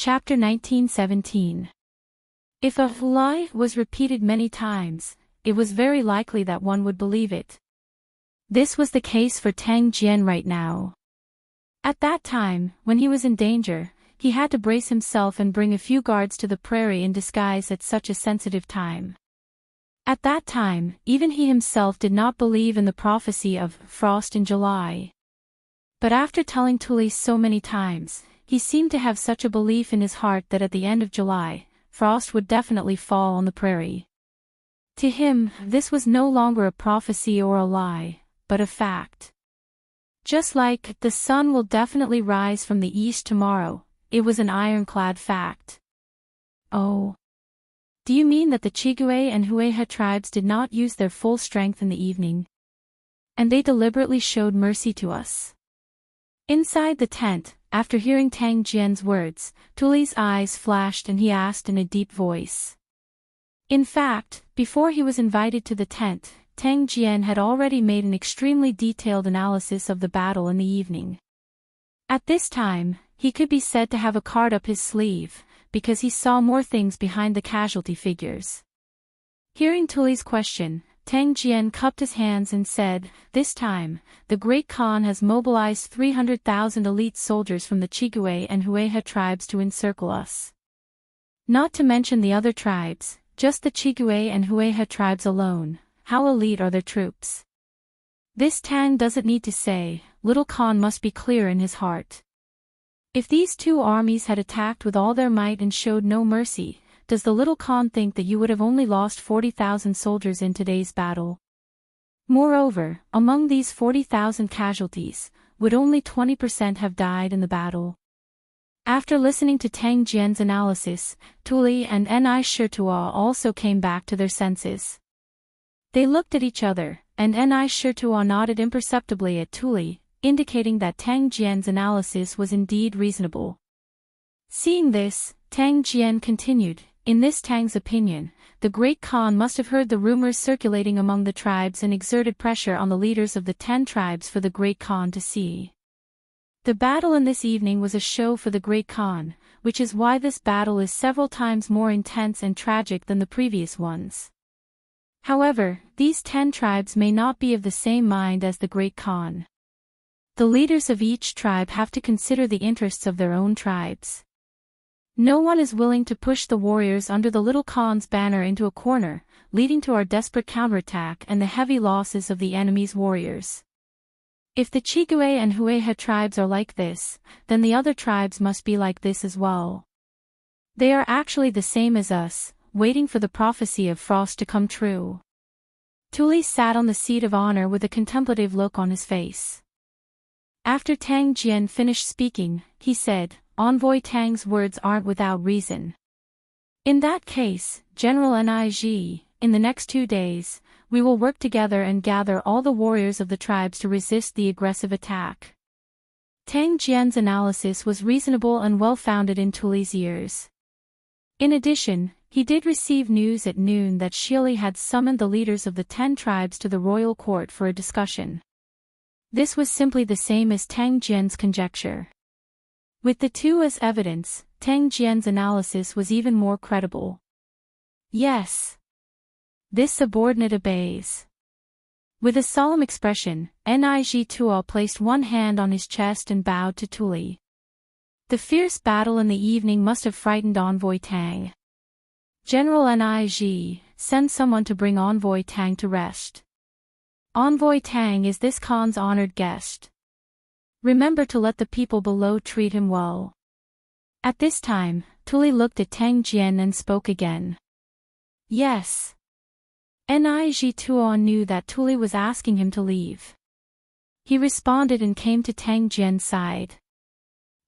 Chapter 1917. If a lie was repeated many times, it was very likely that one would believe it. This was the case for Tang Jian right now. At that time, when he was in danger, he had to brace himself and bring a few guards to the prairie in disguise at such a sensitive time. At that time, even he himself did not believe in the prophecy of frost in July. But after telling Tuli so many times, he seemed to have such a belief in his heart that at the end of July, frost would definitely fall on the prairie. To him, this was no longer a prophecy or a lie, but a fact. Just like, the sun will definitely rise from the east tomorrow, it was an ironclad fact. Oh. Do you mean that the Chigue and Hueha tribes did not use their full strength in the evening? And they deliberately showed mercy to us? Inside the tent, after hearing Tang Jian's words, Tuli's eyes flashed and he asked in a deep voice. In fact, before he was invited to the tent, Tang Jian had already made an extremely detailed analysis of the battle in the evening. At this time, he could be said to have a card up his sleeve, because he saw more things behind the casualty figures. Hearing Tuli's question, Tang Jian cupped his hands and said, "This time, the Great Khan has mobilized 300,000 elite soldiers from the Chigue and Hueha tribes to encircle us. Not to mention the other tribes, just the Chigue and Hueha tribes alone, how elite are their troops?" This Tang doesn't need to say, little Khan must be clear in his heart. If these two armies had attacked with all their might and showed no mercy, does the little Khan think that you would have only lost 40,000 soldiers in today's battle? Moreover, among these 40,000 casualties, would only 20% have died in the battle? After listening to Tang Jian's analysis, Tuli and Ni Shirtua also came back to their senses. They looked at each other, and Ni Shirtua nodded imperceptibly at Tuli, indicating that Tang Jian's analysis was indeed reasonable. Seeing this, Tang Jian continued, "In this Tang's opinion, the Great Khan must have heard the rumors circulating among the tribes and exerted pressure on the leaders of the 10 tribes for the Great Khan to see. The battle in this evening was a show for the Great Khan, which is why this battle is several times more intense and tragic than the previous ones. However, these 10 tribes may not be of the same mind as the Great Khan. The leaders of each tribe have to consider the interests of their own tribes. No one is willing to push the warriors under the little Khan's banner into a corner, leading to our desperate counterattack and the heavy losses of the enemy's warriors. If the Chigue and Hueha tribes are like this, then the other tribes must be like this as well. They are actually the same as us, waiting for the prophecy of frost to come true." Tuli sat on the seat of honor with a contemplative look on his face. After Tang Jian finished speaking, he said, "Envoy Tang's words aren't without reason. In that case, General Nig, in the next 2 days, we will work together and gather all the warriors of the tribes to resist the aggressive attack." Tang Jian's analysis was reasonable and well-founded in Tuli's ears. In addition, he did receive news at noon that Shili had summoned the leaders of the 10 tribes to the royal court for a discussion. This was simply the same as Tang Jian's conjecture. With the two as evidence, Tang Jian's analysis was even more credible. Yes. This subordinate obeys. With a solemn expression, Nig Tuo placed one hand on his chest and bowed to Tuli. The fierce battle in the evening must have frightened Envoy Tang. "General Nig, send someone to bring Envoy Tang to rest. Envoy Tang is this Khan's honored guest. Remember to let the people below treat him well." At this time, Tuli looked at Tang Jian and spoke again. "Yes." Nig Tuo knew that Tuli was asking him to leave. He responded and came to Tang Jian's side.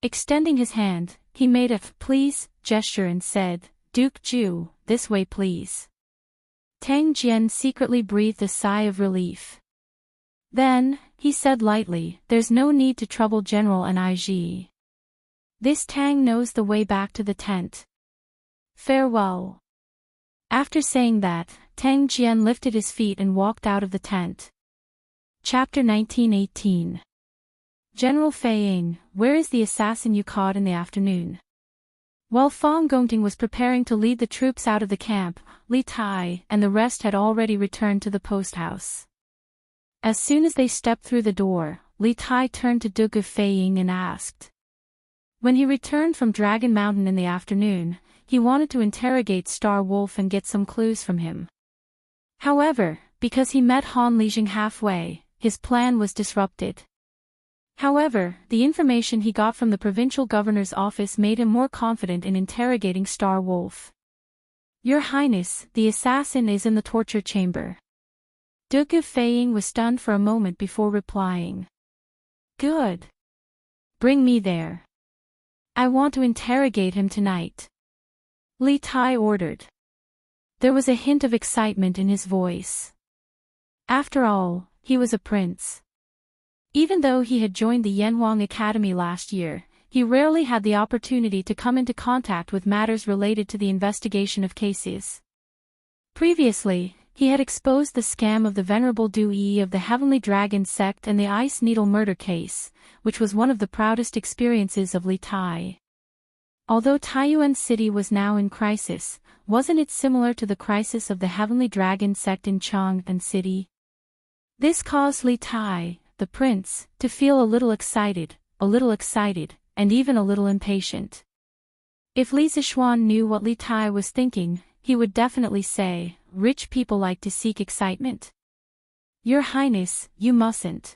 Extending his hand, he made a "please" gesture and said, "Duke Ju, this way please." Tang Jian secretly breathed a sigh of relief. Then, he said lightly, "There's no need to trouble General Nig. This Tang knows the way back to the tent. Farewell." After saying that, Tang Jian lifted his feet and walked out of the tent. Chapter 1918. General Fei Ying, where is the assassin you caught in the afternoon? While Fong Gongting was preparing to lead the troops out of the camp, Li Tai and the rest had already returned to the post house. As soon as they stepped through the door, Li Tai turned to Dugu Feiying and asked. When he returned from Dragon Mountain in the afternoon, he wanted to interrogate Star Wolf and get some clues from him. However, because he met Han Lijing halfway, his plan was disrupted. However, the information he got from the provincial governor's office made him more confident in interrogating Star Wolf. Your Highness, the assassin is in the torture chamber. Dugu Feiying was stunned for a moment before replying. Good. Bring me there. I want to interrogate him tonight. Li Tai ordered. There was a hint of excitement in his voice. After all, he was a prince. Even though he had joined the Yanhuang Academy last year, he rarely had the opportunity to come into contact with matters related to the investigation of cases. Previously, he had exposed the scam of the Venerable Du Yi of the Heavenly Dragon sect and the Ice Needle murder case, which was one of the proudest experiences of Li Tai. Although Taiyuan City was now in crisis, wasn't it similar to the crisis of the Heavenly Dragon sect in Chang'an City? This caused Li Tai, the prince, to feel a little excited, and even a little impatient. If Li Zixuan knew what Li Tai was thinking, he would definitely say, rich people like to seek excitement. Your Highness, you mustn't.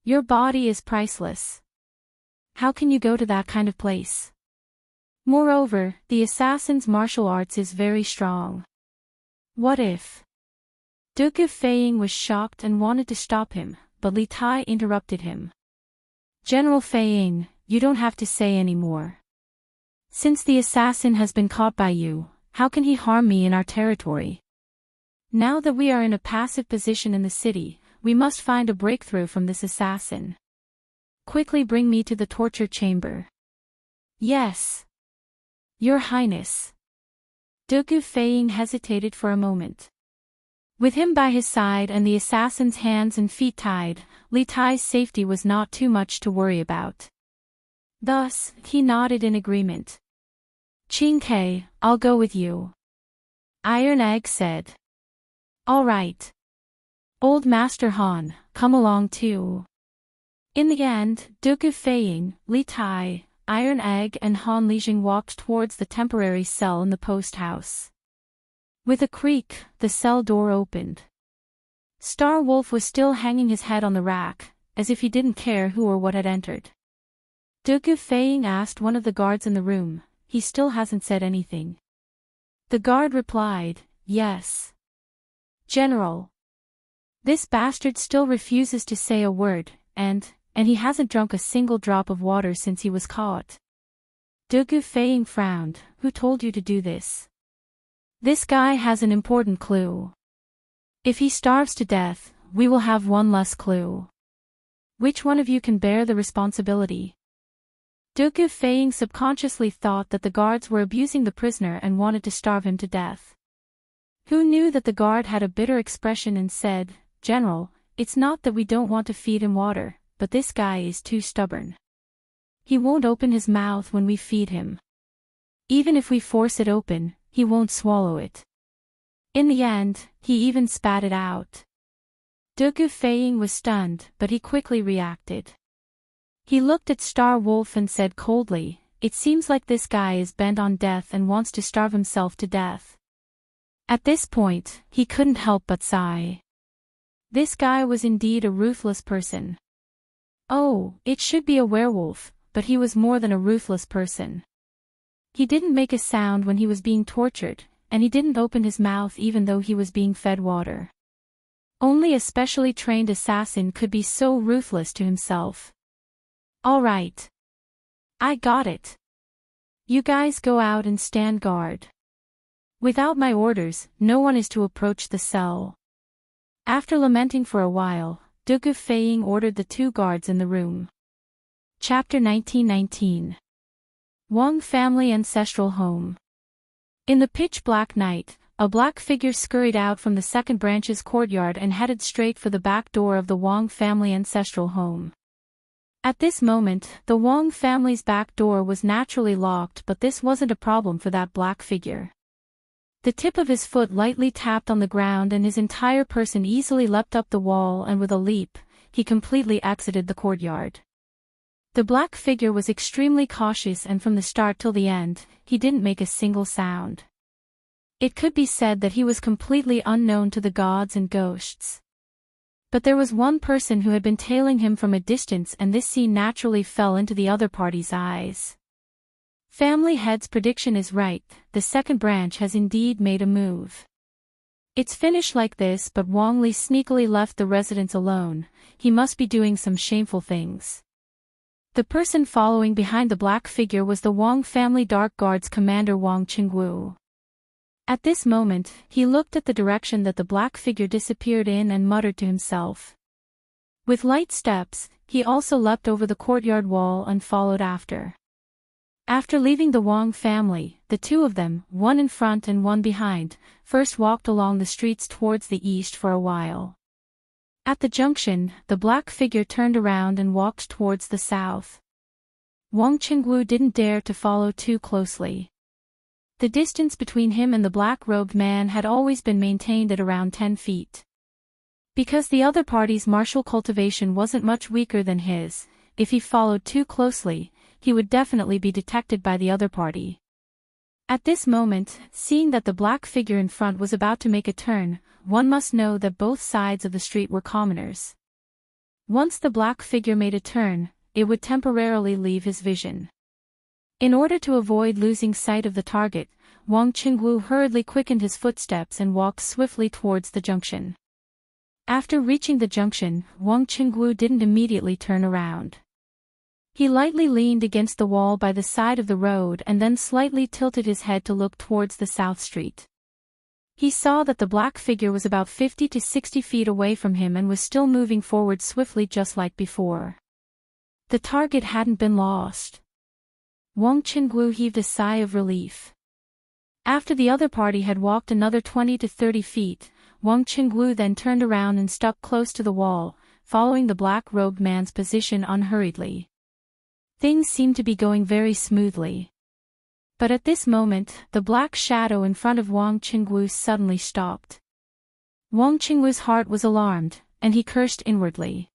Your body is priceless. How can you go to that kind of place? Moreover, the assassin's martial arts is very strong. What if? Dugu Feiying was shocked and wanted to stop him, but Li Tai interrupted him. General Feiying, you don't have to say any more. Since the assassin has been caught by you, how can he harm me in our territory? Now that we are in a passive position in the city, we must find a breakthrough from this assassin. Quickly bring me to the torture chamber. Yes. Your Highness. Dugu Feiying hesitated for a moment. With him by his side and the assassin's hands and feet tied, Li Tai's safety was not too much to worry about. Thus, he nodded in agreement. Qing Ke, I'll go with you. Iron Egg said. All right. Old Master Han, come along too. In the end, Dugu Feiying, Li Tai, Iron Egg and Han Lijing walked towards the temporary cell in the post house. With a creak, the cell door opened. Star Wolf was still hanging his head on the rack, as if he didn't care who or what had entered. Dugu Feiying asked one of the guards in the room, he still hasn't said anything. The guard replied, yes. General. This bastard still refuses to say a word, and he hasn't drunk a single drop of water since he was caught. Dugu Feiying frowned, who told you to do this? This guy has an important clue. If he starves to death, we will have one less clue. Which one of you can bear the responsibility? Dugu Feiying subconsciously thought that the guards were abusing the prisoner and wanted to starve him to death. Who knew that the guard had a bitter expression and said, General, it's not that we don't want to feed him water, but this guy is too stubborn. He won't open his mouth when we feed him. Even if we force it open, he won't swallow it. In the end, he even spat it out. Dugu Feiying was stunned, but he quickly reacted. He looked at Star Wolf and said coldly, it seems like this guy is bent on death and wants to starve himself to death. At this point, he couldn't help but sigh. This guy was indeed a ruthless person. Oh, it should be a werewolf, but he was more than a ruthless person. He didn't make a sound when he was being tortured, and he didn't open his mouth even though he was being fed water. Only a specially trained assassin could be so ruthless to himself. All right. I got it. You guys go out and stand guard. Without my orders, no one is to approach the cell. After lamenting for a while, Dugu Feiying ordered the two guards in the room. Chapter 1919. Wang Family Ancestral Home. In the pitch-black night, a black figure scurried out from the second branch's courtyard and headed straight for the back door of the Wang family ancestral home. At this moment, the Wong family's back door was naturally locked, but this wasn't a problem for that black figure. The tip of his foot lightly tapped on the ground and his entire person easily leapt up the wall, and with a leap, he completely exited the courtyard. The black figure was extremely cautious, and from the start till the end, he didn't make a single sound. It could be said that he was completely unknown to the gods and ghosts. But there was one person who had been tailing him from a distance, and this scene naturally fell into the other party's eyes. Family Head's prediction is right, the second branch has indeed made a move. It's finished like this, but Wong Li sneakily left the residence alone. He must be doing some shameful things. The person following behind the black figure was the Wong family Dark Guard's commander Wang Qingwu. At this moment, he looked at the direction that the black figure disappeared in and muttered to himself. With light steps, he also leapt over the courtyard wall and followed after. After leaving the Wong family, the two of them, one in front and one behind, first walked along the streets towards the east for a while. At the junction, the black figure turned around and walked towards the south. Wang Qingwu didn't dare to follow too closely. The distance between him and the black-robed man had always been maintained at around 10 feet. Because the other party's martial cultivation wasn't much weaker than his, if he followed too closely, he would definitely be detected by the other party. At this moment, seeing that the black figure in front was about to make a turn, one must know that both sides of the street were commoners. Once the black figure made a turn, it would temporarily leave his vision. In order to avoid losing sight of the target, Wang Qingwu hurriedly quickened his footsteps and walked swiftly towards the junction. After reaching the junction, Wang Qingwu didn't immediately turn around. He lightly leaned against the wall by the side of the road and then slightly tilted his head to look towards the south street. He saw that the black figure was about 50 to 60 feet away from him and was still moving forward swiftly just like before. The target hadn't been lost. Wang Qingwu heaved a sigh of relief. After the other party had walked another 20 to 30 feet, Wang Qingwu then turned around and stuck close to the wall, following the black-robed man's position unhurriedly. Things seemed to be going very smoothly. But at this moment, the black shadow in front of Wang Qingwu suddenly stopped. Wang Qingwu's heart was alarmed, and he cursed inwardly.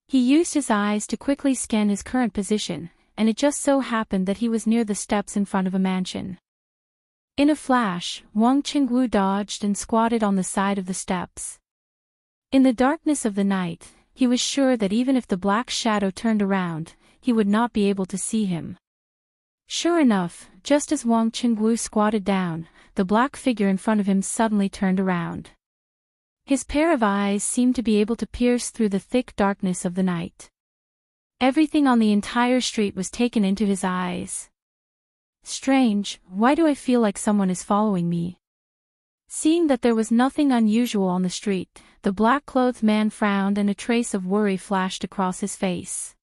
He used his eyes to quickly scan his current position, and it just so happened that he was near the steps in front of a mansion. In a flash, Wang Qingwu dodged and squatted on the side of the steps. In the darkness of the night, he was sure that even if the black shadow turned around, he would not be able to see him. Sure enough, just as Wang Qingwu squatted down, the black figure in front of him suddenly turned around. His pair of eyes seemed to be able to pierce through the thick darkness of the night. Everything on the entire street was taken into his eyes. Strange, why do I feel like someone is following me? Seeing that there was nothing unusual on the street, the black-clothed man frowned and a trace of worry flashed across his face.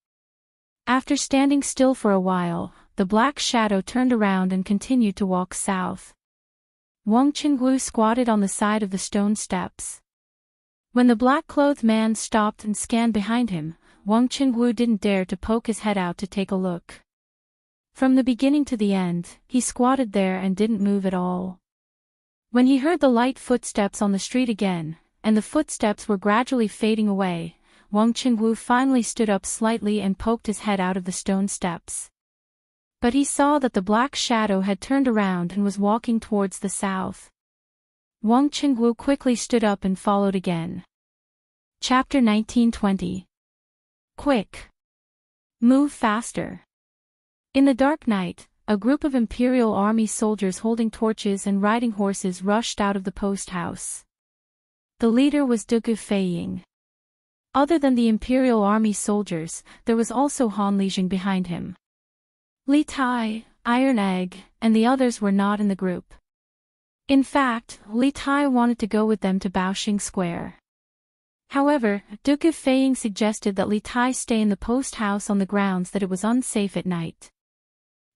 After standing still for a while, the black shadow turned around and continued to walk south. Wang Qingwu squatted on the side of the stone steps. When the black-clothed man stopped and scanned behind him, Wang Qingwu didn't dare to poke his head out to take a look. From the beginning to the end, he squatted there and didn't move at all. When he heard the light footsteps on the street again, and the footsteps were gradually fading away, Wang Qingwu finally stood up slightly and poked his head out of the stone steps. But he saw that the black shadow had turned around and was walking towards the south. Wang Qingwu quickly stood up and followed again. Chapter 1920. Quick! Move faster! In the dark night, a group of Imperial Army soldiers holding torches and riding horses rushed out of the post house. The leader was Dugu Feiying. Other than the Imperial Army soldiers, there was also Han Lijing behind him. Li Tai, Iron Egg, and the others were not in the group. In fact, Li Tai wanted to go with them to Baoxing Square. However, Dugu Feiying suggested that Li Tai stay in the post house on the grounds that it was unsafe at night.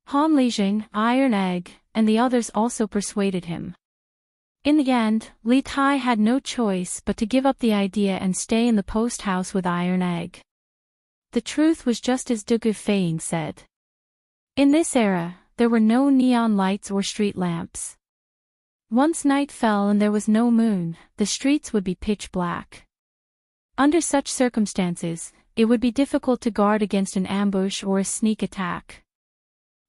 Han Lijing, Iron Egg, and the others also persuaded him. In the end, Li Tai had no choice but to give up the idea and stay in the post house with Iron Egg. The truth was just as Dugu Feiying said. In this era, there were no neon lights or street lamps. Once night fell and there was no moon, the streets would be pitch black. Under such circumstances, it would be difficult to guard against an ambush or a sneak attack.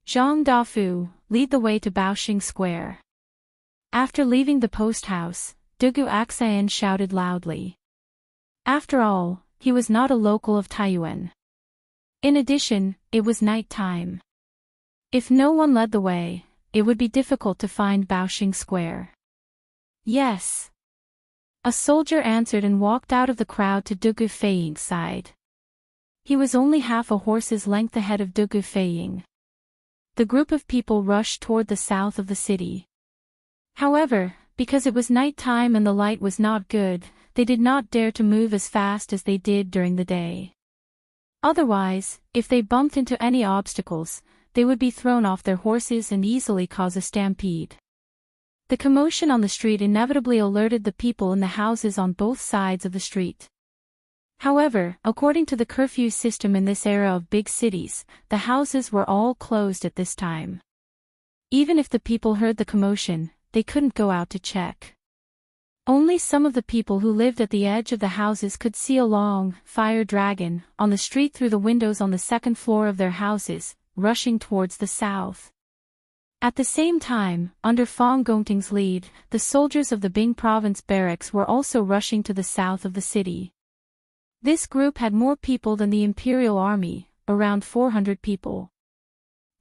Zhang Dafu, lead the way to Baoxing Square. After leaving the post house, Dugu Axayan shouted loudly. After all, he was not a local of Taiyuan. In addition, it was night time. If no one led the way, it would be difficult to find Baoxing Square. Yes. A soldier answered and walked out of the crowd to Dugu Feiying's side. He was only half a horse's length ahead of Dugu Feiying. The group of people rushed toward the south of the city. However, because it was night time and the light was not good, they did not dare to move as fast as they did during the day. Otherwise, if they bumped into any obstacles, they would be thrown off their horses and easily cause a stampede. The commotion on the street inevitably alerted the people in the houses on both sides of the street. However, according to the curfew system in this era of big cities, the houses were all closed at this time. Even if the people heard the commotion, they couldn't go out to check. Only some of the people who lived at the edge of the houses could see a long, fire dragon, on the street through the windows on the second floor of their houses, rushing towards the south. At the same time, under Fong Gongting's lead, the soldiers of the Bing province barracks were also rushing to the south of the city. This group had more people than the Imperial Army, around 400 people.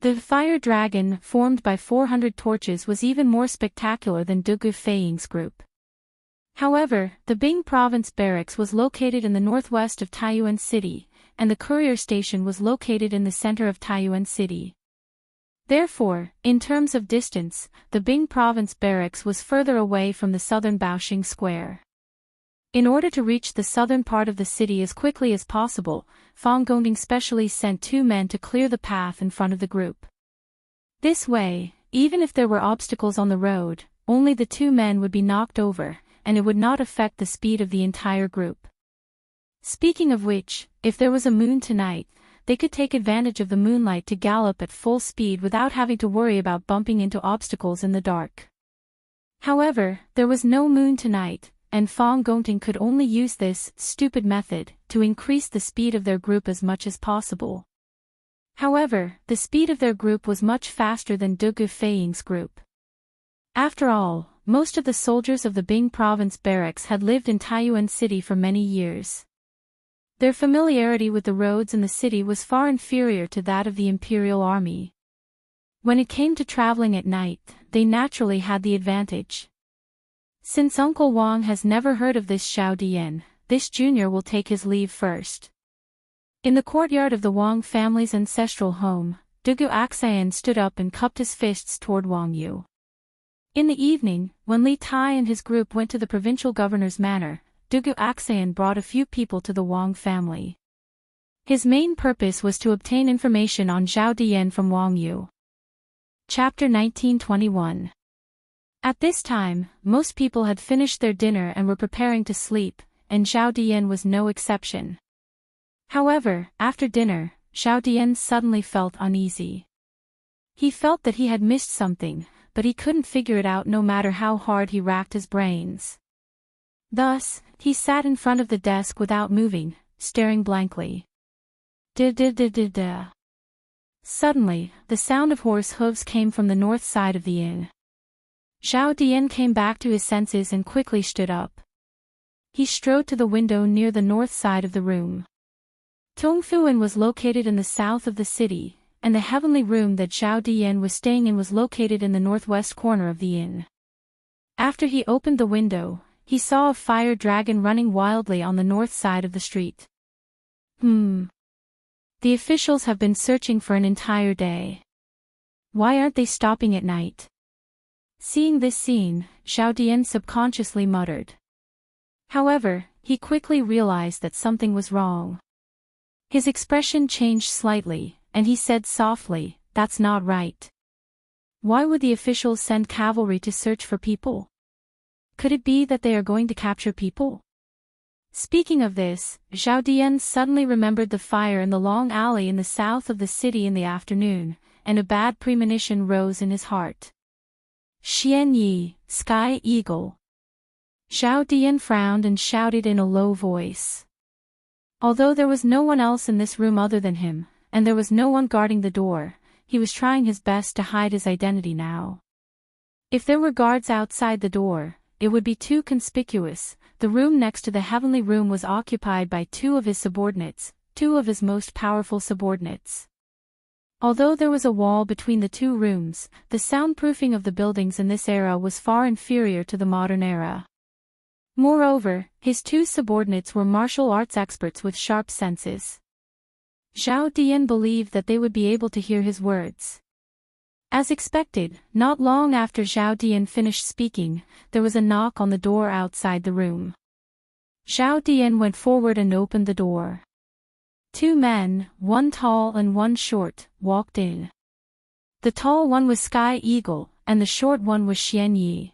The fire dragon, formed by 400 torches, was even more spectacular than Dugu Feiying's group. However, the Bing province barracks was located in the northwest of Taiyuan City, and the courier station was located in the center of Taiyuan City. Therefore, in terms of distance, the Bing province barracks was further away from the southern Baoxing Square. In order to reach the southern part of the city as quickly as possible, Fong Gongting specially sent 2 men to clear the path in front of the group. This way, even if there were obstacles on the road, only the 2 men would be knocked over, and it would not affect the speed of the entire group. Speaking of which, if there was a moon tonight, they could take advantage of the moonlight to gallop at full speed without having to worry about bumping into obstacles in the dark. However, there was no moon tonight, and Fong Gongting could only use this stupid method to increase the speed of their group as much as possible. However, the speed of their group was much faster than Dugu Feiying's group. After all, most of the soldiers of the Bing province barracks had lived in Taiyuan City for many years. Their familiarity with the roads in the city was far inferior to that of the Imperial Army. When it came to traveling at night, they naturally had the advantage. Since Uncle Wang has never heard of this Xiao Dian, this junior will take his leave first. In the courtyard of the Wang family's ancestral home, Dugu Axayan stood up and cupped his fists toward Wang Yu. In the evening, when Li Tai and his group went to the provincial governor's manor, Dugu Axayan brought a few people to the Wang family. His main purpose was to obtain information on Zhao Dian from Wang Yu. Chapter 1921. At this time, most people had finished their dinner and were preparing to sleep, and Zhao Dian was no exception. However, after dinner, Zhao Dian suddenly felt uneasy. He felt that he had missed something, but he couldn't figure it out no matter how hard he racked his brains. Thus, he sat in front of the desk without moving, staring blankly. Da-da-da-da-da. Suddenly, the sound of horse hooves came from the north side of the inn. Zhao Dian came back to his senses and quickly stood up. He strode to the window near the north side of the room. Tongfu Inn was located in the south of the city, and the heavenly room that Zhao Dian was staying in was located in the northwest corner of the inn. After he opened the window, he saw a fire dragon running wildly on the north side of the street. The officials have been searching for an entire day. Why aren't they stopping at night? Seeing this scene, Zhao Dian subconsciously muttered. However, he quickly realized that something was wrong. His expression changed slightly, and he said softly, "That's not right. Why would the officials send cavalry to search for people? Could it be that they are going to capture people?" Speaking of this, Zhao Dian suddenly remembered the fire in the long alley in the south of the city in the afternoon, and a bad premonition rose in his heart. Xian Yi, Sky Eagle. Zhao Dian frowned and shouted in a low voice. Although there was no one else in this room other than him, and there was no one guarding the door, he was trying his best to hide his identity now. If there were guards outside the door, it would be too conspicuous. The room next to the heavenly room was occupied by two of his subordinates, two of his most powerful subordinates. Although there was a wall between the two rooms, the soundproofing of the buildings in this era was far inferior to the modern era. Moreover, his two subordinates were martial arts experts with sharp senses. Zhao Dian believed that they would be able to hear his words. As expected, not long after Zhao Dian finished speaking, there was a knock on the door outside the room. Zhao Dian went forward and opened the door. Two men, one tall and one short, walked in. The tall one was Sky Eagle, and the short one was Xian Yi.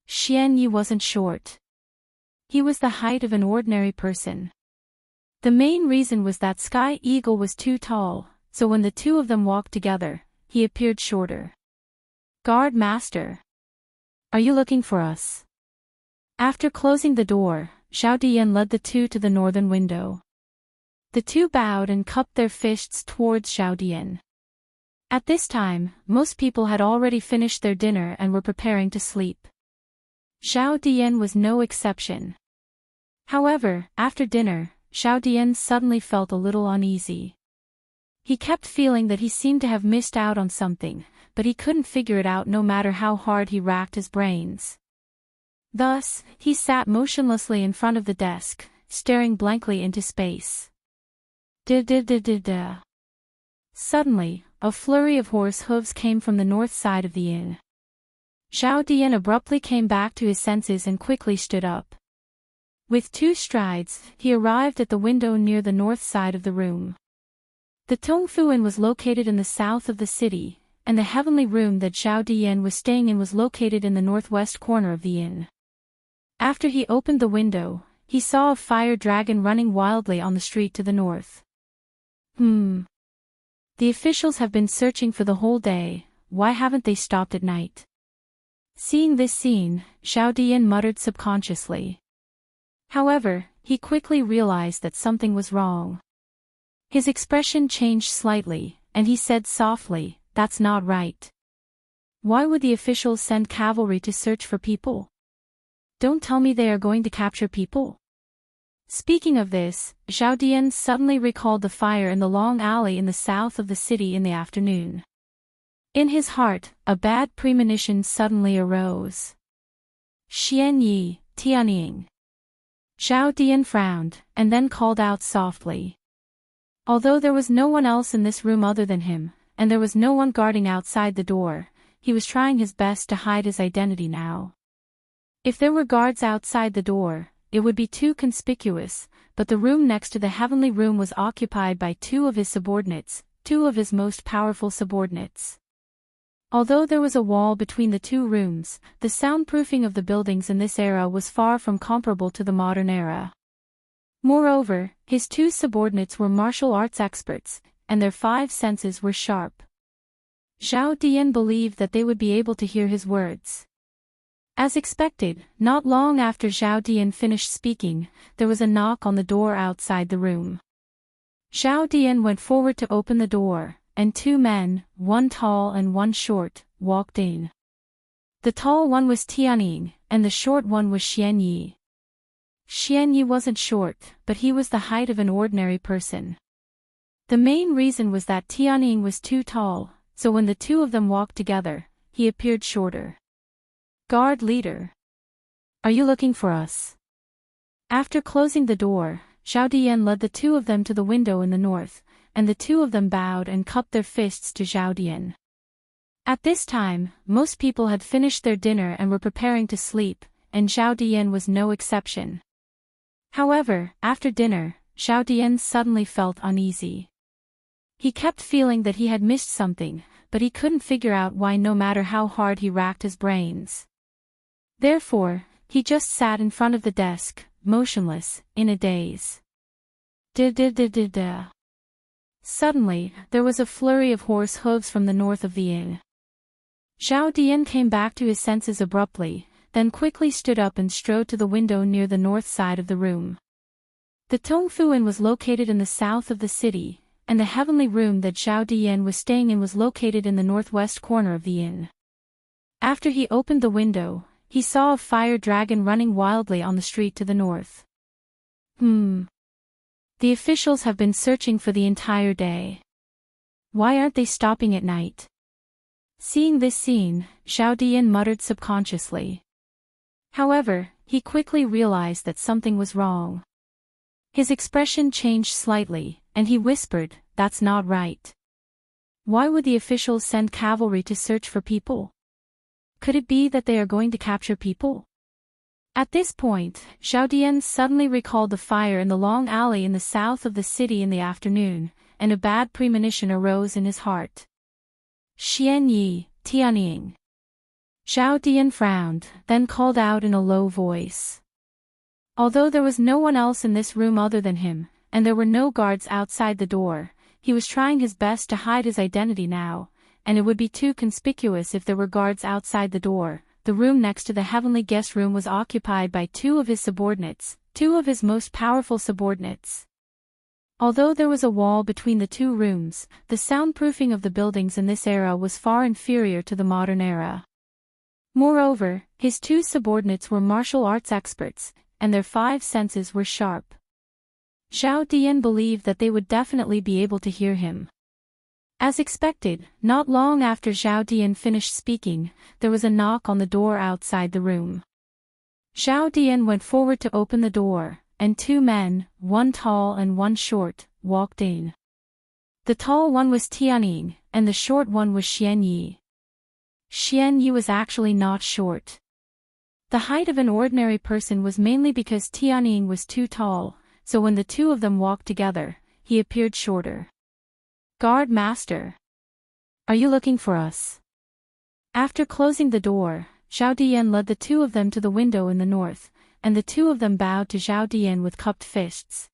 Xian Yi wasn't short. He was the height of an ordinary person. The main reason was that Sky Eagle was too tall, so when the two of them walked together, he appeared shorter. Guard Master. Are you looking for us? After closing the door, Zhao Dian led the two to the northern window. The two bowed and cupped their fists towards Zhao Dian. At this time, most people had already finished their dinner and were preparing to sleep. Zhao Dian was no exception. However, after dinner, Zhao Dian suddenly felt a little uneasy. He kept feeling that he seemed to have missed out on something, but he couldn't figure it out no matter how hard he racked his brains. Thus, he sat motionlessly in front of the desk, staring blankly into space. Da-da-da-da-da. Suddenly, a flurry of horse hooves came from the north side of the inn. Zhao Dian abruptly came back to his senses and quickly stood up. With 2 strides, he arrived at the window near the north side of the room. The Tongfu Inn was located in the south of the city, and the heavenly room that Zhao Dian was staying in was located in the northwest corner of the inn. After he opened the window, he saw a fire dragon running wildly on the street to the north. The officials have been searching for the whole day, why haven't they stopped at night? Seeing this scene, Zhao Dian muttered subconsciously. However, he quickly realized that something was wrong. His expression changed slightly, and he said softly, "That's not right. Why would the officials send cavalry to search for people? Don't tell me they are going to capture people." Speaking of this, Zhao Dian suddenly recalled the fire in the long alley in the south of the city in the afternoon. In his heart, a bad premonition suddenly arose. Xian Yi, Tianying. Zhao Dian frowned, and then called out softly. Although there was no one else in this room other than him, and there was no one guarding outside the door, he was trying his best to hide his identity now. If there were guards outside the door, it would be too conspicuous, but the room next to the heavenly room was occupied by 2 of his subordinates, 2 of his most powerful subordinates. Although there was a wall between the 2 rooms, the soundproofing of the buildings in this era was far from comparable to the modern era. Moreover, his 2 subordinates were martial arts experts, and their 5 senses were sharp. Zhao Dian believed that they would be able to hear his words. As expected, not long after Zhao Dian finished speaking, there was a knock on the door outside the room. Zhao Dian went forward to open the door, and 2 men, one tall and one short, walked in. The tall one was Tianying, and the short one was Xian Yi. Xian Yi wasn't short, but he was the height of an ordinary person. The main reason was that Tianying was too tall, so when the 2 of them walked together, he appeared shorter. Guard Leader. Are you looking for us? After closing the door, Zhao Dian led the 2 of them to the window in the north, and the 2 of them bowed and cupped their fists to Zhao Dian. At this time, most people had finished their dinner and were preparing to sleep, and Zhao Dian was no exception. However, after dinner, Zhao Dian suddenly felt uneasy. He kept feeling that he had missed something, but he couldn't figure out why no matter how hard he racked his brains. Therefore, he just sat in front of the desk, motionless, in a daze. Da-da-da-da-da. Suddenly, there was a flurry of horse hooves from the north of the inn. Zhao Dian came back to his senses abruptly, then quickly stood up and strode to the window near the north side of the room. The Tongfu Inn was located in the south of the city, and the heavenly room that Zhao Dian was staying in was located in the northwest corner of the inn. After he opened the window, he saw a fire dragon running wildly on the street to the north. The officials have been searching for the entire day. Why aren't they stopping at night? Seeing this scene, Zhao Dian muttered subconsciously. However, he quickly realized that something was wrong. His expression changed slightly, and he whispered, "That's not right. Why would the officials send cavalry to search for people? Could it be that they are going to capture people?" At this point, Zhao Dian suddenly recalled the fire in the long alley in the south of the city in the afternoon, and a bad premonition arose in his heart. "Xian Yi, Tianying." Zhao Dian frowned, then called out in a low voice. Although there was no one else in this room other than him, and there were no guards outside the door, he was trying his best to hide his identity now, and it would be too conspicuous if there were guards outside the door. The room next to the heavenly guest room was occupied by two of his subordinates, two of his most powerful subordinates. Although there was a wall between the two rooms, the soundproofing of the buildings in this era was far inferior to the modern era. Moreover, his two subordinates were martial arts experts, and their five senses were sharp. Zhao Dian believed that they would definitely be able to hear him. As expected, not long after Zhao Dian finished speaking, there was a knock on the door outside the room. Zhao Dian went forward to open the door, and two men, one tall and one short, walked in. The tall one was Tianying, and the short one was Xian Yi. Xian Yi was actually not short. The height of an ordinary person was mainly because Tianying was too tall, so when the two of them walked together, he appeared shorter. "Guard master. Are you looking for us?" After closing the door, Zhao Dian led the two of them to the window in the north, and the two of them bowed to Zhao Dian with cupped fists.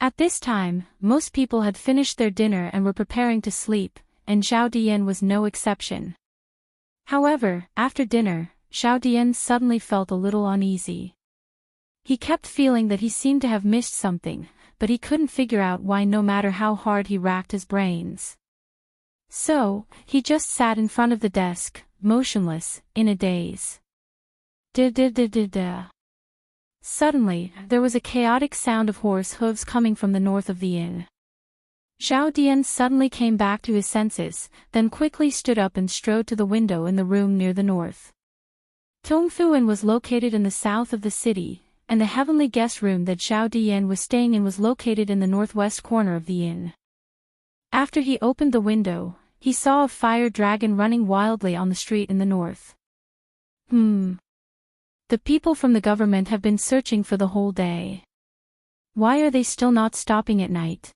At this time, most people had finished their dinner and were preparing to sleep, and Zhao Dian was no exception. However, after dinner, Zhao Dian suddenly felt a little uneasy. He kept feeling that he seemed to have missed something, but he couldn't figure out why no matter how hard he racked his brains. So, he just sat in front of the desk, motionless, in a daze. Da-da-da-da-da. Suddenly, there was a chaotic sound of horse hooves coming from the north of the inn. Zhao Dian suddenly came back to his senses, then quickly stood up and strode to the window in the room near the north. Tongfu Inn was located in the south of the city, and the heavenly guest room that Zhao Dian was staying in was located in the northwest corner of the inn. After he opened the window, he saw a fire dragon running wildly on the street in the north. The people from the government have been searching for the whole day. Why are they still not stopping at night?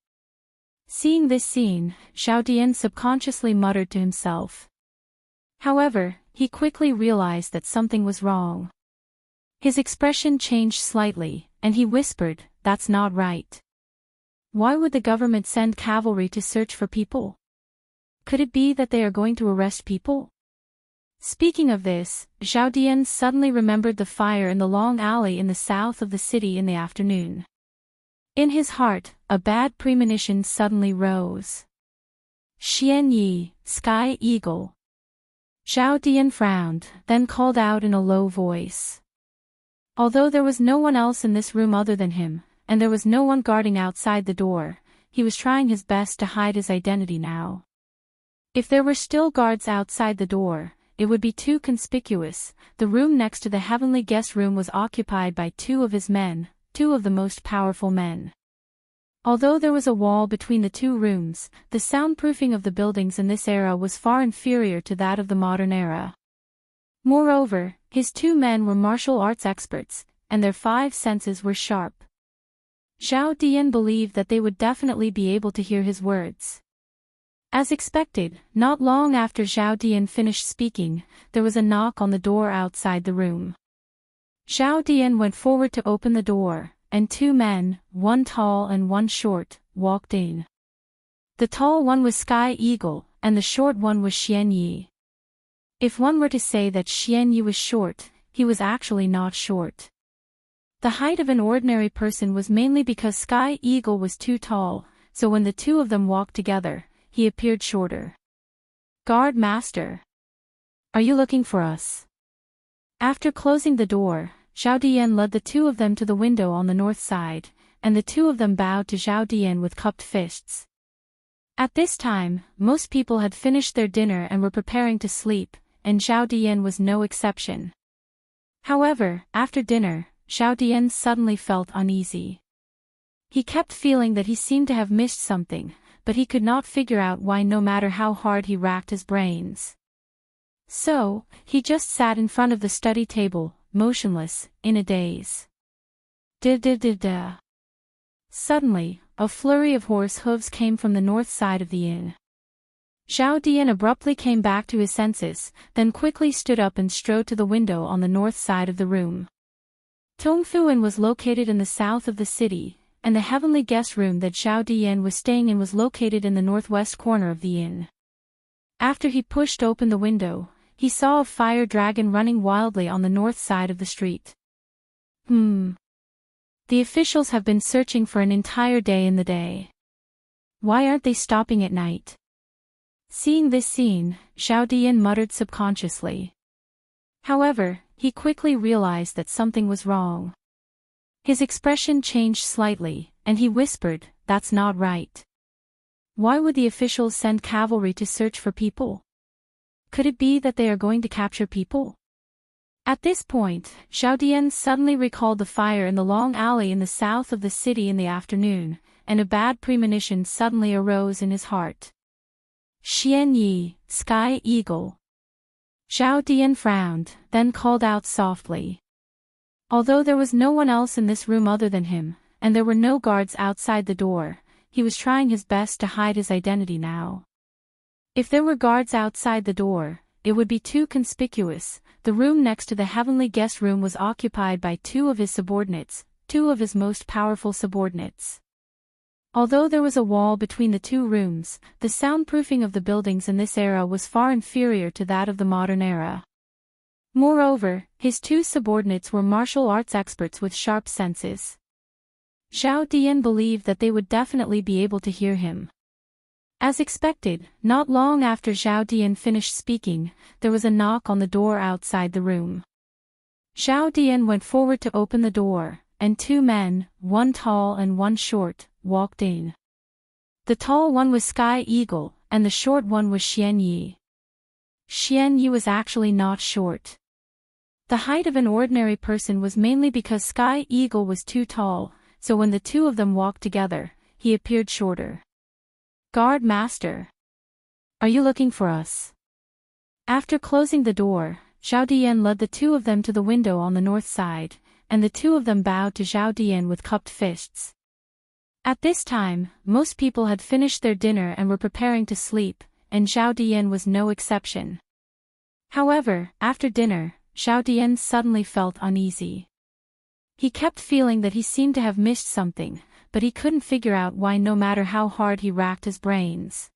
Seeing this scene, Zhao Dian subconsciously muttered to himself. However, he quickly realized that something was wrong. His expression changed slightly, and he whispered, "That's not right. Why would the government send cavalry to search for people? Could it be that they are going to arrest people?" Speaking of this, Zhao Dian suddenly remembered the fire in the long alley in the south of the city in the afternoon. In his heart, a bad premonition suddenly rose. "Xian Yi, Sky Eagle." Zhao Dian frowned, then called out in a low voice. Although there was no one else in this room other than him, and there was no one guarding outside the door, he was trying his best to hide his identity now. If there were still guards outside the door, it would be too conspicuous. The room next to the heavenly guest room was occupied by two of his men, two of the most powerful men. Although there was a wall between the two rooms, the soundproofing of the buildings in this era was far inferior to that of the modern era. Moreover, his two men were martial arts experts, and their five senses were sharp. Zhao Dian believed that they would definitely be able to hear his words. As expected, not long after Zhao Dian finished speaking, there was a knock on the door outside the room. Zhao Dian went forward to open the door, and two men, one tall and one short, walked in. The tall one was Sky Eagle, and the short one was Xian Yi. If one were to say that Xian Yi was short, he was actually not short. The height of an ordinary person was mainly because Sky Eagle was too tall, so when the two of them walked together, he appeared shorter. "Guard Master. Are you looking for us?" After closing the door, Zhao Dian led the two of them to the window on the north side, and the two of them bowed to Zhao Dian with cupped fists. At this time, most people had finished their dinner and were preparing to sleep, and Zhao Dian was no exception. However, after dinner, Zhao Dian suddenly felt uneasy. He kept feeling that he seemed to have missed something, but he could not figure out why no matter how hard he racked his brains. So, he just sat in front of the study table, motionless, in a daze. Da-da-da-da. Suddenly, a flurry of horse hooves came from the north side of the inn. Zhao Dian abruptly came back to his senses, then quickly stood up and strode to the window on the north side of the room. Tongfu Inn was located in the south of the city, and the heavenly guest room that Zhao Dian was staying in was located in the northwest corner of the inn. After he pushed open the window, he saw a fire dragon running wildly on the north side of the street. The officials have been searching for an entire day in the day. Why aren't they stopping at night? Seeing this scene, Zhao Dian muttered subconsciously. However, he quickly realized that something was wrong. His expression changed slightly, and he whispered, "That's not right. Why would the officials send cavalry to search for people? Could it be that they are going to capture people?" At this point, Zhao Dian suddenly recalled the fire in the long alley in the south of the city in the afternoon, and a bad premonition suddenly arose in his heart. "Xian Yi, Sky Eagle." Zhao Dian frowned, then called out softly. Although there was no one else in this room other than him, and there were no guards outside the door, he was trying his best to hide his identity now. If there were guards outside the door, it would be too conspicuous. The room next to the heavenly guest room was occupied by two of his subordinates, two of his most powerful subordinates. Although there was a wall between the two rooms, the soundproofing of the buildings in this era was far inferior to that of the modern era. Moreover, his two subordinates were martial arts experts with sharp senses. Zhao Dian believed that they would definitely be able to hear him. As expected, not long after Zhao Dian finished speaking, there was a knock on the door outside the room. Zhao Dian went forward to open the door, and two men, one tall and one short, walked in. The tall one was Sky Eagle, and the short one was Xian Yi. Xian Yi was actually not short. The height of an ordinary person was mainly because Sky Eagle was too tall, so when the two of them walked together, he appeared shorter. "Guard Master. Are you looking for us?" After closing the door, Zhao Dian led the two of them to the window on the north side, and the two of them bowed to Zhao Dian with cupped fists. At this time, most people had finished their dinner and were preparing to sleep, and Zhao Dian was no exception. However, after dinner, Zhao Dian suddenly felt uneasy. He kept feeling that he seemed to have missed something, but he couldn't figure out why no matter how hard he racked his brains.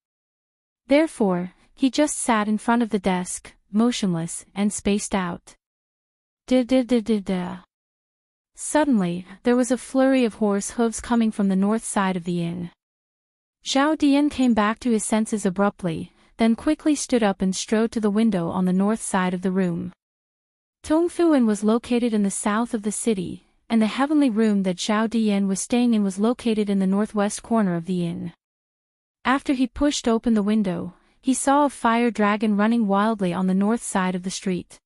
Therefore, he just sat in front of the desk, motionless and spaced out. Da-da-da-da-da. Suddenly, there was a flurry of horse hooves coming from the north side of the inn. Zhao Dian came back to his senses abruptly, then quickly stood up and strode to the window on the north side of the room. Tongfu Inn was located in the south of the city, and the heavenly room that Zhao Dian was staying in was located in the northwest corner of the inn. After he pushed open the window, he saw a fire dragon running wildly on the north side of the street.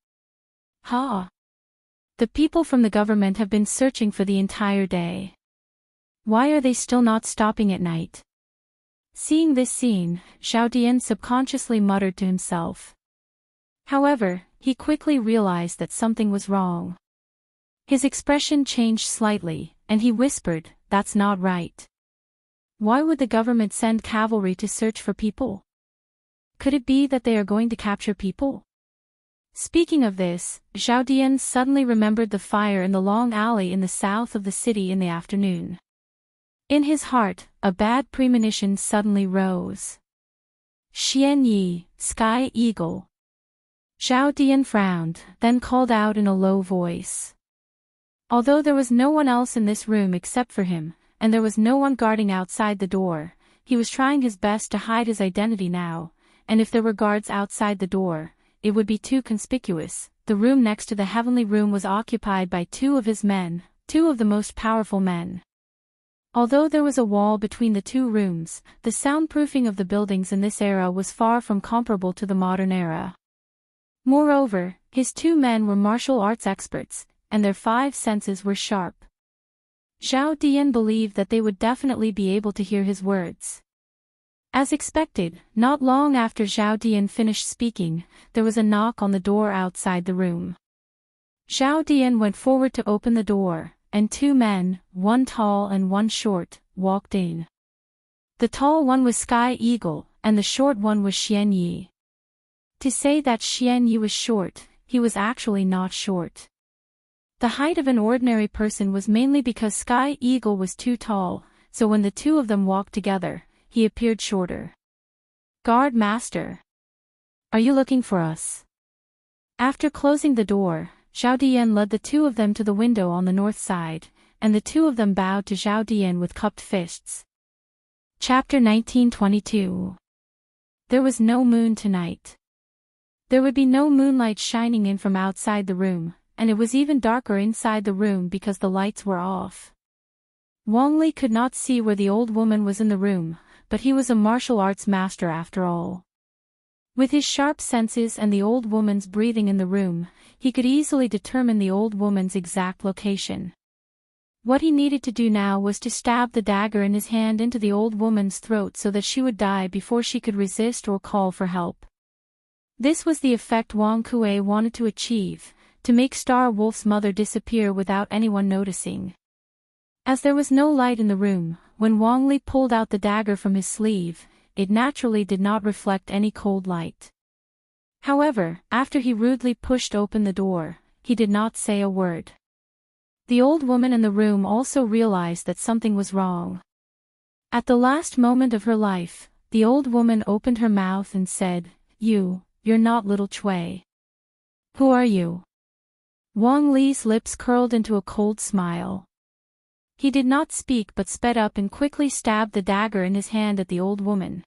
"Ha! The people from the government have been searching for the entire day. Why are they still not stopping at night?" Seeing this scene, Zhao Dian subconsciously muttered to himself. However, he quickly realized that something was wrong. His expression changed slightly, and he whispered, "That's not right. Why would the government send cavalry to search for people? Could it be that they are going to capture people?" Speaking of this, Zhao Dian suddenly remembered the fire in the long alley in the south of the city in the afternoon. In his heart, a bad premonition suddenly rose. Xian Yi, Sky Eagle. Zhao Dian frowned, then called out in a low voice. Although there was no one else in this room except for him, and there was no one guarding outside the door, he was trying his best to hide his identity now, and if there were guards outside the door, it would be too conspicuous. The room next to the heavenly room was occupied by two of his men, two of the most powerful men. Although there was a wall between the two rooms, the soundproofing of the buildings in this era was far from comparable to the modern era. Moreover, his two men were martial arts experts, and their five senses were sharp. Zhao Dian believed that they would definitely be able to hear his words. As expected, not long after Zhao Dian finished speaking, there was a knock on the door outside the room. Zhao Dian went forward to open the door, and two men, one tall and one short, walked in. The tall one was Sky Eagle, and the short one was Xian Yi. To say that Xian Yi was short, he was actually not short. The height of an ordinary person was mainly because Sky Eagle was too tall, so when the two of them walked together, he appeared shorter. Guard Master. Are you looking for us? After closing the door, Zhao Dian led the two of them to the window on the north side, and the two of them bowed to Zhao Dian with cupped fists. Chapter 1922. There was no moon tonight. There would be no moonlight shining in from outside the room, and it was even darker inside the room because the lights were off. Wang Li could not see where the old woman was in the room, but he was a martial arts master after all. With his sharp senses and the old woman's breathing in the room, he could easily determine the old woman's exact location. What he needed to do now was to stab the dagger in his hand into the old woman's throat so that she would die before she could resist or call for help. This was the effect Wang Kuei wanted to achieve, to make Star Wolf's mother disappear without anyone noticing. As there was no light in the room, when Wang Li pulled out the dagger from his sleeve, it naturally did not reflect any cold light. However, after he rudely pushed open the door, he did not say a word. The old woman in the room also realized that something was wrong. At the last moment of her life, the old woman opened her mouth and said, You're not little Cui. Who are you? Wang Li's lips curled into a cold smile. He did not speak but sped up and quickly stabbed the dagger in his hand at the old woman.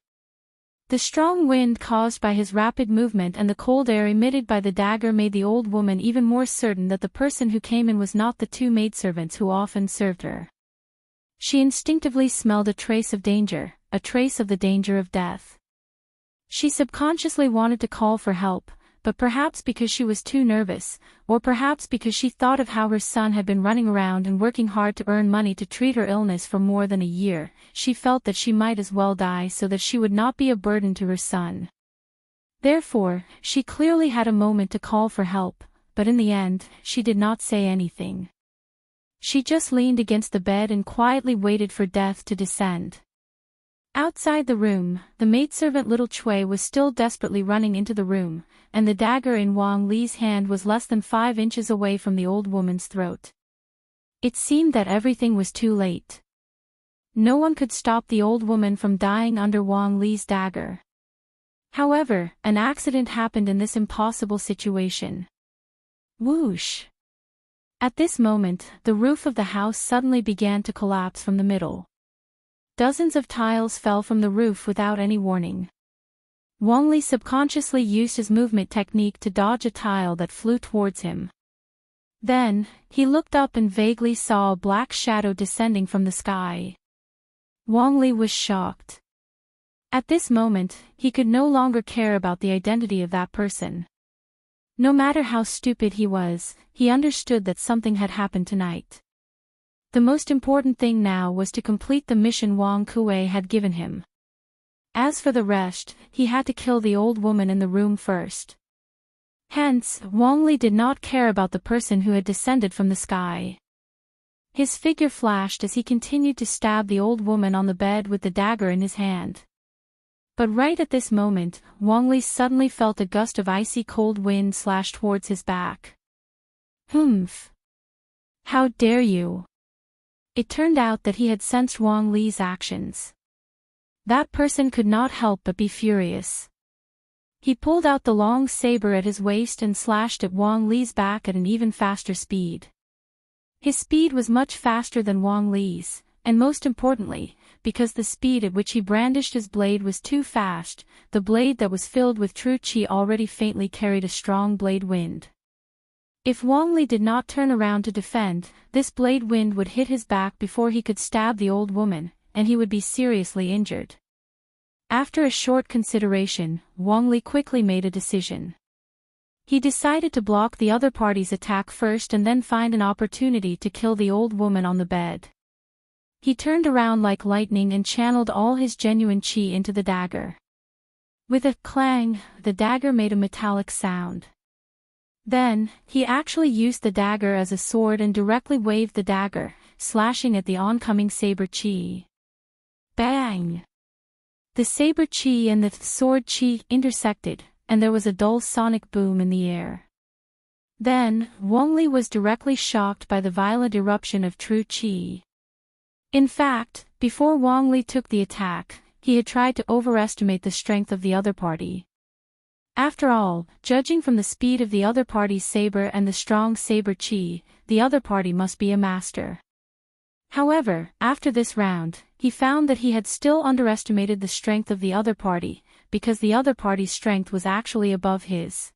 The strong wind caused by his rapid movement and the cold air emitted by the dagger made the old woman even more certain that the person who came in was not the two maidservants who often served her. She instinctively smelled a trace of danger, a trace of the danger of death. She subconsciously wanted to call for help, but perhaps because she was too nervous, or perhaps because she thought of how her son had been running around and working hard to earn money to treat her illness for more than a year, she felt that she might as well die so that she would not be a burden to her son. Therefore, she clearly had a moment to call for help, but in the end, she did not say anything. She just leaned against the bed and quietly waited for death to descend. Outside the room, the maidservant little Cui was still desperately running into the room, and the dagger in Wang Li's hand was less than 5 inches away from the old woman's throat. It seemed that everything was too late. No one could stop the old woman from dying under Wang Li's dagger. However, an accident happened in this impossible situation. Whoosh! At this moment, the roof of the house suddenly began to collapse from the middle. Dozens of tiles fell from the roof without any warning. Wang Li subconsciously used his movement technique to dodge a tile that flew towards him. Then, he looked up and vaguely saw a black shadow descending from the sky. Wang Li was shocked. At this moment, he could no longer care about the identity of that person. No matter how stupid he was, he understood that something had happened tonight. The most important thing now was to complete the mission Wang Kuei had given him. As for the rest, he had to kill the old woman in the room first. Hence, Wang Li did not care about the person who had descended from the sky. His figure flashed as he continued to stab the old woman on the bed with the dagger in his hand. But right at this moment, Wang Li suddenly felt a gust of icy cold wind slash towards his back. Humph! How dare you! It turned out that he had sensed Wang Li's actions. That person could not help but be furious. He pulled out the long saber at his waist and slashed at Wang Li's back at an even faster speed. His speed was much faster than Wang Li's, and most importantly, because the speed at which he brandished his blade was too fast, the blade that was filled with true qi already faintly carried a strong blade wind. If Wang Li did not turn around to defend, this blade wind would hit his back before he could stab the old woman, and he would be seriously injured. After a short consideration, Wang Li quickly made a decision. He decided to block the other party's attack first and then find an opportunity to kill the old woman on the bed. He turned around like lightning and channeled all his genuine qi into the dagger. With a clang, the dagger made a metallic sound. Then, he actually used the dagger as a sword and directly waved the dagger, slashing at the oncoming saber qi. Bang! The saber qi and the sword qi intersected, and there was a dull sonic boom in the air. Then, Wang Li was directly shocked by the violent eruption of true qi. In fact, before Wang Li took the attack, he had tried to overestimate the strength of the other party. After all, judging from the speed of the other party's saber and the strong saber qi, the other party must be a master. However, after this round, he found that he had still underestimated the strength of the other party, because the other party's strength was actually above his.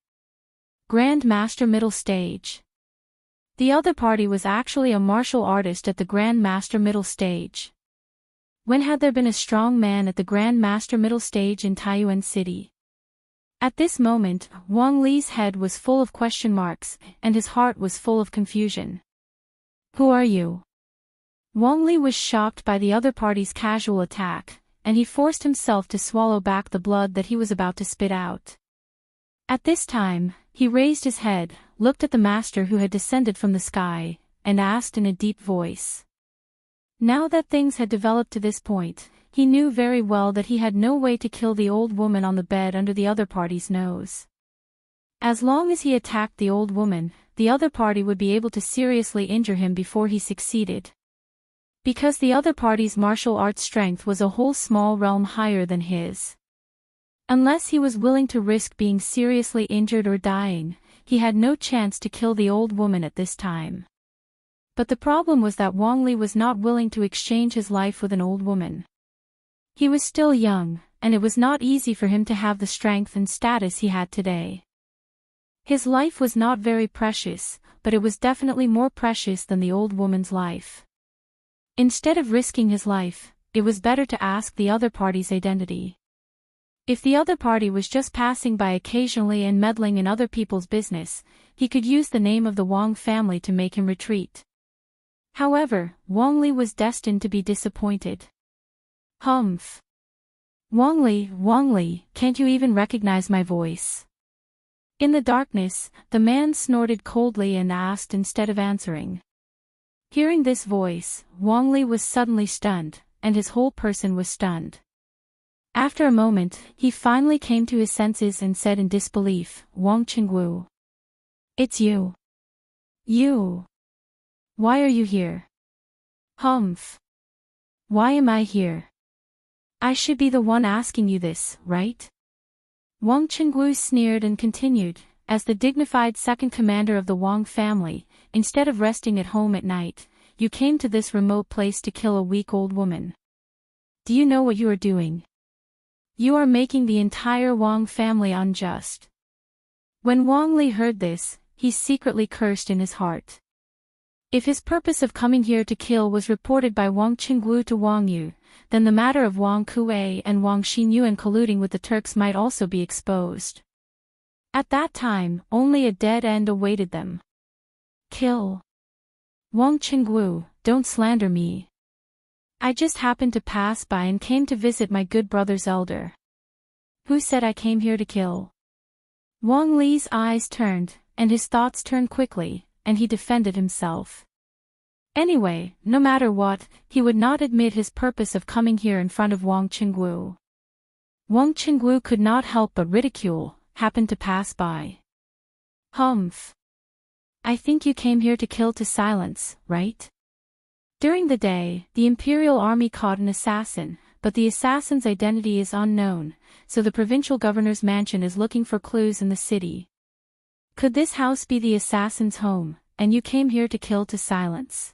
Grand Master Middle Stage. The other party was actually a martial artist at the Grand Master Middle Stage. When had there been a strong man at the Grand Master Middle Stage in Taiyuan City? At this moment, Wang Li's head was full of question marks, and his heart was full of confusion. Who are you? Wang Li was shocked by the other party's casual attack, and he forced himself to swallow back the blood that he was about to spit out. At this time, he raised his head, looked at the master who had descended from the sky, and asked in a deep voice. Now that things had developed to this point, he knew very well that he had no way to kill the old woman on the bed under the other party's nose. As long as he attacked the old woman, the other party would be able to seriously injure him before he succeeded. Because the other party's martial arts strength was a whole small realm higher than his. Unless he was willing to risk being seriously injured or dying, he had no chance to kill the old woman at this time. But the problem was that Wang Li was not willing to exchange his life with an old woman. He was still young, and it was not easy for him to have the strength and status he had today. His life was not very precious, but it was definitely more precious than the old woman's life. Instead of risking his life, it was better to ask the other party's identity. If the other party was just passing by occasionally and meddling in other people's business, he could use the name of the Wang family to make him retreat. However, Wang Li was destined to be disappointed. Humph! Wang Li, can't you even recognize my voice? In the darkness, the man snorted coldly and asked instead of answering. Hearing this voice, Wang Li was suddenly stunned, and his whole person was stunned. After a moment, he finally came to his senses and said in disbelief, Wang Qingwu. It's you. You. Why are you here? Humph. Why am I here? I should be the one asking you this, right? Wang Qingwu sneered and continued, as the dignified second commander of the Wang family, instead of resting at home at night, you came to this remote place to kill a weak old woman. Do you know what you are doing? You are making the entire Wang family unjust. When Wang Li heard this, he secretly cursed in his heart. If his purpose of coming here to kill was reported by Wang Qingwu to Wang Yu, then the matter of Wang Kuei and Wang Xinyuan colluding with the Turks might also be exposed. At that time, only a dead end awaited them. Kill. Wang Qingwu, don't slander me. I just happened to pass by and came to visit my good brother's elder. Who said I came here to kill? Wang Li's eyes turned, and his thoughts turned quickly, and he defended himself. Anyway, no matter what, he would not admit his purpose of coming here in front of Wang Qingwu. Wang Qingwu could not help but ridicule, happened to pass by. Humph. I think you came here to kill to silence, right? During the day, the Imperial Army caught an assassin, but the assassin's identity is unknown, so the provincial governor's mansion is looking for clues in the city. Could this house be the assassin's home, and you came here to kill to silence?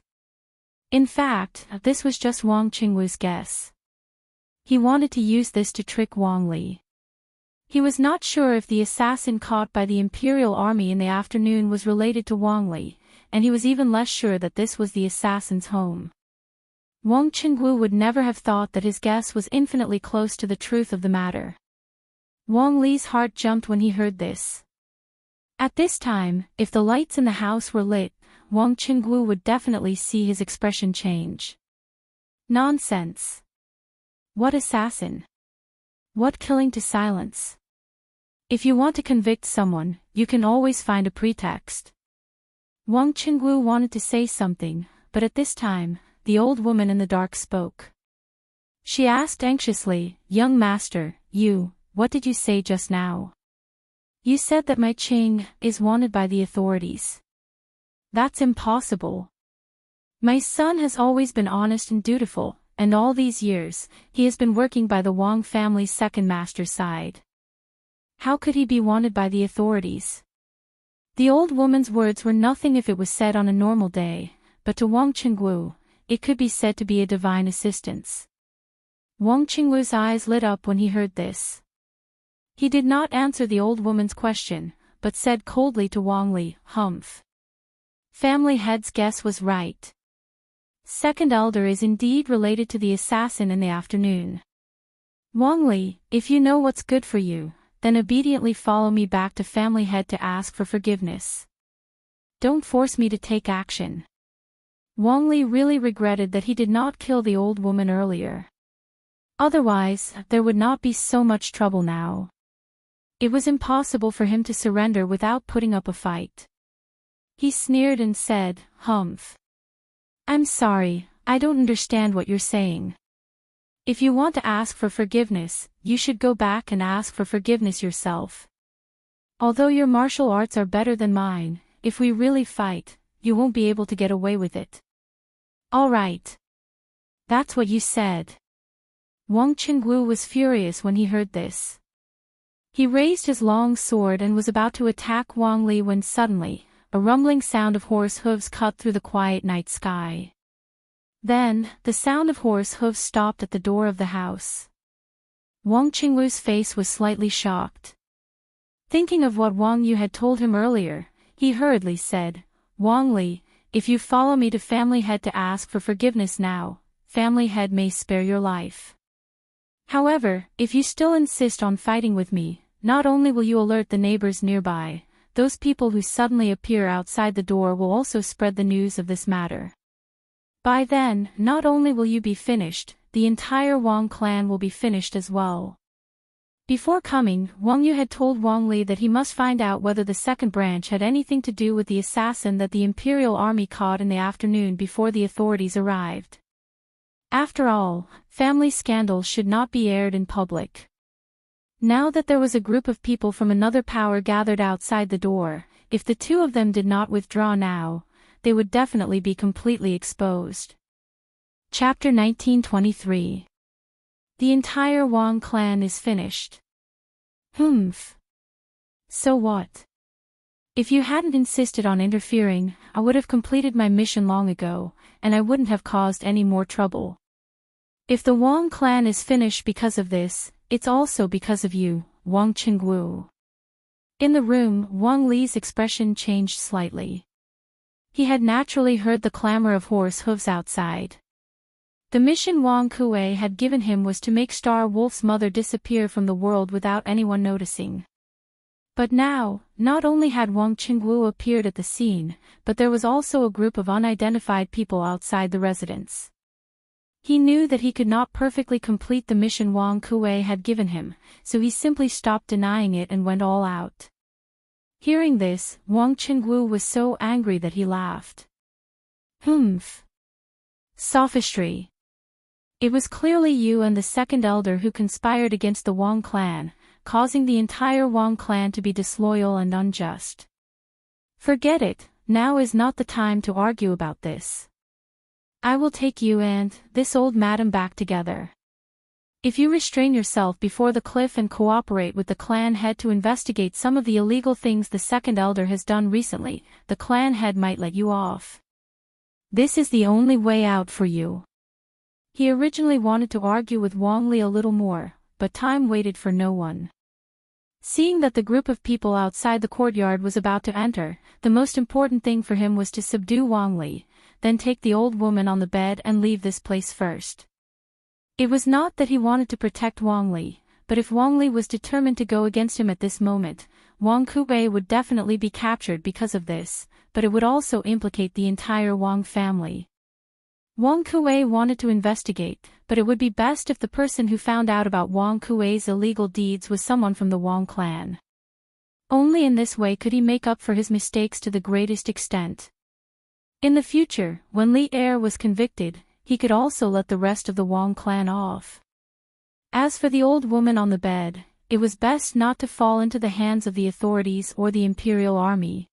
In fact, this was just Wang Qingwu's guess. He wanted to use this to trick Wang Li. He was not sure if the assassin caught by the Imperial Army in the afternoon was related to Wang Li, and he was even less sure that this was the assassin's home. Wang Qingwu would never have thought that his guess was infinitely close to the truth of the matter. Wang Li's heart jumped when he heard this. At this time, if the lights in the house were lit, Wang Qingwu would definitely see his expression change. Nonsense. What assassin? What killing to silence? If you want to convict someone, you can always find a pretext. Wang Qingwu wanted to say something, but at this time, the old woman in the dark spoke. She asked anxiously, "Young master, what did you say just now?" "You said that my Qing is wanted by the authorities." "That's impossible. My son has always been honest and dutiful, and all these years, he has been working by the Wang family's second master's side. How could he be wanted by the authorities?" The old woman's words were nothing if it was said on a normal day, but to Wang Qingwu, it could be said to be a divine assistance. Wang Qingwu's eyes lit up when he heard this. He did not answer the old woman's question, but said coldly to Wang Li, "Humph. Family head's guess was right. Second elder is indeed related to the assassin in the afternoon. Wang Li, if you know what's good for you, then obediently follow me back to family head to ask for forgiveness. Don't force me to take action." Wang Li really regretted that he did not kill the old woman earlier. Otherwise, there would not be so much trouble now. It was impossible for him to surrender without putting up a fight. He sneered and said, "Humph. I'm sorry, I don't understand what you're saying. If you want to ask for forgiveness, you should go back and ask for forgiveness yourself. Although your martial arts are better than mine, if we really fight, you won't be able to get away with it." "All right. That's what you said." Wang Qingwu was furious when he heard this. He raised his long sword and was about to attack Wang Li when suddenly, a rumbling sound of horse hooves cut through the quiet night sky. Then, the sound of horse hooves stopped at the door of the house. Wang Qingwu's face was slightly shocked. Thinking of what Wang Yu had told him earlier, he hurriedly said, "Wang Li, if you follow me to family head to ask for forgiveness now, family head may spare your life. However, if you still insist on fighting with me, not only will you alert the neighbors nearby, those people who suddenly appear outside the door will also spread the news of this matter. By then, not only will you be finished, the entire Wang clan will be finished as well." Before coming, Wang Yu had told Wang Li that he must find out whether the second branch had anything to do with the assassin that the Imperial Army caught in the afternoon before the authorities arrived. After all, family scandals should not be aired in public. Now that there was a group of people from another power gathered outside the door, if the two of them did not withdraw now, they would definitely be completely exposed. Chapter 1923. The entire Wang clan is finished. Humph. So what? If you hadn't insisted on interfering, I would have completed my mission long ago, and I wouldn't have caused any more trouble. If the Wang clan is finished because of this, it's also because of you, Wang Qingwu. In the room, Wang Li's expression changed slightly. He had naturally heard the clamor of horse hooves outside. The mission Wang Kuei had given him was to make Star Wolf's mother disappear from the world without anyone noticing. But now, not only had Wang Qingwu appeared at the scene, but there was also a group of unidentified people outside the residence. He knew that he could not perfectly complete the mission Wang Kuei had given him, so he simply stopped denying it and went all out. Hearing this, Wang Qingwu was so angry that he laughed. Humph. Sophistry. It was clearly you and the second elder who conspired against the Wang clan, causing the entire Wang clan to be disloyal and unjust. Forget it, now is not the time to argue about this. I will take you and this old madam back together. If you restrain yourself before the cliff and cooperate with the clan head to investigate some of the illegal things the second elder has done recently, the clan head might let you off. This is the only way out for you. He originally wanted to argue with Wang Li a little more, but time waited for no one. Seeing that the group of people outside the courtyard was about to enter, the most important thing for him was to subdue Wang Li, then take the old woman on the bed and leave this place first. It was not that he wanted to protect Wang Li, but if Wang Li was determined to go against him at this moment, Wang Kuwei would definitely be captured because of this, but it would also implicate the entire Wang family. Wang Kuwei wanted to investigate, but it would be best if the person who found out about Wang Kuwei's illegal deeds was someone from the Wang clan. Only in this way could he make up for his mistakes to the greatest extent. In the future, when Li Er was convicted, he could also let the rest of the Wang clan off. As for the old woman on the bed, it was best not to fall into the hands of the authorities or the Imperial Army.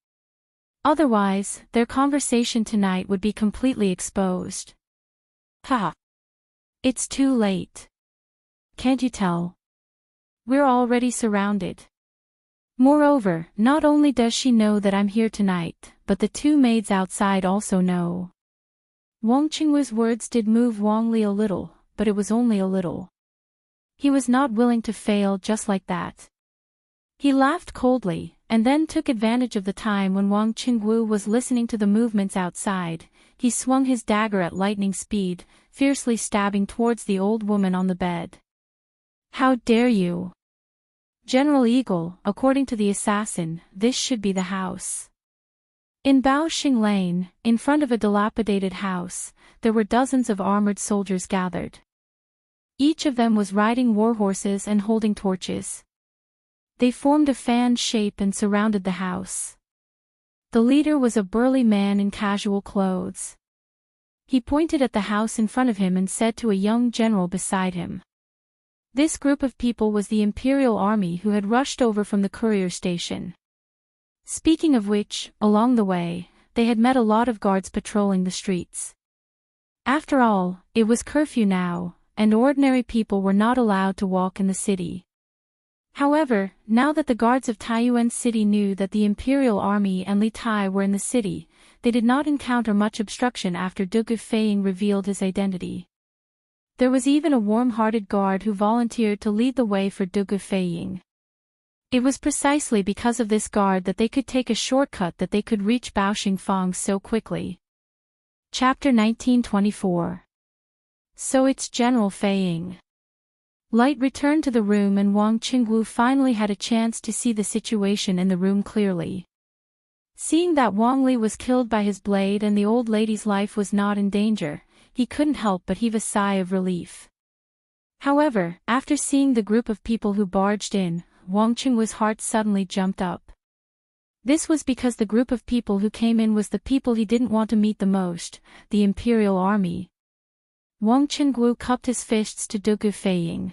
Otherwise, their conversation tonight would be completely exposed. Ha! It's too late. Can't you tell? We're already surrounded. Moreover, not only does she know that I'm here tonight, but the two maids outside also know. Wang Qingwu's words did move Wang Li a little, but it was only a little. He was not willing to fail just like that. He laughed coldly, and then took advantage of the time when Wang Qingwu was listening to the movements outside. He swung his dagger at lightning speed, fiercely stabbing towards the old woman on the bed. How dare you! General Eagle, according to the assassin, this should be the house. In Baoxing Lane, in front of a dilapidated house, there were dozens of armored soldiers gathered. Each of them was riding warhorses and holding torches. They formed a fan shape and surrounded the house. The leader was a burly man in casual clothes. He pointed at the house in front of him and said to a young general beside him. This group of people was the Imperial Army who had rushed over from the courier station. Speaking of which, along the way, they had met a lot of guards patrolling the streets. After all, it was curfew now, and ordinary people were not allowed to walk in the city. However, now that the guards of Taiyuan City knew that the Imperial Army and Li Tai were in the city, they did not encounter much obstruction after Dugu Feiying revealed his identity. There was even a warm-hearted guard who volunteered to lead the way for Dugu Feiying. It was precisely because of this guard that they could take a shortcut that they could reach Baoxing Fang so quickly. Chapter 1924. So it's General Feiying. Light returned to the room and Wang Qingwu finally had a chance to see the situation in the room clearly. Seeing that Wang Li was killed by his blade and the old lady's life was not in danger, he couldn't help but heave a sigh of relief. However, after seeing the group of people who barged in, Wang Qingwu's heart suddenly jumped up. This was because the group of people who came in was the people he didn't want to meet the most, the Imperial Army. Wang Qingwu cupped his fists to Dugu Feiying.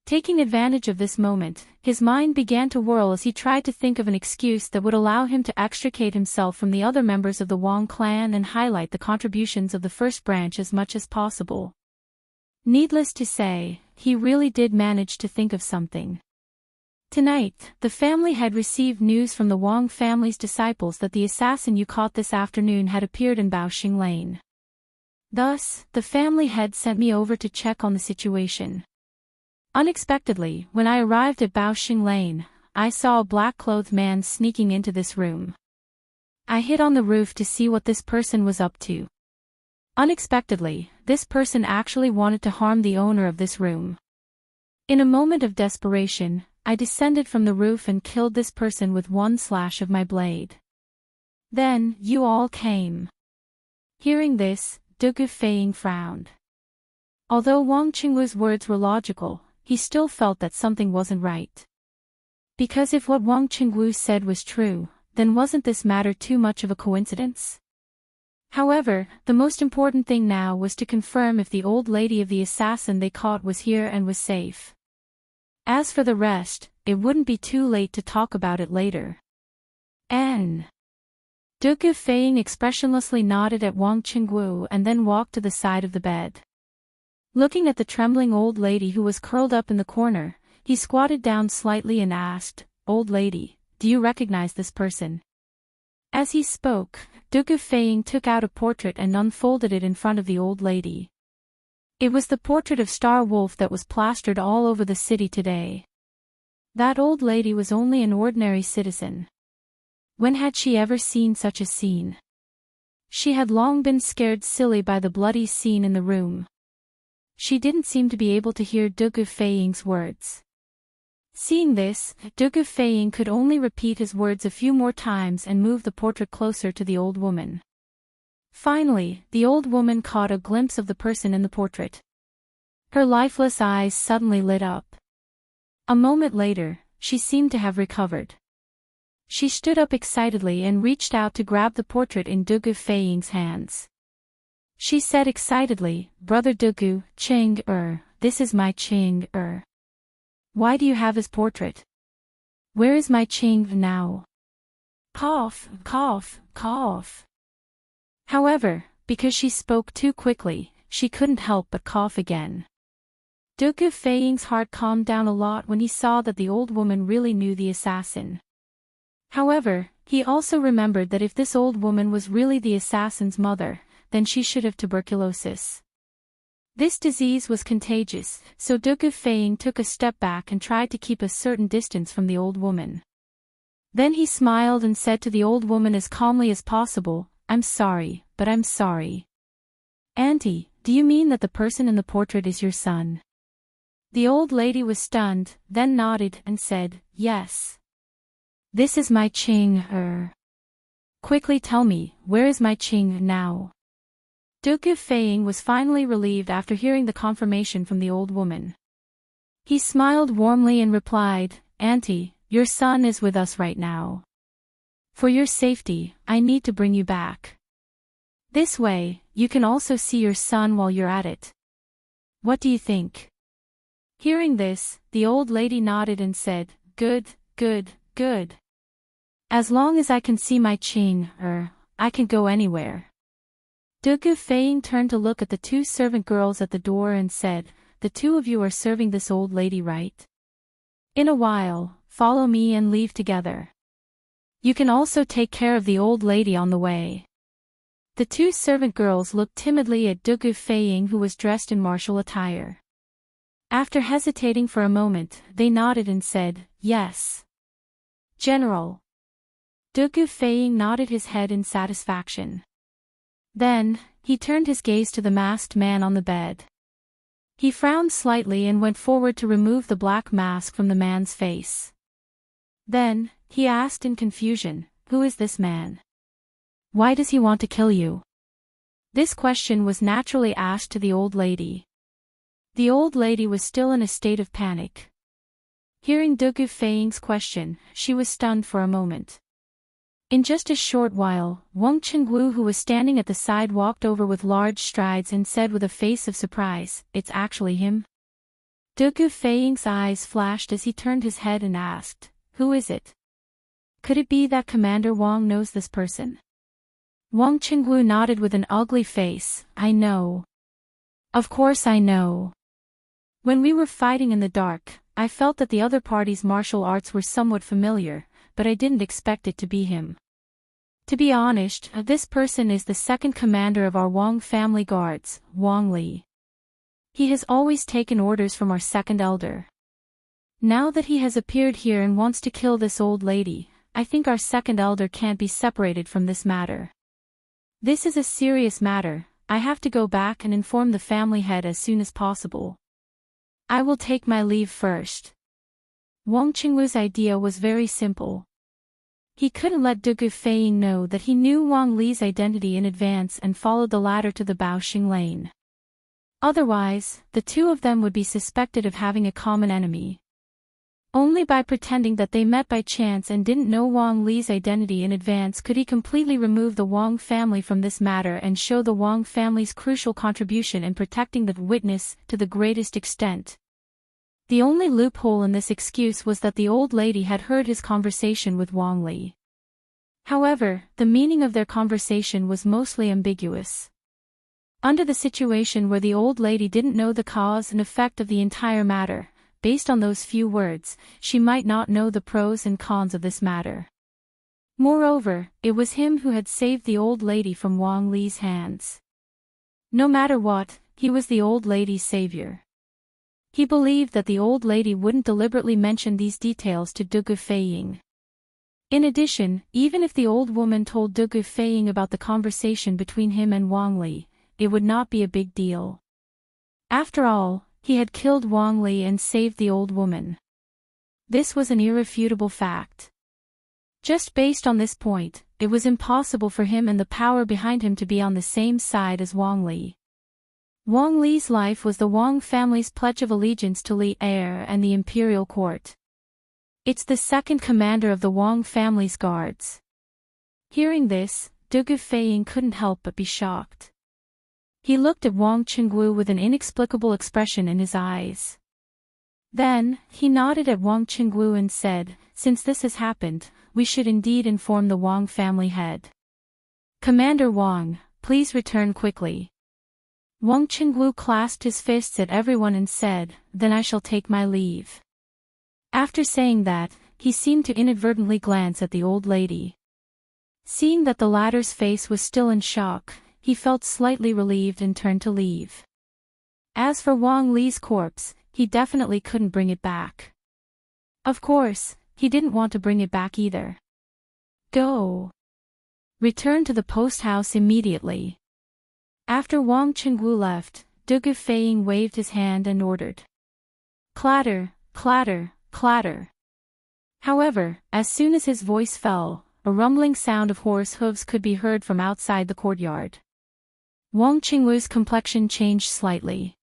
Taking advantage of this moment, his mind began to whirl as he tried to think of an excuse that would allow him to extricate himself from the other members of the Wang clan and highlight the contributions of the first branch as much as possible. Needless to say, he really did manage to think of something. Tonight, the family had received news from the Wang family's disciples that the assassin you caught this afternoon had appeared in Baoxing Lane. Thus, the family head sent me over to check on the situation. Unexpectedly, when I arrived at Baoxing Lane, I saw a black-clothed man sneaking into this room. I hid on the roof to see what this person was up to. Unexpectedly, this person actually wanted to harm the owner of this room. In a moment of desperation, I descended from the roof and killed this person with one slash of my blade. Then, you all came. Hearing this, Dugu Feiying frowned. Although Wang Qingwu's words were logical, he still felt that something wasn't right. Because if what Wang Qingwu said was true, then wasn't this matter too much of a coincidence? However, the most important thing now was to confirm if the old lady of the assassin they caught was here and was safe. As for the rest, it wouldn't be too late to talk about it later. N. Dugu Feiying expressionlessly nodded at Wang Qingwu and then walked to the side of the bed. Looking at the trembling old lady who was curled up in the corner, he squatted down slightly and asked, "Old lady, do you recognize this person?" As he spoke, Dugu Feiying took out a portrait and unfolded it in front of the old lady. It was the portrait of Star Wolf that was plastered all over the city today. That old lady was only an ordinary citizen. When had she ever seen such a scene? She had long been scared silly by the bloody scene in the room. She didn't seem to be able to hear Dugu Feiying's words. Seeing this, Dugu Feiying could only repeat his words a few more times and move the portrait closer to the old woman. Finally, the old woman caught a glimpse of the person in the portrait. Her lifeless eyes suddenly lit up. A moment later, she seemed to have recovered. She stood up excitedly and reached out to grab the portrait in Dugu Feiying's hands. She said excitedly, "Brother Dugu, Ching-er, this is my Ching-er. Why do you have his portrait? Where is my Ching now?" Cough, cough, cough. However, because she spoke too quickly, she couldn't help but cough again. Dugu Feiying's heart calmed down a lot when he saw that the old woman really knew the assassin. However, he also remembered that if this old woman was really the assassin's mother, then she should have tuberculosis. This disease was contagious, so Dugu Feiying took a step back and tried to keep a certain distance from the old woman. Then he smiled and said to the old woman as calmly as possible, "I'm sorry, but I'm sorry." "Auntie, do you mean that the person in the portrait is your son?" The old lady was stunned, then nodded and said, "Yes. This is my Ching-er. Quickly tell me, where is my Ching now?" Dugu Feiying was finally relieved after hearing the confirmation from the old woman. He smiled warmly and replied, "Auntie, your son is with us right now. For your safety, I need to bring you back. This way, you can also see your son while you're at it. What do you think?" Hearing this, the old lady nodded and said, "Good, good, good. As long as I can see my Ching-er, I can go anywhere." Dugu Feiying turned to look at the two servant girls at the door and said, "The two of you are serving this old lady, right? In a while, follow me and leave together. You can also take care of the old lady on the way." The two servant girls looked timidly at Dugu Feiying, who was dressed in martial attire. After hesitating for a moment, they nodded and said, "Yes, General." Dugu Feiying nodded his head in satisfaction. Then, he turned his gaze to the masked man on the bed. He frowned slightly and went forward to remove the black mask from the man's face. Then, he asked in confusion, "Who is this man? Why does he want to kill you?" This question was naturally asked to the old lady. The old lady was still in a state of panic. Hearing Dugu Feiying's question, she was stunned for a moment. In just a short while, Wang Qingwu, who was standing at the side, walked over with large strides and said with a face of surprise, "It's actually him?" Dugu Feiying's eyes flashed as he turned his head and asked, "Who is it? Could it be that Commander Wang knows this person?" Wang Qingwu nodded with an ugly face, "I know. Of course I know. When we were fighting in the dark, I felt that the other party's martial arts were somewhat familiar, but I didn't expect it to be him. To be honest, this person is the second commander of our Wang family guards, Wang Li. He has always taken orders from our second elder. Now that he has appeared here and wants to kill this old lady, I think our second elder can't be separated from this matter. This is a serious matter. I have to go back and inform the family head as soon as possible. I will take my leave first." Wang Qingwu's idea was very simple. He couldn't let Dugu Feiying know that he knew Wang Li's identity in advance and followed the latter to the Baoxing Lane. Otherwise, the two of them would be suspected of having a common enemy. Only by pretending that they met by chance and didn't know Wang Li's identity in advance could he completely remove the Wang family from this matter and show the Wang family's crucial contribution in protecting the witness to the greatest extent. The only loophole in this excuse was that the old lady had heard his conversation with Wang Li. However, the meaning of their conversation was mostly ambiguous. Under the situation where the old lady didn't know the cause and effect of the entire matter, based on those few words, she might not know the pros and cons of this matter. Moreover, it was him who had saved the old lady from Wang Li's hands. No matter what, he was the old lady's savior. He believed that the old lady wouldn't deliberately mention these details to Dugu Feiying. In addition, even if the old woman told Dugu Feiying about the conversation between him and Wang Li, it would not be a big deal. After all, he had killed Wang Li and saved the old woman. This was an irrefutable fact. Just based on this point, it was impossible for him and the power behind him to be on the same side as Wang Li. Wang Li's life was the Wang family's pledge of allegiance to Li heir and the imperial court. It's the second commander of the Wang family's guards. Hearing this, Dugu Feiying couldn't help but be shocked. He looked at Wang Qingwu with an inexplicable expression in his eyes. Then, he nodded at Wang Qingwu and said, "Since this has happened, we should indeed inform the Wang family head. Commander Wang, please return quickly." Wang Qingwu clasped his fists at everyone and said, "Then I shall take my leave." After saying that, he seemed to inadvertently glance at the old lady. Seeing that the latter's face was still in shock, he felt slightly relieved and turned to leave. As for Wang Li's corpse, he definitely couldn't bring it back. Of course, he didn't want to bring it back either. Go. Return to the post house immediately. After Wang Qingwu left, Dugu Feiying waved his hand and ordered. Clatter, clatter, clatter. However, as soon as his voice fell, a rumbling sound of horse hooves could be heard from outside the courtyard. Wang Qingwu's complexion changed slightly.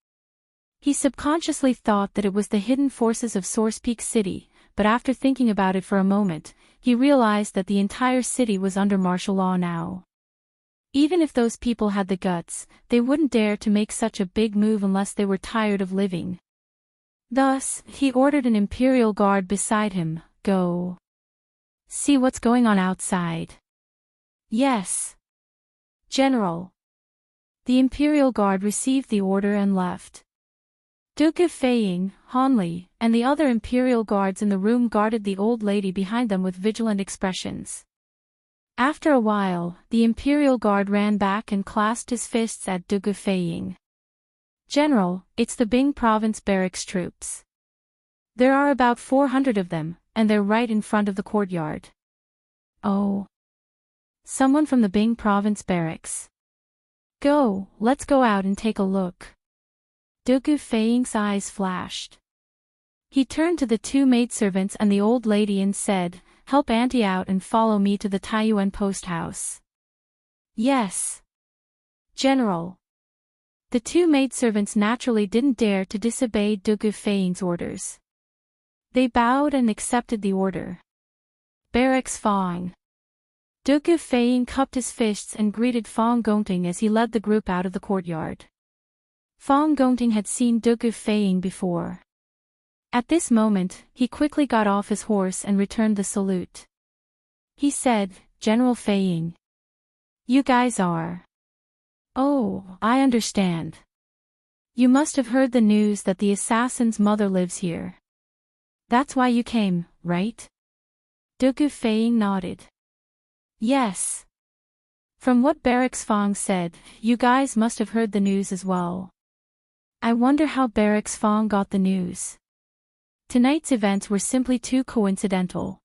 He subconsciously thought that it was the hidden forces of Source Peak City, but after thinking about it for a moment, he realized that the entire city was under martial law now. Even if those people had the guts, they wouldn't dare to make such a big move unless they were tired of living. Thus, he ordered an imperial guard beside him, "Go. See what's going on outside." "Yes, General." The imperial guard received the order and left. Dugu Feiying, Hanli, and the other imperial guards in the room guarded the old lady behind them with vigilant expressions. After a while, the imperial guard ran back and clasped his fists at Dugu Feiying. "General, it's the Bing province barracks troops. There are about 400 of them, and they're right in front of the courtyard." "Oh. Someone from the Bing province barracks. Go, let's go out and take a look." Dugu Feiying's eyes flashed. He turned to the two maidservants and the old lady and said, "Help Auntie out and follow me to the Taiyuan post house." "Yes, General." The two maidservants naturally didn't dare to disobey Dugu Feiying's orders. They bowed and accepted the order. Barracks Fong. Dugu Feiying cupped his fists and greeted Fong Gongting as he led the group out of the courtyard. Fong Gongting had seen Dugu Feiying before. At this moment, he quickly got off his horse and returned the salute. He said, "General Feiying. You guys are. Oh, I understand. You must have heard the news that the assassin's mother lives here. That's why you came, right?" Dugu Feiying nodded. "Yes. From what Barracks Fong said, you guys must have heard the news as well. I wonder how Barracks Fong got the news. Tonight's events were simply too coincidental.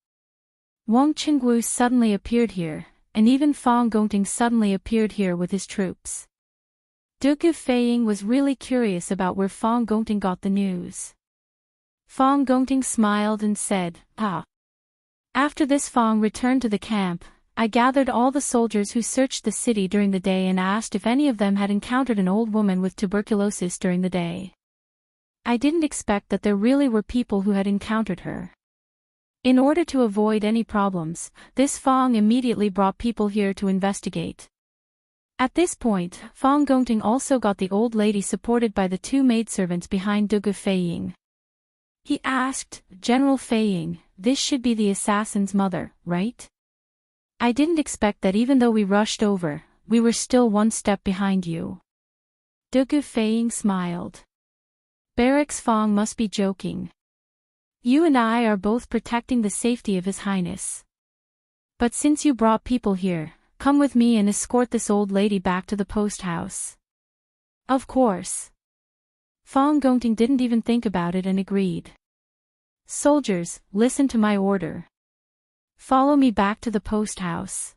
Wang Qingwu suddenly appeared here, and even Fong Gongting suddenly appeared here with his troops." Dugu Feiying was really curious about where Fong Gongting got the news. Fong Gongting smiled and said, "Ah." After this, Fong returned to the camp. "I gathered all the soldiers who searched the city during the day and asked if any of them had encountered an old woman with tuberculosis during the day. I didn't expect that there really were people who had encountered her. In order to avoid any problems, this Fong immediately brought people here to investigate. At this point, Fong Gongting also got the old lady supported by the two maidservants behind Dugu Feiying. He asked, General Feiying, this should be the assassin's mother, right? I didn't expect that even though we rushed over, we were still one step behind you. Dugu Feiying smiled. Barracks Fong must be joking. You and I are both protecting the safety of His Highness. But since you brought people here, come with me and escort this old lady back to the post house. Of course. Fong Gongting didn't even think about it and agreed. Soldiers, listen to my order. Follow me back to the post house.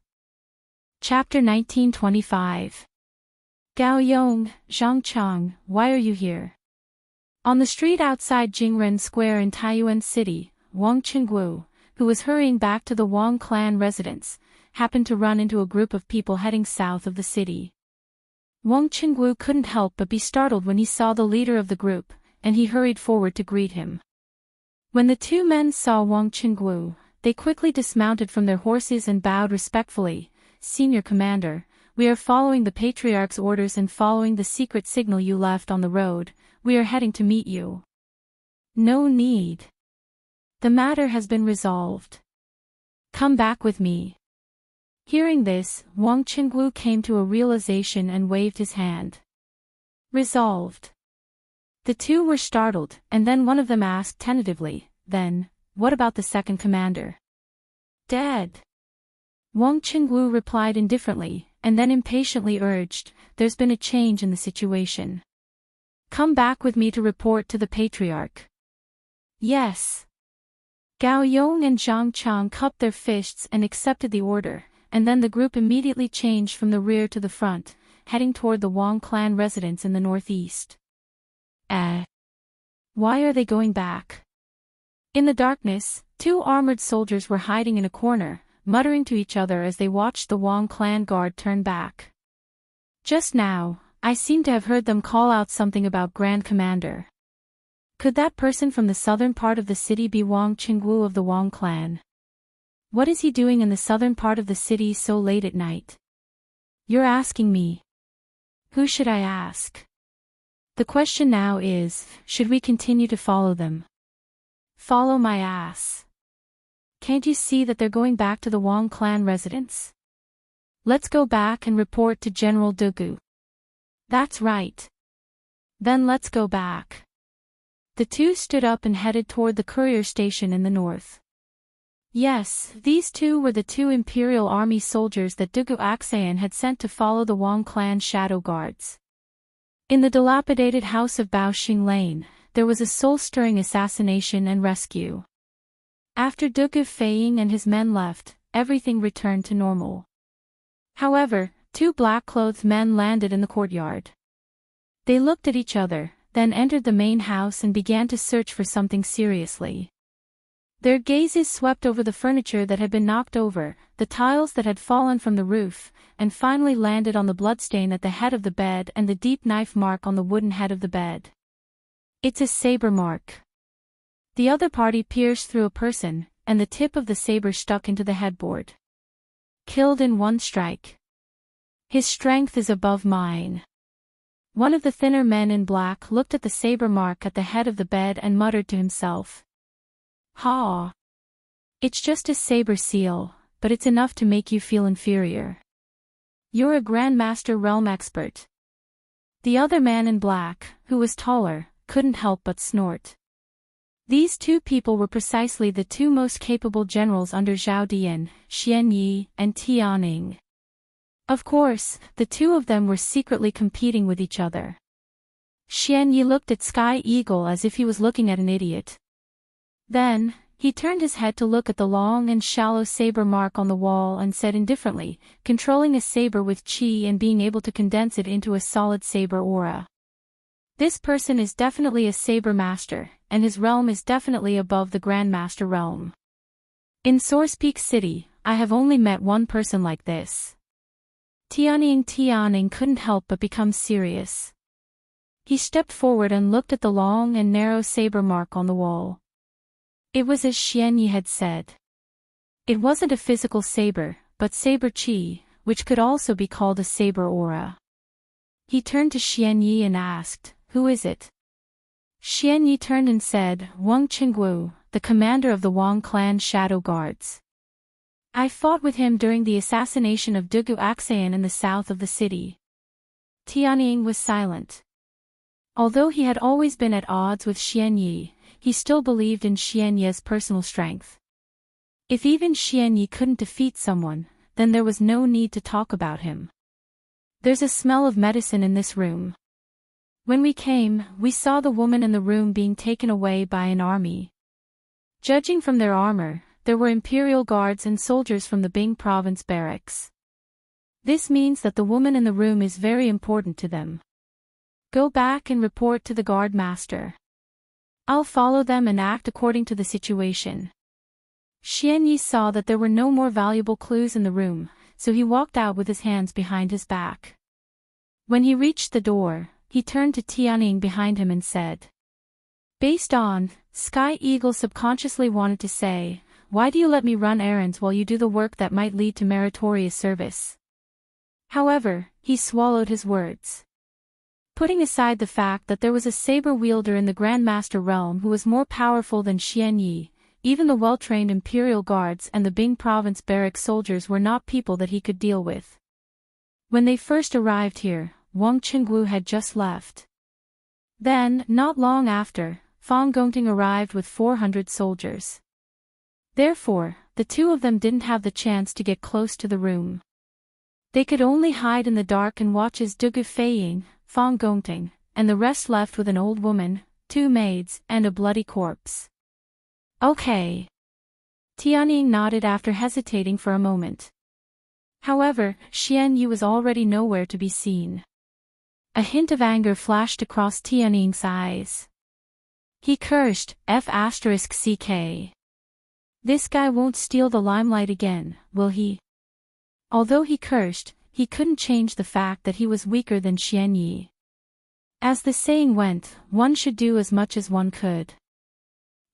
Chapter 1925. Gao Yong, Zhang Chang, why are you here? On the street outside Jingren Square in Taiyuan City, Wang Qingguo, who was hurrying back to the Wang clan residence, happened to run into a group of people heading south of the city. Wang Qingguo couldn't help but be startled when he saw the leader of the group, and he hurried forward to greet him. When the two men saw Wang Qingguo, they quickly dismounted from their horses and bowed respectfully. Senior Commander, we are following the Patriarch's orders and following the secret signal you left on the road. We are heading to meet you. No need. The matter has been resolved. Come back with me. Hearing this, Wang Qingguo came to a realization and waved his hand. Resolved. The two were startled, and then one of them asked tentatively, then, what about the second commander? Dead. Wang Qingguo replied indifferently, and then impatiently urged, there's been a change in the situation. Come back with me to report to the Patriarch. Yes. Gao Yong and Zhang Chang cupped their fists and accepted the order, and then the group immediately changed from the rear to the front, heading toward the Wang clan residence in the northeast. Why are they going back? In the darkness, two armored soldiers were hiding in a corner, muttering to each other as they watched the Wang clan guard turn back. Just now, I seem to have heard them call out something about Grand Commander. Could that person from the southern part of the city be Wang Qingguo of the Wang clan? What is he doing in the southern part of the city so late at night? You're asking me. Who should I ask? The question now is, should we continue to follow them? Follow my ass. Can't you see that they're going back to the Wang clan residence? Let's go back and report to General Dugu. That's right. Then let's go back. The two stood up and headed toward the courier station in the north. Yes, these two were the two Imperial Army soldiers that Dugu Aksayan had sent to follow the Wang clan shadow guards. In the dilapidated house of Baoxing Lane, there was a soul-stirring assassination and rescue. After Dugu Feiying and his men left, everything returned to normal. However, two black-clothed men landed in the courtyard. They looked at each other, then entered the main house and began to search for something seriously. Their gazes swept over the furniture that had been knocked over, the tiles that had fallen from the roof, and finally landed on the bloodstain at the head of the bed and the deep knife mark on the wooden head of the bed. It's a saber mark. The other party pierced through a person, and the tip of the saber stuck into the headboard. Killed in one strike. His strength is above mine. One of the thinner men in black looked at the saber mark at the head of the bed and muttered to himself. Ha! It's just a saber seal, but it's enough to make you feel inferior. You're a Grandmaster realm expert. The other man in black, who was taller, couldn't help but snort. These two people were precisely the two most capable generals under Zhao Dian, Xian Yi, and Tianning. Of course, the two of them were secretly competing with each other. Xian Yi looked at Sky Eagle as if he was looking at an idiot. Then, he turned his head to look at the long and shallow saber mark on the wall and said indifferently, controlling a saber with qi and being able to condense it into a solid saber aura. This person is definitely a saber master, and his realm is definitely above the Grandmaster realm. In Source Peak City, I have only met one person like this. Tianning couldn't help but become serious. He stepped forward and looked at the long and narrow saber mark on the wall. It was as Xianyi had said. It wasn't a physical saber, but saber qi, which could also be called a saber aura. He turned to Xianyi and asked, "Who is it?" Xianyi turned and said, "Wang Qingguo, the commander of the Wang clan shadow guards. I fought with him during the assassination of Dugu Axayan in the south of the city." Tianying was silent. Although he had always been at odds with Xianyi, he still believed in Xianyi's personal strength. If even Xianyi couldn't defeat someone, then there was no need to talk about him. "There's a smell of medicine in this room. When we came, we saw the woman in the room being taken away by an army. Judging from their armor, there were imperial guards and soldiers from the Bing province barracks. This means that the woman in the room is very important to them. Go back and report to the guard master. I'll follow them and act according to the situation." Xianyi saw that there were no more valuable clues in the room, so he walked out with his hands behind his back. When he reached the door, he turned to Tianying behind him and said, "Based on," Sky Eagle subconsciously wanted to say, "Why do you let me run errands while you do the work that might lead to meritorious service?" However, he swallowed his words. Putting aside the fact that there was a saber wielder in the Grandmaster realm who was more powerful than Xianyi, even the well-trained Imperial Guards and the Bing province barrack soldiers were not people that he could deal with. When they first arrived here, Wang Qingguo had just left. Then, not long after, Fang Gongting arrived with 400 soldiers. Therefore, the two of them didn't have the chance to get close to the room. They could only hide in the dark and watch as Dugu Feiying, Fang Gongting, and the rest left with an old woman, 2 maids, and a bloody corpse. "Okay." Tianying nodded after hesitating for a moment. However, Xianyi was already nowhere to be seen. A hint of anger flashed across Tianying's eyes. He cursed, F***ck. This guy won't steal the limelight again, will he? Although he cursed, he couldn't change the fact that he was weaker than Xianyi. As the saying went, one should do as much as one could.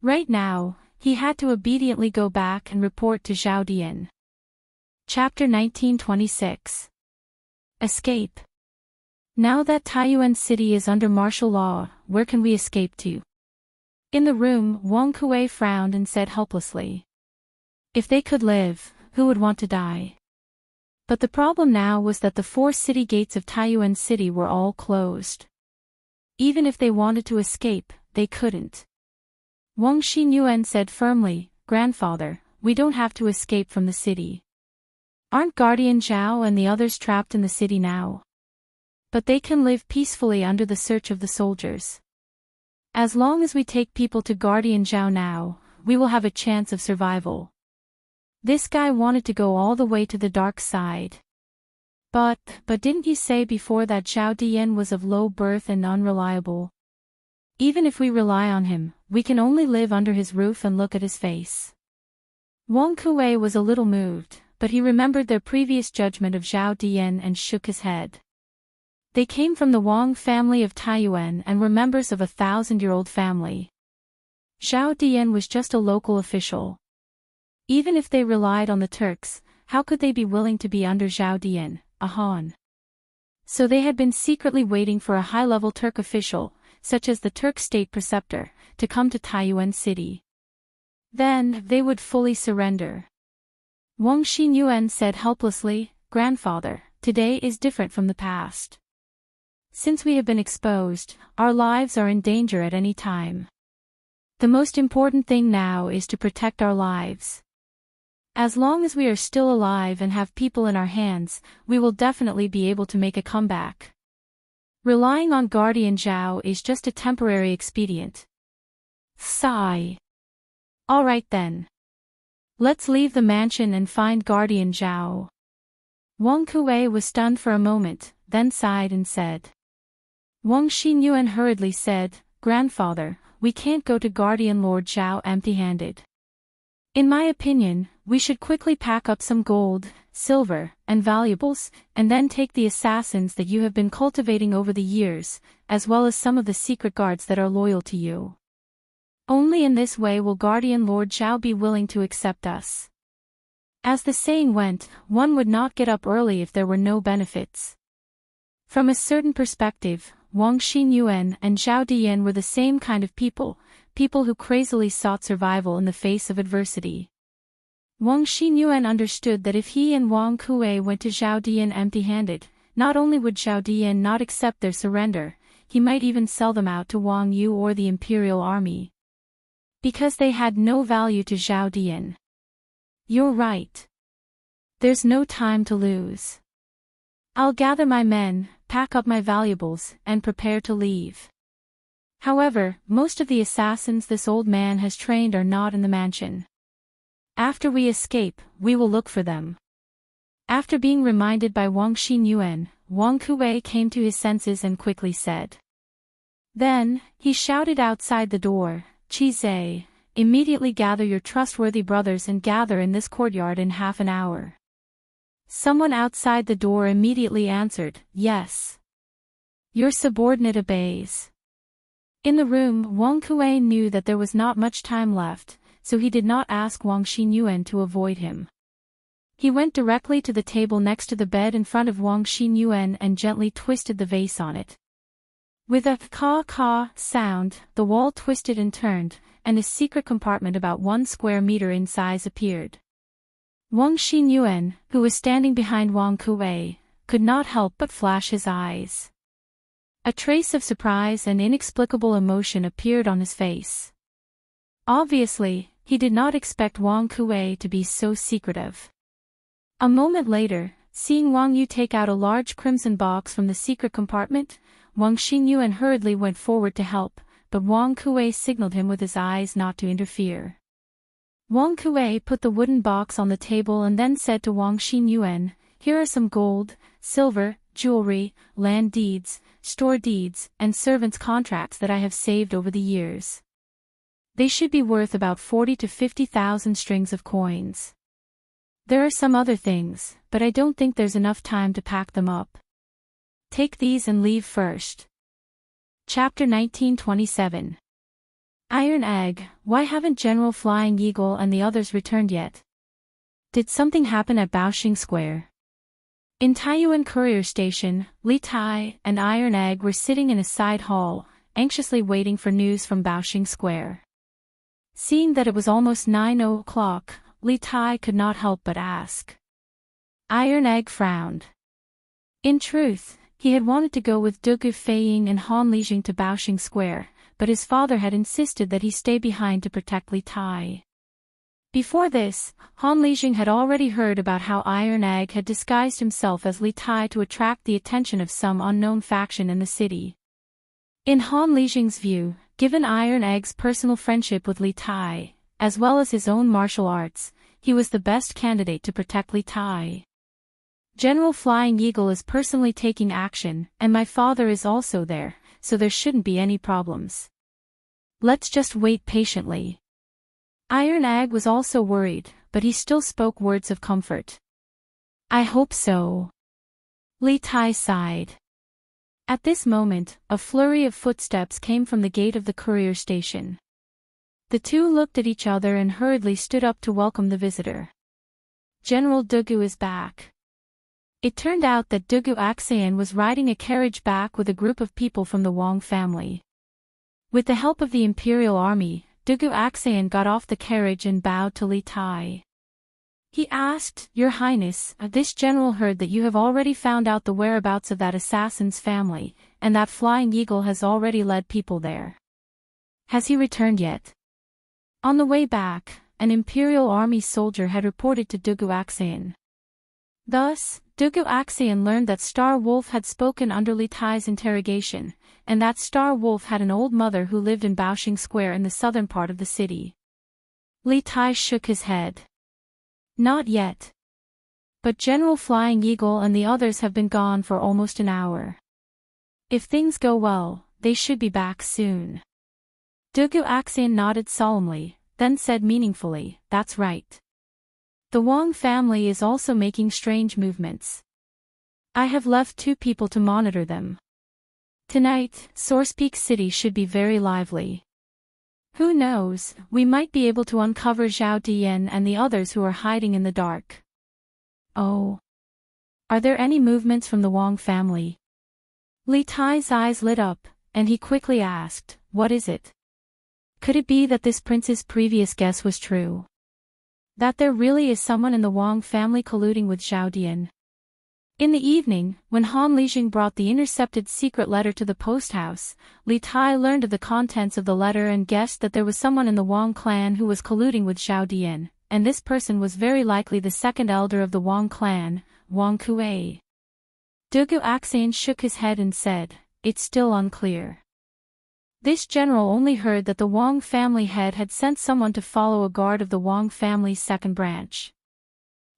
Right now, he had to obediently go back and report to Zhao Dian. Chapter 1926. Escape. Now that Taiyuan City is under martial law, where can we escape to? In the room, Wang Kuei frowned and said helplessly. If they could live, who would want to die? But the problem now was that the 4 city gates of Taiyuan City were all closed. Even if they wanted to escape, they couldn't. Wang Xinyuan said firmly, "Grandfather, we don't have to escape from the city. Aren't Guardian Zhao and the others trapped in the city now? But they can live peacefully under the search of the soldiers. As long as we take people to Guardian Zhao now, we will have a chance of survival." This guy wanted to go all the way to the dark side. But didn't he say before that Zhao Dian was of low birth and unreliable? Even if we rely on him, we can only live under his roof and look at his face. Wang Kuei was a little moved, but he remembered their previous judgment of Zhao Dian and shook his head. They came from the Wang family of Taiyuan and were members of a 1,000-year-old family. Zhao Dian was just a local official. Even if they relied on the Turks, how could they be willing to be under Zhao Dian, a Han? So they had been secretly waiting for a high-level Turk official, such as the Turk state preceptor, to come to Taiyuan City. Then, they would fully surrender. Wang Xinyuan said helplessly, "Grandfather, today is different from the past. Since we have been exposed, our lives are in danger at any time. The most important thing now is to protect our lives. As long as we are still alive and have people in our hands, we will definitely be able to make a comeback. Relying on Guardian Zhao is just a temporary expedient." Sigh. "All right then. Let's leave the mansion and find Guardian Zhao." Wang Kuei was stunned for a moment, then sighed and said. Wang Xinyuan hurriedly said, "Grandfather, we can't go to Guardian Lord Zhao empty-handed. In my opinion, we should quickly pack up some gold, silver, and valuables, and then take the assassins that you have been cultivating over the years, as well as some of the secret guards that are loyal to you. Only in this way will Guardian Lord Zhao be willing to accept us. As the saying went, one would not get up early if there were no benefits. From a certain perspective, Wang Xinyuan and Zhao Diyan were the same kind of people who crazily sought survival in the face of adversity. Wang Xinyuan understood that if he and Wang Kuei went to Zhao Diyan empty-handed, not only would Zhao Diyan not accept their surrender, he might even sell them out to Wang Yu or the Imperial Army. Because they had no value to Zhao Diyan. You're right. There's no time to lose. I'll gather my men, pack up my valuables, and prepare to leave. However, most of the assassins this old man has trained are not in the mansion. After we escape, we will look for them. After being reminded by Wang Xinyuan, Wang Kuei came to his senses and quickly said. Then, he shouted outside the door, "Qizhe, immediately gather your trustworthy brothers and gather in this courtyard in half an hour." Someone outside the door immediately answered, "Yes." Your subordinate obeys. In the room, Wang Kuei knew that there was not much time left, so he did not ask Wang Xinyuan to avoid him. He went directly to the table next to the bed in front of Wang Xinyuan and gently twisted the vase on it. With a caw-caw sound, the wall twisted and turned, and a secret compartment about 1 square meter in size appeared. Wang Xinyuan, who was standing behind Wang Kuei, could not help but flash his eyes. A trace of surprise and inexplicable emotion appeared on his face. Obviously, he did not expect Wang Kuei to be so secretive. A moment later, seeing Wang Yu take out a large crimson box from the secret compartment, Wang Xinyuan hurriedly went forward to help, but Wang Kuei signaled him with his eyes not to interfere. Wang Kuei put the wooden box on the table and then said to Wang Xinyuan, "Here are some gold, silver, jewelry, land deeds, store deeds, and servants' contracts that I have saved over the years. They should be worth about 40 to 50,000 strings of coins. There are some other things, but I don't think there's enough time to pack them up. Take these and leave first." Chapter 1927. Iron Egg, why haven't General Flying Eagle and the others returned yet? Did something happen at Baoxing Square? In Taiyuan Courier Station, Li Tai and Iron Egg were sitting in a side hall, anxiously waiting for news from Baoxing Square. Seeing that it was almost 9 o'clock, Li Tai could not help but ask. Iron Egg frowned. In truth, he had wanted to go with Dugu Feiying and Han Lijing to Baoxing Square, but his father had insisted that he stay behind to protect Li Tai. Before this, Han Lijing had already heard about how Iron Egg had disguised himself as Li Tai to attract the attention of some unknown faction in the city. In Han Lijing's view, given Iron Egg's personal friendship with Li Tai, as well as his own martial arts, he was the best candidate to protect Li Tai. General Flying Eagle is personally taking action, and my father is also there, so there shouldn't be any problems. Let's just wait patiently. Iron Egg was also worried, but he still spoke words of comfort. I hope so. Li Tai sighed. At this moment, a flurry of footsteps came from the gate of the courier station. The two looked at each other and hurriedly stood up to welcome the visitor. General Dugu is back. It turned out that Dugu Axayan was riding a carriage back with a group of people from the Wang family. With the help of the Imperial Army, Dugu Axayan got off the carriage and bowed to Li Tai. He asked, Your Highness, this general heard that you have already found out the whereabouts of that assassin's family, and that Flying Eagle has already led people there. Has he returned yet? On the way back, an Imperial Army soldier had reported to Dugu Axayan. Thus, Dugu Axayan learned that Star Wolf had spoken under Li Tai's interrogation, and that Star Wolf had an old mother who lived in Baoxing Square in the southern part of the city. Li Tai shook his head. Not yet. But General Flying Eagle and the others have been gone for almost an hour. If things go well, they should be back soon. Dugu Axayan nodded solemnly, then said meaningfully, "That's right. The Wong family is also making strange movements. I have left 2 people to monitor them. Tonight, Source Peak City should be very lively. Who knows, we might be able to uncover Zhao Dian and the others who are hiding in the dark." "Oh. Are there any movements from the Wong family?" Li Tai's eyes lit up, and he quickly asked, "What is it? Could it be that this prince's previous guess was true? That there really is someone in the Wong family colluding with Zhao Dian?" In the evening, when Han Lijing brought the intercepted secret letter to the post house, Li Tai learned of the contents of the letter and guessed that there was someone in the Wong clan who was colluding with Zhao Dian, and this person was very likely the second elder of the Wong clan, Wong Kuei. Dugu Axian shook his head and said, "It's still unclear. This general only heard that the Wong family head had sent someone to follow a guard of the Wong family's second branch.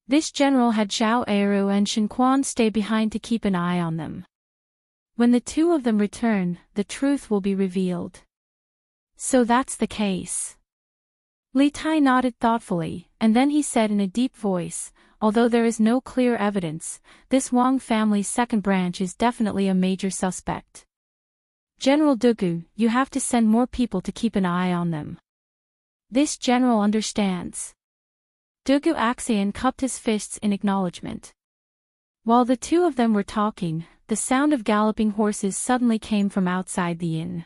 This general had Zhao Eru and Shen Quan stay behind to keep an eye on them. When the 2 of them return, the truth will be revealed." "So that's the case." Li Tai nodded thoughtfully, and then he said in a deep voice, "Although there is no clear evidence, this Wong family's second branch is definitely a major suspect. General Dugu, you have to send more people to keep an eye on them." "This general understands." Dugu Axian cupped his fists in acknowledgement. While the 2 of them were talking, the sound of galloping horses suddenly came from outside the inn.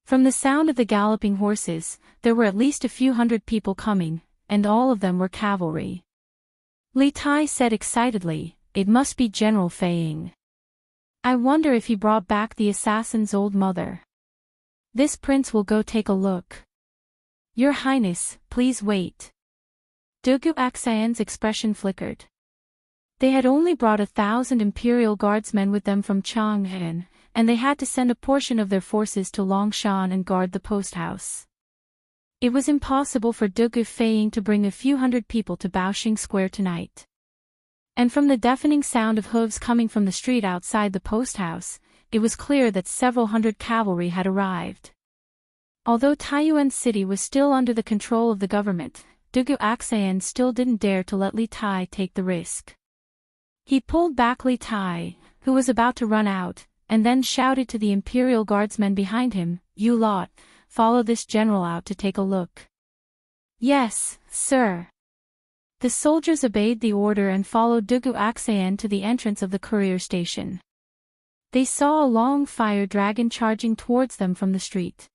From the sound of the galloping horses, there were at least a few hundred people coming, and all of them were cavalry. Li Tai said excitedly, "It must be General Fei Ying. I wonder if he brought back the assassin's old mother. This prince will go take a look." "Your Highness, please wait." Dugu Axian's expression flickered. They had only brought 1,000 Imperial Guardsmen with them from Chang'an, and they had to send a portion of their forces to Longshan and guard the post house. It was impossible for Dugu Fei Ying to bring a few hundred people to Baoxing Square tonight. And from the deafening sound of hooves coming from the street outside the post house, it was clear that several hundred cavalry had arrived. Although Taiyuan City was still under the control of the government, Dugu Axian still didn't dare to let Li Tai take the risk. He pulled back Li Tai, who was about to run out, and then shouted to the Imperial Guardsmen behind him, "You lot, follow this general out to take a look." "Yes, sir." The soldiers obeyed the order and followed Dugu Axian to the entrance of the courier station. They saw a long fire dragon charging towards them from the street.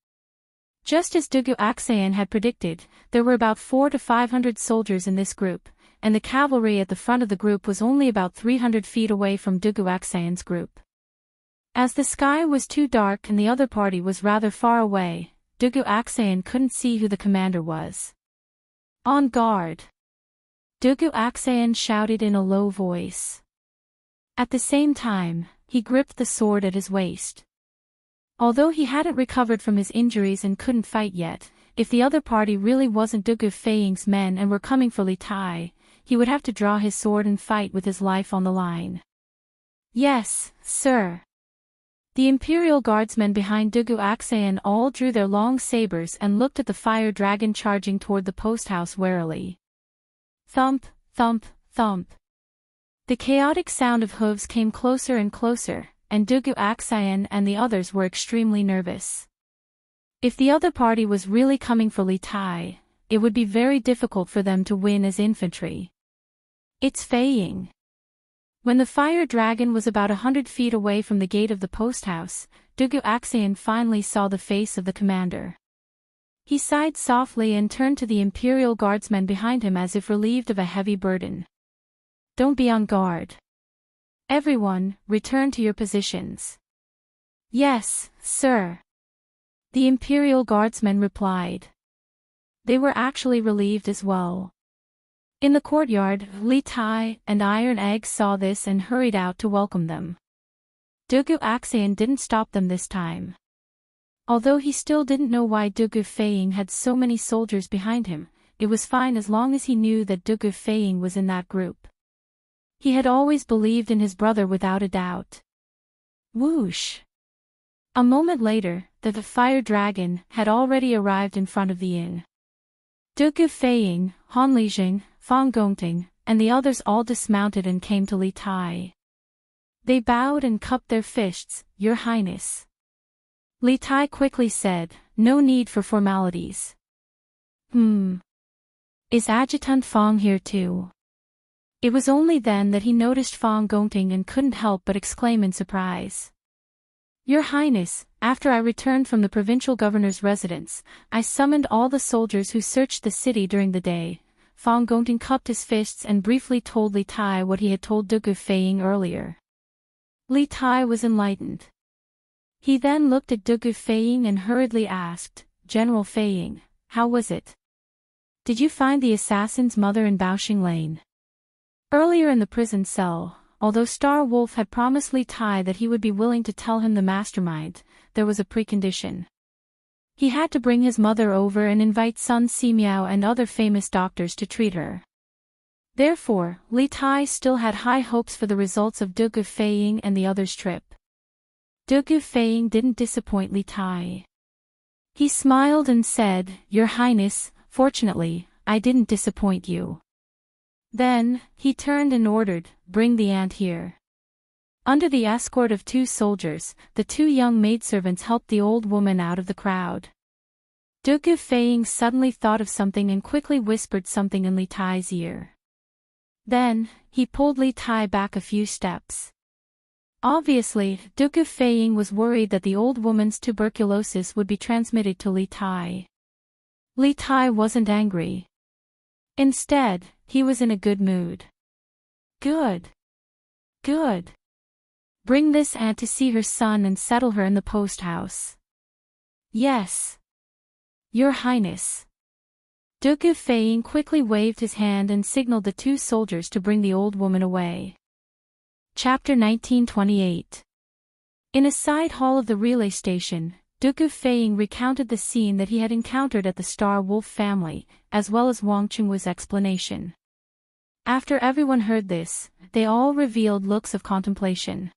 Just as Dugu Axian had predicted, there were about 400 to 500 soldiers in this group, and the cavalry at the front of the group was only about 300 feet away from Dugu Axian's group. As the sky was too dark and the other party was rather far away, Dugu Axian couldn't see who the commander was. "On guard!" Dugu Axian shouted in a low voice. At the same time, he gripped the sword at his waist. Although he hadn't recovered from his injuries and couldn't fight yet, if the other party really wasn't Dugu Fei Ying's men and were coming for Li Tai, he would have to draw his sword and fight with his life on the line. "Yes, sir." The Imperial Guardsmen behind Dugu Axian all drew their long sabers and looked at the fire dragon charging toward the post house warily. Thump, thump, thump. The chaotic sound of hooves came closer and closer, and Dugu Axian and the others were extremely nervous. If the other party was really coming for Li Tai, it would be very difficult for them to win as infantry. "It's Fei Ying." When the fire dragon was about 100 feet away from the gate of the post house, Dugu Axian finally saw the face of the commander. He sighed softly and turned to the Imperial Guardsmen behind him as if relieved of a heavy burden. "Don't be on guard. Everyone, return to your positions." "Yes, sir." The Imperial Guardsmen replied. They were actually relieved as well. In the courtyard, Li Tai and Iron Egg saw this and hurried out to welcome them. Dugu Axian didn't stop them this time. Although he still didn't know why Dugu Fei Ying had so many soldiers behind him, it was fine as long as he knew that Dugu Fei Ying was in that group. He had always believed in his brother without a doubt. Whoosh! A moment later, the fire dragon had already arrived in front of the inn. Du Gufeiying, Han Lijing, Fang Gongting, and the others all dismounted and came to Li Tai. They bowed and cupped their fists, "Your Highness." Li Tai quickly said, "No need for formalities." Is Adjutant Fang here too?" It was only then that he noticed Fang Gongting and couldn't help but exclaim in surprise. "Your Highness, after I returned from the provincial governor's residence, I summoned all the soldiers who searched the city during the day." Fang Gongting cupped his fists and briefly told Li Tai what he had told Du Gufeiying earlier. Li Tai was enlightened. He then looked at Du Gufeiying and hurriedly asked, "General Feiying, how was it? Did you find the assassin's mother in Baoxing Lane?" Earlier in the prison cell, although Star Wolf had promised Li Tai that he would be willing to tell him the mastermind, there was a precondition. He had to bring his mother over and invite Sun Simiao and other famous doctors to treat her. Therefore, Li Tai still had high hopes for the results of Du Gufeiying and the others' trip. Du Gufeiying didn't disappoint Li Tai. He smiled and said, "Your Highness, fortunately, I didn't disappoint you." Then, he turned and ordered, "Bring the ant here." Under the escort of 2 soldiers, the 2 young maidservants helped the old woman out of the crowd. Du Gufeiying suddenly thought of something and quickly whispered something in Li Tai's ear. Then, he pulled Li Tai back a few steps. Obviously, Du Gufeiying was worried that the old woman's tuberculosis would be transmitted to Li Tai. Li Tai wasn't angry. Instead, he was in a good mood. Good. Good. Bring this aunt to see her son and settle her in the post house. Yes. Your Highness. Du Gufeiying quickly waved his hand and signaled the 2 soldiers to bring the old woman away. Chapter 1928. In a side hall of the relay station, Du Gufeiying recounted the scene that he had encountered at the Star Wolf family, as well as Wang Chungu's explanation. After everyone heard this, they all revealed looks of contemplation.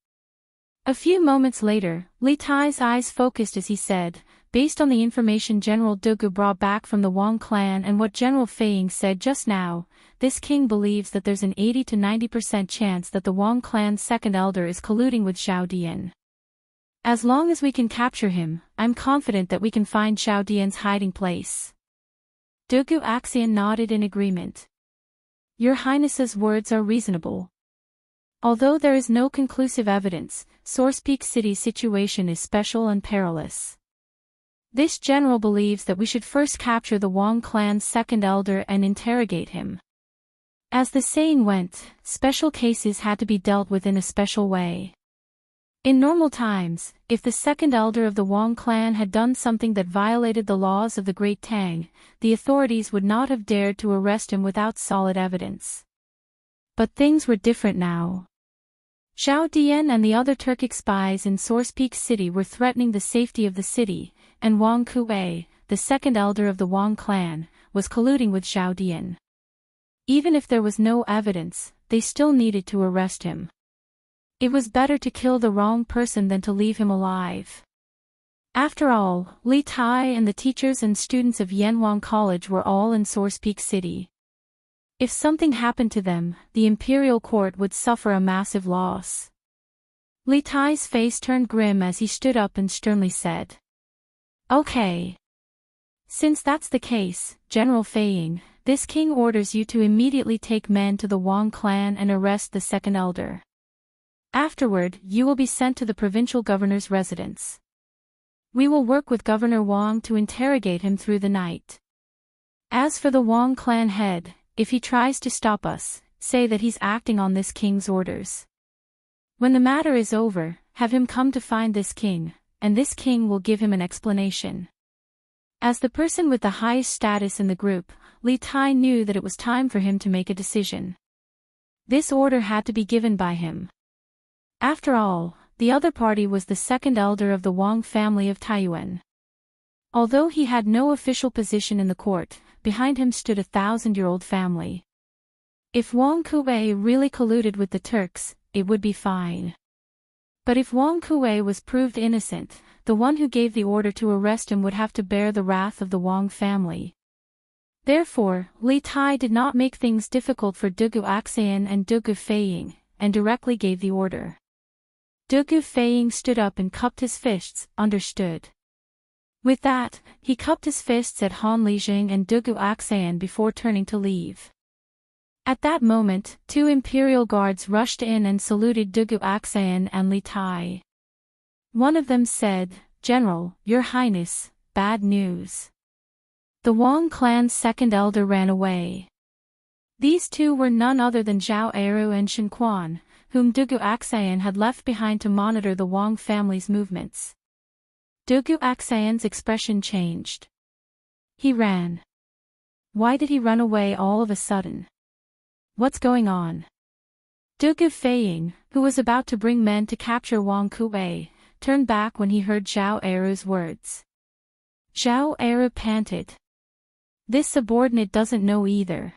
A few moments later, Li Tai's eyes focused as he said, "Based on the information General Dugu brought back from the Wang clan and what General Feiying said just now, this king believes that there's an 80 to 90% chance that the Wang clan's second elder is colluding with Xiao Dian. As long as we can capture him, I'm confident that we can find Xiao Dian's hiding place." Dugu Axian nodded in agreement. "Your Highness's words are reasonable. Although there is no conclusive evidence, Source Peak City's situation is special and perilous. This general believes that we should first capture the Wang clan's second elder and interrogate him. As the saying went, special cases had to be dealt with in a special way. In normal times, if the second elder of the Wang clan had done something that violated the laws of the Great Tang, the authorities would not have dared to arrest him without solid evidence. But things were different now. Xiao Dian and the other Turkic spies in Source Peak City were threatening the safety of the city, and Wang Kuei, the second elder of the Wang clan, was colluding with Xiao Dian. Even if there was no evidence, they still needed to arrest him. It was better to kill the wrong person than to leave him alive. After all, Li Tai and the teachers and students of Yanwang College were all in Source Peak City. If something happened to them, the imperial court would suffer a massive loss. Li Tai's face turned grim as he stood up and sternly said, "Okay. Since that's the case, General Feiying, this king orders you to immediately take men to the Wang clan and arrest the second elder. Afterward, you will be sent to the provincial governor's residence. We will work with Governor Wang to interrogate him through the night. As for the Wang clan head, if he tries to stop us, say that he's acting on this king's orders. When the matter is over, have him come to find this king, and this king will give him an explanation." As the person with the highest status in the group, Li Tai knew that it was time for him to make a decision. This order had to be given by him. After all, the other party was the second elder of the Wang family of Taiyuan. Although he had no official position in the court, behind him stood a 1,000-year-old family. If Wang Kuei really colluded with the Turks, it would be fine. But if Wang Kuei was proved innocent, the one who gave the order to arrest him would have to bear the wrath of the Wang family. Therefore, Li Tai did not make things difficult for Dugu Axayan and Dugu Feiying, and directly gave the order. Dugu Feiying stood up and cupped his fists, understood. With that, he cupped his fists at Han Lijing and Dugu Axayan before turning to leave. At that moment, 2 imperial guards rushed in and saluted Dugu Axayan and Li Tai. One of them said, "General, Your Highness, bad news. The Wang clan's second elder ran away." These 2 were none other than Zhao Eru and Shen Quan, whom Dugu Axayan had left behind to monitor the Wang family's movements. Dugu Axayan's expression changed. He ran. Why did he run away all of a sudden? What's going on? Dugu Feiying, who was about to bring men to capture Wang Kuei, turned back when he heard Zhao Eru's words. Zhao Eru panted. This subordinate doesn't know either.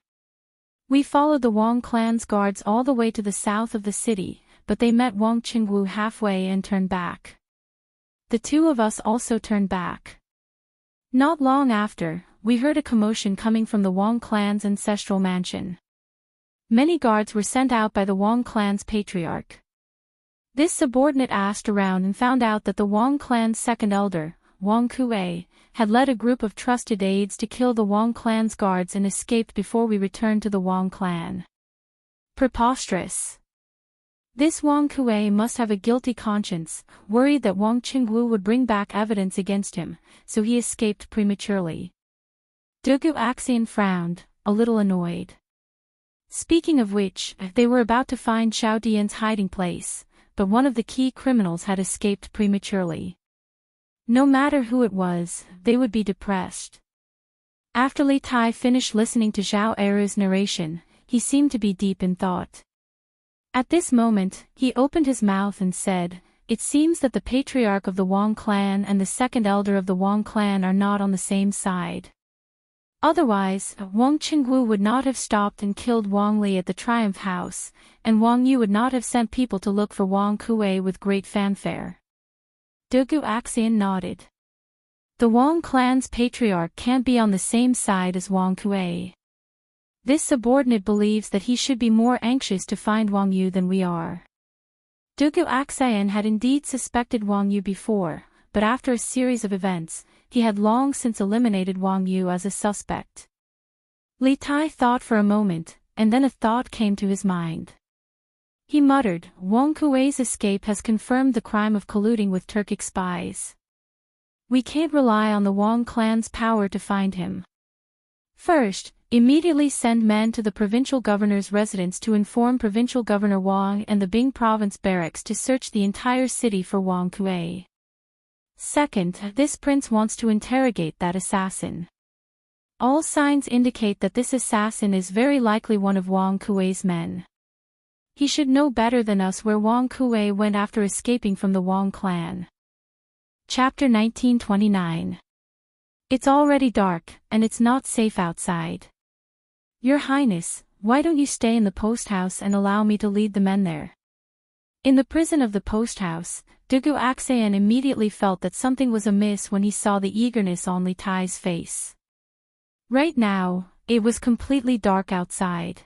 We followed the Wang clan's guards all the way to the south of the city, but they met Wang Qingwu halfway and turned back. The 2 of us also turned back. Not long after, we heard a commotion coming from the Wang clan's ancestral mansion. Many guards were sent out by the Wang clan's patriarch. This subordinate asked around and found out that the Wang clan's second elder, Wang Kuei, had led a group of trusted aides to kill the Wang clan's guards and escaped before we returned to the Wang clan. Preposterous. This Wang Kuei must have a guilty conscience, worried that Wang Qingwu would bring back evidence against him, so he escaped prematurely. Dugu Axayan frowned, a little annoyed. Speaking of which, they were about to find Xiao Dian's hiding place, but one of the key criminals had escaped prematurely. No matter who it was, they would be depressed. After Li Tai finished listening to Zhao Eru's narration, he seemed to be deep in thought. At this moment, he opened his mouth and said, "It seems that the patriarch of the Wang clan and the second elder of the Wang clan are not on the same side. Otherwise, Wang Qingwu would not have stopped and killed Wang Li at the Triumph House, and Wang Yu would not have sent people to look for Wang Kuei with great fanfare." Dugu Axayan nodded. The Wang clan's patriarch can't be on the same side as Wang Kuei. This subordinate believes that he should be more anxious to find Wang Yu than we are. Dugu Axayan had indeed suspected Wang Yu before, but after a series of events, he had long since eliminated Wang Yu as a suspect. Li Tai thought for a moment, and then a thought came to his mind. He muttered, "Wang Kuei's escape has confirmed the crime of colluding with Turkic spies. We can't rely on the Wang clan's power to find him. First, immediately send men to the provincial governor's residence to inform Provincial Governor Wang and the Bing province barracks to search the entire city for Wang Kuei. Second, this prince wants to interrogate that assassin. All signs indicate that this assassin is very likely one of Wang Kuei's men. He should know better than us where Wang Kuei went after escaping from the Wang clan." Chapter 1929. It's already dark, and it's not safe outside. Your Highness, why don't you stay in the post house and allow me to lead the men there? In the prison of the post house, Dugu Axayan immediately felt that something was amiss when he saw the eagerness on Li Tai's face. Right now, it was completely dark outside.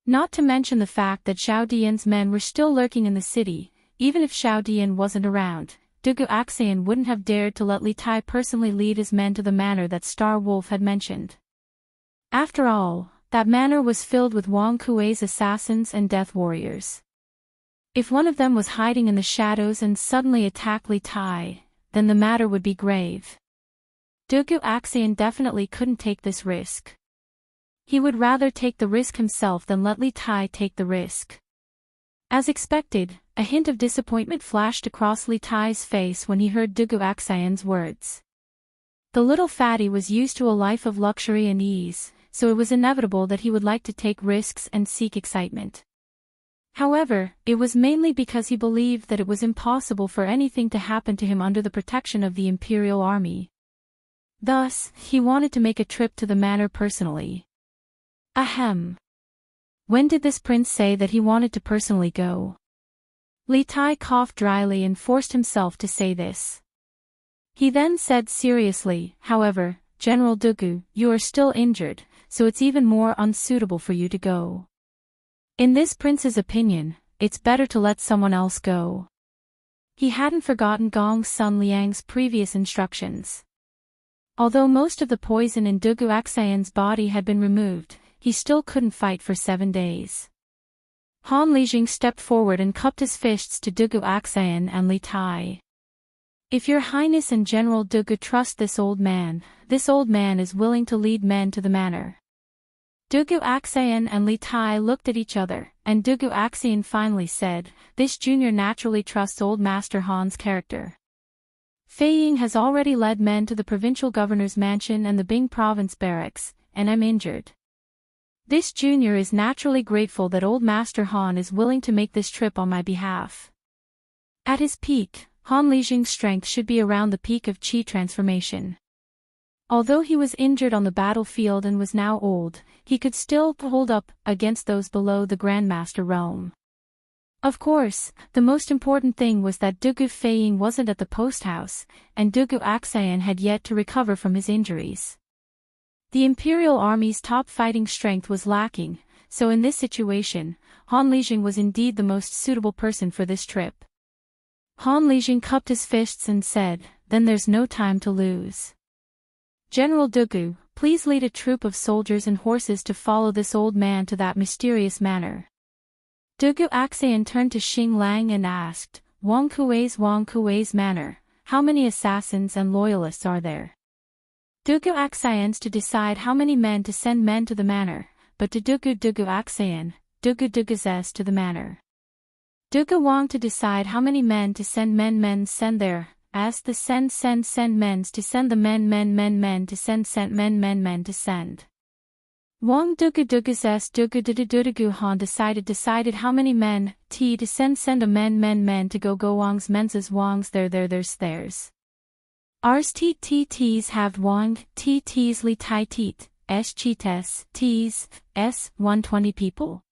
Not to mention the fact that Xiao Dian's men were still lurking in the city. Even if Xiao Dian wasn't around, Dugu Axayan wouldn't have dared to let Li Tai personally lead his men to the manor that Star Wolf had mentioned. After all, that manor was filled with Wang Kuei's assassins and death warriors. If one of them was hiding in the shadows and suddenly attacked Li Tai, then the matter would be grave. Dugu Axayan definitely couldn't take this risk. He would rather take the risk himself than let Li Tai take the risk. As expected, a hint of disappointment flashed across Li Tai's face when he heard Dugu Axayan's words. The little fatty was used to a life of luxury and ease, so it was inevitable that he would like to take risks and seek excitement. However, it was mainly because he believed that it was impossible for anything to happen to him under the protection of the Imperial Army. Thus, he wanted to make a trip to the manor personally. Ahem. When did this prince say that he wanted to personally go? Li Tai coughed dryly and forced himself to say this. He then said seriously, however, General Dugu, you are still injured, so it's even more unsuitable for you to go. In this prince's opinion, it's better to let someone else go. He hadn't forgotten Gong's son Liang's previous instructions. Although most of the poison in Dugu Axayan's body had been removed, he still couldn't fight for 7 days. Han Lijing stepped forward and cupped his fists to Dugu Axayan and Li Tai. If your highness and General Dugu trust this old man is willing to lead men to the manor. Dugu Axayan and Li Tai looked at each other, and Dugu Axayan finally said, this junior naturally trusts old Master Han's character. Fei Ying has already led men to the provincial governor's mansion and the Bing province barracks, and I'm injured. This junior is naturally grateful that old Master Han is willing to make this trip on my behalf. At his peak, Han Lijing's strength should be around the peak of Qi transformation. Although he was injured on the battlefield and was now old, he could still hold up against those below the Grandmaster realm. Of course, the most important thing was that Dugu Fei Ying wasn't at the post house, and Dugu Axayan had yet to recover from his injuries. The Imperial Army's top fighting strength was lacking, so in this situation, Han Lijing was indeed the most suitable person for this trip. Han Lijing cupped his fists and said, then there's no time to lose. General Dugu, please lead a troop of soldiers and horses to follow this old man to that mysterious manor. Dugu Axayan turned to Xing Lang and asked, Wang Kuei's manor, how many assassins and loyalists are there? Dugu Axayan's to decide how many men to send men to the manor, but to Dugu Axayan, Dugu Duguz's to the manor. Dugu Wang to decide how many men to send men send there, as the send men's to send the men to send men to send. Wang Dugu Duguz's Dugu Han decided how many men to send a men to go Wang's men's Wang's there's theirs. Rs t's have Wang t's Li Tai tit, s chites t's, s 120 people.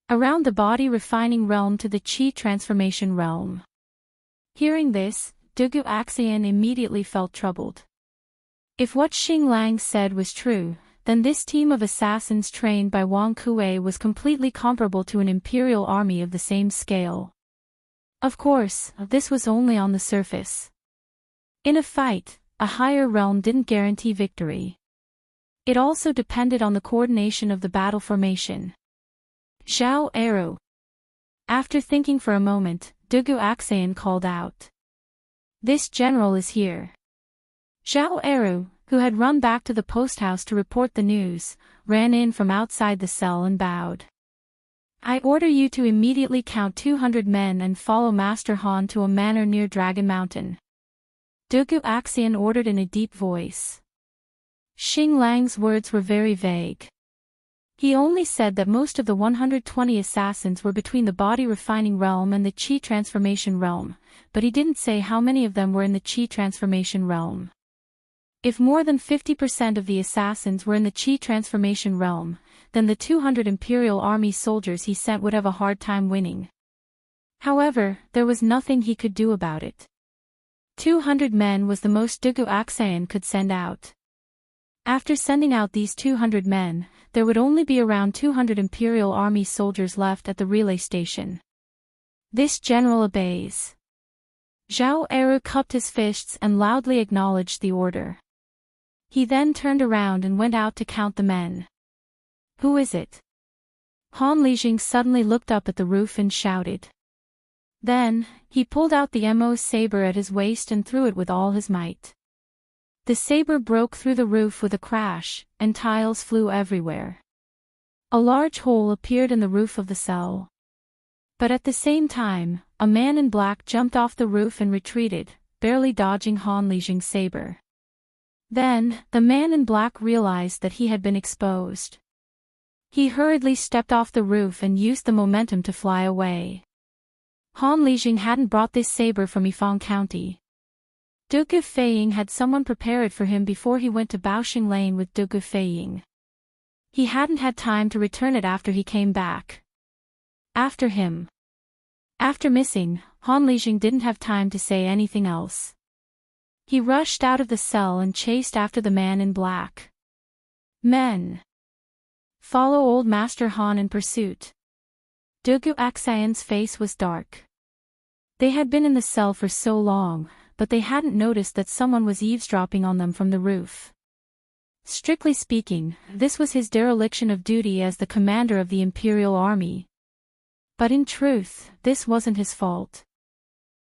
Around the body refining realm to the Qi transformation realm. Hearing this, Dugu Axayan immediately felt troubled. If what Xing Lang said was true, then this team of assassins trained by Wang Kuei was completely comparable to an imperial army of the same scale. Of course, this was only on the surface. In a fight, a higher realm didn't guarantee victory. It also depended on the coordination of the battle formation. Zhao Eru. After thinking for a moment, Dugu Axayan called out. This general is here. Zhao Eru, who had run back to the post house to report the news, ran in from outside the cell and bowed. I order you to immediately count 200 men and follow Master Han to a manor near Dragon Mountain. Dugu Axayan ordered in a deep voice. Xing Lang's words were very vague. He only said that most of the 120 assassins were between the body refining realm and the Qi transformation realm, but he didn't say how many of them were in the Qi transformation realm. If more than 50% of the assassins were in the Qi transformation realm, then the 200 Imperial Army soldiers he sent would have a hard time winning. However, there was nothing he could do about it. 200 men was the most Dugu Axayan could send out. After sending out these 200 men, there would only be around 200 Imperial Army soldiers left at the relay station. This general obeys. Zhao Eru cupped his fists and loudly acknowledged the order. He then turned around and went out to count the men. Who is it? Han Lijing suddenly looked up at the roof and shouted. Then, he pulled out the Mo saber at his waist and threw it with all his might. The saber broke through the roof with a crash, and tiles flew everywhere. A large hole appeared in the roof of the cell. But at the same time, a man in black jumped off the roof and retreated, barely dodging Han Lijing's saber. Then, the man in black realized that he had been exposed. He hurriedly stepped off the roof and used the momentum to fly away. Han Lijing hadn't brought this saber from Yifang County. Dugu Fei Ying had someone prepare it for him before he went to Baoxing Lane with Dugu Fei Ying. He hadn't had time to return it after he came back. After him. After missing, Han Lijing didn't have time to say anything else. He rushed out of the cell and chased after the man in black. Men! Follow Old Master Han in pursuit. Dugu Aksayan's face was dark. They had been in the cell for so long, but they hadn't noticed that someone was eavesdropping on them from the roof. Strictly speaking, this was his dereliction of duty as the commander of the Imperial Army. But in truth, this wasn't his fault.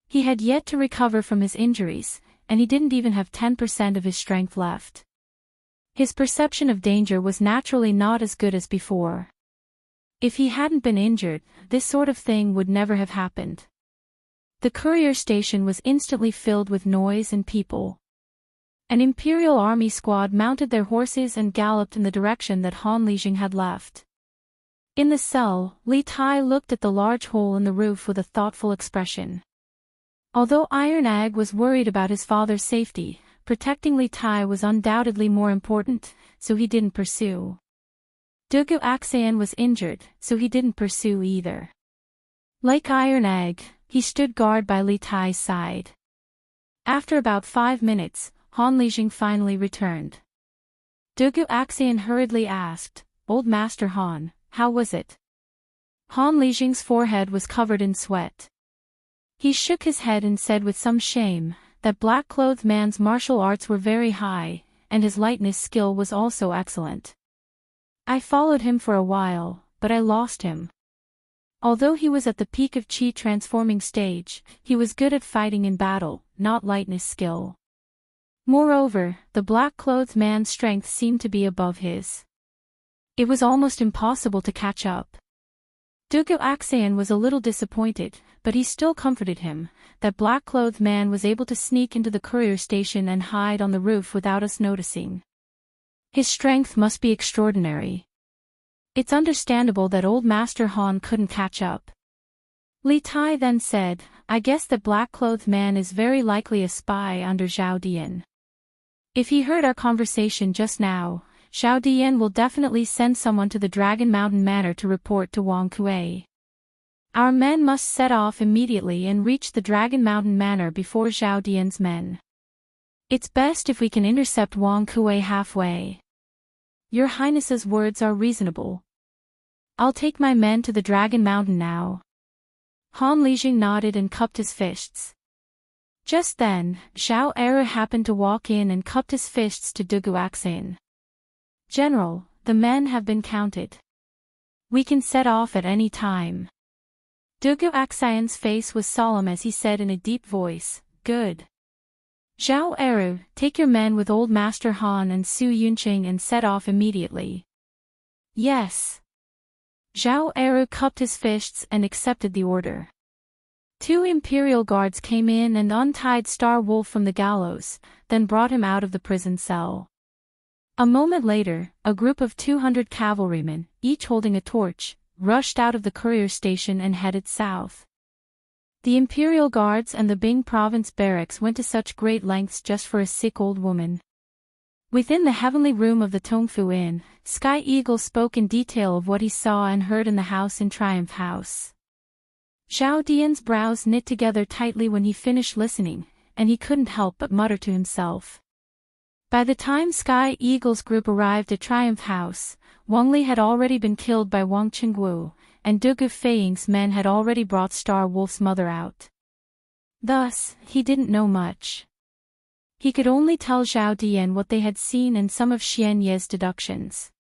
He had yet to recover from his injuries, and he didn't even have 10% of his strength left. His perception of danger was naturally not as good as before. If he hadn't been injured, this sort of thing would never have happened. The courier station was instantly filled with noise and people. An Imperial Army squad mounted their horses and galloped in the direction that Han Lijing had left. In the cell, Li Tai looked at the large hole in the roof with a thoughtful expression. Although Iron Ag was worried about his father's safety, protecting Li Tai was undoubtedly more important, so he didn't pursue. Dugu Aksayan was injured, so he didn't pursue either. Like Iron Ag, he stood guard by Li Tai's side. After about 5 minutes, Han Lijing finally returned. Dugu Aksayan hurriedly asked, "Old Master Han, how was it?" Han Lijing's forehead was covered in sweat. He shook his head and said with some shame, that black-clothed man's martial arts were very high, and his lightness skill was also excellent. I followed him for a while, but I lost him. Although he was at the peak of Qi transforming stage, he was good at fighting in battle, not lightness skill. Moreover, the black-clothed man's strength seemed to be above his. It was almost impossible to catch up. Dugu Aksayan was a little disappointed, but he still comforted him. That black-clothed man was able to sneak into the courier station and hide on the roof without us noticing. His strength must be extraordinary. It's understandable that Old Master Han couldn't catch up. Li Tai then said, "I guess that black-clothed man is very likely a spy under Zhao Dian. If he heard our conversation just now, Zhao Dian will definitely send someone to the Dragon Mountain Manor to report to Wang Kuei. Our men must set off immediately and reach the Dragon Mountain Manor before Zhao Dian's men. It's best if we can intercept Wang Kuei halfway. Your Highness's words are reasonable. I'll take my men to the Dragon Mountain now." Han Lijing nodded and cupped his fists. Just then, Zhao Eru happened to walk in and cupped his fists to Dugu Aksayan. "General, the men have been counted. We can set off at any time." Dugu Aksayan's face was solemn as he said in a deep voice, "Good. Zhao Eru, take your men with Old Master Han and Su Yunqing and set off immediately." "Yes." Zhao Eru cupped his fists and accepted the order. 2 Imperial guards came in and untied Star Wolf from the gallows, then brought him out of the prison cell. A moment later, a group of 200 cavalrymen, each holding a torch, rushed out of the courier station and headed south. The Imperial Guards and the Bing Province barracks went to such great lengths just for a sick old woman. Within the heavenly room of the Tongfu Inn, Sky Eagle spoke in detail of what he saw and heard in the house in Triumph House. Zhao Dian's brows knit together tightly when he finished listening, and he couldn't help but mutter to himself. By the time Sky Eagle's group arrived at Triumph House, Wang Li had already been killed by Wang Qingwu, and Dugu Feiying's men had already brought Star Wolf's mother out. Thus, he didn't know much. He could only tell Zhao Dian what they had seen and some of Xian Ye's deductions.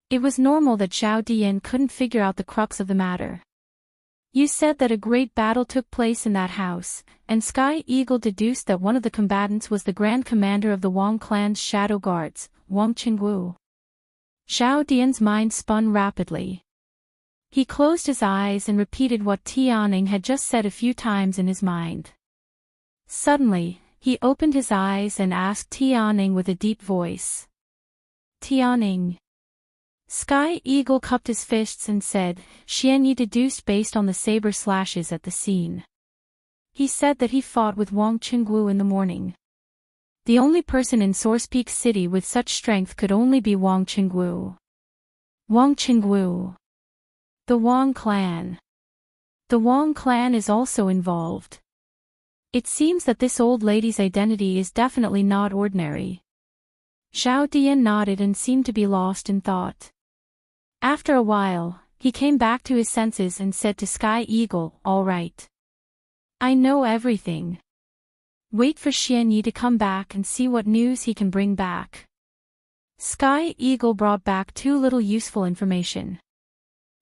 It was normal that Zhao Dian couldn't figure out the crux of the matter. "You said that a great battle took place in that house," and Sky Eagle deduced that one of the combatants was the Grand Commander of the Wang clan's Shadow Guards, Wang Qingwu. Zhao Dian's mind spun rapidly. He closed his eyes and repeated what Tianing had just said a few times in his mind. Suddenly, he opened his eyes and asked Tianing with a deep voice. "Tianing." Sky Eagle cupped his fists and said, "Xian Yi deduced based on the saber slashes at the scene. He said that he fought with Wang Qingwu in the morning. The only person in Source Peak City with such strength could only be Wang Qingwu." Wang Qingwu. The Wang clan. The Wang clan is also involved. It seems that this old lady's identity is definitely not ordinary. Xiao Dian nodded and seemed to be lost in thought. After a while, he came back to his senses and said to Sky Eagle, "All right. I know everything. Wait for Xian Yi to come back and see what news he can bring back." Sky Eagle brought back too little useful information.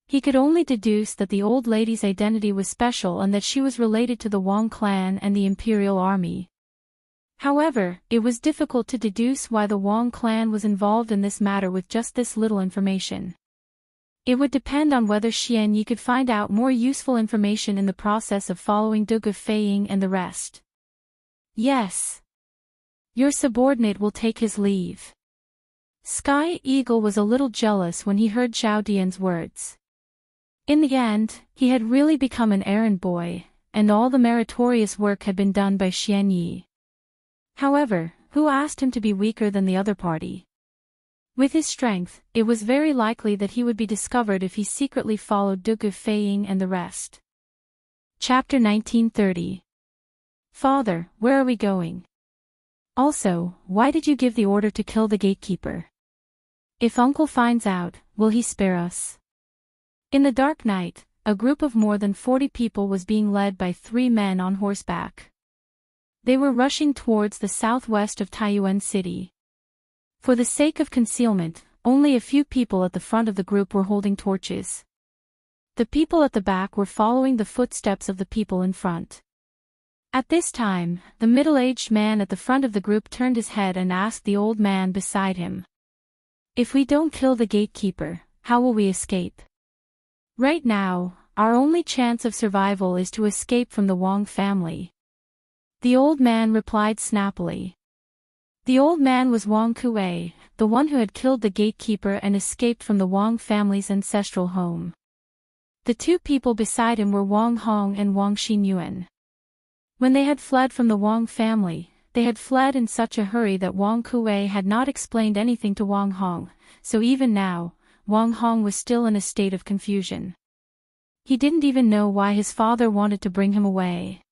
He could only deduce that the old lady's identity was special and that she was related to the Wang clan and the Imperial Army. However, it was difficult to deduce why the Wang clan was involved in this matter with just this little information. It would depend on whether Xian Yi could find out more useful information in the process of following Duke of Feiying and the rest. "Yes. Your subordinate will take his leave." Sky Eagle was a little jealous when he heard Xiao Dian's words. In the end, he had really become an errand boy, and all the meritorious work had been done by Xian Yi. However, who asked him to be weaker than the other party? With his strength, it was very likely that he would be discovered if he secretly followed Duke of Feiying and the rest. Chapter 1930. Father, where are we going? Also, why did you give the order to kill the gatekeeper? If Uncle finds out, will he spare us? In the dark night, a group of more than 40 people was being led by 3 men on horseback. They were rushing towards the southwest of Taiyuan City. For the sake of concealment, only a few people at the front of the group were holding torches. The people at the back were following the footsteps of the people in front. At this time, the middle-aged man at the front of the group turned his head and asked the old man beside him, "If we don't kill the gatekeeper, how will we escape?" "Right now, our only chance of survival is to escape from the Wang family," the old man replied snappily. The old man was Wang Kuei, the one who had killed the gatekeeper and escaped from the Wang family's ancestral home. The 2 people beside him were Wang Hong and Wang Xinyuan. When they had fled from the Wang family, they had fled in such a hurry that Wang Kuei had not explained anything to Wang Hong, so even now, Wang Hong was still in a state of confusion. He didn't even know why his father wanted to bring him away.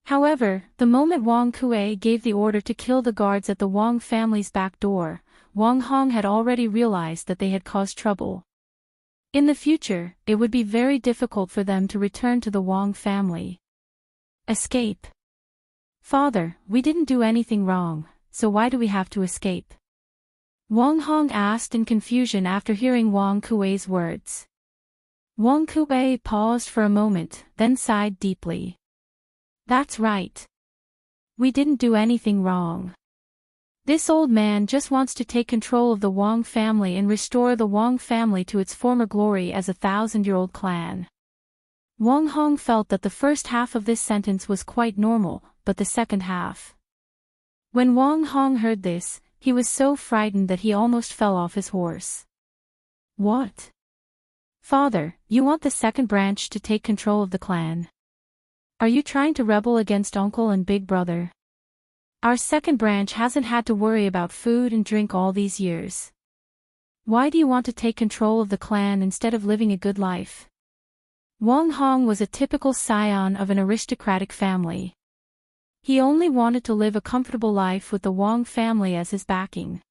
However, the moment Wang Kuei gave the order to kill the guards at the Wang family's back door, Wang Hong had already realized that they had caused trouble. In the future, it would be very difficult for them to return to the Wang family. Escape. "Father, we didn't do anything wrong, so why do we have to escape?" Wang Hong asked in confusion after hearing Wang Kuei's words. Wang Kuei paused for a moment, then sighed deeply. "That's right. We didn't do anything wrong. This old man just wants to take control of the Wang family and restore the Wang family to its former glory as a 1,000-year-old clan." Wang Hong felt that the first half of this sentence was quite normal, but the second half. When Wang Hong heard this, he was so frightened that he almost fell off his horse. "What? Father, you want the second branch to take control of the clan? Are you trying to rebel against Uncle and Big Brother? Our second branch hasn't had to worry about food and drink all these years. Why do you want to take control of the clan instead of living a good life?" Wang Hong was a typical scion of an aristocratic family. He only wanted to live a comfortable life with the Wang family as his backing.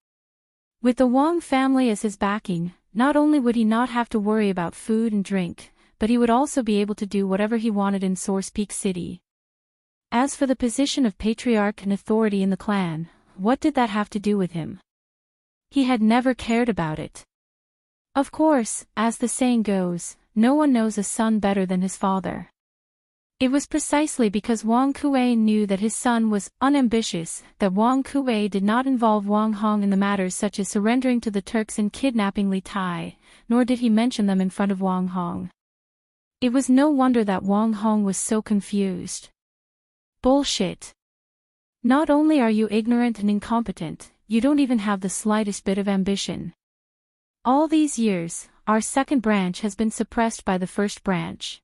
With the Wang family as his backing, not only would he not have to worry about food and drink, but he would also be able to do whatever he wanted in Source Peak City. As for the position of patriarch and authority in the clan, what did that have to do with him? He had never cared about it. Of course, as the saying goes, no one knows a son better than his father. It was precisely because Wang Kuei knew that his son was unambitious that Wang Kuei did not involve Wang Hong in the matters such as surrendering to the Turks and kidnapping Li Tai, nor did he mention them in front of Wang Hong. It was no wonder that Wang Hong was so confused. Bullshit. Not only are you ignorant and incompetent, you don't even have the slightest bit of ambition. All these years, our second branch has been suppressed by the first branch.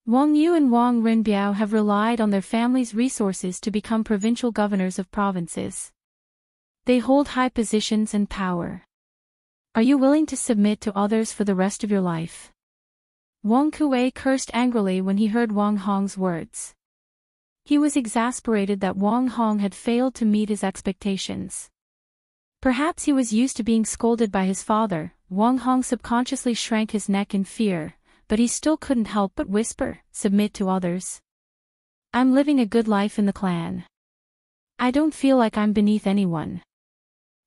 Wang Yu and Wang Rinbiao have relied on their family's resources to become provincial governors of provinces. They hold high positions and power. Are you willing to submit to others for the rest of your life? Wang Kuei cursed angrily when he heard Wang Hong's words. He was exasperated that Wang Hong had failed to meet his expectations. Perhaps he was used to being scolded by his father. Wang Hong subconsciously shrank his neck in fear, but he still couldn't help but whisper, "Submit to others. I'm living a good life in the clan. I don't feel like I'm beneath anyone."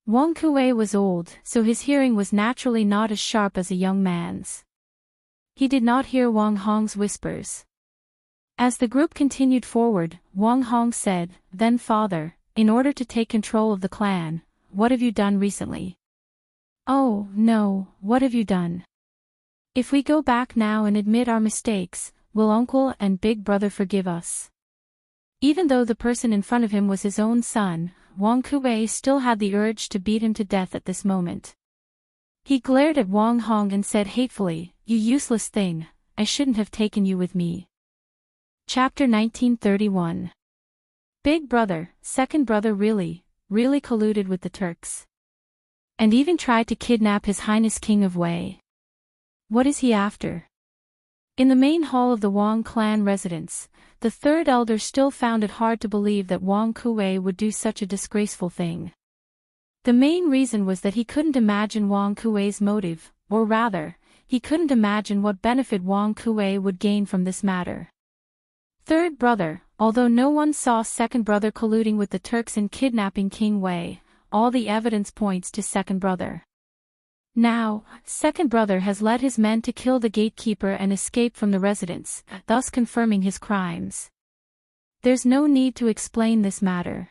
Wang Kuei was old, so his hearing was naturally not as sharp as a young man's. He did not hear Wang Hong's whispers. As the group continued forward, Wang Hong said, "Then father, in order to take control of the clan, what have you done recently?" "Oh, no, what have you done? If we go back now and admit our mistakes, will uncle and big brother forgive us?" Even though the person in front of him was his own son, Wang Kuei still had the urge to beat him to death at this moment. He glared at Wang Hong and said hatefully, "You useless thing, I shouldn't have taken you with me." Chapter 1931. Big brother, second brother really colluded with the Turks. And even tried to kidnap His Highness King of Wei. What is he after? In the main hall of the Wang clan residence, the third elder still found it hard to believe that Wang Kuei would do such a disgraceful thing. The main reason was that he couldn't imagine Wang Kuei's motive, or rather, he couldn't imagine what benefit Wang Kuei would gain from this matter. Third brother, although no one saw second brother colluding with the Turks in kidnapping King Wei, all the evidence points to second brother. Now, second brother has led his men to kill the gatekeeper and escape from the residence, thus confirming his crimes. There's no need to explain this matter.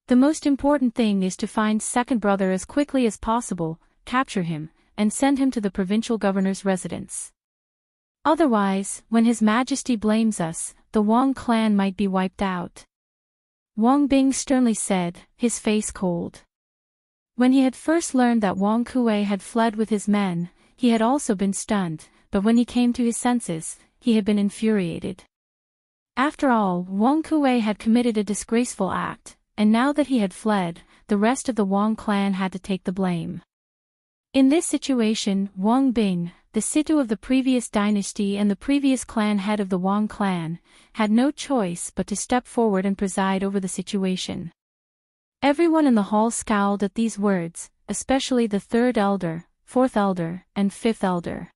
The most important thing is to find second brother as quickly as possible, capture him, and send him to the provincial governor's residence. Otherwise, when His Majesty blames us, the Wang clan might be wiped out. Wang Bing sternly said, his face cold. When he had first learned that Wang Kuei had fled with his men, he had also been stunned, but when he came to his senses, he had been infuriated. After all, Wang Kuei had committed a disgraceful act, and now that he had fled, the rest of the Wang clan had to take the blame. In this situation, Wang Bing, the Situ of the previous dynasty and the previous clan head of the Wang clan, had no choice but to step forward and preside over the situation. Everyone in the hall scowled at these words, especially the third elder, fourth elder, and fifth elder.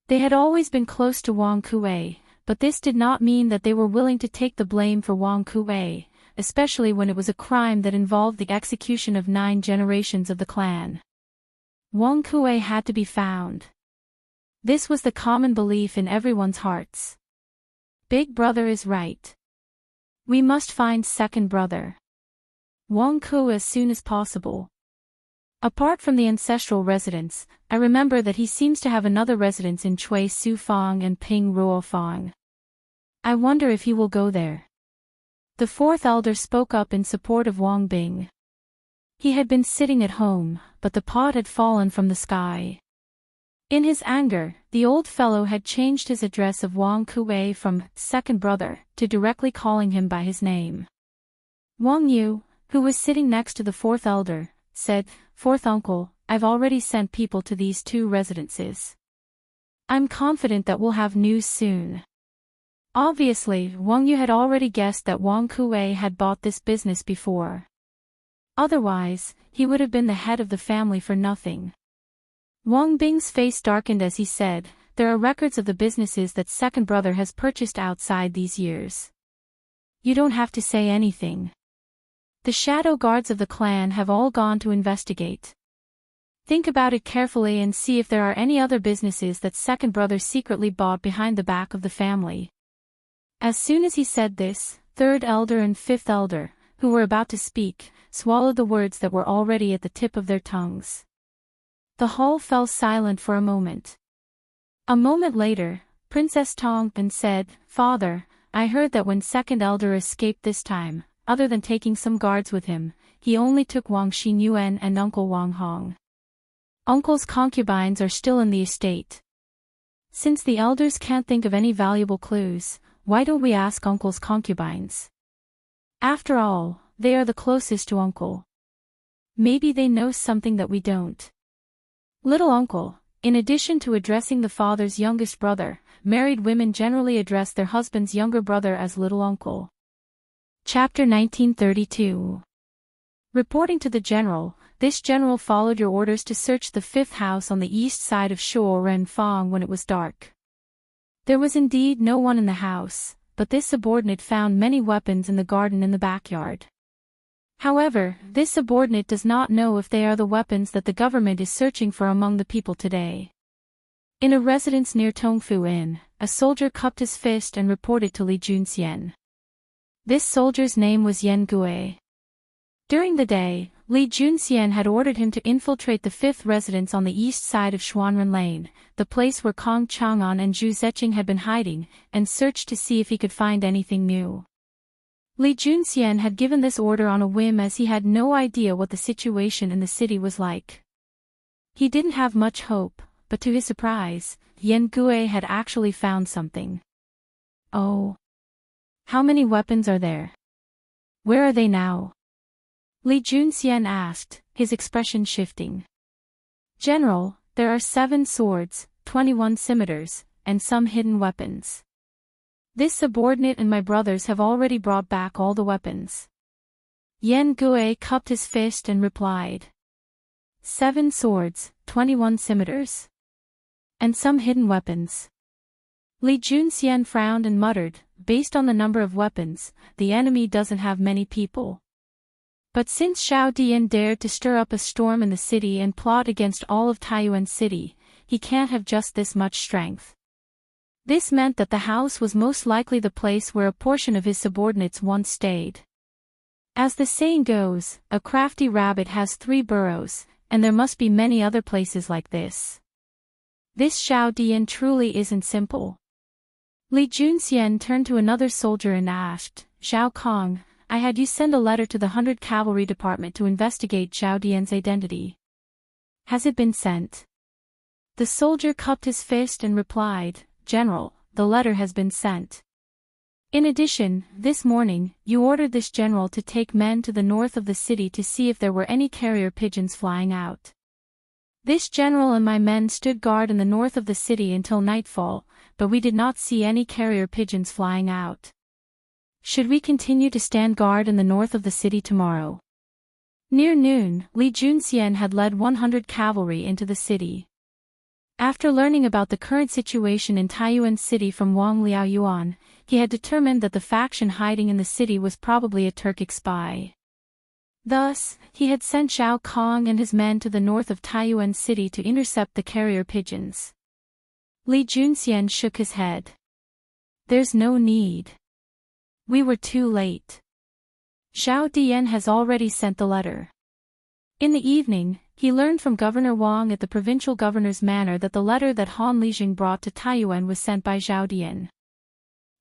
They had always been close to Wang Kuei, but this did not mean that they were willing to take the blame for Wang Kuei, especially when it was a crime that involved the execution of 9 generations of the clan. Wang Kuei had to be found. This was the common belief in everyone's hearts. Big brother is right. We must find second brother Wang Ku as soon as possible. Apart from the ancestral residence, I remember that he seems to have another residence in Chui Su Fang and Ping Ruo Fang. I wonder if he will go there. The fourth elder spoke up in support of Wang Bing. He had been sitting at home, but the pot had fallen from the sky. In his anger, the old fellow had changed his address of Wang Kuei from second brother to directly calling him by his name. Wang Yu, who was sitting next to the fourth elder, said, "Fourth uncle, I've already sent people to these 2 residences. I'm confident that we'll have news soon." Obviously, Wang Yu had already guessed that Wang Kuei had bought this business before. Otherwise, he would have been the head of the family for nothing. Wang Bing's face darkened as he said, "There are records of the businesses that second brother has purchased outside these years. You don't have to say anything. The shadow guards of the clan have all gone to investigate. Think about it carefully and see if there are any other businesses that second brother secretly bought behind the back of the family." As soon as he said this, third elder and fifth elder, who were about to speak, swallowed the words that were already at the tip of their tongues. The hall fell silent for a moment. A moment later, Princess Tong said, "Father, I heard that when second elder escaped this time, other than taking some guards with him, he only took Wang Xinyuan and Uncle Wang Hong. Uncle's concubines are still in the estate. Since the elders can't think of any valuable clues, why don't we ask Uncle's concubines? After all, they are the closest to Uncle. Maybe they know something that we don't." Little uncle, in addition to addressing the father's youngest brother, married women generally address their husband's younger brother as little uncle. Chapter 1932. Reporting to the general, this general followed your orders to search the fifth house on the east side of Shuo Renfang when it was dark. There was indeed no one in the house, but this subordinate found many weapons in the garden in the backyard. However, this subordinate does not know if they are the weapons that the government is searching for among the people today. In a residence near Tongfu Inn, a soldier cupped his fist and reported to Li Junxian. This soldier's name was Yan Gue. During the day, Li Junxian had ordered him to infiltrate the fifth residence on the east side of Xuanren Lane, the place where Kong Chang'an and Zhu Zeqing had been hiding, and searched to see if he could find anything new. Li Junxian had given this order on a whim as he had no idea what the situation in the city was like. He didn't have much hope, but to his surprise, Yan Gue had actually found something. Oh! How many weapons are there? Where are they now? Li Junxian asked, his expression shifting. General, there are 7 swords, 21 scimitars, and some hidden weapons. This subordinate and my brothers have already brought back all the weapons. Yan Gue cupped his fist and replied. 7 swords, 21 scimitars. And some hidden weapons. Li Junxian frowned and muttered, based on the number of weapons, the enemy doesn't have many people. But since Xiao Dian dared to stir up a storm in the city and plot against all of Taiyuan City, he can't have just this much strength. This meant that the house was most likely the place where a portion of his subordinates once stayed. As the saying goes, a crafty rabbit has 3 burrows, and there must be many other places like this. This Xiao Dian truly isn't simple. Li Junxian turned to another soldier and asked, Zhao Kong, I had you send a letter to the 100 Cavalry Department to investigate Xiao Dian's identity. Has it been sent? The soldier cupped his fist and replied, General, the letter has been sent. In addition, this morning, you ordered this general to take men to the north of the city to see if there were any carrier pigeons flying out. This general and my men stood guard in the north of the city until nightfall, but we did not see any carrier pigeons flying out. Should we continue to stand guard in the north of the city tomorrow? Near noon, Li Junxian had led 100 cavalry into the city. After learning about the current situation in Taiyuan City from Wang Liaoyuan, he had determined that the faction hiding in the city was probably a Turkic spy. Thus, he had sent Zhao Kong and his men to the north of Taiyuan City to intercept the carrier pigeons. Li Junxian shook his head. There's no need. We were too late. Xiao Dian has already sent the letter. In the evening, he learned from Governor Wang at the provincial governor's manor that the letter that Han Lijing brought to Taiyuan was sent by Xiao Dian.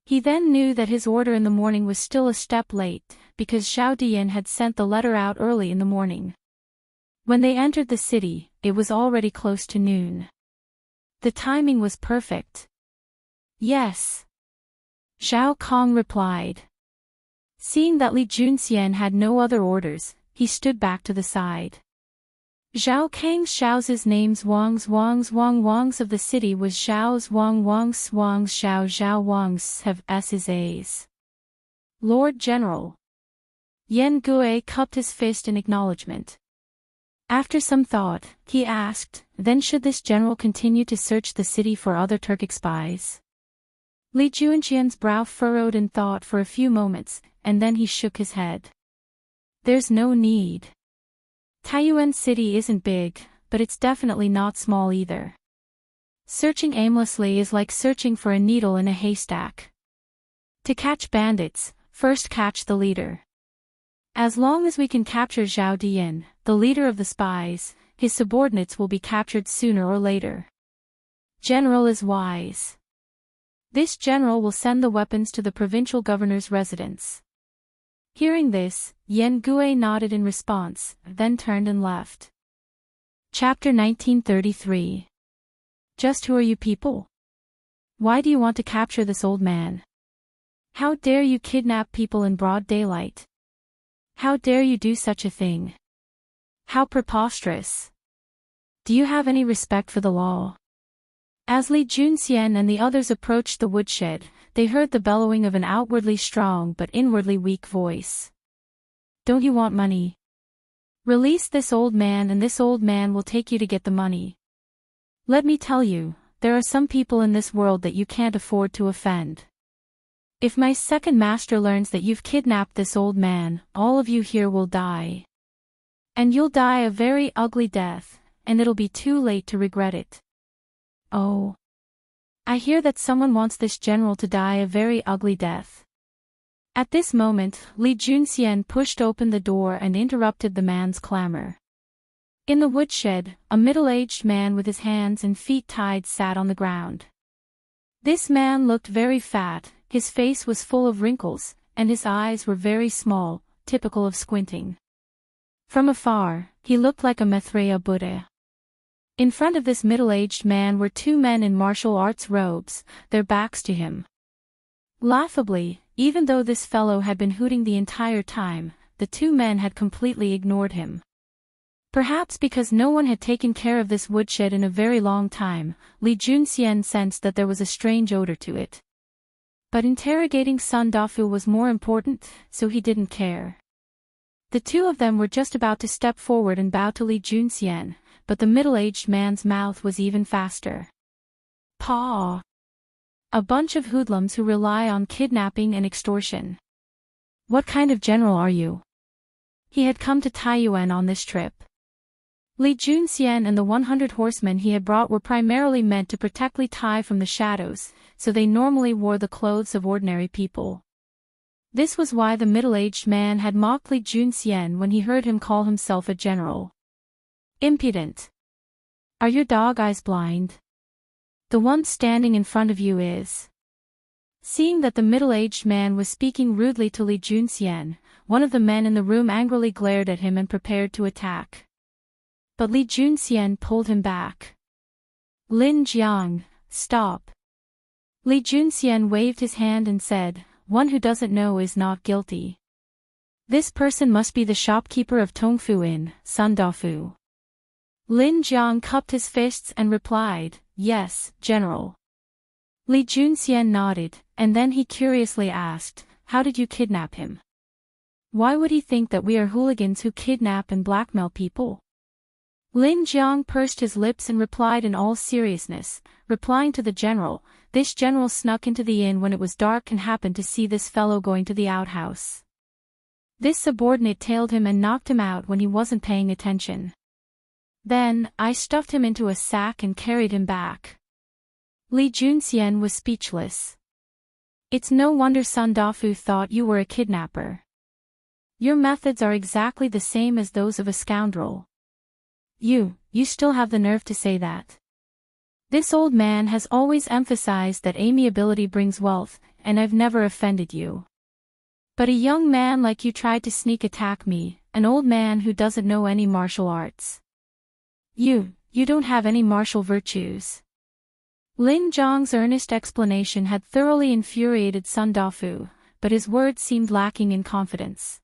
He then knew that his order in the morning was still a step late, because Xiao Dian had sent the letter out early in the morning. When they entered the city, it was already close to noon. The timing was perfect. Yes. Zhao Kong replied. Seeing that Li Junxian had no other orders, he stood back to the side. Zhao Kang's Xiao's names Wang's of the city was Xiao's Wang's Xiao Zhao Wang's have S's A's. Lord General. Yan Gue cupped his fist in acknowledgement. After some thought, he asked, then should this general continue to search the city for other Turkic spies? Li Junxian's brow furrowed in thought for a few moments, and then he shook his head. There's no need. Taiyuan City isn't big, but it's definitely not small either. Searching aimlessly is like searching for a needle in a haystack. To catch bandits, first catch the leader. As long as we can capture Xiao Dian, the leader of the spies, his subordinates will be captured sooner or later. General is wise. This general will send the weapons to the provincial governor's residence. Hearing this, Yan Gue nodded in response, then turned and left. Chapter 1933. Just who are you people? Why do you want to capture this old man? How dare you kidnap people in broad daylight? How dare you do such a thing? How preposterous! Do you have any respect for the law? As Li Junxian and the others approached the woodshed, they heard the bellowing of an outwardly strong but inwardly weak voice. Don't you want money? Release this old man and this old man will take you to get the money. Let me tell you, there are some people in this world that you can't afford to offend. If my second master learns that you've kidnapped this old man, all of you here will die. And you'll die a very ugly death, and it'll be too late to regret it. Oh. I hear that someone wants this general to die a very ugly death. At this moment, Li Junxian pushed open the door and interrupted the man's clamor. In the woodshed, a middle-aged man with his hands and feet tied sat on the ground. This man looked very fat, his face was full of wrinkles, and his eyes were very small, typical of squinting. From afar, he looked like a Maitreya Buddha. In front of this middle-aged man were two men in martial arts robes, their backs to him. Laughably, even though this fellow had been hooting the entire time, the two men had completely ignored him. Perhaps because no one had taken care of this woodshed in a very long time, Li Junxian sensed that there was a strange odor to it. But interrogating Sun Dafu was more important, so he didn't care. The two of them were just about to step forward and bow to Li Junxian, but the middle-aged man's mouth was even faster. Paw! A bunch of hoodlums who rely on kidnapping and extortion. What kind of general are you? He had come to Taiyuan on this trip. Li Junxian and the 100 horsemen he had brought were primarily meant to protect Li Tai from the shadows, so they normally wore the clothes of ordinary people. This was why the middle-aged man had mocked Li Junxian when he heard him call himself a general. Impudent. Are your dog eyes blind? The one standing in front of you is. Seeing that the middle-aged man was speaking rudely to Li Junxian, one of the men in the room angrily glared at him and prepared to attack. But Li Junxian pulled him back. Lin Jiang, stop. Li Junxian waved his hand and said, one who doesn't know is not guilty. This person must be the shopkeeper of Tongfu Inn, Sun Dafu. Lin Jiang cupped his fists and replied, yes, General. Li Junxian nodded, and then he curiously asked, how did you kidnap him? Why would he think that we are hooligans who kidnap and blackmail people? Lin Jiang pursed his lips and replied in all seriousness, replying to the general, this general snuck into the inn when it was dark and happened to see this fellow going to the outhouse. This subordinate tailed him and knocked him out when he wasn't paying attention. Then, I stuffed him into a sack and carried him back. Li Junxian was speechless. It's no wonder Sun Dafu thought you were a kidnapper. Your methods are exactly the same as those of a scoundrel. You still have the nerve to say that. This old man has always emphasized that amiability brings wealth, and I've never offended you. But a young man like you tried to sneak attack me, an old man who doesn't know any martial arts. You don't have any martial virtues. Lin Jiang's earnest explanation had thoroughly infuriated Sun Dafu, but his words seemed lacking in confidence.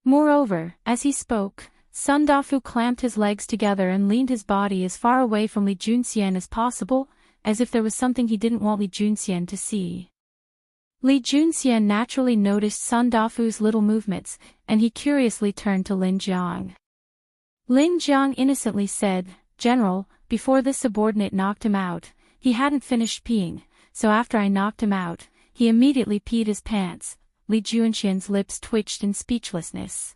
Moreover, as he spoke, Sun Dafu clamped his legs together and leaned his body as far away from Li Junxian as possible, as if there was something he didn't want Li Junxian to see. Li Junxian naturally noticed Sun Dafu's little movements, and he curiously turned to Lin Jiang. Lin Jiang innocently said, General, before this subordinate knocked him out, he hadn't finished peeing, so after I knocked him out, he immediately peed his pants. Li Junxian's lips twitched in speechlessness.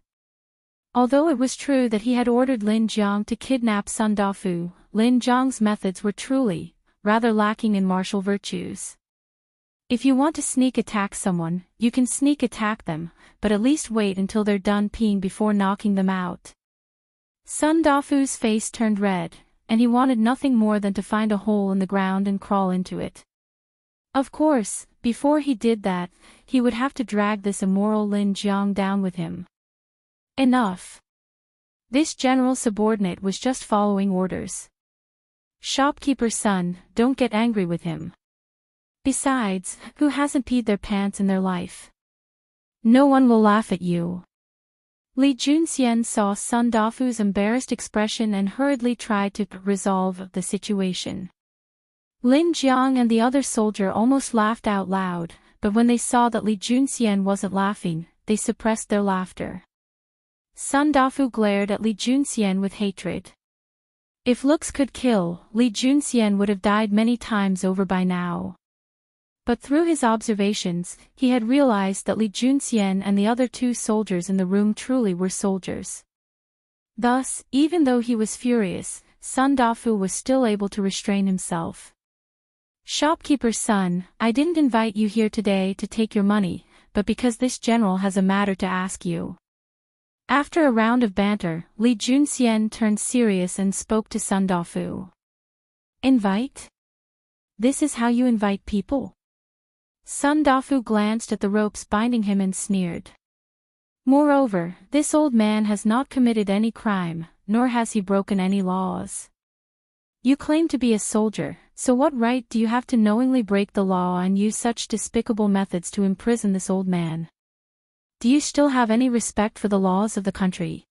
Although it was true that he had ordered Lin Jiang to kidnap Sun Dafu, Lin Jiang's methods were truly, rather lacking in martial virtues. If you want to sneak attack someone, you can sneak attack them, but at least wait until they're done peeing before knocking them out. Sun Dafu's face turned red, and he wanted nothing more than to find a hole in the ground and crawl into it. Of course, before he did that, he would have to drag this immoral Lin Jiang down with him. Enough. This general subordinate was just following orders. Shopkeeper's son, don't get angry with him. Besides, who hasn't peed their pants in their life? No one will laugh at you. Li Junxian saw Sun Dafu's embarrassed expression and hurriedly tried to resolve the situation. Lin Jiang and the other soldier almost laughed out loud, but when they saw that Li Junxian wasn't laughing, they suppressed their laughter. Sun Dafu glared at Li Junxian with hatred. If looks could kill, Li Junxian would have died many times over by now. But through his observations, he had realized that Li Junxian and the other two soldiers in the room truly were soldiers. Thus, even though he was furious, Sun Dafu was still able to restrain himself. Shopkeeper's son, I didn't invite you here today to take your money, but because this general has a matter to ask you. After a round of banter, Li Junxian turned serious and spoke to Sun Dafu. Invite? This is how you invite people? Sun Dafu glanced at the ropes binding him and sneered. Moreover, this old man has not committed any crime, nor has he broken any laws. You claim to be a soldier, so what right do you have to knowingly break the law and use such despicable methods to imprison this old man? Do you still have any respect for the laws of the country?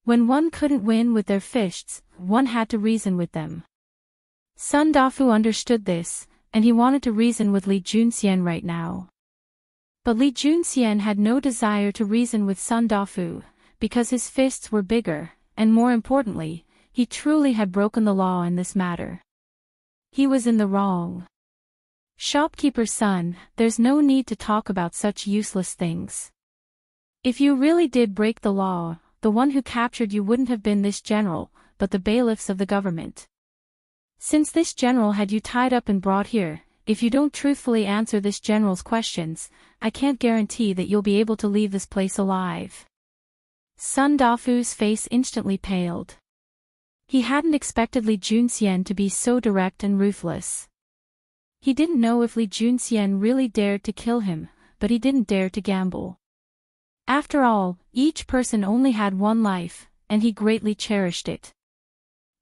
When one couldn't win with their fists, one had to reason with them. Sun Dafu understood this, and he wanted to reason with Li Junxian right now. But Li Junxian had no desire to reason with Sun Dafu, because his fists were bigger, and more importantly, he truly had broken the law in this matter. He was in the wrong. Shopkeeper's son, there's no need to talk about such useless things. If you really did break the law, the one who captured you wouldn't have been this general, but the bailiffs of the government. Since this general had you tied up and brought here, if you don't truthfully answer this general's questions, I can't guarantee that you'll be able to leave this place alive. Sun Dafu's face instantly paled. He hadn't expected Li Junxian to be so direct and ruthless. He didn't know if Li Junxian really dared to kill him, but he didn't dare to gamble. After all, each person only had one life, and he greatly cherished it.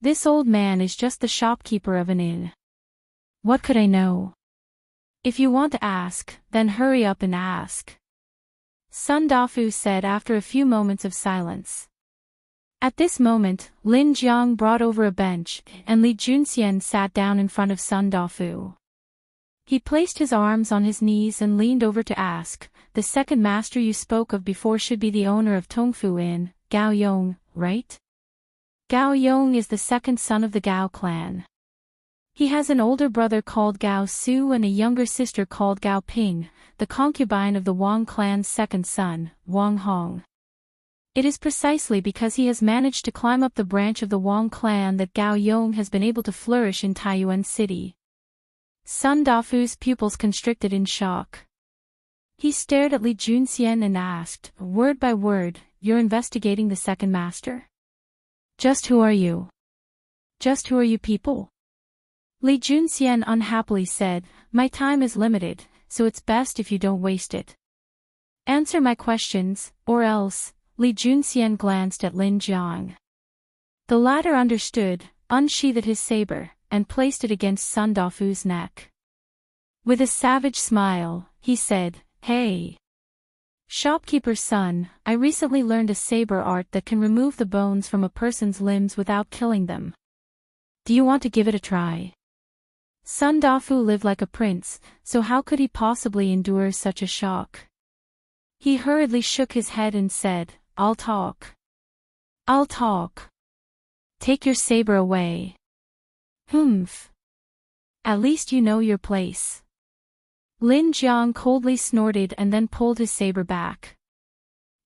This old man is just the shopkeeper of an inn. What could I know? If you want to ask, then hurry up and ask. Sun Dafu said after a few moments of silence. At this moment, Lin Jiang brought over a bench, and Li Junxian sat down in front of Sun Dafu. He placed his arms on his knees and leaned over to ask, the second master you spoke of before should be the owner of Tongfu Inn, Gao Yong, right? Gao Yong is the second son of the Gao clan. He has an older brother called Gao Su and a younger sister called Gao Ping, the concubine of the Wang clan's second son, Wang Hong. It is precisely because he has managed to climb up the branch of the Wang clan that Gao Yong has been able to flourish in Taiyuan City. Sun Dafu's pupils constricted in shock. He stared at Li Junxian and asked, word by word, you're investigating the second master? Just who are you? Just who are you people? Li Junxian unhappily said, my time is limited, so it's best if you don't waste it. Answer my questions, or else. Li Junxian glanced at Lin Jiang. The latter understood, unsheathed his saber, and placed it against Sun Dafu's neck. With a savage smile, he said, hey. Shopkeeper's son, I recently learned a saber art that can remove the bones from a person's limbs without killing them. Do you want to give it a try? Sun Dafu lived like a prince, so how could he possibly endure such a shock? He hurriedly shook his head and said, I'll talk. I'll talk. Take your saber away. Humph. At least you know your place. Lin Jiang coldly snorted and then pulled his saber back.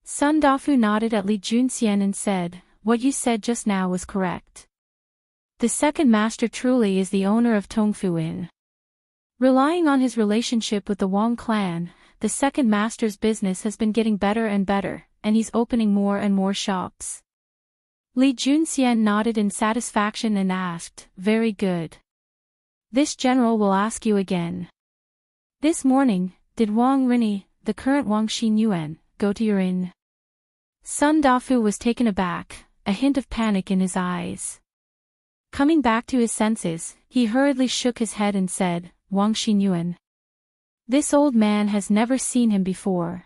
Sun Dafu nodded at Li Junxian and said, what you said just now was correct. The second master truly is the owner of Tongfu Inn. Relying on his relationship with the Wang clan, the second master's business has been getting better and better, and he's opening more and more shops. Li Junxian nodded in satisfaction and asked, very good. This general will ask you again. This morning, did Wang Rini, the current Wang Xinyuan, go to your inn? Sun Dafu was taken aback, a hint of panic in his eyes. Coming back to his senses, he hurriedly shook his head and said, Wang Xinyuan. This old man has never seen him before.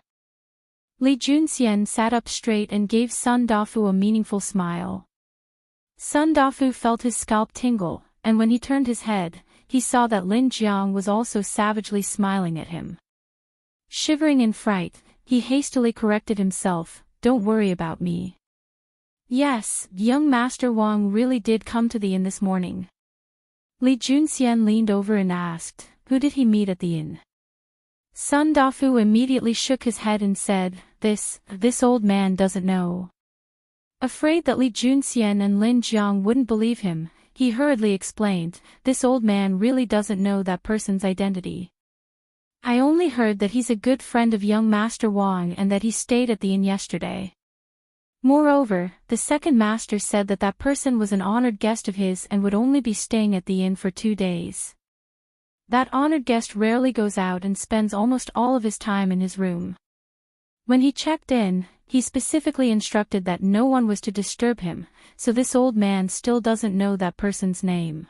Li Junxian sat up straight and gave Sun Dafu a meaningful smile. Sun Dafu felt his scalp tingle, and when he turned his head, he saw that Lin Jiang was also savagely smiling at him. Shivering in fright, he hastily corrected himself, "Don't worry about me." "Yes, young Master Wang really did come to the inn this morning." Li Junxian leaned over and asked, "Who did he meet at the inn?" Sun Dafu immediately shook his head and said, This old man doesn't know." Afraid that Li Junxian and Lin Jiang wouldn't believe him, he hurriedly explained, "This old man really doesn't know that person's identity. I only heard that he's a good friend of young Master Wang and that he stayed at the inn yesterday. Moreover, the second master said that that person was an honored guest of his and would only be staying at the inn for 2 days. That honored guest rarely goes out and spends almost all of his time in his room. When he checked in, he specifically instructed that no one was to disturb him, so this old man still doesn't know that person's name."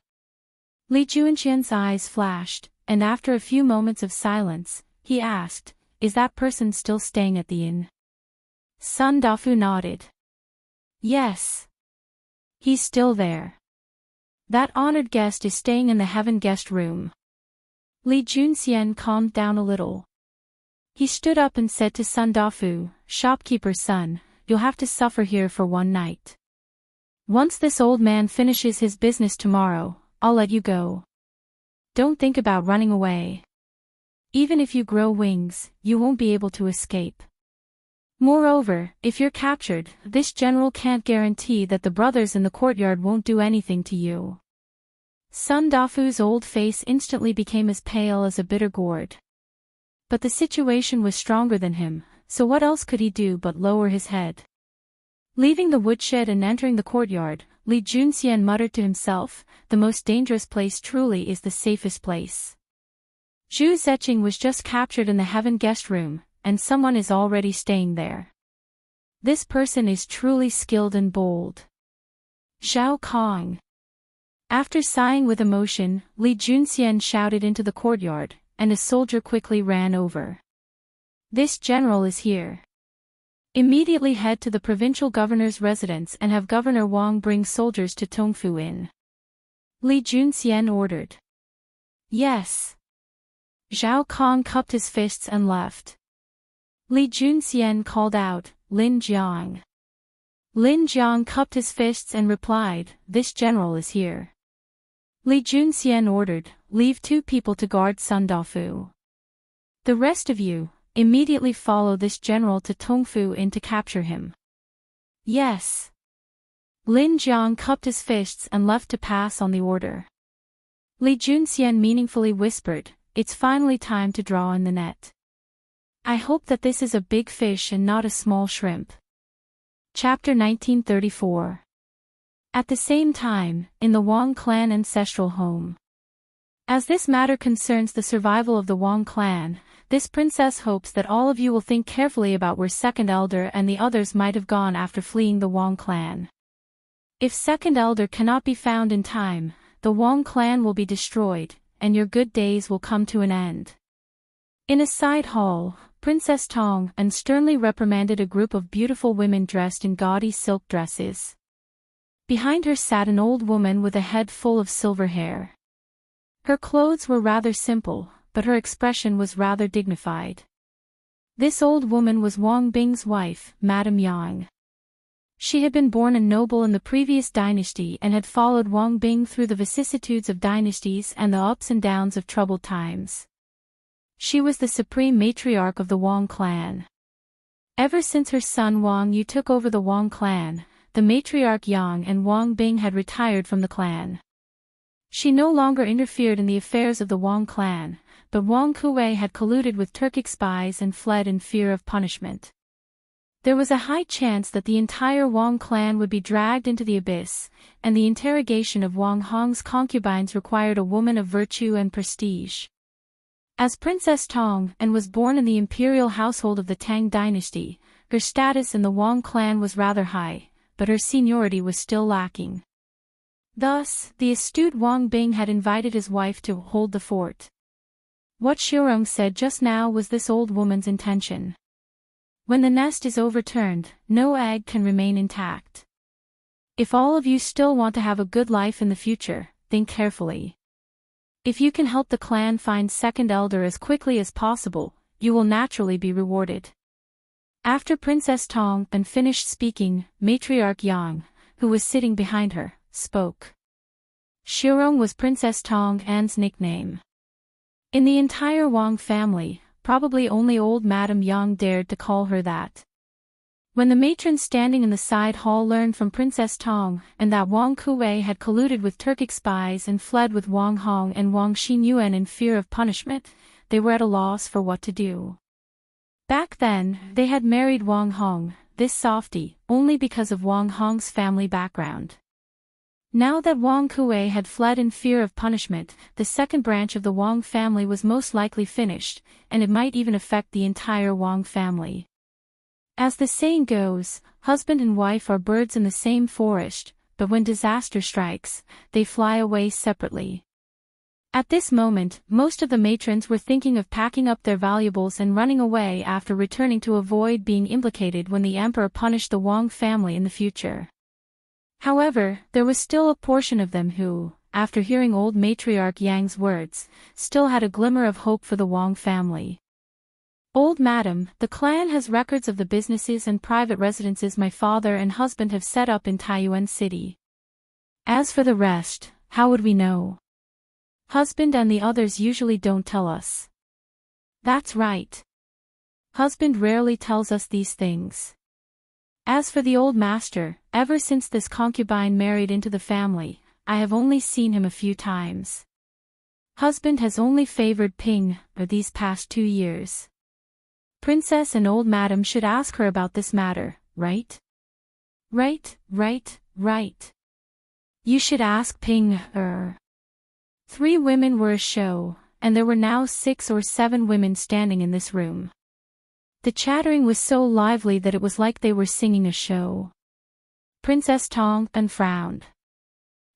Li Junxian's eyes flashed, and after a few moments of silence, he asked, "Is that person still staying at the inn?" Sun Dafu nodded. "Yes. He's still there. That honored guest is staying in the heaven guest room." Li Junxian calmed down a little. He stood up and said to Sun Dafu, "Shopkeeper's son, you'll have to suffer here for 1 night. Once this old man finishes his business tomorrow, I'll let you go. Don't think about running away. Even if you grow wings, you won't be able to escape. Moreover, if you're captured, this general can't guarantee that the brothers in the courtyard won't do anything to you." Sun Dafu's old face instantly became as pale as a bitter gourd. But the situation was stronger than him, so what else could he do but lower his head? Leaving the woodshed and entering the courtyard, Li Junxian muttered to himself, "The most dangerous place truly is the safest place. Zhu Zeqing was just captured in the heaven guest room, and someone is already staying there. This person is truly skilled and bold. Zhao Kong." After sighing with emotion, Li Junxian shouted into the courtyard, and a soldier quickly ran over. "This general is here. Immediately head to the provincial governor's residence and have Governor Wang bring soldiers to Tongfu Inn." Li Junxian ordered. "Yes." Zhao Kong cupped his fists and left. Li Junxian called out, "Lin Jiang." Lin Jiang cupped his fists and replied, "This general is here." Li Junxian ordered, "Leave 2 people to guard Sun Dafu. The rest of you, immediately follow this general to Tongfu Inn to capture him." "Yes." Lin Jiang cupped his fists and left to pass on the order. Li Junxian meaningfully whispered, "It's finally time to draw in the net. I hope that this is a big fish and not a small shrimp." Chapter 1934. At the same time, in the Wang clan ancestral home. As this matter concerns the survival of the Wang clan, this princess hopes that all of you will think carefully about where Second Elder and the others might have gone after fleeing the Wang clan. If Second Elder cannot be found in time, the Wang clan will be destroyed, and your good days will come to an end. In a side hall, Princess Tong and sternly reprimanded a group of beautiful women dressed in gaudy silk dresses. Behind her sat an old woman with a head full of silver hair. Her clothes were rather simple, but her expression was rather dignified. This old woman was Wang Bing's wife, Madame Yang. She had been born a noble in the previous dynasty and had followed Wang Bing through the vicissitudes of dynasties and the ups and downs of troubled times. She was the supreme matriarch of the Wang clan. Ever since her son Wang Yu took over the Wang clan, the matriarch Yang and Wang Bing had retired from the clan. She no longer interfered in the affairs of the Wang clan, but Wang Kuwei had colluded with Turkic spies and fled in fear of punishment. There was a high chance that the entire Wang clan would be dragged into the abyss, and the interrogation of Wang Hong's concubines required a woman of virtue and prestige. As Princess Tong and was born in the imperial household of the Tang dynasty, her status in the Wang clan was rather high, but her seniority was still lacking. Thus, the astute Wang Bing had invited his wife to hold the fort. What Shirong said just now was this old woman's intention. When the nest is overturned, no egg can remain intact. If all of you still want to have a good life in the future, think carefully. If you can help the clan find second elder as quickly as possible, you will naturally be rewarded. After Princess Tong finished speaking, Matriarch Yang, who was sitting behind her, spoke. Shirong was Princess Tong An's nickname. In the entire Wang family, probably only old Madame Yang dared to call her that. When the matrons standing in the side hall learned from Princess Tong that Wang Kuwei had colluded with Turkic spies and fled with Wang Hong and Wang Xinyuan in fear of punishment, they were at a loss for what to do. Back then, they had married Wang Hong, this softy, only because of Wang Hong's family background. Now that Wang Kuwei had fled in fear of punishment, the second branch of the Wang family was most likely finished, and it might even affect the entire Wang family. As the saying goes, husband and wife are birds in the same forest, but when disaster strikes, they fly away separately. At this moment, most of the matrons were thinking of packing up their valuables and running away after returning to avoid being implicated when the emperor punished the Wang family in the future. However, there was still a portion of them who, after hearing old matriarch Yang's words, still had a glimmer of hope for the Wang family. Old madam, the clan has records of the businesses and private residences my father and husband have set up in Taiyuan City. As for the rest, how would we know? Husband and the others usually don't tell us. That's right. Husband rarely tells us these things. As for the old master, ever since this concubine married into the family, I have only seen him a few times. Husband has only favored Ping these past 2 years. Princess and old madam should ask her about this matter, right? Right. You should ask Ping. 3 women were a show, and there were now 6 or 7 women standing in this room. The chattering was so lively that it was like they were singing a show. Princess Tong frowned.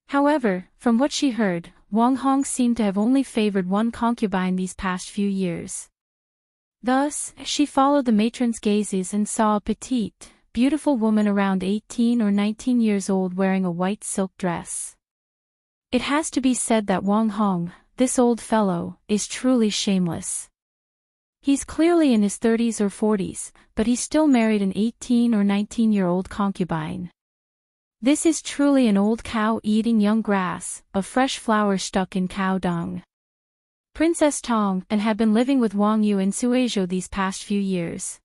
However, from what she heard, Wang Hong seemed to have only favored one concubine these past few years. Thus, she followed the matron's gazes and saw a petite, beautiful woman around 18 or 19 years old wearing a white silk dress. It has to be said that Wang Hong, this old fellow, is truly shameless. He's clearly in his 30s or 40s, but he still married an 18 or 19-year-old concubine. This is truly an old cow eating young grass, a fresh flower stuck in cow dung. Princess Tong had been living with Wang Yu in Suizhou these past few years.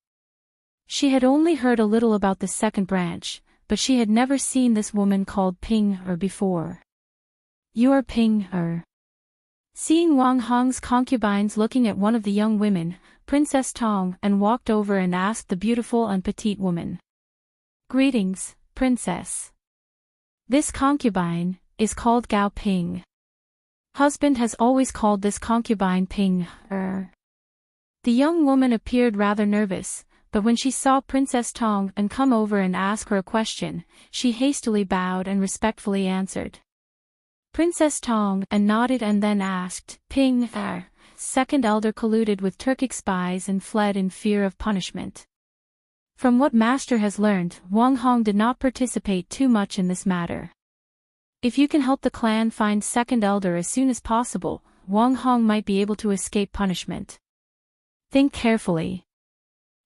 She had only heard a little about the second branch, but she had never seen this woman called Ping before. You are Ping. Seeing Wang Hong's concubines looking at one of the young women, Princess Tong walked over and asked the beautiful and petite woman. Greetings, Princess. This concubine is called Gao Ping. Husband has always called this concubine Ping. The young woman appeared rather nervous, but when she saw Princess Tong come over and ask her a question, she hastily bowed and respectfully answered. Princess Tong nodded and then asked, Ping, second elder colluded with Turkic spies and fled in fear of punishment. From what master has learned, Wang Hong did not participate too much in this matter. If you can help the clan find second elder as soon as possible, Wang Hong might be able to escape punishment. Think carefully.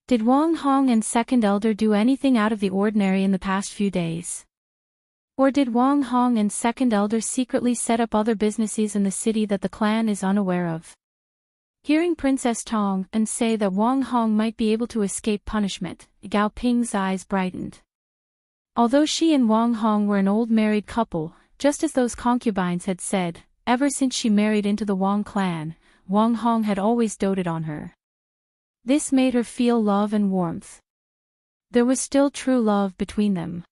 Did Wang Hong and second elder do anything out of the ordinary in the past few days? Or did Wang Hong and second elder secretly set up other businesses in the city that the clan is unaware of? Hearing Princess Tong say that Wang Hong might be able to escape punishment, Gao Ping's eyes brightened. Although she and Wang Hong were an old married couple, just as those concubines had said, ever since she married into the Wang clan, Wang Hong had always doted on her. This made her feel love and warmth. There was still true love between them.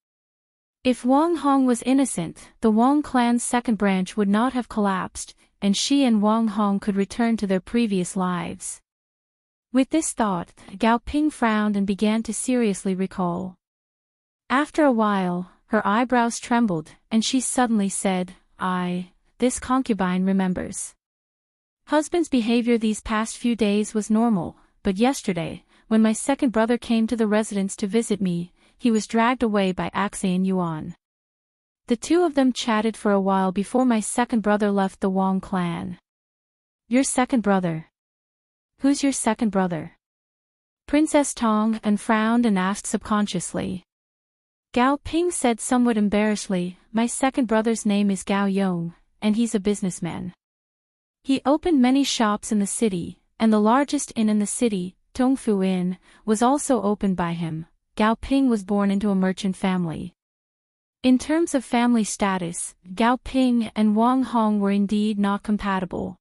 If Wang Hong was innocent, the Wang clan's second branch would not have collapsed, and she and Wang Hong could return to their previous lives. With this thought, Gao Ping frowned and began to seriously recall. After a while, her eyebrows trembled, and she suddenly said, this concubine remembers. Husband's behavior these past few days was normal, but yesterday, when my second brother came to the residence to visit me, he was dragged away by Axie and Yuan. The two of them chatted for a while before my second brother left the Wang clan. Your second brother. Who's your second brother? Princess Tong and frowned and asked subconsciously. Gao Ping said somewhat embarrassedly, my second brother's name is Gao Yong, and he's a businessman. He opened many shops in the city, and the largest inn in the city, Tongfu Inn, was also opened by him. Gao Ping was born into a merchant family. In terms of family status, Gao Ping and Wang Hong were indeed not compatible.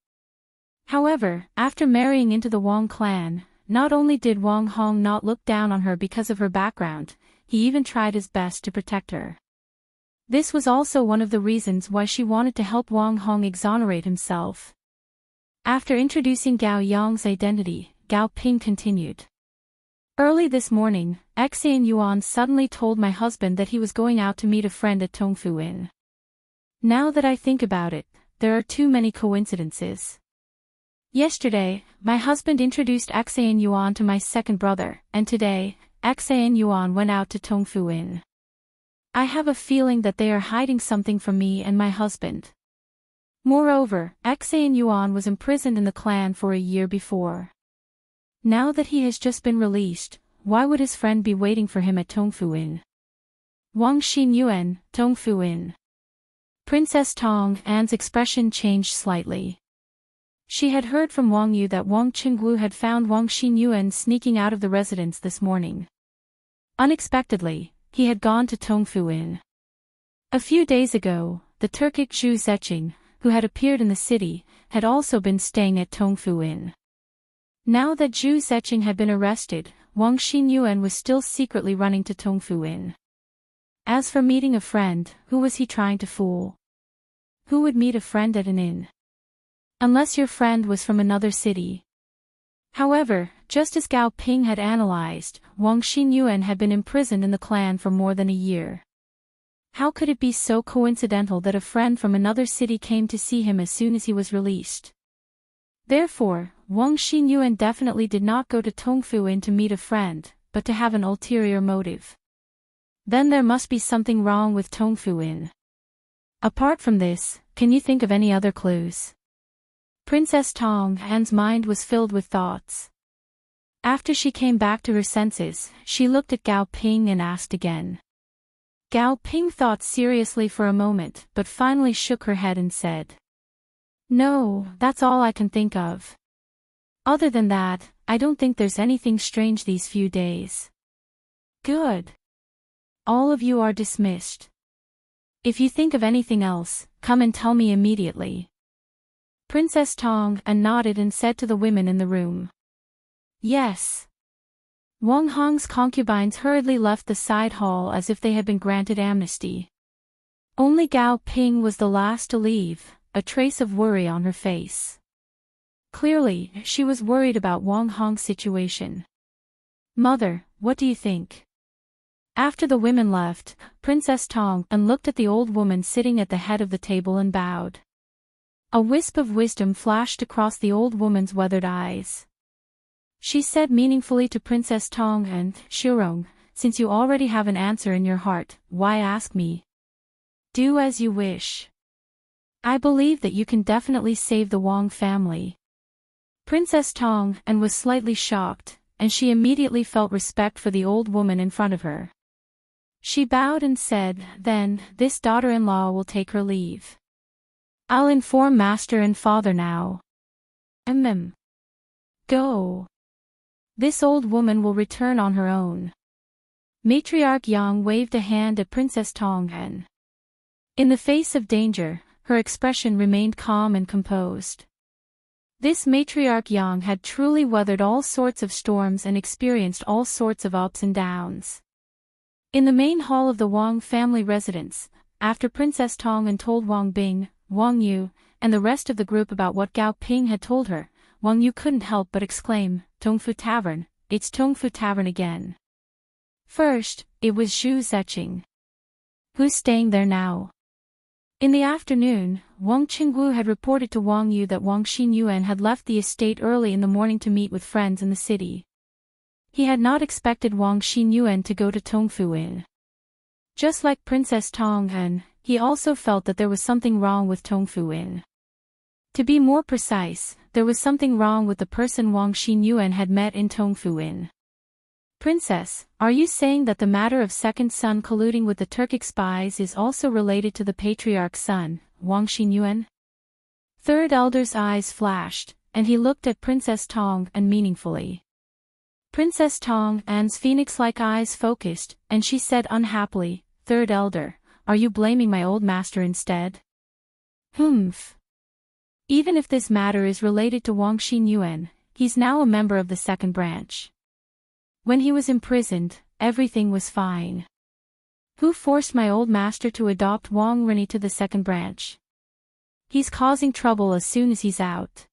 However, after marrying into the Wang clan, not only did Wang Hong not look down on her because of her background, he even tried his best to protect her. This was also one of the reasons why she wanted to help Wang Hong exonerate himself. After introducing Gao Yong's identity, Gao Ping continued. Early this morning, Xian Yuan suddenly told my husband that he was going out to meet a friend at Tongfu Inn. Now that I think about it, there are too many coincidences. Yesterday, my husband introduced Xian Yuan to my second brother, and today, Xian Yuan went out to Tongfu Inn. I have a feeling that they are hiding something from me and my husband. Moreover, Xian Yuan was imprisoned in the clan for a year before. Now that he has just been released, why would his friend be waiting for him at Tongfu Inn? Wang Xinyuan, Tongfu Inn. Princess Tong An's expression changed slightly. She had heard from Wang Yu that Wang Qingwu had found Wang Xinyuan sneaking out of the residence this morning. Unexpectedly, he had gone to Tongfu Inn. A few days ago, the Turkic Zhu Zeching, who had appeared in the city, had also been staying at Tongfu Inn. Now that Zhu Zeching had been arrested, Wang Xinyuan was still secretly running to Tongfu Inn. As for meeting a friend, who was he trying to fool? Who would meet a friend at an inn? Unless your friend was from another city. However, just as Gao Ping had analyzed, Wang Xinyuan had been imprisoned in the clan for more than a year. How could it be so coincidental that a friend from another city came to see him as soon as he was released? Therefore, Wang Xinyuan definitely did not go to Tongfu Inn to meet a friend, but to have an ulterior motive. Then there must be something wrong with Tongfu Inn. Apart from this, can you think of any other clues? Princess Tong An's mind was filled with thoughts. After she came back to her senses, she looked at Gao Ping and asked again. Gao Ping thought seriously for a moment but finally shook her head and said, no, that's all I can think of. Other than that, I don't think there's anything strange these few days. Good. All of you are dismissed. If you think of anything else, come and tell me immediately. Princess Tong An nodded and said to the women in the room. Yes. Wang Hong's concubines hurriedly left the side hall as if they had been granted amnesty. Only Gao Ping was the last to leave, a trace of worry on her face. Clearly, she was worried about Wang Hong's situation. Mother, what do you think? After the women left, Princess Tong An looked at the old woman sitting at the head of the table and bowed. A wisp of wisdom flashed across the old woman's weathered eyes. She said meaningfully to Princess Tong An, Shirong, since you already have an answer in your heart, why ask me? Do as you wish. I believe that you can definitely save the Wang family. Princess Tong An was slightly shocked, and she immediately felt respect for the old woman in front of her. She bowed and said, then, this daughter-in-law will take her leave. I'll inform master and father now. Go. This old woman will return on her own. Matriarch Yang waved a hand at Princess Tong An. In the face of danger, her expression remained calm and composed. This matriarch Yang had truly weathered all sorts of storms and experienced all sorts of ups and downs. In the main hall of the Wang family residence, after Princess Tong An told Wang Bing, Wang Yu, and the rest of the group about what Gao Ping had told her, Wang Yu couldn't help but exclaim, Tongfu Tavern, it's Tongfu Tavern again. First, it was Zhu Zeching. Who's staying there now? In the afternoon, Wang Qingwu had reported to Wang Yu that Wang Xinyuan had left the estate early in the morning to meet with friends in the city. He had not expected Wang Xinyuan to go to Tongfu Inn. Just like Princess Tong An, he also felt that there was something wrong with Tongfu Inn. To be more precise, there was something wrong with the person Wang Xinyuan had met in Tongfu Inn. Princess, are you saying that the matter of second son colluding with the Turkic spies is also related to the patriarch's son, Wang Xinyuan? Third elder's eyes flashed, and he looked at Princess Tong An meaningfully. Princess Tong An's phoenix-like eyes focused, and she said unhappily, Third elder, are you blaming my old master instead? Humph. Even if this matter is related to Wang Xinyuan, he's now a member of the second branch. When he was imprisoned, everything was fine. Who forced my old master to adopt Wang Rini to the second branch? He's causing trouble as soon as he's out.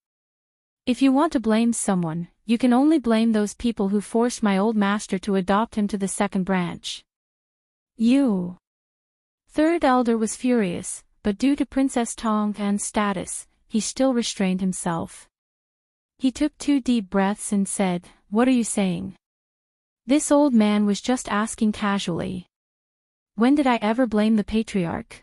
If you want to blame someone, you can only blame those people who forced my old master to adopt him to the second branch. You. Third elder was furious, but due to Princess Tong An's status, he still restrained himself. He took 2 deep breaths and said, What are you saying? This old man was just asking casually. When did I ever blame the patriarch?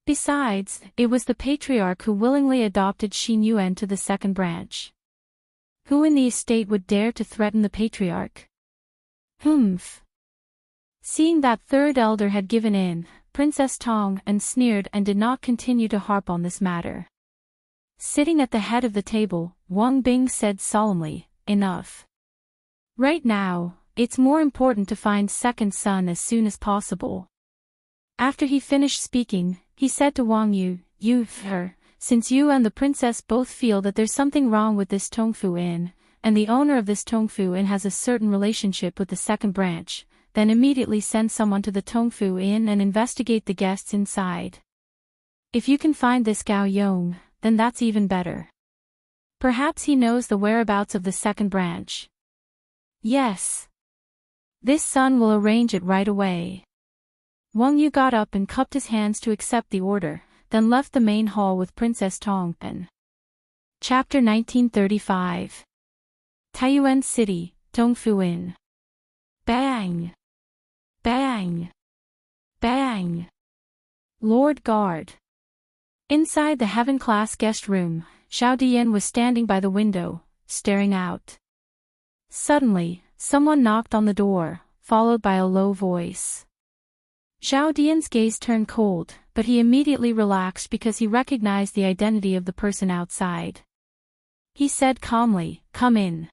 Besides, it was the patriarch who willingly adopted Xinyuan to the second branch. Who in the estate would dare to threaten the patriarch? Humph. Seeing that third elder had given in, Princess Tong An sneered and did not continue to harp on this matter. Sitting at the head of the table, Wang Bing said solemnly, Enough. Right now, it's more important to find second son as soon as possible. After he finished speaking, he said to Wang Yu, since you and the princess both feel that there's something wrong with this Tongfu Inn, and the owner of this Tongfu Inn has a certain relationship with the second branch, then immediately send someone to the Tongfu Inn and investigate the guests inside. If you can find this Gao Yong, then that's even better. Perhaps he knows the whereabouts of the second branch. Yes. This son will arrange it right away. Wang Yu got up and cupped his hands to accept the order, then left the main hall with Princess Tong An. Chapter 1935. Taiyuan City, Tongfu Inn. Bang! Bang! Bang! Lord Guard. Inside the heaven-class guest room, Xiao Dian was standing by the window, staring out. Suddenly, someone knocked on the door, followed by a low voice. Xiao Dian's gaze turned cold, but he immediately relaxed because he recognized the identity of the person outside. He said calmly, Come in.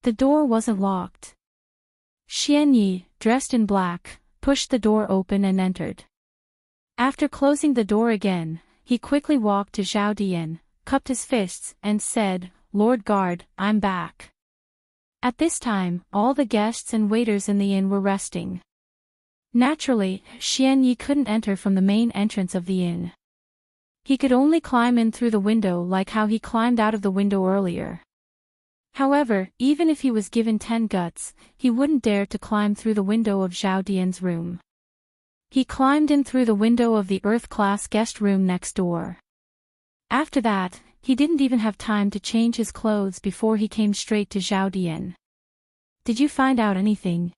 The door wasn't locked. Xian Yi, dressed in black, pushed the door open and entered. After closing the door again, he quickly walked to Xiao Dian, cupped his fists, and said, Lord Guard, I'm back. At this time, all the guests and waiters in the inn were resting. Naturally, Xian Yi couldn't enter from the main entrance of the inn. He could only climb in through the window like how he climbed out of the window earlier. However, even if he was given 10 guts, he wouldn't dare to climb through the window of Xiao Dian's room. He climbed in through the window of the Earth-class guest room next door. After that, he didn't even have time to change his clothes before he came straight to Xiao Dian. Did you find out anything?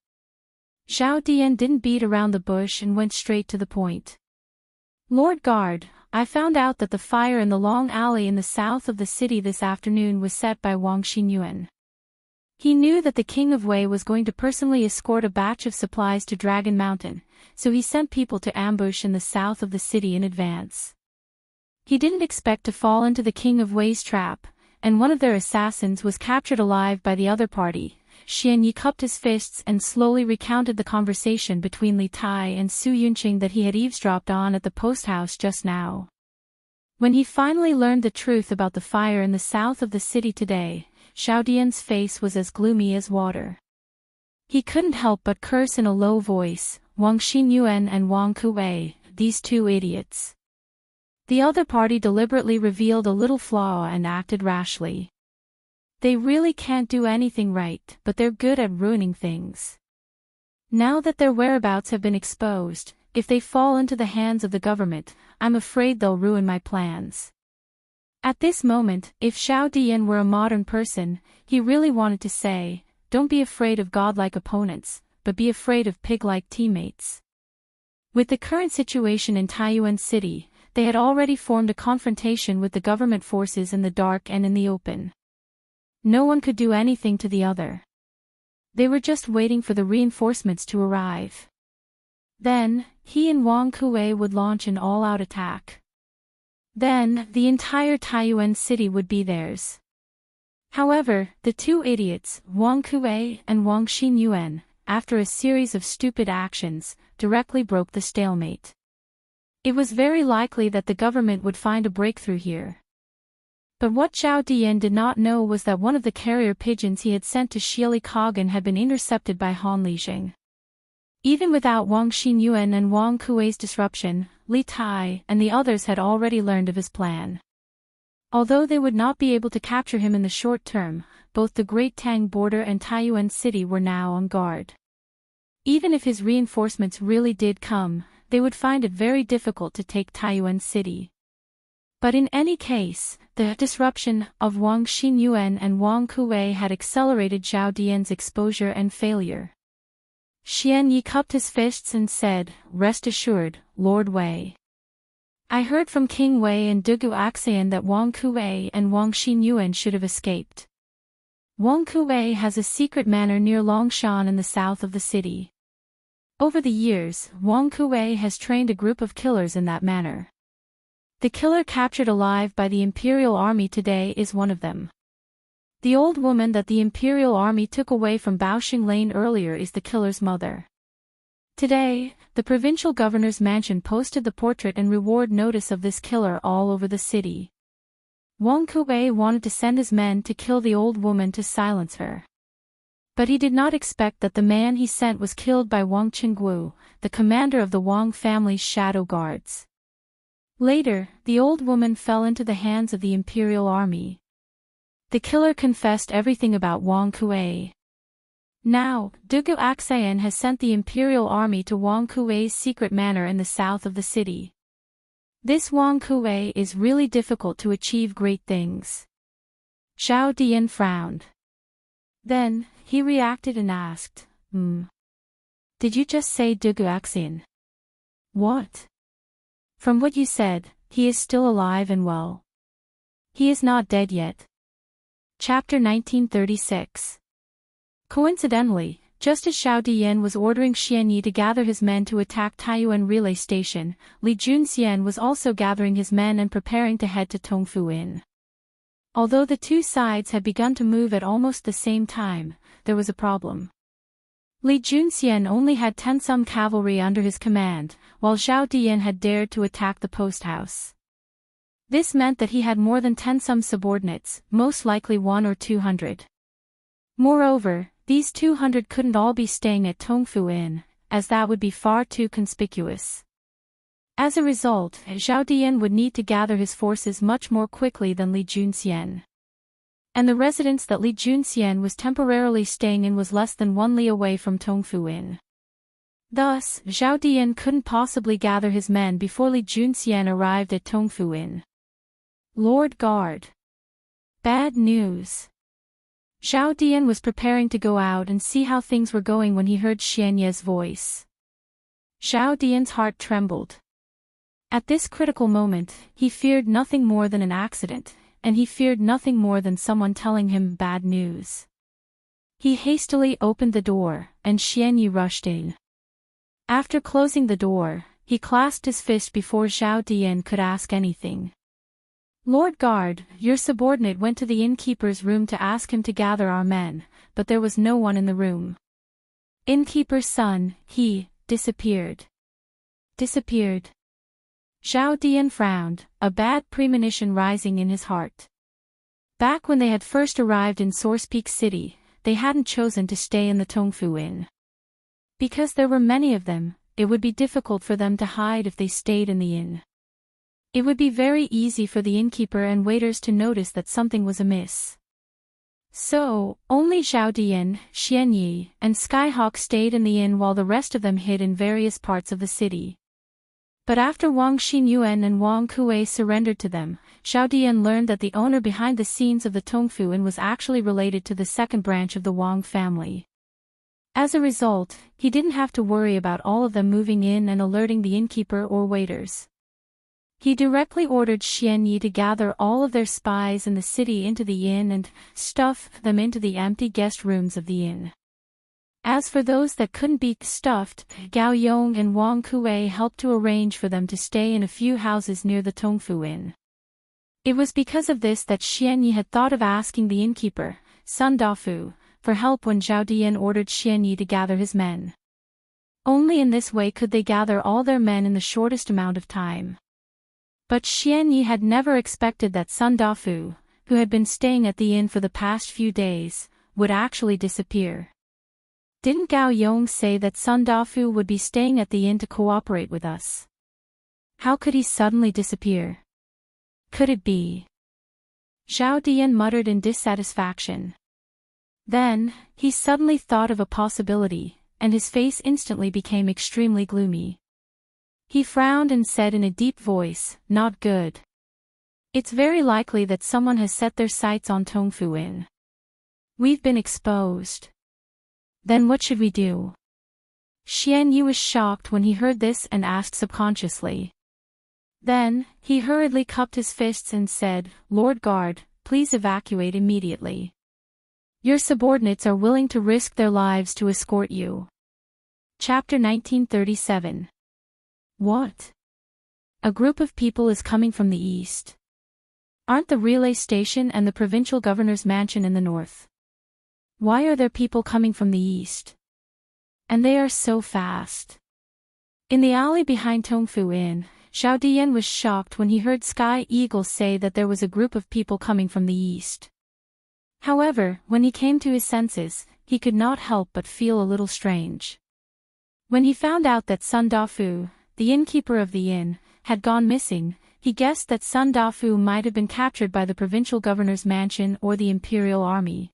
Xiao Dian didn't beat around the bush and went straight to the point. Lord Guard, I found out that the fire in the long alley in the south of the city this afternoon was set by Wang Xinyuan. He knew that the King of Wei was going to personally escort a batch of supplies to Dragon Mountain, so he sent people to ambush in the south of the city in advance. He didn't expect to fall into the King of Wei's trap, and one of their assassins was captured alive by the other party. Xian Yi cupped his fists and slowly recounted the conversation between Li Tai and Su Yunqing that he had eavesdropped on at the post house just now. When he finally learned the truth about the fire in the south of the city today, Xiao Dian's face was as gloomy as water. He couldn't help but curse in a low voice, Wang Xinyuan and Wang Kuwei, these two idiots. The other party deliberately revealed a little flaw and acted rashly. They really can't do anything right, but they're good at ruining things. Now that their whereabouts have been exposed, if they fall into the hands of the government, I'm afraid they'll ruin my plans. At this moment, if Xiao Dian were a modern person, he really wanted to say, don't be afraid of godlike opponents, but be afraid of pig-like teammates. With the current situation in Taiyuan City, they had already formed a confrontation with the government forces in the dark and in the open. No one could do anything to the other. They were just waiting for the reinforcements to arrive. Then, he and Wang Kuei would launch an all-out attack. Then, the entire Taiyuan city would be theirs. However, the two idiots, Wang Kuei and Wang Xinyuan, after a series of stupid actions, directly broke the stalemate. It was very likely that the government would find a breakthrough here. But what Zhao Dian did not know was that one of the carrier pigeons he had sent to Shieli Kagan had been intercepted by Han Lixing. Even without Wang Xinyuan and Wang Kuei's disruption, Li Tai and the others had already learned of his plan. Although they would not be able to capture him in the short term, both the Great Tang border and Taiyuan city were now on guard. Even if his reinforcements really did come, they would find it very difficult to take Taiyuan city. But in any case, the disruption of Wang Xinyuan and Wang Kuei had accelerated Zhao Dian's exposure and failure. Xian Yi cupped his fists and said, "Rest assured, Lord Wei. I heard from King Wei and Dugu Axian that Wang Kuei and Wang Xinyuan should have escaped. Wang Kuei has a secret manor near Longshan in the south of the city. Over the years, Wang Kuei has trained a group of killers in that manor. The killer captured alive by the Imperial Army today is one of them. The old woman that the Imperial Army took away from Baoxing Lane earlier is the killer's mother. Today, the provincial governor's mansion posted the portrait and reward notice of this killer all over the city. Wang Kuei wanted to send his men to kill the old woman to silence her. But he did not expect that the man he sent was killed by Wang Qingguo, the commander of the Wang family's shadow guards. Later, the old woman fell into the hands of the Imperial Army. The killer confessed everything about Wang Kuei. Now, Dugu Axian has sent the Imperial Army to Wang Kuei's secret manor in the south of the city. This Wang Kuei is really difficult to achieve great things. Zhao Dian frowned. Then, he reacted and asked, Did you just say Dugu Axian? What? From what you said, he is still alive and well. He is not dead yet. Chapter 1936. Coincidentally, just as Zhao Dian was ordering Xian Yi to gather his men to attack Taiyuan Relay Station, Li Junxian was also gathering his men and preparing to head to Tongfu Inn. Although the two sides had begun to move at almost the same time, there was a problem. Li Junxian only had 10 some cavalry under his command, while Zhao Dian had dared to attack the post house. This meant that he had more than 10 some subordinates, most likely 100 or 200. Moreover, these 200 couldn't all be staying at Tongfu Inn, as that would be far too conspicuous. As a result, Zhao Dian would need to gather his forces much more quickly than Li Junxian. And the residence that Li Junxian was temporarily staying in was less than 1 li away from Tongfu Inn. Thus, Zhao Dian couldn't possibly gather his men before Li Junxian arrived at Tongfu Inn. Lord Guard. Bad news. Zhao Dian was preparing to go out and see how things were going when he heard Xian Ye's voice. Zhao Dian's heart trembled. At this critical moment, he feared nothing more than an accident, and he feared nothing more than someone telling him bad news. He hastily opened the door, and Xian Yi rushed in. After closing the door, he clasped his fist before Zhao Dian could ask anything. Lord Guard, your subordinate went to the innkeeper's room to ask him to gather our men, but there was no one in the room. Innkeeper's son, he, disappeared. Disappeared. Zhao Dian frowned, a bad premonition rising in his heart. Back when they had first arrived in Source Peak City, they hadn't chosen to stay in the Tongfu Inn. Because there were many of them, it would be difficult for them to hide if they stayed in the inn. It would be very easy for the innkeeper and waiters to notice that something was amiss. So, only Zhao Dian, Xian Yi, and Skyhawk stayed in the inn while the rest of them hid in various parts of the city. But after Wang Xinyuan and Wang Kuei surrendered to them, Zhao Dian learned that the owner behind the scenes of the Tongfu Inn was actually related to the second branch of the Wang family. As a result, he didn't have to worry about all of them moving in and alerting the innkeeper or waiters. He directly ordered Xian Yi to gather all of their spies in the city into the inn and stuff them into the empty guest rooms of the inn. As for those that couldn't be stuffed, Gao Yong and Wang Kuei helped to arrange for them to stay in a few houses near the Tongfu Inn. It was because of this that Xian Yi had thought of asking the innkeeper, Sun Dafu, for help when Zhao Dian ordered Xian Yi to gather his men. Only in this way could they gather all their men in the shortest amount of time. But Xian Yi had never expected that Sun Dafu, who had been staying at the inn for the past few days, would actually disappear. Didn't Gao Yong say that Sun Dafu would be staying at the inn to cooperate with us? How could he suddenly disappear? Could it be? Zhao Dian muttered in dissatisfaction. Then, he suddenly thought of a possibility, and his face instantly became extremely gloomy. He frowned and said in a deep voice, "Not good. It's very likely that someone has set their sights on Tongfu Inn. We've been exposed. Then what should we do?" Xian Yi was shocked when he heard this and asked subconsciously. Then, he hurriedly cupped his fists and said, "Lord Guard, please evacuate immediately. Your subordinates are willing to risk their lives to escort you." Chapter 1937. What? A group of people is coming from the east. Aren't the relay station and the provincial governor's mansion in the north? Why are there people coming from the east? And they are so fast. In the alley behind Tongfu Inn, Zhao Dian was shocked when he heard Sky Eagle say that there was a group of people coming from the east. However, when he came to his senses, he could not help but feel a little strange. When he found out that Sun Dafu, the innkeeper of the inn, had gone missing, he guessed that Sun Dafu might have been captured by the provincial governor's mansion or the imperial army.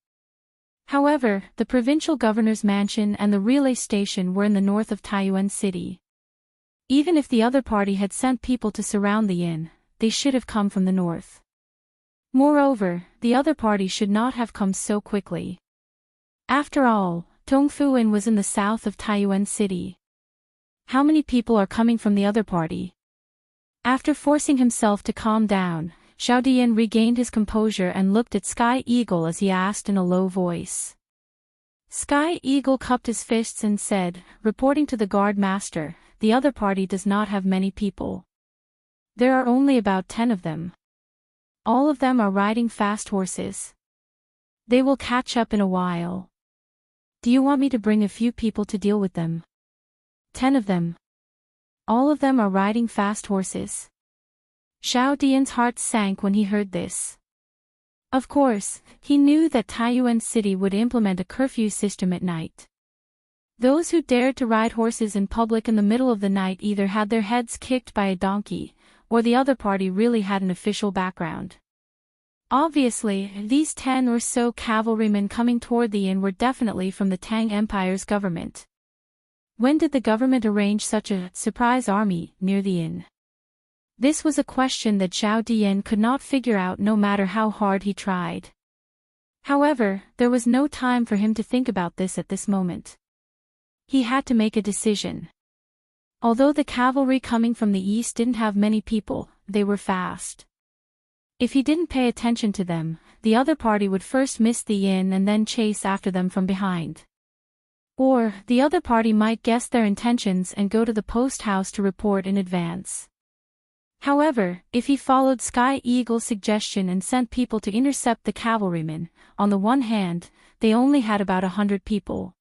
However, the provincial governor's mansion and the relay station were in the north of Taiyuan City. Even if the other party had sent people to surround the inn, they should have come from the north. Moreover, the other party should not have come so quickly. After all, Tongfu Inn was in the south of Taiyuan City. How many people are coming from the other party? After forcing himself to calm down, Zhao Dian regained his composure and looked at Sky Eagle as he asked in a low voice. Sky Eagle cupped his fists and said, "Reporting to the guard master, the other party does not have many people. There are only about 10 of them. All of them are riding fast horses. They will catch up in a while. Do you want me to bring a few people to deal with them?" 10 of them. All of them are riding fast horses. Zhao Dian's heart sank when he heard this. Of course, he knew that Taiyuan City would implement a curfew system at night. Those who dared to ride horses in public in the middle of the night either had their heads kicked by a donkey, or the other party really had an official background. Obviously, these 10 or so cavalrymen coming toward the inn were definitely from the Tang Empire's government. When did the government arrange such a surprise army near the inn? This was a question that Zhao Dian could not figure out no matter how hard he tried. However, there was no time for him to think about this at this moment. He had to make a decision. Although the cavalry coming from the east didn't have many people, they were fast. If he didn't pay attention to them, the other party would first miss the inn and then chase after them from behind. Or, the other party might guess their intentions and go to the post house to report in advance. However, if he followed Sky Eagle's suggestion and sent people to intercept the cavalrymen, on the one hand, they only had about 100 people.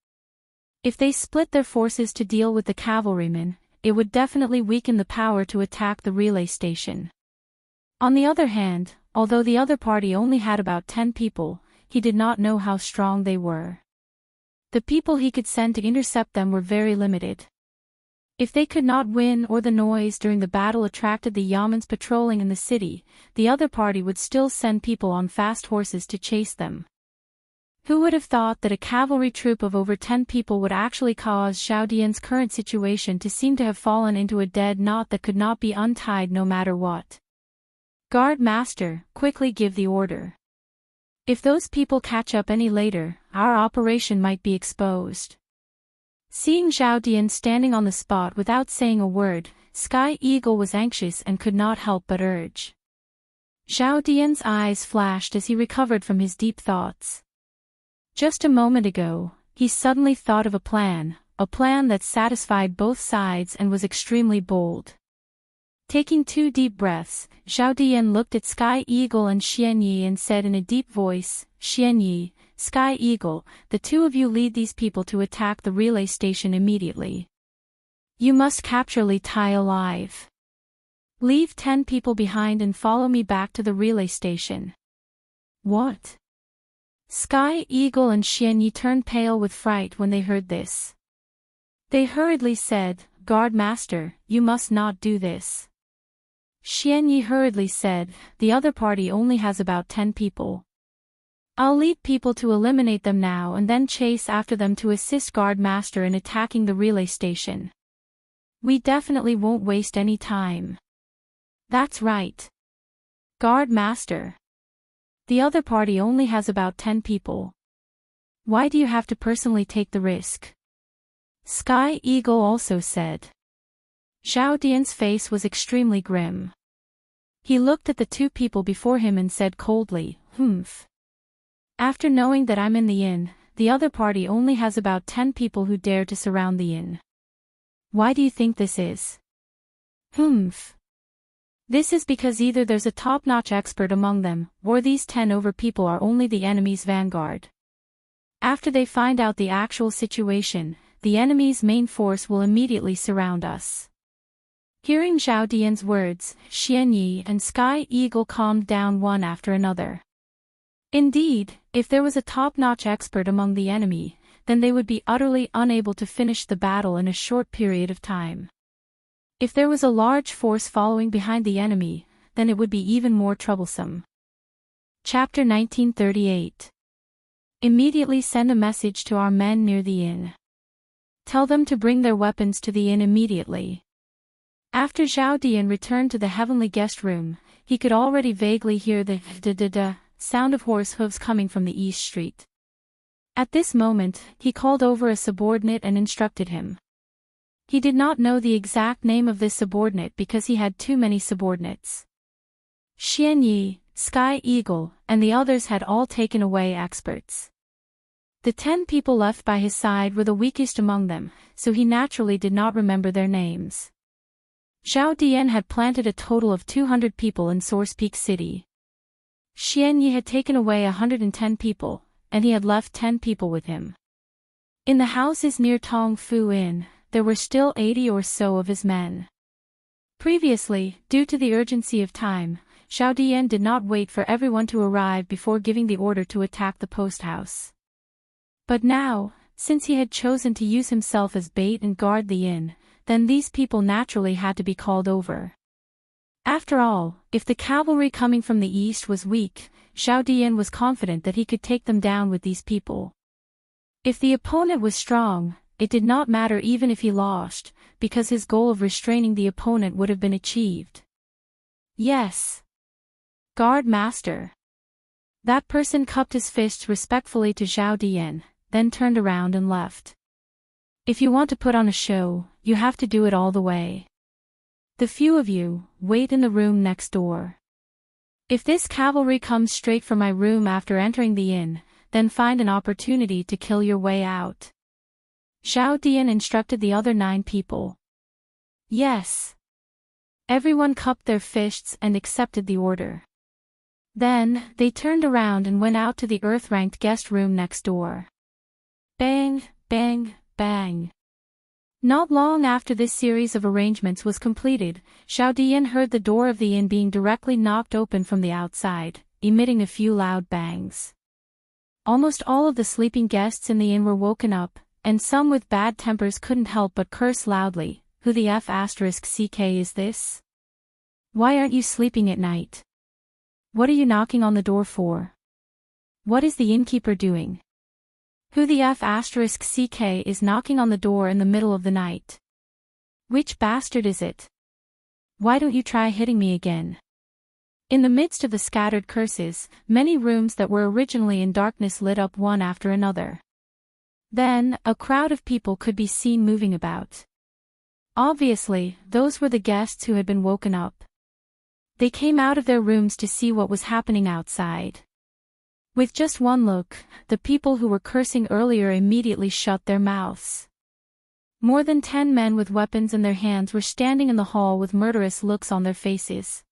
If they split their forces to deal with the cavalrymen, it would definitely weaken the power to attack the relay station. On the other hand, although the other party only had about 10 people, he did not know how strong they were. The people he could send to intercept them were very limited. If they could not win or the noise during the battle attracted the Yamens patrolling in the city, the other party would still send people on fast horses to chase them. Who would have thought that a cavalry troop of over 10 people would actually cause Zhao Dian's current situation to seem to have fallen into a dead knot that could not be untied no matter what? Guard master, quickly give the order. If those people catch up any later, our operation might be exposed. Seeing Zhao Dian standing on the spot without saying a word, Sky Eagle was anxious and could not help but urge. Zhao Dian's eyes flashed as he recovered from his deep thoughts. Just a moment ago, he suddenly thought of a plan that satisfied both sides and was extremely bold. Taking 2 deep breaths, Zhao Dian looked at Sky Eagle and Xian Yi and said in a deep voice, "Xian Yi, Sky Eagle, the 2 of you lead these people to attack the relay station immediately. You must capture Li Tai alive. Leave 10 people behind and follow me back to the relay station." What? Sky Eagle and Xian Yi turned pale with fright when they heard this. They hurriedly said, "Guard Master, you must not do this." Xian Yi hurriedly said, "The other party only has about 10 people. I'll lead people to eliminate them now and then chase after them to assist Guard Master in attacking the relay station. We definitely won't waste any time." "That's right. Guard Master. The other party only has about 10 people. Why do you have to personally take the risk?" Sky Eagle also said. Zhao Dian's face was extremely grim. He looked at the 2 people before him and said coldly, "Humph. After knowing that I'm in the inn, the other party only has about 10 people who dare to surround the inn. Why do you think this is?" "Humph. This is because either there's a top-notch expert among them, or these 10 over people are only the enemy's vanguard. After they find out the actual situation, the enemy's main force will immediately surround us." Hearing Zhao Dian's words, Xian Yi and Sky Eagle calmed down one after another. Indeed, if there was a top-notch expert among the enemy, then they would be utterly unable to finish the battle in a short period of time. If there was a large force following behind the enemy, then it would be even more troublesome. Chapter 1938. Immediately send a message to our men near the inn. Tell them to bring their weapons to the inn immediately. After Zhao Dian returned to the heavenly guest room, he could already vaguely hear the da-da-da sound of horse hooves coming from the east street. At this moment, he called over a subordinate and instructed him. He did not know the exact name of this subordinate because he had too many subordinates. Xian Yi, Sky Eagle, and the others had all taken away experts. The 10 people left by his side were the weakest among them, so he naturally did not remember their names. Zhao Dian had planted a total of 200 people in Source Peak City. Xian Yi had taken away 110 people, and he had left 10 people with him. In the houses near Tong Fu Inn, there were still 80 or so of his men. Previously, due to the urgency of time, Zhao Dian did not wait for everyone to arrive before giving the order to attack the post house. But now, since he had chosen to use himself as bait and guard the inn, then these people naturally had to be called over. After all, if the cavalry coming from the east was weak, Zhao Dian was confident that he could take them down with these people. If the opponent was strong, it did not matter even if he lost, because his goal of restraining the opponent would have been achieved. Yes. Guard Master. That person cupped his fists respectfully to Zhao Dian, then turned around and left. If you want to put on a show, you have to do it all the way. The few of you, wait in the room next door. If this cavalry comes straight for my room after entering the inn, then find an opportunity to kill your way out. Zhao Dian instructed the other 9 people. Yes. Everyone cupped their fists and accepted the order. Then, they turned around and went out to the earth-ranked guest room next door. Bang, bang, bang. Not long after this series of arrangements was completed, Zhao Dian heard the door of the inn being directly knocked open from the outside, emitting a few loud bangs. Almost all of the sleeping guests in the inn were woken up, and some with bad tempers couldn't help but curse loudly. Who the F***ck is this? Why aren't you sleeping at night? What are you knocking on the door for? What is the innkeeper doing? Who the F***ck is knocking on the door in the middle of the night? Which bastard is it? Why don't you try hitting me again? In the midst of the scattered curses, many rooms that were originally in darkness lit up one after another. Then, a crowd of people could be seen moving about. Obviously, those were the guests who had been woken up. They came out of their rooms to see what was happening outside. With just one look, the people who were cursing earlier immediately shut their mouths. More than 10 men with weapons in their hands were standing in the hall with murderous looks on their faces.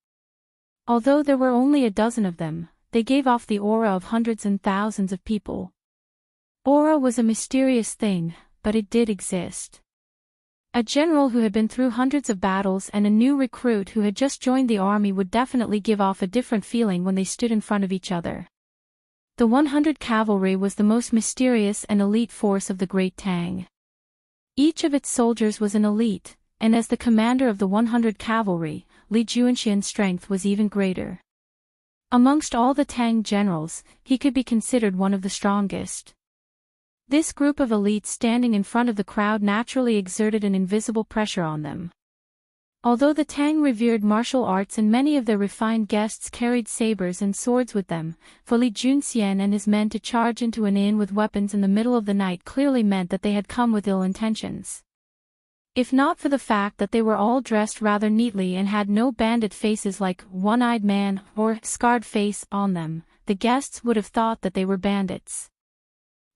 Although there were only a dozen of them, they gave off the aura of hundreds and thousands of people. Aura was a mysterious thing, but it did exist. A general who had been through hundreds of battles and a new recruit who had just joined the army would definitely give off a different feeling when they stood in front of each other. The 100 cavalry was the most mysterious and elite force of the Great Tang. Each of its soldiers was an elite, and as the commander of the 100 cavalry, Li Juanxian's strength was even greater. Amongst all the Tang generals, he could be considered one of the strongest. This group of elites standing in front of the crowd naturally exerted an invisible pressure on them. Although the Tang revered martial arts and many of their refined guests carried sabers and swords with them, for Li Junxian and his men to charge into an inn with weapons in the middle of the night clearly meant that they had come with ill intentions. If not for the fact that they were all dressed rather neatly and had no bandit faces like One-Eyed Man or Scarred Face on them, the guests would have thought that they were bandits.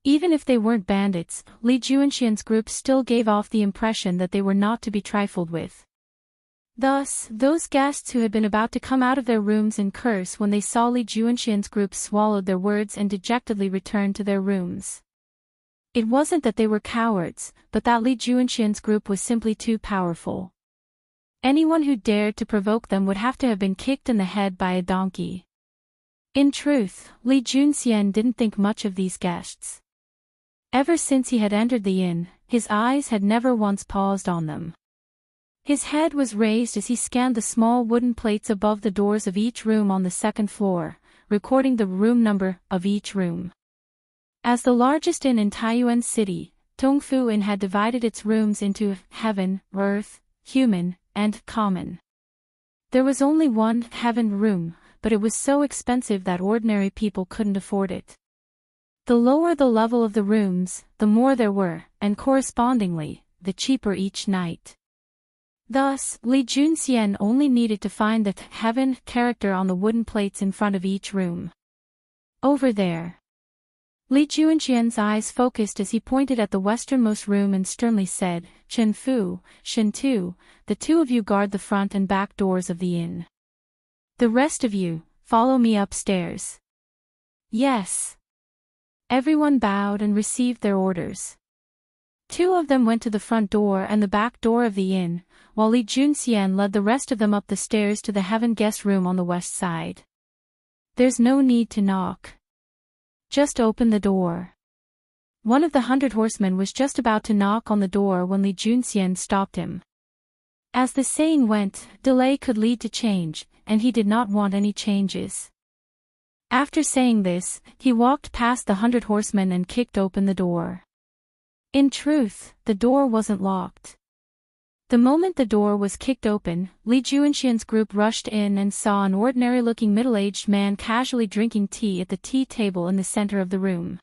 Even if they weren't bandits, Li Juanxian's group still gave off the impression that they were not to be trifled with. Thus, those guests who had been about to come out of their rooms and curse when they saw Li Juanxian's group swallowed their words and dejectedly returned to their rooms. It wasn't that they were cowards, but that Li Juanxian's group was simply too powerful. Anyone who dared to provoke them would have to have been kicked in the head by a donkey. In truth, Li Junxian didn't think much of these guests. Ever since he had entered the inn, his eyes had never once paused on them. His head was raised as he scanned the small wooden plates above the doors of each room on the second floor, recording the room number of each room. As the largest inn in Taiyuan City, Tongfu Inn had divided its rooms into heaven, earth, human, and common. There was only one heaven room, but it was so expensive that ordinary people couldn't afford it. The lower the level of the rooms, the more there were, and correspondingly, the cheaper each night. Thus, Li Junxian only needed to find the heaven character on the wooden plates in front of each room. Over there. Li Juanxian's eyes focused as he pointed at the westernmost room and sternly said, Chen Fu, Shen Tu, the two of you guard the front and back doors of the inn. The rest of you, follow me upstairs. Yes. Everyone bowed and received their orders. Two of them went to the front door and the back door of the inn, while Li Junxian led the rest of them up the stairs to the heaven guest room on the west side. There's no need to knock. Just open the door. One of the 100 horsemen was just about to knock on the door when Li Junxian stopped him. As the saying went, delay could lead to change, and he did not want any changes. After saying this, he walked past the 100 horsemen and kicked open the door. In truth, the door wasn't locked. The moment the door was kicked open, Li Juanxian's group rushed in and saw an ordinary-looking middle-aged man casually drinking tea at the tea table in the center of the room.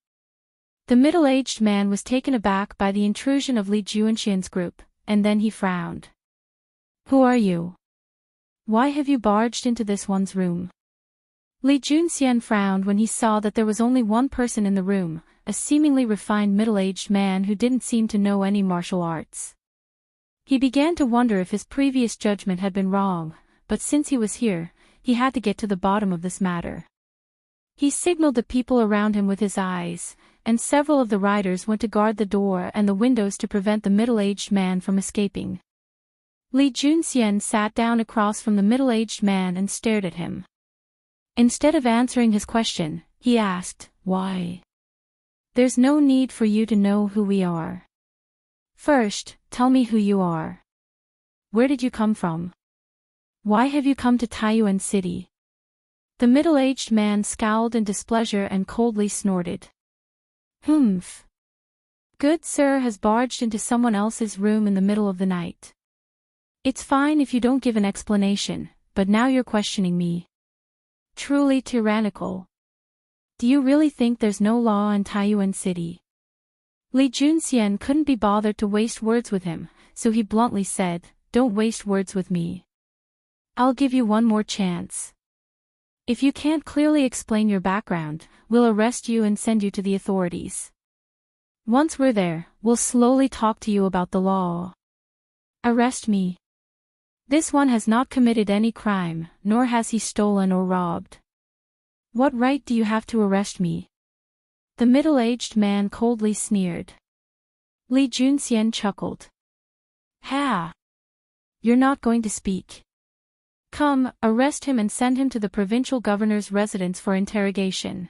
The middle-aged man was taken aback by the intrusion of Li Juanxian's group, and then he frowned. Who are you? Why have you barged into this one's room? Li Junxian frowned when he saw that there was only one person in the room, a seemingly refined middle-aged man who didn't seem to know any martial arts. He began to wonder if his previous judgment had been wrong, but since he was here, he had to get to the bottom of this matter. He signaled the people around him with his eyes, and several of the riders went to guard the door and the windows to prevent the middle-aged man from escaping. Li Junxian sat down across from the middle-aged man and stared at him. Instead of answering his question, he asked, Why? There's no need for you to know who we are. First, tell me who you are. Where did you come from? Why have you come to Taiyuan City? The middle-aged man scowled in displeasure and coldly snorted. Humph. Good sir has barged into someone else's room in the middle of the night. It's fine if you don't give an explanation, but now you're questioning me. Truly tyrannical. Do you really think there's no law in Taiyuan City? Li Junxian couldn't be bothered to waste words with him, so he bluntly said, "Don't waste words with me. I'll give you one more chance. If you can't clearly explain your background, we'll arrest you and send you to the authorities. Once we're there, we'll slowly talk to you about the law." "Arrest me? This one has not committed any crime, nor has he stolen or robbed. What right do you have to arrest me?" The middle-aged man coldly sneered. Li Junxian chuckled. "Ha! You're not going to speak. Come, arrest him and send him to the provincial governor's residence for interrogation."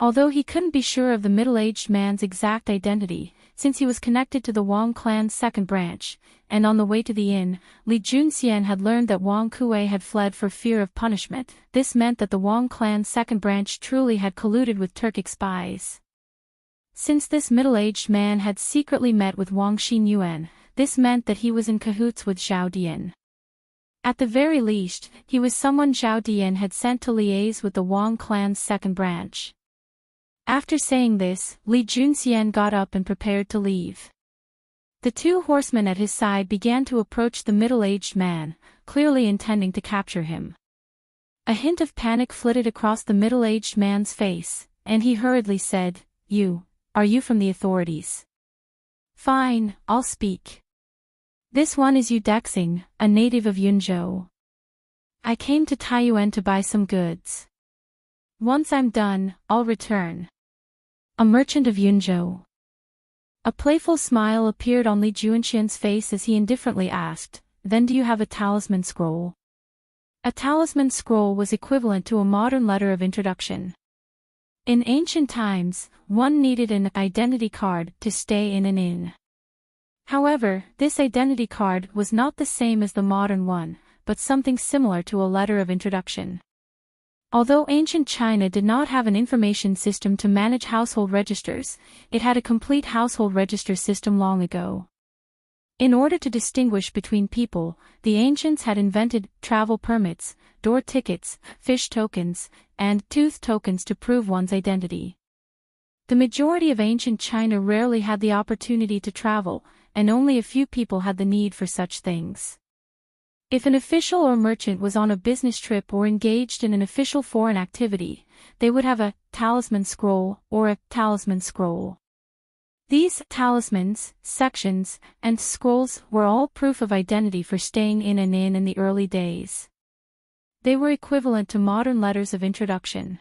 Although he couldn't be sure of the middle-aged man's exact identity, since he was connected to the Wang clan's second branch, and on the way to the inn, Li Junxian had learned that Wang Kuei had fled for fear of punishment. This meant that the Wang clan's second branch truly had colluded with Turkic spies. Since this middle-aged man had secretly met with Wang Xinyuan, this meant that he was in cahoots with Zhao Dian. At the very least, he was someone Zhao Dian had sent to liaise with the Wang clan's second branch. After saying this, Li Junxian got up and prepared to leave. The two horsemen at his side began to approach the middle-aged man, clearly intending to capture him. A hint of panic flitted across the middle-aged man's face, and he hurriedly said, Are you from the authorities?" "Fine, I'll speak. This one is Yu Dexing, a native of Yunzhou. I came to Taiyuan to buy some goods. Once I'm done, I'll return." "A merchant of Yunzhou?" A playful smile appeared on Li Junxian's face as he indifferently asked, "Then do you have a talisman scroll?" A talisman scroll was equivalent to a modern letter of introduction. In ancient times, one needed an identity card to stay in an inn. However, this identity card was not the same as the modern one, but something similar to a letter of introduction. Although ancient China did not have an information system to manage household registers, it had a complete household register system long ago. In order to distinguish between people, the ancients had invented travel permits, door tickets, fish tokens, and tooth tokens to prove one's identity. The majority of ancient China rarely had the opportunity to travel, and only a few people had the need for such things. If an official or merchant was on a business trip or engaged in an official foreign activity, they would have a talisman scroll or a talisman scroll. These talismans, sections, and scrolls were all proof of identity for staying in an inn in the early days. They were equivalent to modern letters of introduction.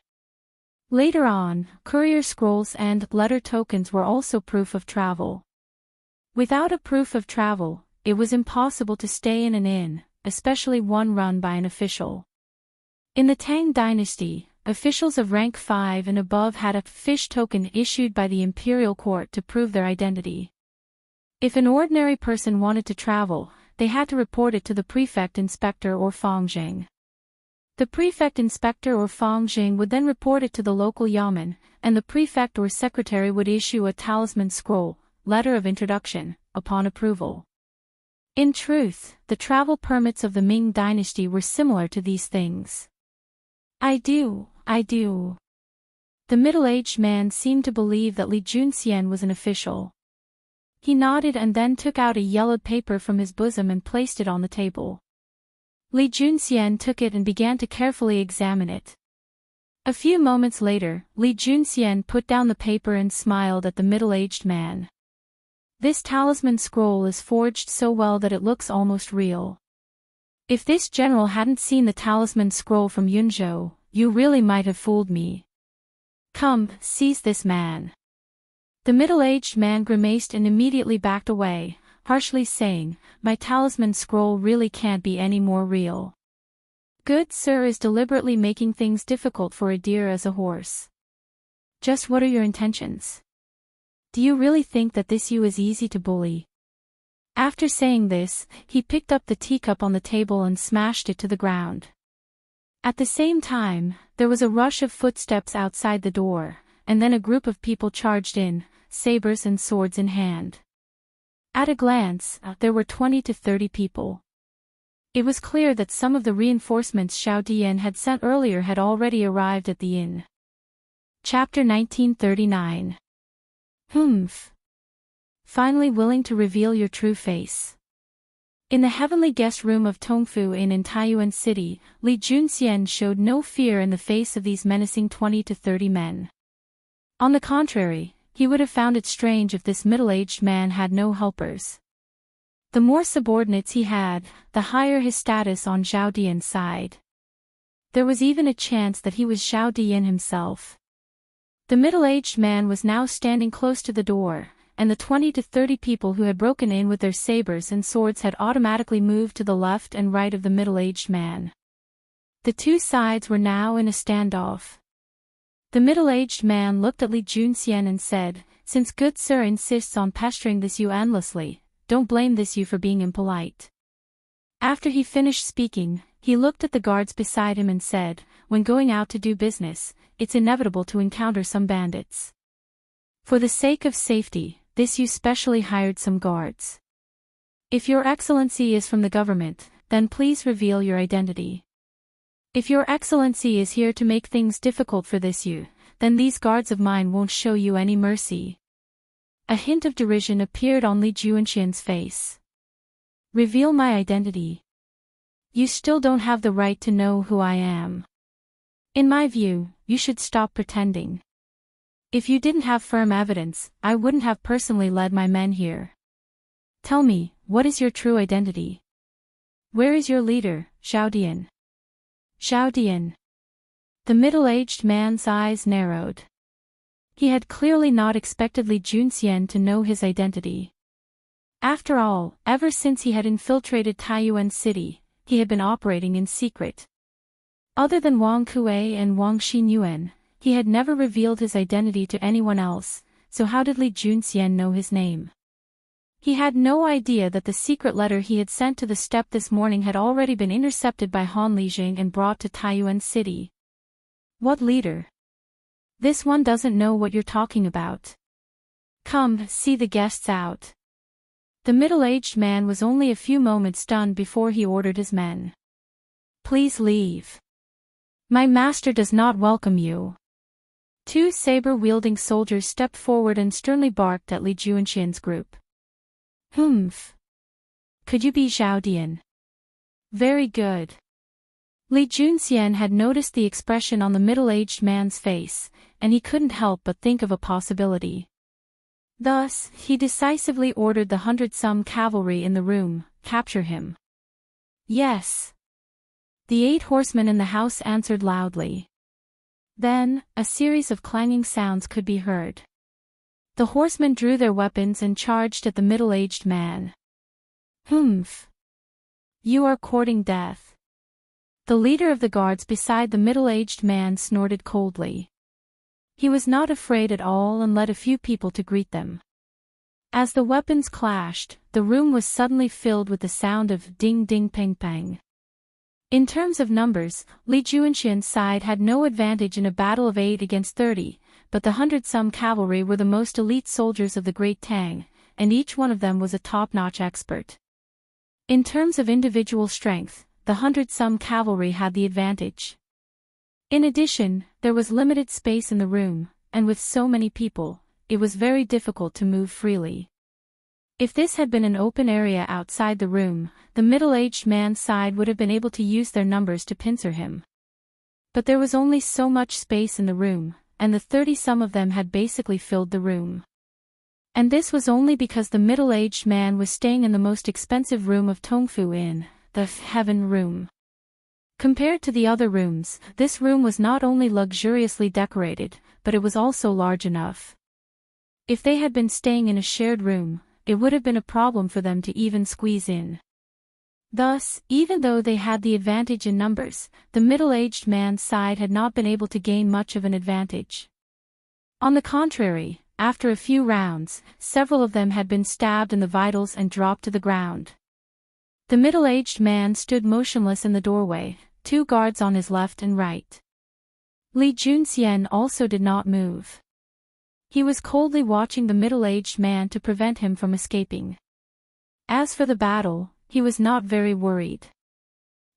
Later on, courier scrolls and letter tokens were also proof of travel. Without a proof of travel, it was impossible to stay in an inn, especially one run by an official. In the Tang dynasty, officials of rank 5 and above had a fish token issued by the imperial court to prove their identity. If an ordinary person wanted to travel, they had to report it to the prefect inspector or fangjing. The prefect inspector or fangjing would then report it to the local yamen, and the prefect or secretary would issue a talisman scroll, letter of introduction, upon approval. In truth, the travel permits of the Ming dynasty were similar to these things. I do. The middle-aged man seemed to believe that Li Junxian was an official. He nodded and then took out a yellowed paper from his bosom and placed it on the table. Li Junxian took it and began to carefully examine it. A few moments later, Li Junxian put down the paper and smiled at the middle-aged man. This talisman scroll is forged so well that it looks almost real. If this general hadn't seen the talisman scroll from Yunzhou, you really might have fooled me. Come, seize this man. The middle-aged man grimaced and immediately backed away, harshly saying, "My talisman scroll really can't be any more real. Good sir is deliberately making things difficult for a deer as a horse. Just what are your intentions? Do you really think that this Yu is easy to bully?" After saying this, he picked up the teacup on the table and smashed it to the ground. At the same time, there was a rush of footsteps outside the door, and then a group of people charged in, sabers and swords in hand. At a glance, there were 20 to 30 people. It was clear that some of the reinforcements Zhao Dian had sent earlier had already arrived at the inn. Chapter 1939. Humph. Finally willing to reveal your true face. In the heavenly guest room of Tongfu Inn in Taiyuan City, Li Junxian showed no fear in the face of these menacing 20 to 30 men. On the contrary, he would have found it strange if this middle-aged man had no helpers. The more subordinates he had, the higher his status on Zhao Dian's side. There was even a chance that he was Zhao Dian himself. The middle-aged man was now standing close to the door, and the 20 to 30 people who had broken in with their sabers and swords had automatically moved to the left and right of the middle-aged man. The two sides were now in a standoff. The middle-aged man looked at Li Junxian and said, "Since good sir insists on pestering this you endlessly, don't blame this you for being impolite." After he finished speaking, he looked at the guards beside him and said, "When going out to do business, it's inevitable to encounter some bandits. For the sake of safety, this you specially hired some guards. If your excellency is from the government, then please reveal your identity. If your excellency is here to make things difficult for this you, then these guards of mine won't show you any mercy." A hint of derision appeared on Li Junxian's face. "Reveal my identity. You still don't have the right to know who I am. In my view, you should stop pretending. If you didn't have firm evidence, I wouldn't have personally led my men here. Tell me, what is your true identity? Where is your leader, Zhao Dian?" Zhao Dian. The middle-aged man's eyes narrowed. He had clearly not expected Li Junxian to know his identity. After all, ever since he had infiltrated Taiyuan City, he had been operating in secret. Other than Wang Kuei and Wang Xinyuan, he had never revealed his identity to anyone else, so how did Li Junxian know his name? He had no idea that the secret letter he had sent to the steppe this morning had already been intercepted by Han Lijing and brought to Taiyuan City. What leader? This one doesn't know what you're talking about. Come, see the guests out. The middle-aged man was only a few moments stunned before he ordered his men. Please leave. My master does not welcome you. Two saber-wielding soldiers stepped forward and sternly barked at Li Junxian's group. Humph. Could you be Zhao Dian? Very good. Li Junxian had noticed the expression on the middle-aged man's face, and he couldn't help but think of a possibility. Thus, he decisively ordered the 100-some cavalry in the room, capture him. Yes. The 8 horsemen in the house answered loudly. Then, a series of clanging sounds could be heard. The horsemen drew their weapons and charged at the middle-aged man. Humph. You are courting death. The leader of the guards beside the middle-aged man snorted coldly. He was not afraid at all and led a few people to greet them. As the weapons clashed, the room was suddenly filled with the sound of ding-ding-pang-pang. In terms of numbers, Li Junxian's side had no advantage in a battle of 8 against 30, but the 100-some cavalry were the most elite soldiers of the Great Tang, and each one of them was a top-notch expert. In terms of individual strength, the 100-some cavalry had the advantage. In addition, there was limited space in the room, and with so many people, it was very difficult to move freely. If this had been an open area outside the room, the middle-aged man's side would have been able to use their numbers to pincer him. But there was only so much space in the room, and the 30-some of them had basically filled the room. And this was only because the middle-aged man was staying in the most expensive room of Tongfu Inn, the Heaven Room. Compared to the other rooms, this room was not only luxuriously decorated, but it was also large enough. If they had been staying in a shared room, it would have been a problem for them to even squeeze in. Thus, even though they had the advantage in numbers, the middle-aged man's side had not been able to gain much of an advantage. On the contrary, after a few rounds, several of them had been stabbed in the vitals and dropped to the ground. The middle-aged man stood motionless in the doorway, 2 guards on his left and right. Li Junxian also did not move. He was coldly watching the middle-aged man to prevent him from escaping. As for the battle, he was not very worried.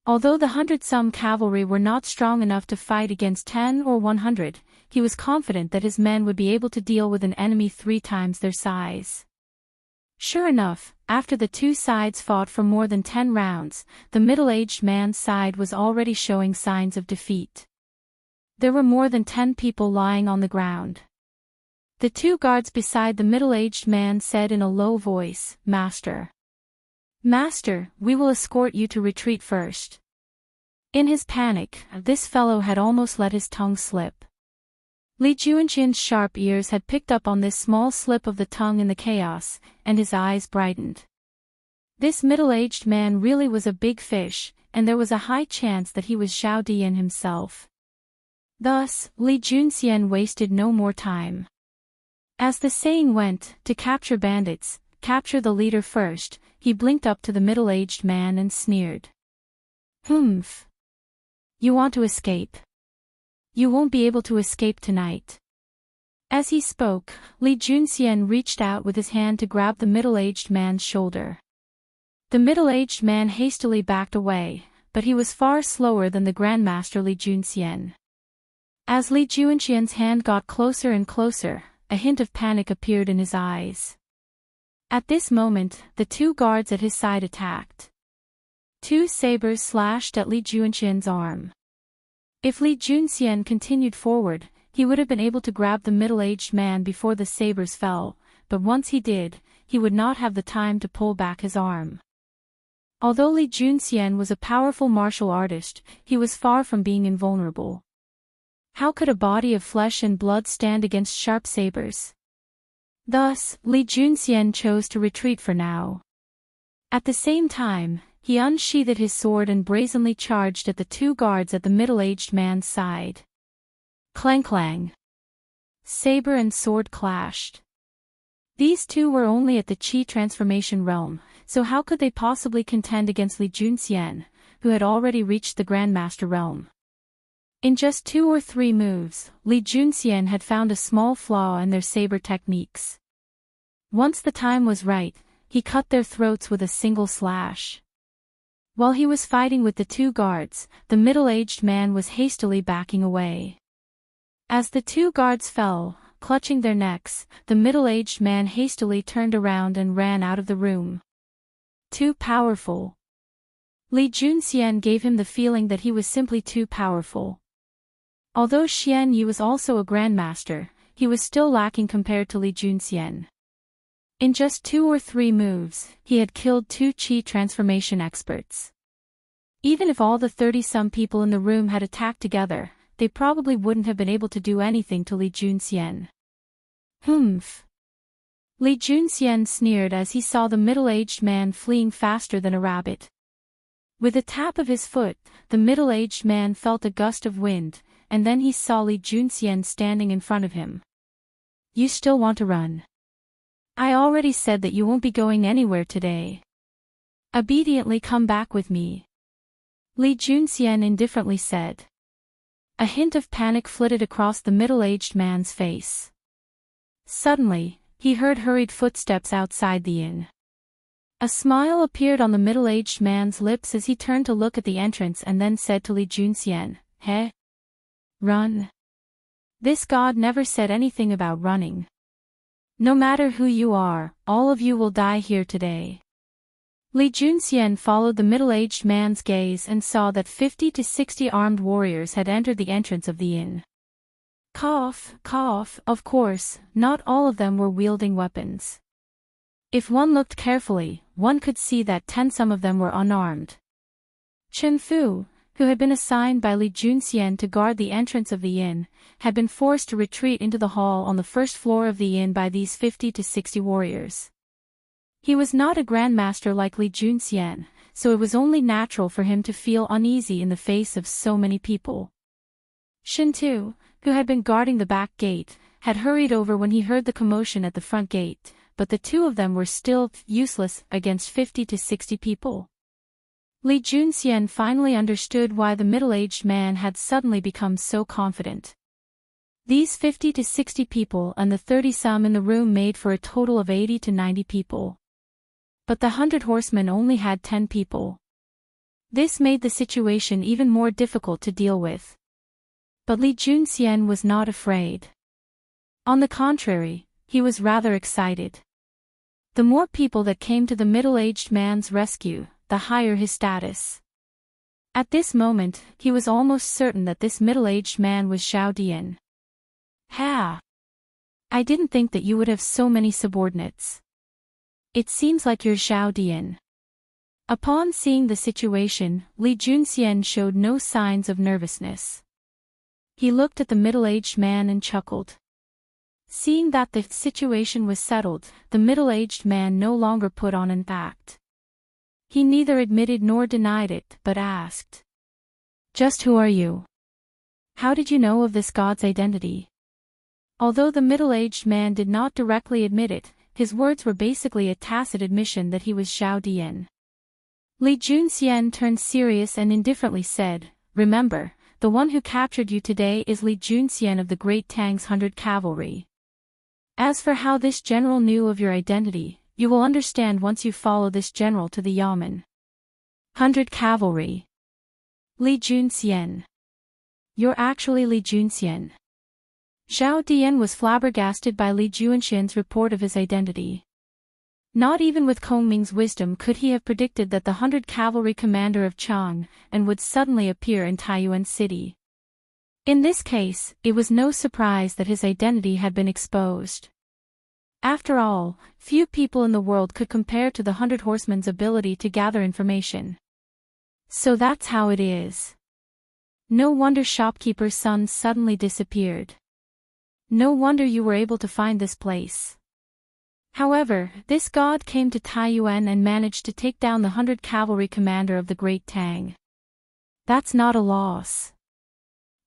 Although the 100-some cavalry were not strong enough to fight against 10 or 100, he was confident that his men would be able to deal with an enemy 3 times their size. Sure enough, after the two sides fought for more than 10 rounds, the middle-aged man's side was already showing signs of defeat. There were more than 10 people lying on the ground. The two guards beside the middle-aged man said in a low voice, "Master. Master, we will escort you to retreat first." In his panic, this fellow had almost let his tongue slip. Li Juanqian's sharp ears had picked up on this small slip of the tongue in the chaos, and his eyes brightened. This middle-aged man really was a big fish, and there was a high chance that he was Zhao Dian himself. Thus, Li Junxian wasted no more time. As the saying went, to capture bandits, capture the leader first, he blinked up to the middle-aged man and sneered. "Humph. You want to escape? You won't be able to escape tonight." As he spoke, Li Junxian reached out with his hand to grab the middle-aged man's shoulder. The middle-aged man hastily backed away, but he was far slower than the Grandmaster Li Junxian. As Li Junxian's hand got closer and closer, a hint of panic appeared in his eyes. At this moment, the two guards at his side attacked. Two sabers slashed at Li Junxian's arm. If Li Junxian continued forward, he would have been able to grab the middle-aged man before the sabers fell, but once he did, he would not have the time to pull back his arm. Although Li Junxian was a powerful martial artist, he was far from being invulnerable. How could a body of flesh and blood stand against sharp sabers? Thus, Li Junxian chose to retreat for now. At the same time, he unsheathed his sword and brazenly charged at the two guards at the middle-aged man's side. Clang-clang. Saber and sword clashed. These two were only at the Qi transformation realm, so how could they possibly contend against Li Junxian, who had already reached the Grandmaster realm? In just 2 or 3 moves, Li Junxian had found a small flaw in their saber techniques. Once the time was right, he cut their throats with a single slash. While he was fighting with the two guards, the middle-aged man was hastily backing away. As the two guards fell, clutching their necks, the middle-aged man hastily turned around and ran out of the room. Too powerful. Li Junxian gave him the feeling that he was simply too powerful. Although Xian Yu was also a grandmaster, he was still lacking compared to Li Junxian. In just 2 or 3 moves, he had killed 2 Qi transformation experts. Even if all the 30-some people in the room had attacked together, they probably wouldn't have been able to do anything to Li Junxian. Humph. Li Junxian sneered as he saw the middle-aged man fleeing faster than a rabbit. With a tap of his foot, the middle-aged man felt a gust of wind, and then he saw Li Junxian standing in front of him. "You still want to run? I already said that you won't be going anywhere today. Obediently come back with me," Li Junxian indifferently said. A hint of panic flitted across the middle-aged man's face. Suddenly, he heard hurried footsteps outside the inn. A smile appeared on the middle-aged man's lips as he turned to look at the entrance and then said to Li Junxian, "Heh? Run?" This god never said anything about running. "No matter who you are, all of you will die here today." Li Junxian followed the middle-aged man's gaze and saw that 50 to 60 armed warriors had entered the entrance of the inn. Cough, cough, of course, not all of them were wielding weapons. If one looked carefully, one could see that 10 of them were unarmed. Chen Fu, who had been assigned by Li Junxian to guard the entrance of the inn, had been forced to retreat into the hall on the first floor of the inn by these 50 to 60 warriors. He was not a grandmaster like Li Junxian, so it was only natural for him to feel uneasy in the face of so many people. Shin Tu, who had been guarding the back gate, had hurried over when he heard the commotion at the front gate, but the two of them were still useless against 50 to 60 people. Li Junxian finally understood why the middle-aged man had suddenly become so confident. These 50 to 60 people and the 30-some in the room made for a total of 80 to 90 people. But the 100 horsemen only had 10 people. This made the situation even more difficult to deal with. But Li Junxian was not afraid. On the contrary, he was rather excited. The more people that came to the middle-aged man's rescue, the higher his status. At this moment, he was almost certain that this middle-aged man was Xiao Dian. Ha! I didn't think that you would have so many subordinates. It seems like you're Xiao Dian. Upon seeing the situation, Li Junxian showed no signs of nervousness. He looked at the middle-aged man and chuckled. Seeing that the situation was settled, the middle-aged man no longer put on an act. He neither admitted nor denied it, but asked. Just who are you? How did you know of this god's identity? Although the middle-aged man did not directly admit it, his words were basically a tacit admission that he was Xiao Dian. Li Junxian turned serious and indifferently said, Remember, the one who captured you today is Li Junxian of the Great Tang's 100 Cavalry. As for how this general knew of your identity, you will understand once you follow this general to the Yamen. 100 Cavalry. Li Junxian. You're actually Li Junxian. Xiao Dian was flabbergasted by Li Junxian's report of his identity. Not even with Kongming's wisdom could he have predicted that the 100 Cavalry commander of Chang and would suddenly appear in Taiyuan City. In this case, it was no surprise that his identity had been exposed. After all, few people in the world could compare to the 100 Horsemen's ability to gather information. So that's how it is. No wonder shopkeeper's son suddenly disappeared. No wonder you were able to find this place. However, this god came to Taiyuan and managed to take down the 100 Cavalry commander of the Great Tang. That's not a loss.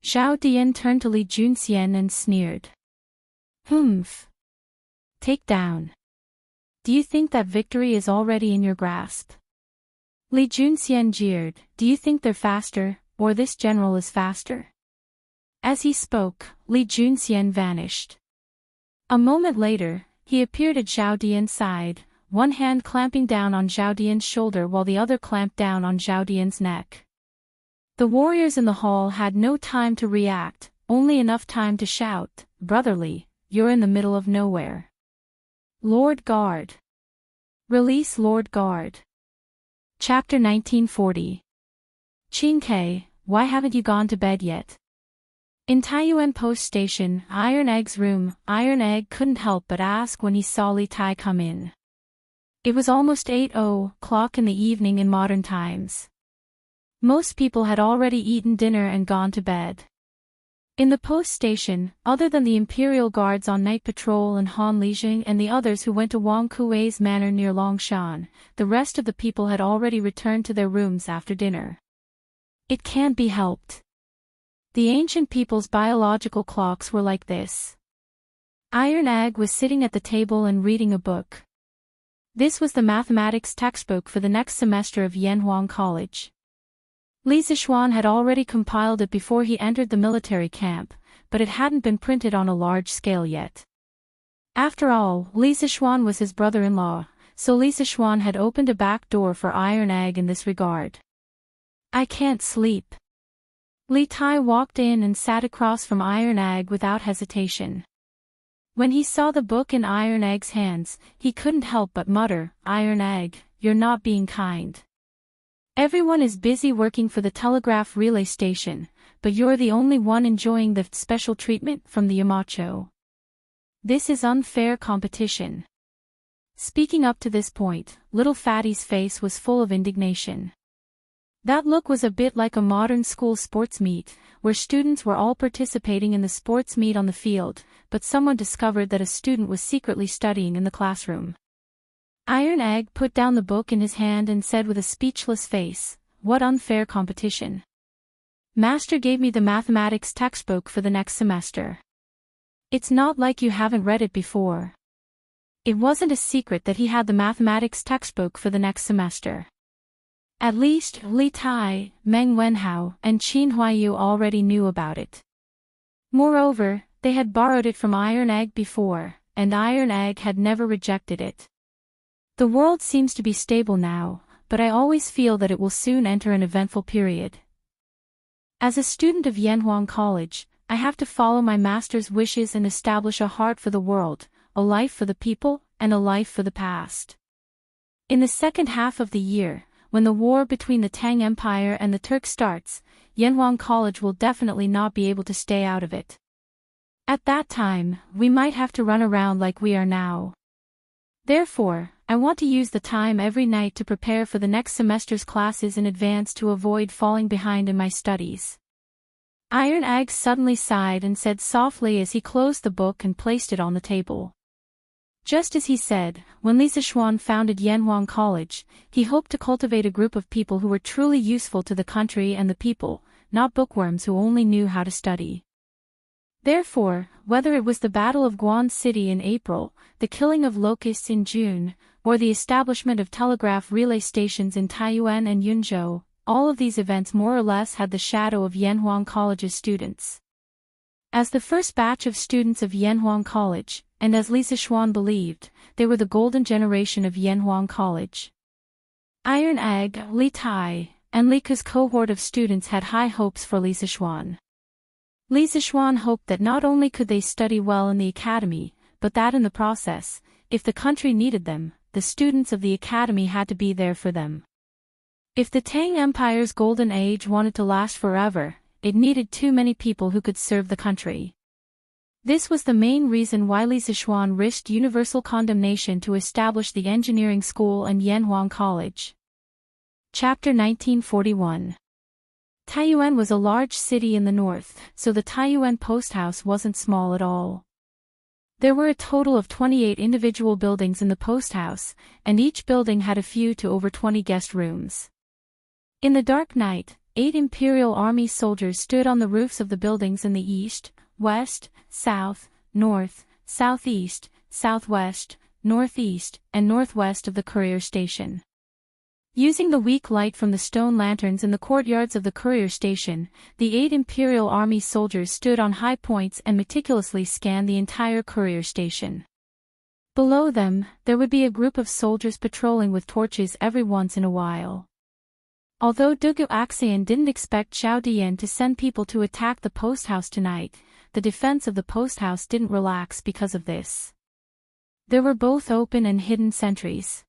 Xiao Dian turned to Li Junxian and sneered. Humph. Take down. Do you think that victory is already in your grasp? Li Junxian jeered, Do you think they're faster, or this general is faster? As he spoke, Li Junxian vanished. A moment later, he appeared at Xiao Dian's side, one hand clamping down on Xiao Dian's shoulder while the other clamped down on Xiao Dian's neck. The warriors in the hall had no time to react, only enough time to shout, Brotherly, you're in the middle of nowhere. Lord Guard. Release Lord Guard. Chapter 1940. Qingke, why haven't you gone to bed yet? In Taiyuan Post Station, Iron Egg's room, Iron Egg couldn't help but ask when he saw Li Tai come in. It was almost 8:00 in the evening in modern times. Most people had already eaten dinner and gone to bed. In the post station, other than the Imperial Guards on night patrol and Han Lijing and the others who went to Wang Kuei's manor near Longshan, the rest of the people had already returned to their rooms after dinner. It can't be helped. The ancient people's biological clocks were like this. Iron Egg was sitting at the table and reading a book. This was the mathematics textbook for the next semester of Yanhuang College. Li Zixuan had already compiled it before he entered the military camp, but it hadn't been printed on a large scale yet. After all, Li Zixuan was his brother-in-law, so Li Zixuan had opened a back door for Iron Egg in this regard. I can't sleep. Li Tai walked in and sat across from Iron Egg without hesitation. When he saw the book in Iron Egg's hands, he couldn't help but mutter, Iron Egg, you're not being kind. Everyone is busy working for the telegraph relay station, but you're the only one enjoying the special treatment from the Yamacho. This is unfair competition. Speaking up to this point, little Fatty's face was full of indignation. That look was a bit like a modern school sports meet, where students were all participating in the sports meet on the field, but someone discovered that a student was secretly studying in the classroom. Iron Egg put down the book in his hand and said with a speechless face, What unfair competition. Master gave me the mathematics textbook for the next semester. It's not like you haven't read it before. It wasn't a secret that he had the mathematics textbook for the next semester. At least, Li Tai, Meng Wenhao, and Qin Huayu already knew about it. Moreover, they had borrowed it from Iron Egg before, and Iron Egg had never rejected it. The world seems to be stable now, but I always feel that it will soon enter an eventful period. As a student of Yanhuang College, I have to follow my master's wishes and establish a heart for the world, a life for the people, and a life for the past. In the second half of the year, when the war between the Tang Empire and the Turks starts, Yanhuang College will definitely not be able to stay out of it. At that time, we might have to run around like we are now. Therefore, I want to use the time every night to prepare for the next semester's classes in advance to avoid falling behind in my studies. Iron Egg suddenly sighed and said softly as he closed the book and placed it on the table. Just as he said, when Li Zishuan founded Yanhuang College, he hoped to cultivate a group of people who were truly useful to the country and the people, not bookworms who only knew how to study. Therefore, whether it was the Battle of Guan City in April, the killing of locusts in June, or the establishment of telegraph relay stations in Taiyuan and Yunzhou, all of these events more or less had the shadow of Yanhuang College's students. As the first batch of students of Yanhuang College, and as Li Zishuan believed, they were the golden generation of Yanhuang College. Iron Egg, Li Tai, and Li Ke's cohort of students had high hopes for Li Zishuan. Li Zishuan hoped that not only could they study well in the academy, but that in the process, if the country needed them, the students of the academy had to be there for them. If the Tang Empire's golden age wanted to last forever, it needed too many people who could serve the country. This was the main reason why Li Zishuan risked universal condemnation to establish the engineering school and Yanhuang College. Chapter 1941. Taiyuan was a large city in the north, so the Taiyuan post house wasn't small at all. There were a total of 28 individual buildings in the post house, and each building had a few to over 20 guest rooms. In the dark night, 8 Imperial Army soldiers stood on the roofs of the buildings in the east, west, south, north, southeast, southwest, northeast, and northwest of the courier station. Using the weak light from the stone lanterns in the courtyards of the courier station, the 8 Imperial Army soldiers stood on high points and meticulously scanned the entire courier station. Below them, there would be a group of soldiers patrolling with torches every once in a while. Although Dugu Axian didn't expect Zhao Dian to send people to attack the post house tonight, the defense of the post house didn't relax because of this. There were both open and hidden sentries.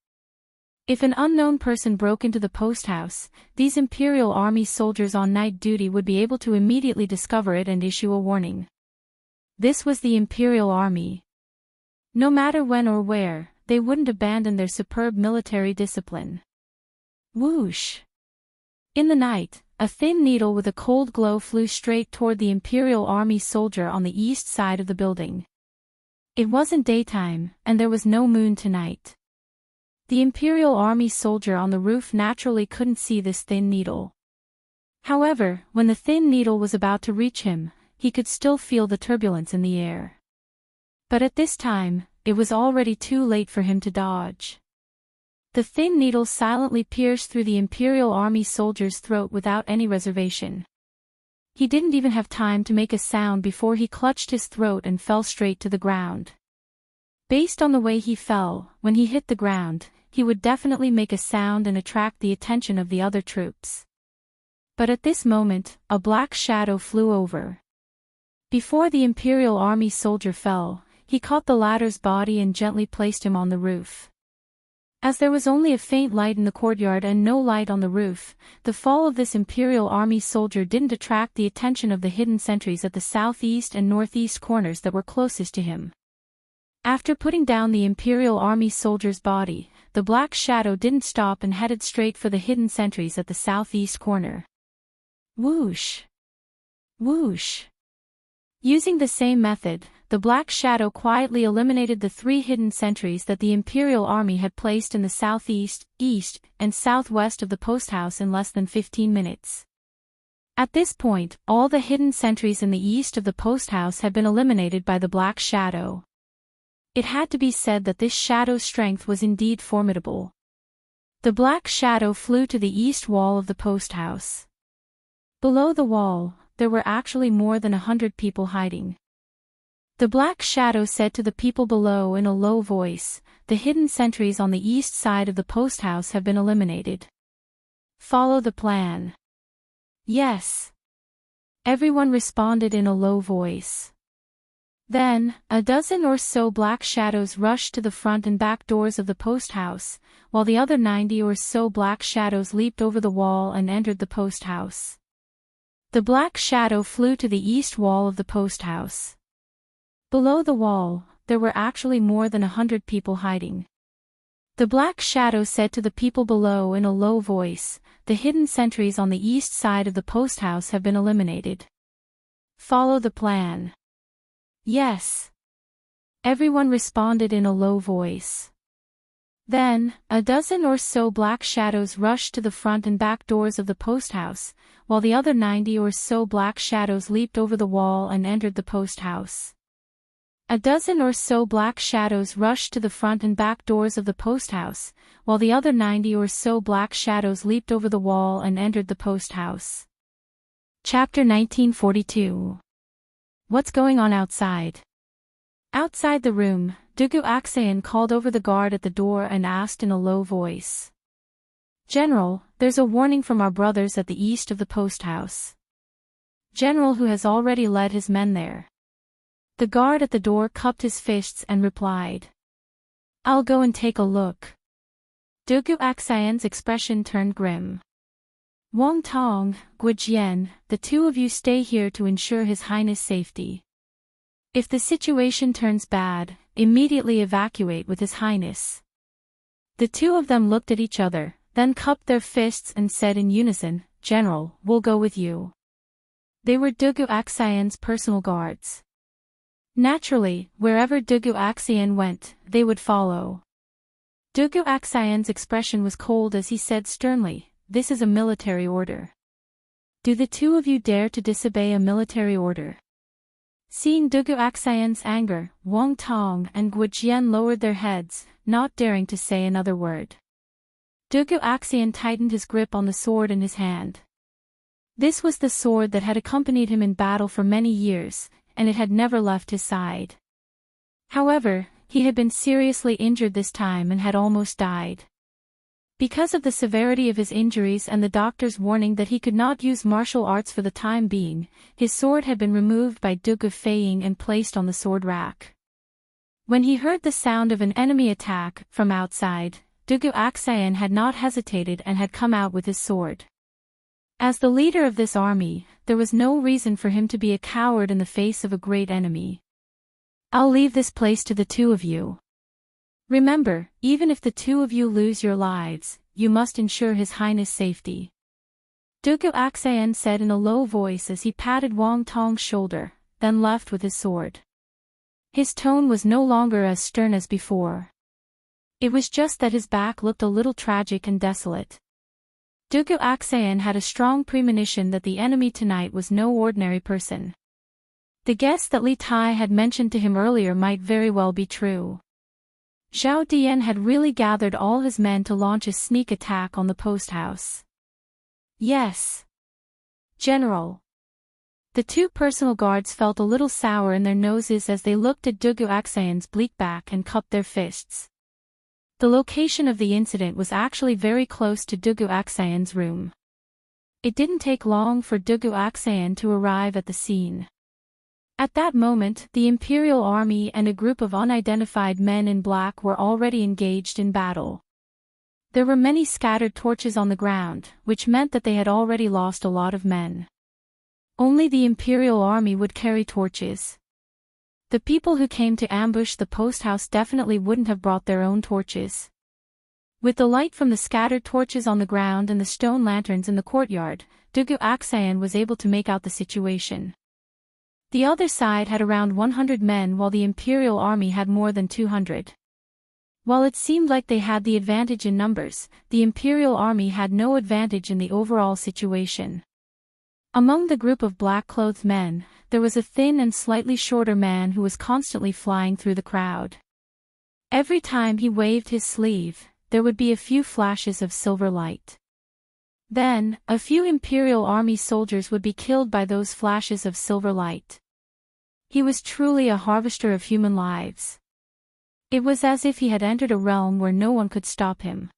If an unknown person broke into the post house, these Imperial Army soldiers on night duty would be able to immediately discover it and issue a warning. This was the Imperial Army. No matter when or where, they wouldn't abandon their superb military discipline. Whoosh! In the night, a thin needle with a cold glow flew straight toward the Imperial Army soldier on the east side of the building. It wasn't daytime, and there was no moon tonight. The Imperial Army soldier on the roof naturally couldn't see this thin needle. However, when the thin needle was about to reach him, he could still feel the turbulence in the air. But at this time, it was already too late for him to dodge. The thin needle silently pierced through the Imperial Army soldier's throat without any reservation. He didn't even have time to make a sound before he clutched his throat and fell straight to the ground. Based on the way he fell, when he hit the ground, he would definitely make a sound and attract the attention of the other troops. But at this moment, a black shadow flew over. Before the Imperial Army soldier fell, he caught the latter's body and gently placed him on the roof. As there was only a faint light in the courtyard and no light on the roof, the fall of this Imperial Army soldier didn't attract the attention of the hidden sentries at the southeast and northeast corners that were closest to him. After putting down the Imperial Army soldier's body, the black shadow didn't stop and headed straight for the hidden sentries at the southeast corner. Whoosh! Whoosh! Using the same method, the black shadow quietly eliminated the 3 hidden sentries that the Imperial Army had placed in the southeast, east, and southwest of the post house in less than 15 minutes. At this point, all the hidden sentries in the east of the post house had been eliminated by the black shadow. It had to be said that this shadow's strength was indeed formidable. The black shadow flew to the east wall of the post house. Below the wall, there were actually more than 100 people hiding. The black shadow said to the people below in a low voice, "The hidden sentries on the east side of the post house have been eliminated. Follow the plan." "Yes." Everyone responded in a low voice. Then, a dozen or so black shadows rushed to the front and back doors of the post house, while the other 90 or so black shadows leaped over the wall and entered the post house. The black shadow flew to the east wall of the post house. Below the wall, there were actually more than 100 people hiding. The black shadow said to the people below in a low voice, "The hidden sentries on the east side of the post house have been eliminated. Follow the plan." "Yes." Everyone responded in a low voice. Then, a dozen or so black shadows rushed to the front and back doors of the post house, while the other 90 or so black shadows leaped over the wall and entered the post house. A dozen or so black shadows rushed to the front and back doors of the post house, while the other 90 or so black shadows leaped over the wall and entered the post house. Chapter 1942. What's going on outside? Outside the room, Dugu Aksayan called over the guard at the door and asked in a low voice. "General, there's a warning from our brothers at the east of the post house. General who has already led his men there." The guard at the door cupped his fists and replied. "I'll go and take a look." Dugu Aksayan's expression turned grim. "Wang Tong, Guijian, the two of you stay here to ensure His Highness' safety. If the situation turns bad, immediately evacuate with His Highness." The two of them looked at each other, then cupped their fists and said in unison, "General, we'll go with you." They were Dugu Aksayan's personal guards. Naturally, wherever Dugu Aksayan went, they would follow. Dugu Aksayan's expression was cold as he said sternly, "This is a military order. Do the two of you dare to disobey a military order?" Seeing Dugu Aksayan's anger, Wang Tong and Guijian lowered their heads, not daring to say another word. Dugu Aksayan tightened his grip on the sword in his hand. This was the sword that had accompanied him in battle for many years, and it had never left his side. However, he had been seriously injured this time and had almost died. Because of the severity of his injuries and the doctor's warning that he could not use martial arts for the time being, his sword had been removed by Dugu Feiying and placed on the sword rack. When he heard the sound of an enemy attack from outside, Dugu Aksayan had not hesitated and had come out with his sword. As the leader of this army, there was no reason for him to be a coward in the face of a great enemy. "I'll leave this place to the two of you. Remember, even if the two of you lose your lives, you must ensure His Highness' safety." Dugu Aksayan said in a low voice as he patted Wang Tong's shoulder, then left with his sword. His tone was no longer as stern as before. It was just that his back looked a little tragic and desolate. Dugu Aksayan had a strong premonition that the enemy tonight was no ordinary person. The guess that Li Tai had mentioned to him earlier might very well be true. Zhao Dian had really gathered all his men to launch a sneak attack on the post house. "Yes, General." The two personal guards felt a little sour in their noses as they looked at Dugu Aksayan's bleak back and cupped their fists. The location of the incident was actually very close to Dugu Aksayan's room. It didn't take long for Dugu Aksayan to arrive at the scene. At that moment, the Imperial Army and a group of unidentified men in black were already engaged in battle. There were many scattered torches on the ground, which meant that they had already lost a lot of men. Only the Imperial Army would carry torches. The people who came to ambush the post house definitely wouldn't have brought their own torches. With the light from the scattered torches on the ground and the stone lanterns in the courtyard, Dugu Aksayan was able to make out the situation. The other side had around 100 men while the Imperial Army had more than 200. While it seemed like they had the advantage in numbers, the Imperial Army had no advantage in the overall situation. Among the group of black-clothed men, there was a thin and slightly shorter man who was constantly flying through the crowd. Every time he waved his sleeve, there would be a few flashes of silver light. Then, a few Imperial Army soldiers would be killed by those flashes of silver light. He was truly a harvester of human lives. It was as if he had entered a realm where no one could stop him.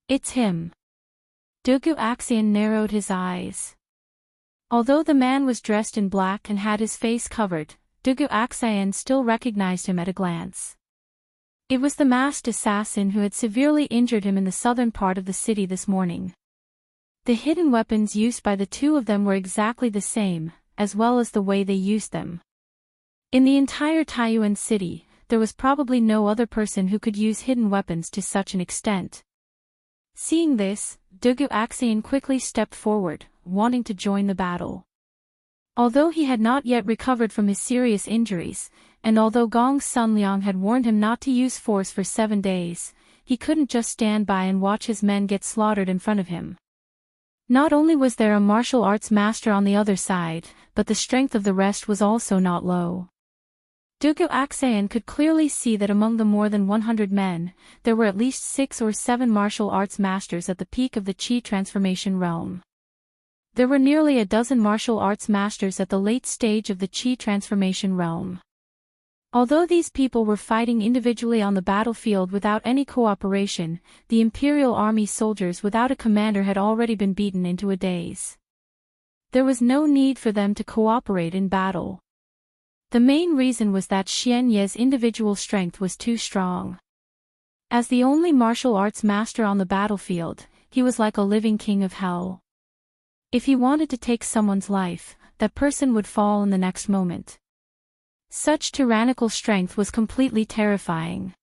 "It's him." Dugu Aksayan narrowed his eyes. Although the man was dressed in black and had his face covered, Dugu Aksayan still recognized him at a glance. It was the masked assassin who had severely injured him in the southern part of the city this morning. The hidden weapons used by the two of them were exactly the same, as well as the way they used them. In the entire Taiyuan city, there was probably no other person who could use hidden weapons to such an extent. Seeing this, Dugu Aksayan quickly stepped forward, wanting to join the battle. Although he had not yet recovered from his serious injuries, and although Gong Sunliang had warned him not to use force for 7 days, he couldn't just stand by and watch his men get slaughtered in front of him. Not only was there a martial arts master on the other side, but the strength of the rest was also not low. Dugu Aksayan could clearly see that among the more than 100 men, there were at least 6 or 7 martial arts masters at the peak of the Qi transformation realm. There were nearly a dozen martial arts masters at the late stage of the Qi transformation realm. Although these people were fighting individually on the battlefield without any cooperation, the Imperial Army soldiers without a commander had already been beaten into a daze. There was no need for them to cooperate in battle. The main reason was that Xian Ye's individual strength was too strong. As the only martial arts master on the battlefield, he was like a living king of hell. If he wanted to take someone's life, that person would fall in the next moment. Such tyrannical strength was completely terrifying.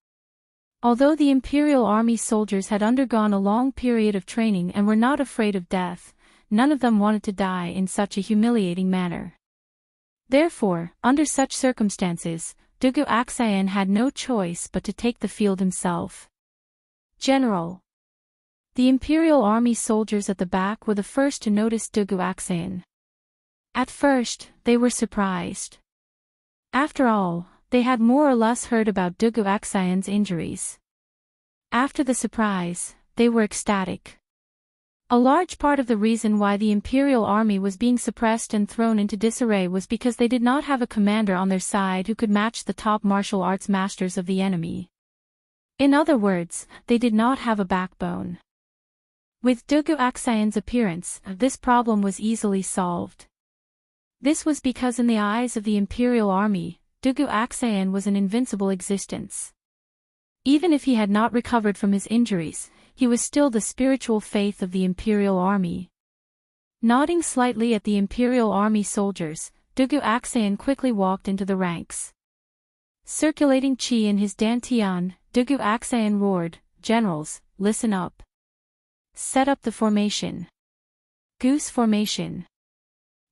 Although the Imperial Army soldiers had undergone a long period of training and were not afraid of death, none of them wanted to die in such a humiliating manner. Therefore, under such circumstances, Dugu Aksayan had no choice but to take the field himself. General. The Imperial Army soldiers at the back were the first to notice Dugu Aksayan. At first, they were surprised. After all, they had more or less heard about Dugu Aksayan's injuries. After the surprise, they were ecstatic. A large part of the reason why the Imperial Army was being suppressed and thrown into disarray was because they did not have a commander on their side who could match the top martial arts masters of the enemy. In other words, they did not have a backbone. With Dugu Aksayan's appearance, this problem was easily solved. This was because in the eyes of the Imperial Army, Dugu Aksayan was an invincible existence. Even if he had not recovered from his injuries, he was still the spiritual faith of the Imperial Army. Nodding slightly at the Imperial Army soldiers, Dugu Aksayan quickly walked into the ranks. Circulating qi in his dantian, Dugu Aksayan roared, "Generals, listen up. Set up the formation. Goose formation."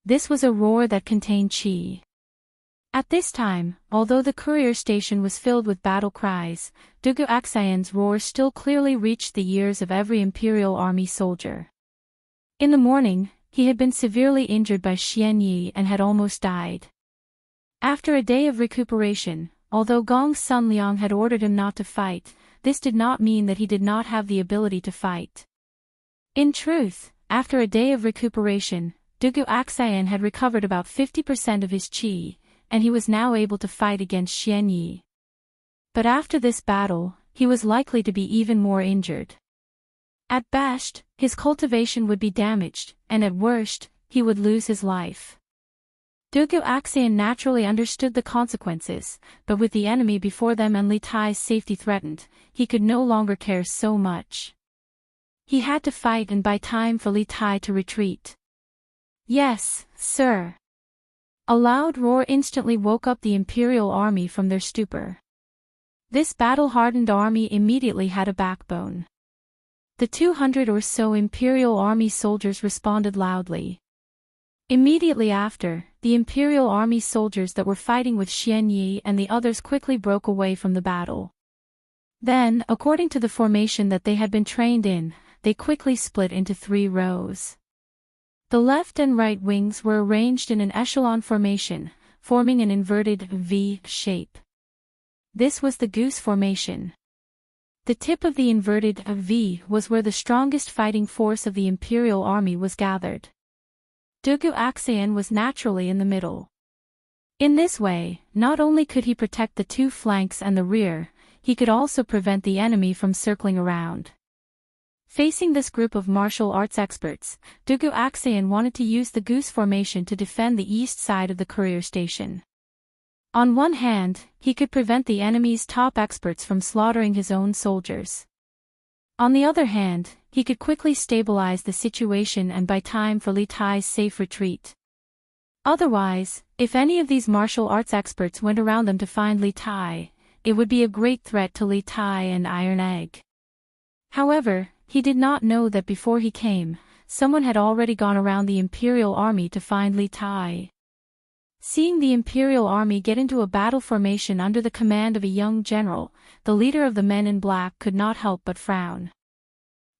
This was a roar that contained qi. At this time, although the courier station was filled with battle cries, Dugu Aksayan's roar still clearly reached the ears of every Imperial Army soldier. In the morning, he had been severely injured by Xian Yi and had almost died. After a day of recuperation, although Gong Sunliang had ordered him not to fight, this did not mean that he did not have the ability to fight. In truth, after a day of recuperation, Dugu Aksayan had recovered about 50% of his qi, and he was now able to fight against Xian Yi. But after this battle, he was likely to be even more injured. At best, his cultivation would be damaged, and at worst, he would lose his life. Dugu Aksayan naturally understood the consequences, but with the enemy before them and Li Tai's safety threatened, he could no longer care so much. He had to fight and buy time for Li Tai to retreat. "Yes, sir." A loud roar instantly woke up the Imperial Army from their stupor. This battle-hardened army immediately had a backbone. The 200 or so Imperial Army soldiers responded loudly. Immediately after, the Imperial Army soldiers that were fighting with Xian Yi and the others quickly broke away from the battle. Then, according to the formation that they had been trained in, they quickly split into 3 rows. The left and right wings were arranged in an echelon formation, forming an inverted V shape. This was the goose formation. The tip of the inverted V was where the strongest fighting force of the Imperial Army was gathered. Dugu Aksayan was naturally in the middle. In this way, not only could he protect the 2 flanks and the rear, he could also prevent the enemy from circling around. Facing this group of martial arts experts, Dugu Aksayan wanted to use the goose formation to defend the east side of the courier station. On one hand, he could prevent the enemy's top experts from slaughtering his own soldiers. On the other hand, he could quickly stabilize the situation and buy time for Li Tai's safe retreat. Otherwise, if any of these martial arts experts went around them to find Li Tai, it would be a great threat to Li Tai and Iron Egg. However, he did not know that before he came, someone had already gone around the Imperial Army to find Li Tai. Seeing the Imperial Army get into a battle formation under the command of a young general, the leader of the men in black could not help but frown.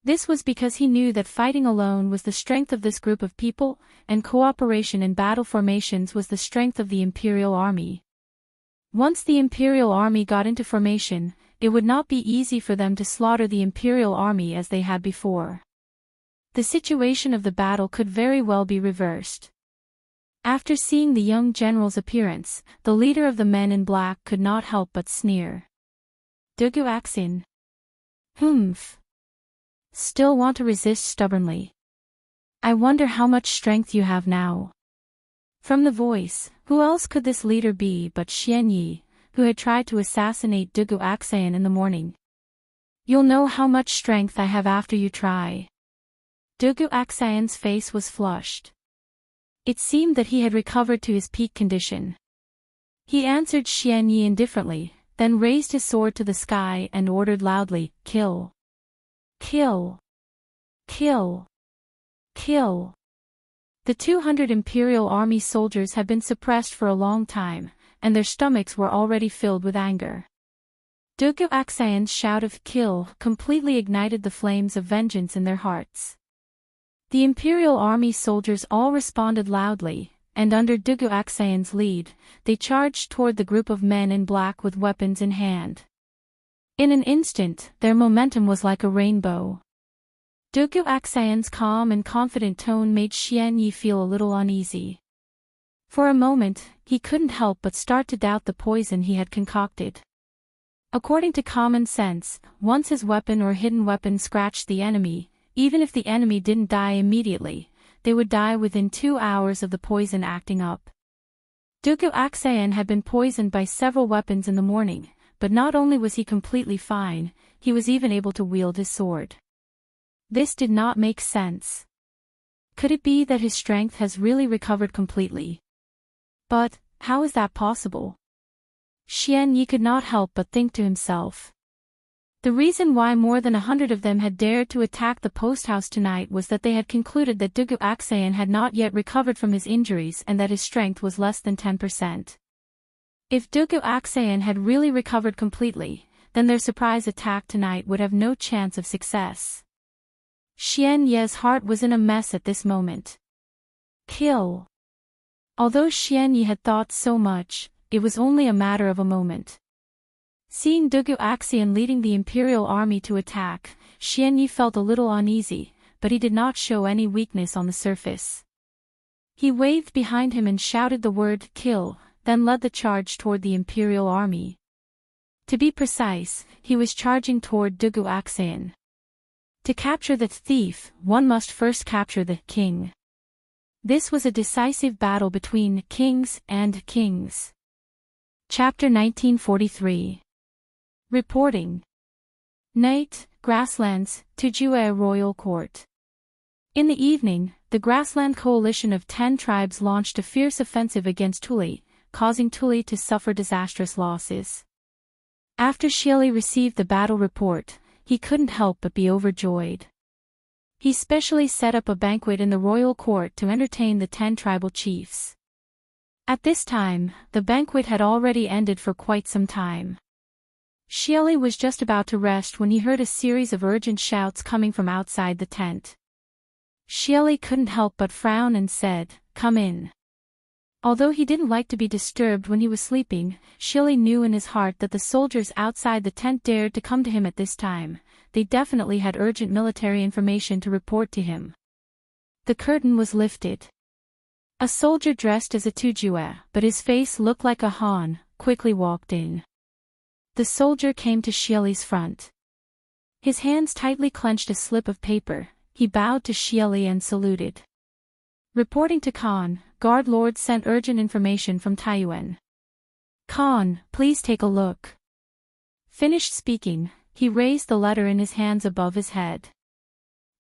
This was because he knew that fighting alone was the strength of this group of people, and cooperation in battle formations was the strength of the Imperial Army. Once the Imperial Army got into formation, it would not be easy for them to slaughter the Imperial Army as they had before. The situation of the battle could very well be reversed. After seeing the young general's appearance, the leader of the men in black could not help but sneer. Dugu Axin. Humph. Still want to resist stubbornly. I wonder how much strength you have now. From the voice, who else could this leader be but Xian Yi, who had tried to assassinate Dugu Axin in the morning? You'll know how much strength I have after you try. Dugu Axin's face was flushed. It seemed that he had recovered to his peak condition. He answered Xian Yi indifferently, then raised his sword to the sky and ordered loudly, "Kill! Kill! Kill! Kill!" The 200 Imperial Army soldiers had been suppressed for a long time, and their stomachs were already filled with anger. Dugu Axin's shout of "Kill" completely ignited the flames of vengeance in their hearts. The Imperial Army soldiers all responded loudly, and under Dugu Axin's lead, they charged toward the group of men in black with weapons in hand. In an instant, their momentum was like a rainbow. Dugu Axin's calm and confident tone made Xian Yi feel a little uneasy. For a moment, he couldn't help but start to doubt the poison he had concocted. According to common sense, once his weapon or hidden weapon scratched the enemy, even if the enemy didn't die immediately, they would die within 2 hours of the poison acting up. Dugu Axin had been poisoned by several weapons in the morning, but not only was he completely fine, he was even able to wield his sword. This did not make sense. Could it be that his strength has really recovered completely? But, how is that possible? Xian Yi could not help but think to himself. The reason why more than 100 of them had dared to attack the post house tonight was that they had concluded that Dugu Axin had not yet recovered from his injuries and that his strength was less than 10%. If Dugu Axin had really recovered completely, then their surprise attack tonight would have no chance of success. Xian Ye's heart was in a mess at this moment. Kill. Although Xian Yi had thought so much, it was only a matter of a moment. Seeing Dugu Axin leading the Imperial Army to attack, Xian Yi felt a little uneasy, but he did not show any weakness on the surface. He waved behind him and shouted the word "Kill," then led the charge toward the Imperial Army. To be precise, he was charging toward Dugu Axin. To capture the thief, one must first capture the king. This was a decisive battle between kings and kings. Chapter 1943. Reporting. Night, Grasslands, Tujue Royal Court. In the evening, the Grassland coalition of 10 tribes launched a fierce offensive against Tuli, causing Tuli to suffer disastrous losses. After Xieli received the battle report, he couldn't help but be overjoyed. He specially set up a banquet in the royal court to entertain the 10 tribal chiefs. At this time, the banquet had already ended for quite some time. Xieli was just about to rest when he heard a series of urgent shouts coming from outside the tent. Xieli couldn't help but frown and said, "Come in." Although he didn't like to be disturbed when he was sleeping, Xieli knew in his heart that the soldiers outside the tent dared to come to him at this time. They definitely had urgent military information to report to him. The curtain was lifted. A soldier dressed as a Tujue, but his face looked like a Han, quickly walked in. The soldier came to Xieli's front. His hands tightly clenched a slip of paper. He bowed to Xieli and saluted. Reporting to Khan, Guard Lord sent urgent information from Taiyuan. Khan, please take a look." Finished speaking, he raised the letter in his hands above his head.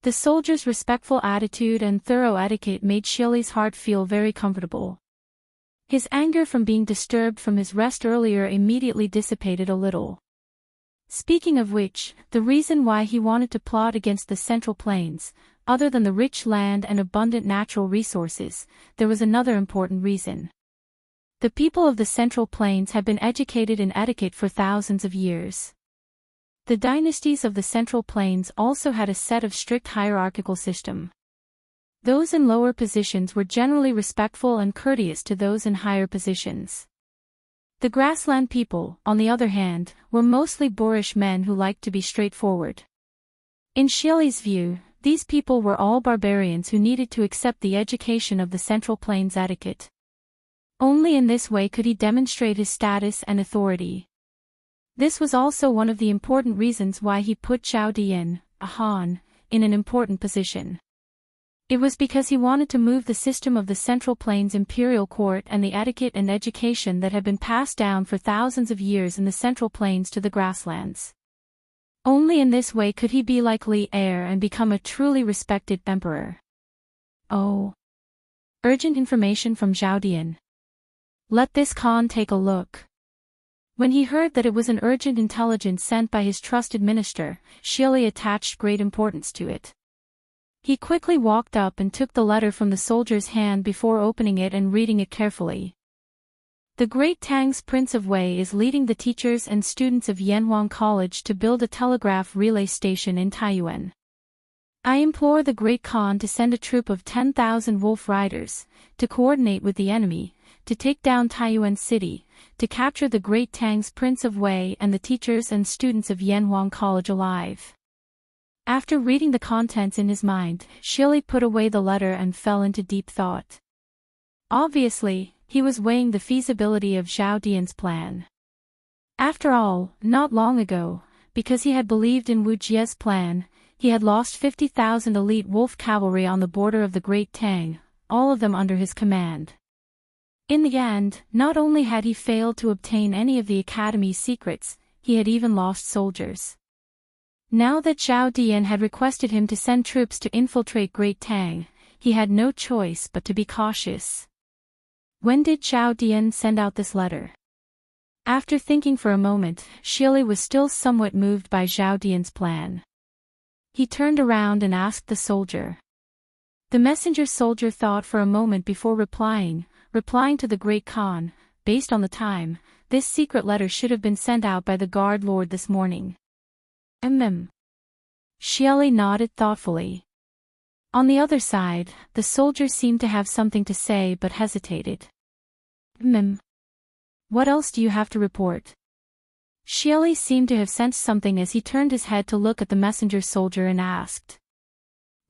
The soldier's respectful attitude and thorough etiquette made Shili's heart feel very comfortable. His anger from being disturbed from his rest earlier immediately dissipated a little. Speaking of which, the reason why he wanted to plot against the Central Plains, other than the rich land and abundant natural resources, there was another important reason. The people of the Central Plains had been educated in etiquette for thousands of years. The dynasties of the Central Plains also had a set of strict hierarchical system. Those in lower positions were generally respectful and courteous to those in higher positions. The grassland people, on the other hand, were mostly boorish men who liked to be straightforward. In Shili's view, these people were all barbarians who needed to accept the education of the Central Plains etiquette. Only in this way could he demonstrate his status and authority. This was also one of the important reasons why he put Zhao Dian, a Han, in an important position. It was because he wanted to move the system of the Central Plains imperial court and the etiquette and education that had been passed down for thousands of years in the Central Plains to the grasslands. Only in this way could he be like Li heir and become a truly respected emperor. Oh. Urgent information from Zhao Dian. Let this Khan take a look. When he heard that it was an urgent intelligence sent by his trusted minister, Shili attached great importance to it. He quickly walked up and took the letter from the soldier's hand before opening it and reading it carefully. The Great Tang's Prince of Wei is leading the teachers and students of Yanhuang College to build a telegraph relay station in Taiyuan. I implore the Great Khan to send a troop of 10,000 wolf riders, to coordinate with the enemy, to take down Taiyuan City, to capture the Great Tang's Prince of Wei and the teachers and students of Yanhuang College alive. After reading the contents in his mind, Shili put away the letter and fell into deep thought. Obviously, he was weighing the feasibility of Zhao Dian's plan. After all, not long ago, because he had believed in Wu Jie's plan, he had lost 50,000 elite wolf cavalry on the border of the Great Tang, all of them under his command. In the end, not only had he failed to obtain any of the Academy's secrets, he had even lost soldiers. Now that Zhao Dian had requested him to send troops to infiltrate Great Tang, he had no choice but to be cautious. When did Zhao Dian send out this letter? After thinking for a moment, Shili was still somewhat moved by Zhao Dian's plan. He turned around and asked the soldier. The messenger soldier thought for a moment before replying to the Great Khan, based on the time, this secret letter should have been sent out by the guard lord this morning. Shili nodded thoughtfully. On the other side, the soldier seemed to have something to say but hesitated. What else do you have to report? Shili seemed to have sensed something as he turned his head to look at the messenger soldier and asked.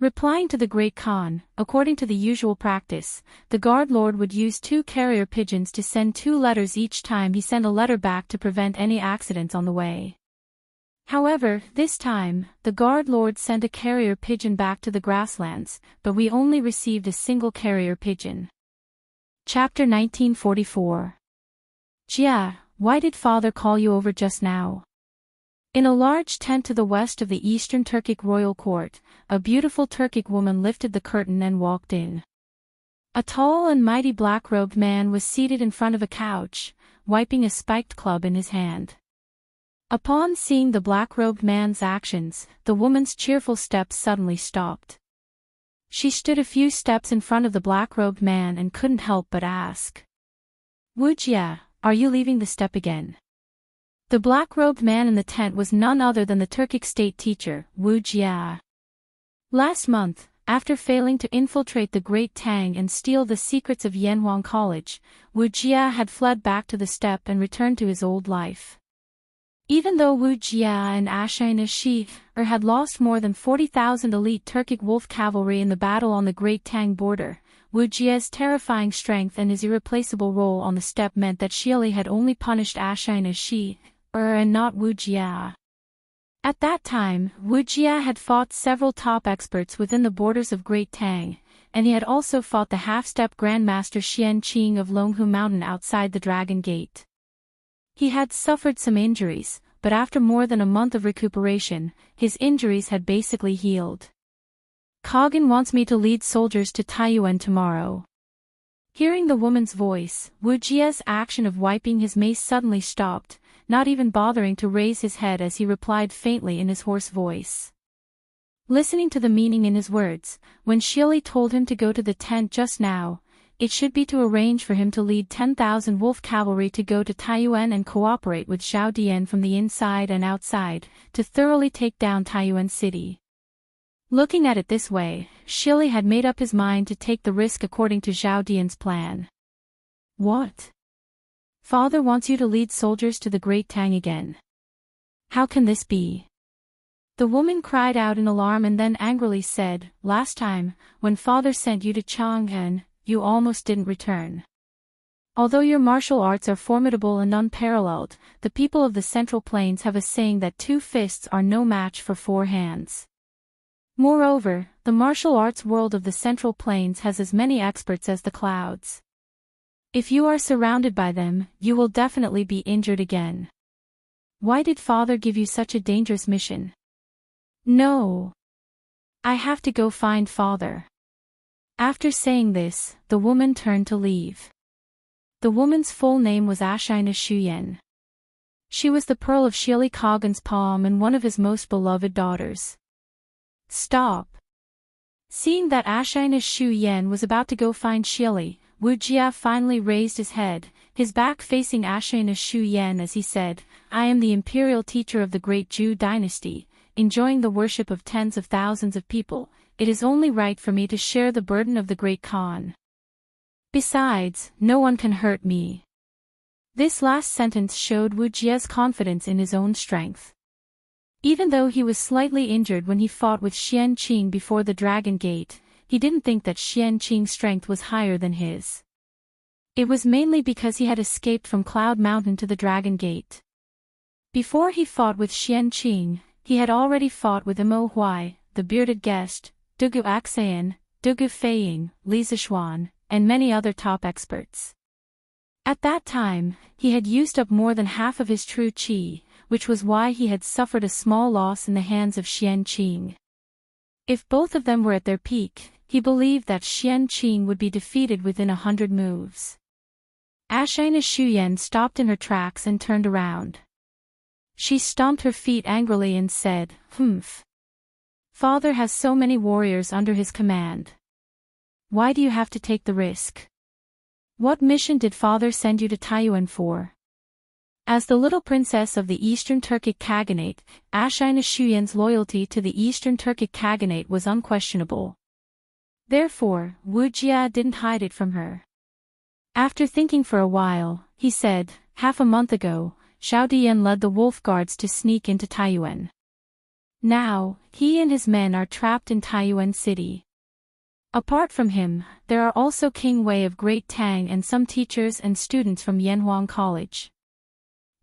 Replying to the Great Khan, according to the usual practice, the guard lord would use 2 carrier pigeons to send 2 letters each time he sent a letter back to prevent any accidents on the way. However, this time, the guard lord sent a carrier pigeon back to the grasslands, but we only received a single carrier pigeon. Chapter 1944. Jia, why did father call you over just now? In a large tent to the west of the Eastern Turkic royal court, a beautiful Turkic woman lifted the curtain and walked in. A tall and mighty black-robed man was seated in front of a couch, wiping a spiked club in his hand. Upon seeing the black-robed man's actions, the woman's cheerful steps suddenly stopped. She stood a few steps in front of the black-robed man and couldn't help but ask. Wu Jie, are you leaving the steppe again? The black-robed man in the tent was none other than the Turkic state teacher, Wu Jie. Last month, after failing to infiltrate the Great Tang and steal the secrets of Yanhuang College, Wu Jie had fled back to the steppe and returned to his old life. Even though Wu Jie and Ashina Shi had lost more than 40,000 elite Turkic wolf cavalry in the battle on the Great Tang border, Wu Jie's terrifying strength and his irreplaceable role on the steppe meant that Shili had only punished Ashina Shi and not Wu Jie. At that time, Wu Jie had fought several top experts within the borders of Great Tang, and he had also fought the half-step Grandmaster Xian Qing of Longhu Mountain outside the Dragon Gate. He had suffered some injuries, but after more than a month of recuperation, his injuries had basically healed. Concubine wants me to lead soldiers to Taiyuan tomorrow. Hearing the woman's voice, Wu Jia's action of wiping his mace suddenly stopped, not even bothering to raise his head as he replied faintly in his hoarse voice. Listening to the meaning in his words, when Shili told him to go to the tent just now, it should be to arrange for him to lead 10,000 wolf cavalry to go to Taiyuan and cooperate with Zhao Dian from the inside and outside, to thoroughly take down Taiyuan city. Looking at it this way, Shili had made up his mind to take the risk according to Zhao Dian's plan. What? Father wants you to lead soldiers to the Great Tang again. How can this be? The woman cried out in alarm and then angrily said, last time, when father sent you to Chang'an, you almost didn't return. Although your martial arts are formidable and unparalleled, the people of the Central Plains have a saying that 2 fists are no match for 4 hands. Moreover, the martial arts world of the Central Plains has as many experts as the clouds. If you are surrounded by them, you will definitely be injured again. Why did father give you such a dangerous mission? No. I have to go find father. After saying this, the woman turned to leave. The woman's full name was Ashina Shuyen. She was the pearl of Shili Kogan's palm and one of his most beloved daughters. Stop. Seeing that Ashina Shuyen was about to go find Shili, Wu Jia finally raised his head, his back facing Ashina Shuyen as he said, I am the imperial teacher of the great Zhou dynasty, enjoying the worship of tens of thousands of people. It is only right for me to share the burden of the great Khan. Besides, no one can hurt me. This last sentence showed Wu Jia's confidence in his own strength. Even though he was slightly injured when he fought with Xian Qing before the Dragon Gate, he didn't think that Xian Qing's strength was higher than his. It was mainly because he had escaped from Cloud Mountain to the Dragon Gate. Before he fought with Xian Qing, he had already fought with Imo Huai, the bearded guest, Dugu Axayan, Dugu Feiying, Li Zixuan, and many other top experts. At that time, he had used up more than half of his true qi, which was why he had suffered a small loss in the hands of Xian Qing. If both of them were at their peak, he believed that Xian Qing would be defeated within 100 moves. Ashina Shuyen stopped in her tracks and turned around. She stomped her feet angrily and said, Humph. Father has so many warriors under his command. Why do you have to take the risk? What mission did father send you to Taiyuan for? As the little princess of the Eastern Turkic Khaganate, Ashina Shuyen's loyalty to the Eastern Turkic Khaganate was unquestionable. Therefore, Wu Jia didn't hide it from her. After thinking for a while, he said, half a month ago, Zhao Dian led the wolf guards to sneak into Taiyuan. Now, he and his men are trapped in Taiyuan city. Apart from him, there are also King Wei of Great Tang and some teachers and students from Yanhuang College.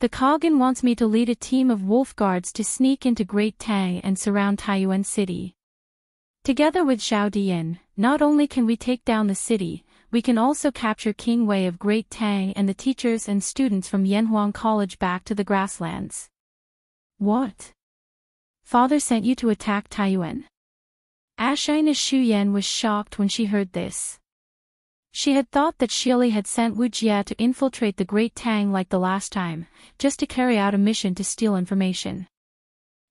The Concubine wants me to lead a team of wolf guards to sneak into Great Tang and surround Taiyuan city. Together with Zhao Dian, not only can we take down the city, we can also capture King Wei of Great Tang and the teachers and students from Yanhuang College back to the grasslands. What? Father sent you to attack Taiyuan? Ashina Shuyen was shocked when she heard this. She had thought that Shili had sent Wu Jia to infiltrate the Great Tang like the last time, just to carry out a mission to steal information.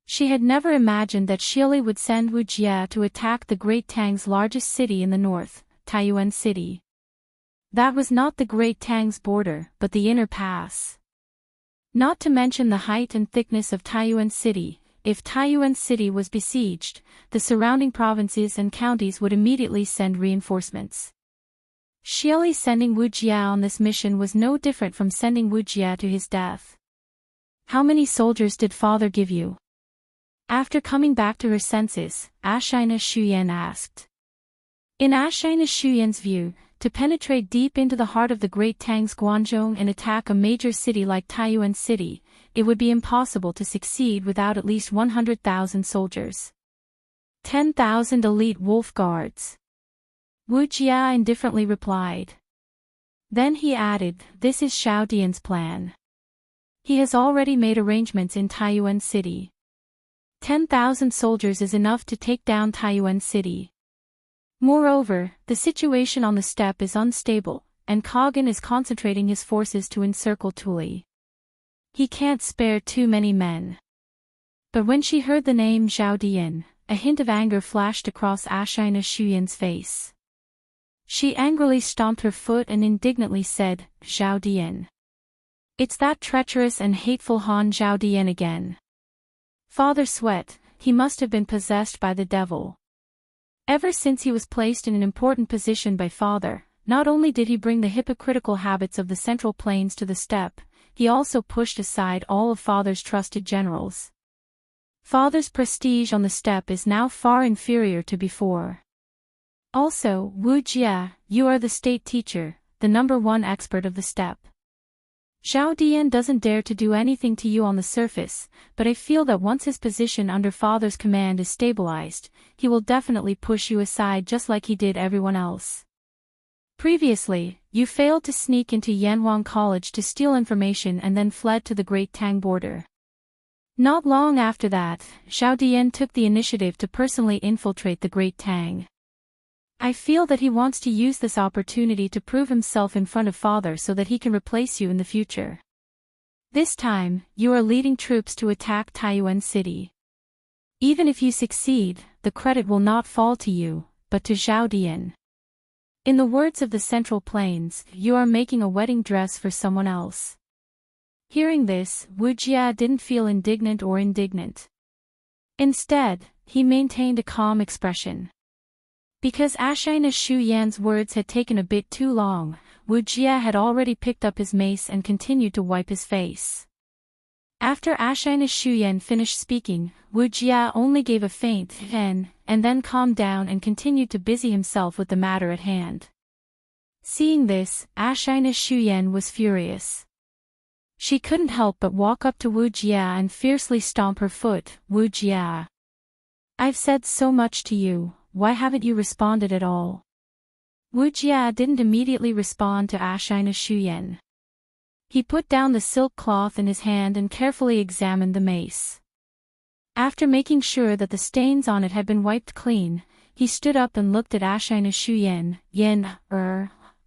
She had never imagined that Shili would send Wu Jia to attack the Great Tang's largest city in the north, Taiyuan City. That was not the Great Tang's border, but the inner pass. Not to mention the height and thickness of Taiyuan City. If Taiyuan City was besieged, the surrounding provinces and counties would immediately send reinforcements. Shili sending Wu Jia on this mission was no different from sending Wu Jia to his death. How many soldiers did father give you? After coming back to her senses, Ashina Shuyen asked. In Ashina Shuyen's view, to penetrate deep into the heart of the Great Tang's Guangzhong and attack a major city like Taiyuan City, it would be impossible to succeed without at least 100,000 soldiers. 10,000 elite wolf guards. Wu Jia indifferently replied. Then he added, this is Zhao Dian's plan. He has already made arrangements in Taiyuan City. 10,000 soldiers is enough to take down Taiyuan City. Moreover, the situation on the steppe is unstable, and Kogan is concentrating his forces to encircle Tuli. He can't spare too many men. But when she heard the name Zhao Dian, a hint of anger flashed across Ashina Shuyan's face. She angrily stomped her foot and indignantly said, "Zhao Dian. It's that treacherous and hateful Han Zhao Dian again. Father Sweat, he must have been possessed by the devil. Ever since he was placed in an important position by Father, not only did he bring the hypocritical habits of the Central Plains to the steppe, he also pushed aside all of Father's trusted generals. Father's prestige on the steppe is now far inferior to before. Also, Wu Jia, you are the state teacher, the #1 expert of the steppe. Zhao Dian doesn't dare to do anything to you on the surface, but I feel that once his position under Father's command is stabilized, he will definitely push you aside just like he did everyone else. Previously, you failed to sneak into Yanhuang College to steal information and then fled to the Great Tang border. Not long after that, Zhao Dian took the initiative to personally infiltrate the Great Tang. I feel that he wants to use this opportunity to prove himself in front of Father so that he can replace you in the future. This time, you are leading troops to attack Taiyuan City. Even if you succeed, the credit will not fall to you, but to Zhao Dian. In the words of the Central Plains, you are making a wedding dress for someone else." Hearing this, Wu Jia didn't feel indignant. Instead, he maintained a calm expression. Because Ashina Shuyan's words had taken a bit too long, Wu Jia had already picked up his mace and continued to wipe his face. After Ashina Shuyan finished speaking, Wu Jia only gave a faint "hen," and then calmed down and continued to busy himself with the matter at hand. Seeing this, Ashina Shuyan was furious. She couldn't help but walk up to Wu Jia and fiercely stomp her foot. "Wu Jia. I've said so much to you. Why haven't you responded at all?" Wu Jia didn't immediately respond to Ashina Shuyan. He put down the silk cloth in his hand and carefully examined the mace. After making sure that the stains on it had been wiped clean, he stood up and looked at Ashina Shuyan.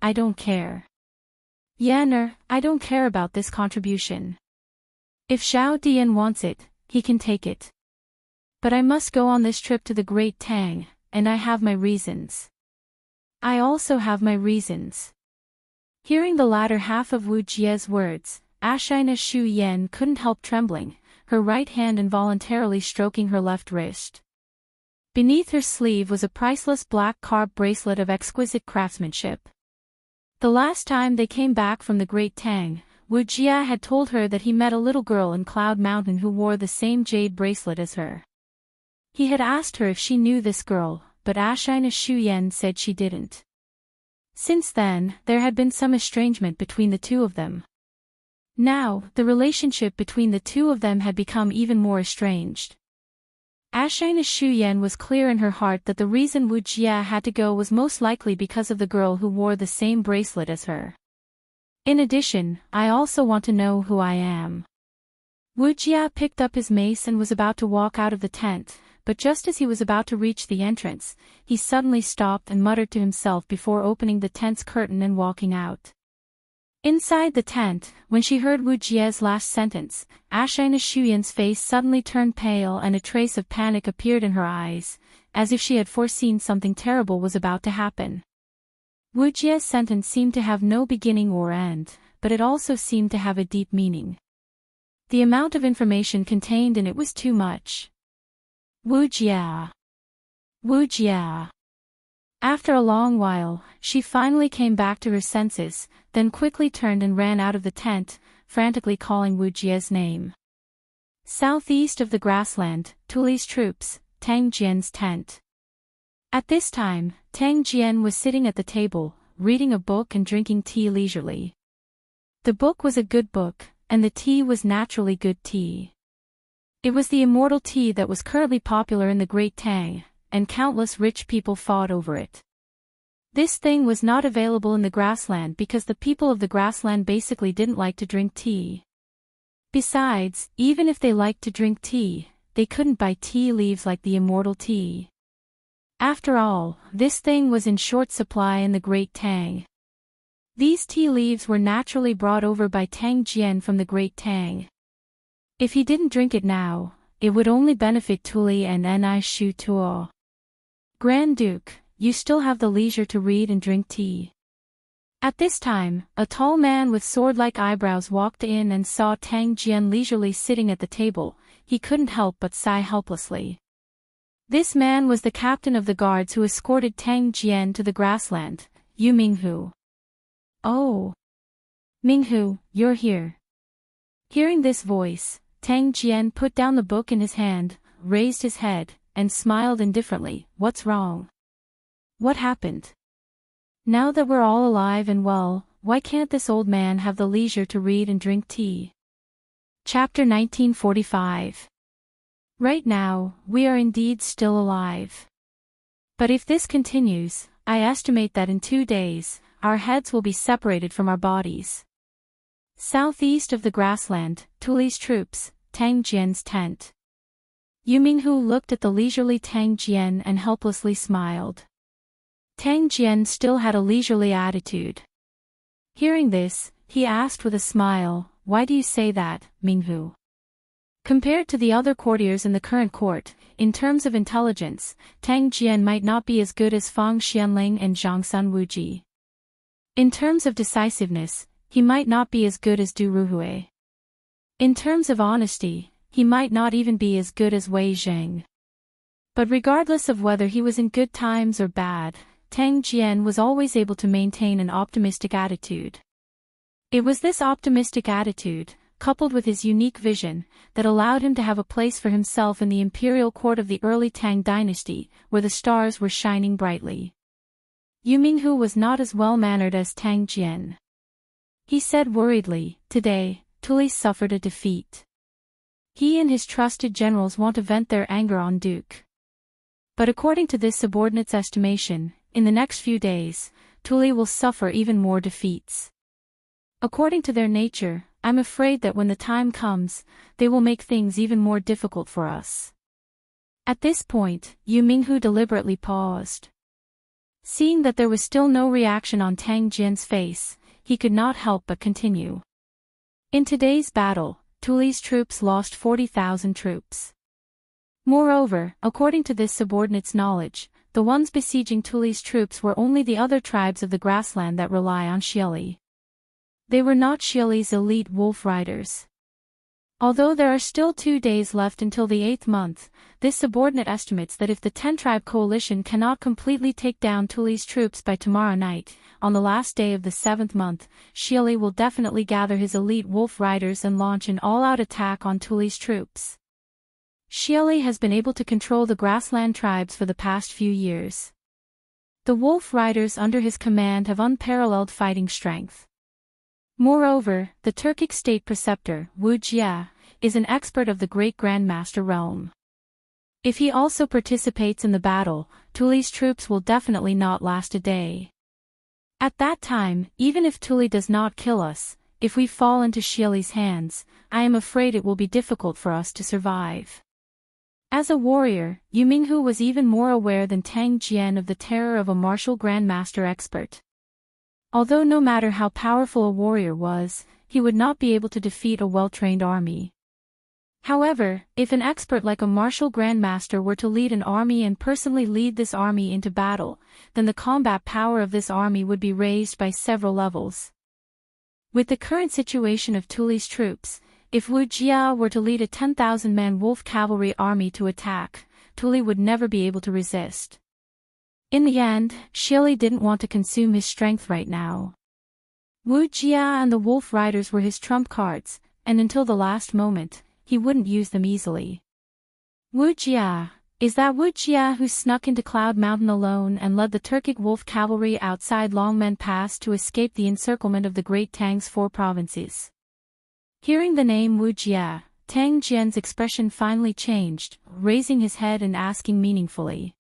I don't care. I don't care about this contribution. If Zhao Dian wants it, he can take it. But I must go on this trip to the Great Tang, and I have my reasons. I also have my reasons." Hearing the latter half of Wu Jia's words, Ashina Shuyan couldn't help trembling, her right hand involuntarily stroking her left wrist. Beneath her sleeve was a priceless black carb bracelet of exquisite craftsmanship. The last time they came back from the Great Tang, Wu Jia had told her that he met a little girl in Cloud Mountain who wore the same jade bracelet as her. He had asked her if she knew this girl, but Ashina Shuyan said she didn't. Since then, there had been some estrangement between the two of them. Now, the relationship between the two of them had become even more estranged. Ashina Shuyan was clear in her heart that the reason Wu Jia had to go was most likely because of the girl who wore the same bracelet as her. In addition, I also want to know who I am. Wu Jia picked up his mace and was about to walk out of the tent, but just as he was about to reach the entrance, he suddenly stopped and muttered to himself before opening the tent's curtain and walking out. Inside the tent, when she heard Wu Jia's last sentence, Ashina Shuyan's face suddenly turned pale and a trace of panic appeared in her eyes, as if she had foreseen something terrible was about to happen. Wu Jia's sentence seemed to have no beginning or end, but it also seemed to have a deep meaning. The amount of information contained in it was too much. Wu Jia. Wu Jia. After a long while, she finally came back to her senses, then quickly turned and ran out of the tent, frantically calling Wu Jia's name. Southeast of the grassland, Tuli's troops, Tang Jian's tent. At this time, Tang Jian was sitting at the table, reading a book and drinking tea leisurely. The book was a good book, and the tea was naturally good tea. It was the immortal tea that was currently popular in the Great Tang, and countless rich people fought over it. This thing was not available in the grassland because the people of the grassland basically didn't like to drink tea. Besides, even if they liked to drink tea, they couldn't buy tea leaves like the immortal tea. After all, this thing was in short supply in the Great Tang. These tea leaves were naturally brought over by Tang Jian from the Great Tang. If he didn't drink it now, it would only benefit Tuli and Ni Shu Tuo. Grand Duke, you still have the leisure to read and drink tea. At this time, a tall man with sword-like eyebrows walked in and saw Tang Jian leisurely sitting at the table. He couldn't help but sigh helplessly. This man was the captain of the guards who escorted Tang Jian to the grassland, Yu Minghu. Oh! Minghu, you're here. Hearing this voice, Tang Jian put down the book in his hand, raised his head, and smiled indifferently. What's wrong? What happened? Now that we're all alive and well, why can't this old man have the leisure to read and drink tea? Chapter 1945. Right now, we are indeed still alive. But if this continues, I estimate that in 2 days, our heads will be separated from our bodies. Southeast of the grassland, Tuli's troops, Tang Jian's tent. Yu Minghu looked at the leisurely Tang Jian and helplessly smiled. Tang Jian still had a leisurely attitude. Hearing this, he asked with a smile, "Why do you say that, Minghu?" Compared to the other courtiers in the current court, in terms of intelligence, Tang Jian might not be as good as Fang Xianling and Zhang Sun Wuji. In terms of decisiveness, he might not be as good as Du Ruhui. In terms of honesty, he might not even be as good as Wei Zheng. But regardless of whether he was in good times or bad, Tang Jian was always able to maintain an optimistic attitude. It was this optimistic attitude, coupled with his unique vision, that allowed him to have a place for himself in the imperial court of the early Tang dynasty, where the stars were shining brightly. Yu Minghu was not as well-mannered as Tang Jian. He said worriedly, "Today, Tuli suffered a defeat. He and his trusted generals want to vent their anger on Duke. But according to this subordinate's estimation, in the next few days, Tuli will suffer even more defeats. According to their nature, I'm afraid that when the time comes, they will make things even more difficult for us." At this point, Yu Minghu deliberately paused. Seeing that there was still no reaction on Tang Jian's face, he could not help but continue. In today's battle, Tuli's troops lost 40,000 troops. Moreover, according to this subordinate's knowledge, the ones besieging Tuli's troops were only the other tribes of the grassland that rely on Xieli. They were not Xieli's elite wolf riders. Although there are still 2 days left until the 8th month, this subordinate estimates that if the 10-tribe coalition cannot completely take down Tuli's troops by tomorrow night, on the last day of the 7th month, Xieli will definitely gather his elite wolf riders and launch an all-out attack on Tuli's troops. Xieli has been able to control the grassland tribes for the past few years. The wolf riders under his command have unparalleled fighting strength. Moreover, the Turkic state preceptor, Wu Jia, is an expert of the great Grandmaster realm. If he also participates in the battle, Tuli's troops will definitely not last a day. At that time, even if Tuli does not kill us, if we fall into Xieli's hands, I am afraid it will be difficult for us to survive. As a warrior, Yu Minghu was even more aware than Tang Jian of the terror of a martial grandmaster expert. Although no matter how powerful a warrior was, he would not be able to defeat a well-trained army. However, if an expert like a martial grandmaster were to lead an army and personally lead this army into battle, then the combat power of this army would be raised by several levels. With the current situation of Tuli's troops, if Wu Jia were to lead a 10,000-man wolf cavalry army to attack, Tuli would never be able to resist. In the end, Xieli didn't want to consume his strength right now. Wu Jia and the wolf riders were his trump cards, and until the last moment, he wouldn't use them easily. Wu Jia, is that Wu Jia who snuck into Cloud Mountain alone and led the Turkic wolf cavalry outside Longmen Pass to escape the encirclement of the Great Tang's 4 provinces? Hearing the name Wu Jia, Tang Jian's expression finally changed, raising his head and asking meaningfully.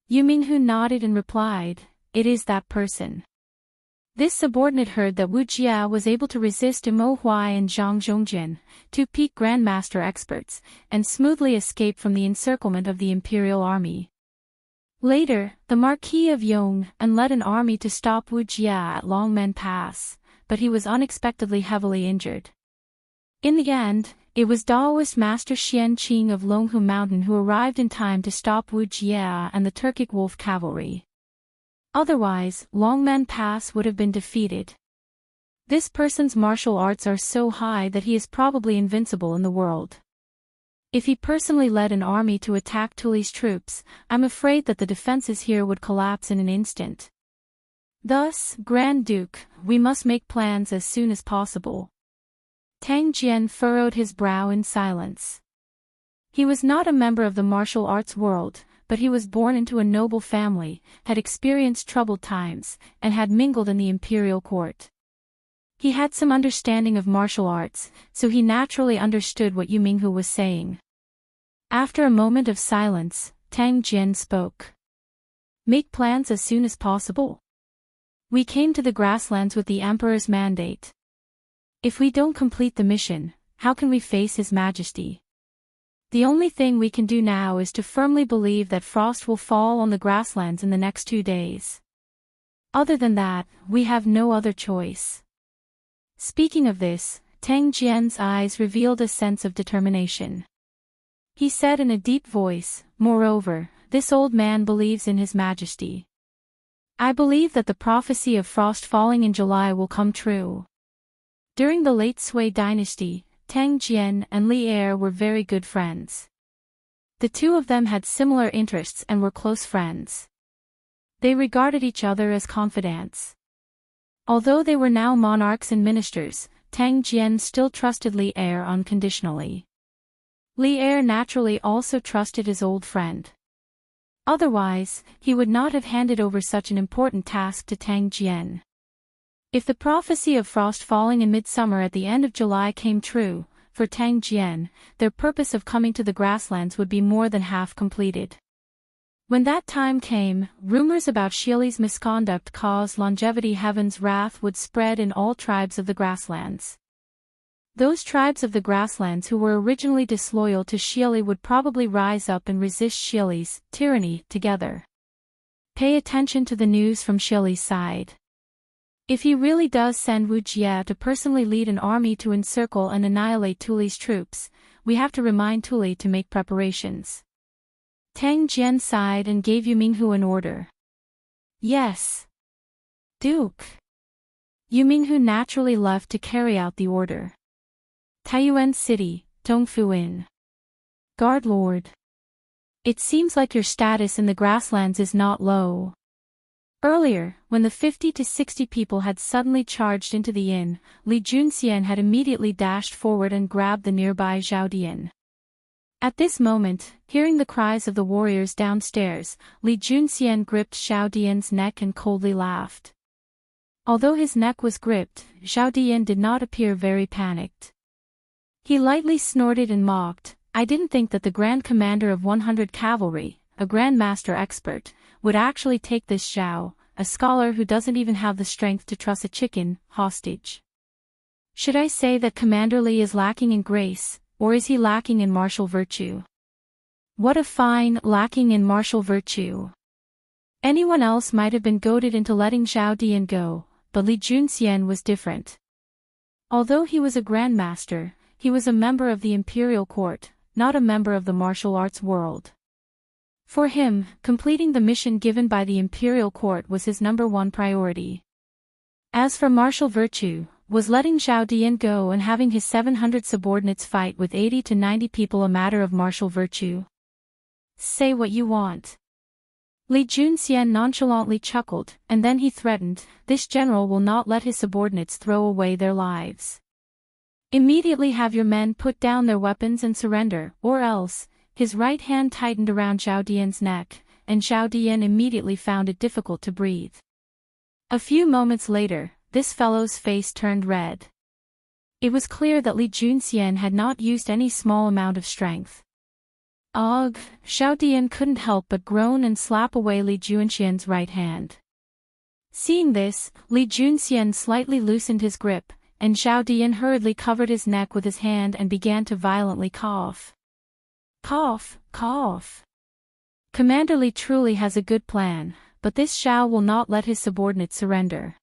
Yu Minghu nodded and replied, "It is that person." This subordinate heard that Wu Jia was able to resist Mo Huai and Zhang Zhongjin, two peak Grandmaster experts, and smoothly escape from the encirclement of the imperial army. Later, the Marquis of Yong led an army to stop Wu Jia at Longmen Pass, but he was unexpectedly heavily injured. In the end, it was Daoist Master Xian Qing of Longhu Mountain who arrived in time to stop Wu Jia and the Turkic Wolf cavalry. Otherwise, Longmen Pass would have been defeated. This person's martial arts are so high that he is probably invincible in the world. If he personally led an army to attack Tuli's troops, I'm afraid that the defenses here would collapse in an instant. Thus, Grand Duke, we must make plans as soon as possible. Tang Jian furrowed his brow in silence. He was not a member of the martial arts world, but he was born into a noble family, had experienced troubled times, and had mingled in the imperial court. He had some understanding of martial arts, so he naturally understood what Yu Minghu was saying. After a moment of silence, Tang Jian spoke. Make plans as soon as possible. We came to the grasslands with the Emperor's mandate. If we don't complete the mission, how can we face His Majesty? The only thing we can do now is to firmly believe that frost will fall on the grasslands in the next 2 days. Other than that, we have no other choice. Speaking of this, Tang Jian's eyes revealed a sense of determination. He said in a deep voice, moreover, this old man believes in His Majesty. I believe that the prophecy of frost falling in July will come true. During the late Sui dynasty, Tang Jian and Li Er were very good friends. The two of them had similar interests and were close friends. They regarded each other as confidants. Although they were now monarchs and ministers, Tang Jian still trusted Li Er unconditionally. Li Er naturally also trusted his old friend. Otherwise, he would not have handed over such an important task to Tang Jian. If the prophecy of frost falling in midsummer at the end of July came true, for Tang Jian, their purpose of coming to the grasslands would be more than half completed. When that time came, rumors about Shili's misconduct caused longevity heaven's wrath would spread in all tribes of the grasslands. Those tribes of the grasslands who were originally disloyal to Shili would probably rise up and resist Shili's tyranny together. Pay attention to the news from Shili's side. If he really does send Wu Jia to personally lead an army to encircle and annihilate Tuli's troops, we have to remind Tuli to make preparations. Tang Jian sighed and gave Yu Minghu an order. Yes, Duke. Yu Minghu naturally left to carry out the order. Taiyuan City, Dongfu Inn. Guard Lord. It seems like your status in the grasslands is not low. Earlier, when the 50 to 60 people had suddenly charged into the inn, Li Junxian had immediately dashed forward and grabbed the nearby Zhao Dian. At this moment, hearing the cries of the warriors downstairs, Li Junxian gripped Zhao Dian's neck and coldly laughed. Although his neck was gripped, Zhao Dian did not appear very panicked. He lightly snorted and mocked, I didn't think that the Grand Commander of 100 Cavalry, a Grandmaster expert, would actually take this Zhao, a scholar who doesn't even have the strength to truss a chicken, hostage. Should I say that Commander Li is lacking in grace, or is he lacking in martial virtue? What a fine lacking in martial virtue. Anyone else might have been goaded into letting Zhao Dian go, but Li Junxian was different. Although he was a Grandmaster, he was a member of the imperial court, not a member of the martial arts world. For him, completing the mission given by the imperial court was his #1 priority. As for martial virtue, was letting Zhao Dian go and having his 700 subordinates fight with 80 to 90 people a matter of martial virtue? Say what you want. Li Junxian nonchalantly chuckled, and then he threatened, this general will not let his subordinates throw away their lives. Immediately have your men put down their weapons and surrender, or else. His right hand tightened around Zhao Dian's neck, and Zhao Dian immediately found it difficult to breathe. A few moments later, this fellow's face turned red. It was clear that Li Junxian had not used any small amount of strength. Ugh, Zhao Dian couldn't help but groan and slap away Li Junxian's right hand. Seeing this, Li Junxian slightly loosened his grip, and Zhao Dian hurriedly covered his neck with his hand and began to violently cough. Cough, cough. Commander Li truly has a good plan, but this Zhao will not let his subordinates surrender.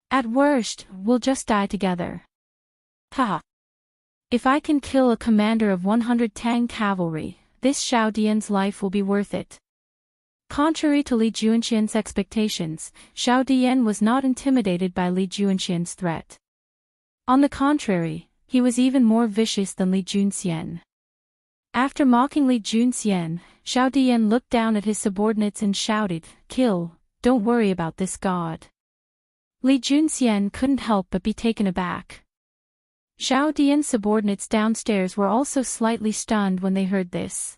At worst, we'll just die together. Ha! If I can kill a commander of 100 Tang cavalry, this Zhao Dian's life will be worth it. Contrary to Li Junxian's expectations, Zhao Dian was not intimidated by Li Junxian's threat. On the contrary, he was even more vicious than Li Junxian. After mocking Li Junxian, Zhao Dian looked down at his subordinates and shouted, "Kill, don't worry about this god." Li Junxian couldn't help but be taken aback. Zhao Dian's subordinates downstairs were also slightly stunned when they heard this.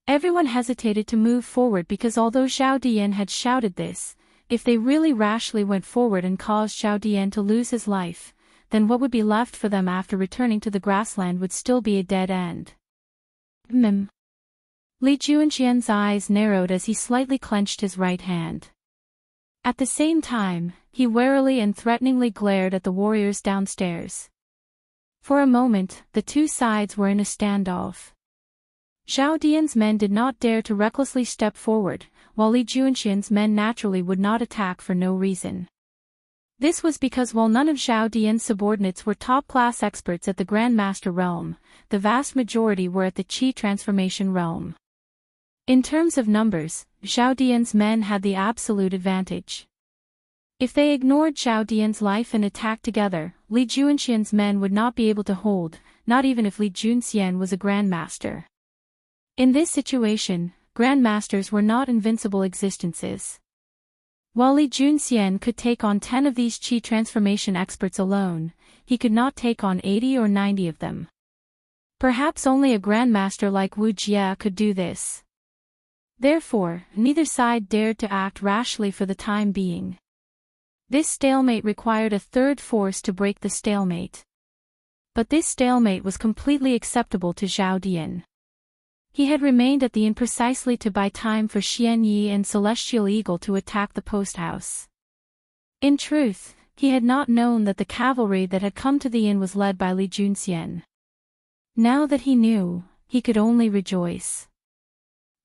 Everyone hesitated to move forward because although Zhao Dian had shouted this, if they really rashly went forward and caused Zhao Dian to lose his life, then what would be left for them after returning to the grassland would still be a dead end. Li Junxian's eyes narrowed as he slightly clenched his right hand. At the same time, he warily and threateningly glared at the warriors downstairs. For a moment, the two sides were in a standoff. Zhao Dian's men did not dare to recklessly step forward, while Li Junxian's men naturally would not attack for no reason. This was because while none of Zhao Dian's subordinates were top-class experts at the Grandmaster realm, the vast majority were at the Qi transformation realm. In terms of numbers, Zhao Dian's men had the absolute advantage. If they ignored Zhao Dian's life and attacked together, Li Junxian's men would not be able to hold, not even if Li Junxian was a Grandmaster. In this situation, Grandmasters were not invincible existences. While Li Junxian could take on 10 of these Qi transformation experts alone, he could not take on 80 or 90 of them. Perhaps only a Grandmaster like Wu Jie could do this. Therefore, neither side dared to act rashly for the time being. This stalemate required a third force to break the stalemate. But this stalemate was completely acceptable to Zhao Dian. He had remained at the inn precisely to buy time for Xian Yi and Celestial Eagle to attack the post house. In truth, he had not known that the cavalry that had come to the inn was led by Li Junxian. Now that he knew, he could only rejoice.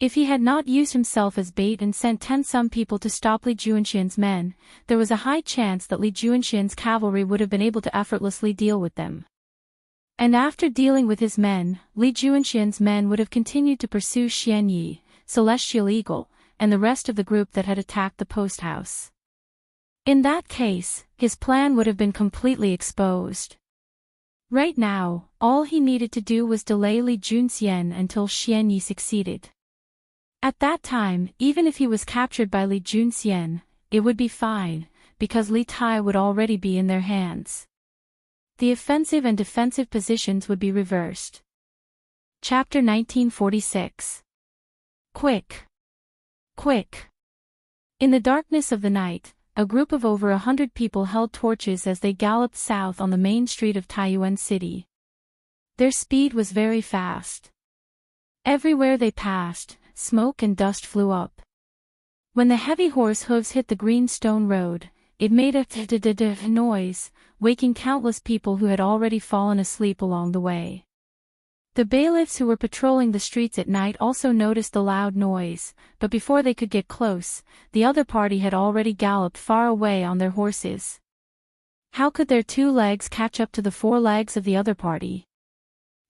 If he had not used himself as bait and sent 10 some people to stop Li Junxian's men, there was a high chance that Li Junxian's cavalry would have been able to effortlessly deal with them. And after dealing with his men, Li Junxian's men would have continued to pursue Xian Yi, Celestial Eagle, and the rest of the group that had attacked the post house. In that case, his plan would have been completely exposed. Right now, all he needed to do was delay Li Junxian until Xian Yi succeeded. At that time, even if he was captured by Li Junxian, it would be fine, because Li Tai would already be in their hands. The offensive and defensive positions would be reversed. Chapter 1946. Quick! Quick! In the darkness of the night, a group of over 100 people held torches as they galloped south on the main street of Taiyuan City. Their speed was very fast. Everywhere they passed, smoke and dust flew up. When the heavy horse hooves hit the green stone road, it made a noise, waking countless people who had already fallen asleep along the way. The bailiffs who were patrolling the streets at night also noticed the loud noise, but before they could get close, the other party had already galloped far away on their horses. How could their 2 legs catch up to the 4 legs of the other party?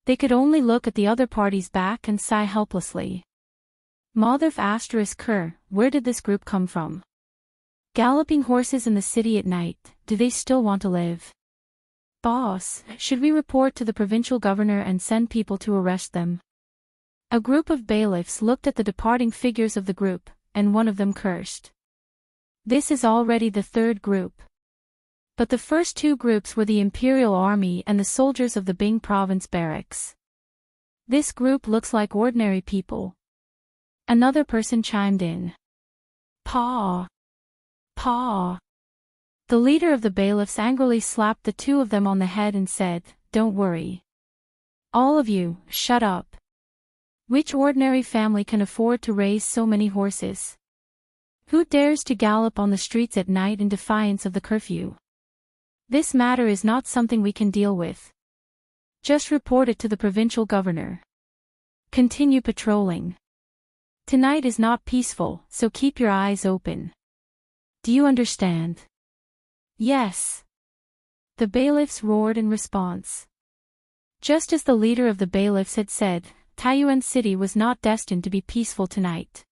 They could only look at the other party's back and sigh helplessly. Mother **Ker, where did this group come from? Galloping horses in the city at night, do they still want to live? Boss, should we report to the provincial governor and send people to arrest them? A group of bailiffs looked at the departing figures of the group, and one of them cursed. This is already the 3rd group. But the first 2 groups were the Imperial Army and the soldiers of the Bing Province barracks. This group looks like ordinary people. Another person chimed in. Paw! Paw! The leader of the bailiffs angrily slapped the 2 of them on the head and said, "Don't worry. All of you, shut up. Which ordinary family can afford to raise so many horses? Who dares to gallop on the streets at night in defiance of the curfew? This matter is not something we can deal with. Just report it to the provincial governor. Continue patrolling. Tonight is not peaceful, so keep your eyes open. Do you understand? Yes. The bailiffs roared in response. Just as the leader of the bailiffs had said, Taiyuan City was not destined to be peaceful tonight.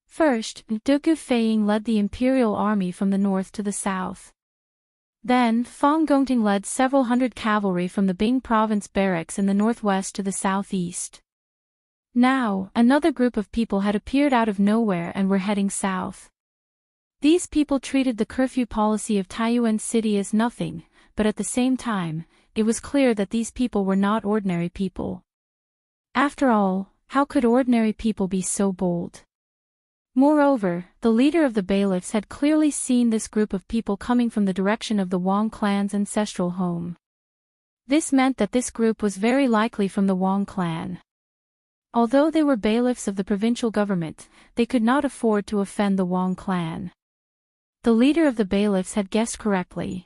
First, Dugu Feiying led the imperial army from the north to the south. Then, Fang Gongting led several hundred cavalry from the Bing province barracks in the northwest to the southeast. Now, another group of people had appeared out of nowhere and were heading south. These people treated the curfew policy of Taiyuan City as nothing, but at the same time, it was clear that these people were not ordinary people. After all, how could ordinary people be so bold? Moreover, the leader of the bailiffs had clearly seen this group of people coming from the direction of the Wang clan's ancestral home. This meant that this group was very likely from the Wang clan. Although they were bailiffs of the provincial government, they could not afford to offend the Wang clan. The leader of the bailiffs had guessed correctly.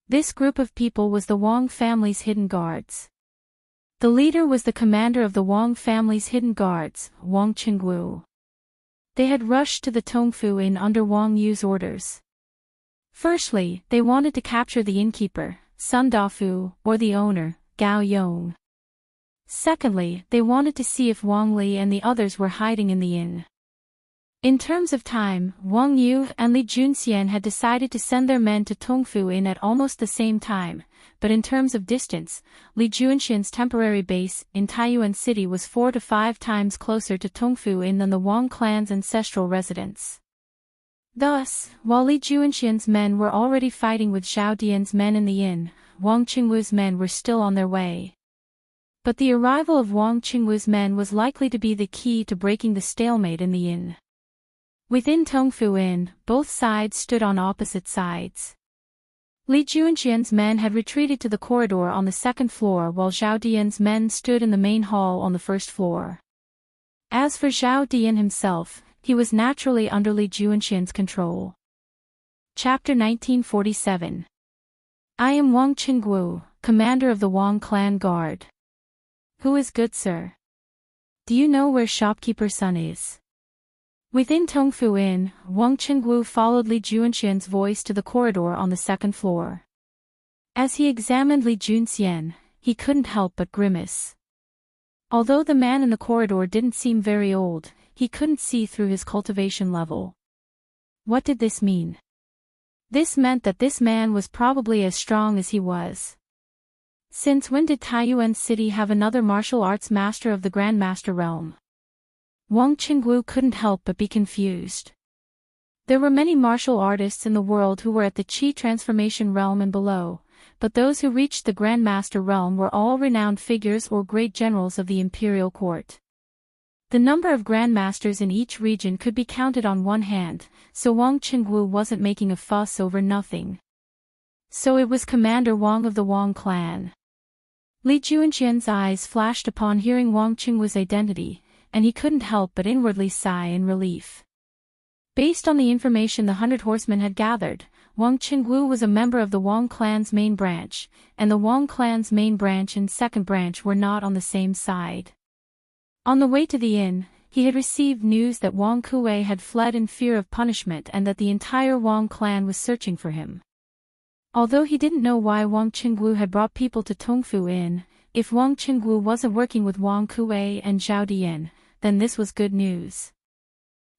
This group of people was the Wang family's hidden guards. The leader was the commander of the Wang family's hidden guards, Wang Qingwu. They had rushed to the Tongfu Inn under Wang Yu's orders. Firstly, they wanted to capture the innkeeper, Sun Dafu, or the owner, Gao Yong. Secondly, they wanted to see if Wang Li and the others were hiding in the inn. In terms of time, Wang Yu and Li Junxian had decided to send their men to Tongfu Inn at almost the same time, but in terms of distance, Li Junxian's temporary base in Taiyuan City was 4 to 5 times closer to Tongfu Inn than the Wang clan's ancestral residence. Thus, while Li Junxian's men were already fighting with Zhao Dian's men in the inn, Wang Qingwu's men were still on their way. But the arrival of Wang Qingwu's men was likely to be the key to breaking the stalemate in the inn. Within Tongfu Inn, both sides stood on opposite sides. Li Junxian's men had retreated to the corridor on the second floor while Zhao Dian's men stood in the main hall on the first floor. As for Zhao Dian himself, he was naturally under Li Junxian's control. Chapter 1947. I am Wang Qingwu, commander of the Wang clan guard. Who is good, sir? Do you know where shopkeeper Sun is? Within Tongfu Inn, Wang Qingwu followed Li Junxian's voice to the corridor on the second floor. As he examined Li Junxian, he couldn't help but grimace. Although the man in the corridor didn't seem very old, he couldn't see through his cultivation level. What did this mean? This meant that this man was probably as strong as he was. Since when did Taiyuan City have another martial arts master of the Grandmaster realm? Wang Qingwu couldn't help but be confused. There were many martial artists in the world who were at the Qi transformation realm and below, but those who reached the Grandmaster realm were all renowned figures or great generals of the imperial court. The number of Grandmasters in each region could be counted on one hand, so Wang Qingwu wasn't making a fuss over nothing. So it was Commander Wang of the Wang clan. Li Junxian's eyes flashed upon hearing Wang Qingwu's identity, and he couldn't help but inwardly sigh in relief. Based on the information the 100 horsemen had gathered, Wang Qingwu was a member of the Wang clan's main branch, and the Wang clan's main branch and second branch were not on the same side. On the way to the inn, he had received news that Wang Kuei had fled in fear of punishment and that the entire Wang clan was searching for him. Although he didn't know why Wang Qingwu had brought people to Tongfu Inn, if Wang Qingwu wasn't working with Wang Kuei and Zhao Dian, then this was good news.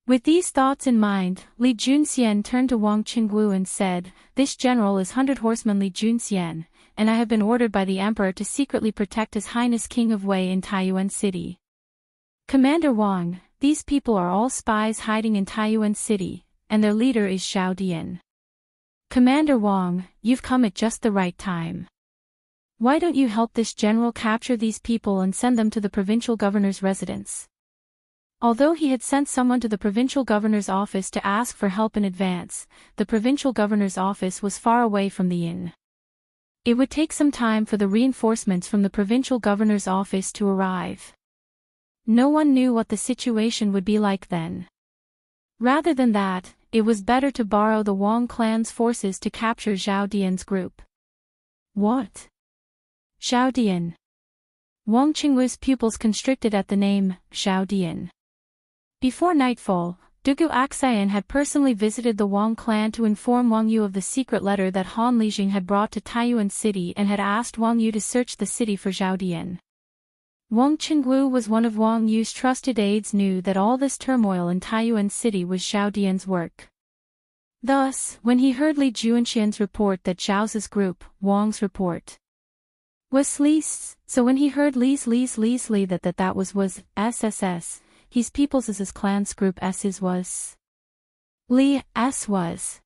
With these thoughts in mind, Li Junxian turned to Wang Qingwu and said, "This general is 100 horseman Li Junxian, and I have been ordered by the emperor to secretly protect His Highness King of Wei in Taiyuan City. Commander Wang, these people are all spies hiding in Taiyuan City, and their leader is Zhao Dian. Commander Wang, you've come at just the right time. Why don't you help this general capture these people and send them to the provincial governor's residence?" Although he had sent someone to the provincial governor's office to ask for help in advance, the provincial governor's office was far away from the inn. It would take some time for the reinforcements from the provincial governor's office to arrive. No one knew what the situation would be like then. Rather than that, it was better to borrow the Wang clan's forces to capture Zhao Dian's group. What? Zhao Dian. Wang Qingwu's pupils constricted at the name, Zhao Dian. Before nightfall, Dugu Axian had personally visited the Wang clan to inform Wang Yu of the secret letter that Han Lijing had brought to Taiyuan City and had asked Wang Yu to search the city for Zhao Dian. Wang Qingwu was one of Wang Yu's trusted aides, knew that all this turmoil in Taiyuan City was Zhao Dian's work. Thus, when he heard Li Juanxian's report that Zhao's group, Wang's report, was Li's, so when he heard Li that was SSS, his people's clan's group S's was. Li S was.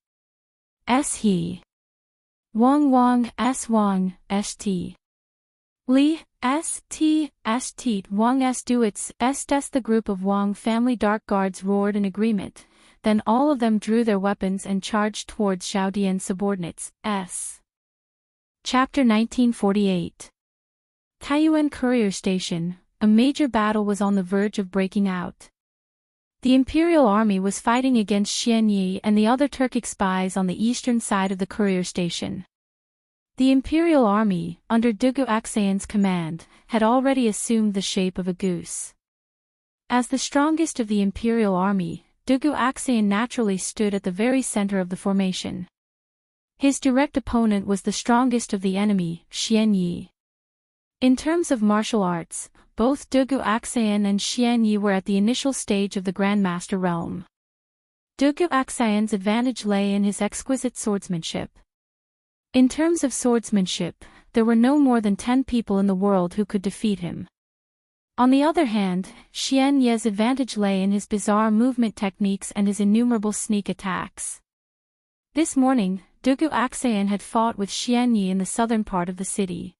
S he. Wang S Wang ST. Li ST Wang S duets S the group of Wang family dark guards roared in agreement, then all of them drew their weapons and charged towards Zhao Dian's subordinates. Chapter 1948. Taiyuan Courier Station, a major battle was on the verge of breaking out. The Imperial Army was fighting against Xian Yi and the other Turkic spies on the eastern side of the courier station. The Imperial Army, under Dugu Axian's command, had already assumed the shape of a goose. As the strongest of the Imperial Army, Dugu Axian naturally stood at the very center of the formation. His direct opponent was the strongest of the enemy, Xian Yi. In terms of martial arts, both Dugu Axian and Xian Yi were at the initial stage of the Grandmaster realm. Dugu Axian's advantage lay in his exquisite swordsmanship. In terms of swordsmanship, there were no more than 10 people in the world who could defeat him. On the other hand, Xian Yi's advantage lay in his bizarre movement techniques and his innumerable sneak attacks. This morning, Dugu Axian had fought with Xian Yi in the southern part of the city.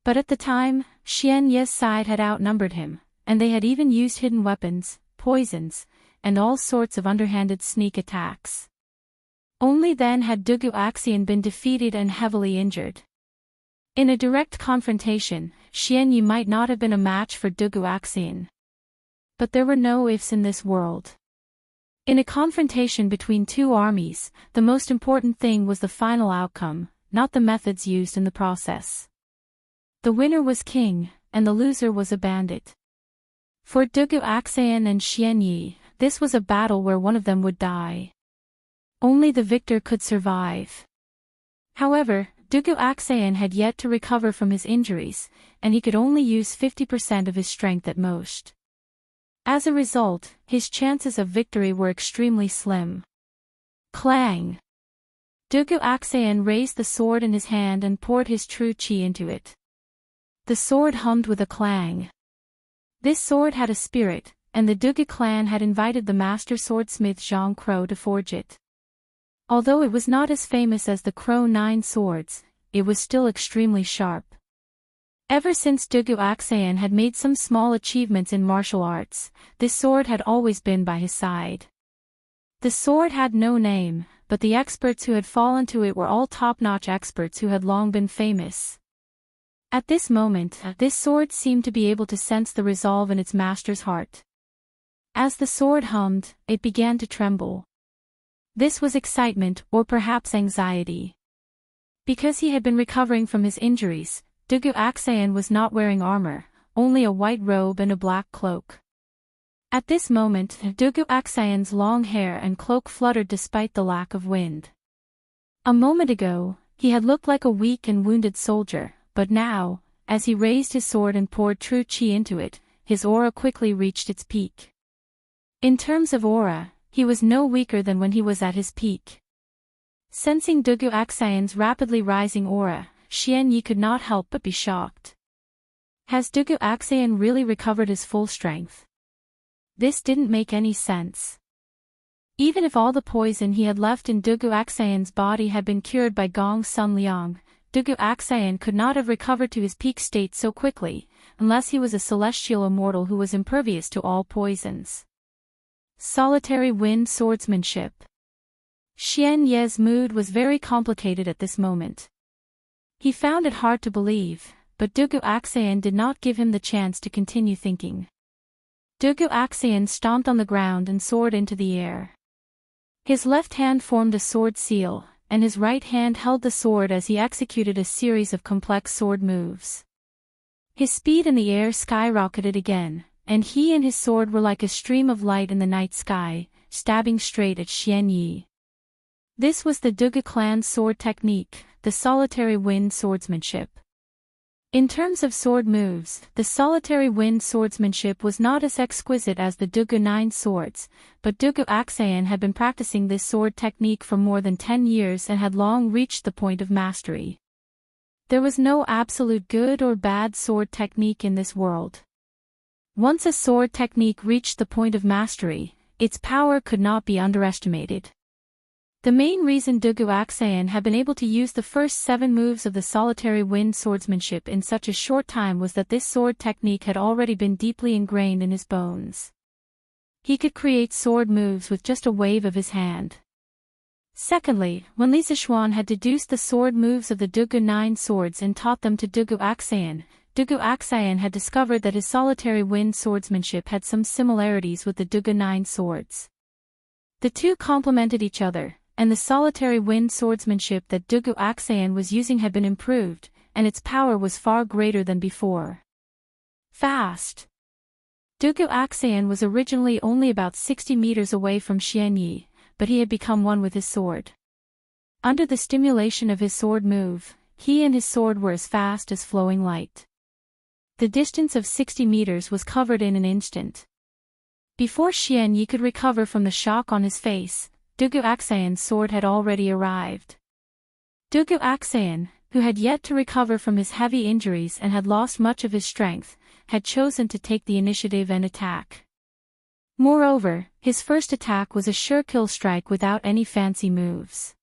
But at the time, Xian Yi's side had outnumbered him, and they had even used hidden weapons, poisons, and all sorts of underhanded sneak attacks. Only then had Dugu Axian been defeated and heavily injured. In a direct confrontation, Xian Yi might not have been a match for Dugu Axian. But there were no ifs in this world. In a confrontation between two armies, the most important thing was the final outcome, not the methods used in the process. The winner was king, and the loser was a bandit. For Dugu Axian and Xian Yi, this was a battle where one of them would die. Only the victor could survive. However, Dugu Axian had yet to recover from his injuries, and he could only use 50% of his strength at most. As a result, his chances of victory were extremely slim. Clang! Dugu Axian raised the sword in his hand and poured his true qi into it. The sword hummed with a clang. This sword had a spirit, and the Dugu clan had invited the master swordsmith Zhang Crow to forge it. Although it was not as famous as the Crow 9 swords, it was still extremely sharp. Ever since Dugu Axian had made some small achievements in martial arts, this sword had always been by his side. The sword had no name, but the experts who had fallen to it were all top-notch experts who had long been famous. At this moment, this sword seemed to be able to sense the resolve in its master's heart. As the sword hummed, it began to tremble. This was excitement, or perhaps anxiety. Because he had been recovering from his injuries, Dugu Axian was not wearing armor, only a white robe and a black cloak. At this moment, Dugu Axian's long hair and cloak fluttered despite the lack of wind. A moment ago, he had looked like a weak and wounded soldier, but now, as he raised his sword and poured true qi into it, his aura quickly reached its peak. In terms of aura, he was no weaker than when he was at his peak. Sensing Dugu Axian's rapidly rising aura, Xian Yi could not help but be shocked. Has Dugu Axian really recovered his full strength? This didn't make any sense. Even if all the poison he had left in Dugu Axian's body had been cured by Gong Sun Liang, Dugu Axian could not have recovered to his peak state so quickly, unless he was a celestial immortal who was impervious to all poisons. Solitary wind swordsmanship. Xian Yi's mood was very complicated at this moment. He found it hard to believe, but Dugu Axian did not give him the chance to continue thinking. Dugu Axayan stomped on the ground and soared into the air. His left hand formed a sword seal, and his right hand held the sword as he executed a series of complex sword moves. His speed in the air skyrocketed again, and he and his sword were like a stream of light in the night sky, stabbing straight at Xian Yi. This was the Dugu clan's sword technique, the solitary wind swordsmanship. In terms of sword moves, the solitary wind swordsmanship was not as exquisite as the Dugu 9 swords, but Dugu Axayan had been practicing this sword technique for more than 10 years and had long reached the point of mastery. There was no absolute good or bad sword technique in this world. Once a sword technique reached the point of mastery, its power could not be underestimated. The main reason Dugu Axayan had been able to use the first 7 moves of the solitary wind swordsmanship in such a short time was that this sword technique had already been deeply ingrained in his bones. He could create sword moves with just a wave of his hand. Secondly, when Li Zixuan had deduced the sword moves of the Dugu 9 swords and taught them to Dugu Axayan had discovered that his solitary wind swordsmanship had some similarities with the Dugu 9 swords. The two complemented each other, and the solitary wind swordsmanship that Dugu Axayan was using had been improved, and its power was far greater than before. Fast. Dugu Axayan was originally only about 60 meters away from Xian Yi, but he had become one with his sword. Under the stimulation of his sword move, he and his sword were as fast as flowing light. The distance of 60 meters was covered in an instant. Before Xian Yi could recover from the shock on his face, Dugu Axayan's sword had already arrived. Dugu Axayan, who had yet to recover from his heavy injuries and had lost much of his strength, had chosen to take the initiative and attack. Moreover, his first attack was a sure kill strike without any fancy moves.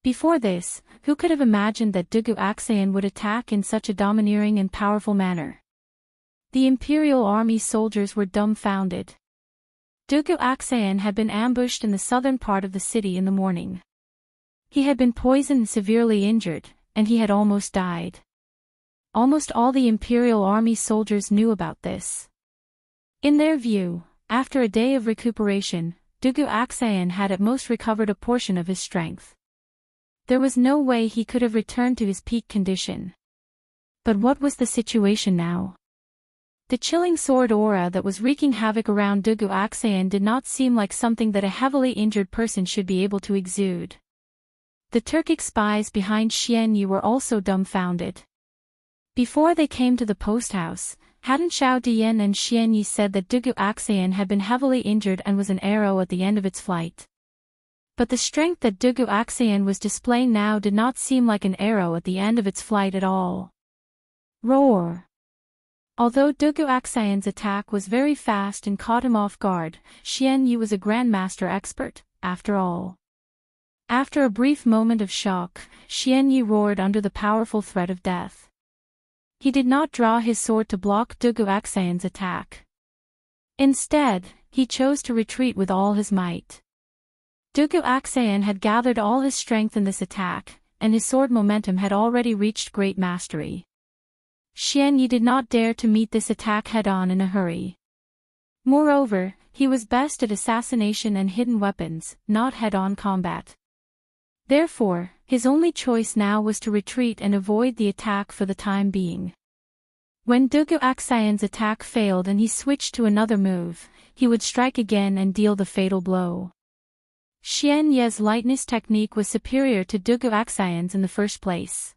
Before this, who could have imagined that Dugu Axayan would attack in such a domineering and powerful manner? The Imperial Army soldiers were dumbfounded. Dugu Axayan had been ambushed in the southern part of the city in the morning. He had been poisoned and severely injured, and he had almost died. Almost all the Imperial Army soldiers knew about this. In their view, after a day of recuperation, Dugu Axayan had at most recovered a portion of his strength. There was no way he could have returned to his peak condition. But what was the situation now? The chilling sword aura that was wreaking havoc around Dugu Axayan did not seem like something that a heavily injured person should be able to exude. The Turkic spies behind Xian Yi were also dumbfounded. Before they came to the post house, hadn't Xiao Dian and Xian Yi said that Dugu Axayan had been heavily injured and was an arrow at the end of its flight? But the strength that Dugu Axayan was displaying now did not seem like an arrow at the end of its flight at all. Roar! Although Dugu Axayan's attack was very fast and caught him off guard, Xian Yi was a grandmaster expert, after all. After a brief moment of shock, Xian Yi roared under the powerful threat of death. He did not draw his sword to block Dugu Axayan's attack. Instead, he chose to retreat with all his might. Dugu Axayan had gathered all his strength in this attack, and his sword momentum had already reached great mastery. Xian Yi did not dare to meet this attack head-on in a hurry. Moreover, he was best at assassination and hidden weapons, not head-on combat. Therefore, his only choice now was to retreat and avoid the attack for the time being. When Dugu Axayan's attack failed and he switched to another move, he would strike again and deal the fatal blow. Xian Yi's lightness technique was superior to Dugu Axayan's in the first place.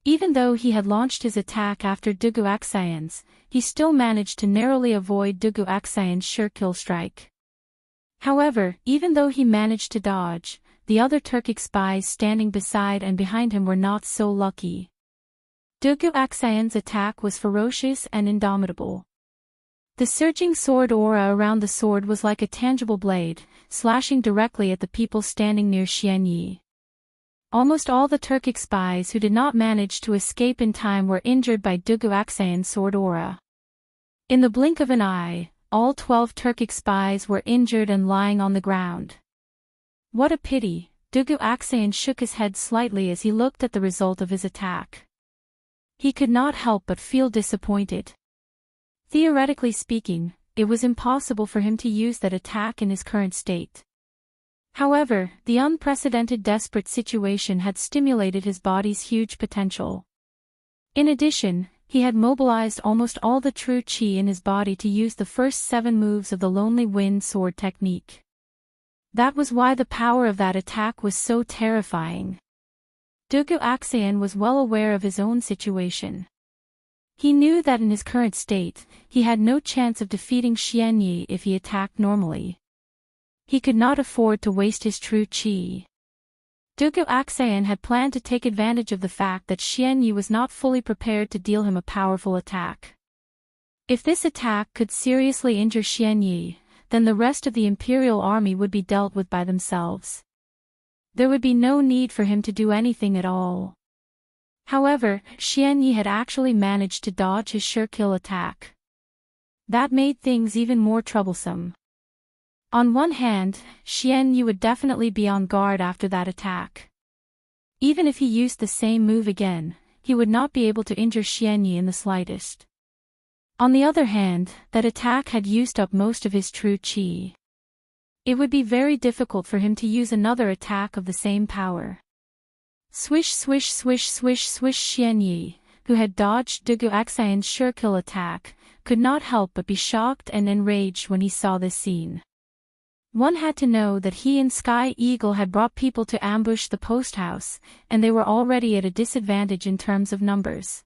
Even though he had launched his attack after Dugu Axayan's, he still managed to narrowly avoid Dugu Axayan's sure kill strike. However, even though he managed to dodge, the other Turkic spies standing beside and behind him were not so lucky. Dugu Axayan's attack was ferocious and indomitable. The surging sword aura around the sword was like a tangible blade, slashing directly at the people standing near Xian Yi. Almost all the Turkic spies who did not manage to escape in time were injured by Dugu Axayan's sword aura. In the blink of an eye, all 12 Turkic spies were injured and lying on the ground. What a pity! Dugu Axayan shook his head slightly as he looked at the result of his attack. He could not help but feel disappointed. Theoretically speaking, it was impossible for him to use that attack in his current state. However, the unprecedented desperate situation had stimulated his body's huge potential. In addition, he had mobilized almost all the true chi in his body to use the first 7 moves of the Lonely Wind Sword technique. That was why the power of that attack was so terrifying. Dugu Axayan was well aware of his own situation. He knew that in his current state, he had no chance of defeating Xianyi if he attacked normally. He could not afford to waste his true chi. Dugu Axayan had planned to take advantage of the fact that Xianyi was not fully prepared to deal him a powerful attack. If this attack could seriously injure Xianyi, then the rest of the Imperial army would be dealt with by themselves. There would be no need for him to do anything at all. However, Xianyi had actually managed to dodge his sure-kill attack. That made things even more troublesome. On one hand, Xianyi would definitely be on guard after that attack. Even if he used the same move again, he would not be able to injure Xianyi in the slightest. On the other hand, that attack had used up most of his true chi. It would be very difficult for him to use another attack of the same power. Swish swish swish swish swish. Xianyi, who had dodged Dugu Axayan's sure-kill attack, could not help but be shocked and enraged when he saw this scene. One had to know that he and Sky Eagle had brought people to ambush the post house, and they were already at a disadvantage in terms of numbers.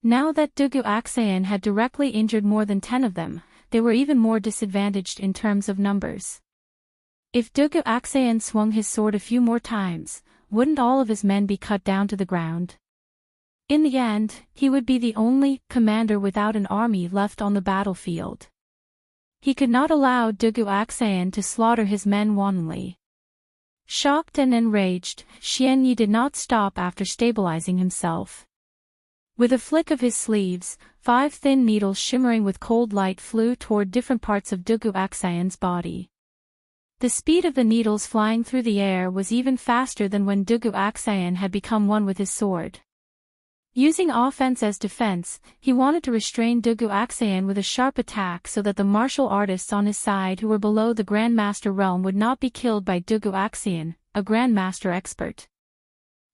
Now that Dugu Axayan had directly injured more than 10 of them, they were even more disadvantaged in terms of numbers. If Dugu Axayan swung his sword a few more times, wouldn't all of his men be cut down to the ground? In the end, he would be the only commander without an army left on the battlefield. He could not allow Dugu Axayan to slaughter his men wantonly. Shocked and enraged, Xianyi did not stop after stabilizing himself. With a flick of his sleeves, 5 thin needles shimmering with cold light flew toward different parts of Dugu Axayan's body. The speed of the needles flying through the air was even faster than when Dugu Axayan had become one with his sword. Using offense as defense, he wanted to restrain Dugu Axayan with a sharp attack so that the martial artists on his side who were below the Grandmaster realm would not be killed by Dugu Axayan, a Grandmaster expert.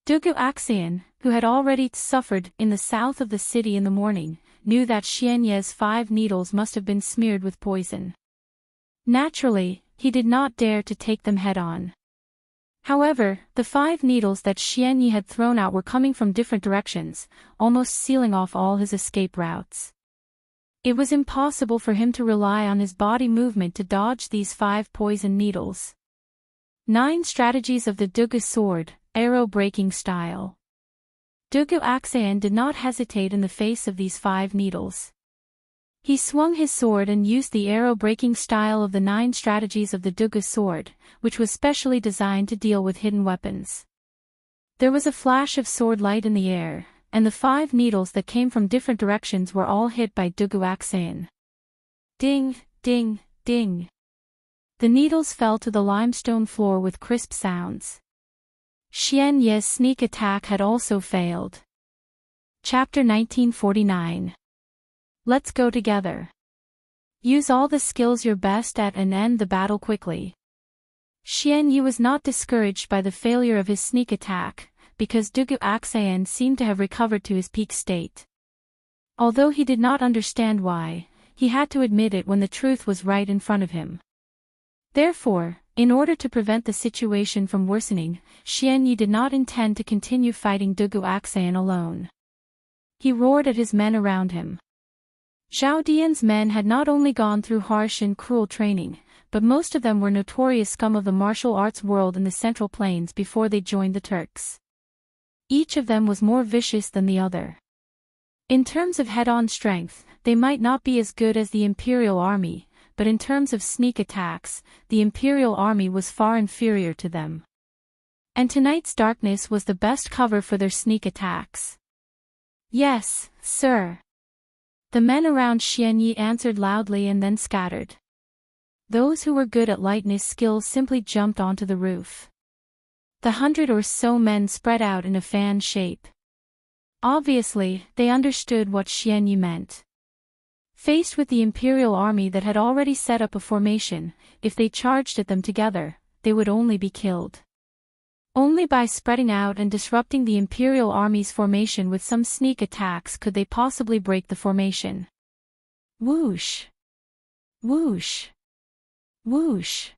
Dugu Axayan, who had already suffered in the south of the city in the morning, knew that Xianyi's 5 needles must have been smeared with poison. Naturally, he did not dare to take them head-on. However, the 5 needles that Xianyi had thrown out were coming from different directions, almost sealing off all his escape routes. It was impossible for him to rely on his body movement to dodge these 5 poison needles. 9 Strategies of the Dugu Sword, Arrow-Breaking Style. Dugu Axayan did not hesitate in the face of these 5 needles. He swung his sword and used the arrow-breaking style of the 9 strategies of the Dugu sword, which was specially designed to deal with hidden weapons. There was a flash of sword light in the air, and the 5 needles that came from different directions were all hit by Dugu Axayan. Ding, ding, ding. The needles fell to the limestone floor with crisp sounds. Xianyi's sneak attack had also failed. Chapter 1949. Let's go together. Use all the skills you're best at and end the battle quickly. Xianyi was not discouraged by the failure of his sneak attack, because Dugu Axayan seemed to have recovered to his peak state. Although he did not understand why, he had to admit it when the truth was right in front of him. Therefore, in order to prevent the situation from worsening, Xianyi did not intend to continue fighting Dugu Axayan alone. He roared at his men around him. Zhao Dian's men had not only gone through harsh and cruel training, but most of them were notorious scum of the martial arts world in the Central Plains before they joined the Turks. Each of them was more vicious than the other. In terms of head-on strength, they might not be as good as the Imperial Army, but in terms of sneak attacks, the Imperial Army was far inferior to them. And tonight's darkness was the best cover for their sneak attacks. Yes, sir. The men around Xianyi answered loudly and then scattered. Those who were good at lightness skills simply jumped onto the roof. The 100 or so men spread out in a fan shape. Obviously, they understood what Xianyi meant. Faced with the Imperial army that had already set up a formation, if they charged at them together, they would only be killed. Only by spreading out and disrupting the Imperial army's formation with some sneak attacks could they possibly break the formation. Whoosh! Whoosh! Whoosh!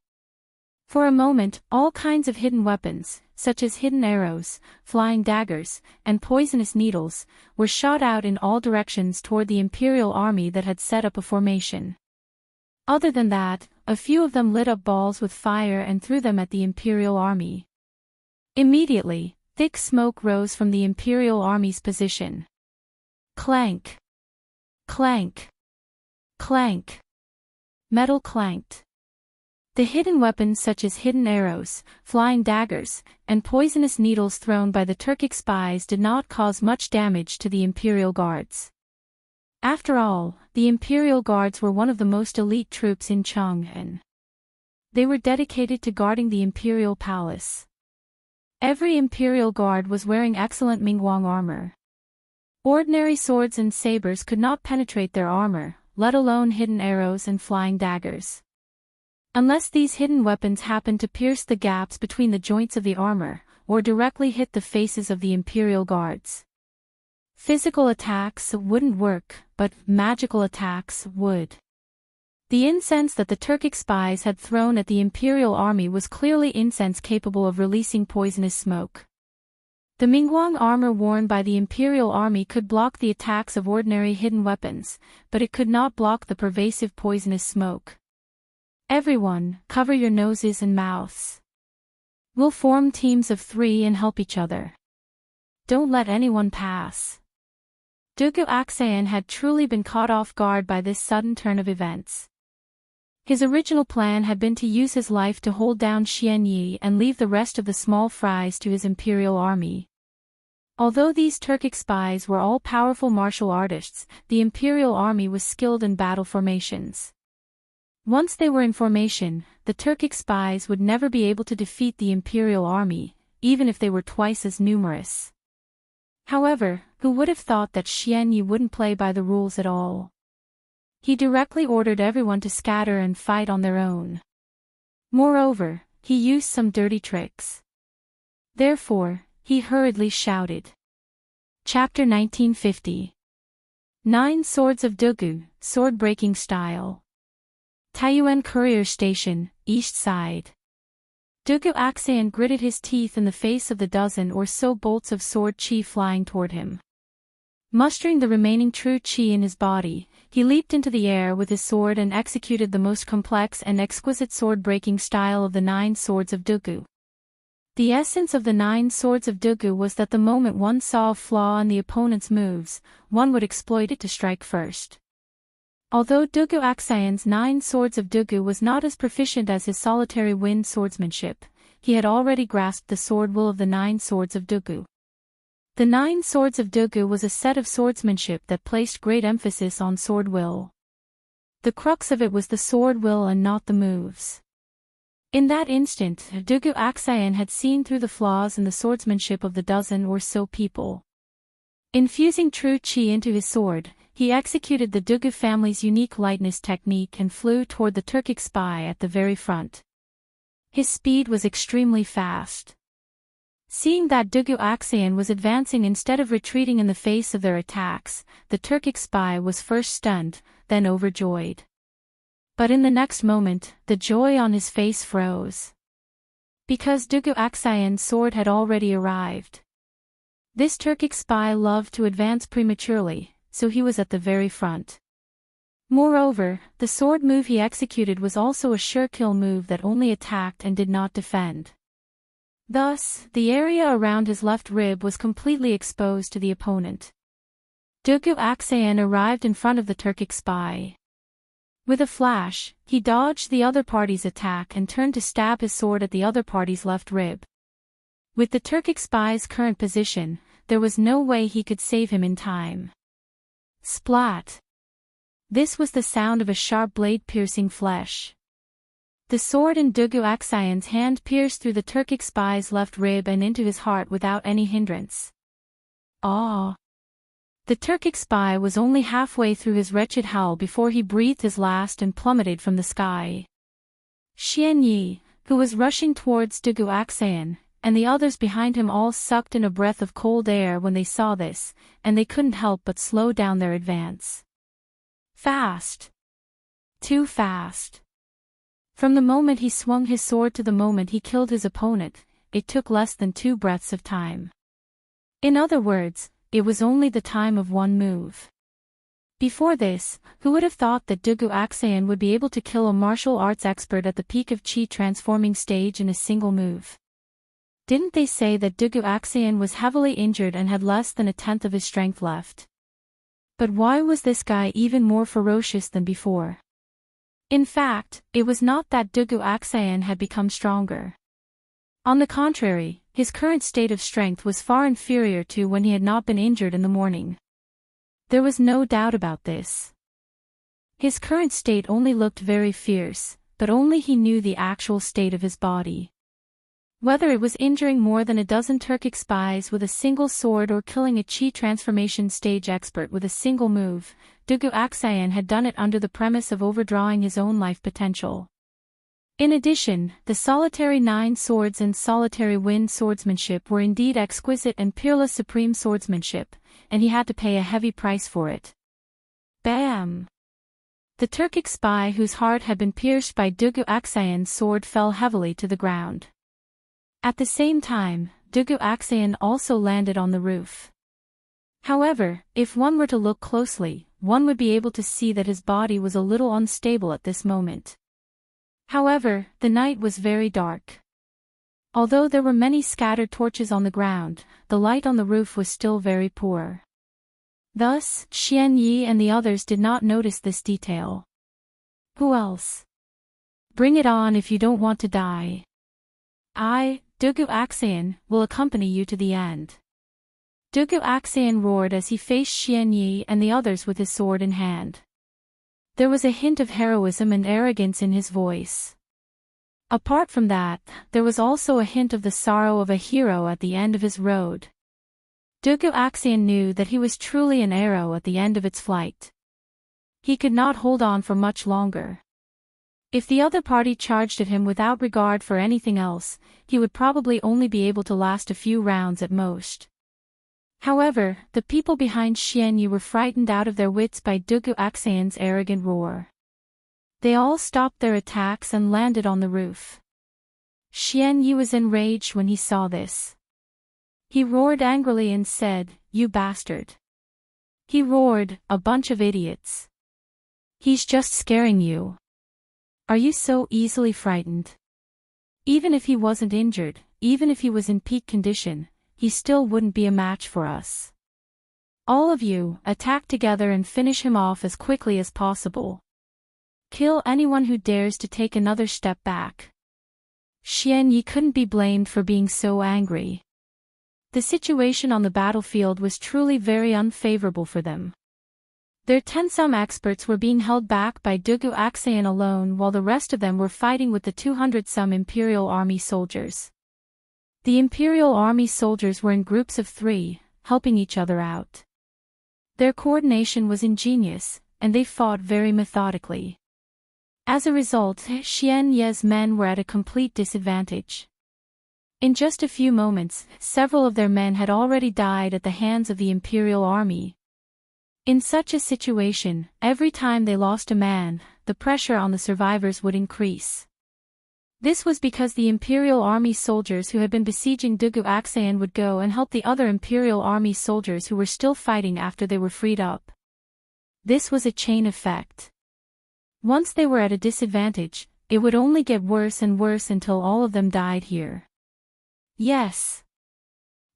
For a moment, all kinds of hidden weapons, such as hidden arrows, flying daggers, and poisonous needles, were shot out in all directions toward the Imperial army that had set up a formation. Other than that, a few of them lit up balls with fire and threw them at the Imperial army. Immediately, thick smoke rose from the Imperial army's position. Clank! Clank! Clank! Metal clanked. The hidden weapons such as hidden arrows, flying daggers, and poisonous needles thrown by the Turkic spies did not cause much damage to the Imperial Guards. After all, the Imperial Guards were one of the most elite troops in Chang'an. They were dedicated to guarding the Imperial Palace. Every Imperial Guard was wearing excellent Mingguang armor. Ordinary swords and sabers could not penetrate their armor, let alone hidden arrows and flying daggers. Unless these hidden weapons happened to pierce the gaps between the joints of the armor, or directly hit the faces of the Imperial Guards. Physical attacks wouldn't work, but magical attacks would. The incense that the Turkic spies had thrown at the Imperial army was clearly incense capable of releasing poisonous smoke. The Mingguang armor worn by the Imperial army could block the attacks of ordinary hidden weapons, but it could not block the pervasive poisonous smoke. Everyone, cover your noses and mouths. We'll form teams of 3 and help each other. Don't let anyone pass. Dugu Aksayan had truly been caught off guard by this sudden turn of events. His original plan had been to use his life to hold down Xian Yi and leave the rest of the small fries to his Imperial army. Although these Turkic spies were all powerful martial artists, the Imperial army was skilled in battle formations. Once they were in formation, the Turkic spies would never be able to defeat the Imperial army, even if they were twice as numerous. However, who would have thought that Xian Yi wouldn't play by the rules at all? He directly ordered everyone to scatter and fight on their own. Moreover, he used some dirty tricks. Therefore, he hurriedly shouted. Chapter 1950. 9 Swords of Dugu, Sword-Breaking Style. Taiyuan Courier Station, East Side. Dugu Aksayan gritted his teeth in the face of the dozen or so bolts of sword chi flying toward him. Mustering the remaining true chi in his body, he leaped into the air with his sword and executed the most complex and exquisite sword-breaking style of the 9 Swords of Dugu. The essence of the 9 Swords of Dugu was that the moment one saw a flaw in the opponent's moves, one would exploit it to strike first. Although Dugu Aksayan's 9 Swords of Dugu was not as proficient as his solitary wind swordsmanship, he had already grasped the sword will of the 9 Swords of Dugu. The 9 Swords of Dugu was a set of swordsmanship that placed great emphasis on sword will. The crux of it was the sword will and not the moves. In that instant, Dugu Aksayan had seen through the flaws in the swordsmanship of the dozen or so people. Infusing true chi into his sword, he executed the Dugu family's unique lightness technique and flew toward the Turkic spy at the very front. His speed was extremely fast. Seeing that Dugu Aksayan was advancing instead of retreating in the face of their attacks, the Turkic spy was first stunned, then overjoyed. But in the next moment, the joy on his face froze. Because Dugu Aksayan's sword had already arrived. This Turkic spy loved to advance prematurely, so he was at the very front. Moreover, the sword move he executed was also a sure kill move that only attacked and did not defend. Thus, the area around his left rib was completely exposed to the opponent. Dugu Aksayan arrived in front of the Turkic spy. With a flash, he dodged the other party's attack and turned to stab his sword at the other party's left rib. With the Turkic spy's current position, there was no way he could save him in time. Splat! This was the sound of a sharp blade piercing flesh. The sword in Dugu Aksayan's hand pierced through the Turkic spy's left rib and into his heart without any hindrance. Ah! The Turkic spy was only halfway through his wretched howl before he breathed his last and plummeted from the sky. Xian Yi, who was rushing towards Dugu Aksayan, and the others behind him all sucked in a breath of cold air when they saw this, and they couldn't help but slow down their advance. Fast. Too fast. From the moment he swung his sword to the moment he killed his opponent, it took less than 2 breaths of time. In other words, it was only the time of one move. Before this, who would have thought that Dugu Aksayan would be able to kill a martial arts expert at the peak of Qi transforming stage in a single move? Didn't they say that Dugu Aksayan was heavily injured and had less than 1/10 of his strength left? But why was this guy even more ferocious than before? In fact, it was not that Dugu Aksayan had become stronger. On the contrary, his current state of strength was far inferior to when he had not been injured in the morning. There was no doubt about this. His current state only looked very fierce, but only he knew the actual state of his body. Whether it was injuring more than a dozen Turkic spies with a single sword or killing a Qi transformation stage expert with a single move, Dugu Aksayan had done it under the premise of overdrawing his own life potential. In addition, the solitary 9 swords and solitary wind swordsmanship were indeed exquisite and peerless supreme swordsmanship, and he had to pay a heavy price for it. Bam! The Turkic spy whose heart had been pierced by Dugu Aksayan's sword fell heavily to the ground. At the same time, Dugu Aksayan also landed on the roof. However, if one were to look closely, one would be able to see that his body was a little unstable at this moment. However, the night was very dark. Although there were many scattered torches on the ground, the light on the roof was still very poor. Thus, Xian Yi and the others did not notice this detail. Who else? Bring it on if you don't want to die. I, Dugu Aksayan, will accompany you to the end. Dugu Aksayan roared as he faced Xian Yi and the others with his sword in hand. There was a hint of heroism and arrogance in his voice. Apart from that, there was also a hint of the sorrow of a hero at the end of his road. Dugu Aksayan knew that he was truly an arrow at the end of its flight. He could not hold on for much longer. If the other party charged at him without regard for anything else, he would probably only be able to last a few rounds at most. However, the people behind Xian Yi were frightened out of their wits by Dugu Aksayan's arrogant roar. They all stopped their attacks and landed on the roof. Xian Yi was enraged when he saw this. He roared angrily and said, "You bastard." He roared, "A bunch of idiots. He's just scaring you. Are you so easily frightened? Even if he wasn't injured, even if he was in peak condition, he still wouldn't be a match for us. All of you, attack together and finish him off as quickly as possible. Kill anyone who dares to take another step back." Xian Yi couldn't be blamed for being so angry. The situation on the battlefield was truly very unfavorable for them. Their 10-some experts were being held back by Dugu Aksayan alone while the rest of them were fighting with the 200-some Imperial Army soldiers. The Imperial Army soldiers were in groups of 3, helping each other out. Their coordination was ingenious, and they fought very methodically. As a result, Xian Yi's men were at a complete disadvantage. In just a few moments, several of their men had already died at the hands of the Imperial Army. In such a situation, every time they lost a man, the pressure on the survivors would increase. This was because the Imperial Army soldiers who had been besieging Dugu Aksayan would go and help the other Imperial Army soldiers who were still fighting after they were freed up. This was a chain effect. Once they were at a disadvantage, it would only get worse and worse until all of them died here. Yes.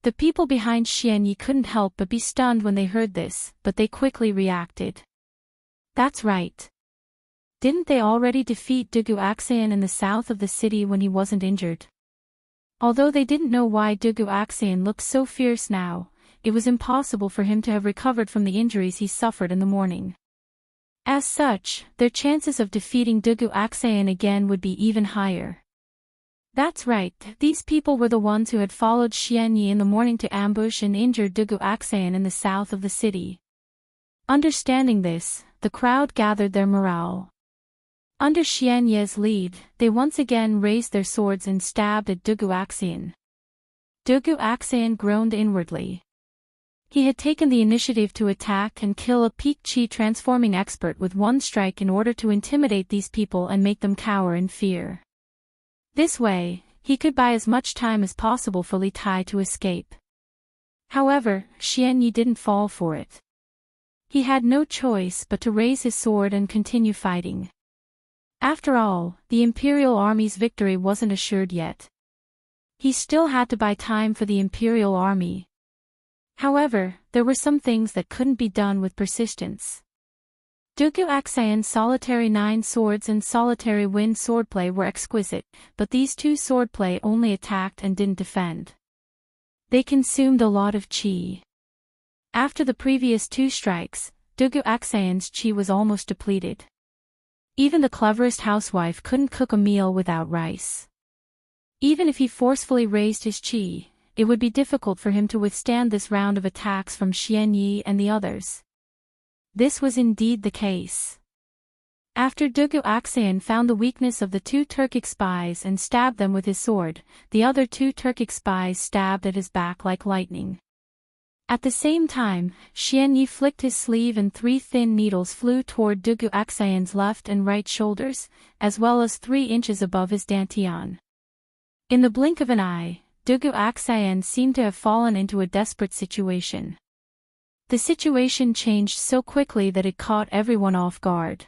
The people behind Xian Yi couldn't help but be stunned when they heard this, but they quickly reacted. That's right. Didn't they already defeat Dugu Aksayan in the south of the city when he wasn't injured? Although they didn't know why Dugu Aksayan looked so fierce now, it was impossible for him to have recovered from the injuries he suffered in the morning. As such, their chances of defeating Dugu Aksayan again would be even higher. That's right, these people were the ones who had followed Xian Yi in the morning to ambush and injure Dugu Aksayan in the south of the city. Understanding this, the crowd gathered their morale. Under Xian Ye's lead, they once again raised their swords and stabbed at Duguaxian. Duguaxian groaned inwardly. He had taken the initiative to attack and kill a peak chi transforming expert with one strike in order to intimidate these people and make them cower in fear. This way, he could buy as much time as possible for Li Tai to escape. However, Xian Yi didn't fall for it. He had no choice but to raise his sword and continue fighting. After all, the Imperial Army's victory wasn't assured yet. He still had to buy time for the Imperial Army. However, there were some things that couldn't be done with persistence. Duguaxian's solitary 9 swords and solitary wind swordplay were exquisite, but these 2 swordplay only attacked and didn't defend. They consumed a lot of chi. After the previous 2 strikes, Duguaxian's chi was almost depleted. Even the cleverest housewife couldn't cook a meal without rice. Even if he forcefully raised his chi, it would be difficult for him to withstand this round of attacks from Xian Yi and the others. This was indeed the case. After Duguaxian found the weakness of the 2 Turkic spies and stabbed them with his sword, the other 2 Turkic spies stabbed at his back like lightning. At the same time, Xian Yi flicked his sleeve and 3 thin needles flew toward Duguaxian's left and right shoulders, as well as 3 inches above his dantian. In the blink of an eye, Duguaxian seemed to have fallen into a desperate situation. The situation changed so quickly that it caught everyone off guard.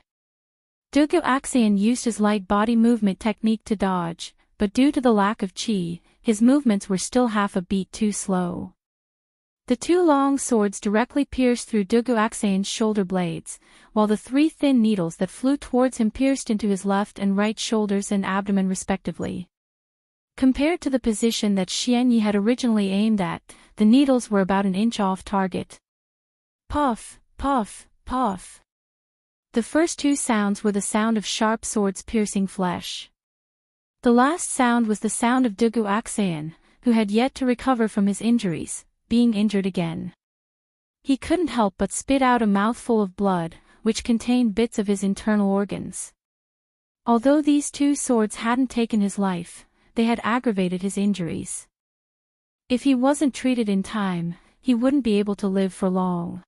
Duguaxian used his light body movement technique to dodge, but due to the lack of chi, his movements were still half a beat too slow. The 2 long swords directly pierced through Duguaxian's shoulder blades, while the 3 thin needles that flew towards him pierced into his left and right shoulders and abdomen respectively. Compared to the position that Xian Yi had originally aimed at, the needles were about an inch off target. Puff, puff, puff. The first 2 sounds were the sound of sharp swords piercing flesh. The last sound was the sound of Duguaxian, who had yet to recover from his injuries, being injured again. He couldn't help but spit out a mouthful of blood, which contained bits of his internal organs. Although these 2 swords hadn't taken his life, they had aggravated his injuries. If he wasn't treated in time, he wouldn't be able to live for long.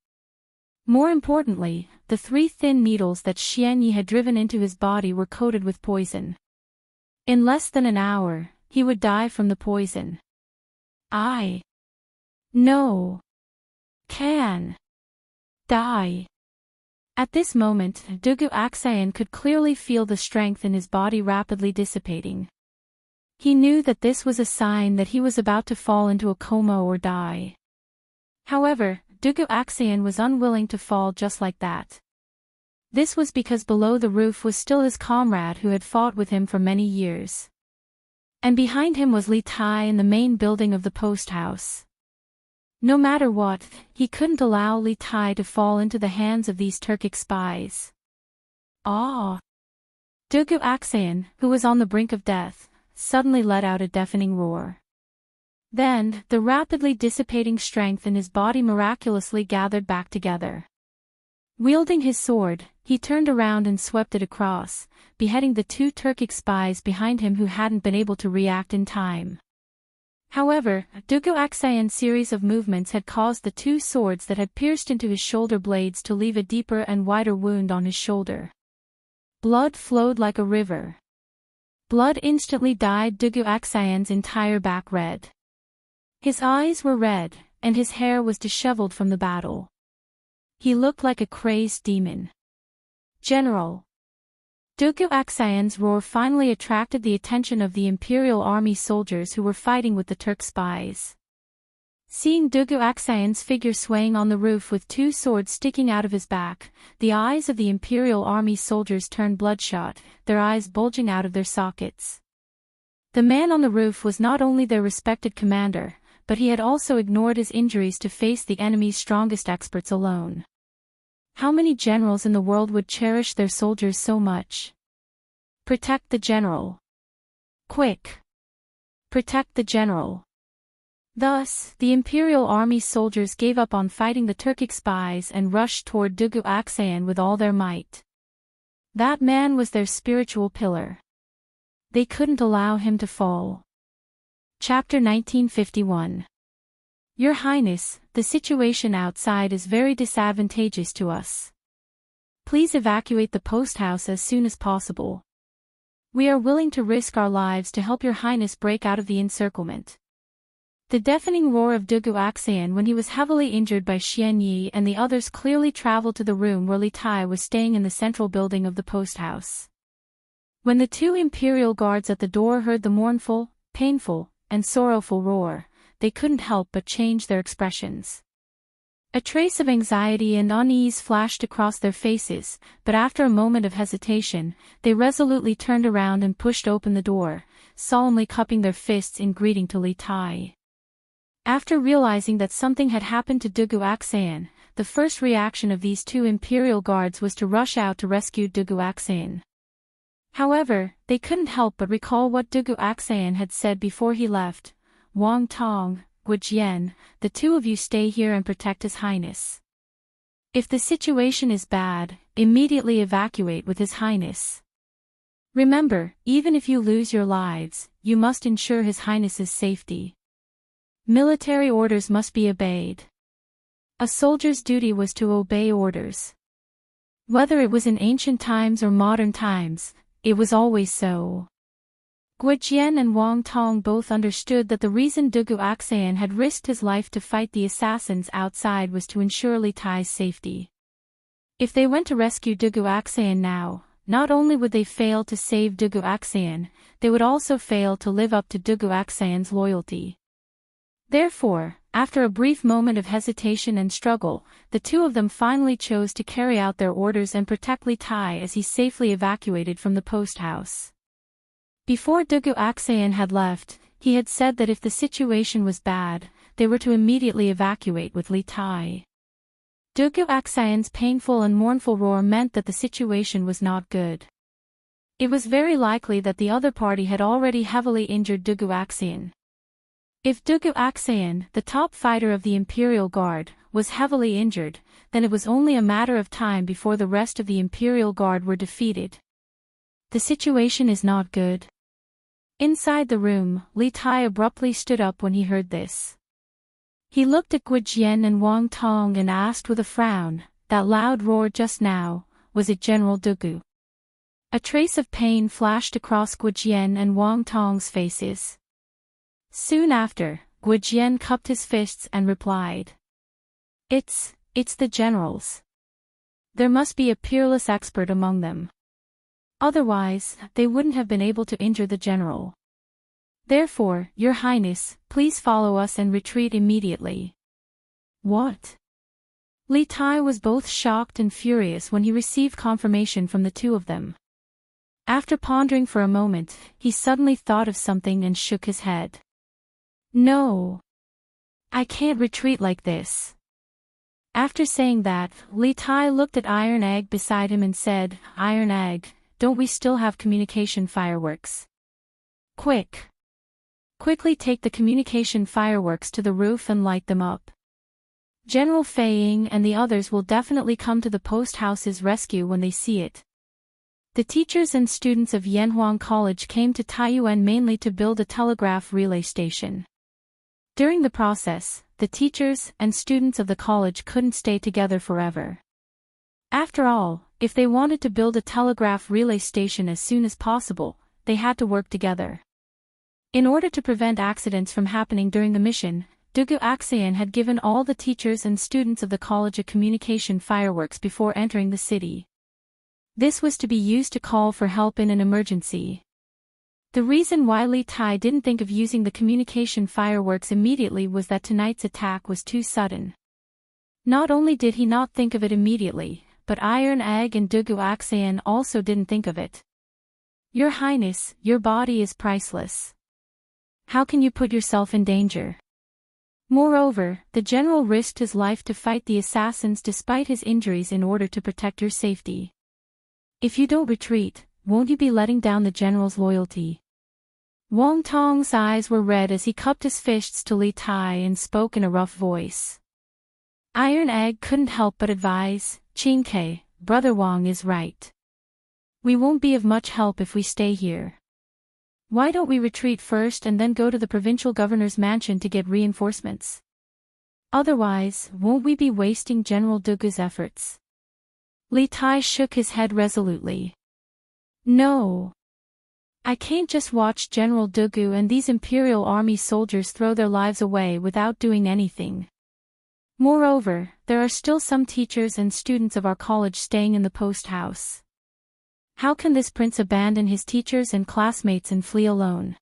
More importantly, the 3 thin needles that Xian Yi had driven into his body were coated with poison. In less than an hour, he would die from the poison. No. Can. Die. At this moment, Duguaxian could clearly feel the strength in his body rapidly dissipating. He knew that this was a sign that he was about to fall into a coma or die. However, Duguaxian was unwilling to fall just like that. This was because below the roof was still his comrade who had fought with him for many years. And behind him was Li Tai in the main building of the post house. No matter what, he couldn't allow Li Tai to fall into the hands of these Turkic spies. Duguaxian, who was on the brink of death, suddenly let out a deafening roar. Then, the rapidly dissipating strength in his body miraculously gathered back together. Wielding his sword, he turned around and swept it across, beheading the 2 Turkic spies behind him who hadn't been able to react in time. However, Duguaxian's series of movements had caused the 2 swords that had pierced into his shoulder blades to leave a deeper and wider wound on his shoulder. Blood flowed like a river. Blood instantly dyed Duguaxian's entire back red. His eyes were red, and his hair was disheveled from the battle. He looked like a crazed demon. General. Duguaxian's roar finally attracted the attention of the Imperial Army soldiers who were fighting with the Turk spies. Seeing Duguaxian's figure swaying on the roof with 2 swords sticking out of his back, the eyes of the Imperial Army soldiers turned bloodshot, their eyes bulging out of their sockets. The man on the roof was not only their respected commander, but he had also ignored his injuries to face the enemy's strongest experts alone. How many generals in the world would cherish their soldiers so much? Protect the general. Quick! Protect the general. Thus, the Imperial Army soldiers gave up on fighting the Turkic spies and rushed toward Dugu Aksayan with all their might. That man was their spiritual pillar. They couldn't allow him to fall. Chapter 1951. Your Highness, the situation outside is very disadvantageous to us. Please evacuate the post house as soon as possible. We are willing to risk our lives to help Your Highness break out of the encirclement. The deafening roar of Dugu Aksayan when he was heavily injured by Xian Yi and the others clearly traveled to the room where Li Tai was staying in the central building of the post house. When the two imperial guards at the door heard the mournful, painful, and sorrowful roar, they couldn't help but change their expressions. A trace of anxiety and unease flashed across their faces, but after a moment of hesitation, they resolutely turned around and pushed open the door, solemnly cupping their fists in greeting to Li Tai. After realizing that something had happened to Dugu Aksayan, the first reaction of these two imperial guards was to rush out to rescue Dugu Aksayan. However, they couldn't help but recall what Dugu Aksayan had said before he left. Wang Tong, Guijian, the two of you stay here and protect His Highness. If the situation is bad, immediately evacuate with His Highness. Remember, even if you lose your lives, you must ensure His Highness's safety. Military orders must be obeyed. A soldier's duty was to obey orders. Whether it was in ancient times or modern times, it was always so. Guijian and Wang Tong both understood that the reason Dugu Aksayan had risked his life to fight the assassins outside was to ensure Li Tai's safety. If they went to rescue Dugu Aksayan now, not only would they fail to save Dugu Aksayan, they would also fail to live up to Dugu Aksayan's loyalty. Therefore, after a brief moment of hesitation and struggle, the two of them finally chose to carry out their orders and protect Li Tai as he safely evacuated from the post house. Before Dugu Aksayan had left, he had said that if the situation was bad, they were to immediately evacuate with Li Tai. Dugu Aksayan's painful and mournful roar meant that the situation was not good. It was very likely that the other party had already heavily injured Dugu Aksayan. If Dugu Aksayan, the top fighter of the Imperial Guard, was heavily injured, then it was only a matter of time before the rest of the Imperial Guard were defeated. The situation is not good. Inside the room, Li Tai abruptly stood up when he heard this. He looked at Guijian and Wang Tong and asked with a frown, "That loud roar just now, was it General Dugu?" A trace of pain flashed across Guijian and Wang Tong's faces. Soon after, Guijian cupped his fists and replied. It's the generals. There must be a peerless expert among them. Otherwise, they wouldn't have been able to injure the general. Therefore, Your Highness, please follow us and retreat immediately. What? Li Tai was both shocked and furious when he received confirmation from the two of them. After pondering for a moment, he suddenly thought of something and shook his head. No. I can't retreat like this. After saying that, Li Tai looked at Iron Egg beside him and said, Iron Egg, don't we still have communication fireworks? Quickly take the communication fireworks to the roof and light them up. General Fei Ying and the others will definitely come to the post house's rescue when they see it. The teachers and students of Yanhuang College came to Taiyuan mainly to build a telegraph relay station. During the process, the teachers and students of the college couldn't stay together forever. After all, if they wanted to build a telegraph relay station as soon as possible, they had to work together. In order to prevent accidents from happening during the mission, Dugu Aksayan had given all the teachers and students of the college a communication fireworks before entering the city. This was to be used to call for help in an emergency. The reason why Li Tai didn't think of using the communication fireworks immediately was that tonight's attack was too sudden. Not only did he not think of it immediately, but Iron Egg and Dugu Aksayan also didn't think of it. Your Highness, your body is priceless. How can you put yourself in danger? Moreover, the general risked his life to fight the assassins despite his injuries in order to protect your safety. If you don't retreat, won't you be letting down the general's loyalty? Wang Tong's eyes were red as he cupped his fists to Li Tai and spoke in a rough voice. Iron Egg couldn't help but advise, Qin Ke, Brother Wang is right. We won't be of much help if we stay here. Why don't we retreat first and then go to the provincial governor's mansion to get reinforcements? Otherwise, won't we be wasting General Dugu's efforts? Li Tai shook his head resolutely. No. I can't just watch General Dugu and these Imperial Army soldiers throw their lives away without doing anything. Moreover, there are still some teachers and students of our college staying in the post house. How can this prince abandon his teachers and classmates and flee alone?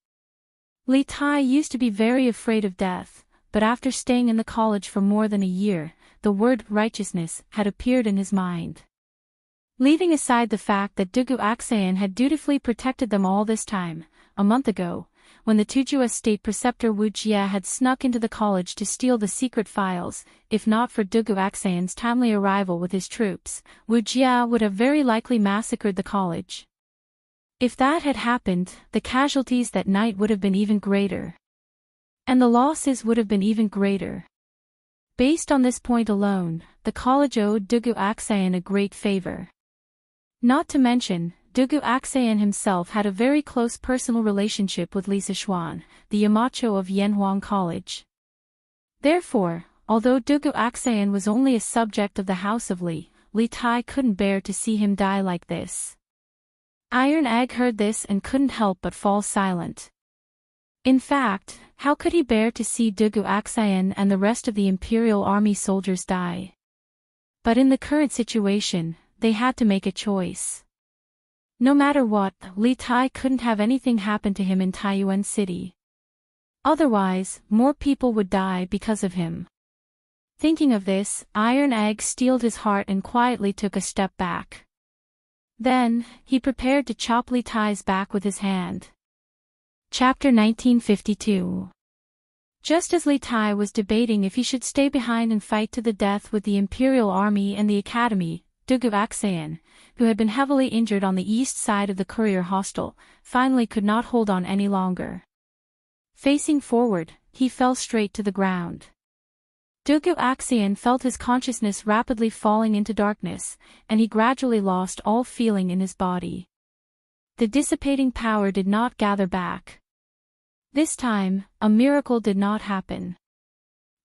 Li Tai used to be very afraid of death, but after staying in the college for more than a year, the word righteousness had appeared in his mind. Leaving aside the fact that Dugu Aksayan had dutifully protected them all this time, a month ago, when the Tujua state preceptor Wu Jia had snuck into the college to steal the secret files, if not for Dugu Aksayan's timely arrival with his troops, Wu Jia would have very likely massacred the college. If that had happened, the casualties that night would have been even greater. And the losses would have been even greater. Based on this point alone, the college owed Dugu Aksayan a great favor. Not to mention, Dugu Aksayan himself had a very close personal relationship with Li Sichuan, the Yamacho of Yanhuang College. Therefore, although Dugu Aksayan was only a subject of the house of Li, Li Tai couldn't bear to see him die like this. Iron Egg heard this and couldn't help but fall silent. In fact, how could he bear to see Dugu Aksayan and the rest of the Imperial Army soldiers die? But in the current situation, they had to make a choice. No matter what, Li Tai couldn't have anything happen to him in Taiyuan City. Otherwise, more people would die because of him. Thinking of this, Iron Egg steeled his heart and quietly took a step back. Then, he prepared to chop Li Tai's back with his hand. Chapter 1952. Just as Li Tai was debating if he should stay behind and fight to the death with the Imperial Army and the Academy, Dugu Aksayan, who had been heavily injured on the east side of the courier hostel, finally could not hold on any longer. Facing forward, he fell straight to the ground. Dugu Aksayan felt his consciousness rapidly falling into darkness, and he gradually lost all feeling in his body. The dissipating power did not gather back. This time, a miracle did not happen.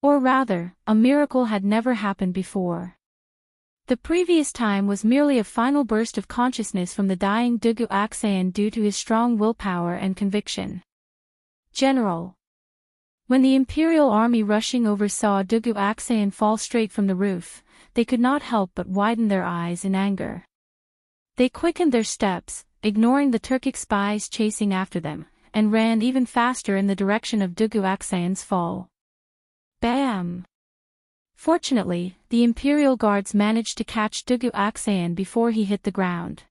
Or rather, a miracle had never happened before. The previous time was merely a final burst of consciousness from the dying Dugu Aksayan due to his strong willpower and conviction. General. When the Imperial Army rushing over saw Dugu Aksayan fall straight from the roof, they could not help but widen their eyes in anger. They quickened their steps, ignoring the Turkic spies chasing after them, and ran even faster in the direction of Dugu Aksayan's fall. Bam! Fortunately, the Imperial Guards managed to catch Dugu Aksayan before he hit the ground.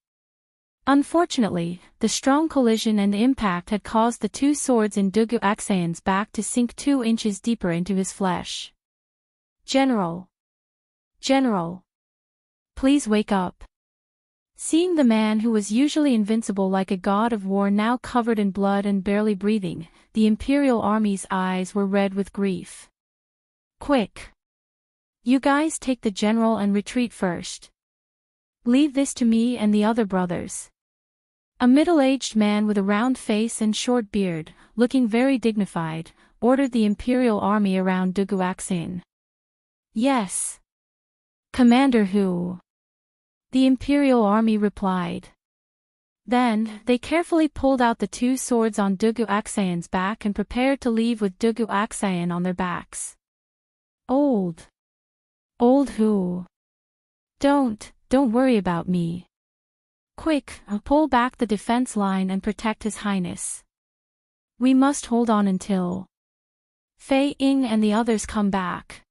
Unfortunately, the strong collision and impact had caused the two swords in Dugu Aksayan's back to sink 2 inches deeper into his flesh. General! General! Please wake up. Seeing the man who was usually invincible like a god of war now covered in blood and barely breathing, the Imperial Army's eyes were red with grief. Quick! You guys take the general and retreat first. Leave this to me and the other brothers. A middle-aged man with a round face and short beard, looking very dignified, ordered the Imperial Army around Dugu Aksayan. Yes. Commander Hu. The Imperial Army replied. Then, they carefully pulled out the 2 swords on Dugu Aksayan's back and prepared to leave with Dugu Aksayan on their backs. Old Hu. Don't worry about me. Quick, pull back the defense line and protect His Highness. We must hold on until Fei Ying and the others come back.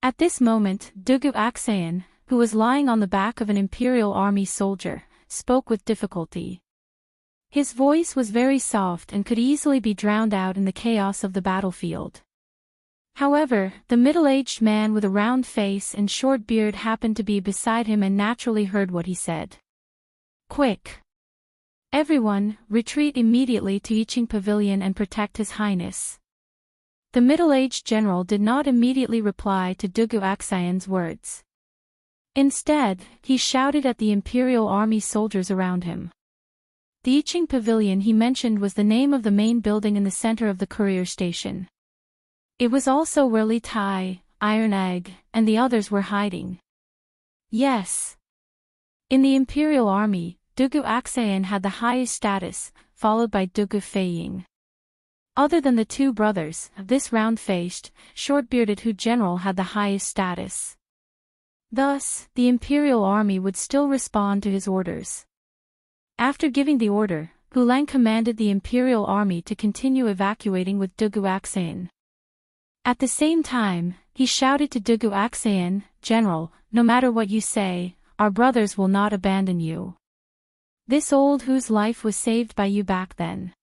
At this moment, Dugu Aksayan, who was lying on the back of an Imperial Army soldier, spoke with difficulty. His voice was very soft and could easily be drowned out in the chaos of the battlefield. However, the middle-aged man with a round face and short beard happened to be beside him and naturally heard what he said. Quick! Everyone, retreat immediately to Yiching Pavilion and protect His Highness. The middle-aged general did not immediately reply to Dugu Aksayan's words. Instead, he shouted at the Imperial Army soldiers around him. The Yiching Pavilion he mentioned was the name of the main building in the center of the courier station. It was also where Li Tai, Iron Egg, and the others were hiding. Yes. In the Imperial Army, Dugu Aksayan had the highest status, followed by Dugu Feiying. Other than the two brothers, this round-faced, short-bearded Hu general had the highest status. Thus, the Imperial Army would still respond to his orders. After giving the order, Hu Lang commanded the Imperial Army to continue evacuating with Dugu Aksayan. At the same time, he shouted to Dugu Aksayan, "General, no matter what you say, our brothers will not abandon you. This old Hu's life was saved by you back then.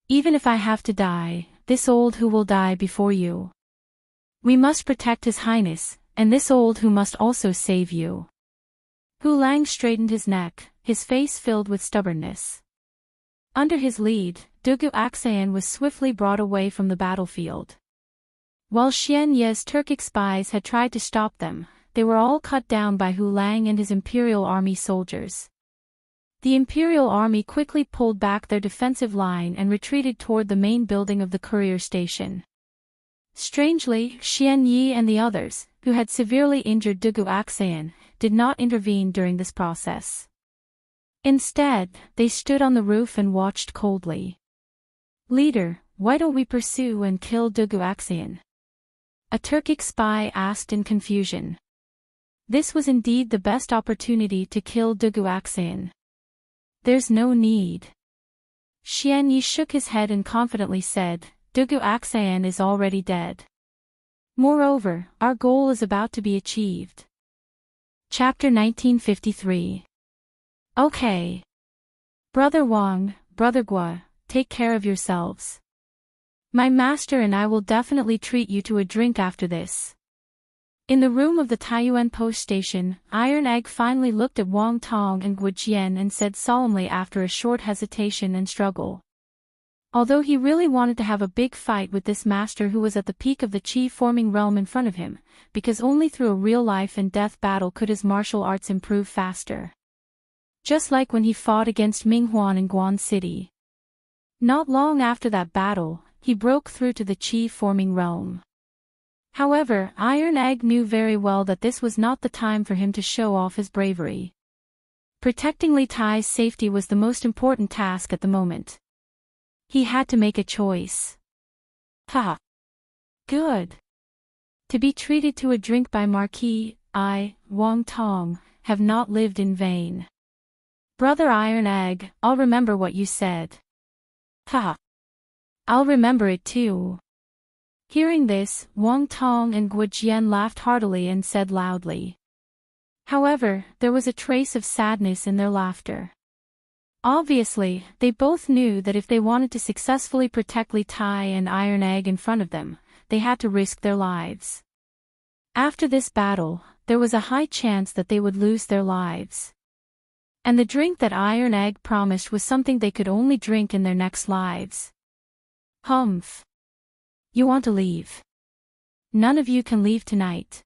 Even if I have to die, this old Hu will die before you. We must protect His Highness, and this old Hu must also save you." Hu Lang straightened his neck, his face filled with stubbornness. Under his lead, Dugu Aksayan was swiftly brought away from the battlefield. While Xian Ye's Turkic spies had tried to stop them, they were all cut down by Hu Lang and his Imperial Army soldiers. The Imperial Army quickly pulled back their defensive line and retreated toward the main building of the courier station. Strangely, Xian Yi and the others, who had severely injured Dugu Aksayan, did not intervene during this process. Instead, they stood on the roof and watched coldly. "Leader, why don't we pursue and kill Dugu Aksayan?" a Turkic spy asked in confusion. This was indeed the best opportunity to kill Dugu Aksayan. "There's no need." Xian Yi shook his head and confidently said, "Dugu Aksayan is already dead. Moreover, our goal is about to be achieved." Chapter 1953. Okay. Brother Wang, Brother Gua, take care of yourselves. My master and I will definitely treat you to a drink after this. In the room of the Taiyuan post station, Iron Egg finally looked at Wang Tong and Guo Jian and said solemnly after a short hesitation and struggle. Although he really wanted to have a big fight with this master who was at the peak of the chi-forming realm in front of him, because only through a real life and death battle could his martial arts improve faster. Just like when he fought against Ming Huan in Guan City. Not long after that battle, he broke through to the chi-forming realm. However, Iron Egg knew very well that this was not the time for him to show off his bravery. Protecting Li Tai's safety was the most important task at the moment. He had to make a choice. Ha! Good. To be treated to a drink by Marquis, I, Wang Tong, have not lived in vain. Brother Iron Egg, I'll remember what you said. Ha! I'll remember it too. Hearing this, Wang Tong and Guo Jian laughed heartily and said loudly. However, there was a trace of sadness in their laughter. Obviously, they both knew that if they wanted to successfully protect Li Tai and Iron Egg in front of them, they had to risk their lives. After this battle, there was a high chance that they would lose their lives. And the drink that Iron Egg promised was something they could only drink in their next lives. Humph. You want to leave? None of you can leave tonight.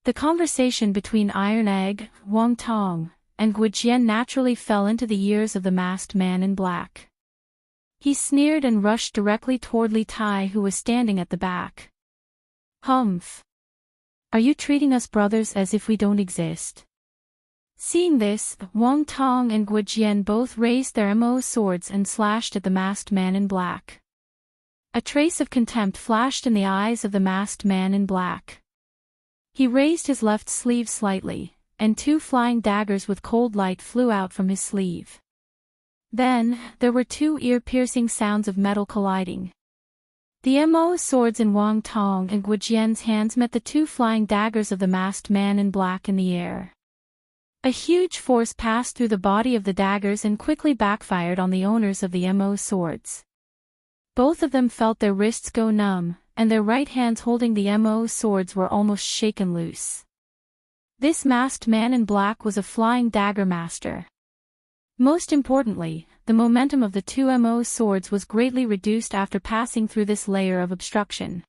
The conversation between Iron Egg, Wang Tong, and Guo Jian naturally fell into the ears of the masked man in black. He sneered and rushed directly toward Li Tai, who was standing at the back. Humph. Are you treating us brothers as if we don't exist? Seeing this, Wang Tong and Guo Jian both raised their mo swords and slashed at the masked man in black. A trace of contempt flashed in the eyes of the masked man in black. He raised his left sleeve slightly, and two flying daggers with cold light flew out from his sleeve. Then, there were two ear-piercing sounds of metal colliding. The mo swords in Wang Tong and Guo Jian's hands met the two flying daggers of the masked man in black in the air. A huge force passed through the body of the daggers and quickly backfired on the owners of the mo swords. Both of them felt their wrists go numb, and their right hands holding the mo swords were almost shaken loose. This masked man in black was a flying dagger master. Most importantly, the momentum of the two swords was greatly reduced after passing through this layer of obstruction.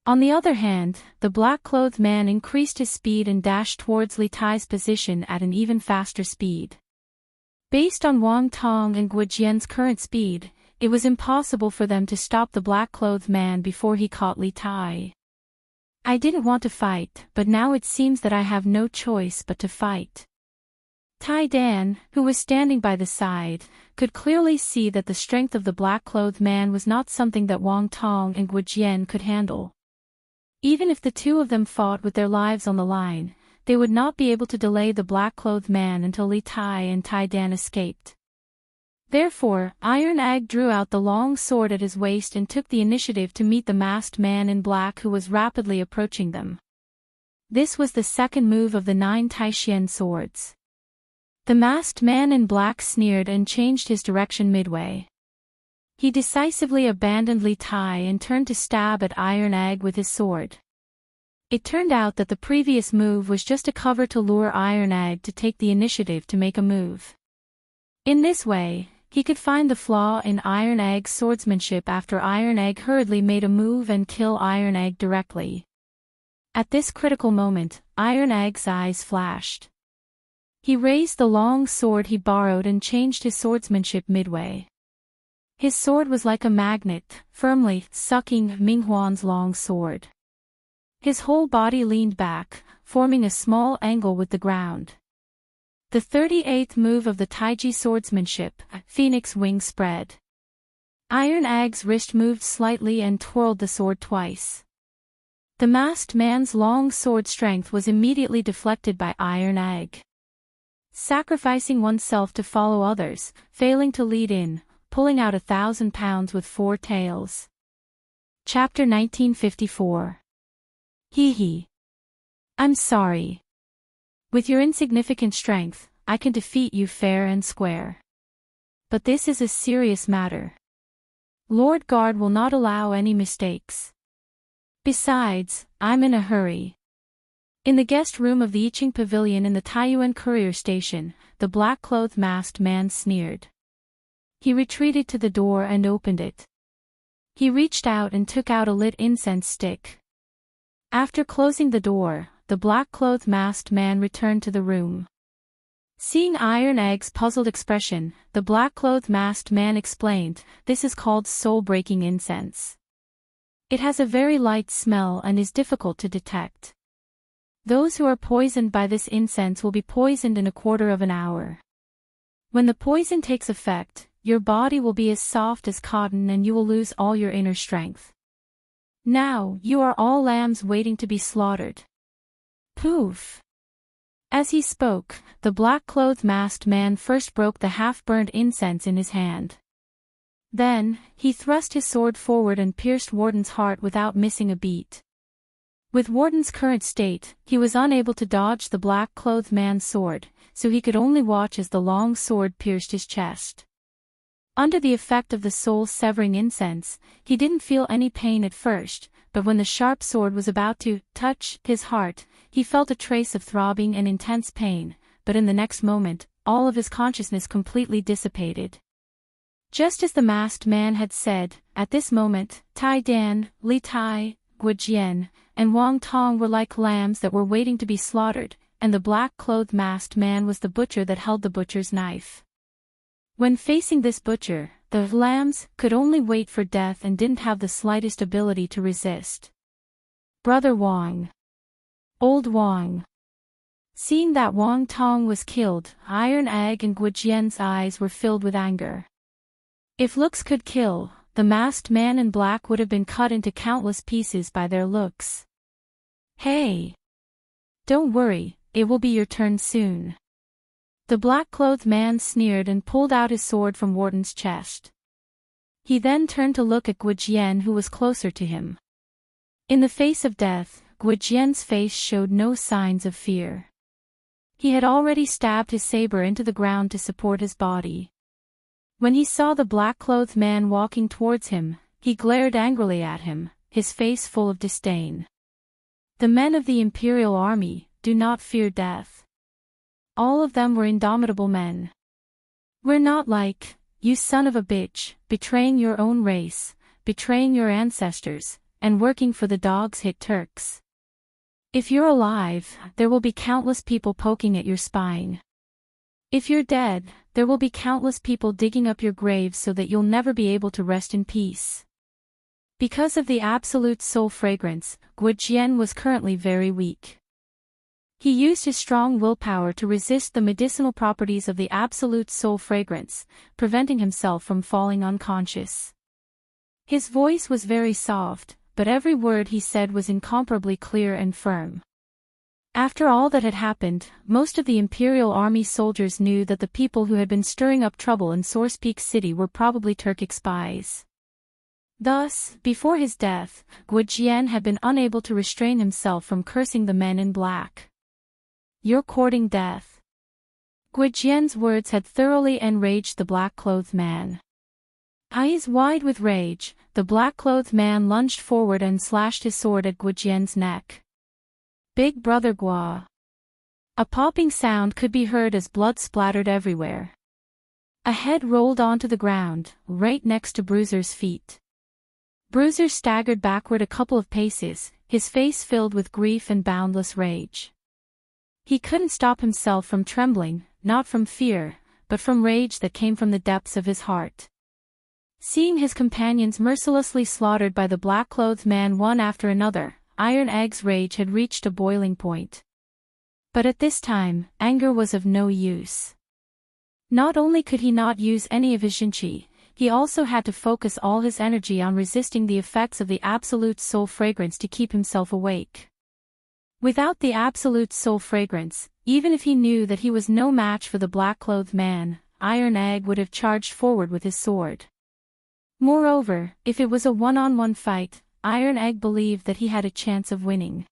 On the other hand, the black-clothed man increased his speed and dashed towards Li Tai's position at an even faster speed. Based on Wang Tong and Guo Jian's current speed, it was impossible for them to stop the black-clothed man before he caught Li Tai. I didn't want to fight, but now it seems that I have no choice but to fight. Tai Dan, who was standing by the side, could clearly see that the strength of the black-clothed man was not something that Wang Tong and Guo Jian could handle. Even if the two of them fought with their lives on the line, they would not be able to delay the black-clothed man until Li Tai and Tai Dan escaped. Therefore, Iron Egg drew out the long sword at his waist and took the initiative to meet the masked man in black who was rapidly approaching them. This was the second move of the 9 Taishian swords. The masked man in black sneered and changed his direction midway. He decisively abandoned Li Tai and turned to stab at Iron Egg with his sword. It turned out that the previous move was just a cover to lure Iron Egg to take the initiative to make a move. In this way, he could find the flaw in Iron Egg's swordsmanship after Iron Egg hurriedly made a move and kill Iron Egg directly. At this critical moment, Iron Egg's eyes flashed. He raised the long sword he borrowed and changed his swordsmanship midway. His sword was like a magnet, firmly sucking Minghuan's long sword. His whole body leaned back, forming a small angle with the ground. The 38th move of the Taiji swordsmanship, Phoenix Wing Spread. Iron Egg's wrist moved slightly and twirled the sword twice. The masked man's long sword strength was immediately deflected by Iron Egg. Sacrificing oneself to follow others, failing to lead in, pulling out 1,000 pounds with 4 tails. Chapter 1954. Hee hee. I'm sorry. With your insignificant strength, I can defeat you fair and square. But this is a serious matter. Lord Guard will not allow any mistakes. Besides, I'm in a hurry. In the guest room of the Yiqing Pavilion in the Taiyuan Courier Station, the black-clothed masked man sneered. He retreated to the door and opened it. He reached out and took out a lit incense stick. After closing the door, the black-clothed masked man returned to the room. Seeing Iron Egg's puzzled expression, the black-clothed masked man explained, "This is called soul-breaking incense. It has a very light smell and is difficult to detect. Those who are poisoned by this incense will be poisoned in a quarter of an hour. When the poison takes effect, your body will be as soft as cotton and you will lose all your inner strength. Now, you are all lambs waiting to be slaughtered." Poof! As he spoke, the black-clothed masked man first broke the half-burned incense in his hand. Then, he thrust his sword forward and pierced Warden's heart without missing a beat. With Warden's current state, he was unable to dodge the black-clothed man's sword, so he could only watch as the long sword pierced his chest. Under the effect of the soul-severing incense, he didn't feel any pain at first, but when the sharp sword was about to touch his heart, he felt a trace of throbbing and intense pain, but in the next moment, all of his consciousness completely dissipated. Just as the masked man had said, at this moment, Tai Dan, Li Tai, Guo Jian, and Wang Tong were like lambs that were waiting to be slaughtered, and the black-clothed masked man was the butcher that held the butcher's knife. When facing this butcher, the lambs could only wait for death and didn't have the slightest ability to resist. Brother Wang. Old Wang. Seeing that Wang Tong was killed, Iron Egg and Guo Jian's eyes were filled with anger. If looks could kill, the masked man in black would have been cut into countless pieces by their looks. Hey! Don't worry, it will be your turn soon. The black-clothed man sneered and pulled out his sword from Warden's chest. He then turned to look at Guo Jian, who was closer to him. In the face of death, Guo Jian's face showed no signs of fear. He had already stabbed his saber into the ground to support his body. When he saw the black-clothed man walking towards him, he glared angrily at him, his face full of disdain. The men of the Imperial Army do not fear death. All of them were indomitable men. We're not like, you son of a bitch, betraying your own race, betraying your ancestors, and working for the dogs hit Turks. If you're alive, there will be countless people poking at your spine. If you're dead, there will be countless people digging up your graves so that you'll never be able to rest in peace. Because of the absolute soul fragrance, Guojian was currently very weak. He used his strong willpower to resist the medicinal properties of the absolute soul fragrance, preventing himself from falling unconscious. His voice was very soft, but every word he said was incomparably clear and firm. After all that had happened, most of the Imperial Army soldiers knew that the people who had been stirring up trouble in Source Peak City were probably Turkic spies. Thus, before his death, Guojian had been unable to restrain himself from cursing the men in black. You're courting death. Guojian's words had thoroughly enraged the black-clothed man. Eyes wide with rage, the black-clothed man lunged forward and slashed his sword at Guojian's neck. Big Brother Guo. A popping sound could be heard as blood splattered everywhere. A head rolled onto the ground, right next to Bruiser's feet. Bruiser staggered backward a couple of paces, his face filled with grief and boundless rage. He couldn't stop himself from trembling, not from fear, but from rage that came from the depths of his heart. Seeing his companions mercilessly slaughtered by the black-clothed man one after another, Iron Egg's rage had reached a boiling point. But at this time, anger was of no use. Not only could he not use any of his Xinqi, he also had to focus all his energy on resisting the effects of the absolute soul fragrance to keep himself awake. Without the absolute soul fragrance, even if he knew that he was no match for the black-clothed man, Iron Egg would have charged forward with his sword. Moreover, if it was a one-on-one fight, Iron Egg believed that he had a chance of winning.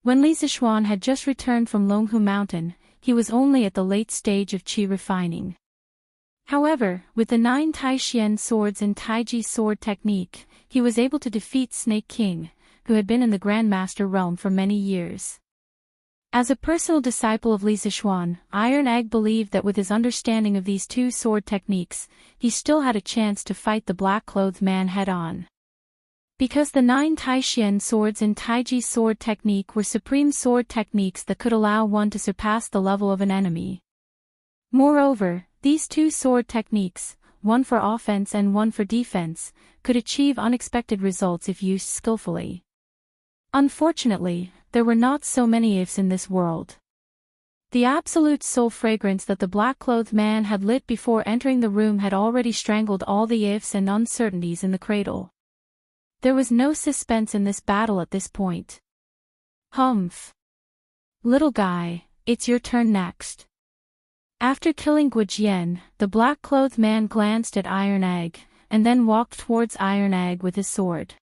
When Li Zishuan had just returned from Longhu Mountain, he was only at the late stage of qi refining. However, with the 9 Taixian swords and Taiji sword technique, he was able to defeat Snake King, who had been in the Grandmaster realm for many years. As a personal disciple of Li Zishuan, Iron Egg believed that with his understanding of these 2 sword techniques, he still had a chance to fight the black-clothed man head-on. Because the 9 Taixian swords and Taiji sword technique were supreme sword techniques that could allow one to surpass the level of an enemy. Moreover, these 2 sword techniques, one for offense and one for defense, could achieve unexpected results if used skillfully. Unfortunately, there were not so many ifs in this world. The absolute soul fragrance that the black-clothed man had lit before entering the room had already strangled all the ifs and uncertainties in the cradle. There was no suspense in this battle at this point. Humph. Little guy, it's your turn next. After killing Guojian, the black-clothed man glanced at Iron Egg, and then walked towards Iron Egg with his sword.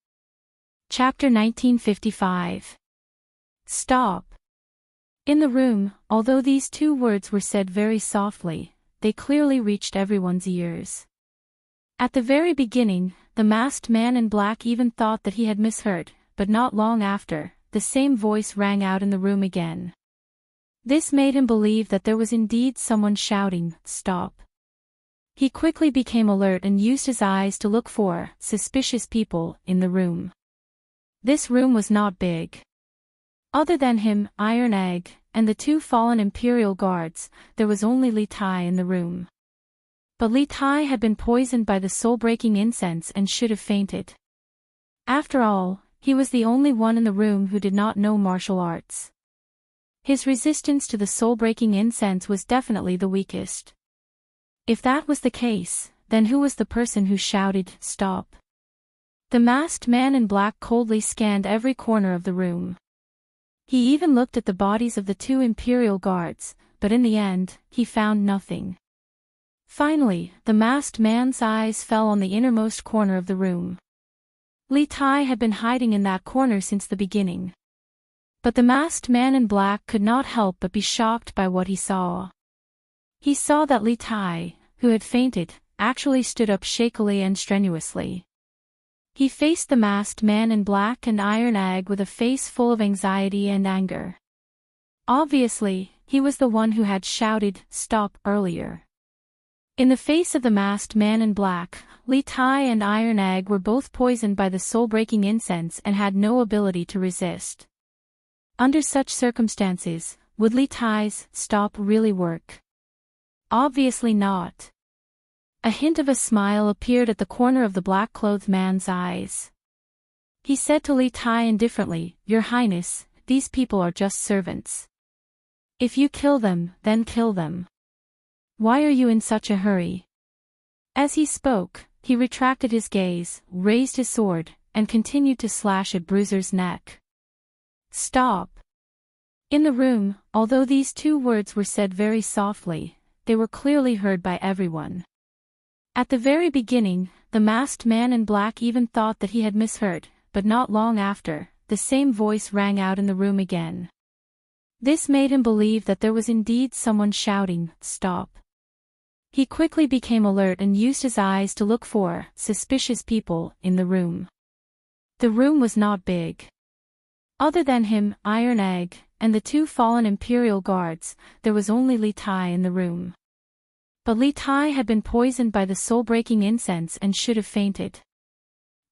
Chapter 1955. Stop. In the room, although these 2 words were said very softly, they clearly reached everyone's ears. At the very beginning, the masked man in black even thought that he had misheard, but not long after, the same voice rang out in the room again. This made him believe that there was indeed someone shouting, "Stop." He quickly became alert and used his eyes to look for suspicious people in the room. This room was not big. Other than him, Iron Egg, and the 2 fallen Imperial guards, there was only Li Tai in the room. But Li Tai had been poisoned by the soul-breaking incense and should have fainted. After all, he was the only one in the room who did not know martial arts. His resistance to the soul-breaking incense was definitely the weakest. If that was the case, then who was the person who shouted, "Stop"? The masked man in black coldly scanned every corner of the room. He even looked at the bodies of the 2 Imperial guards, but in the end, he found nothing. Finally, the masked man's eyes fell on the innermost corner of the room. Li Tai had been hiding in that corner since the beginning. But the masked man in black could not help but be shocked by what he saw. He saw that Li Tai, who had fainted, actually stood up shakily and strenuously. He faced the masked man in black and Iron Egg with a face full of anxiety and anger. Obviously, he was the one who had shouted, "Stop," earlier. In the face of the masked man in black, Li Tai and Iron Egg were both poisoned by the soul-breaking incense and had no ability to resist. Under such circumstances, would Li Tai's stop really work? Obviously not. A hint of a smile appeared at the corner of the black-clothed man's eyes. He said to Li Tai indifferently, "Your Highness, these people are just servants. If you kill them, then kill them. Why are you in such a hurry?" As he spoke, he retracted his gaze, raised his sword, and continued to slash at Bruiser's neck. "Stop!" In the room, although these two words were said very softly, they were clearly heard by everyone. At the very beginning, the masked man in black even thought that he had misheard, but not long after, the same voice rang out in the room again. This made him believe that there was indeed someone shouting, "Stop!" He quickly became alert and used his eyes to look for suspicious people in the room. The room was not big. Other than him, Iron Egg, and the two fallen Imperial guards, there was only Li Tai in the room. But Li Tai had been poisoned by the soul-breaking incense and should have fainted.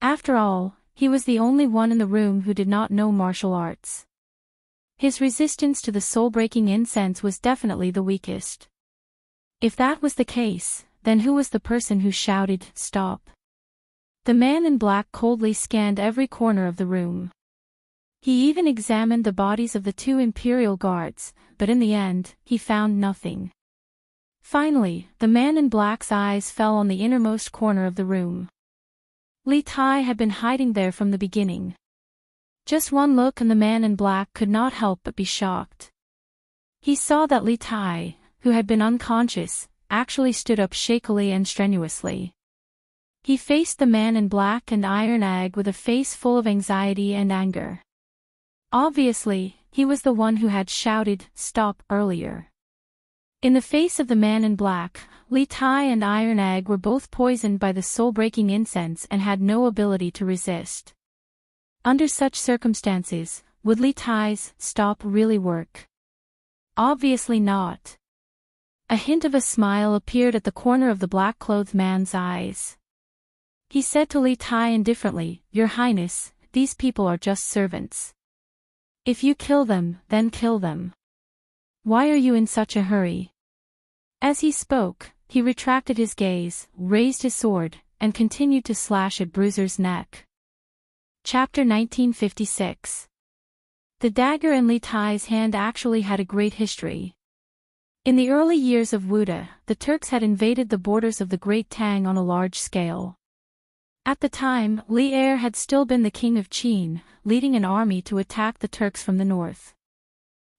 After all, he was the only one in the room who did not know martial arts. His resistance to the soul-breaking incense was definitely the weakest. If that was the case, then who was the person who shouted, "Stop"? The man in black coldly scanned every corner of the room. He even examined the bodies of the two Imperial guards, but in the end, he found nothing. Finally, the man in black's eyes fell on the innermost corner of the room. Li Tai had been hiding there from the beginning. Just one look and the man in black could not help but be shocked. He saw that Li Tai, who had been unconscious, actually stood up shakily and strenuously. He faced the man in black and Iron Egg with a face full of anxiety and anger. Obviously, he was the one who had shouted, "Stop," earlier. In the face of the man in black, Li Tai and Iron Egg were both poisoned by the soul-breaking incense and had no ability to resist. Under such circumstances, would Li Tai's stop really work? Obviously not. A hint of a smile appeared at the corner of the black-clothed man's eyes. He said to Li Tai indifferently, "Your Highness, these people are just servants. If you kill them, then kill them. Why are you in such a hurry?" As he spoke, he retracted his gaze, raised his sword, and continued to slash at Bruiser's neck. Chapter 1956. The dagger in Li Tai's hand actually had a great history. In the early years of Wuda, the Turks had invaded the borders of the Great Tang on a large scale. At the time, Li Er had still been the king of Qin, leading an army to attack the Turks from the north.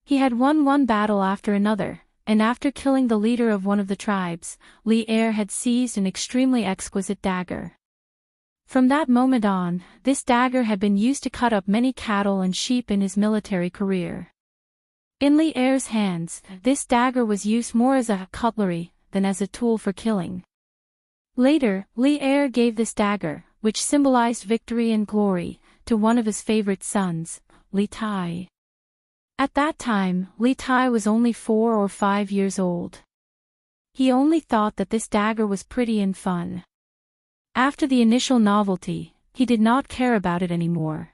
He had won one battle after another, and after killing the leader of one of the tribes, Li Er had seized an extremely exquisite dagger. From that moment on, this dagger had been used to cut up many cattle and sheep in his military career. In Li Er's hands, this dagger was used more as a cutlery than as a tool for killing. Later, Li Er gave this dagger, which symbolized victory and glory, to one of his favorite sons, Li Tai. At that time, Li Tai was only 4 or 5 years old. He only thought that this dagger was pretty and fun. After the initial novelty, he did not care about it anymore.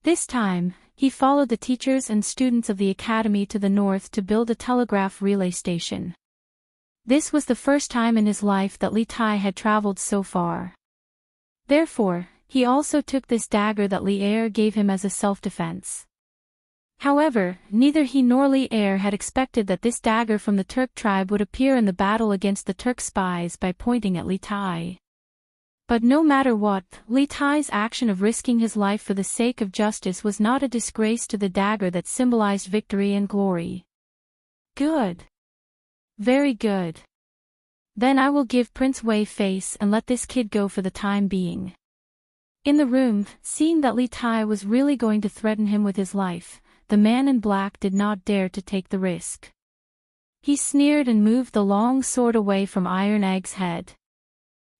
This time, he followed the teachers and students of the academy to the north to build a telegraph relay station. This was the first time in his life that Li Tai had traveled so far. Therefore, he also took this dagger that Li Er gave him as a self-defense. However, neither he nor Li Er had expected that this dagger from the Turk tribe would appear in the battle against the Turk spies by pointing at Li Tai. But no matter what, Li Tai's action of risking his life for the sake of justice was not a disgrace to the dagger that symbolized victory and glory. Good. Very good. Then I will give Prince Wei face and let this kid go for the time being. In the room, seeing that Li Tai was really going to threaten him with his life, the man in black did not dare to take the risk. He sneered and moved the long sword away from Iron Egg's head.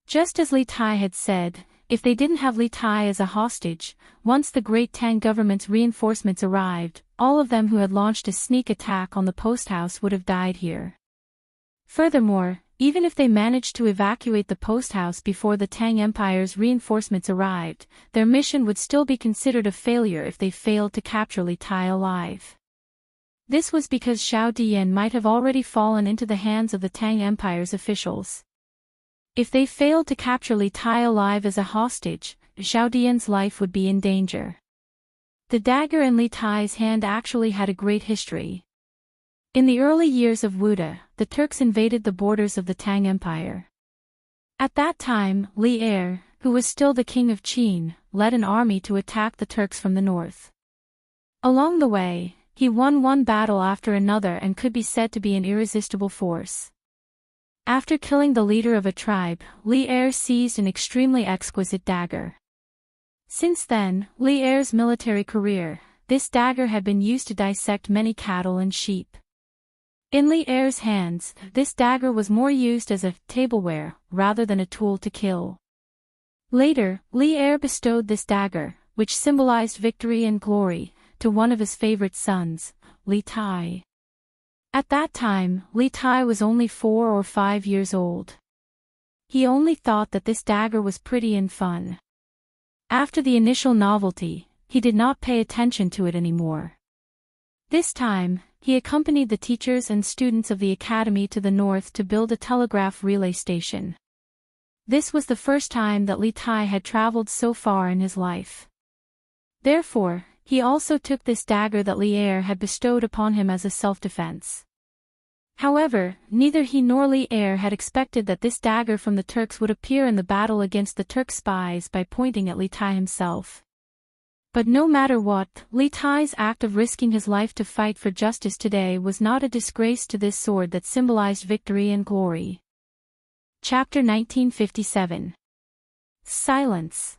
Just as Li Tai had said, if they didn't have Li Tai as a hostage, once the Great Tang government's reinforcements arrived, all of them who had launched a sneak attack on the post house would have died here. Furthermore, even if they managed to evacuate the post house before the Tang Empire's reinforcements arrived, their mission would still be considered a failure if they failed to capture Li Tai alive. This was because Xiao Dian might have already fallen into the hands of the Tang Empire's officials. If they failed to capture Li Tai alive as a hostage, Xiao Dian's life would be in danger. The dagger in Li Tai's hand actually had a great history. In the early years of Wuda, the Turks invaded the borders of the Tang Empire. At that time, Li Er, who was still the king of Qin, led an army to attack the Turks from the north. Along the way, he won one battle after another and could be said to be an irresistible force. After killing the leader of a tribe, Li Er seized an extremely exquisite dagger. Since then, Li Er's military career, this dagger had been used to dissect many cattle and sheep. In Li Er's hands, this dagger was more used as a tableware rather than a tool to kill. Later, Li Er bestowed this dagger, which symbolized victory and glory, to one of his favorite sons, Li Tai. At that time, Li Tai was only 4 or 5 years old. He only thought that this dagger was pretty and fun. After the initial novelty, he did not pay attention to it anymore. This time, he accompanied the teachers and students of the academy to the north to build a telegraph relay station. This was the first time that Li Tai had traveled so far in his life. Therefore, he also took this dagger that Li Er had bestowed upon him as a self-defense. However, neither he nor Li Er had expected that this dagger from the Turks would appear in the battle against the Turk spies by pointing at Li Tai himself. But no matter what, Li Tai's act of risking his life to fight for justice today was not a disgrace to this sword that symbolized victory and glory. Chapter 1957. Silence.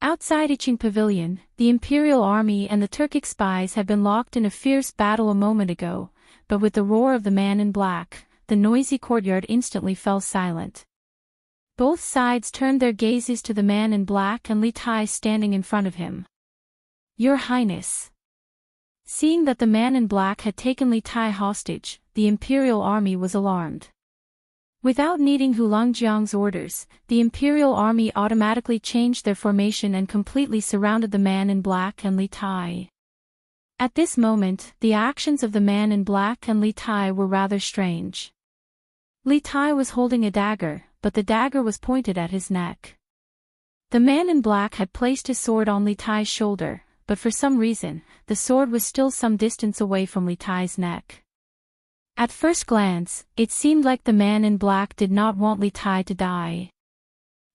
Outside Iching Pavilion, the Imperial Army and the Turkic spies had been locked in a fierce battle a moment ago, but with the roar of the man in black, the noisy courtyard instantly fell silent. Both sides turned their gazes to the man in black and Li Tai standing in front of him. Your Highness. Seeing that the man in black had taken Li Tai hostage, the Imperial Army was alarmed. Without needing Hulangjiang's orders, the Imperial Army automatically changed their formation and completely surrounded the man in black and Li Tai. At this moment, the actions of the man in black and Li Tai were rather strange. Li Tai was holding a dagger, but the dagger was pointed at his neck. The man in black had placed his sword on Li Tai's shoulder, but for some reason, the sword was still some distance away from Li Tai's neck. At first glance, it seemed like the man in black did not want Li Tai to die.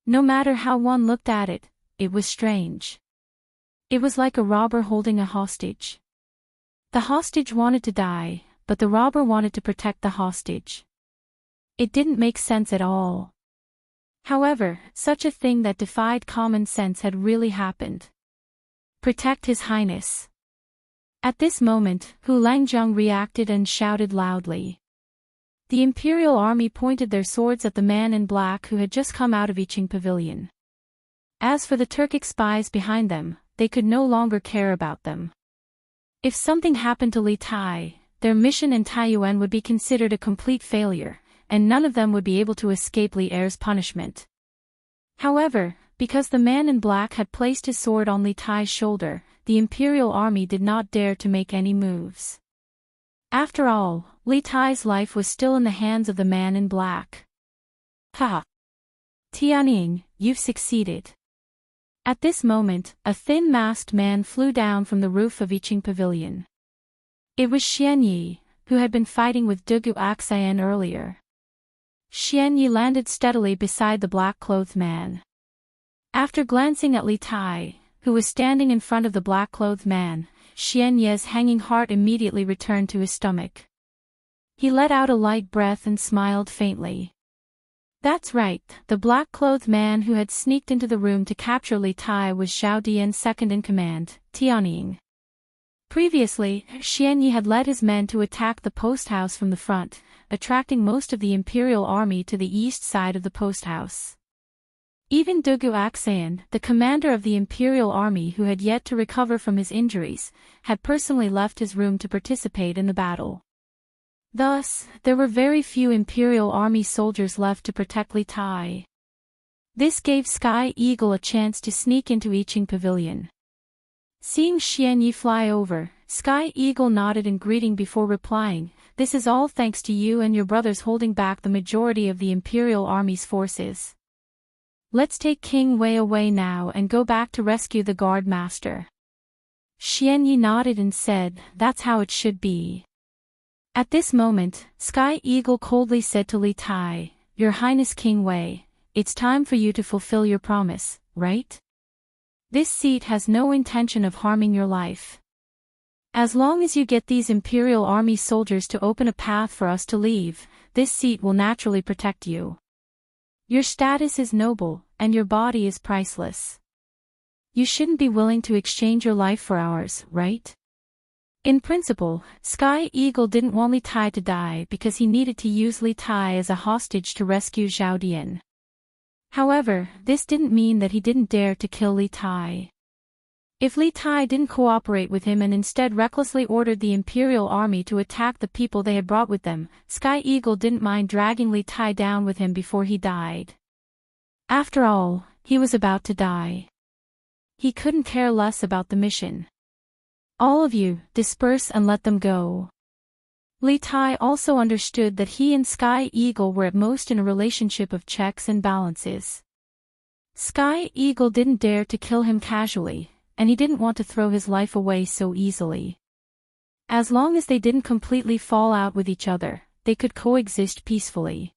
No matter how one looked at it, it was strange. It was like a robber holding a hostage. The hostage wanted to die, but the robber wanted to protect the hostage. It didn't make sense at all. However, such a thing that defied common sense had really happened. Protect His Highness. At this moment, Hulangjiang reacted and shouted loudly. The Imperial Army pointed their swords at the man in black who had just come out of Iching Pavilion. As for the Turkic spies behind them, they could no longer care about them. If something happened to Li Tai, their mission in Taiyuan would be considered a complete failure, and none of them would be able to escape Li Er's punishment. However, because the man in black had placed his sword on Li Tai's shoulder, the Imperial Army did not dare to make any moves. After all, Li Tai's life was still in the hands of the man in black. Ha! Tianying, you've succeeded. At this moment, a thin masked man flew down from the roof of Iching Pavilion. It was Xianyi, who had been fighting with Dugu Aksayan earlier. Xianyi landed steadily beside the black-clothed man. After glancing at Li Tai, who was standing in front of the black-clothed man, Xianyi's hanging heart immediately returned to his stomach. He let out a light breath and smiled faintly. That's right, the black-clothed man who had sneaked into the room to capture Li Tai was Xiao Dian's second-in-command, Tianying. Previously, Xianyi had led his men to attack the post house from the front, attracting most of the Imperial Army to the east side of the post house. Even Dugu Aksayan, the commander of the Imperial Army who had yet to recover from his injuries, had personally left his room to participate in the battle. Thus, there were very few Imperial Army soldiers left to protect Li Tai. This gave Sky Eagle a chance to sneak into Iching Pavilion. Seeing Xian Yi fly over, Sky Eagle nodded in greeting before replying, "This is all thanks to you and your brothers holding back the majority of the Imperial Army's forces. Let's take King Wei away now and go back to rescue the guard master." Xian Yi nodded and said, "That's how it should be." At this moment, Sky Eagle coldly said to Li Tai, "Your Highness King Wei, it's time for you to fulfill your promise, right? This seat has no intention of harming your life. As long as you get these Imperial Army soldiers to open a path for us to leave, this seat will naturally protect you. Your status is noble, and your body is priceless. You shouldn't be willing to exchange your life for ours, right?" In principle, Sky Eagle didn't want Li Tai to die because he needed to use Li Tai as a hostage to rescue Zhao Dian. However, this didn't mean that he didn't dare to kill Li Tai. If Li Tai didn't cooperate with him and instead recklessly ordered the Imperial Army to attack the people they had brought with them, Sky Eagle didn't mind dragging Li Tai down with him before he died. After all, he was about to die. He couldn't care less about the mission. "All of you, disperse and let them go." Li Tai also understood that he and Sky Eagle were at most in a relationship of checks and balances. Sky Eagle didn't dare to kill him casually, and he didn't want to throw his life away so easily. As long as they didn't completely fall out with each other, they could coexist peacefully.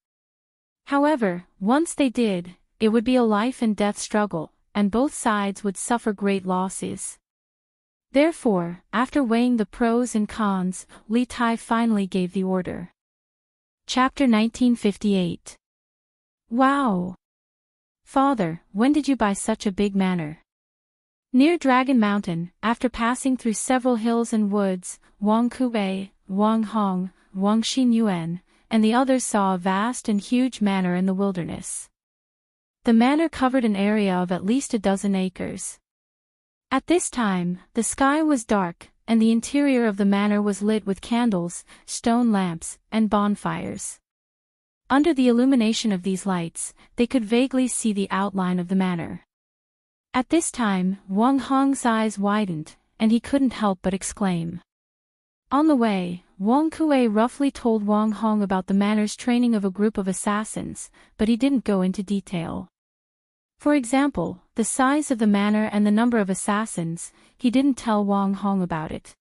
However, once they did, it would be a life and death struggle, and both sides would suffer great losses. Therefore, after weighing the pros and cons, Li Tai finally gave the order. Chapter 1958. Wow! Father, when did you buy such a big manor? Near Dragon Mountain, after passing through several hills and woods, Wang Kuwei, Wang Hong, Wang Xinyuan, and the others saw a vast and huge manor in the wilderness. The manor covered an area of at least a dozen acres. At this time, the sky was dark, and the interior of the manor was lit with candles, stone lamps, and bonfires. Under the illumination of these lights, they could vaguely see the outline of the manor. At this time, Wang Hong's eyes widened, and he couldn't help but exclaim. On the way, Wang Kuei roughly told Wang Hong about the manor's training of a group of assassins, but he didn't go into detail. For example, the size of the manor and the number of assassins, he didn't tell Wang Hong about it.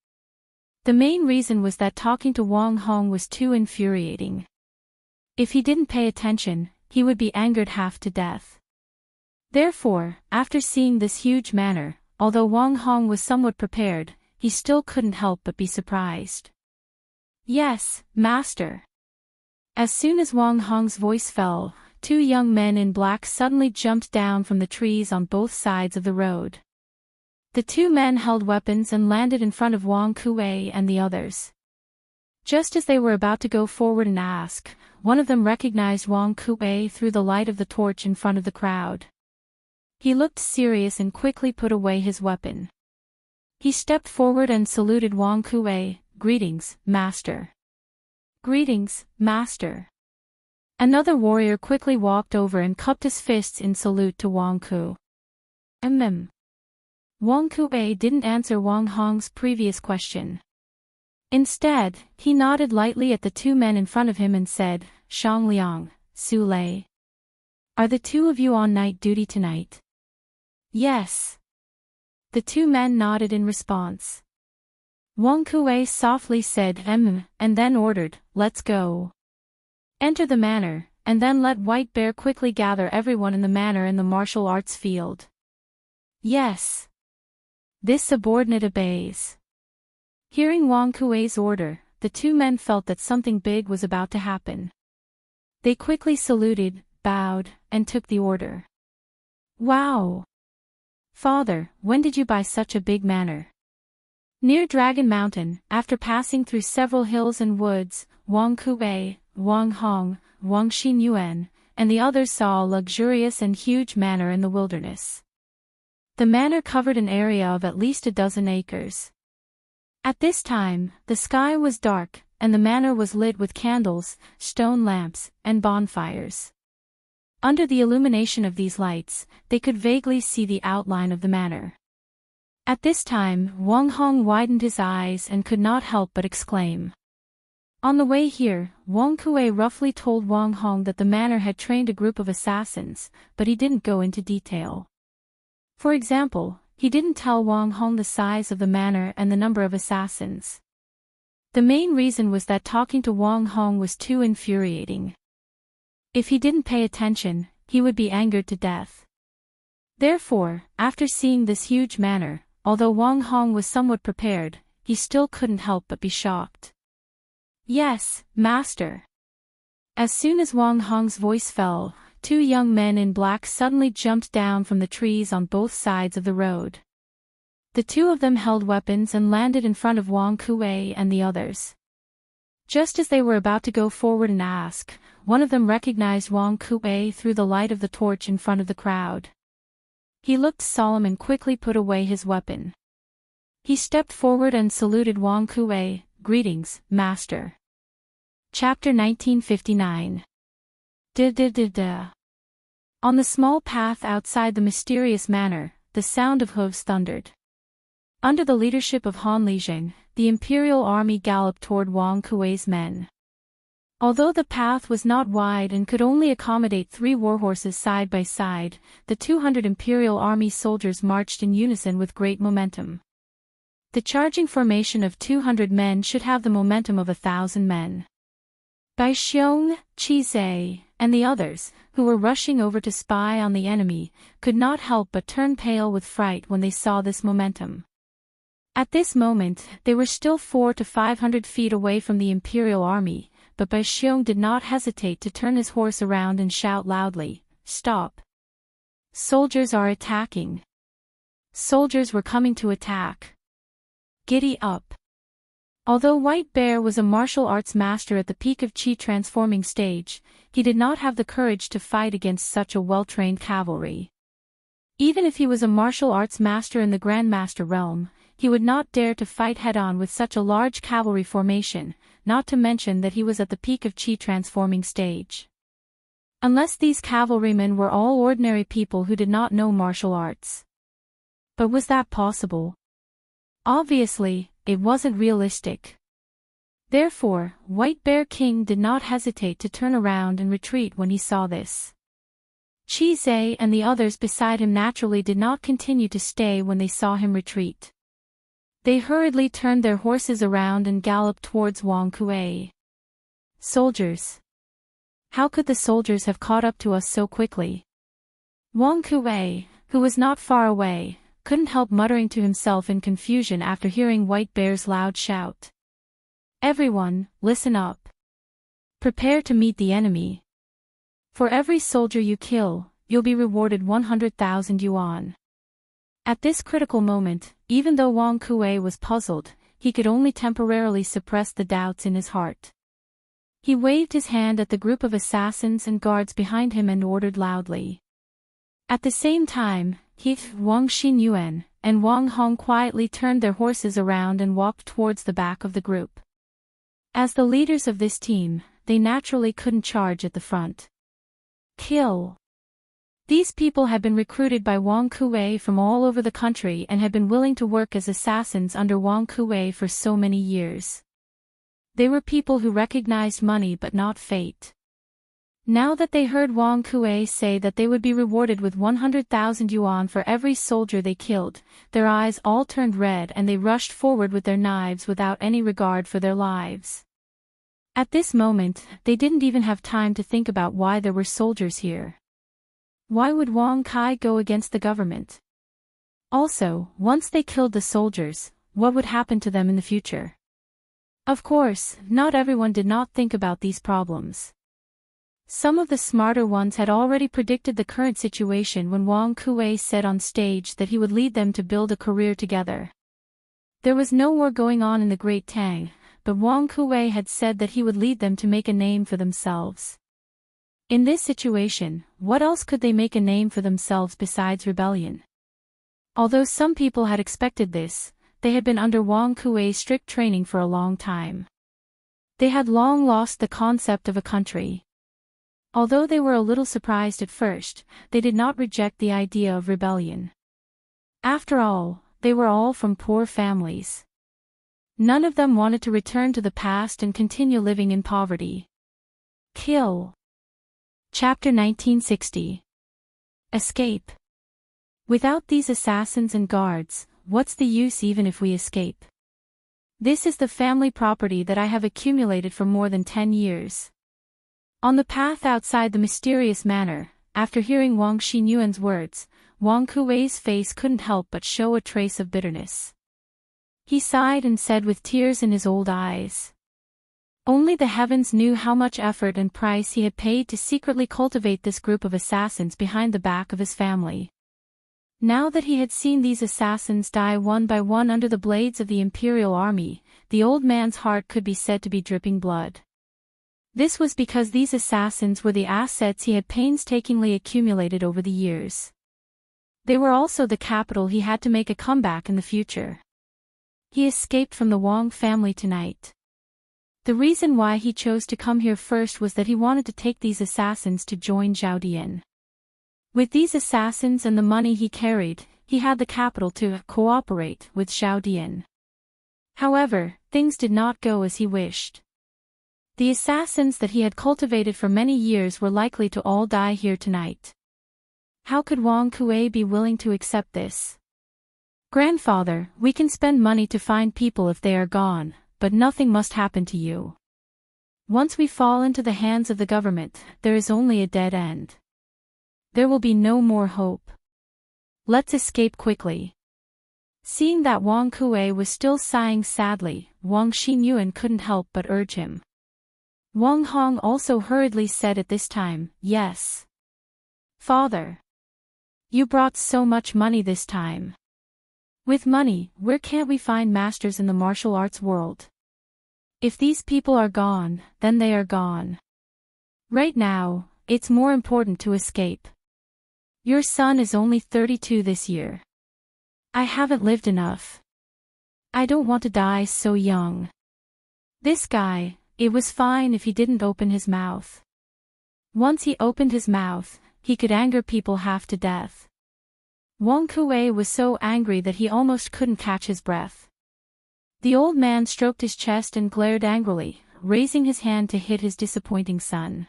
The main reason was that talking to Wang Hong was too infuriating. If he didn't pay attention, he would be angered half to death. Therefore, after seeing this huge manor, although Wang Hong was somewhat prepared, he still couldn't help but be surprised. "Yes, master." As soon as Wang Hong's voice fell, two young men in black suddenly jumped down from the trees on both sides of the road. The two men held weapons and landed in front of Wang Kuei and the others. Just as they were about to go forward and ask, one of them recognized Wang Kuei through the light of the torch in front of the crowd. He looked serious and quickly put away his weapon. He stepped forward and saluted Wang Kuei, "Greetings, master." "Greetings, master." Another warrior quickly walked over and cupped his fists in salute to Wang Ku. Wang Kuei didn't answer Wang Hong's previous question. Instead, he nodded lightly at the two men in front of him and said, "Shang Liang, Su Lei. Are the two of you on night duty tonight?" "Yes." The two men nodded in response. Wang Kuei softly said and then ordered, "Let's go. Enter the manor, and then let White Bear quickly gather everyone in the manor in the martial arts field." "Yes." This subordinate obeys. Hearing Wang Kuei's order, the two men felt that something big was about to happen. They quickly saluted, bowed, and took the order. "Wow! Father, when did you buy such a big manor?" Near Dragon Mountain, after passing through several hills and woods, Wang Kuei, Wang Hong, Wang Xinyuan, and the others saw a luxurious and huge manor in the wilderness. The manor covered an area of at least a dozen acres. At this time, the sky was dark, and the manor was lit with candles, stone lamps, and bonfires. Under the illumination of these lights, they could vaguely see the outline of the manor. At this time, Wang Hong widened his eyes and could not help but exclaim. On the way here, Wang Kuei roughly told Wang Hong that the manor had trained a group of assassins, but he didn't go into detail. For example, he didn't tell Wang Hong the size of the manor and the number of assassins. The main reason was that talking to Wang Hong was too infuriating. If he didn't pay attention, he would be angered to death. Therefore, after seeing this huge manor, although Wang Hong was somewhat prepared, he still couldn't help but be shocked. Yes, master. As soon as Wang Hong's voice fell, two young men in black suddenly jumped down from the trees on both sides of the road. The two of them held weapons and landed in front of Wang Kuei and the others. Just as they were about to go forward and ask, one of them recognized Wang Kuei through the light of the torch in front of the crowd. He looked solemn and quickly put away his weapon. He stepped forward and saluted Wang Kuei. Greetings, master. Chapter 1959. On the small path outside the mysterious manor, the sound of hooves thundered. Under the leadership of Han Lijing, the imperial army galloped toward Wang Kuei's men. Although the path was not wide and could only accommodate 3 warhorses side by side, the 200 imperial army soldiers marched in unison with great momentum. The charging formation of 200 men should have the momentum of 1,000 men. Bai Xiong, Qi Zhe, and the others, who were rushing over to spy on the enemy, could not help but turn pale with fright when they saw this momentum. At this moment, they were still 400 to 500 feet away from the imperial army, but Bai Xiong did not hesitate to turn his horse around and shout loudly, "Stop! Soldiers are attacking! Soldiers were coming to attack! Giddy up!" Although White Bear was a martial arts master at the peak of Qi transforming stage, he did not have the courage to fight against such a well-trained cavalry. Even if he was a martial arts master in the Grandmaster realm, he would not dare to fight head-on with such a large cavalry formation, not to mention that he was at the peak of Qi transforming stage. Unless these cavalrymen were all ordinary people who did not know martial arts. But was that possible? Obviously, it wasn't realistic. Therefore, White Bear King did not hesitate to turn around and retreat when he saw this. Qi Zhe and the others beside him naturally did not continue to stay when they saw him retreat. They hurriedly turned their horses around and galloped towards Wang Kuei. Soldiers! How could the soldiers have caught up to us so quickly? Wang Kuei, who was not far away, couldn't help muttering to himself in confusion after hearing White Bear's loud shout. Everyone, listen up. Prepare to meet the enemy. For every soldier you kill, you'll be rewarded 100,000 yuan. At this critical moment, even though Wang Kuei was puzzled, he could only temporarily suppress the doubts in his heart. He waved his hand at the group of assassins and guards behind him and ordered loudly. At the same time, Wang Xinyuan and Wang Hong quietly turned their horses around and walked towards the back of the group. As the leaders of this team, they naturally couldn't charge at the front. Kill! These people had been recruited by Wang Kuei from all over the country and had been willing to work as assassins under Wang Kuei for so many years. They were people who recognized money but not fate. Now that they heard Wang Kuei say that they would be rewarded with 100,000 yuan for every soldier they killed, their eyes all turned red and they rushed forward with their knives without any regard for their lives. At this moment, they didn't even have time to think about why there were soldiers here. Why would Wang Kai go against the government? Also, once they killed the soldiers, what would happen to them in the future? Of course, not everyone did not think about these problems. Some of the smarter ones had already predicted the current situation when Wang Kuei said on stage that he would lead them to build a career together. There was no war going on in the Great Tang, but Wang Kuei had said that he would lead them to make a name for themselves. In this situation, what else could they make a name for themselves besides rebellion? Although some people had expected this, they had been under Wang Kuei's strict training for a long time. They had long lost the concept of a country. Although they were a little surprised at first, they did not reject the idea of rebellion. After all, they were all from poor families. None of them wanted to return to the past and continue living in poverty. Kill. Chapter 1960. Escape. Without these assassins and guards, what's the use even if we escape? This is the family property that I have accumulated for more than 10 years. On the path outside the mysterious manor, after hearing Wang Xinyuan's words, Wang Kuei's face couldn't help but show a trace of bitterness. He sighed and said with tears in his old eyes. Only the heavens knew how much effort and price he had paid to secretly cultivate this group of assassins behind the back of his family. Now that he had seen these assassins die one by one under the blades of the imperial army, the old man's heart could be said to be dripping blood. This was because these assassins were the assets he had painstakingly accumulated over the years. They were also the capital he had to make a comeback in the future. He escaped from the Wang family tonight. The reason why he chose to come here first was that he wanted to take these assassins to join Zhao Dian. With these assassins and the money he carried, he had the capital to cooperate with Zhao Dian. However, things did not go as he wished. The assassins that he had cultivated for many years were likely to all die here tonight. How could Wang Kuei be willing to accept this? Grandfather, we can spend money to find people if they are gone, but nothing must happen to you. Once we fall into the hands of the government, there is only a dead end. There will be no more hope. Let's escape quickly. Seeing that Wang Kuei was still sighing sadly, Wang Xinyuan couldn't help but urge him. Wang Hong also hurriedly said at this time, yes. Father. You brought so much money this time. With money, where can't we find masters in the martial arts world? If these people are gone, then they are gone. Right now, it's more important to escape. Your son is only 32 this year. I haven't lived enough. I don't want to die so young. This guy, it was fine if he didn't open his mouth. Once he opened his mouth, he could anger people half to death. Wang Kuei was so angry that he almost couldn't catch his breath. The old man stroked his chest and glared angrily, raising his hand to hit his disappointing son.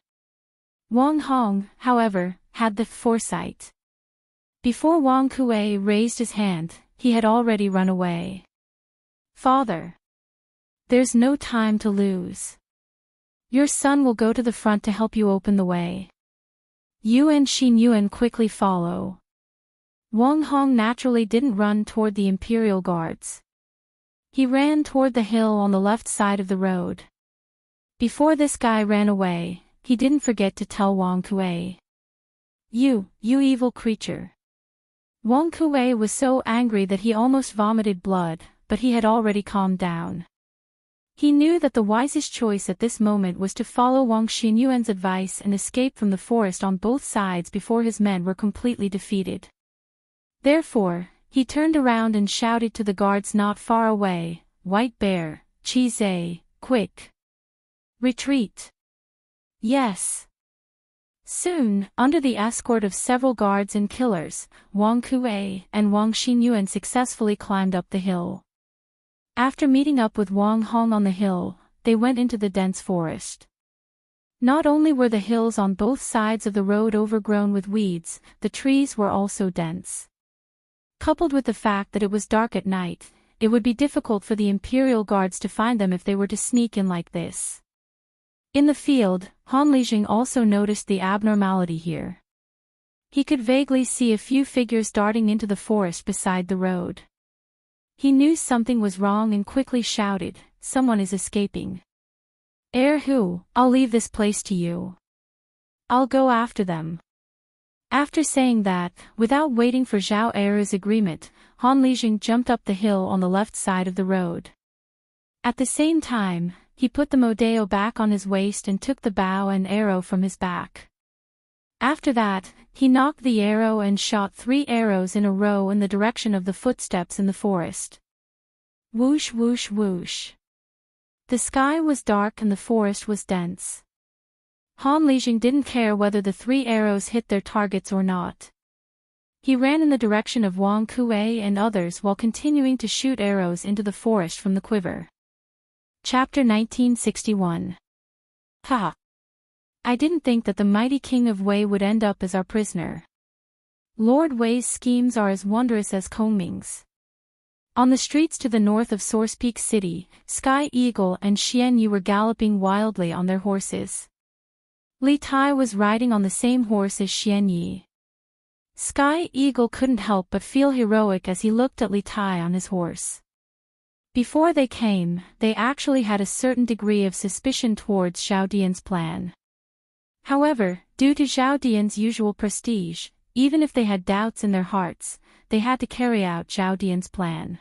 Wang Hong, however, had the foresight. Before Wang Kuei raised his hand, he had already run away. Father. There's no time to lose. Your son will go to the front to help you open the way. You and Xinyuan quickly follow. Wang Hong naturally didn't run toward the imperial guards. He ran toward the hill on the left side of the road. Before this guy ran away, he didn't forget to tell Wang Kuei. You evil creature. Wang Kuei was so angry that he almost vomited blood, but he had already calmed down. He knew that the wisest choice at this moment was to follow Wang Xinyuan's advice and escape from the forest on both sides before his men were completely defeated. Therefore, he turned around and shouted to the guards not far away, "White Bear, Chizé, quick! Retreat!" Yes. Soon, under the escort of several guards and killers, Wang Kuei and Wang Xinyuan successfully climbed up the hill. After meeting up with Wang Hong on the hill, they went into the dense forest. Not only were the hills on both sides of the road overgrown with weeds, the trees were also dense. Coupled with the fact that it was dark at night, it would be difficult for the imperial guards to find them if they were to sneak in like this. In the field, Han Lijing also noticed the abnormality here. He could vaguely see a few figures darting into the forest beside the road. He knew something was wrong and quickly shouted, "Someone is escaping." Who, I'll leave this place to you. I'll go after them." After saying that, without waiting for Zhao Er's agreement, Han Lijing jumped up the hill on the left side of the road. At the same time, he put the modeo back on his waist and took the bow and arrow from his back. After that, he knocked the arrow and shot 3 arrows in a row in the direction of the footsteps in the forest. Whoosh whoosh whoosh. The sky was dark and the forest was dense. Han Lijing didn't care whether the 3 arrows hit their targets or not. He ran in the direction of Wang Kuei and others while continuing to shoot arrows into the forest from the quiver. Chapter 1961. Ha! I didn't think that the mighty king of Wei would end up as our prisoner. Lord Wei's schemes are as wondrous as Kongming's. On the streets to the north of Source Peak City, Sky Eagle and Xian Yi were galloping wildly on their horses. Li Tai was riding on the same horse as Xian Yi. Sky Eagle couldn't help but feel heroic as he looked at Li Tai on his horse. Before they came, they actually had a certain degree of suspicion towards Zhao Dian's plan. However, due to Zhao Dian's usual prestige, even if they had doubts in their hearts, they had to carry out Zhao Dian's plan.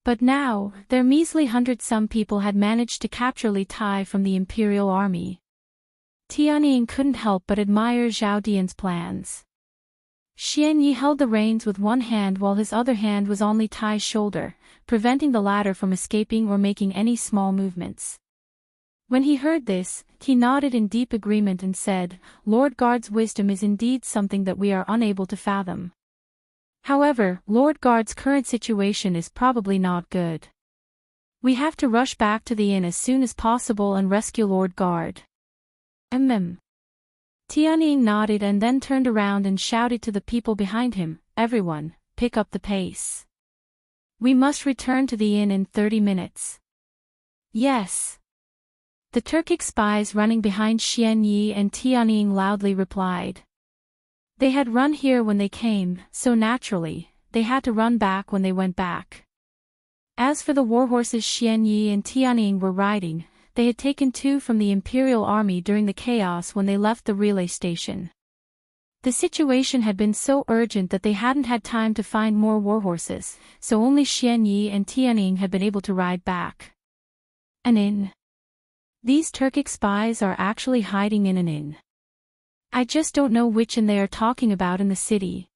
But now, their measly 100-some people had managed to capture Li Tai from the Imperial Army. Tianying couldn't help but admire Zhao Dian's plans. Xian Yi held the reins with one hand while his other hand was on Li Tai's shoulder, preventing the latter from escaping or making any small movements. When he heard this, he nodded in deep agreement and said, "Lord Guard's wisdom is indeed something that we are unable to fathom. However, Lord Guard's current situation is probably not good. We have to rush back to the inn as soon as possible and rescue Lord Guard." Tianying nodded and then turned around and shouted to the people behind him, "Everyone, pick up the pace. We must return to the inn in 30 minutes. Yes. The Turkic spies running behind Xian Yi and Tianying loudly replied. They had run here when they came, so naturally, they had to run back when they went back. As for the warhorses Xian Yi and Tianying were riding, they had taken 2 from the Imperial Army during the chaos when they left the relay station. The situation had been so urgent that they hadn't had time to find more warhorses, so only Xian Yi and Tianying had been able to ride back. An inn. These Turkic spies are actually hiding in an inn. I just don't know which inn they are talking about in the city.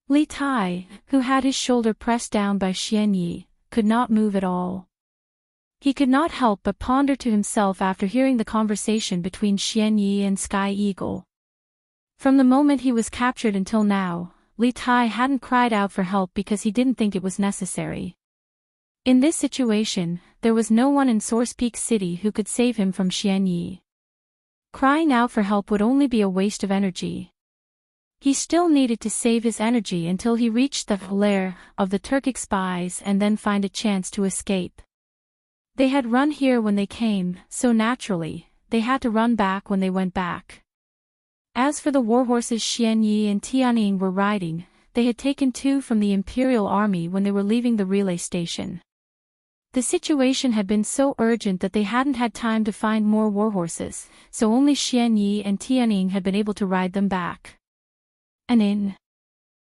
Li Tai, who had his shoulder pressed down by Xian Yi, could not move at all. He could not help but ponder to himself after hearing the conversation between Xian Yi and Sky Eagle. From the moment he was captured until now, Li Tai hadn't cried out for help because he didn't think it was necessary. In this situation, there was no one in Source Peak City who could save him from Xian Yi. Crying out for help would only be a waste of energy. He still needed to save his energy until he reached the lair of the Turkic spies and then find a chance to escape. They had run here when they came, so naturally, they had to run back when they went back. As for the warhorses Xian Yi and Tianying were riding, they had taken 2 from the Imperial Army when they were leaving the relay station. The situation had been so urgent that they hadn't had time to find more warhorses, so only Xian Yi and Tianying had been able to ride them back. An inn.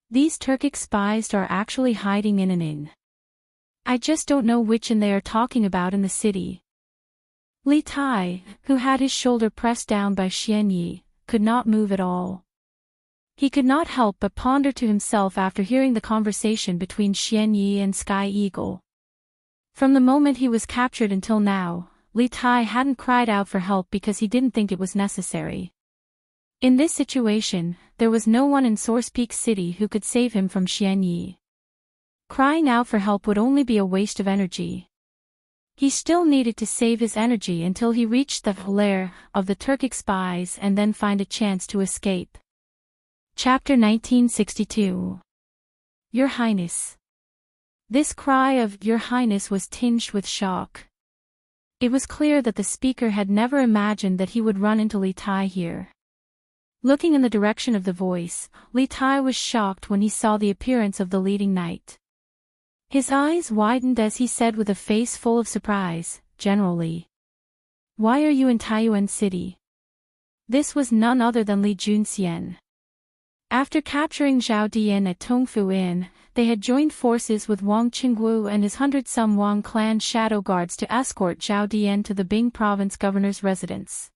These Turkic spies are actually hiding in an inn. I just don't know which inn they are talking about in the city. Li Tai, who had his shoulder pressed down by Xian Yi, could not move at all. He could not help but ponder to himself after hearing the conversation between Xian Yi and Sky Eagle. From the moment he was captured until now, Li Tai hadn't cried out for help because he didn't think it was necessary. In this situation, there was no one in Source Peak City who could save him from Xian Yi. Crying out for help would only be a waste of energy. He still needed to save his energy until he reached the lair of the Turkic spies and then find a chance to escape. Chapter 1962. Your Highness. This cry of Your Highness was tinged with shock. It was clear that the speaker had never imagined that he would run into Li Tai here. Looking in the direction of the voice, Li Tai was shocked when he saw the appearance of the leading knight. His eyes widened as he said with a face full of surprise, "General Li. Why are you in Taiyuan City?" This was none other than Li Junxian. After capturing Zhao Dian at Tongfu Inn, they had joined forces with Wang Qingwu and his 100-some Wang clan shadow guards to escort Zhao Dian to the Bing Province governor's residence.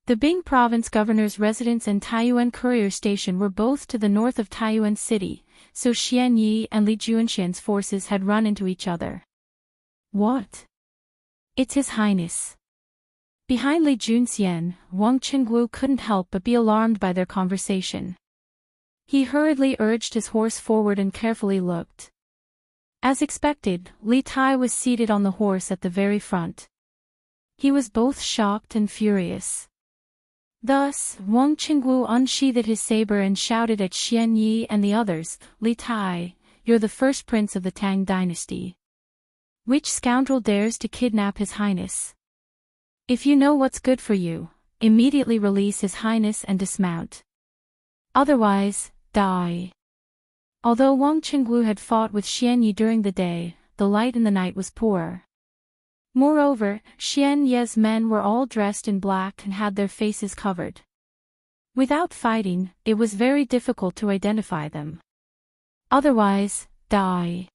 The Bing Province governor's residence and Taiyuan courier station were both to the north of Taiyuan City, so Xian Yi and Li Junxian's forces had run into each other. What? It's His Highness. Behind Li Junxian, Wang Qingwu couldn't help but be alarmed by their conversation. He hurriedly urged his horse forward and carefully looked. As expected, Li Tai was seated on the horse at the very front. He was both shocked and furious. Thus, Wang Qingwu unsheathed his saber and shouted at Xian Yi and the others, "Li Tai, you're the first prince of the Tang dynasty. Which scoundrel dares to kidnap His Highness? If you know what's good for you, immediately release His Highness and dismount. Otherwise, die." Although Wang Qingwu had fought with Xian Yi during the day, the light in the night was poor. Moreover, Xian Yi's men were all dressed in black and had their faces covered. Without fighting, it was very difficult to identify them. Otherwise, die.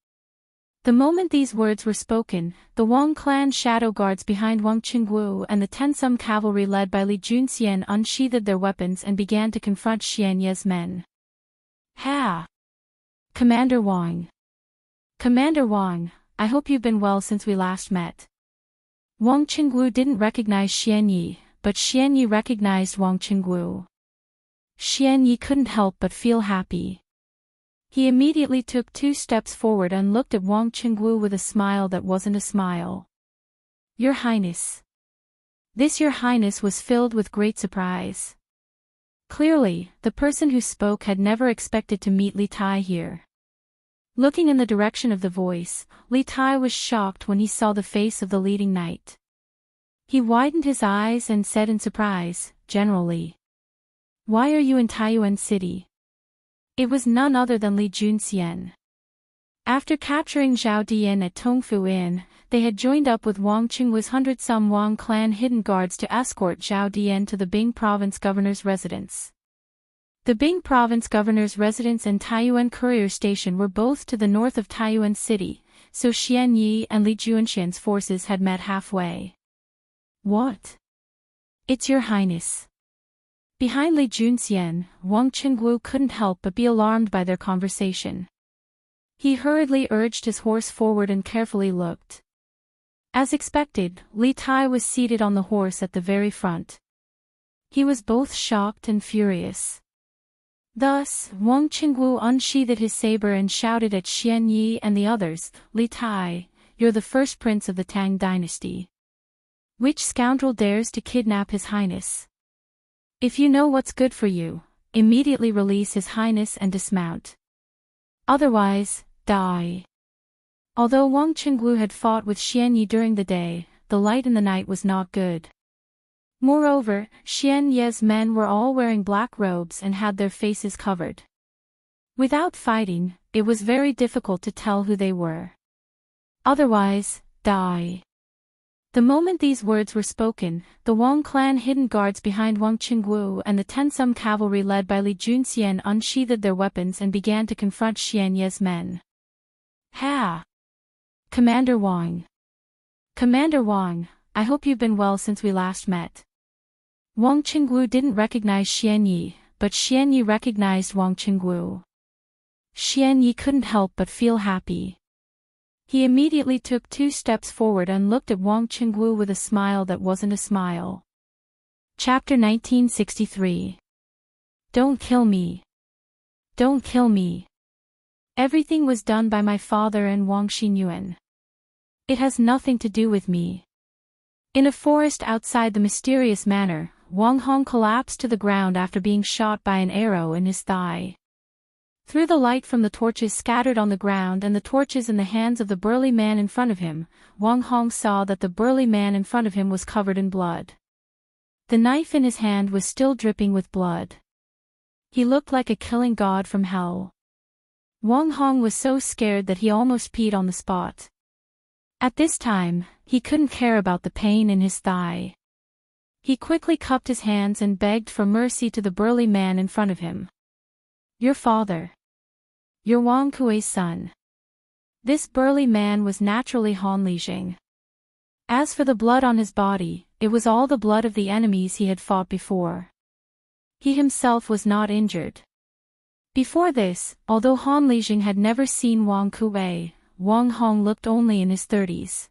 The moment these words were spoken, the Wang clan shadow guards behind Wang Qingwu and the Tensum cavalry led by Li Junxian unsheathed their weapons and began to confront Xian Yi's men. "Ha! Commander Wang. Commander Wang, I hope you've been well since we last met." Wang Qingwu didn't recognize Xian Yi, but Xian Yi recognized Wang Qingwu. Xian Yi couldn't help but feel happy. He immediately took 2 steps forward and looked at Wang Qingwu with a smile that wasn't a smile. "Your Highness." This Your Highness was filled with great surprise. Clearly, the person who spoke had never expected to meet Li Tai here. Looking in the direction of the voice, Li Tai was shocked when he saw the face of the leading knight. He widened his eyes and said in surprise, "General Li. Why are you in Taiyuan City?" It was none other than Li Junxian. After capturing Zhao Dian at Tongfu Inn, they had joined up with Wang Qingwu's 100-some Wang clan hidden guards to escort Zhao Dian to the Bing province governor's residence. The Bing province governor's residence and Taiyuan courier station were both to the north of Taiyuan City, so Xian Yi and Li Junxian's forces had met halfway. "What? It's Your Highness." Behind Li Junxian, Wang Qingwu couldn't help but be alarmed by their conversation. He hurriedly urged his horse forward and carefully looked. As expected, Li Tai was seated on the horse at the very front. He was both shocked and furious. Thus, Wang Qingwu unsheathed his saber and shouted at Xian Yi and the others, "Li Tai, you're the first prince of the Tang dynasty. Which scoundrel dares to kidnap His Highness? If you know what's good for you, immediately release His Highness and dismount. Otherwise, die." Although Wang Qingwu had fought with Xian Yi during the day, the light in the night was not good. Moreover, Xian Yi's men were all wearing black robes and had their faces covered. Without fighting, it was very difficult to tell who they were. Otherwise, die. The moment these words were spoken, the Wang clan hidden guards behind Wang Qingwu and the Tensum cavalry led by Li Junxian unsheathed their weapons and began to confront Xian Yi's men. "Ha! Commander Wang. Commander Wang, I hope you've been well since we last met." Wang Qingwu didn't recognize Xian Yi, but Xian Yi recognized Wang Qingwu. Xian Yi couldn't help but feel happy. He immediately took 2 steps forward and looked at Wang Qingwu with a smile that wasn't a smile. Chapter 1963. Don't kill me. Don't kill me. Everything was done by my father and Wang Xinyuan. It has nothing to do with me. In a forest outside the mysterious manor, Wang Hong collapsed to the ground after being shot by an arrow in his thigh. Through the light from the torches scattered on the ground and the torches in the hands of the burly man in front of him, Wang Hong saw that the burly man in front of him was covered in blood. The knife in his hand was still dripping with blood. He looked like a killing god from hell. Wang Hong was so scared that he almost peed on the spot. At this time, he couldn't care about the pain in his thigh. He quickly cupped his hands and begged for mercy to the burly man in front of him. "Your father. You're Wang Kuei's son." This burly man was naturally Han Lijing. As for the blood on his body, it was all the blood of the enemies he had fought before. He himself was not injured. Before this, although Han Lijing had never seen Wang Kuei, Wang Hong looked only in his 30s.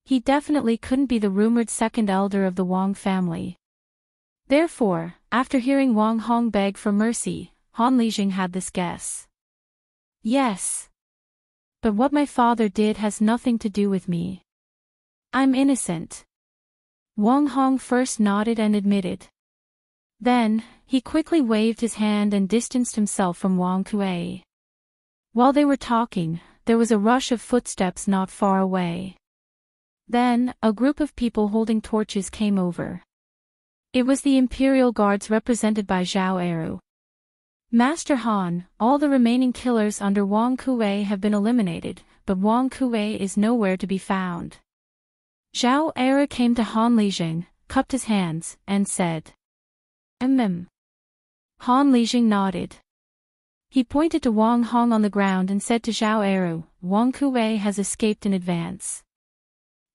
He definitely couldn't be the rumored second elder of the Wang family. Therefore, after hearing Wang Hong beg for mercy, Han Lijing had this guess. Yes. But what my father did has nothing to do with me. I'm innocent. Wang Hong first nodded and admitted. Then, he quickly waved his hand and distanced himself from Wang Kuei. While they were talking, there was a rush of footsteps not far away. Then, a group of people holding torches came over. It was the Imperial Guards represented by Zhao Eru. Master Han, all the remaining killers under Wang Kuei have been eliminated, but Wang Kuei is nowhere to be found. Zhao Eru came to Han Lijing, cupped his hands, and said, Han Lijing nodded. He pointed to Wang Hong on the ground and said to Zhao Eru, Wang Kuei has escaped in advance.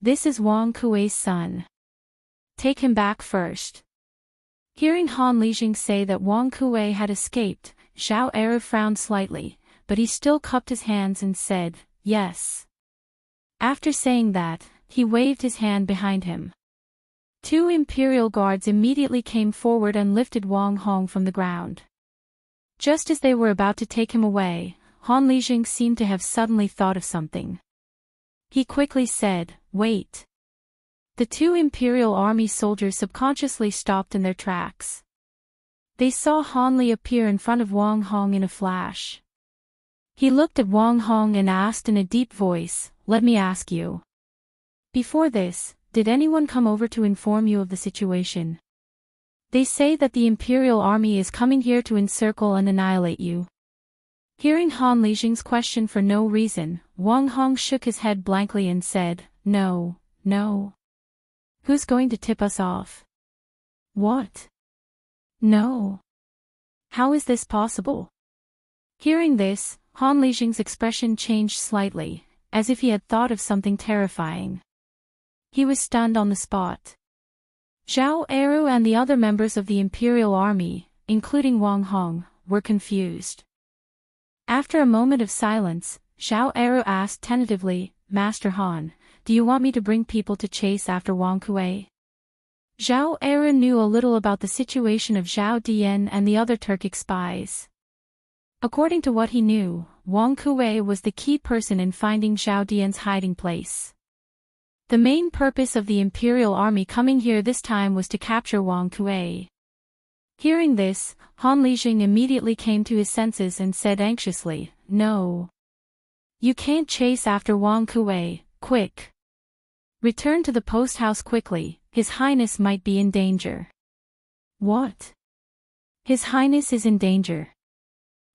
This is Wang Kuei's son. Take him back first. Hearing Han Lijing say that Wang Kuei had escaped, Zhao Eru frowned slightly, but he still cupped his hands and said, yes. After saying that, he waved his hand behind him. 2 Imperial Guards immediately came forward and lifted Wang Hong from the ground. Just as they were about to take him away, Han Lijing seemed to have suddenly thought of something. He quickly said, wait. The 2 Imperial Army soldiers subconsciously stopped in their tracks. They saw Han Li appear in front of Wang Hong in a flash. He looked at Wang Hong and asked in a deep voice, let me ask you. Before this, did anyone come over to inform you of the situation? They say that the Imperial Army is coming here to encircle and annihilate you. Hearing Han Lijing's question for no reason, Wang Hong shook his head blankly and said, no. Who's going to tip us off? What? No. How is this possible? Hearing this, Han Lijing's expression changed slightly, as if he had thought of something terrifying. He was stunned on the spot. Zhao Eru and the other members of the Imperial Army, including Wang Hong, were confused. After a moment of silence, Zhao Eru asked tentatively, Master Han, do you want me to bring people to chase after Wang Kuei? Zhao Eru knew a little about the situation of Zhao Dian and the other Turkic spies. According to what he knew, Wang Kuei was the key person in finding Zhao Dian's hiding place. The main purpose of the Imperial Army coming here this time was to capture Wang Kuei. Hearing this, Han Lijing immediately came to his senses and said anxiously, no. You can't chase after Wang Kuei, quick. Return to the post house quickly, His Highness might be in danger. What? His Highness is in danger.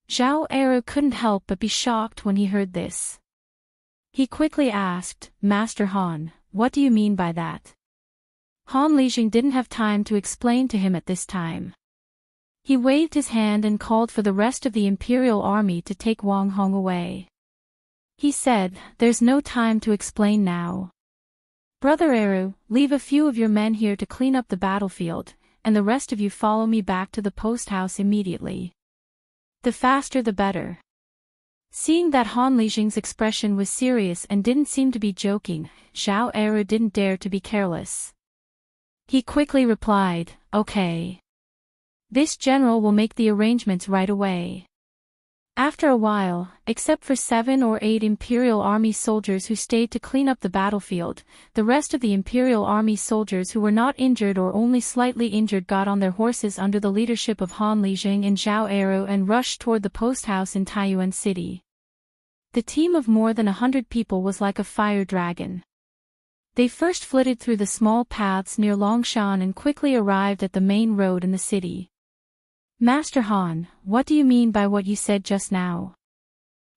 Zhao Eru couldn't help but be shocked when he heard this. He quickly asked, Master Han, what do you mean by that? Han Lijing didn't have time to explain to him at this time. He waved his hand and called for the rest of the Imperial Army to take Wang Hong away. He said, there's no time to explain now. Brother Eru, leave a few of your men here to clean up the battlefield, and the rest of you follow me back to the post house immediately. The faster the better. Seeing that Han Lijing's expression was serious and didn't seem to be joking, Zhao Eru didn't dare to be careless. He quickly replied, okay. This general will make the arrangements right away. After a while, except for 7 or 8 Imperial Army soldiers who stayed to clean up the battlefield, the rest of the Imperial Army soldiers who were not injured or only slightly injured got on their horses under the leadership of Han Lijing and Zhao Eru and rushed toward the post house in Taiyuan City. The team of more than 100 people was like a fire dragon. They first flitted through the small paths near Longshan and quickly arrived at the main road in the city. Master Han, what do you mean by what you said just now?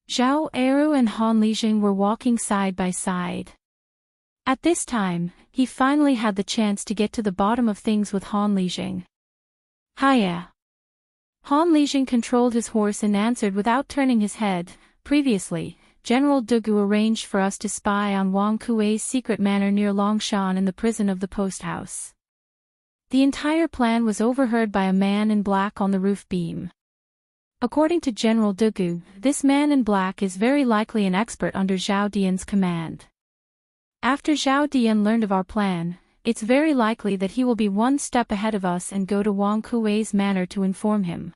Zhao Eru and Han Lijing were walking side by side. At this time, he finally had the chance to get to the bottom of things with Han Lijing. Hiya. Han Lijing controlled his horse and answered without turning his head, previously, General Dugu arranged for us to spy on Wang Kuei's secret manor near Longshan in the prison of the post house. The entire plan was overheard by a man in black on the roof beam. According to General Dugu, this man in black is very likely an expert under Zhao Dian's command. After Zhao Dian learned of our plan, it's very likely that he will be one step ahead of us and go to Wang Kuei's manor to inform him.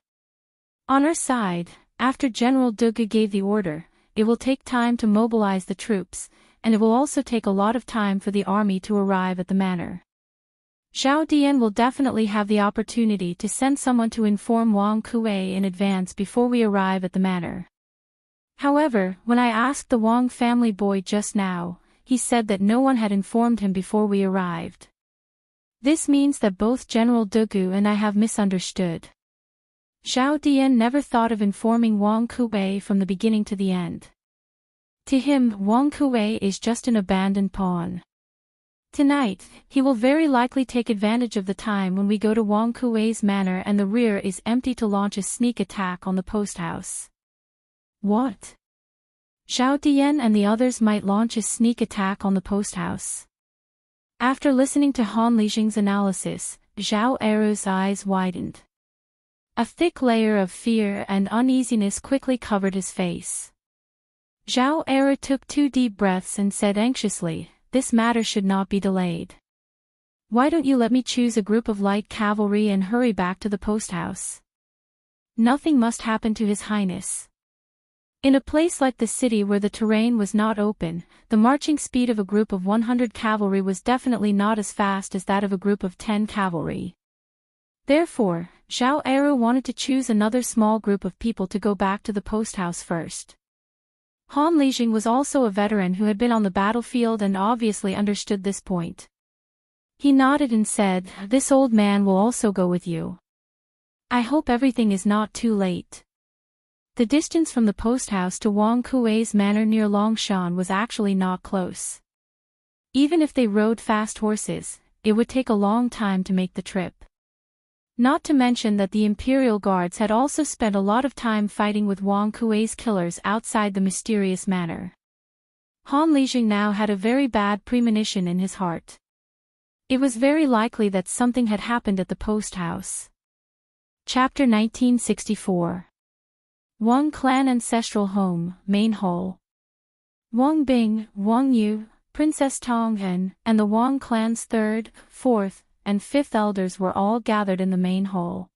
On our side, after General Dugu gave the order, it will take time to mobilize the troops, and it will also take a lot of time for the army to arrive at the manor. Zhao Dian will definitely have the opportunity to send someone to inform Wang Kuei in advance before we arrive at the manor. However, when I asked the Wang family boy just now, he said that no one had informed him before we arrived. This means that both General Dugu and I have misunderstood. Zhao Dian never thought of informing Wang Kuei from the beginning to the end. To him, Wang Kuei is just an abandoned pawn. Tonight, he will very likely take advantage of the time when we go to Wang Kuei's manor and the rear is empty to launch a sneak attack on the post house. What? Zhao Dian and the others might launch a sneak attack on the post house. After listening to Han Lijing's analysis, Zhao Eru's eyes widened. A thick layer of fear and uneasiness quickly covered his face. Zhao Eru took 2 deep breaths and said anxiously, "This matter should not be delayed. Why don't you let me choose a group of light cavalry and hurry back to the post house? Nothing must happen to His Highness." In a place like the city where the terrain was not open, the marching speed of a group of 100 cavalry was definitely not as fast as that of a group of 10 cavalry. Therefore, Zhao Eru wanted to choose another small group of people to go back to the post house first. Han Lijing was also a veteran who had been on the battlefield and obviously understood this point. He nodded and said, "This old man will also go with you. I hope everything is not too late." The distance from the post house to Wang Kuei's manor near Longshan was actually not close. Even if they rode fast horses, it would take a long time to make the trip. Not to mention that the Imperial Guards had also spent a lot of time fighting with Wang Kuei's killers outside the mysterious manor. Han Lijing now had a very bad premonition in his heart. It was very likely that something had happened at the post house. Chapter 1964. Wang Clan Ancestral Home, Main Hall. Wang Bing, Wang Yu, Princess Tong and the Wang clan's 3rd, 4th, and 5th elders were all gathered in the main hall.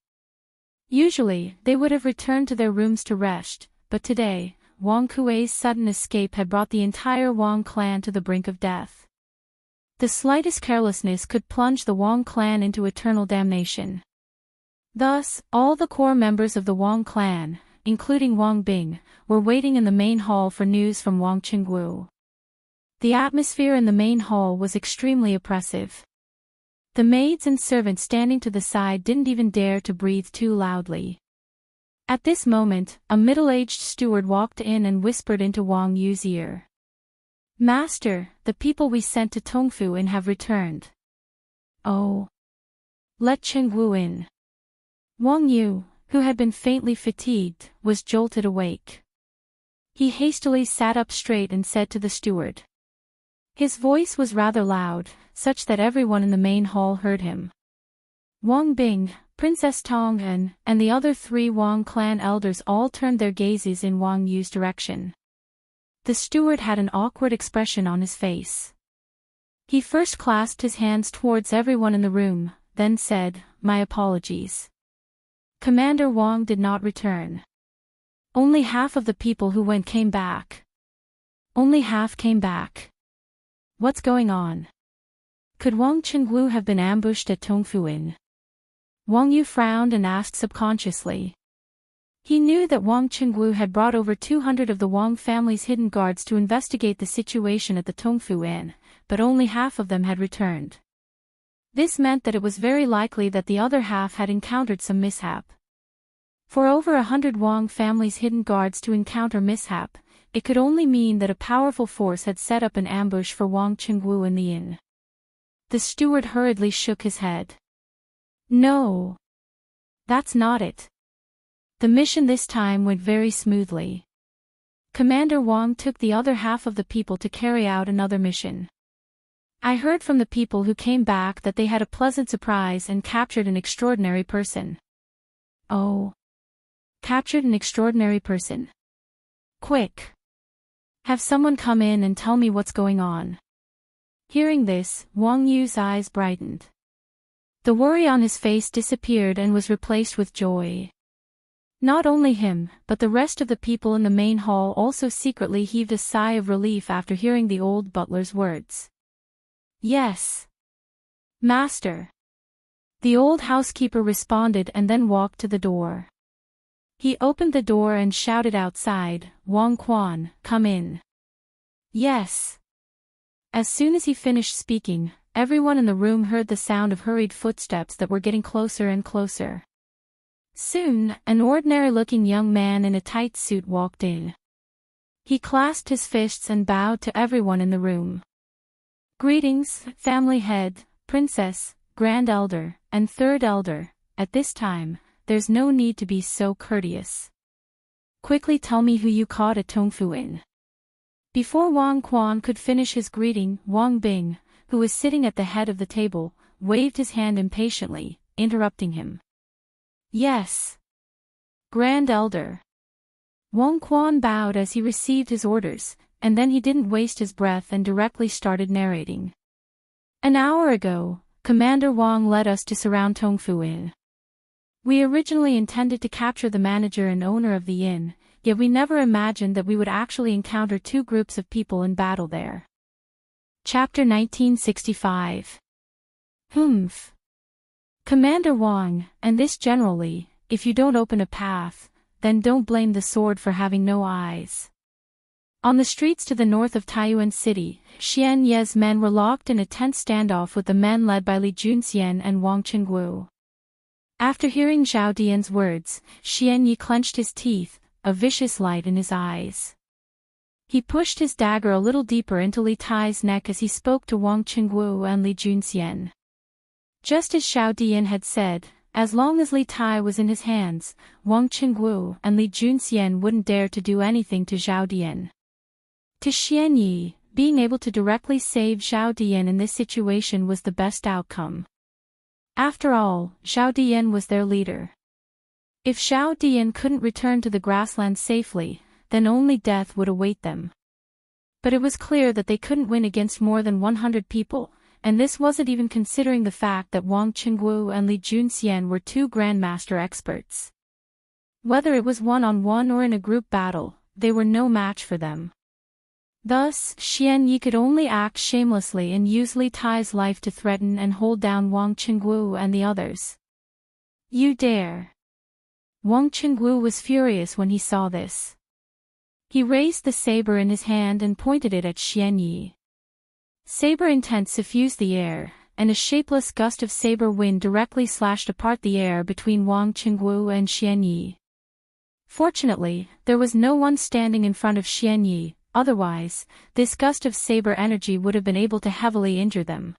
Usually, they would have returned to their rooms to rest, but today, Wang Kuei's sudden escape had brought the entire Wang clan to the brink of death. The slightest carelessness could plunge the Wang clan into eternal damnation. Thus, all the core members of the Wang clan, including Wang Bing, were waiting in the main hall for news from Wang Qingwu. The atmosphere in the main hall was extremely oppressive. The maids and servants standing to the side didn't even dare to breathe too loudly. At this moment, a middle-aged steward walked in and whispered into Wang Yu's ear. "Master, the people we sent to Tongfu Inn have returned." "Oh. Let Qingwu in." Wang Yu, who had been faintly fatigued, was jolted awake. He hastily sat up straight and said to the steward. His voice was rather loud, such that everyone in the main hall heard him. Wang Bing, Princess Tong and the other 3 Wang clan elders all turned their gazes in Wang Yu's direction. The steward had an awkward expression on his face. He first clasped his hands towards everyone in the room, then said, "My apologies. Commander Wang did not return. Only half of the people who went came back. Only half came back. What's going on? Could Wang Qingwu have been ambushed at Tongfu Inn?" Wang Yu frowned and asked subconsciously. He knew that Wang Qingwu had brought over 200 of the Wang family's hidden guards to investigate the situation at the Tongfu Inn, but only half of them had returned. This meant that it was very likely that the other half had encountered some mishap. For over 100 Wang family's hidden guards to encounter mishap, it could only mean that a powerful force had set up an ambush for Wang Qingwu in the inn. The steward hurriedly shook his head. "No. That's not it." The mission this time went very smoothly. Commander Wang took the other half of the people to carry out another mission. I heard from the people who came back that they had a pleasant surprise and captured an extraordinary person. "Oh. Captured an extraordinary person. Quick. Have someone come in and tell me what's going on." Hearing this, Wang Yu's eyes brightened. The worry on his face disappeared and was replaced with joy. Not only him, but the rest of the people in the main hall also secretly heaved a sigh of relief after hearing the old butler's words. Yes, master. The old housekeeper responded and then walked to the door. He opened the door and shouted outside, "Wang Quan, come in." Yes. As soon as he finished speaking, everyone in the room heard the sound of hurried footsteps that were getting closer and closer. Soon, an ordinary-looking young man in a tight suit walked in. He clasped his fists and bowed to everyone in the room. "Greetings, family head, princess, grand elder, and third elder. At this time, there's no need to be so courteous. Quickly tell me who you caught at Tongfuin." Before Wang Quan could finish his greeting, Wang Bing, who was sitting at the head of the table, waved his hand impatiently, interrupting him. "Yes, Grand Elder." Wang Quan bowed as he received his orders, and then he didn't waste his breath and directly started narrating. "An hour ago, Commander Wang led us to surround Tongfu Inn. We originally intended to capture the manager and owner of the inn, yet we never imagined that we would actually encounter two groups of people in battle there." Chapter 1965. Humph. Commander Wang, and this generally, if you don't open a path, then don't blame the sword for having no eyes. On the streets to the north of Taiyuan City, Xian Ye's men were locked in a tense standoff with the men led by Li Junxian and Wang Qingguo. After hearing Zhao Dian's words, Xian Ye clenched his teeth, a vicious light in his eyes. He pushed his dagger a little deeper into Li Tai's neck as he spoke to Wang Qingguo and Li Junxian. Just as Zhao Dian had said, as long as Li Tai was in his hands, Wang Qingguo and Li Junxian wouldn't dare to do anything to Zhao Dian. To Xian Yi, being able to directly save Zhao Dian in this situation was the best outcome. After all, Zhao Dian was their leader. If Zhao Dian couldn't return to the grasslands safely, then only death would await them. But it was clear that they couldn't win against more than 100 people, and this wasn't even considering the fact that Wang Qingguo and Li Junxian were two grandmaster experts. Whether it was one-on-one or in a group battle, they were no match for them. Thus, Xian Yi could only act shamelessly and use Li Tai's life to threaten and hold down Wang Qingguo and the others. "You dare!" Wang Qingguo was furious when he saw this. He raised the saber in his hand and pointed it at Xian Yi. Saber intent suffused the air, and a shapeless gust of saber wind directly slashed apart the air between Wang Qingguo and Xian Yi. Fortunately, there was no one standing in front of Xian Yi, otherwise, this gust of saber energy would have been able to heavily injure them.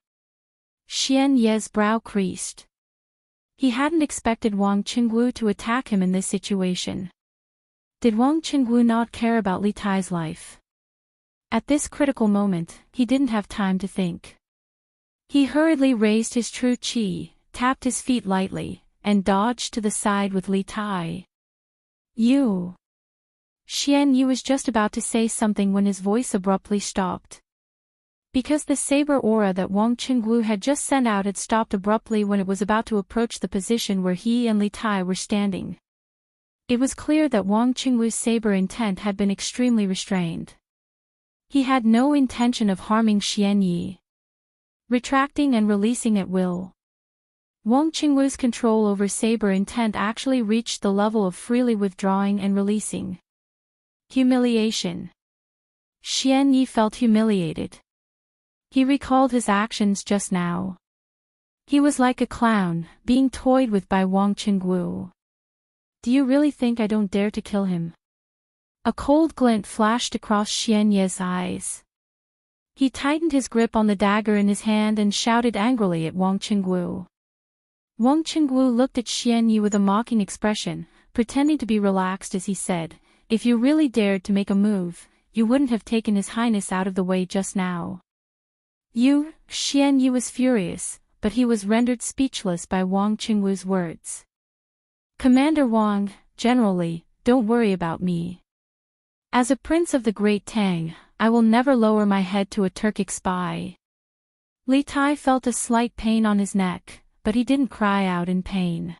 Xian Ye's brow creased. He hadn't expected Wang Qingguo to attack him in this situation. Did Wang Qingguo not care about Li Tai's life? At this critical moment, he didn't have time to think. He hurriedly raised his true qi, tapped his feet lightly, and dodged to the side with Li Tai. "You!" Xian Yi was just about to say something when his voice abruptly stopped. Because the saber aura that Wang Qingguo had just sent out had stopped abruptly when it was about to approach the position where he and Li Tai were standing. It was clear that Wang Qingguo's saber intent had been extremely restrained. He had no intention of harming Xian Yi. Retracting and releasing at will. Wang Qingguo's control over saber intent actually reached the level of freely withdrawing and releasing. Humiliation. Xian Yi felt humiliated. He recalled his actions just now. He was like a clown, being toyed with by Wang Qingguo. "Do you really think I don't dare to kill him?" A cold glint flashed across Xian Ye's eyes. He tightened his grip on the dagger in his hand and shouted angrily at Wang Qingguo. Wang Qingguo looked at Xian Yi with a mocking expression, pretending to be relaxed as he said, "If you really dared to make a move, you wouldn't have taken His Highness out of the way just now." Xian Yi was furious, but he was rendered speechless by Wang Qingguo's words. "Commander Wang, generally, don't worry about me. As a prince of the Great Tang, I will never lower my head to a Turkic spy. Li Tai felt a slight pain on his neck, but he didn't cry out in pain.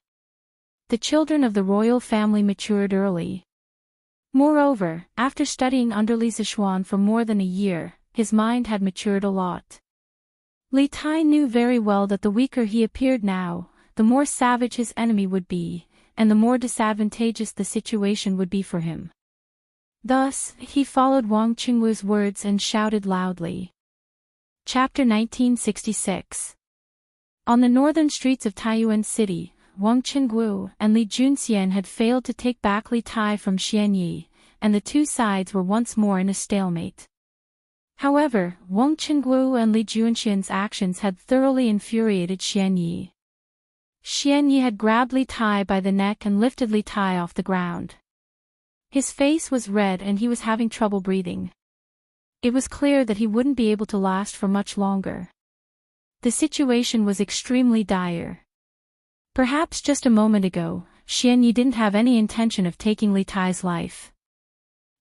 The children of the royal family matured early. Moreover, after studying under Li Zixuan for more than a year, his mind had matured a lot. Li Tai knew very well that the weaker he appeared now, the more savage his enemy would be, and the more disadvantageous the situation would be for him. Thus, he followed Wang Qingwu's words and shouted loudly. Chapter 1966. On the northern streets of Taiyuan City, Wang Qingwu and Li Junxian had failed to take back Li Tai from Xianyi, and the two sides were once more in a stalemate. However, Wang Qingwu and Li Junxian's actions had thoroughly infuriated Xianyi. Xianyi had grabbed Li Tai by the neck and lifted Li Tai off the ground. His face was red and he was having trouble breathing. It was clear that he wouldn't be able to last for much longer. The situation was extremely dire. Perhaps just a moment ago, Xianyi didn't have any intention of taking Li Tai's life.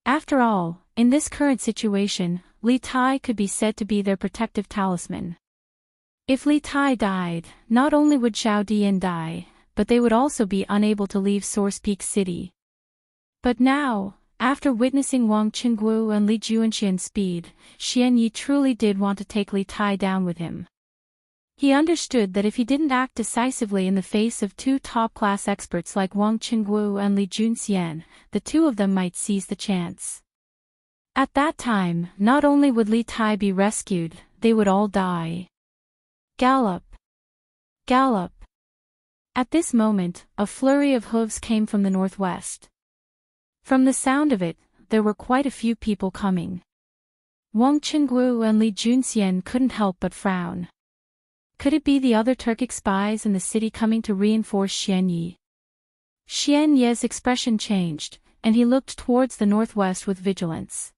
After all, in this current situation, Li Tai could be said to be their protective talisman. If Li Tai died, not only would Zhao Dian die, but they would also be unable to leave Source Peak City. But now, after witnessing Wang Qingwu and Li Junxian's speed, Xianyi truly did want to take Li Tai down with him. He understood that if he didn't act decisively in the face of two top-class experts like Wang Qingwu and Li Junxian, the two of them might seize the chance. At that time, not only would Li Tai be rescued, they would all die. Gallop! Gallop! At this moment, a flurry of hooves came from the northwest. From the sound of it, there were quite a few people coming. Wang Qingwu and Li Junxian couldn't help but frown. Could it be the other Turkic spies in the city coming to reinforce Xianyi? Xianyi's expression changed, and he looked towards the northwest with vigilance.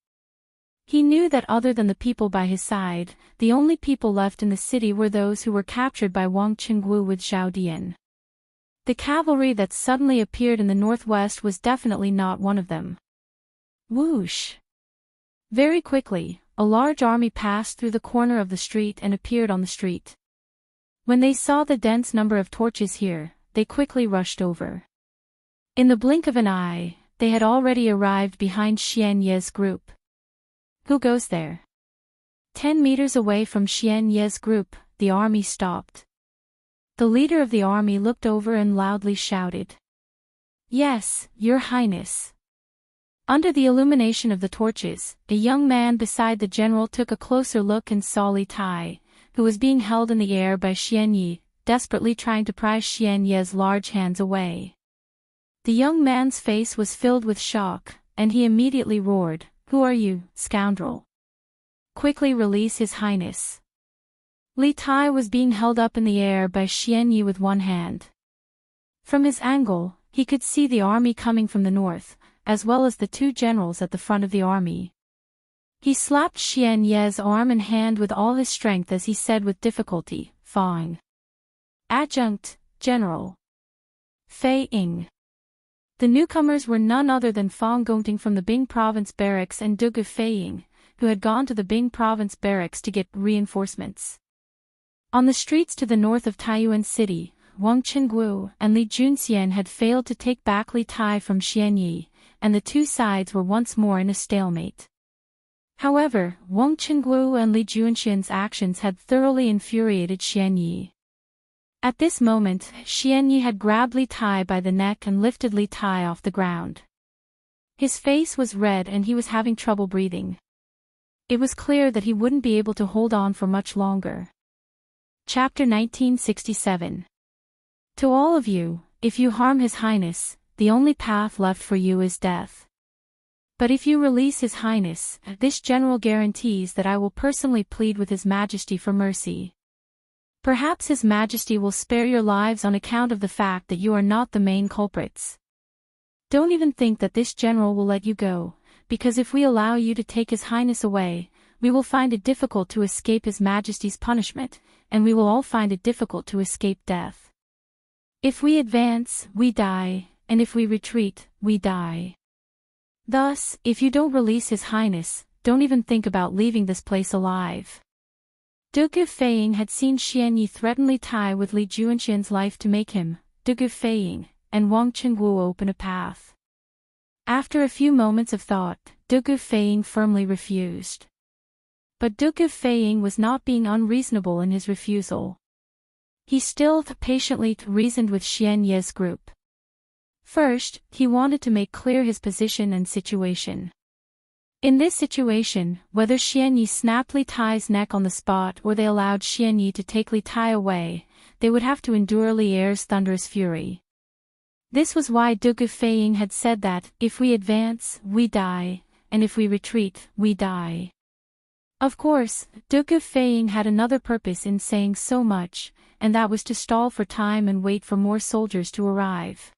He knew that other than the people by his side, the only people left in the city were those who were captured by Wang Qingwu with Zhao Dian. The cavalry that suddenly appeared in the northwest was definitely not one of them. Whoosh! Very quickly, a large army passed through the corner of the street and appeared on the street. When they saw the dense number of torches here, they quickly rushed over. In the blink of an eye, they had already arrived behind Xianyi's group. Who goes there? 10 meters away from Xianyi's group, the army stopped. The leader of the army looked over and loudly shouted. Yes, Your Highness. Under the illumination of the torches, a young man beside the general took a closer look and saw Li Tai, who was being held in the air by Xianyi, desperately trying to pry Xianyi's large hands away. The young man's face was filled with shock, and he immediately roared, "Who are you, scoundrel? Quickly release His Highness." Li Tai was being held up in the air by Xianyi with one hand. From his angle, he could see the army coming from the north, as well as the two generals at the front of the army. He slapped Xianyi's arm and hand with all his strength as he said with difficulty, "Fang. Adjunct, General. Fei Ying." The newcomers were none other than Fang Gongting from the Bing Province Barracks and Dugu Feiying, who had gone to the Bing Province Barracks to get reinforcements. On the streets to the north of Taiyuan City, Wang Qingwu and Li Junxian had failed to take back Li Tai from Xianyi, and the two sides were once more in a stalemate. However, Wang Qingwu and Li Junxian's actions had thoroughly infuriated Xianyi. At this moment, Xianyi had grabbed Li Tai by the neck and lifted Li Tai off the ground. His face was red and he was having trouble breathing. It was clear that he wouldn't be able to hold on for much longer. Chapter 1967. To all of you, if you harm His Highness, the only path left for you is death. But if you release His Highness, this general guarantees that I will personally plead with His Majesty for mercy. Perhaps His Majesty will spare your lives on account of the fact that you are not the main culprits. Don't even think that this general will let you go, because if we allow you to take His Highness away, we will find it difficult to escape His Majesty's punishment, and we will all find it difficult to escape death. If we advance, we die, and if we retreat, we die. Thus, if you don't release His Highness, don't even think about leaving this place alive. Dugu Feiying had seen Xian Yi threaten Li Tai with Li Juanxian's life to make him, Dugu Feiying, and Wang Qingwu open a path. After a few moments of thought, Dugu Feiying firmly refused. But Dugu Feiying was not being unreasonable in his refusal. He still patiently reasoned with Xian Yi's group. First, he wanted to make clear his position and situation. In this situation, whether Xian Yi snapped Li Tai's neck on the spot or they allowed Xian Yi to take Li Tai away, they would have to endure Li Er's thunderous fury. This was why Dugu Feiying had said that, if we advance, we die, and if we retreat, we die. Of course, Dugu Feiying had another purpose in saying so much, and that was to stall for time and wait for more soldiers to arrive.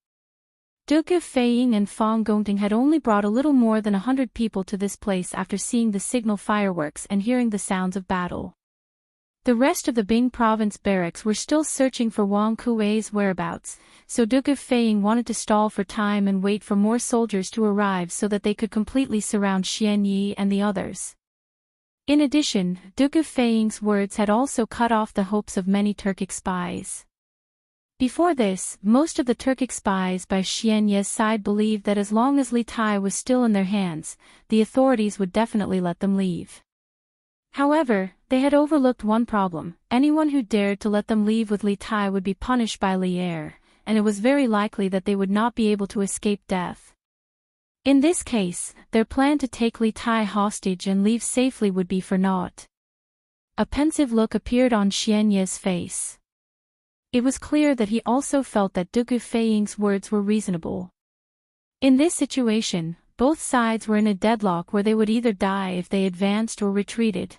Dugu Feiying and Fang Gongting had only brought a little more than 100 people to this place after seeing the signal fireworks and hearing the sounds of battle. The rest of the Bing province barracks were still searching for Wang Kuei's whereabouts, so Dugu Feiying wanted to stall for time and wait for more soldiers to arrive so that they could completely surround Xian Yi and the others. In addition, Dugu Feiying's words had also cut off the hopes of many Turkic spies. Before this, most of the Turkic spies by Xian Yi's side believed that as long as Li Tai was still in their hands, the authorities would definitely let them leave. However, they had overlooked one problem: anyone who dared to let them leave with Li Tai would be punished by Li Er, and it was very likely that they would not be able to escape death. In this case, their plan to take Li Tai hostage and leave safely would be for naught. A pensive look appeared on Xian Yi's face. It was clear that he also felt that Dugu Feiying's words were reasonable. In this situation, both sides were in a deadlock where they would either die if they advanced or retreated.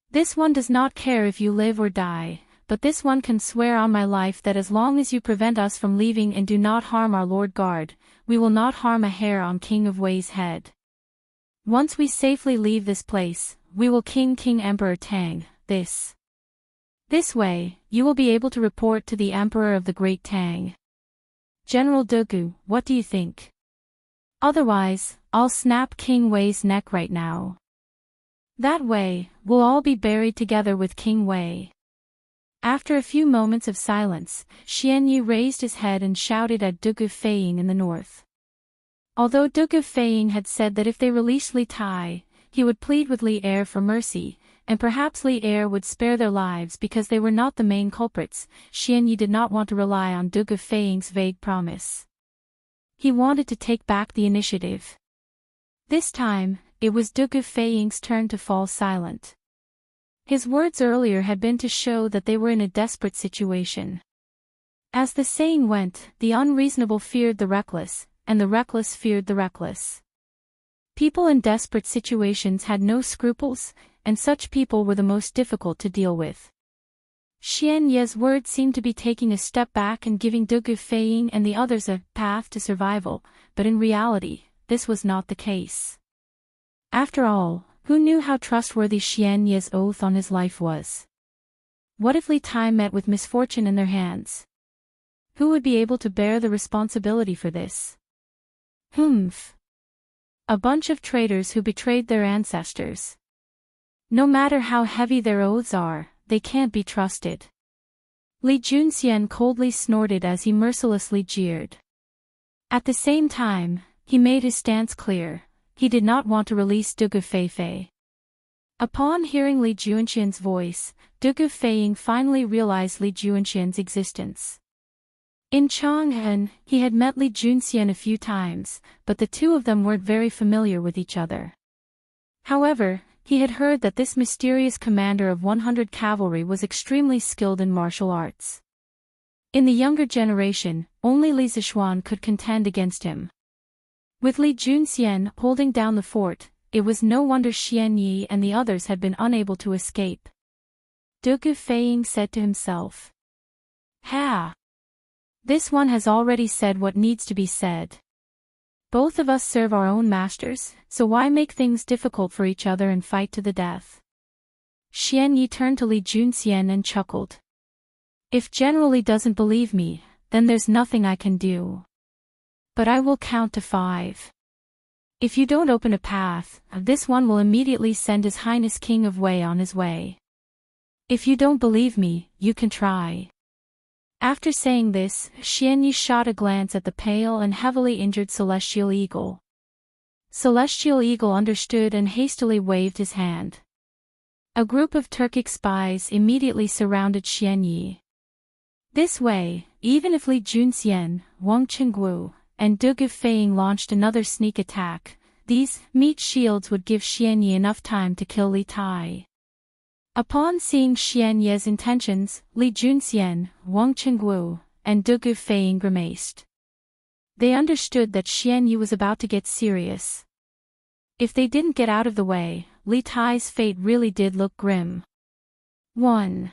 This one does not care if you live or die, but this one can swear on my life that as long as you prevent us from leaving and do not harm our Lord Guard, we will not harm a hair on King of Wei's head. Once we safely leave this place, we will King Emperor Tang, This way, you will be able to report to the Emperor of the Great Tang. General Dugu, what do you think? Otherwise, I'll snap King Wei's neck right now. That way, we'll all be buried together with King Wei. After a few moments of silence, Xian Yi raised his head and shouted at Dugu Feiying in the north. Although Dugu Feiying had said that if they released Li Tai, he would plead with Li Er for mercy, and perhaps Li Er would spare their lives because they were not the main culprits, Xian Yi did not want to rely on Dugu Feiying's vague promise. He wanted to take back the initiative. This time, it was Dugu Feiying's turn to fall silent. His words earlier had been to show that they were in a desperate situation. As the saying went, the unreasonable feared the reckless, and the reckless feared the reckless. People in desperate situations had no scruples, and such people were the most difficult to deal with. Xian Yi's words seemed to be taking a step back and giving Dugu Feiying and the others a path to survival, but in reality, this was not the case. After all, who knew how trustworthy Xian Yi's oath on his life was? What if Li Tai met with misfortune in their hands? Who would be able to bear the responsibility for this? Humph. A bunch of traitors who betrayed their ancestors. No matter how heavy their oaths are, they can't be trusted. Li Junxian coldly snorted as he mercilessly jeered. At the same time, he made his stance clear: he did not want to release Dugu Feifei. Upon hearing Li Juanxian's voice, Dugu Feiying finally realized Li Juanxian's existence. In Chang'an, he had met Li Junxian a few times, but the two of them weren't very familiar with each other. However, he had heard that this mysterious commander of 100 cavalry was extremely skilled in martial arts. In the younger generation, only Li Zishuan could contend against him. With Li Junxian holding down the fort, it was no wonder Xian Yi and the others had been unable to escape. Dugu Feiying said to himself. Ha! This one has already said what needs to be said. Both of us serve our own masters, so why make things difficult for each other and fight to the death? Xian Yi turned to Li Junxian and chuckled. If General Li doesn't believe me, then there's nothing I can do. But I will count to 5. If you don't open a path, this one will immediately send His Highness King of Wei on his way. If you don't believe me, you can try. After saying this, Xianyi shot a glance at the pale and heavily injured Celestial Eagle. Celestial Eagle understood and hastily waved his hand. A group of Turkic spies immediately surrounded Xianyi. This way, even if Li Junxian, Wang Qingguo, and Du Gufeiying launched another sneak attack, these meat shields would give Xianyi enough time to kill Li Tai. Upon seeing Xianyi's intentions, Li Junxian, Wang Qingguo, and Du Gufeiying grimaced. They understood that Xianyi was about to get serious. If they didn't get out of the way, Li Tai's fate really did look grim. 1.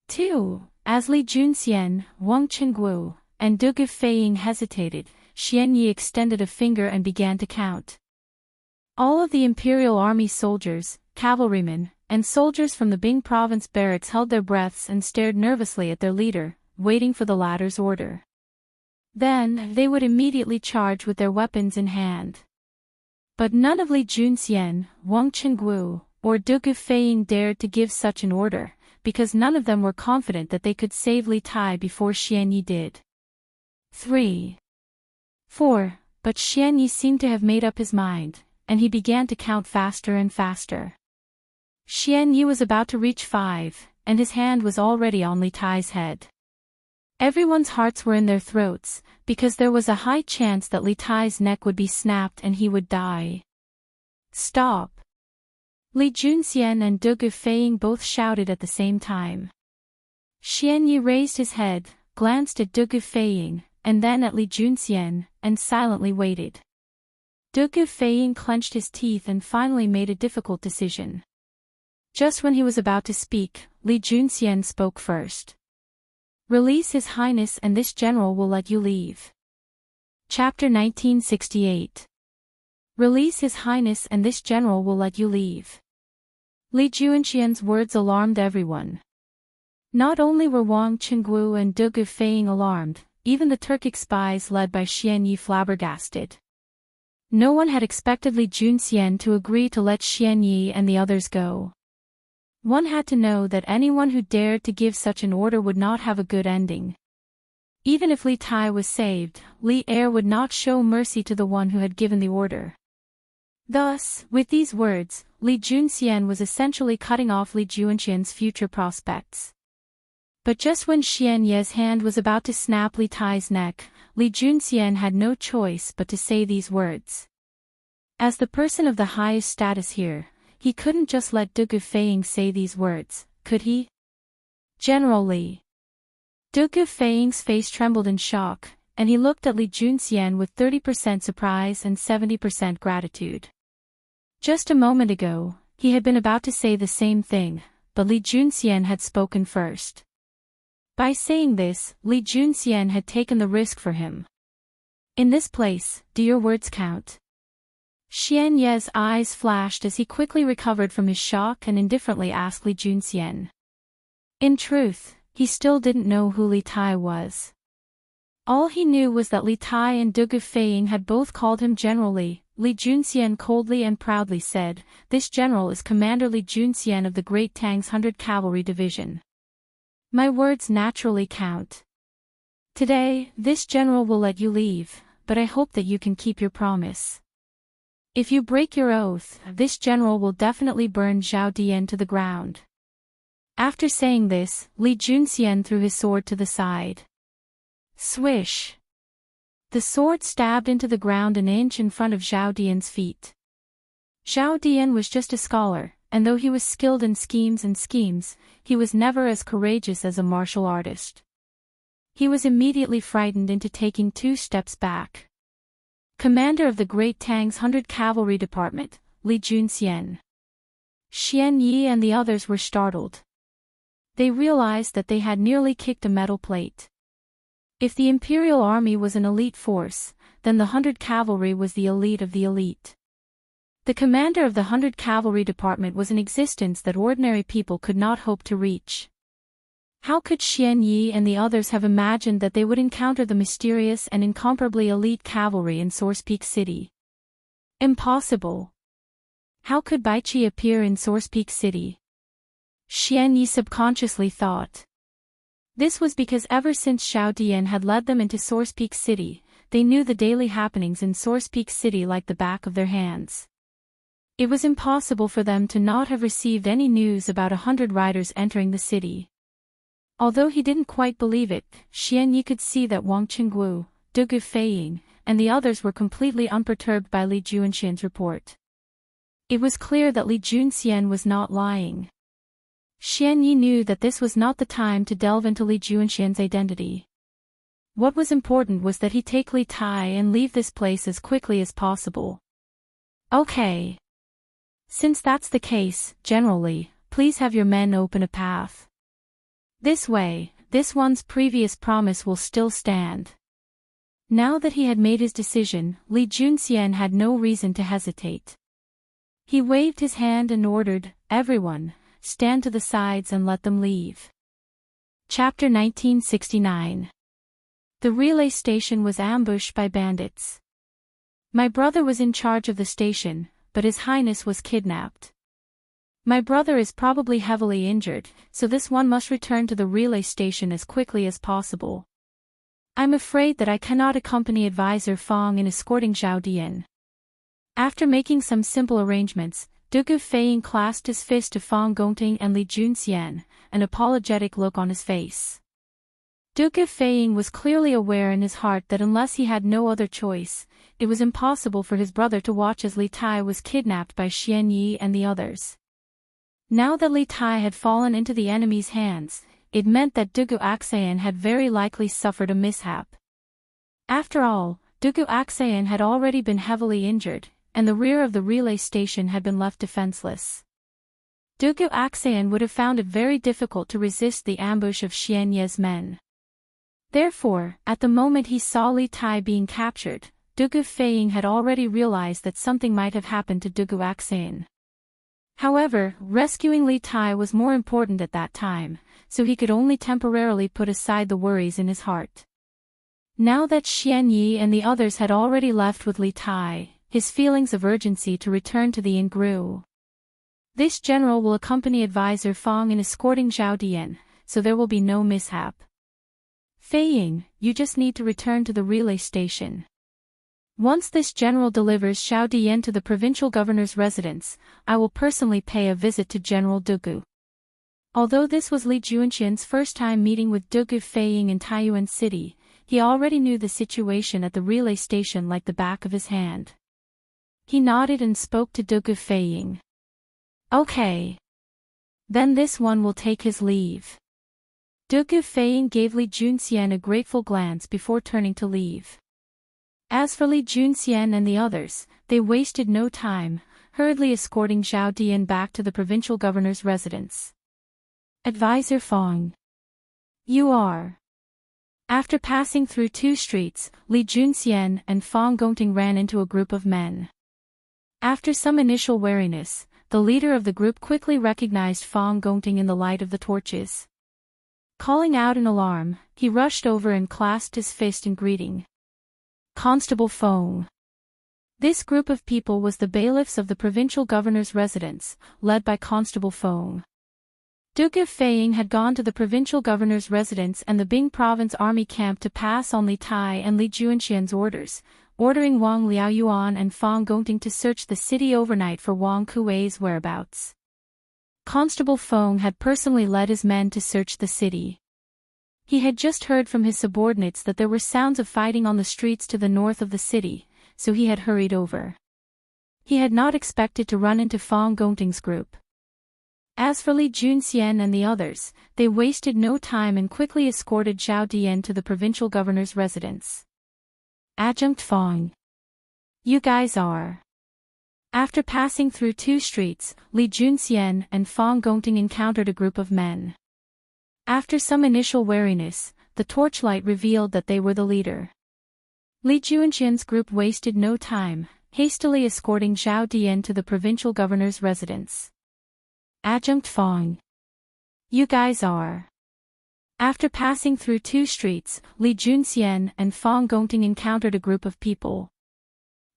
2. As Li Junxian, Wang Qingguo, and Du Gufeiying hesitated, Xianyi extended a finger and began to count. All of the Imperial Army soldiers, cavalrymen, and soldiers from the Bing province barracks held their breaths and stared nervously at their leader, waiting for the latter's order. Then, they would immediately charge with their weapons in hand. But none of Li Junxian, Wang Qingguo, or Du Gufeiying dared to give such an order, because none of them were confident that they could save Li Tai before Xianyi did. 3. 4. But Xianyi seemed to have made up his mind, and he began to count faster and faster. Xianyi was about to reach 5, and his hand was already on Li Tai's head. Everyone's hearts were in their throats, because there was a high chance that Li Tai's neck would be snapped and he would die. Stop! Li Junxian and Du Gufeiying both shouted at the same time. Xianyi raised his head, glanced at Du Gufeiying, and then at Li Junxian, and silently waited. Du Gufeiying clenched his teeth and finally made a difficult decision. Just when he was about to speak, Li Junxian spoke first. Release His Highness and this general will let you leave. Chapter 1968. Release His Highness and this general will let you leave. Li Junxian's words alarmed everyone. Not only were Wang Qingguo and Du Gufeiying alarmed, even the Turkic spies led by Xianyi flabbergasted. No one had expected Li Junxian to agree to let Xianyi and the others go. One had to know that anyone who dared to give such an order would not have a good ending. Even if Li Tai was saved, Li Er would not show mercy to the one who had given the order. Thus, with these words, Li Junxian was essentially cutting off Li Junxian's future prospects. But just when Xianyi's hand was about to snap Li Tai's neck, Li Junxian had no choice but to say these words. As the person of the highest status here, he couldn't just let Du Gufeiying say these words, could he? General Li. Du Gufeiying's face trembled in shock, and he looked at Li Junxian with 30% surprise and 70% gratitude. Just a moment ago, he had been about to say the same thing, but Li Junxian had spoken first. By saying this, Li Junxian had taken the risk for him. In this place, do your words count? Xianyi's eyes flashed as he quickly recovered from his shock and indifferently asked Li Junxian. In truth, he still didn't know who Li Tai was. All he knew was that Li Tai and Du Gufeiying had both called him General Li. Li Junxian coldly and proudly said, "This general is Commander Li Junxian of the Great Tang's 100 Cavalry Division. My words naturally count. Today, this general will let you leave, but I hope that you can keep your promise. If you break your oath, this general will definitely burn Zhao Dian to the ground." After saying this, Li Junxian threw his sword to the side. Swish! The sword stabbed into the ground an inch in front of Zhao Dian's feet. Zhao Dian was just a scholar, and though he was skilled in schemes, he was never as courageous as a martial artist. He was immediately frightened into taking 2 steps back. Commander of the Great Tang's 100 Cavalry Department, Li Junxian. Xianyi and the others were startled. They realized that they had nearly kicked a metal plate. If the Imperial Army was an elite force, then the 100 Cavalry was the elite of the elite. The commander of the 100 Cavalry Department was an existence that ordinary people could not hope to reach. How could Xianyi and the others have imagined that they would encounter the mysterious and incomparably elite cavalry in Source Peak City? Impossible. How could Baichi appear in Source Peak City? Xian Yi subconsciously thought. This was because ever since Xiao Dian had led them into Source Peak City, they knew the daily happenings in Source Peak City like the back of their hands. It was impossible for them to not have received any news about 100 riders entering the city. Although he didn't quite believe it, Xian Yi could see that Wang Qingguo, Dugu Feiying, and the others were completely unperturbed by Li Juanxian's report. It was clear that Li Junxian was not lying. Xian Yi knew that this was not the time to delve into Li Juanxian's identity. What was important was that he take Li Tai and leave this place as quickly as possible. Okay. Since that's the case, General Li, please have your men open a path. This way, this one's previous promise will still stand. Now that he had made his decision, Li Junxian had no reason to hesitate. He waved his hand and ordered, "Everyone, stand to the sides and let them leave." Chapter 1969. The relay station was ambushed by bandits. My brother was in charge of the station, but His Highness was kidnapped. My brother is probably heavily injured, so this one must return to the relay station as quickly as possible. I'm afraid that I cannot accompany Advisor Fong in escorting Zhao Dian. After making some simple arrangements, Dugu Feiying clasped his fist to Fong Gongting and Li Junxian, an apologetic look on his face. Dugu Feiying was clearly aware in his heart that unless he had no other choice, it was impossible for his brother to watch as Li Tai was kidnapped by Xian Yi and the others. Now that Li Tai had fallen into the enemy's hands, it meant that Dugu Axayan had very likely suffered a mishap. After all, Dugu Axayan had already been heavily injured, and the rear of the relay station had been left defenseless. Dugu Axayan would have found it very difficult to resist the ambush of Xian Ye's men. Therefore, at the moment he saw Li Tai being captured, Dugu Feiying had already realized that something might have happened to Dugu Axayan. However, rescuing Li Tai was more important at that time, so he could only temporarily put aside the worries in his heart. Now that Xian Yi and the others had already left with Li Tai, his feelings of urgency to return to the inn grew. This general will accompany Advisor Fong in escorting Zhao Dian, so there will be no mishap. Feiying, you just need to return to the relay station. Once this general delivers Zhao Dian to the provincial governor's residence, I will personally pay a visit to General Dugu. Although this was Li Juanxian's first time meeting with Dugu Feiying in Taiyuan City, he already knew the situation at the relay station like the back of his hand. He nodded and spoke to Dugu Feiying. Okay. Then this one will take his leave. Dugu Feiying gave Li Junxian a grateful glance before turning to leave. As for Li Junxian and the others, they wasted no time, hurriedly escorting Zhao Dian back to the provincial governor's residence. Advisor Fong. You are. After passing through 2 streets, Li Junxian and Fong Gongting ran into a group of men. After some initial wariness, the leader of the group quickly recognized Fong Gongting in the light of the torches. Calling out in alarm, he rushed over and clasped his fist in greeting. Constable Fong. This group of people was the bailiffs of the provincial governor's residence, led by Constable Fong. Dugu Feiying had gone to the provincial governor's residence and the Bing province army camp to pass on Li Tai and Li Juanxian's orders, ordering Wang Liaoyuan and Fong Gongting to search the city overnight for Wang Kuei's whereabouts. Constable Fong had personally led his men to search the city. He had just heard from his subordinates that there were sounds of fighting on the streets to the north of the city, so he had hurried over. He had not expected to run into Fong Gongting's group. As for Li Junxian and the others, they wasted no time and quickly escorted Zhao Dian to the provincial governor's residence. Adjunct Fong. You guys are. After passing through 2 streets, Li Junxian and Fong Gongting encountered a group of men. After some initial wariness, the torchlight revealed that they were the leader. Li Juanxian's group wasted no time, hastily escorting Zhao Dian to the provincial governor's residence. Adjunct Fong. You guys are. After passing through 2 streets, Li Junxian and Fong Gongting encountered a group of people.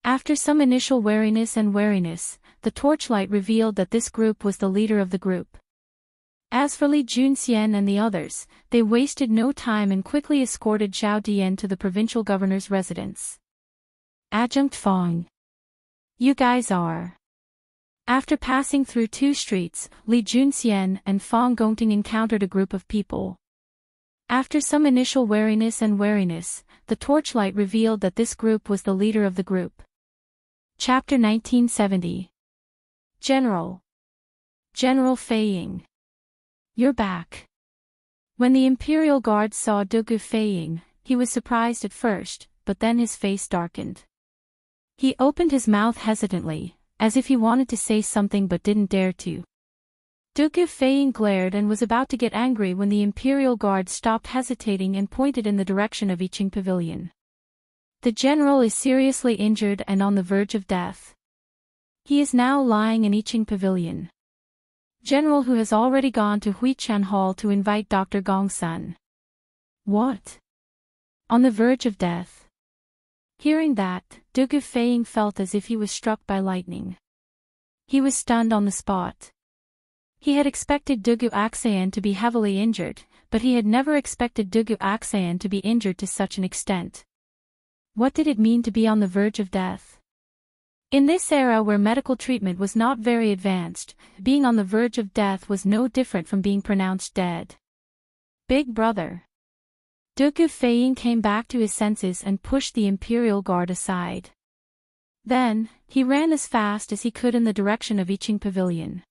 After some initial wariness, the torchlight revealed that this group was the leader of the group. As for Li Junxian and the others, they wasted no time and quickly escorted Zhao Dian to the provincial governor's residence. Adjunct Fong. You guys are. After passing through 2 streets, Li Junxian and Fong Gongting encountered a group of people. After some initial wariness, the torchlight revealed that this group was the leader of the group. Chapter 1970. General Fei Ying. You're back. When the Imperial Guard saw Dugu Fei Ying, he was surprised at first, but then his face darkened. He opened his mouth hesitantly, as if he wanted to say something but didn't dare to. Dugu Fei Ying glared and was about to get angry when the Imperial Guard stopped hesitating and pointed in the direction of Yiqing Pavilion. The general is seriously injured and on the verge of death. He is now lying in Yiqing Pavilion. General who has already gone to Huichan Hall to invite Dr. Gongsun. What? On the verge of death? Hearing that, Dugu Fei Ying felt as if he was struck by lightning. He was stunned on the spot. He had expected Dugu Axayan to be heavily injured, but he had never expected Dugu Axayan to be injured to such an extent. What did it mean to be on the verge of death? In this era where medical treatment was not very advanced, being on the verge of death was no different from being pronounced dead. Big brother. Dugu Fei Ying came back to his senses and pushed the Imperial Guard aside. Then, he ran as fast as he could in the direction of Yiqing Pavilion.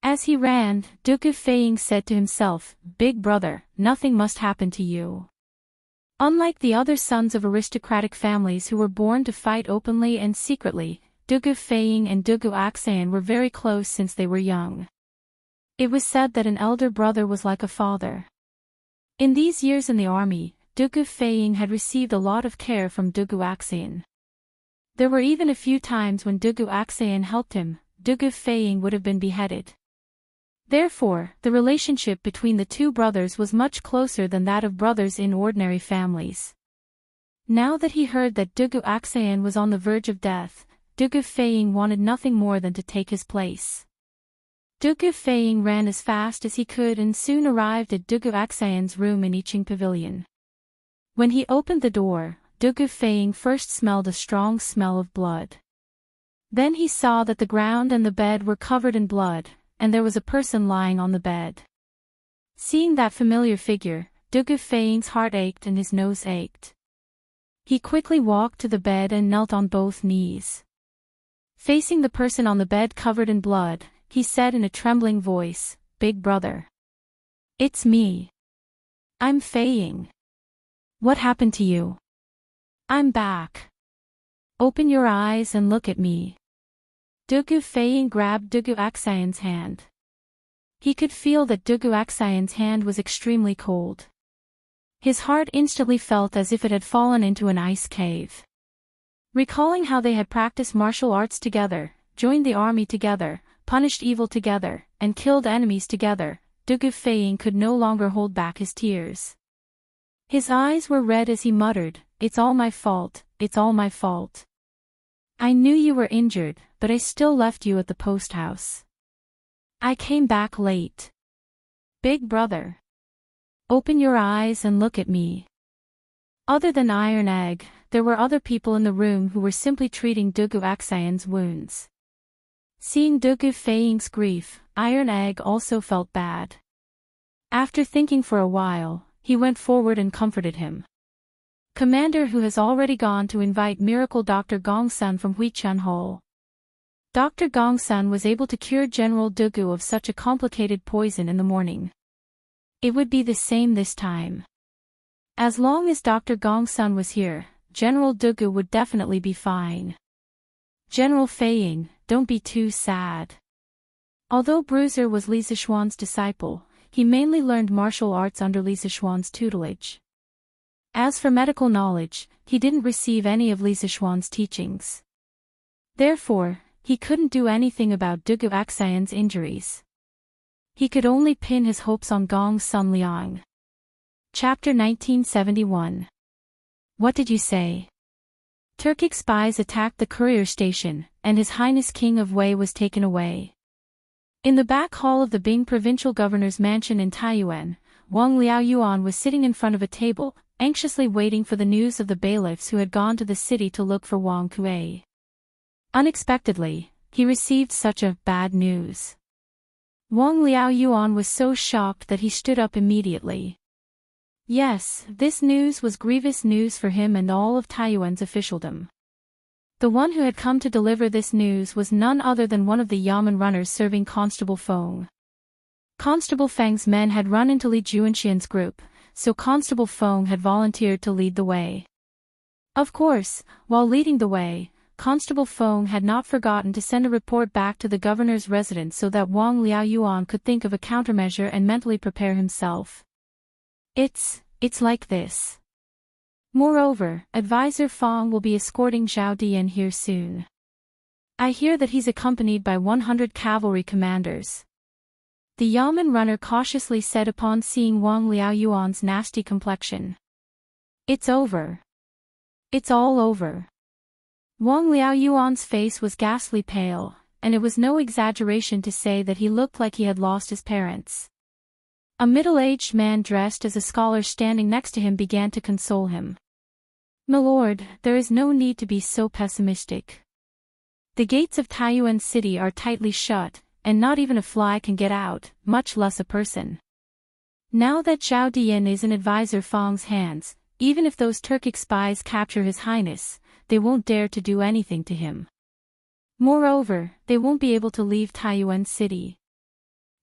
As he ran, Dugu Fei Ying said to himself, Big brother, nothing must happen to you. Unlike the other sons of aristocratic families who were born to fight openly and secretly, Dugu Fei Ying and Dugu Axayan were very close since they were young. It was said that an elder brother was like a father. In these years in the army, Dugu Fei Ying had received a lot of care from Dugu Axayan. There were even a few times when Dugu Axayan helped him, Dugu Fei Ying would have been beheaded. Therefore, the relationship between the two brothers was much closer than that of brothers in ordinary families. Now that he heard that Dugu Axayan was on the verge of death, Dugu Fei Ying wanted nothing more than to take his place. Dugu Fei Ying ran as fast as he could and soon arrived at Dugu Axayan's room in Yiqing Pavilion. When he opened the door, Dugu Fei Ying first smelled a strong smell of blood. Then he saw that the ground and the bed were covered in blood, and there was a person lying on the bed. Seeing that familiar figure, Dugu Fei Ying's heart ached and his nose ached. He quickly walked to the bed and knelt on both knees. Facing the person on the bed covered in blood, he said in a trembling voice, Big brother. It's me. I'm Fei Ying. What happened to you? I'm back. Open your eyes and look at me. Dugu Fei Ying grabbed Dugu Axayan's hand. He could feel that Dugu Axayan's hand was extremely cold. His heart instantly felt as if it had fallen into an ice cave. Recalling how they had practiced martial arts together, joined the army together, punished evil together, and killed enemies together, Dugu Fei Ying could no longer hold back his tears. His eyes were red as he muttered, It's all my fault, it's all my fault. I knew you were injured, but I still left you at the post house. I came back late. Big brother. Open your eyes and look at me. Other than Iron Egg, there were other people in the room who were simply treating Dugu Axayan's wounds. Seeing Dugu Fei Ying's grief, Iron Egg also felt bad. After thinking for a while, he went forward and comforted him. Commander who has already gone to invite Miracle Dr. Gongsun from Huichan Hall. Dr. Gongsun was able to cure General Dugu of such a complicated poison in the morning. It would be the same this time. As long as Dr. Gongsun was here, General Dugu would definitely be fine. General Fei Ying, don't be too sad. Although Bruiser was Li Zixuan's disciple, he mainly learned martial arts under Li Zixuan's tutelage. As for medical knowledge, he didn't receive any of Li Zixuan's teachings. Therefore, he couldn't do anything about Dugu Axayan's injuries. He could only pin his hopes on Gongsun Liang. Chapter 1971. What did you say? Turkic spies attacked the courier station, and His Highness King of Wei was taken away. In the back hall of the Bing provincial governor's mansion in Taiyuan, Wang Liaoyuan was sitting in front of a table, anxiously waiting for the news of the bailiffs who had gone to the city to look for Wang Kuei. Unexpectedly, he received such a bad news. Wang Liaoyuan was so shocked that he stood up immediately. Yes, this news was grievous news for him and all of Taiyuan's officialdom. The one who had come to deliver this news was none other than one of the Yamen runners serving Constable Feng. Constable Feng's men had run into Li Juanxian's group, so Constable Feng had volunteered to lead the way. Of course, while leading the way, Constable Feng had not forgotten to send a report back to the governor's residence so that Wang Liaoyuan could think of a countermeasure and mentally prepare himself. It's like this. Moreover, Advisor Feng will be escorting Zhao Dian here soon. I hear that he's accompanied by 100 cavalry commanders. The Yamen runner cautiously said upon seeing Wang Liaoyuan's nasty complexion. It's over. It's all over. Wang Liaoyuan's face was ghastly pale, and it was no exaggeration to say that he looked like he had lost his parents. A middle-aged man dressed as a scholar standing next to him began to console him. "My lord, there is no need to be so pessimistic. The gates of Taiyuan City are tightly shut, and not even a fly can get out, much less a person. Now that Zhao Dian is in Advisor Feng's hands, even if those Turkic spies capture His Highness, they won't dare to do anything to him. Moreover, they won't be able to leave Taiyuan City.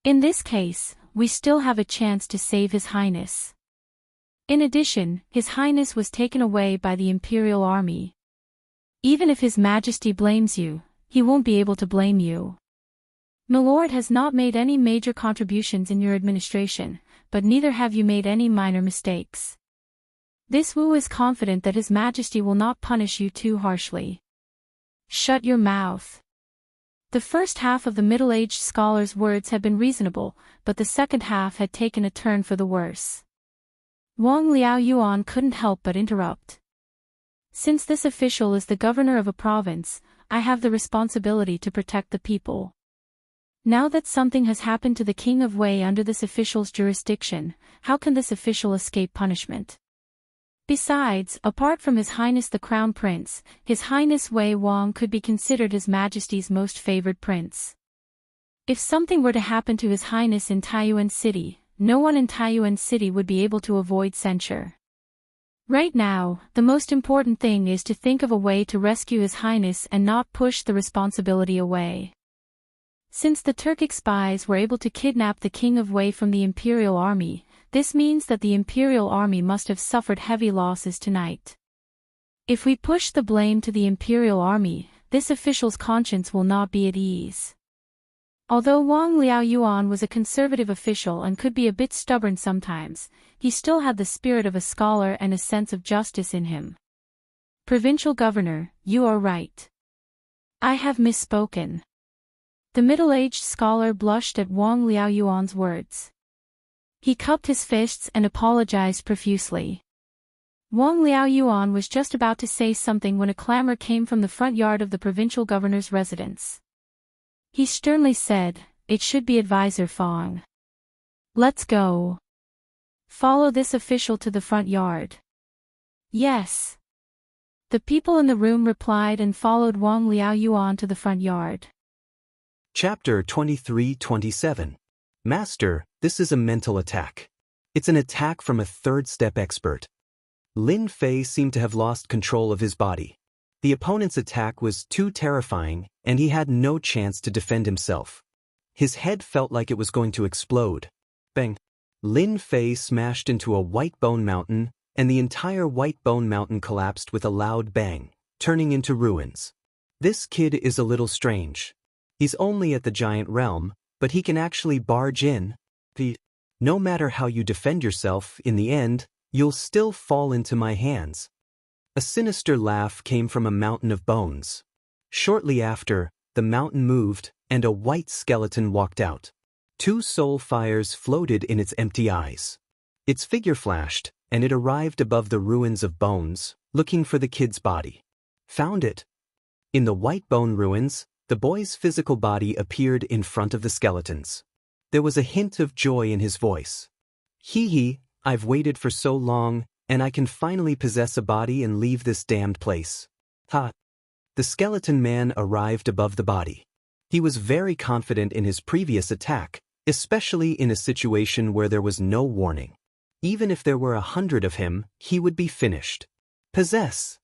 In this case, we still have a chance to save His Highness. In addition, His Highness was taken away by the Imperial Army. Even if His Majesty blames you, he won't be able to blame you. My lord has not made any major contributions in your administration, but neither have you made any minor mistakes. This Wu is confident that His Majesty will not punish you too harshly. Shut your mouth." The first half of the middle-aged scholar's words had been reasonable, but the second half had taken a turn for the worse. Wang Liaoyuan couldn't help but interrupt. "Since this official is the governor of a province, I have the responsibility to protect the people. Now that something has happened to the King of Wei under this official's jurisdiction, how can this official escape punishment? Besides, apart from His Highness the Crown Prince, His Highness Wei Wang could be considered His Majesty's most favored prince. If something were to happen to His Highness in Taiyuan City, no one in Taiyuan City would be able to avoid censure. Right now, the most important thing is to think of a way to rescue His Highness and not push the responsibility away. Since the Turkic spies were able to kidnap the King of Wei from the Imperial Army, this means that the Imperial Army must have suffered heavy losses tonight. If we push the blame to the Imperial Army, this official's conscience will not be at ease." Although Wang Liaoyuan was a conservative official and could be a bit stubborn sometimes, he still had the spirit of a scholar and a sense of justice in him. "Provincial Governor, you are right. I have misspoken." The middle-aged scholar blushed at Wang Liaoyuan's words. He cupped his fists and apologized profusely. Wang Liaoyuan was just about to say something when a clamor came from the front yard of the provincial governor's residence. He sternly said, "It should be Advisor Feng. Let's go. Follow this official to the front yard." "Yes." The people in the room replied and followed Wang Liaoyuan to the front yard. Chapter 23-27. Master, this is a mental attack. It's an attack from a third-step expert. Lin Fei seemed to have lost control of his body. The opponent's attack was too terrifying, and he had no chance to defend himself. His head felt like it was going to explode. Bang! Lin Fei smashed into a white bone mountain, and the entire white bone mountain collapsed with a loud bang, turning into ruins. This kid is a little strange. He's only at the giant realm, but he can actually barge in. No matter how you defend yourself, in the end, you'll still fall into my hands. A sinister laugh came from a mountain of bones. Shortly after, the mountain moved, and a white skeleton walked out. 2 soul fires floated in its empty eyes. Its figure flashed, and it arrived above the ruins of bones, looking for the kid's body. Found it. In the white bone ruins, The boy's physical body appeared in front of the skeletons. There was a hint of joy in his voice. Hee hee, I've waited for so long, and I can finally possess a body and leave this damned place. Ha! The skeleton man arrived above the body. He was very confident in his previous attack, especially in a situation where there was no warning. Even if there were 100 of him, he would be finished. Possess!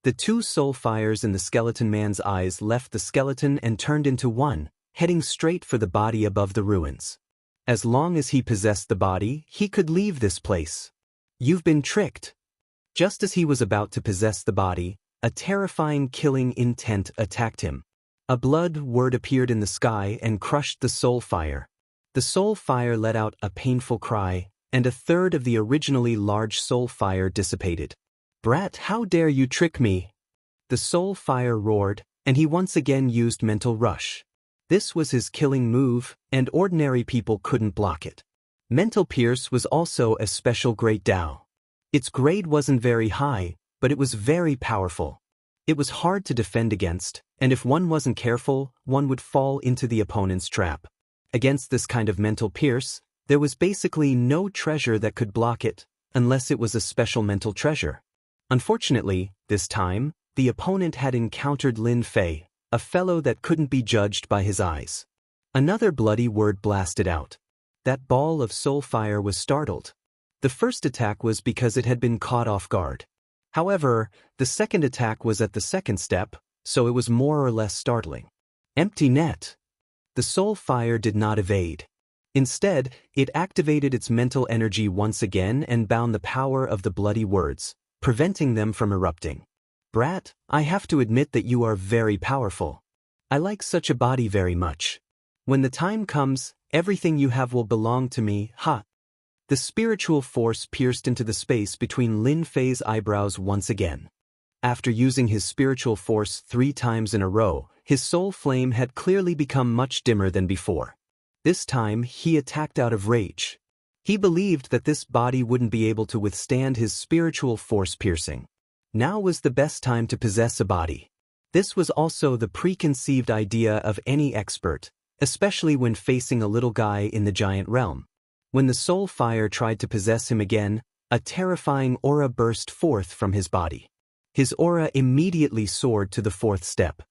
The two soul fires in the skeleton man's eyes left the skeleton and turned into one, heading straight for the body above the ruins. As long as he possessed the body, he could leave this place. You've been tricked. Just as he was about to possess the body, a terrifying killing intent attacked him. A blood word appeared in the sky and crushed the soul fire. The soul fire let out a painful cry, and a third of the originally large soul fire dissipated. Brat, how dare you trick me? The soul fire roared, and he once again used mental rush. This was his killing move, and ordinary people couldn't block it. Mental pierce was also a special great Dao. Its grade wasn't very high, but it was very powerful. It was hard to defend against, and if one wasn't careful, one would fall into the opponent's trap. Against this kind of mental pierce, there was basically no treasure that could block it, unless it was a special mental treasure. Unfortunately, this time, the opponent had encountered Lin Fei, a fellow that couldn't be judged by his eyes. Another bloody word blasted out. That ball of soul fire was startled. The first attack was because it had been caught off guard. However, the second attack was at the second step, so it was more or less startling. Empty net. The soul fire did not evade. Instead, it activated its mental energy once again and bound the power of the bloody words, preventing them from erupting. Brat, I have to admit that you are very powerful. I like such a body very much. When the time comes, everything you have will belong to me, ha! The spiritual force pierced into the space between Lin Fei's eyebrows once again. After using his spiritual force 3 times in a row, his soul flame had clearly become much dimmer than before. This time, he attacked out of rage. He believed that this body wouldn't be able to withstand his spiritual force piercing. Now was the best time to possess a body. This was also the preconceived idea of any expert, especially when facing a little guy in the giant realm. When the soul fire tried to possess him again, a terrifying aura burst forth from his body. His aura immediately soared to the 4th step.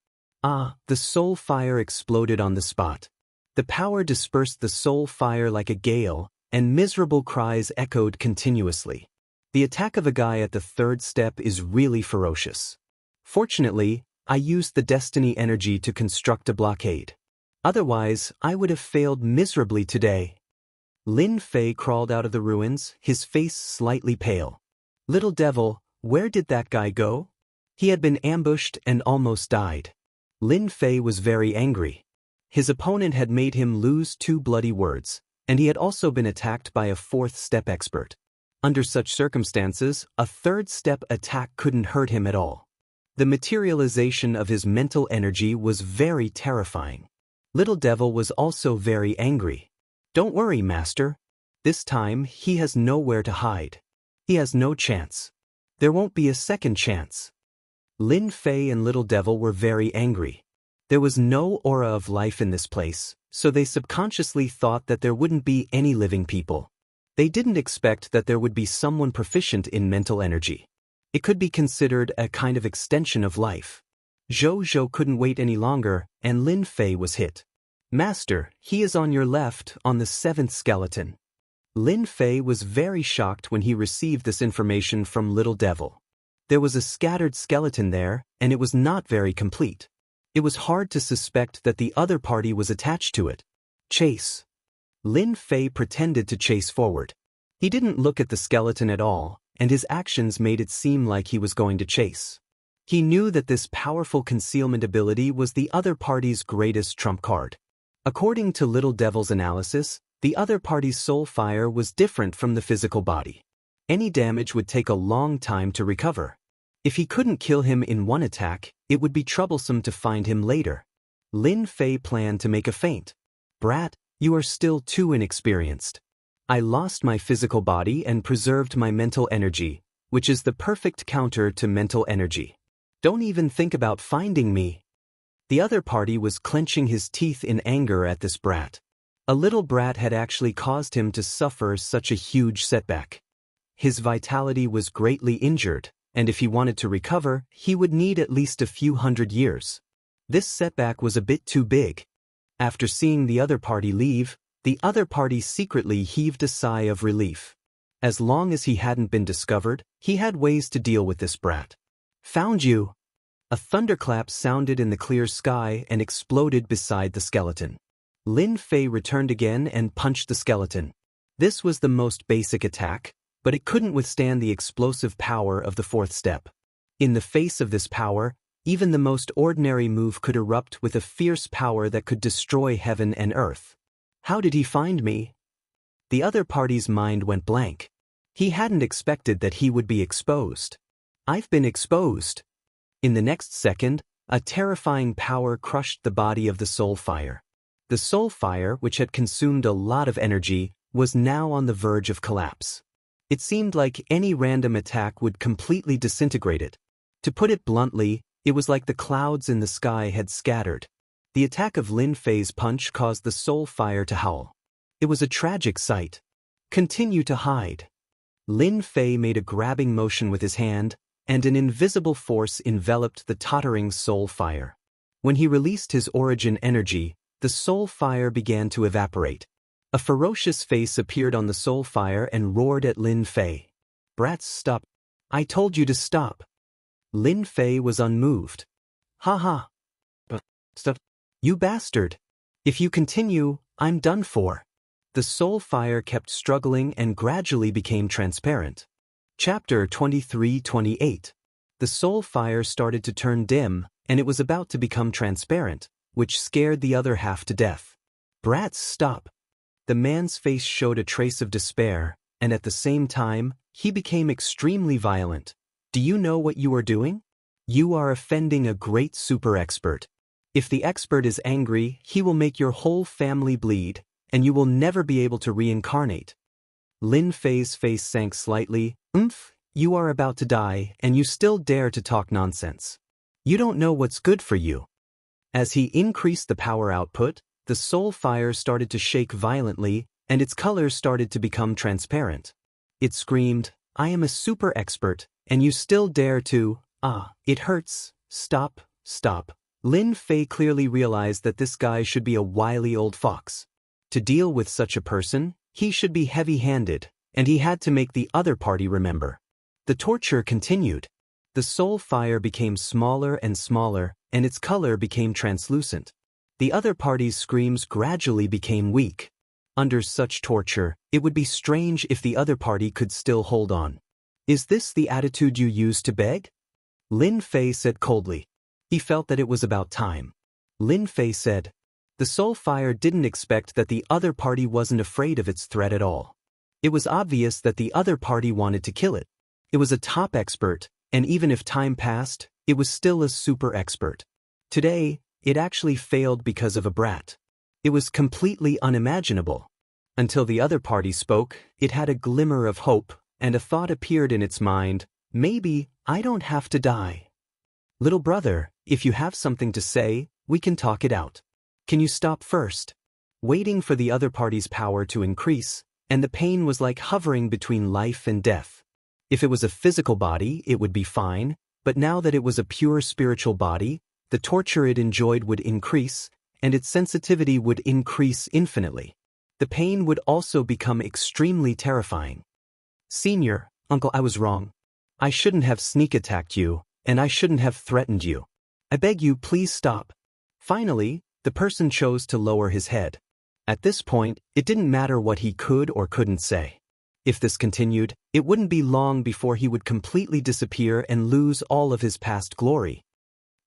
The soul fire exploded on the spot. The power dispersed the soul fire like a gale, and miserable cries echoed continuously. The attack of a guy at the 3rd step is really ferocious. Fortunately, I used the destiny energy to construct a blockade. Otherwise, I would have failed miserably today. Lin Fei crawled out of the ruins, his face slightly pale. Little devil, where did that guy go? He had been ambushed and almost died. Lin Fei was very angry. His opponent had made him lose 2 bloody words, and he had also been attacked by a 4th step expert. Under such circumstances, a 3rd step attack couldn't hurt him at all. The materialization of his mental energy was very terrifying. Little Devil was also very angry. Don't worry, Master. This time, he has nowhere to hide. He has no chance. There won't be a second chance. Lin Fei and Little Devil were very angry. There was no aura of life in this place, so they subconsciously thought that there wouldn't be any living people. They didn't expect that there would be someone proficient in mental energy. It could be considered a kind of extension of life. Zhou couldn't wait any longer, and Lin Fei was hit. Master, he is on your left, on the 7th skeleton. Lin Fei was very shocked when he received this information from Little Devil. There was a scattered skeleton there, and it was not very complete. It was hard to suspect that the other party was attached to it. Chase. Lin Fei pretended to chase forward. He didn't look at the skeleton at all, and his actions made it seem like he was going to chase. He knew that this powerful concealment ability was the other party's greatest trump card. According to Little Devil's analysis, the other party's soul fire was different from the physical body. Any damage would take a long time to recover. If he couldn't kill him in one attack, it would be troublesome to find him later. Lin Fei planned to make a feint. Brat, you are still too inexperienced. I lost my physical body and preserved my mental energy, which is the perfect counter to mental energy. Don't even think about finding me. The other party was clenching his teeth in anger at this brat. A little brat had actually caused him to suffer such a huge setback. His vitality was greatly injured, and if he wanted to recover, he would need at least a few hundred years. This setback was a bit too big. After seeing the other party leave, the other party secretly heaved a sigh of relief. As long as he hadn't been discovered, he had ways to deal with this brat. Found you! A thunderclap sounded in the clear sky and exploded beside the skeleton. Lin Fei returned again and punched the skeleton. This was the most basic attack, but it couldn't withstand the explosive power of the fourth step. In the face of this power, even the most ordinary move could erupt with a fierce power that could destroy heaven and earth. How did he find me? The other party's mind went blank. He hadn't expected that he would be exposed. I've been exposed. In the next second, a terrifying power crushed the body of the soul fire. The soul fire, which had consumed a lot of energy, was now on the verge of collapse. It seemed like any random attack would completely disintegrate it. To put it bluntly, it was like the clouds in the sky had scattered. The attack of Lin Fei's punch caused the soul fire to howl. It was a tragic sight. Continue to hide. Lin Fei made a grabbing motion with his hand, and an invisible force enveloped the tottering soul fire. When he released his origin energy, the soul fire began to evaporate. A ferocious face appeared on the soul fire and roared at Lin Fei. Brats, stop. I told you to stop. Lin Fei was unmoved. Ha ha. But stop. You bastard. If you continue, I'm done for. The soul fire kept struggling and gradually became transparent. Chapter 23-28. The soul fire started to turn dim, and it was about to become transparent, which scared the other half to death. Brats, stop. The man's face showed a trace of despair, and at the same time, he became extremely violent. Do you know what you are doing? You are offending a great super expert. If the expert is angry, he will make your whole family bleed, and you will never be able to reincarnate. Lin Fei's face sank slightly. You are about to die, and you still dare to talk nonsense. You don't know what's good for you. As he increased the power output, the soul fire started to shake violently, and its colors started to become transparent. It screamed, I am a super expert, and you still dare to, it hurts, stop, stop. Lin Fei clearly realized that this guy should be a wily old fox. To deal with such a person, he should be heavy-handed, and he had to make the other party remember. The torture continued. The soul fire became smaller and smaller, and its color became translucent. The other party's screams gradually became weak. Under such torture, it would be strange if the other party could still hold on. Is this the attitude you use to beg? Lin Fei said coldly. He felt that it was about time. Lin Fei said. The soul fire didn't expect that the other party wasn't afraid of its threat at all. It was obvious that the other party wanted to kill it. It was a top expert, and even if time passed, it was still a super expert. Today, it actually failed because of a brat. It was completely unimaginable. Until the other party spoke, it had a glimmer of hope, and a thought appeared in its mind, maybe I don't have to die. Little brother, if you have something to say, we can talk it out. Can you stop first? Waiting for the other party's power to increase, and the pain was like hovering between life and death. If it was a physical body, it would be fine, but now that it was a pure spiritual body, the torture it enjoyed would increase, and its sensitivity would increase infinitely. The pain would also become extremely terrifying. Senior, uncle, I was wrong. I shouldn't have sneak attacked you, and I shouldn't have threatened you. I beg you, please stop. Finally, the person chose to lower his head. At this point, it didn't matter what he could or couldn't say. If this continued, it wouldn't be long before he would completely disappear and lose all of his past glory.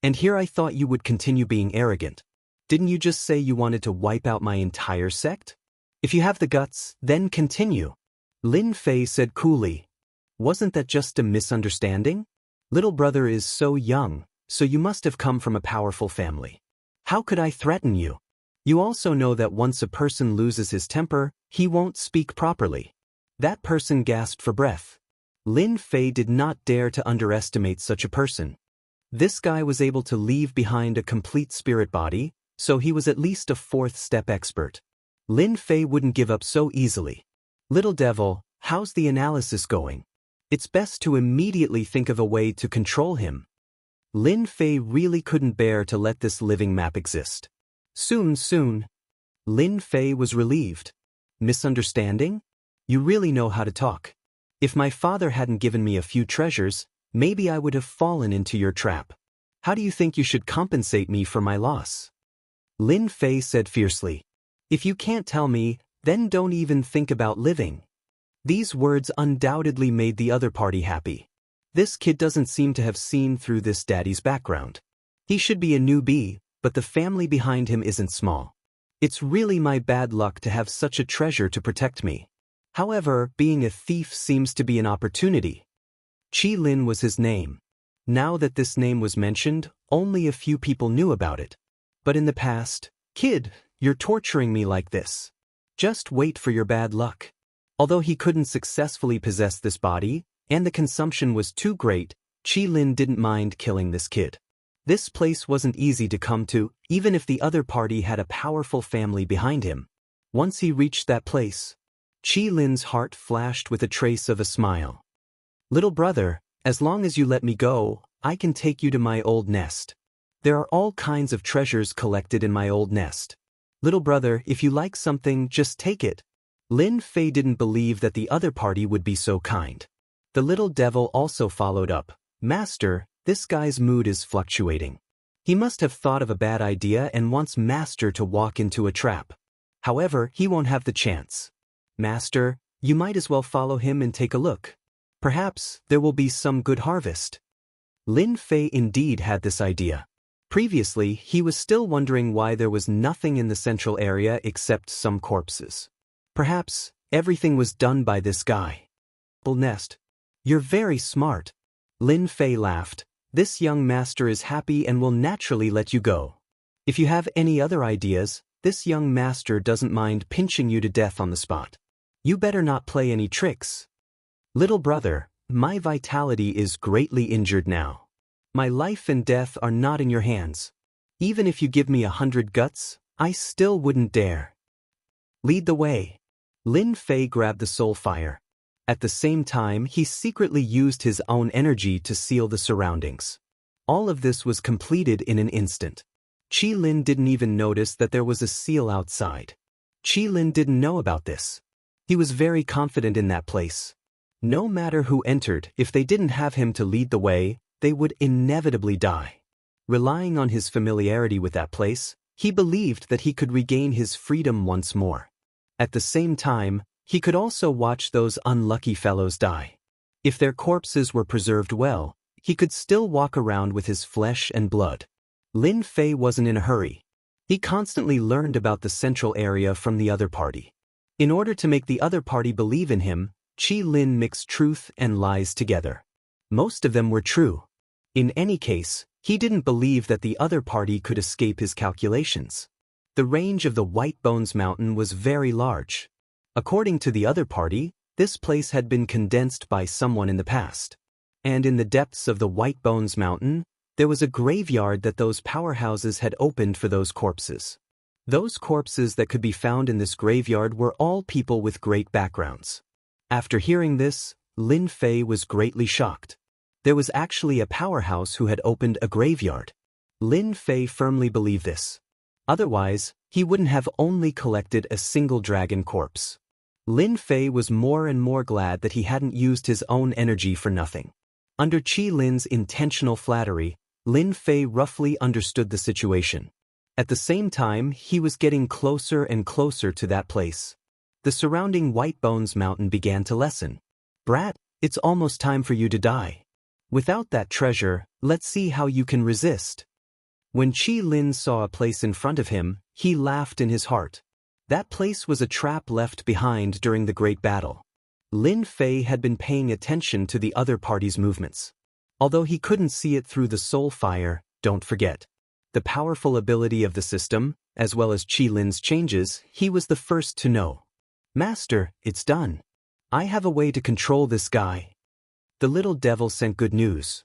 And here I thought you would continue being arrogant. Didn't you just say you wanted to wipe out my entire sect? If you have the guts, then continue. Lin Fei said coolly. Wasn't that just a misunderstanding? Little brother is so young, so you must have come from a powerful family. How could I threaten you? You also know that once a person loses his temper, he won't speak properly. That person gasped for breath. Lin Fei did not dare to underestimate such a person. This guy was able to leave behind a complete spirit body, so he was at least a fourth step expert. Lin Fei wouldn't give up so easily. Little devil, how's the analysis going? It's best to immediately think of a way to control him. Lin Fei really couldn't bear to let this living map exist. Soon. Lin Fei was relieved. Misunderstanding? You really know how to talk. If my father hadn't given me a few treasures, maybe I would have fallen into your trap. How do you think you should compensate me for my loss? Lin Fei said fiercely. If you can't tell me, then don't even think about living. These words undoubtedly made the other party happy. This kid doesn't seem to have seen through this daddy's background. He should be a newbie, but the family behind him isn't small. It's really my bad luck to have such a treasure to protect me. However, being a thief seems to be an opportunity. Qi Lin was his name. Now that this name was mentioned, only a few people knew about it. But in the past, kid, you're torturing me like this. Just wait for your bad luck. Although he couldn't successfully possess this body, and the consumption was too great, Qi Lin didn't mind killing this kid. This place wasn't easy to come to, even if the other party had a powerful family behind him. Once he reached that place, Qi Lin's heart flashed with a trace of a smile. Little brother, as long as you let me go, I can take you to my old nest. There are all kinds of treasures collected in my old nest. Little brother, if you like something, just take it. Lin Fei didn't believe that the other party would be so kind. The little devil also followed up. Master, this guy's mood is fluctuating. He must have thought of a bad idea and wants Master to walk into a trap. However, he won't have the chance. Master, you might as well follow him and take a look. Perhaps there will be some good harvest. Lin Fei indeed had this idea. Previously, he was still wondering why there was nothing in the central area except some corpses. Perhaps everything was done by this guy. Nest. You're very smart. Lin Fei laughed. This young master is happy and will naturally let you go. If you have any other ideas, this young master doesn't mind pinching you to death on the spot. You better not play any tricks. Little brother, my vitality is greatly injured now. My life and death are not in your hands. Even if you give me 100 guts, I still wouldn't dare. Lead the way. Lin Fei grabbed the soul fire. At the same time, he secretly used his own energy to seal the surroundings. All of this was completed in an instant. Qi Lin didn't even notice that there was a seal outside. Qi Lin didn't know about this. He was very confident in that place. No matter who entered, if they didn't have him to lead the way, they would inevitably die. Relying on his familiarity with that place, he believed that he could regain his freedom once more. At the same time, he could also watch those unlucky fellows die. If their corpses were preserved well, he could still walk around with his flesh and blood. Lin Fei wasn't in a hurry. He constantly learned about the central area from the other party. In order to make the other party believe in him, Qi Lin mixed truth and lies together. Most of them were true. In any case, he didn't believe that the other party could escape his calculations. The range of the White Bones Mountain was very large. According to the other party, this place had been condensed by someone in the past. And in the depths of the White Bones Mountain, there was a graveyard that those powerhouses had opened for those corpses. Those corpses that could be found in this graveyard were all people with great backgrounds. After hearing this, Lin Fei was greatly shocked. There was actually a powerhouse who had opened a graveyard. Lin Fei firmly believed this. Otherwise, he wouldn't have only collected a single dragon corpse. Lin Fei was more and more glad that he hadn't used his own energy for nothing. Under Qi Lin's intentional flattery, Lin Fei roughly understood the situation. At the same time, he was getting closer and closer to that place. The surrounding White Bones Mountain began to lessen. Brat, it's almost time for you to die. Without that treasure, let's see how you can resist. When Qi Lin saw a place in front of him, he laughed in his heart. That place was a trap left behind during the Great Battle. Lin Fei had been paying attention to the other party's movements. Although he couldn't see it through the soul fire, don't forget. The powerful ability of the system, as well as Qi Lin's changes, he was the first to know. Master, it's done. I have a way to control this guy. The little devil sent good news.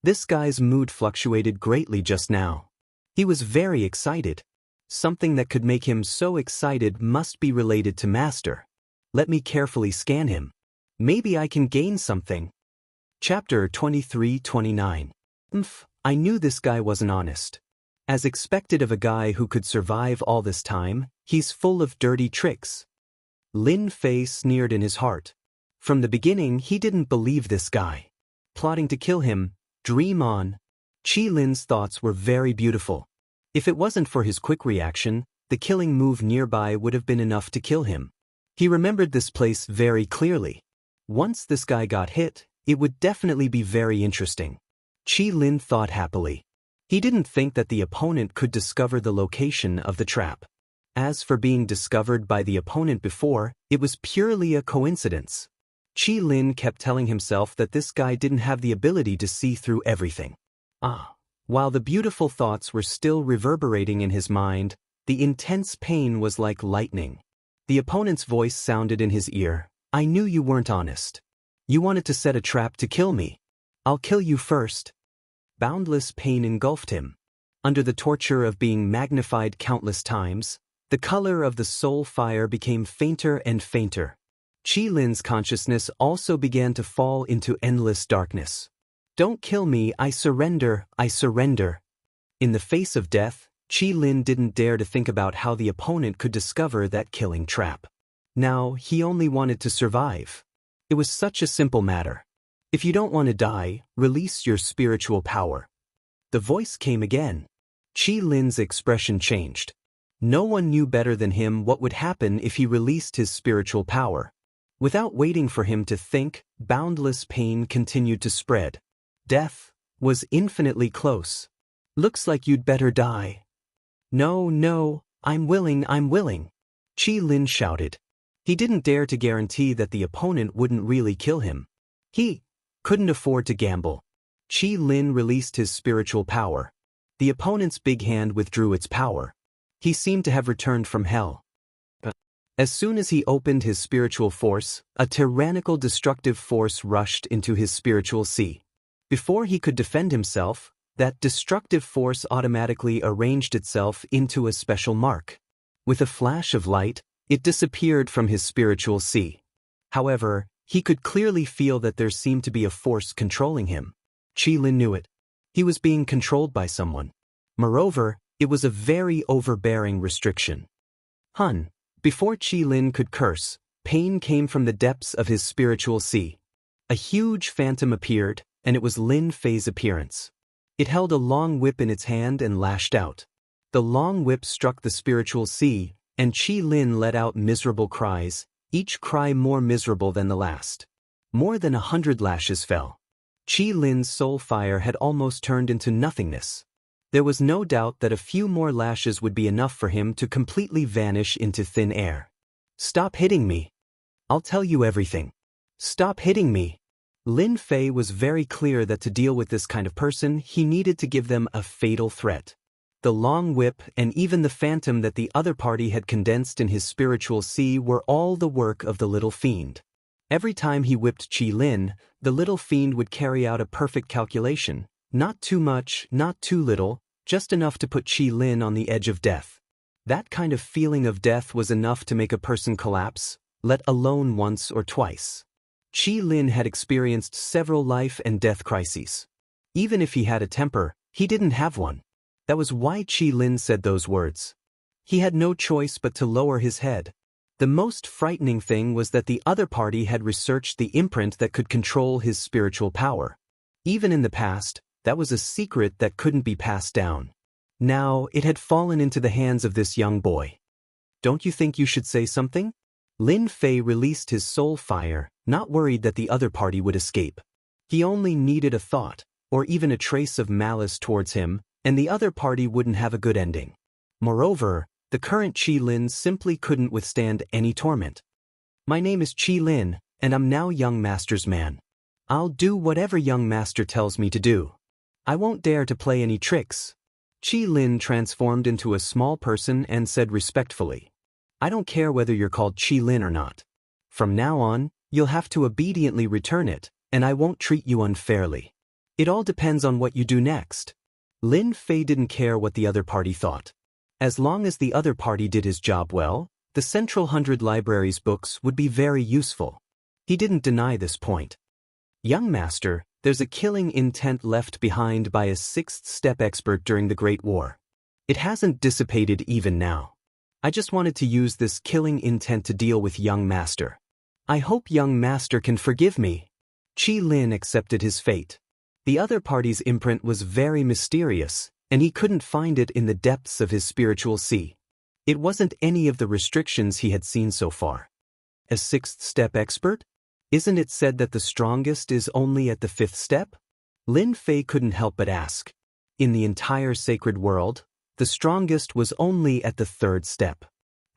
This guy's mood fluctuated greatly just now. He was very excited. Something that could make him so excited must be related to Master. Let me carefully scan him. Maybe I can gain something. Chapter 23-29. I knew this guy wasn't honest. As expected of a guy who could survive all this time, he's full of dirty tricks. Lin Fei sneered in his heart. From the beginning, he didn't believe this guy. Plotting to kill him, dream on. Qi Lin's thoughts were very beautiful. If it wasn't for his quick reaction, the killing move nearby would have been enough to kill him. He remembered this place very clearly. Once this guy got hit, it would definitely be very interesting. Qi Lin thought happily. He didn't think that the opponent could discover the location of the trap. As for being discovered by the opponent before, it was purely a coincidence. Qi Lin kept telling himself that this guy didn't have the ability to see through everything. While the beautiful thoughts were still reverberating in his mind, the intense pain was like lightning. The opponent's voice sounded in his ear. I knew you weren't honest. You wanted to set a trap to kill me. I'll kill you first. Boundless pain engulfed him. Under the torture of being magnified countless times, the color of the soul fire became fainter and fainter. Qi Lin's consciousness also began to fall into endless darkness. Don't kill me, I surrender, I surrender. In the face of death, Qi Lin didn't dare to think about how the opponent could discover that killing trap. Now, he only wanted to survive. It was such a simple matter. If you don't want to die, release your spiritual power. The voice came again. Qi Lin's expression changed. No one knew better than him what would happen if he released his spiritual power. Without waiting for him to think, boundless pain continued to spread. Death was infinitely close. Looks like you'd better die. No, I'm willing. Qi Lin shouted. He didn't dare to guarantee that the opponent wouldn't really kill him. He couldn't afford to gamble. Qi Lin released his spiritual power. The opponent's big hand withdrew its power. He seemed to have returned from hell. As soon as he opened his spiritual force, a tyrannical destructive force rushed into his spiritual sea. Before he could defend himself, that destructive force automatically arranged itself into a special mark. With a flash of light, it disappeared from his spiritual sea. However, he could clearly feel that there seemed to be a force controlling him. Qi Lin knew it. He was being controlled by someone. Moreover, it was a very overbearing restriction. Before Qi Lin could curse, pain came from the depths of his spiritual sea. A huge phantom appeared, and it was Lin Fei's appearance. It held a long whip in its hand and lashed out. The long whip struck the spiritual sea, and Qi Lin let out miserable cries, each cry more miserable than the last. More than 100 lashes fell. Qi Lin's soul fire had almost turned into nothingness. There was no doubt that a few more lashes would be enough for him to completely vanish into thin air. Stop hitting me. I'll tell you everything. Stop hitting me. Lin Fei was very clear that to deal with this kind of person, he needed to give them a fatal threat. The long whip and even the phantom that the other party had condensed in his spiritual sea were all the work of the little fiend. Every time he whipped Qi Lin, the little fiend would carry out a perfect calculation. Not too much, not too little, just enough to put Qi Lin on the edge of death. That kind of feeling of death was enough to make a person collapse, let alone once or twice. Qi Lin had experienced several life and death crises. Even if he had a temper, he didn't have one. That was why Qi Lin said those words. He had no choice but to lower his head. The most frightening thing was that the other party had researched the imprint that could control his spiritual power. Even in the past, that was a secret that couldn't be passed down. Now, it had fallen into the hands of this young boy. Don't you think you should say something? Lin Fei released his soul fire, not worried that the other party would escape. He only needed a thought, or even a trace of malice towards him, and the other party wouldn't have a good ending. Moreover, the current Qi Lin simply couldn't withstand any torment. My name is Qi Lin, and I'm now young master's man. I'll do whatever young master tells me to do. I won't dare to play any tricks. Qi Lin transformed into a small person and said respectfully, I don't care whether you're called Qi Lin or not. From now on, you'll have to obediently return it, and I won't treat you unfairly. It all depends on what you do next. Lin Fei didn't care what the other party thought. As long as the other party did his job well, the Central 100 Library's books would be very useful. He didn't deny this point. Young master, there's a killing intent left behind by a sixth-step expert during the Great War. It hasn't dissipated even now. I just wanted to use this killing intent to deal with young master. I hope young master can forgive me. Qi Lin accepted his fate. The other party's imprint was very mysterious, and he couldn't find it in the depths of his spiritual sea. It wasn't any of the restrictions he had seen so far. A sixth-step expert? Isn't it said that the strongest is only at the fifth step? Lin Fei couldn't help but ask. In the entire sacred world, the strongest was only at the third step.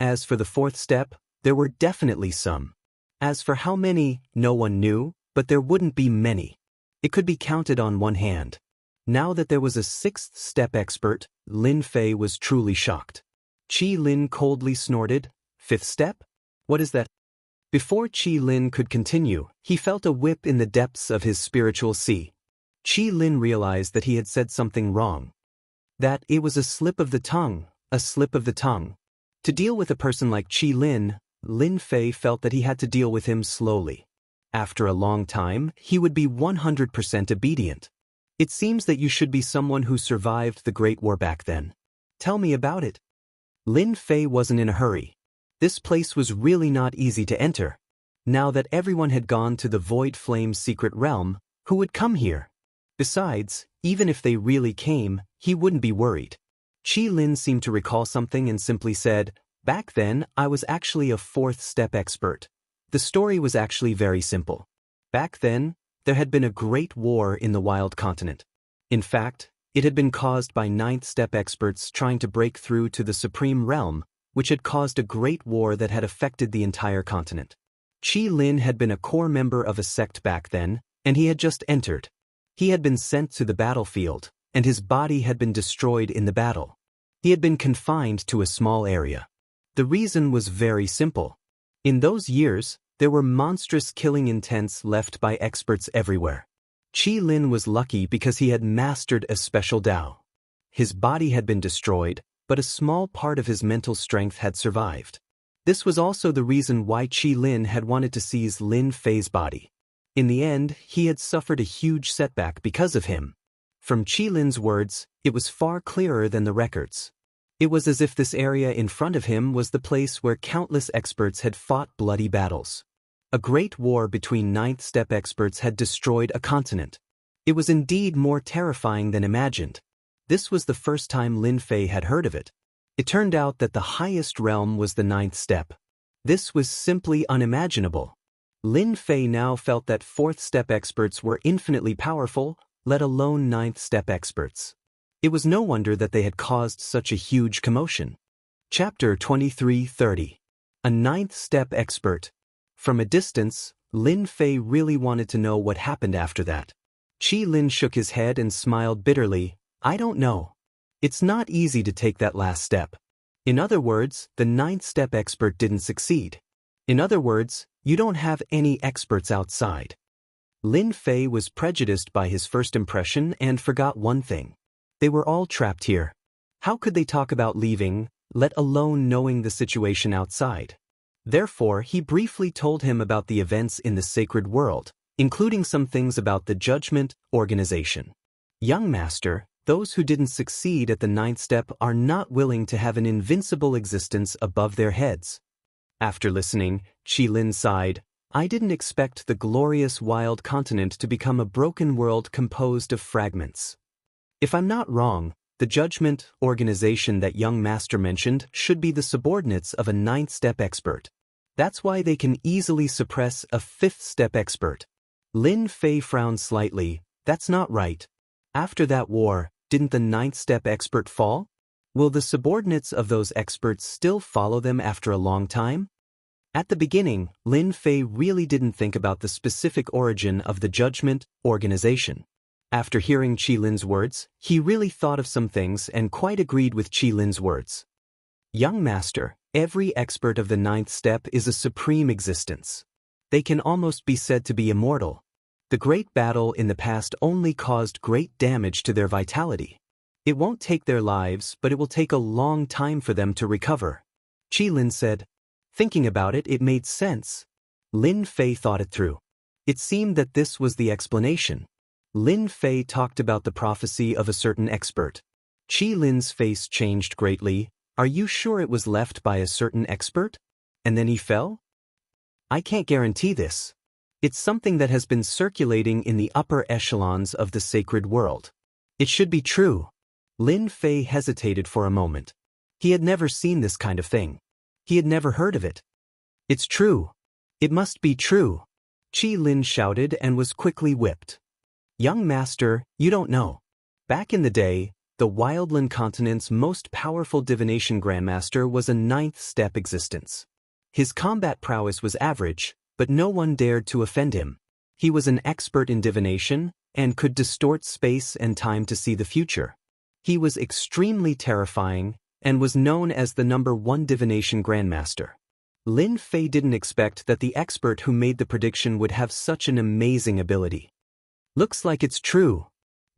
As for the fourth step, there were definitely some. As for how many, no one knew, but there wouldn't be many. It could be counted on one hand. Now that there was a sixth-step expert, Lin Fei was truly shocked. Qi Lin coldly snorted, "Fifth step? What is that?" Before Qi Lin could continue, he felt a whip in the depths of his spiritual sea. Qi Lin realized that he had said something wrong. That it was a slip of the tongue, a slip of the tongue. To deal with a person like Qi Lin, Lin Fei felt that he had to deal with him slowly. After a long time, he would be 100% obedient. It seems that you should be someone who survived the Great War back then. Tell me about it. Lin Fei wasn't in a hurry. This place was really not easy to enter. Now that everyone had gone to the Void Flame's secret realm, who would come here? Besides, even if they really came, he wouldn't be worried. Qi Lin seemed to recall something and simply said, "Back then, I was actually a fourth-step expert." The story was actually very simple. Back then, there had been a great war in the Wild Continent. In fact, it had been caused by ninth-step experts trying to break through to the Supreme Realm, which had caused a great war that had affected the entire continent. Qi Lin had been a core member of a sect back then, and he had just entered. He had been sent to the battlefield, and his body had been destroyed in the battle. He had been confined to a small area. The reason was very simple. In those years, there were monstrous killing intents left by experts everywhere. Qi Lin was lucky because he had mastered a special Dao. His body had been destroyed, but a small part of his mental strength had survived. This was also the reason why Qi Lin had wanted to seize Lin Fei's body. In the end, he had suffered a huge setback because of him. From Qi Lin's words, it was far clearer than the records. It was as if this area in front of him was the place where countless experts had fought bloody battles. A great war between ninth-step experts had destroyed a continent. It was indeed more terrifying than imagined. This was the first time Lin Fei had heard of it. It turned out that the highest realm was the ninth step. This was simply unimaginable. Lin Fei now felt that fourth-step experts were infinitely powerful, let alone ninth-step experts. It was no wonder that they had caused such a huge commotion. Chapter 23:30. A ninth-step expert. From a distance, Lin Fei really wanted to know what happened after that. Qi Lin shook his head and smiled bitterly. "I don't know. It's not easy to take that last step. In other words, the ninth-step expert didn't succeed. In other words, you don't have any experts outside." Lin Fei was prejudiced by his first impression and forgot one thing. They were all trapped here. How could they talk about leaving, let alone knowing the situation outside? Therefore, he briefly told him about the events in the sacred world, including some things about the judgment organization. "Young master, those who didn't succeed at the ninth step are not willing to have an invincible existence above their heads." After listening, Qi Lin sighed. "I didn't expect the glorious wild continent to become a broken world composed of fragments. If I'm not wrong, the judgment organization that young master mentioned should be the subordinates of a ninth-step expert. That's why they can easily suppress a fifth-step expert." Lin Fei frowned slightly. "That's not right. After that war, didn't the ninth-step expert fall? Will the subordinates of those experts still follow them after a long time?" At the beginning, Lin Fei really didn't think about the specific origin of the judgment organization. After hearing Qi Lin's words, he really thought of some things and quite agreed with Qi Lin's words. "Young master, every expert of the ninth step is a supreme existence. They can almost be said to be immortal. The great battle in the past only caused great damage to their vitality. It won't take their lives, but it will take a long time for them to recover. Qilin said. Thinking about it, it made sense. Lin Fei thought it through. It seemed that this was the explanation. Lin Fei talked about the prophecy of a certain expert. Qilin's face changed greatly. Are you sure it was left by a certain expert? And then he fell? I can't guarantee this. It's something that has been circulating in the upper echelons of the sacred world. It should be true. Lin Fei hesitated for a moment. He had never seen this kind of thing. He had never heard of it. It's true. It must be true. Qilin shouted and was quickly whipped. Young master, you don't know. Back in the day, the Wildland continent's most powerful divination grandmaster was a 9th step existence. His combat prowess was average, but no one dared to offend him. He was an expert in divination and could distort space and time to see the future. He was extremely terrifying and was known as the #1 divination grandmaster. Lin Fei didn't expect that the expert who made the prediction would have such an amazing ability. Looks like it's true.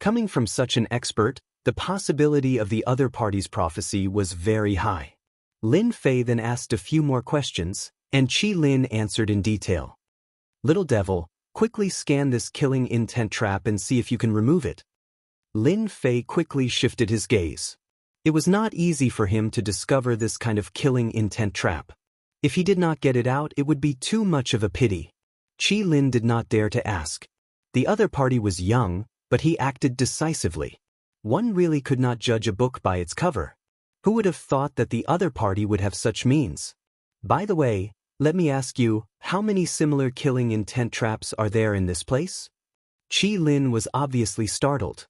Coming from such an expert, the possibility of the other party's prophecy was very high. Lin Fei then asked a few more questions, and Qilin answered in detail. Little devil, quickly scan this killing intent trap and see if you can remove it. Lin Fei quickly shifted his gaze. It was not easy for him to discover this kind of killing intent trap. If he did not get it out, it would be too much of a pity. Qilin did not dare to ask. The other party was young, but he acted decisively. One really could not judge a book by its cover. Who would have thought that the other party would have such means? By the way, let me ask you, how many similar killing intent traps are there in this place? Qilin was obviously startled.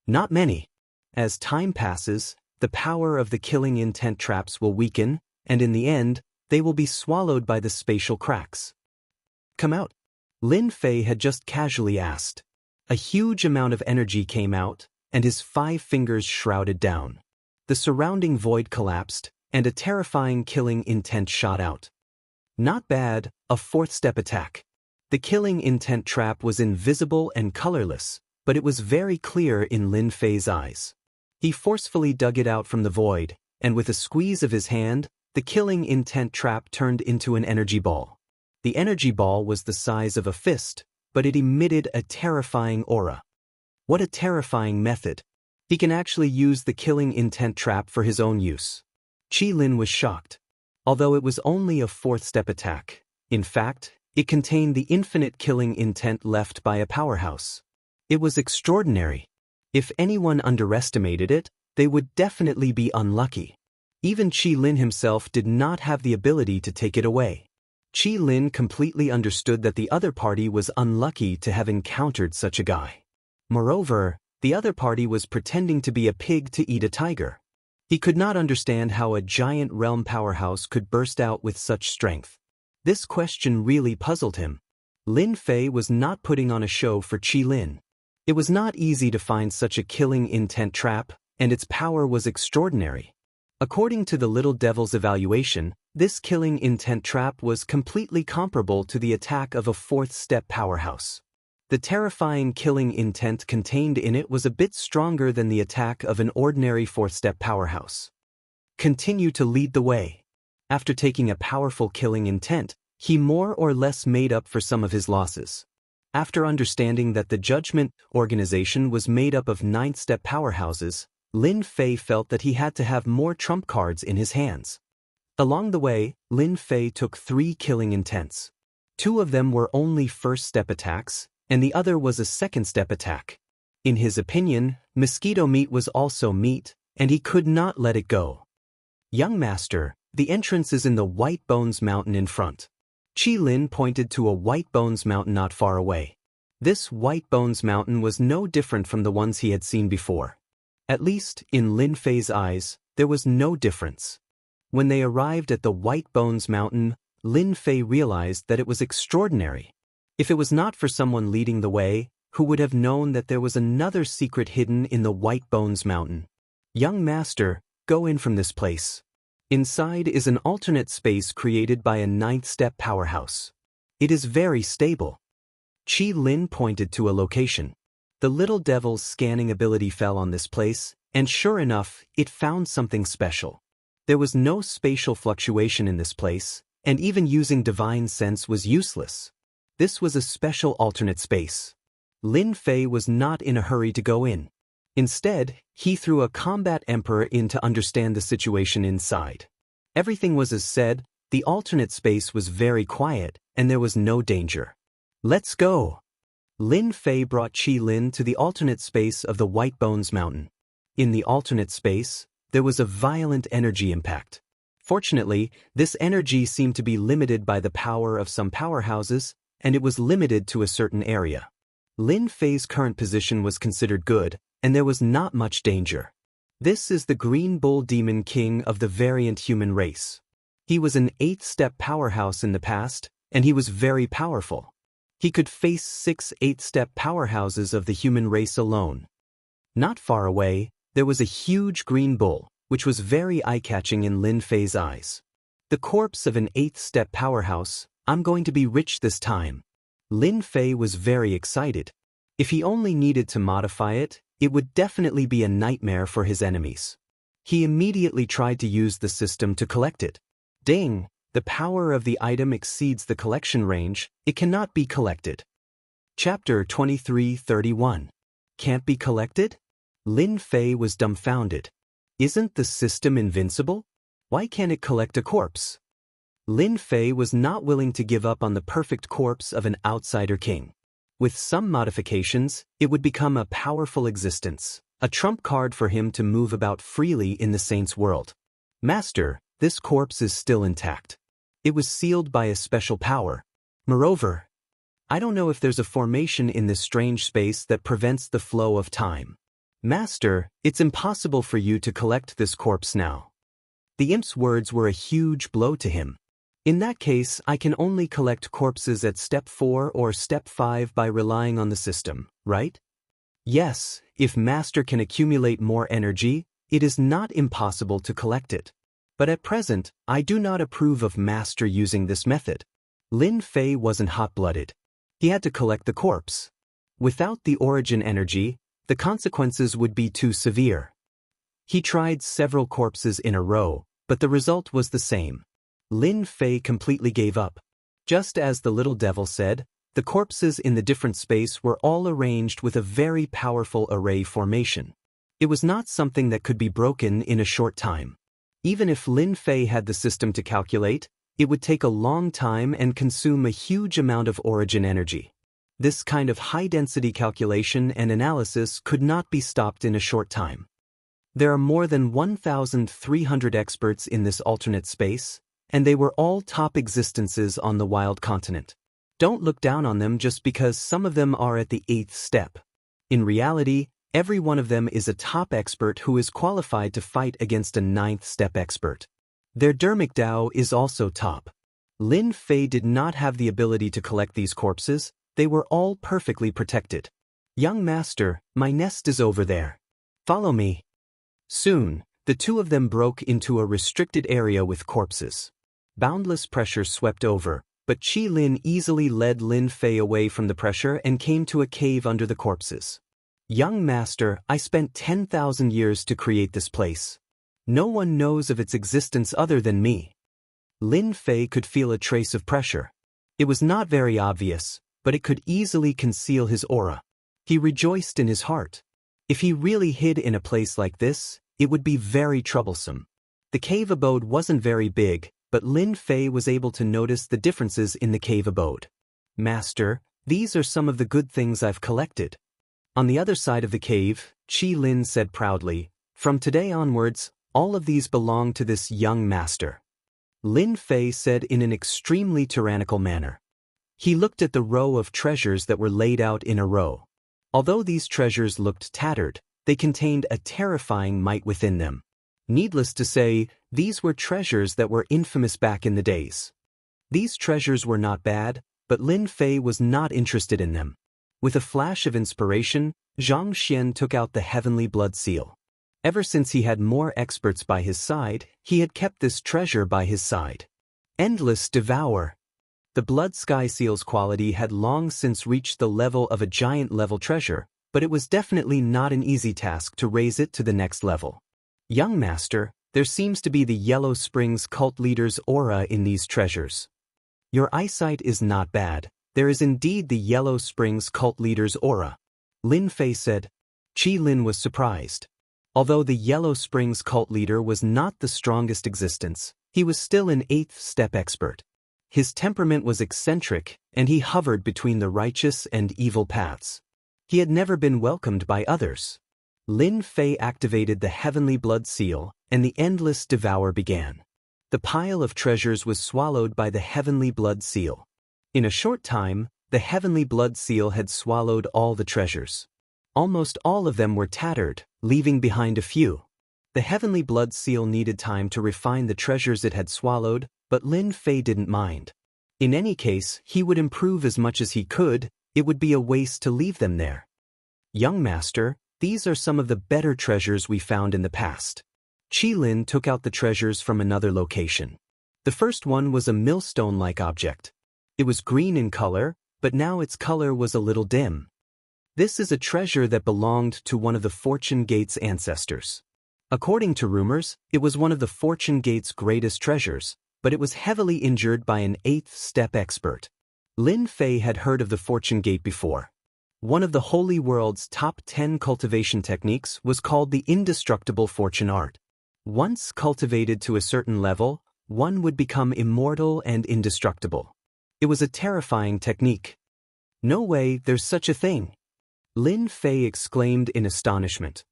Not many. As time passes, the power of the killing intent traps will weaken, and in the end, they will be swallowed by the spatial cracks. Come out. Lin Fei had just casually asked. A huge amount of energy came out, and his 5 fingers shrouded down. The surrounding void collapsed, and a terrifying killing intent shot out. Not bad, a 4th step attack. The killing intent trap was invisible and colorless, but it was very clear in Lin Fei's eyes. He forcefully dug it out from the void, and with a squeeze of his hand, the killing intent trap turned into an energy ball. The energy ball was the size of a fist, but it emitted a terrifying aura. What a terrifying method. He can actually use the killing intent trap for his own use. Qilin was shocked. Although it was only a 4th step attack, in fact, it contained the infinite killing intent left by a powerhouse. It was extraordinary. If anyone underestimated it, they would definitely be unlucky. Even Qilin himself did not have the ability to take it away. Qilin completely understood that the other party was unlucky to have encountered such a guy. Moreover, the other party was pretending to be a pig to eat a tiger. He could not understand how a giant realm powerhouse could burst out with such strength. This question really puzzled him. Lin Fei was not putting on a show for Qilin. It was not easy to find such a killing intent trap, and its power was extraordinary. According to the little devil's evaluation, this killing intent trap was completely comparable to the attack of a 4th step powerhouse. The terrifying killing intent contained in it was a bit stronger than the attack of an ordinary 4th step powerhouse. Continue to lead the way. After taking a powerful killing intent, he more or less made up for some of his losses. After understanding that the Judgment organization was made up of 9th step powerhouses, Lin Fei felt that he had to have more trump cards in his hands. Along the way, Lin Fei took 3 killing intents. 2 of them were only 1st step attacks, and the other was a 2nd step attack. In his opinion, mosquito meat was also meat, and he could not let it go. Young master, the entrance is in the White Bones Mountain in front. Qilin pointed to a White Bones Mountain not far away. This White Bones Mountain was no different from the ones he had seen before. At least, in Lin Fei's eyes, there was no difference. When they arrived at the White Bones Mountain, Lin Fei realized that it was extraordinary. If it was not for someone leading the way, who would have known that there was another secret hidden in the White Bones Mountain? Young master, go in from this place. Inside is an alternate space created by a 9th step powerhouse. It is very stable. Qi Lin pointed to a location. The little devil's scanning ability fell on this place, and sure enough, it found something special. There was no spatial fluctuation in this place, and even using divine sense was useless. This was a special alternate space. Lin Fei was not in a hurry to go in. Instead, he threw a combat emperor in to understand the situation inside. Everything was as said, the alternate space was very quiet, and there was no danger. Let's go! Lin Fei brought Qi Lin to the alternate space of the White Bones Mountain. In the alternate space, there was a violent energy impact. Fortunately, this energy seemed to be limited by the power of some powerhouses, and it was limited to a certain area. Lin Fei's current position was considered good, and there was not much danger. This is the Green Bull Demon King of the variant human race. He was an 8-step powerhouse in the past, and he was very powerful. He could face 6 8-step powerhouses of the human race alone. Not far away, there was a huge green bull, which was very eye-catching in Lin Fei's eyes. The corpse of an 8th-step powerhouse, I'm going to be rich this time. Lin Fei was very excited. If he only needed to modify it, it would definitely be a nightmare for his enemies. He immediately tried to use the system to collect it. Ding! The power of the item exceeds the collection range, it cannot be collected. Chapter 2331. Can't be collected? Lin Fei was dumbfounded. Isn't the system invincible? Why can't it collect a corpse? Lin Fei was not willing to give up on the perfect corpse of an outsider king. With some modifications, it would become a powerful existence, a trump card for him to move about freely in the saint's world. Master, this corpse is still intact. It was sealed by a special power. Moreover, I don't know if there's a formation in this strange space that prevents the flow of time. Master, it's impossible for you to collect this corpse now. The imp's words were a huge blow to him. In that case, I can only collect corpses at step 4 or step 5 by relying on the system, right? Yes, if Master can accumulate more energy, it is not impossible to collect it. But at present, I do not approve of Master using this method. Lin Fei wasn't hot-blooded. He had to collect the corpse. Without the origin energy, the consequences would be too severe. He tried several corpses in a row, but the result was the same. Lin Fei completely gave up. Just as the little devil said, the corpses in the different space were all arranged with a very powerful array formation. It was not something that could be broken in a short time. Even if Lin Fei had the system to calculate, it would take a long time and consume a huge amount of origin energy. This kind of high-density calculation and analysis could not be stopped in a short time. There are more than 1,300 experts in this alternate space, and they were all top existences on the wild continent. Don't look down on them just because some of them are at the 8th step. In reality, every one of them is a top expert who is qualified to fight against a 9th step expert. Their dermic Dao is also top. Lin Fei did not have the ability to collect these corpses, they were all perfectly protected. Young master, my nest is over there. Follow me. Soon, the two of them broke into a restricted area with corpses. Boundless pressure swept over, but Qi Lin easily led Lin Fei away from the pressure and came to a cave under the corpses. Young master, I spent 10,000 years to create this place. No one knows of its existence other than me. Lin Fei could feel a trace of pressure. It was not very obvious, but it could easily conceal his aura. He rejoiced in his heart. If he really hid in a place like this, it would be very troublesome. The cave abode wasn't very big, but Lin Fei was able to notice the differences in the cave abode. Master, these are some of the good things I've collected. On the other side of the cave, Qi Lin said proudly, from today onwards, all of these belong to this young master. Lin Fei said in an extremely tyrannical manner. He looked at the row of treasures that were laid out in a row. Although these treasures looked tattered, they contained a terrifying might within them. Needless to say, these were treasures that were infamous back in the days. These treasures were not bad, but Lin Fei was not interested in them. With a flash of inspiration, Zhang Xian took out the heavenly blood seal. Ever since he had more experts by his side, he had kept this treasure by his side. Endless Devour. The blood sky seal's quality had long since reached the level of a giant-level treasure, but it was definitely not an easy task to raise it to the next level. Young master, there seems to be the Yellow Springs cult leader's aura in these treasures. Your eyesight is not bad. There is indeed the Yellow Springs cult leader's aura. Lin Fei said. Qi Lin was surprised. Although the Yellow Springs cult leader was not the strongest existence, he was still an 8th step expert. His temperament was eccentric, and he hovered between the righteous and evil paths. He had never been welcomed by others. Lin Fei activated the heavenly blood seal, and the endless devour began. The pile of treasures was swallowed by the heavenly blood seal. In a short time, the heavenly blood seal had swallowed all the treasures. Almost all of them were tattered, leaving behind a few. The heavenly blood seal needed time to refine the treasures it had swallowed, but Lin Fei didn't mind. In any case, he would improve as much as he could. It would be a waste to leave them there. Young master, these are some of the better treasures we found in the past. Qi Lin took out the treasures from another location. The first one was a millstone-like object. It was green in color, but now its color was a little dim. This is a treasure that belonged to one of the Fortune Gate's ancestors. According to rumors, it was one of the Fortune Gate's greatest treasures, but it was heavily injured by an 8th step expert. Lin Fei had heard of the Fortune Gate before. One of the Holy World's top 10 cultivation techniques was called the Indestructible Fortune Art. Once cultivated to a certain level, one would become immortal and indestructible. It was a terrifying technique. No way, there's such a thing. Lin Fei exclaimed in astonishment.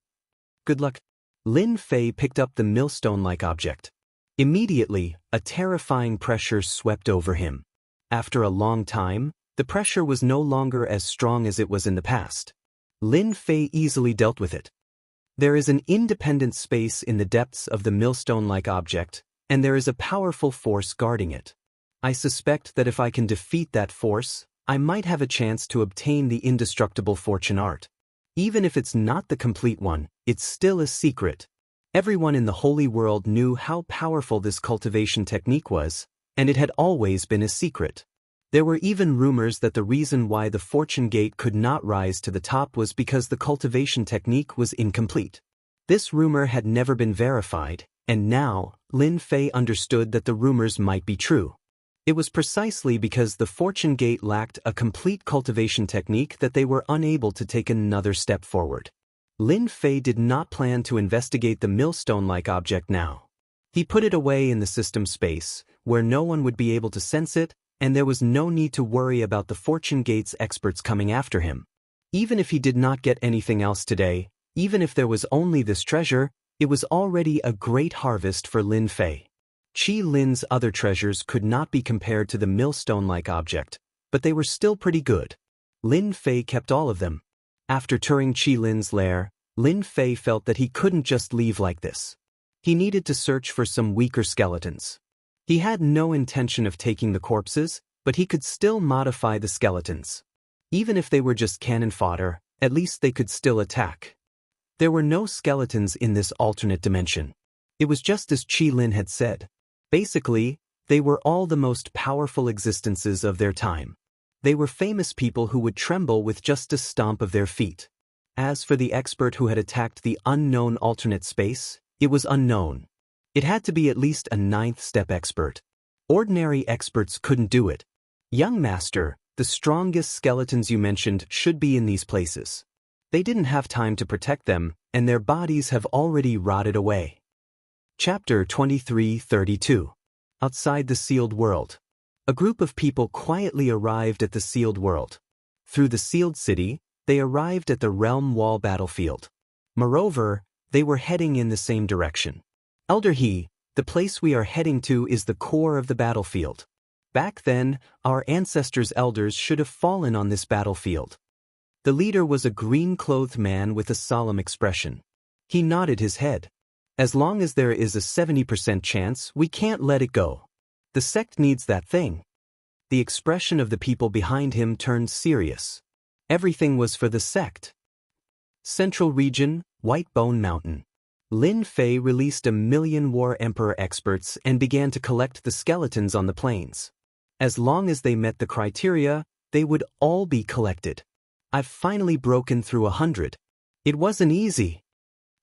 Good luck. Lin Fei picked up the millstone-like object. Immediately, a terrifying pressure swept over him. After a long time, the pressure was no longer as strong as it was in the past. Lin Fei easily dealt with it. There is an independent space in the depths of the millstone-like object, and there is a powerful force guarding it. I suspect that if I can defeat that force, I might have a chance to obtain the indestructible fortune art. Even if it's not the complete one, it's still a secret. Everyone in the holy world knew how powerful this cultivation technique was, and it had always been a secret. There were even rumors that the reason why the Fortune Gate could not rise to the top was because the cultivation technique was incomplete. This rumor had never been verified, and now, Lin Fei understood that the rumors might be true. It was precisely because the Fortune Gate lacked a complete cultivation technique that they were unable to take another step forward. Lin Fei did not plan to investigate the millstone-like object now. He put it away in the system space, where no one would be able to sense it, and there was no need to worry about the Fortune Gate's experts coming after him. Even if he did not get anything else today, even if there was only this treasure, it was already a great harvest for Lin Fei. Qi Lin's other treasures could not be compared to the millstone-like object, but they were still pretty good. Lin Fei kept all of them. After touring Qi Lin's lair, Lin Fei felt that he couldn't just leave like this. He needed to search for some weaker skeletons. He had no intention of taking the corpses, but he could still modify the skeletons. Even if they were just cannon fodder, at least they could still attack. There were no skeletons in this alternate dimension. It was just as Qi Lin had said. Basically, they were all the most powerful existences of their time. They were famous people who would tremble with just a stomp of their feet. As for the expert who had attacked the unknown alternate space, it was unknown. It had to be at least a 9th step expert. Ordinary experts couldn't do it. Young master, the strongest skeletons you mentioned should be in these places. They didn't have time to protect them, and their bodies have already rotted away. Chapter 23:32. Outside the Sealed World. A group of people quietly arrived at the Sealed World. Through the Sealed City, they arrived at the Realm Wall battlefield. Moreover, they were heading in the same direction. Elder He, the place we are heading to is the core of the battlefield. Back then, our ancestors' elders should have fallen on this battlefield. The leader was a green-clothed man with a solemn expression. He nodded his head. As long as there is a 70% chance, we can't let it go. The sect needs that thing. The expression of the people behind him turned serious. Everything was for the sect. Central Region, White Bone Mountain. Lin Fei released 1,000,000 War Emperor experts and began to collect the skeletons on the plains. As long as they met the criteria, they would all be collected. I've finally broken through 100. It wasn't easy.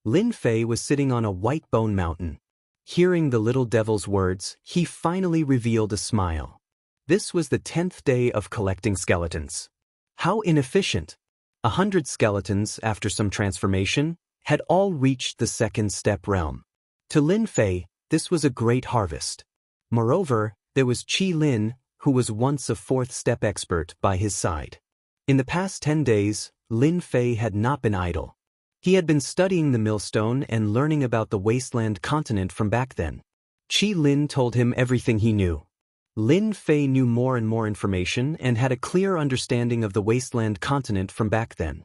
Lin Fei was sitting on a white bone mountain. Hearing the little devil's words, he finally revealed a smile. This was the 10th day of collecting skeletons. How inefficient! 100 skeletons, after some transformation, had all reached the second step realm. To Lin Fei, this was a great harvest. Moreover, there was Qi Lin, who was once a 4th step expert, by his side. In the past 10 days, Lin Fei had not been idle. He had been studying the millstone and learning about the wasteland continent from back then. Qi Lin told him everything he knew. Lin Fei knew more and more information and had a clear understanding of the wasteland continent from back then.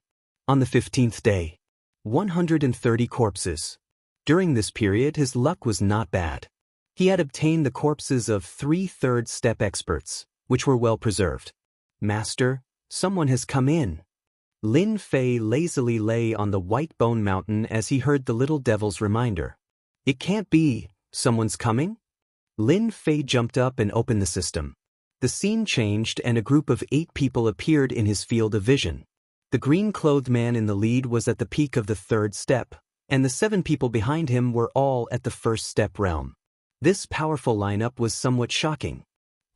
On the 15th day, 130 corpses. During this period, his luck was not bad. He had obtained the corpses of 3 third step experts, which were well preserved. Master, someone has come in. Lin Fei lazily lay on the white bone mountain as he heard the little devil's reminder. It can't be, someone's coming? Lin Fei jumped up and opened the system. The scene changed and a group of 8 people appeared in his field of vision. The green-clothed man in the lead was at the peak of the 3rd step, and the 7 people behind him were all at the 1st step realm. This powerful lineup was somewhat shocking.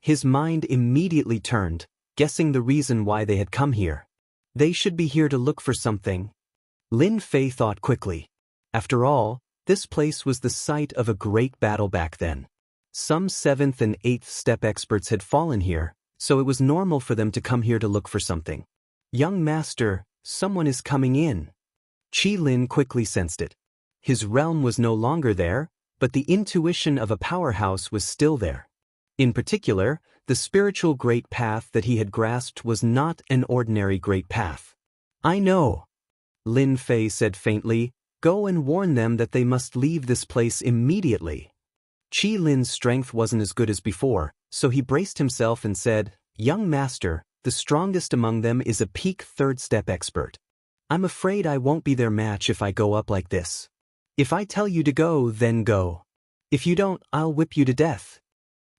His mind immediately turned, guessing the reason why they had come here. They should be here to look for something. Lin Fei thought quickly. After all, this place was the site of a great battle back then. Some 7th and 8th step experts had fallen here, so it was normal for them to come here to look for something. Young master, someone is coming in. Qi Lin quickly sensed it. His realm was no longer there, but the intuition of a powerhouse was still there. In particular, the spiritual great path that he had grasped was not an ordinary great path. I know. Lin Fei said faintly, go and warn them that they must leave this place immediately. Qi Lin's strength wasn't as good as before, so he braced himself and said, young master, the strongest among them is a peak 3rd step expert. I'm afraid I won't be their match if I go up like this. If I tell you to go, then go. If you don't, I'll whip you to death.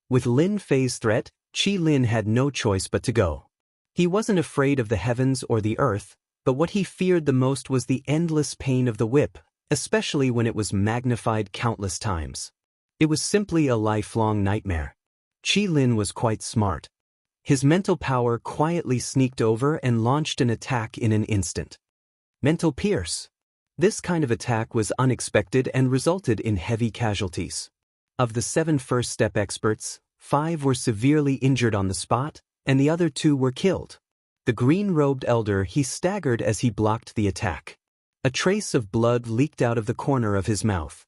With Lin Fei's threat, Qi Lin had no choice but to go. He wasn't afraid of the heavens or the earth, but what he feared the most was the endless pain of the whip, especially when it was magnified countless times. It was simply a lifelong nightmare. Qi Lin was quite smart. His mental power quietly sneaked over and launched an attack in an instant. Mental Pierce. This kind of attack was unexpected and resulted in heavy casualties. Of the 7 first step experts, 5 were severely injured on the spot, and the other 2 were killed. The green-robed elder, he staggered as he blocked the attack. A trace of blood leaked out of the corner of his mouth.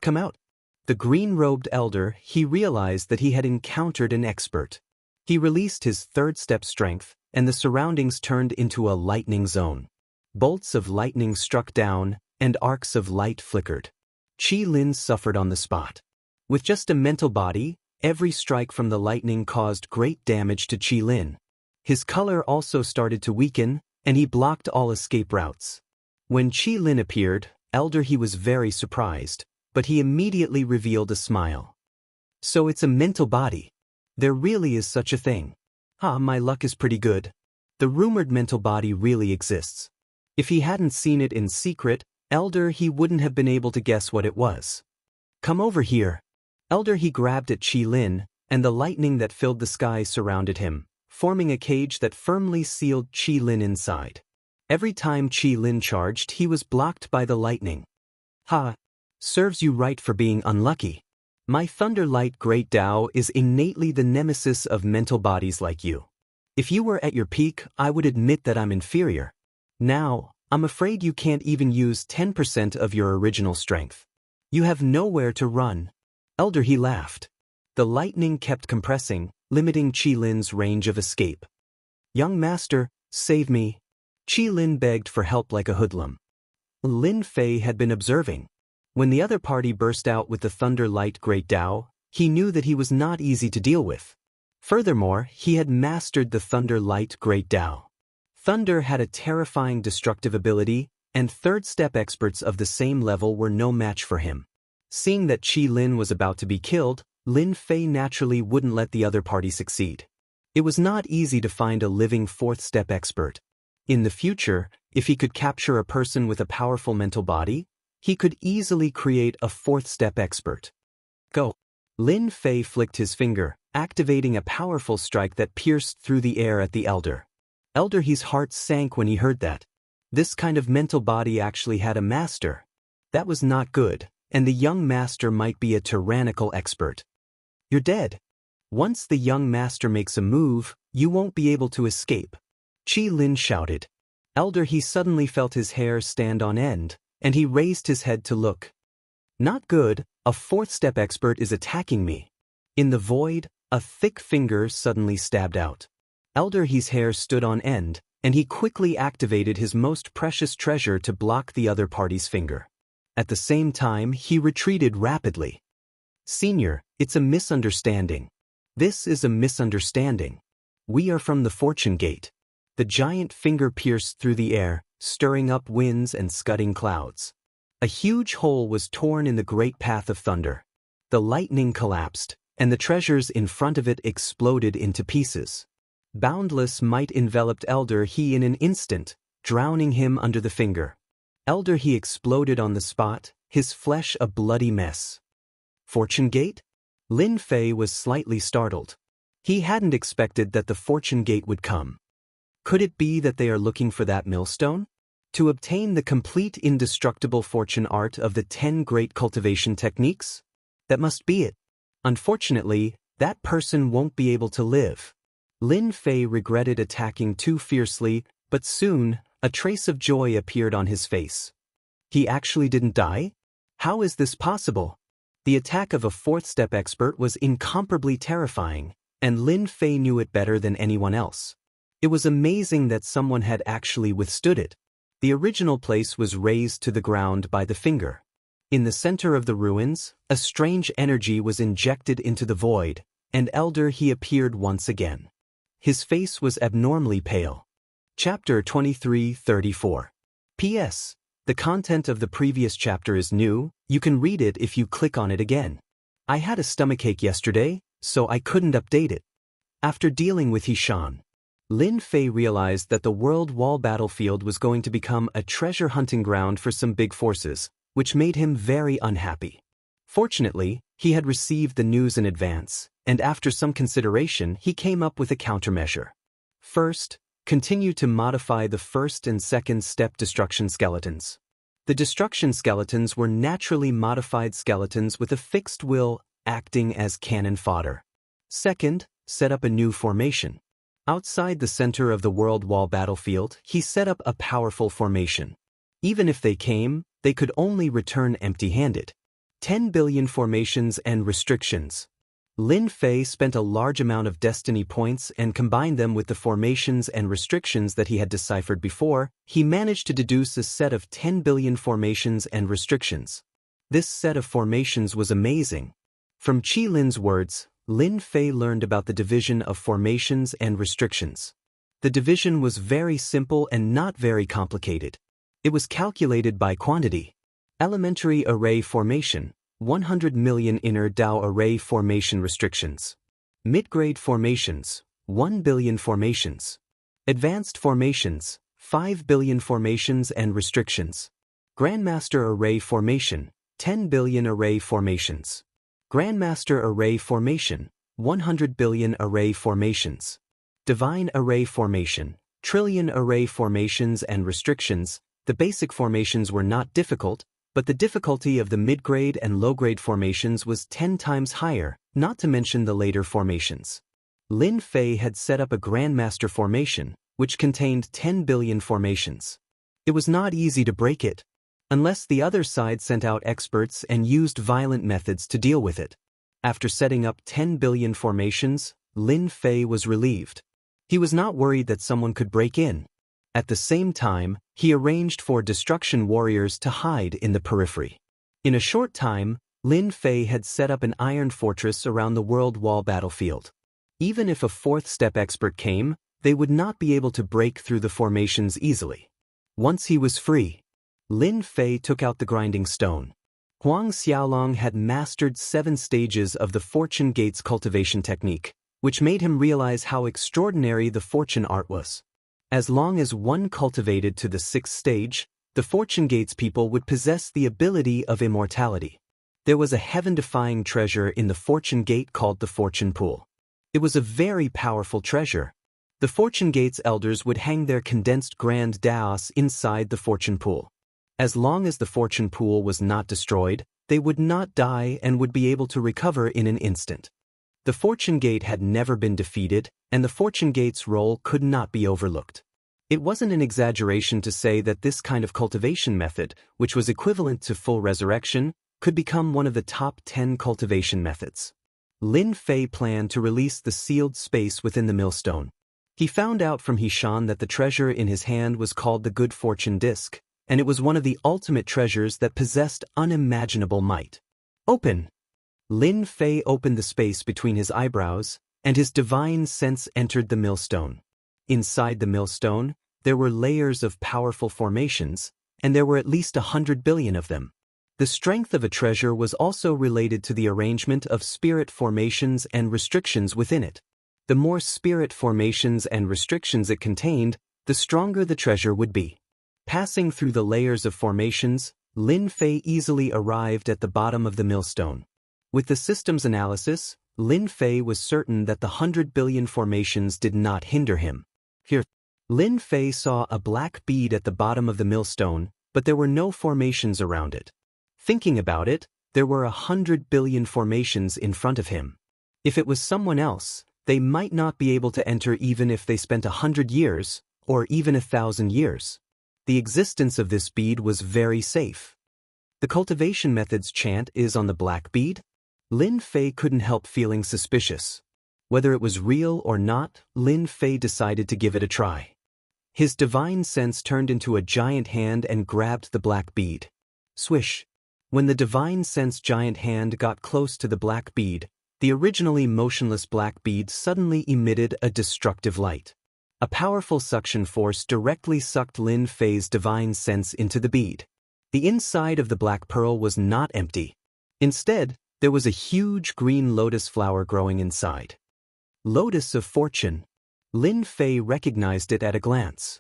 Come out. The green-robed elder, he realized that he had encountered an expert. He released his 3rd step strength, and the surroundings turned into a lightning zone. Bolts of lightning struck down, and arcs of light flickered. Qi Lin suffered on the spot. With just a mental body, every strike from the lightning caused great damage to Qi Lin. His color also started to weaken, and he blocked all escape routes. When Qi Lin appeared, elder, he was very surprised, but he immediately revealed a smile. So it's a mental body. There really is such a thing. My luck is pretty good. The rumored mental body really exists. If he hadn't seen it in secret, elder, he wouldn't have been able to guess what it was. Come over here. Elder, he grabbed at Qi Lin, and the lightning that filled the sky surrounded him, forming a cage that firmly sealed Qi Lin inside. Every time Qi Lin charged, he was blocked by the lightning. Serves you right for being unlucky. My Thunderlight Great Tao is innately the nemesis of mental bodies like you. If you were at your peak, I would admit that I'm inferior. Now, I'm afraid you can't even use 10% of your original strength. You have nowhere to run. Elder, he laughed. The lightning kept compressing, limiting Qi Lin's range of escape. Young master, save me. Qi Lin begged for help like a hoodlum. Lin Fei had been observing. When the other party burst out with the Thunderlight Great Tao, he knew that he was not easy to deal with. Furthermore, he had mastered the Thunderlight Great Tao. Thunder had a terrifying destructive ability, and 3rd step experts of the same level were no match for him. Seeing that Qi Lin was about to be killed, Lin Fei naturally wouldn't let the other party succeed. It was not easy to find a living fourth-step expert. In the future, if he could capture a person with a powerful mental body, he could easily create a fourth-step expert. Go! Lin Fei flicked his finger, activating a powerful strike that pierced through the air at the elder. His heart sank when he heard that. This kind of mental body actually had a master. That was not good, and the young master might be a tyrannical expert. You're dead. Once the young master makes a move, you won't be able to escape. Qi Lin shouted. He suddenly felt his hair stand on end, and he raised his head to look. Not good, a fourth-step expert is attacking me. In the void, a thick finger suddenly stabbed out. His hair stood on end, and he quickly activated his most precious treasure to block the other party's finger. At the same time, he retreated rapidly. Senior, it's a misunderstanding. This is a misunderstanding. We are from the Fortune Gate. The giant finger pierced through the air, stirring up winds and scudding clouds. A huge hole was torn in the great path of thunder. The lightning collapsed, and the treasures in front of it exploded into pieces. Boundless might enveloped He in an instant, drowning him under the finger. He exploded on the spot, his flesh a bloody mess. Fortune Gate? Lin Fei was slightly startled. He hadn't expected that the Fortune Gate would come. Could it be that they are looking for that millstone? To obtain the complete indestructible fortune art of the 10 great cultivation techniques? That must be it. Unfortunately, that person won't be able to live. Lin Fei regretted attacking too fiercely, but soon, a trace of joy appeared on his face. He actually didn't die? How is this possible? The attack of a fourth-step expert was incomparably terrifying, and Lin Fei knew it better than anyone else. It was amazing that someone had actually withstood it. The original place was razed to the ground by the finger. In the center of the ruins, a strange energy was injected into the void, and He appeared once again. His face was abnormally pale. Chapter 23:34. P.S. The content of the previous chapter is new, you can read it if you click on it again. I had a stomachache yesterday, so I couldn't update it. After dealing with Hishan, Lin Fei realized that the World Wall battlefield was going to become a treasure hunting ground for some big forces, which made him very unhappy. Fortunately, he had received the news in advance, and after some consideration he came up with a countermeasure. First, continue to modify the first and second step destruction skeletons. The destruction skeletons were naturally modified skeletons with a fixed will, acting as cannon fodder. Second, set up a new formation. Outside the center of the World Wall battlefield, he set up a powerful formation. Even if they came, they could only return empty-handed. 10 billion formations and restrictions. Lin Fei spent a large amount of destiny points and combined them with the formations and restrictions that he had deciphered before. He managed to deduce a set of 10 billion formations and restrictions. This set of formations was amazing. From Qi Lin's words, Lin Fei learned about the division of formations and restrictions. The division was very simple and not very complicated. It was calculated by quantity. Elementary array formation, 100 million inner Dao array formation restrictions. Mid-grade formations, 1 billion formations. Advanced formations, 5 billion formations and restrictions. Grandmaster array formation, 10 billion array formations. Grandmaster array formation, 100 billion array formations. Divine array formation, trillion array formations and restrictions. The basic formations were not difficult, but the difficulty of the mid-grade and low-grade formations was 10 times higher, not to mention the later formations. Lin Fei had set up a Grandmaster formation, which contained 10 billion formations. It was not easy to break it, unless the other side sent out experts and used violent methods to deal with it. After setting up 10 billion formations, Lin Fei was relieved. He was not worried that someone could break in. At the same time, he arranged for destruction warriors to hide in the periphery. In a short time, Lin Fei had set up an iron fortress around the World Wall battlefield. Even if a fourth-step expert came, they would not be able to break through the formations easily. Once he was free, Lin Fei took out the grinding stone. Huang Xiaolong had mastered 7 stages of the Fortune Gates cultivation technique, which made him realize how extraordinary the fortune art was. As long as one cultivated to the 6th stage, the Fortune Gates people would possess the ability of immortality. There was a heaven-defying treasure in the Fortune Gate called the Fortune Pool. It was a very powerful treasure. The Fortune Gates elders would hang their condensed grand daos inside the Fortune Pool. As long as the Fortune Pool was not destroyed, they would not die and would be able to recover in an instant. The Fortune Gate had never been defeated, and the Fortune Gate's role could not be overlooked. It wasn't an exaggeration to say that this kind of cultivation method, which was equivalent to full resurrection, could become one of the top 10 cultivation methods. Lin Fei planned to release the sealed space within the millstone. He found out from Hishan that the treasure in his hand was called the Good Fortune Disc, and it was one of the ultimate treasures that possessed unimaginable might. Open! Lin Fei opened the space between his eyebrows, and his divine sense entered the millstone. Inside the millstone, there were layers of powerful formations, and there were at least 100 billion of them. The strength of a treasure was also related to the arrangement of spirit formations and restrictions within it. The more spirit formations and restrictions it contained, the stronger the treasure would be. Passing through the layers of formations, Lin Fei easily arrived at the bottom of the millstone. With the system's analysis, Lin Fei was certain that the 100 billion formations did not hinder him. Here, Lin Fei saw a black bead at the bottom of the millstone, but there were no formations around it. Thinking about it, there were 100 billion formations in front of him. If it was someone else, they might not be able to enter even if they spent 100 years, or even 1,000 years. The existence of this bead was very safe. The cultivation method's chant is on the black bead. Lin Fei couldn't help feeling suspicious. Whether it was real or not, Lin Fei decided to give it a try. His divine sense turned into a giant hand and grabbed the black bead. Swish! When the divine sense giant hand got close to the black bead, the originally motionless black bead suddenly emitted a destructive light. A powerful suction force directly sucked Lin Fei's divine sense into the bead. The inside of the black pearl was not empty. Instead, there was a huge green lotus flower growing inside. Lotus of Fortune. Lin Fei recognized it at a glance.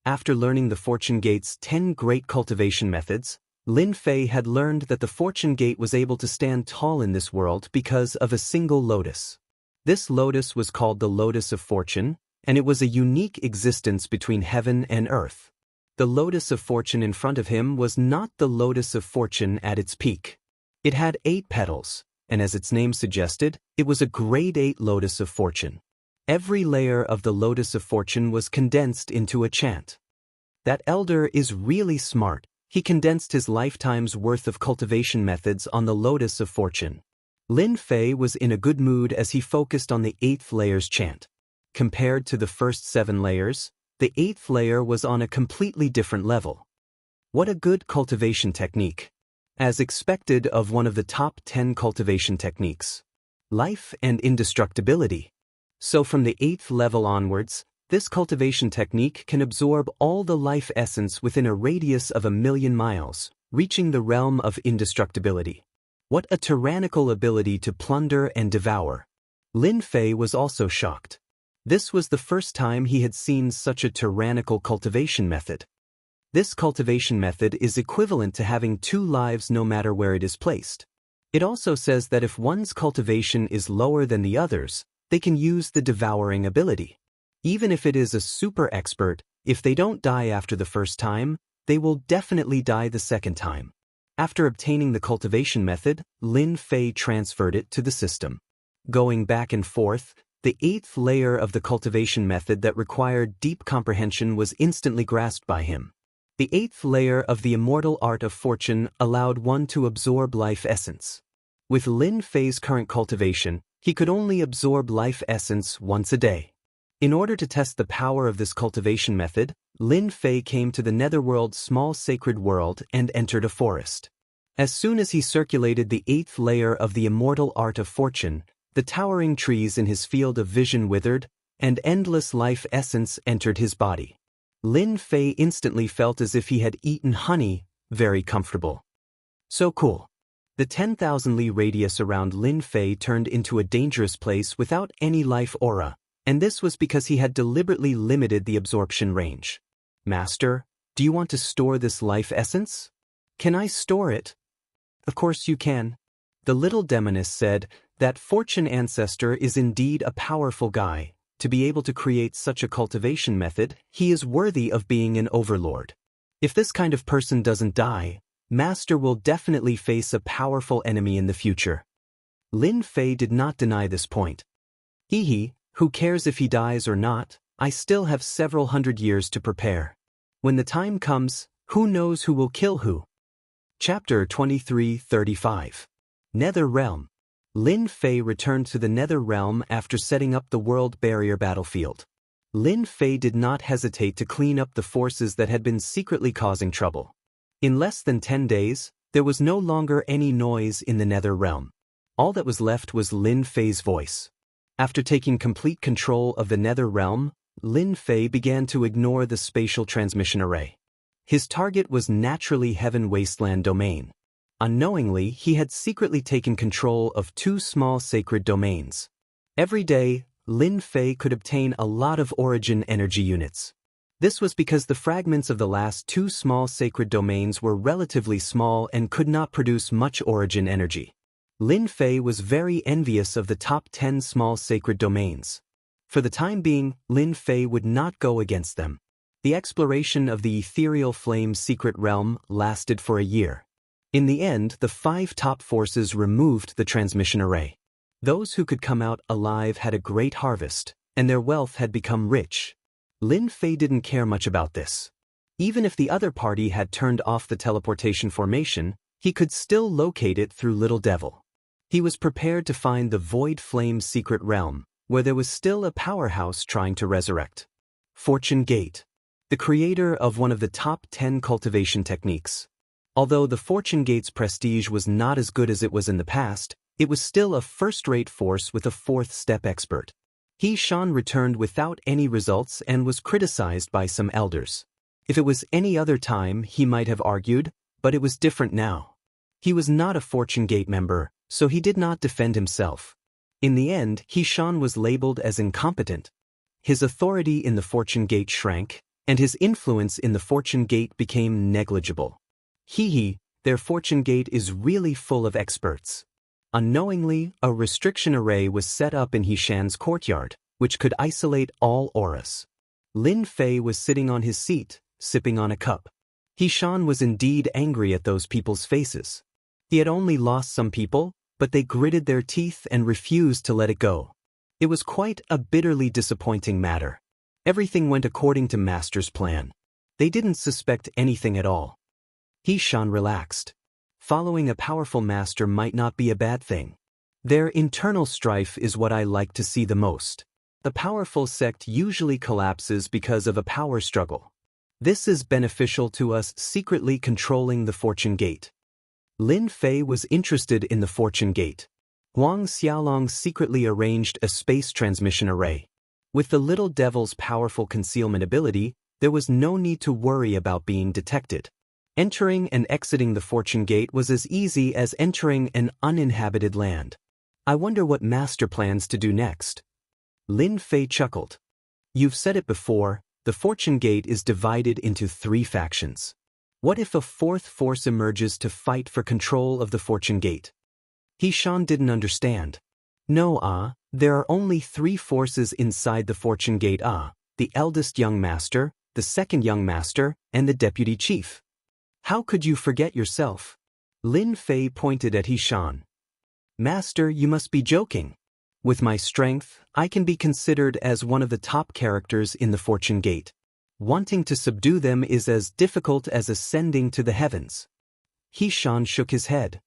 After learning the Fortune Gate's 10 great cultivation methods, Lin Fei had learned that the Fortune Gate was able to stand tall in this world because of a single lotus. This lotus was called the Lotus of Fortune, and it was a unique existence between heaven and earth. The Lotus of Fortune in front of him was not the Lotus of Fortune at its peak. It had 8 petals, and as its name suggested, it was a grade 8 Lotus of Fortune. Every layer of the Lotus of Fortune was condensed into a chant. That elder is really smart. He condensed his lifetime's worth of cultivation methods on the Lotus of Fortune. Lin Fei was in a good mood as he focused on the 8th layer's chant. Compared to the first 7 layers, the 8th layer was on a completely different level. What a good cultivation technique! As expected of one of the top 10 cultivation techniques. Life and indestructibility. So from the 8th level onwards, this cultivation technique can absorb all the life essence within a radius of 1,000,000 miles, reaching the realm of indestructibility. What a tyrannical ability to plunder and devour! Lin Fei was also shocked. This was the first time he had seen such a tyrannical cultivation method. This cultivation method is equivalent to having 2 lives no matter where it is placed. It also says that if one's cultivation is lower than the others, they can use the devouring ability. Even if it is a super expert, if they don't die after the first time, they will definitely die the second time. After obtaining the cultivation method, Lin Fei transferred it to the system. Going back and forth, the 8th layer of the cultivation method that required deep comprehension was instantly grasped by him. The 8th layer of the immortal art of fortune allowed one to absorb life essence. With Lin Fei's current cultivation, he could only absorb life essence once a day. In order to test the power of this cultivation method, Lin Fei came to the netherworld's small sacred world and entered a forest. As soon as he circulated the 8th layer of the immortal art of fortune, the towering trees in his field of vision withered, and endless life essence entered his body. Lin Fei instantly felt as if he had eaten honey, very comfortable. So cool. The 10,000 li radius around Lin Fei turned into a dangerous place without any life aura, and this was because he had deliberately limited the absorption range. Master, do you want to store this life essence? Can I store it? Of course you can. The little demoness said, that fortune ancestor is indeed a powerful guy. To be able to create such a cultivation method, he is worthy of being an overlord. If this kind of person doesn't die, Master will definitely face a powerful enemy in the future. Lin Fei did not deny this point. Who cares if he dies or not? I still have several hundred years to prepare. When the time comes, who knows who will kill who? Chapter 23:35. Nether Realm. Lin Fei returned to the Nether Realm after setting up the World Barrier battlefield. Lin Fei did not hesitate to clean up the forces that had been secretly causing trouble. In less than 10 days, there was no longer any noise in the Nether Realm. All that was left was Lin Fei's voice. After taking complete control of the Nether Realm, Lin Fei began to ignore the spatial transmission array. His target was naturally Heaven Wasteland domain. Unknowingly, he had secretly taken control of 2 small sacred domains. Every day, Lin Fei could obtain a lot of origin energy units. This was because the fragments of the last 2 small sacred domains were relatively small and could not produce much origin energy. Lin Fei was very envious of the top 10 small sacred domains. For the time being, Lin Fei would not go against them. The exploration of the ethereal flame's secret realm lasted for a year. In the end, the 5 top forces removed the transmission array. Those who could come out alive had a great harvest, and their wealth had become rich. Lin Fei didn't care much about this. Even if the other party had turned off the teleportation formation, he could still locate it through Little Devil. He was prepared to find the Void Flame's secret realm, where there was still a powerhouse trying to resurrect. Fortune Gate. The creator of one of the top 10 cultivation techniques. Although the Fortune Gate's prestige was not as good as it was in the past, it was still a first-rate force with a 4th step expert. Shan returned without any results and was criticized by some elders. If it was any other time, he might have argued, but it was different now. He was not a Fortune Gate member, so he did not defend himself. In the end, Shan was labeled as incompetent. His authority in the Fortune Gate shrank, and his influence in the Fortune Gate became negligible. Their Fortune Gate is really full of experts. Unknowingly, a restriction array was set up in Shan's courtyard, which could isolate all auras. Lin Fei was sitting on his seat, sipping on a cup. Shan was indeed angry at those people's faces. He had only lost some people, but they gritted their teeth and refused to let it go. It was quite a bitterly disappointing matter. Everything went according to Master's plan. They didn't suspect anything at all. Shan relaxed. Following a powerful master might not be a bad thing. Their internal strife is what I like to see the most. The powerful sect usually collapses because of a power struggle. This is beneficial to us secretly controlling the Fortune Gate. Lin Fei was interested in the Fortune Gate. Huang Xiaolong secretly arranged a space transmission array. With the Little Devil's powerful concealment ability, there was no need to worry about being detected. Entering and exiting the Fortune Gate was as easy as entering an uninhabited land. I wonder what Master plans to do next. Lin Fei chuckled. You've said it before, the Fortune Gate is divided into 3 factions. What if a 4th force emerges to fight for control of the Fortune Gate? Shan didn't understand. No, there are only 3 forces inside the Fortune Gate, the eldest young master, the 2nd young master, and the deputy chief. How could you forget yourself? Lin Fei pointed at Shan. Master, you must be joking. With my strength, I can be considered as one of the top characters in the Fortune Gate. Wanting to subdue them is as difficult as ascending to the heavens. Shan shook his head.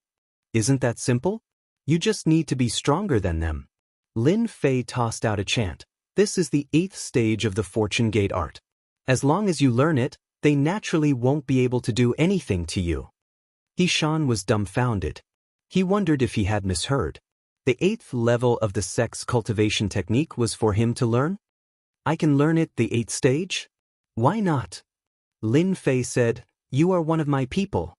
Isn't that simple? You just need to be stronger than them. Lin Fei tossed out a chant. This is the 8th stage of the Fortune Gate art. As long as you learn it, they naturally won't be able to do anything to you. Shan was dumbfounded. He wondered if he had misheard. The 8th level of the sect's cultivation technique was for him to learn? I can learn it the 8th stage? Why not? Lin Fei said, you are one of my people.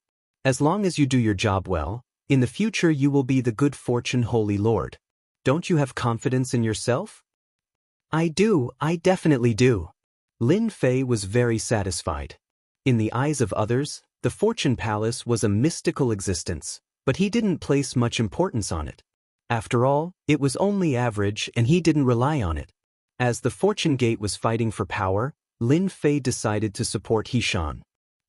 As long as you do your job well, In the future you will be the good fortune Holy Lord. Don't you have confidence in yourself? I definitely do. Lin Fei was very satisfied. In the eyes of others, the Fortune Palace was a mystical existence, but he didn't place much importance on it. After all, it was only average and he didn't rely on it. As the Fortune Gate was fighting for power, Lin Fei decided to support Heishan.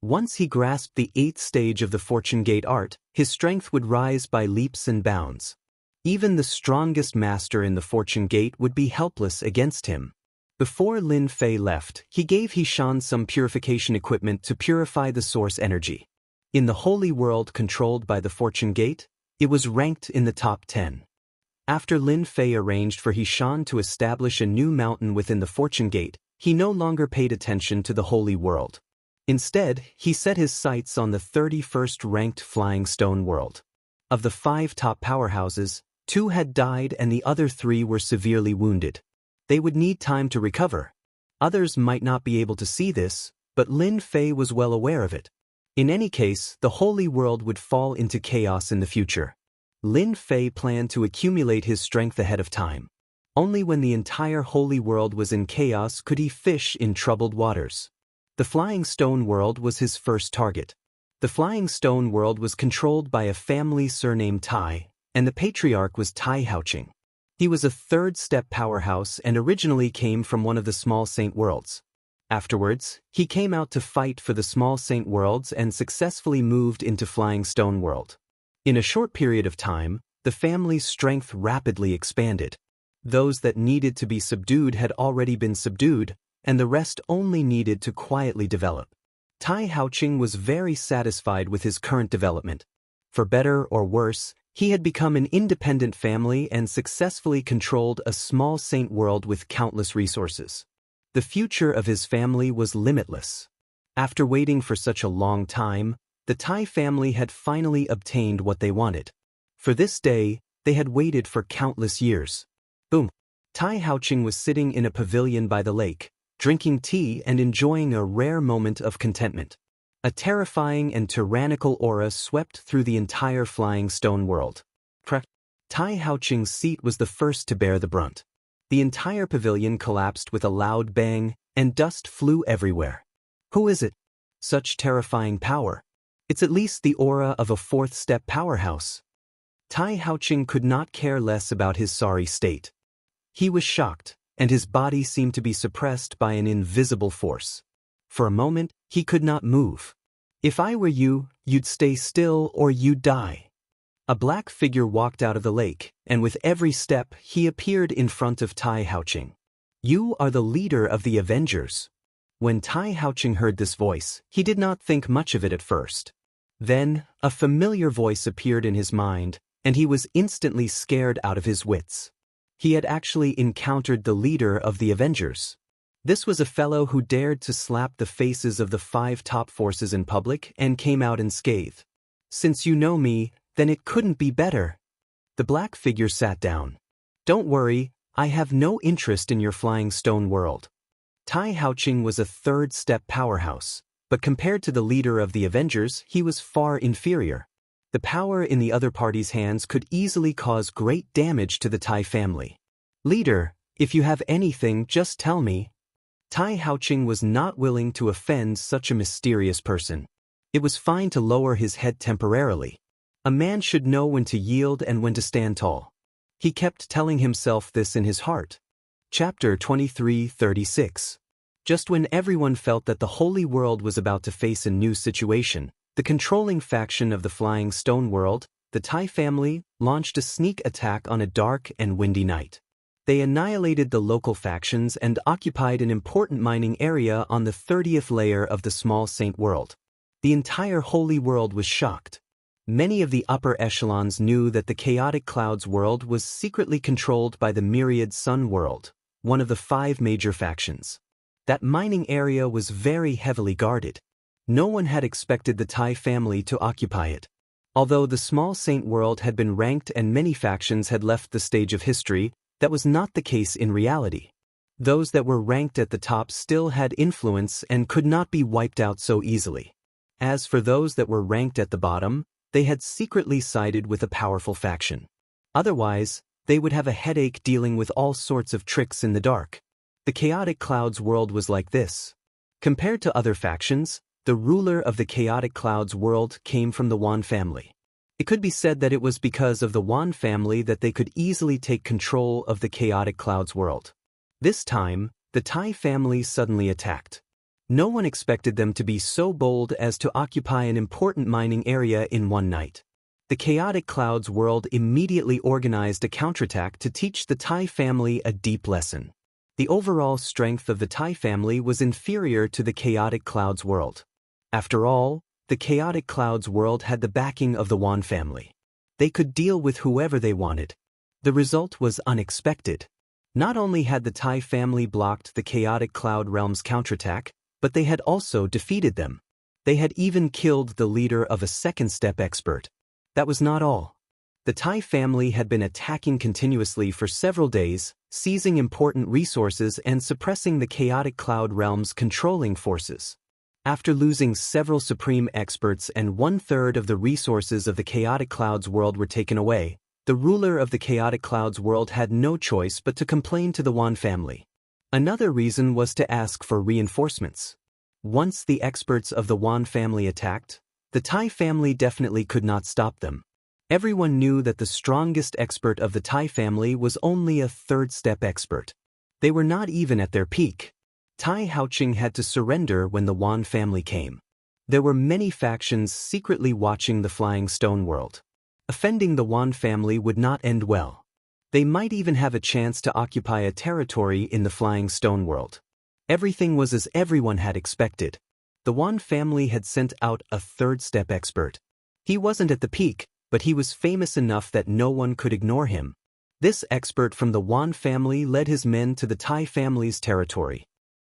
Once he grasped the 8th stage of the Fortune Gate art, his strength would rise by leaps and bounds. Even the strongest master in the Fortune Gate would be helpless against him. Before Lin Fei left, he gave Heishan some purification equipment to purify the source energy. In the holy world controlled by the Fortune Gate, it was ranked in the top 10. After Lin Fei arranged for Heishan to establish a new mountain within the Fortune Gate, he no longer paid attention to the holy world. Instead, he set his sights on the 31st ranked Flying Stone world. Of the 5 top powerhouses, 2 had died and the other 3 were severely wounded. They would need time to recover. Others might not be able to see this, but Lin Fei was well aware of it. In any case, the holy world would fall into chaos in the future. Lin Fei planned to accumulate his strength ahead of time. Only when the entire holy world was in chaos could he fish in troubled waters. The Flying Stone world was his first target. The Flying Stone world was controlled by a family surnamed Tai, and the patriarch was Tai Haoqing. He was a 3rd-step powerhouse and originally came from one of the Small Saint worlds. Afterwards, he came out to fight for the Small Saint worlds and successfully moved into Flying Stone world. In a short period of time, the family's strength rapidly expanded. Those that needed to be subdued had already been subdued, and the rest only needed to quietly develop. Tai Haoqing was very satisfied with his current development. For better or worse, he had become an independent family and successfully controlled a small saint world with countless resources. The future of his family was limitless. After waiting for such a long time, the Tai family had finally obtained what they wanted. For this day, they had waited for countless years. Boom! Tai Haoqing was sitting in a pavilion by the lake, drinking tea and enjoying a rare moment of contentment. A terrifying and tyrannical aura swept through the entire Flying Stone world. Tai Haoqing's seat was the first to bear the brunt. The entire pavilion collapsed with a loud bang, and dust flew everywhere. Who is it? Such terrifying power. It's at least the aura of a 4th-step powerhouse. Tai Haoqing could not care less about his sorry state. He was shocked, and his body seemed to be suppressed by an invisible force. For a moment, he could not move. If I were you, you'd stay still or you'd die. A black figure walked out of the lake, and with every step, he appeared in front of Tai Haoqing. You are the leader of the Avengers. When Tai Haoqing heard this voice, he did not think much of it at first. Then, a familiar voice appeared in his mind, and he was instantly scared out of his wits. He had actually encountered the leader of the Avengers. This was a fellow who dared to slap the faces of the 5 top forces in public and came out unscathed. Since you know me, then it couldn't be better. The black figure sat down. Don't worry, I have no interest in your Flying Stone world. Tai Haoqing was a 3rd-step powerhouse, but compared to the leader of the Avengers, he was far inferior. The power in the other party's hands could easily cause great damage to the Tai family. Leader, if you have anything, just tell me. Tai Haoqing was not willing to offend such a mysterious person. It was fine to lower his head temporarily. A man should know when to yield and when to stand tall. He kept telling himself this in his heart. Chapter 23:36. Just when everyone felt that the holy world was about to face a new situation, the controlling faction of the Flying Stone world, the Tai family, launched a sneak attack on a dark and windy night. They annihilated the local factions and occupied an important mining area on the 30th layer of the Small Saint world. The entire holy world was shocked. Many of the upper echelons knew that the Chaotic Clouds world was secretly controlled by the Myriad Sun world, one of the 5 major factions. That mining area was very heavily guarded. No one had expected the Tai family to occupy it. Although the Small Saint world had been ranked and many factions had left the stage of history, that was not the case in reality. Those that were ranked at the top still had influence and could not be wiped out so easily. As for those that were ranked at the bottom, they had secretly sided with a powerful faction. Otherwise, they would have a headache dealing with all sorts of tricks in the dark. The Chaotic Clouds world was like this. Compared to other factions, the ruler of the Chaotic Clouds world came from the Wan family. It could be said that it was because of the Wan family that they could easily take control of the Chaotic Clouds world. This time, the Tai family suddenly attacked. No one expected them to be so bold as to occupy an important mining area in one night. The Chaotic Clouds world immediately organized a counterattack to teach the Tai family a deep lesson. The overall strength of the Tai family was inferior to the Chaotic Clouds world. After all, the Chaotic Clouds world had the backing of the Wan family. They could deal with whoever they wanted. The result was unexpected. Not only had the Tai family blocked the Chaotic Cloud realm's counterattack, but they had also defeated them. They had even killed the leader of a second-step expert. That was not all. The Tai family had been attacking continuously for several days, seizing important resources and suppressing the Chaotic Cloud realm's controlling forces. After losing several supreme experts and 1/3 of the resources of the Chaotic Clouds world were taken away, the ruler of the Chaotic Clouds world had no choice but to complain to the Wan family. Another reason was to ask for reinforcements. Once the experts of the Wan family attacked, the Tai family definitely could not stop them. Everyone knew that the strongest expert of the Tai family was only a third-step expert. They were not even at their peak. Tai Haoqing had to surrender when the Wan family came. There were many factions secretly watching the Flying Stone world. Offending the Wan family would not end well. They might even have a chance to occupy a territory in the Flying Stone world. Everything was as everyone had expected. The Wan family had sent out a third-step expert. He wasn't at the peak, but he was famous enough that no one could ignore him. This expert from the Wan family led his men to the Tai family's territory.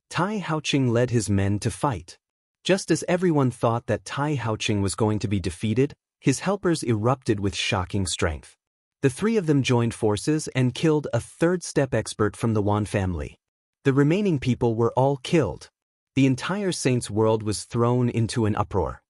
Tai Haoqing led his men to fight. Just as everyone thought that Tai Haoqing was going to be defeated, his helpers erupted with shocking strength. The three of them joined forces and killed a third-step expert from the Wan family. The remaining people were all killed. The entire Saints world was thrown into an uproar.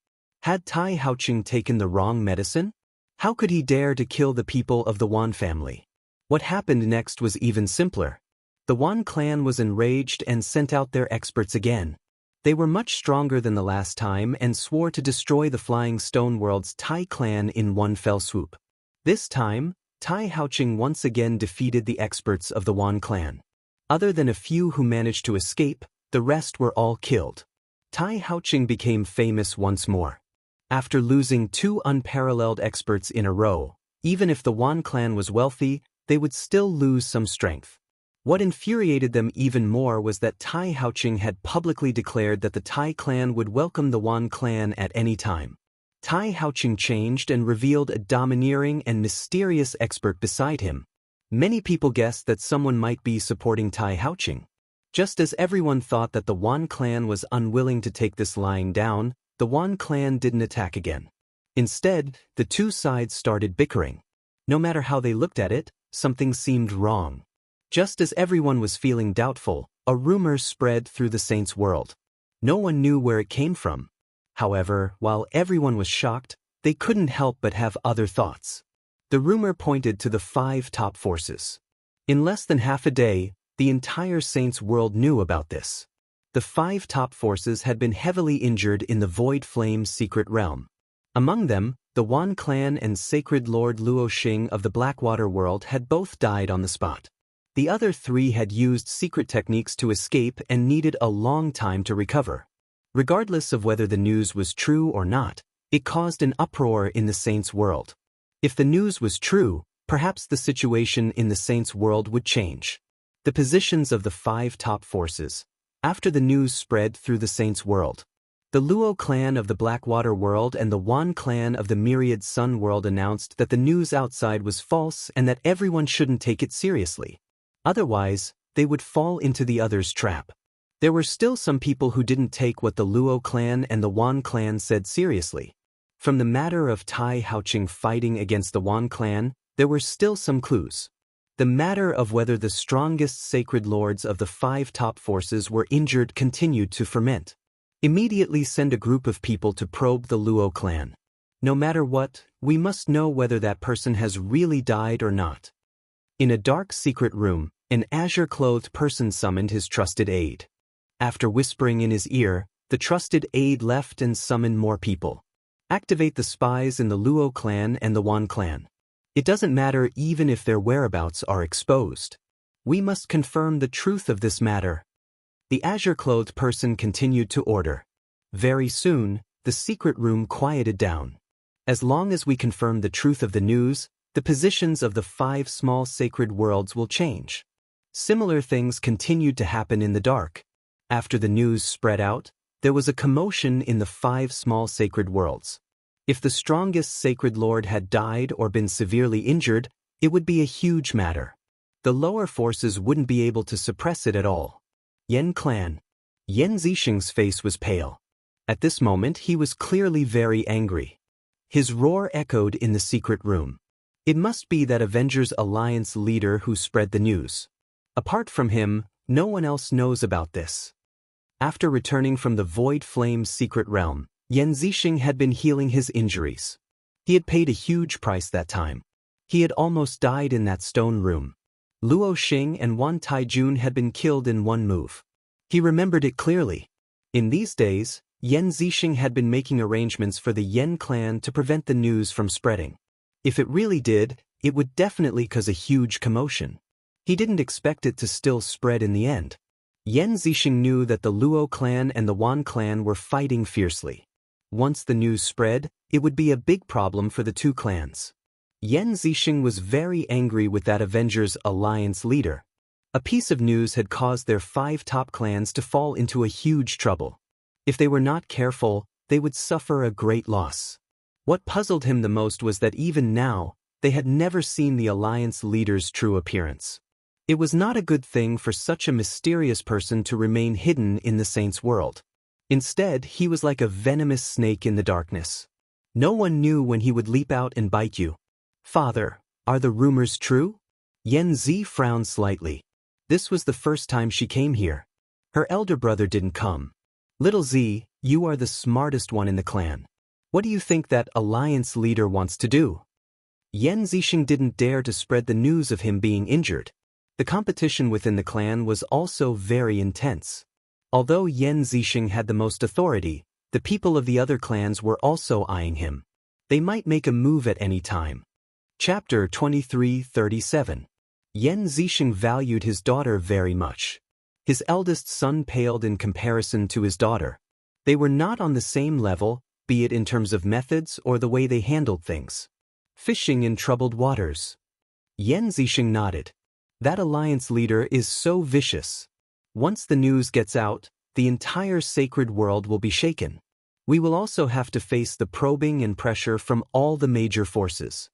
Had Tai Haoqing taken the wrong medicine? How could he dare to kill the people of the Wan family? What happened next was even simpler. The Wan clan was enraged and sent out their experts again. They were much stronger than the last time and swore to destroy the Flying Stone world's Tai clan in one fell swoop. This time, Tai Haoqing once again defeated the experts of the Wan clan. Other than a few who managed to escape, the rest were all killed. Tai Haoqing became famous once more. After losing 2 unparalleled experts in a row, even if the Wan clan was wealthy, they would still lose some strength. What infuriated them even more was that Tai Haoqing had publicly declared that the Tai clan would welcome the Wan clan at any time. Tai Haoqing changed and revealed a domineering and mysterious expert beside him. Many people guessed that someone might be supporting Tai Haoqing. Just as everyone thought that the Wan clan was unwilling to take this lying down, the Wan clan didn't attack again. Instead, the two sides started bickering. No matter how they looked at it, something seemed wrong. Just as everyone was feeling doubtful, a rumor spread through the Saints world. No one knew where it came from. However, while everyone was shocked, they couldn't help but have other thoughts. The rumor pointed to the 5 top forces. In less than half a day, the entire Saints world knew about this. The 5 top forces had been heavily injured in the Void Flame's secret realm. Among them, the Wan clan and Sacred Lord Luo Xing of the Blackwater world had both died on the spot. The other 3 had used secret techniques to escape and needed a long time to recover. Regardless of whether the news was true or not, it caused an uproar in the Saints world. If the news was true, perhaps the situation in the Saints world would change. The positions of the 5 top forces. After the news spread through the Saints world, the Luo clan of the Blackwater world and the Wan clan of the Myriad Sun world announced that the news outside was false and that everyone shouldn't take it seriously. Otherwise, they would fall into the other's trap. There were still some people who didn't take what the Luo clan and the Wan clan said seriously. From the matter of Tai Haoqing fighting against the Wan clan, there were still some clues. The matter of whether the strongest sacred lords of the 5 top forces were injured continued to ferment. Immediately send a group of people to probe the Luo clan. No matter what, we must know whether that person has really died or not. In a dark secret room, an azure-clothed person summoned his trusted aide. After whispering in his ear, the trusted aide left and summoned more people. Activate the spies in the Luo clan and the Wan clan. It doesn't matter even if their whereabouts are exposed. We must confirm the truth of this matter. The azure-clothed person continued to order. Very soon, the secret room quieted down. As long as we confirm the truth of the news, the positions of the 5 small sacred worlds will change. Similar things continued to happen in the dark. After the news spread out, there was a commotion in the 5 small sacred worlds. If the strongest sacred lord had died or been severely injured, it would be a huge matter. The lower forces wouldn't be able to suppress it at all. Yen clan. Yen Zixing's face was pale. At this moment he was clearly very angry. His roar echoed in the secret room. It must be that Avengers Alliance leader who spread the news. Apart from him, no one else knows about this. After returning from the Void Flame's secret realm, Yen Zixing had been healing his injuries. He had paid a huge price that time. He had almost died in that stone room. Luo Xing and Wan Taijun had been killed in one move. He remembered it clearly. In these days, Yen Zixing had been making arrangements for the Yen clan to prevent the news from spreading. If it really did, it would definitely cause a huge commotion. He didn't expect it to still spread in the end. Yen Zixing knew that the Luo clan and the Wan clan were fighting fiercely. Once the news spread, it would be a big problem for the 2 clans. Yen Zixing was very angry with that Avengers Alliance leader. A piece of news had caused their 5 top clans to fall into a huge trouble. If they were not careful, they would suffer a great loss. What puzzled him the most was that even now, they had never seen the Alliance leader's true appearance. It was not a good thing for such a mysterious person to remain hidden in the Saints' world. Instead, he was like a venomous snake in the darkness. No one knew when he would leap out and bite you. Father, are the rumors true? Yen Zi frowned slightly. This was the first time she came here. Her elder brother didn't come. Little Z, you are the smartest one in the clan. What do you think that alliance leader wants to do? Yen Zixing didn't dare to spread the news of him being injured. The competition within the clan was also very intense. Although Yen Zixing had the most authority, the people of the other clans were also eyeing him. They might make a move at any time. Chapter 23:37. Yen Zixing valued his daughter very much. His eldest son paled in comparison to his daughter. They were not on the same level, be it in terms of methods or the way they handled things. Fishing in troubled waters. Yen Zixing nodded. That alliance leader is so vicious. Once the news gets out, the entire sacred world will be shaken. We will also have to face the probing and pressure from all the major forces.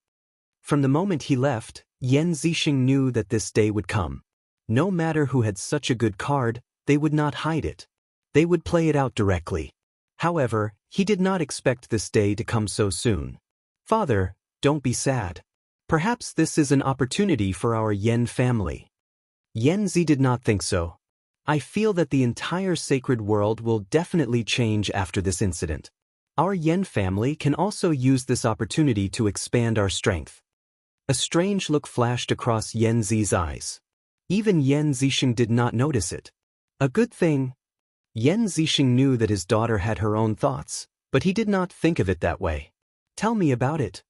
From the moment he left, Yen Zixing knew that this day would come. No matter who had such a good card, they would not hide it. They would play it out directly. However, he did not expect this day to come so soon. Father, don't be sad. Perhaps this is an opportunity for our Yen family. Yen Zi did not think so. I feel that the entire sacred world will definitely change after this incident. Our Yen family can also use this opportunity to expand our strength. A strange look flashed across Yen Zi's eyes. Even Yen Zixing did not notice it. A good thing. Yen Zixing knew that his daughter had her own thoughts, but he did not think of it that way. Tell me about it.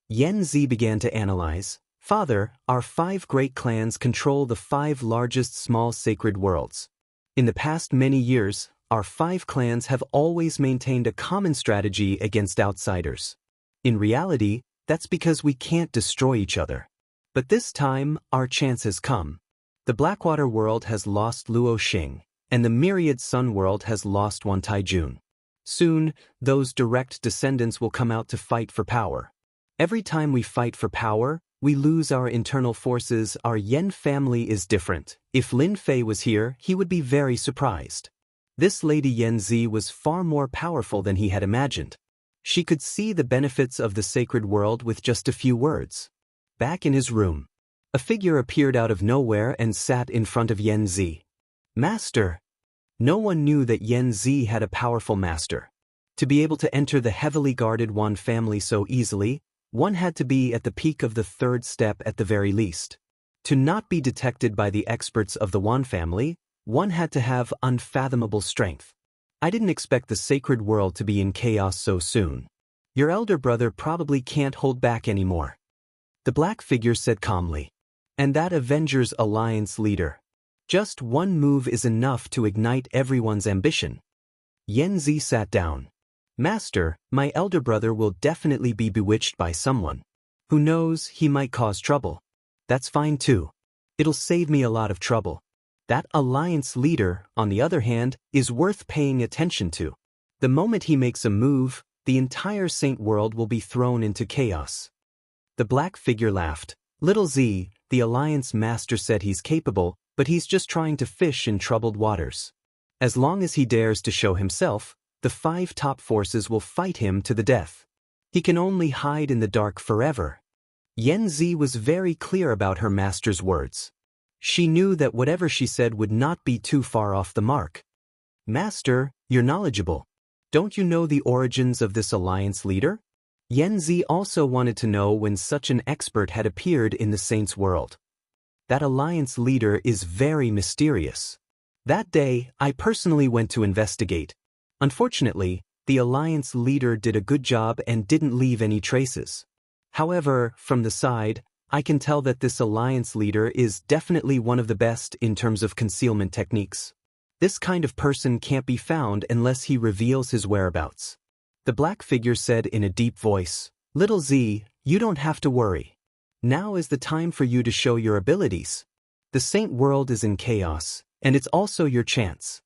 Yen Zi began to analyze. Father, our 5 great clans control the 5 largest small sacred worlds. In the past many years, our 5 clans have always maintained a common strategy against outsiders. In reality, that's because we can't destroy each other. But this time, our chance has come. The Blackwater world has lost Luo Xing, and the Myriad Sun world has lost Wan Taijun. Soon, those direct descendants will come out to fight for power. Every time we fight for power, we lose our internal forces. Our Yen family is different. If Lin Fei was here, he would be very surprised. This Lady Yen Zi was far more powerful than he had imagined. She could see the benefits of the sacred world with just a few words. Back in his room, a figure appeared out of nowhere and sat in front of Yen Zi. Master. No one knew that Yen Zi had a powerful master. To be able to enter the heavily guarded One family so easily, one had to be at the peak of the third step at the very least. To not be detected by the experts of the One family, one had to have unfathomable strength. I didn't expect the sacred world to be in chaos so soon. Your elder brother probably can't hold back anymore. The black figure said calmly. And that Avengers Alliance leader. Just one move is enough to ignite everyone's ambition. Yanzi sat down. Master, my elder brother will definitely be bewitched by someone. Who knows, he might cause trouble. That's fine too. It'll save me a lot of trouble. That alliance leader, on the other hand, is worth paying attention to. The moment he makes a move, the entire saint world will be thrown into chaos. The black figure laughed. Little Z, the alliance master said he's capable, but he's just trying to fish in troubled waters. As long as he dares to show himself, the 5 top forces will fight him to the death. He can only hide in the dark forever. Yanzi was very clear about her master's words. She knew that whatever she said would not be too far off the mark. Master, you're knowledgeable. Don't you know the origins of this alliance leader? Yanzi also wanted to know when such an expert had appeared in the saints' world. That alliance leader is very mysterious. That day, I personally went to investigate. Unfortunately, the alliance leader did a good job and didn't leave any traces. However, from the side, I can tell that this alliance leader is definitely one of the best in terms of concealment techniques. This kind of person can't be found unless he reveals his whereabouts. The black figure said in a deep voice, Little Z, you don't have to worry. Now is the time for you to show your abilities. The saint world is in chaos, and it's also your chance.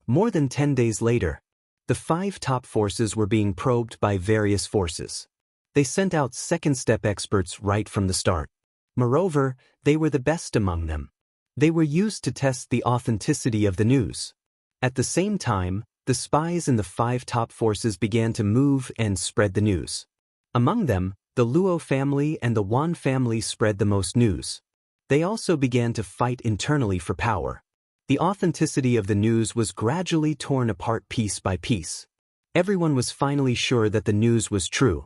More than 10 days later, the 5 top forces were being probed by various forces. They sent out second-step experts right from the start. Moreover, they were the best among them. They were used to test the authenticity of the news. At the same time, the spies in the 5 top forces began to move and spread the news. Among them, the Luo family and the Wan family spread the most news. They also began to fight internally for power. The authenticity of the news was gradually torn apart piece by piece. Everyone was finally sure that the news was true.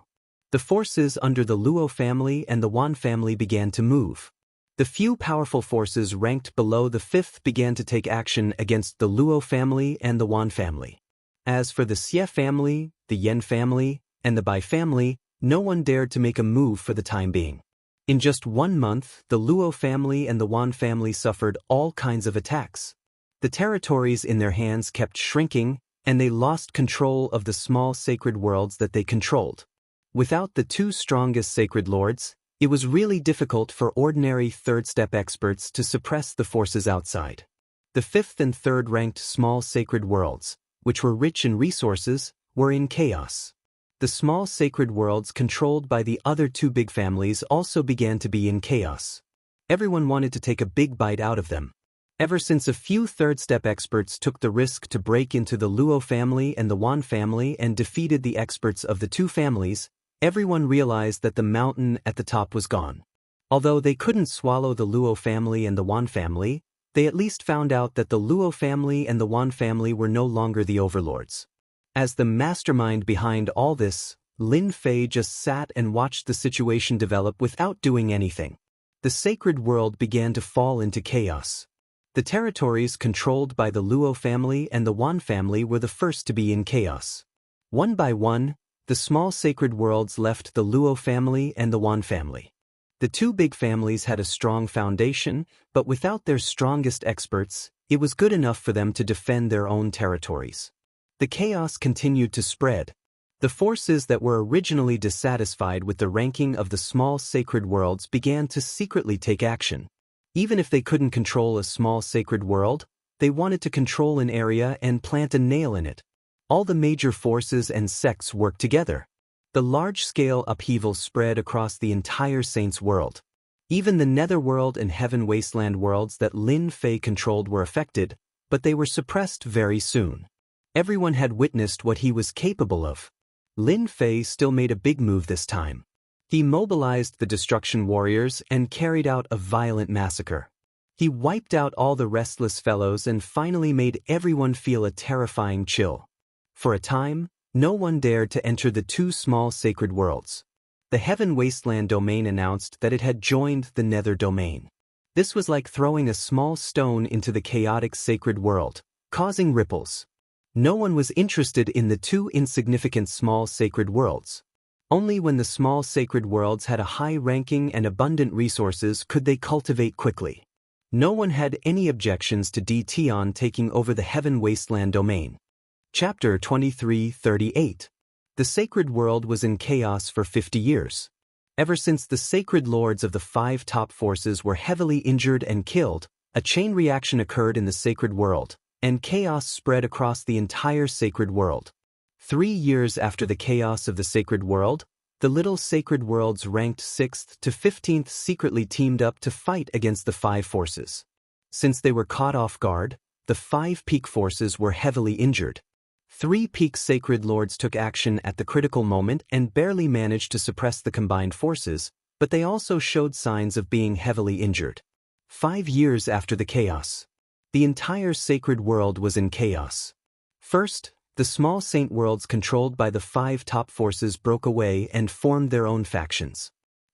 The forces under the Luo family and the Wan family began to move. The few powerful forces ranked below the 5th began to take action against the Luo family and the Wan family. As for the Xie family, the Yen family, and the Bai family, no one dared to make a move for the time being. In just 1 month, the Luo family and the Wan family suffered all kinds of attacks. The territories in their hands kept shrinking, and they lost control of the small sacred worlds that they controlled. Without the 2 strongest sacred lords, it was really difficult for ordinary third-step experts to suppress the forces outside. The 5th and 3rd ranked small sacred worlds, which were rich in resources, were in chaos. The small sacred worlds controlled by the other 2 big families also began to be in chaos. Everyone wanted to take a big bite out of them. Ever since a few third-step experts took the risk to break into the Luo family and the Wan family and defeated the experts of the 2 families, everyone realized that the mountain at the top was gone. Although they couldn't swallow the Luo family and the Wan family, they at least found out that the Luo family and the Wan family were no longer the overlords. As the mastermind behind all this, Lin Fei just sat and watched the situation develop without doing anything. The sacred world began to fall into chaos. The territories controlled by the Luo family and the Wan family were the first to be in chaos. One by one, the small sacred worlds left the Luo family and the Wan family. The 2 big families had a strong foundation, but without their strongest experts, it was good enough for them to defend their own territories. The chaos continued to spread. The forces that were originally dissatisfied with the ranking of the small sacred worlds began to secretly take action. Even if they couldn't control a small sacred world, they wanted to control an area and plant a nail in it. All the major forces and sects worked together. The large-scale upheaval spread across the entire Saints world. Even the Netherworld and Heaven Wasteland worlds that Lin Fei controlled were affected, but they were suppressed very soon. Everyone had witnessed what he was capable of. Lin Fei still made a big move this time. He mobilized the Destruction Warriors and carried out a violent massacre. He wiped out all the restless fellows and finally made everyone feel a terrifying chill. For a time, No one dared to enter the two small sacred worlds. The Heaven Wasteland domain announced that it had joined the Nether domain. This was like throwing a small stone into the chaotic sacred world, causing ripples. No one was interested in the two insignificant small sacred worlds. Only when the small sacred worlds had a high ranking and abundant resources could they cultivate quickly. No one had any objections to DTon taking over the Heaven Wasteland domain. Chapter 23:38. The sacred world was in chaos for 50 years. Ever since the sacred lords of the 5 top forces were heavily injured and killed, a chain reaction occurred in the sacred world, and chaos spread across the entire sacred world. 3 years after the chaos of the sacred world, the little sacred worlds ranked 6th to 15th secretly teamed up to fight against the 5 forces. Since they were caught off guard, the 5 peak forces were heavily injured. 3 peak sacred lords took action at the critical moment and barely managed to suppress the combined forces, but they also showed signs of being heavily injured. 5 years after the chaos, the entire sacred world was in chaos. First, the small saint worlds controlled by the 5 top forces broke away and formed their own factions.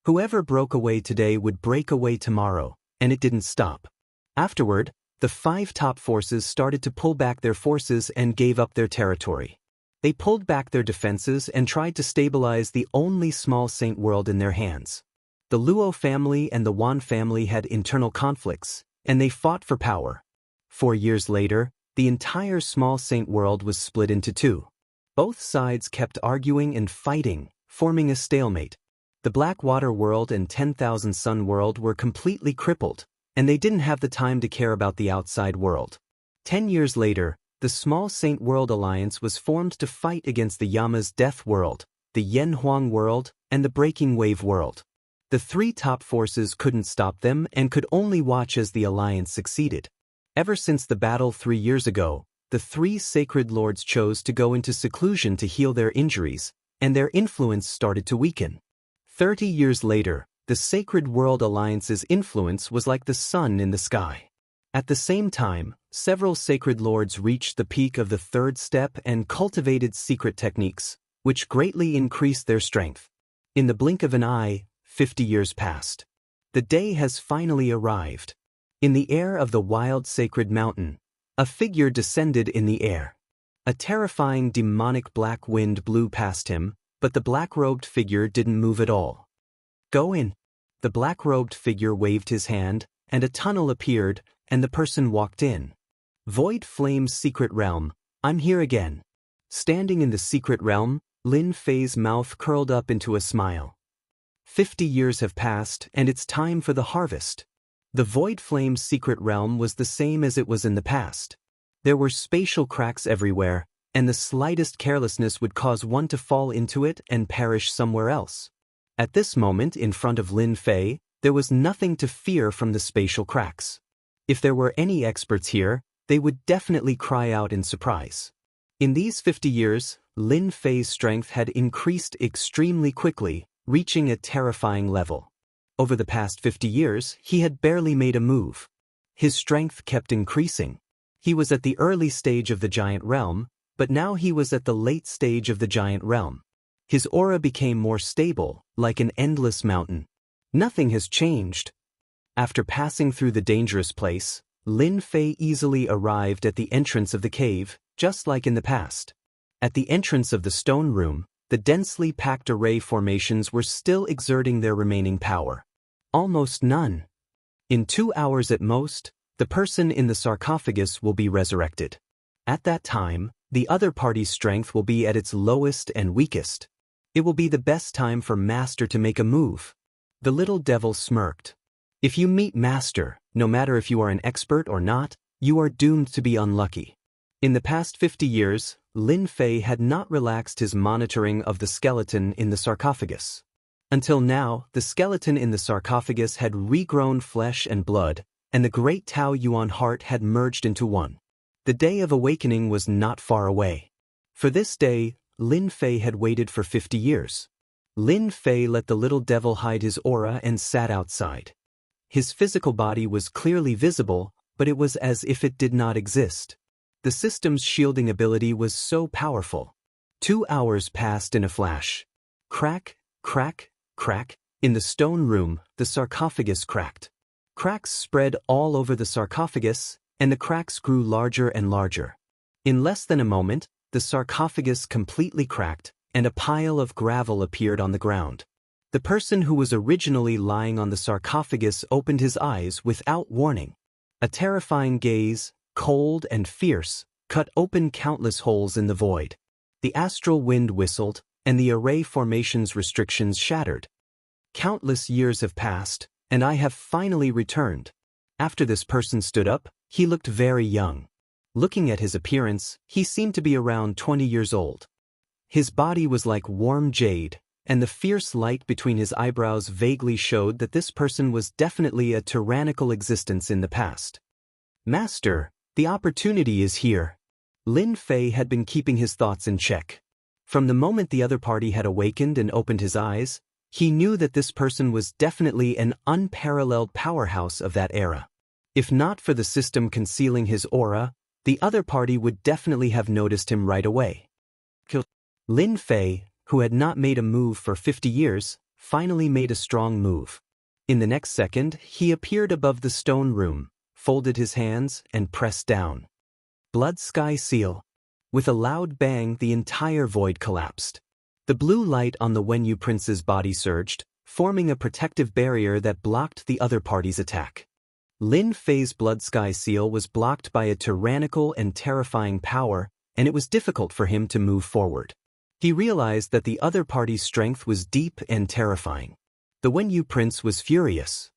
Whoever broke away today would break away tomorrow, and it didn't stop. Afterward, the 5 top forces started to pull back their forces and gave up their territory. They pulled back their defenses and tried to stabilize the only small saint world in their hands. The Luo family and the Wan family had internal conflicts, and they fought for power. 4 years later, the entire small saint world was split into 2. Both sides kept arguing and fighting, forming a stalemate. The Blackwater world and 10,000 Sun world were completely crippled, and they didn't have the time to care about the outside world. 10 years later, the Small Saint World Alliance was formed to fight against the Yama's Death World, the Yanhuang World, and the Breaking Wave World. The 3 top forces couldn't stop them and could only watch as the alliance succeeded. Ever since the battle 3 years ago, the 3 sacred lords chose to go into seclusion to heal their injuries, and their influence started to weaken. 30 years later, the Sacred World Alliance's influence was like the sun in the sky. At the same time, several sacred lords reached the peak of the 3rd step and cultivated secret techniques, which greatly increased their strength. In the blink of an eye, 50 years passed. The day has finally arrived. In the air of the wild sacred mountain, a figure descended in the air. A terrifying demonic black wind blew past him, but the black-robed figure didn't move at all. "Go in." The black-robed figure waved his hand, and a tunnel appeared, and the person walked in. Void Flame's secret realm, I'm here again. Standing in the secret realm, Lin Fei's mouth curled up into a smile. 50 years have passed, and it's time for the harvest. The Void Flame's secret realm was the same as it was in the past. There were spatial cracks everywhere, and the slightest carelessness would cause one to fall into it and perish somewhere else. At this moment, in front of Lin Fei, there was nothing to fear from the spatial cracks. If there were any experts here, they would definitely cry out in surprise. In these 50 years, Lin Fei's strength had increased extremely quickly, reaching a terrifying level. Over the past 50 years, he had barely made a move. His strength kept increasing. He was at the early stage of the giant realm, but now he was at the late stage of the giant realm. His aura became more stable, like an endless mountain. Nothing has changed. After passing through the dangerous place, Lin Fei easily arrived at the entrance of the cave, just like in the past. At the entrance of the stone room, the densely packed array formations were still exerting their remaining power. Almost none. In 2 hours at most, the person in the sarcophagus will be resurrected. At that time, the other party's strength will be at its lowest and weakest. It will be the best time for Master to make a move. The little devil smirked. If you meet Master, no matter if you are an expert or not, you are doomed to be unlucky. In the past 50 years, Lin Fei had not relaxed his monitoring of the skeleton in the sarcophagus. Until now, the skeleton in the sarcophagus had regrown flesh and blood, and the great Tao Yuan heart had merged into one. The day of awakening was not far away. For this day, Lin Fei had waited for 50 years. Lin Fei let the little devil hide his aura and sat outside. His physical body was clearly visible, but it was as if it did not exist. The system's shielding ability was so powerful. 2 hours passed in a flash. Crack, crack, crack. In the stone room, the sarcophagus cracked. Cracks spread all over the sarcophagus, and the cracks grew larger and larger. In less than a moment, the sarcophagus completely cracked, and a pile of gravel appeared on the ground. The person who was originally lying on the sarcophagus opened his eyes without warning. A terrifying gaze, cold and fierce, cut open countless holes in the void. The astral wind whistled, and the array formation's restrictions shattered. Countless years have passed, and I have finally returned. After this person stood up, he looked very young. Looking at his appearance, he seemed to be around 20 years old. His body was like warm jade, and the fierce light between his eyebrows vaguely showed that this person was definitely a tyrannical existence in the past. Master, the opportunity is here. Lin Fei had been keeping his thoughts in check. From the moment the other party had awakened and opened his eyes, he knew that this person was definitely an unparalleled powerhouse of that era. If not for the system concealing his aura, the other party would definitely have noticed him right away. Lin Fei, who had not made a move for 50 years, finally made a strong move. In the next second, he appeared above the stone room, folded his hands, and pressed down. Blood Sky Seal. With a loud bang, the entire void collapsed. The blue light on the Wenyu Prince's body surged, forming a protective barrier that blocked the other party's attack. Lin Fei's Blood Sky Seal was blocked by a tyrannical and terrifying power, and it was difficult for him to move forward. He realized that the other party's strength was deep and terrifying. The Wenyu Prince was furious.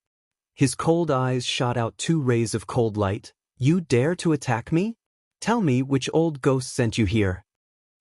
His cold eyes shot out 2 rays of cold light. You dare to attack me? Tell me which old ghost sent you here.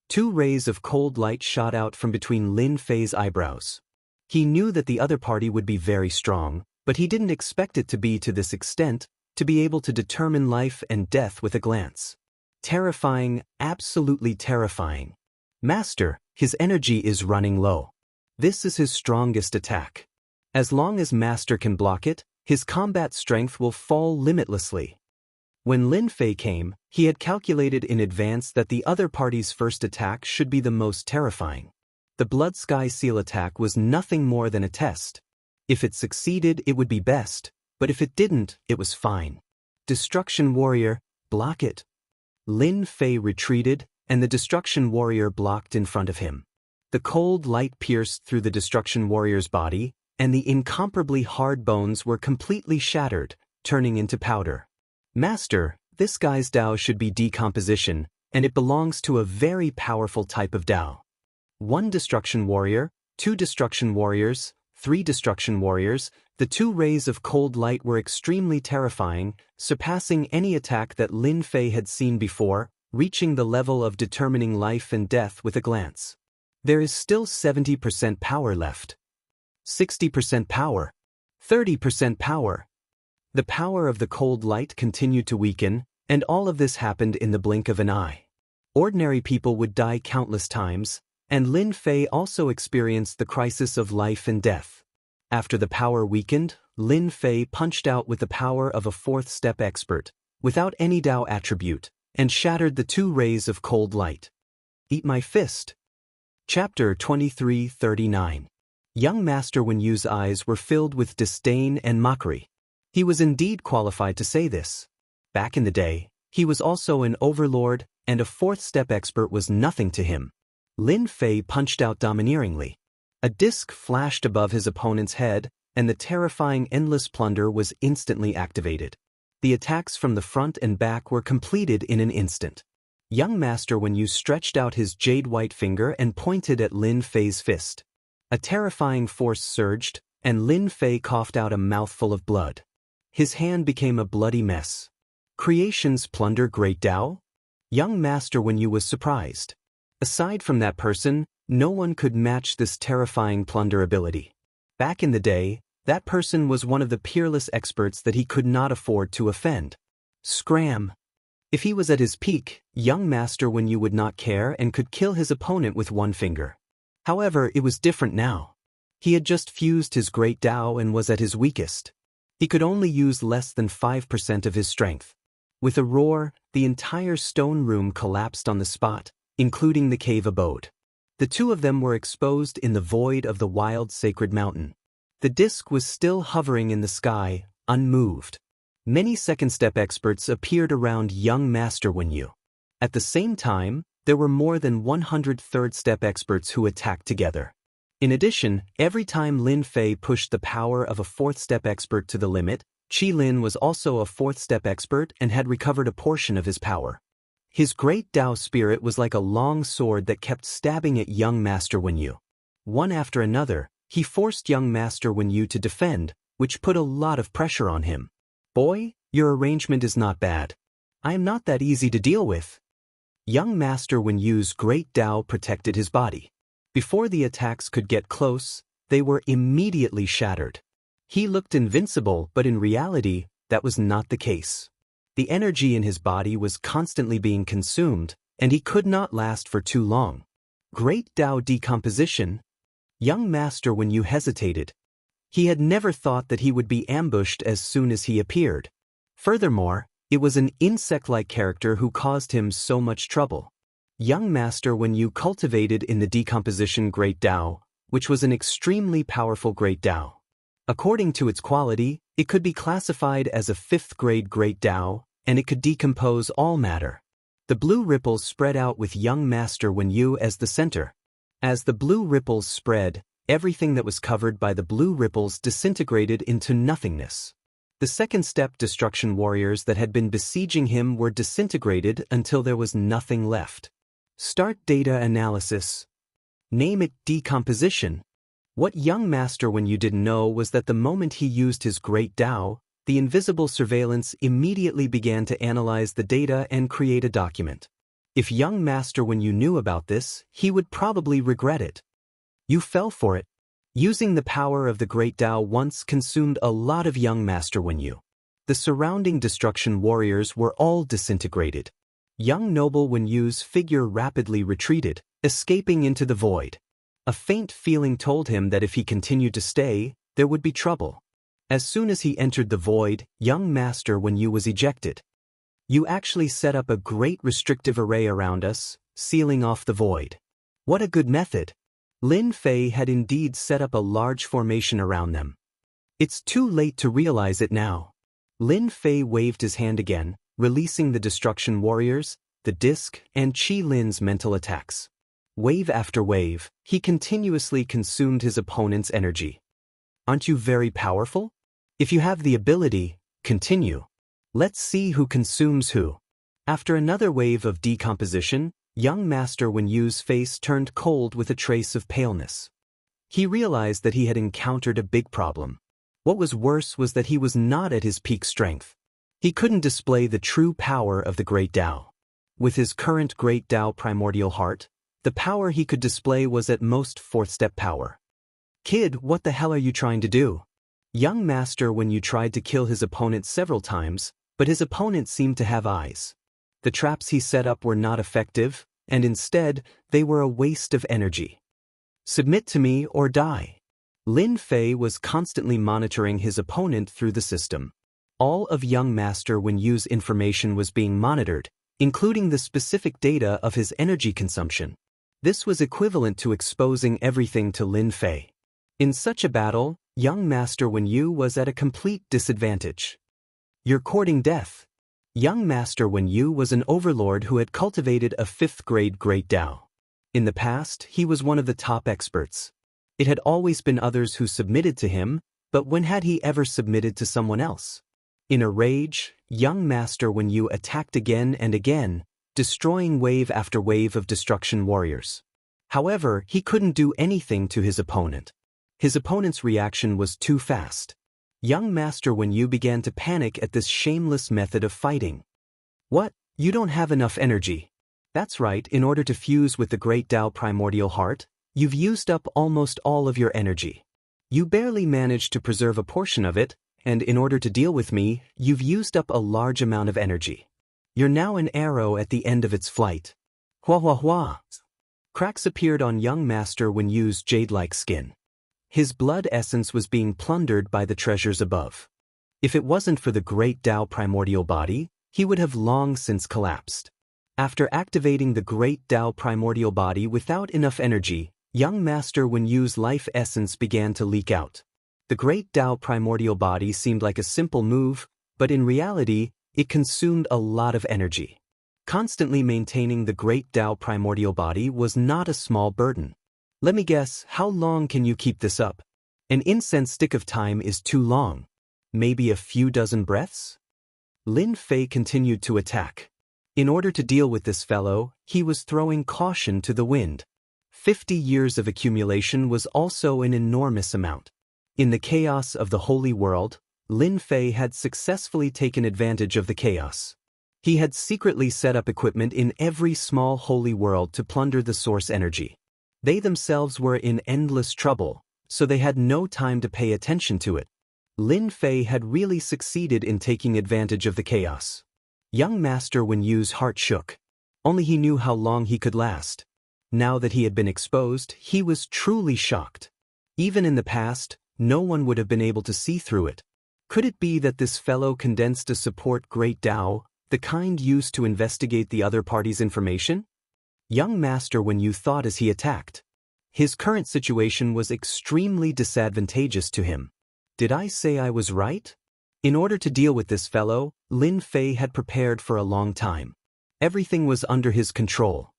2 rays of cold light shot out from between Lin Fei's eyebrows. He knew that the other party would be very strong, but he didn't expect it to be to this extent, to be able to determine life and death with a glance. Terrifying, absolutely terrifying. Master, his energy is running low. This is his strongest attack. As long as Master can block it, his combat strength will fall limitlessly. When Lin Fei came, he had calculated in advance that the other party's first attack should be the most terrifying. The Blood Sky Seal attack was nothing more than a test. If it succeeded, it would be best, but if it didn't, it was fine. Destruction Warrior, block it. Lin Fei retreated, and the Destruction Warrior blocked in front of him. The cold light pierced through the Destruction Warrior's body, and the incomparably hard bones were completely shattered, turning into powder. Master, this guy's Dao should be decomposition, and it belongs to a very powerful type of Dao. 1 Destruction Warrior, 2 Destruction Warriors, 3 Destruction Warriors. The 2 rays of cold light were extremely terrifying, surpassing any attack that Lin Fei had seen before, reaching the level of determining life and death with a glance. There is still 70% power left. 60% power. 30% power. The power of the cold light continued to weaken, and all of this happened in the blink of an eye. Ordinary people would die countless times, and Lin Fei also experienced the crisis of life and death. After the power weakened, Lin Fei punched out with the power of a 4th-step expert, without any Dao attribute, and shattered the 2 rays of cold light. Eat my fist. Chapter 2339. Young Master Wenyu's eyes were filled with disdain and mockery. He was indeed qualified to say this. Back in the day, he was also an overlord, and a 4th-step expert was nothing to him. Lin Fei punched out domineeringly. A disc flashed above his opponent's head, and the terrifying endless plunder was instantly activated. The attacks from the front and back were completed in an instant. Young Master Wenyu stretched out his jade-white finger and pointed at Lin Fei's fist. A terrifying force surged, and Lin Fei coughed out a mouthful of blood. His hand became a bloody mess. Creations plunder Great Dao? Young Master Wenyu was surprised. Aside from that person, no one could match this terrifying plunder ability. Back in the day, that person was one of the peerless experts that he could not afford to offend. Scram! If he was at his peak, young Master Wenyu would not care and could kill his opponent with 1 finger. However, it was different now. He had just fused his Great Dao and was at his weakest. He could only use less than 5% of his strength. With a roar, the entire stone room collapsed on the spot, including the cave abode. The two of them were exposed in the void of the wild sacred mountain. The disk was still hovering in the sky, unmoved. Many second-step experts appeared around young Master Wenyu. At the same time, there were more than 100 third-step experts who attacked together. In addition, every time Lin Fei pushed the power of a fourth-step expert to the limit, Qi Lin was also a fourth-step expert and had recovered a portion of his power. His great Tao spirit was like a long sword that kept stabbing at young Master Wenyu. One after another, he forced young Master Wenyu to defend, which put a lot of pressure on him. "Boy, your arrangement is not bad. I am not that easy to deal with." Young Master Wenyu's great Tao protected his body. Before the attacks could get close, they were immediately shattered. He looked invincible, but in reality, that was not the case. The energy in his body was constantly being consumed, and he could not last for too long. Great Tao decomposition. Young Master Wenyu hesitated. He had never thought that he would be ambushed as soon as he appeared. Furthermore, it was an insect-like character who caused him so much trouble. Young Master Wenyu cultivated in the decomposition Great Tao, which was an extremely powerful Great Tao. According to its quality, it could be classified as a 5th-grade Great Tao, and it could decompose all matter. The blue ripples spread out with young Master Wenyu as the center. As the blue ripples spread, everything that was covered by the blue ripples disintegrated into nothingness. The second-step destruction warriors that had been besieging him were disintegrated until there was nothing left. Start data analysis. Name it decomposition. What young Master Wenyu didn't know was that the moment he used his great Tao, the invisible surveillance immediately began to analyze the data and create a document. If young Master Wenyu knew about this, he would probably regret it. You fell for it. Using the power of the Great Tao once consumed a lot of young Master Wenyu. The surrounding destruction warriors were all disintegrated. Young Noble Wenyu's figure rapidly retreated, escaping into the void. A faint feeling told him that if he continued to stay, there would be trouble. As soon as he entered the void, young Master Wenyu was ejected. You actually set up a great restrictive array around us, sealing off the void. What a good method. Lin Fei had indeed set up a large formation around them. It's too late to realize it now. Lin Fei waved his hand again, releasing the destruction warriors, the disc, and Qi Lin's mental attacks. Wave after wave, he continuously consumed his opponent's energy. Aren't you very powerful? If you have the ability, continue. Let's see who consumes who. After another wave of decomposition, young Master Wenyu's face turned cold with a trace of paleness. He realized that he had encountered a big problem. What was worse was that he was not at his peak strength. He couldn't display the true power of the Great Tao. With his current Great Tao primordial heart, the power he could display was at most 4th-step power. Kid, what the hell are you trying to do? Young Master Wenyu tried to kill his opponent several times, but his opponent seemed to have eyes. The traps he set up were not effective, and instead, they were a waste of energy. Submit to me or die. Lin Fei was constantly monitoring his opponent through the system. All of young Master Wenyu's information was being monitored, including the specific data of his energy consumption. This was equivalent to exposing everything to Lin Fei. In such a battle, young Master Wenyu was at a complete disadvantage. You're courting death. Young Master Wenyu was an overlord who had cultivated a 5th-grade Great Tao. In the past, he was one of the top experts. It had always been others who submitted to him, but when had he ever submitted to someone else? In a rage, young Master Wenyu attacked again and again, destroying wave after wave of destruction warriors. However, he couldn't do anything to his opponent. His opponent's reaction was too fast. Young Master Wenyu began to panic at this shameless method of fighting. What? You don't have enough energy. That's right, in order to fuse with the Great Tao primordial heart, you've used up almost all of your energy. You barely managed to preserve a portion of it, and in order to deal with me, you've used up a large amount of energy. You're now an arrow at the end of its flight. Hua hua hua. Cracks appeared on young Master Wenyu's jade-like skin. His blood essence was being plundered by the treasures above. If it wasn't for the Great Tao primordial body, he would have long since collapsed. After activating the Great Tao primordial body without enough energy, young Master Wen Yu's life essence began to leak out. The Great Tao primordial body seemed like a simple move, but in reality, it consumed a lot of energy. Constantly maintaining the Great Tao primordial body was not a small burden. Let me guess, how long can you keep this up? An incense stick of time is too long. Maybe a few dozen breaths? Lin Fei continued to attack. In order to deal with this fellow, he was throwing caution to the wind. 50 years of accumulation was also an enormous amount. In the chaos of the holy world, Lin Fei had successfully taken advantage of the chaos. He had secretly set up equipment in every small holy world to plunder the source energy. They themselves were in endless trouble, so they had no time to pay attention to it. Lin Fei had really succeeded in taking advantage of the chaos. Young Master Wen Yu's heart shook. Only he knew how long he could last. Now that he had been exposed, he was truly shocked. Even in the past, no one would have been able to see through it. Could it be that this fellow condensed a support Great Tao, the kind used to investigate the other party's information? Young Master Wen Yu thought as he attacked. His current situation was extremely disadvantageous to him. Did I say I was right? In order to deal with this fellow, Lin Fei had prepared for a long time. Everything was under his control.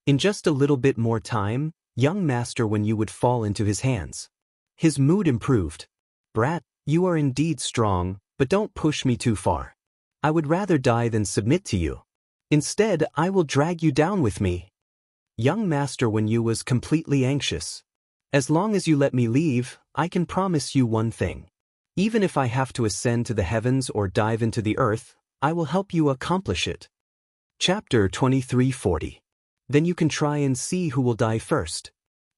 In just a little bit more time, young Master Wen Yu would fall into his hands. His mood improved. Brat, you are indeed strong, but don't push me too far. I would rather die than submit to you. Instead, I will drag you down with me. Young Master Wen Yu was completely anxious. As long as you let me leave, I can promise you one thing. Even if I have to ascend to the heavens or dive into the earth, I will help you accomplish it. Chapter 2340. Then you can try and see who will die first.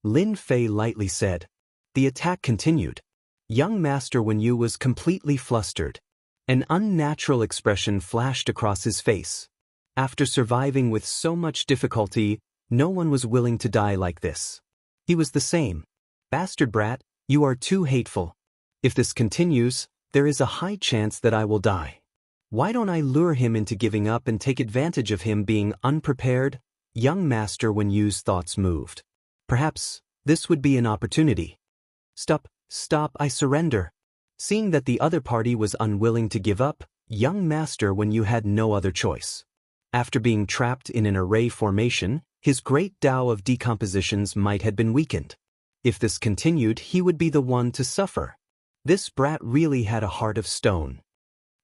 Lin Fei lightly said. The attack continued. Young Master Wen Yu was completely flustered. An unnatural expression flashed across his face. After surviving with so much difficulty, no one was willing to die like this. He was the same. Bastard brat, you are too hateful. If this continues, there is a high chance that I will die. Why don't I lure him into giving up and take advantage of him being unprepared? Young Master Wen Yu's thoughts moved. Perhaps this would be an opportunity. Stop, I surrender. Seeing that the other party was unwilling to give up, young Master Wen Yu had no other choice. After being trapped in an array formation, his Great Tao of decompositions might have been weakened. If this continued, he would be the one to suffer. This brat really had a heart of stone.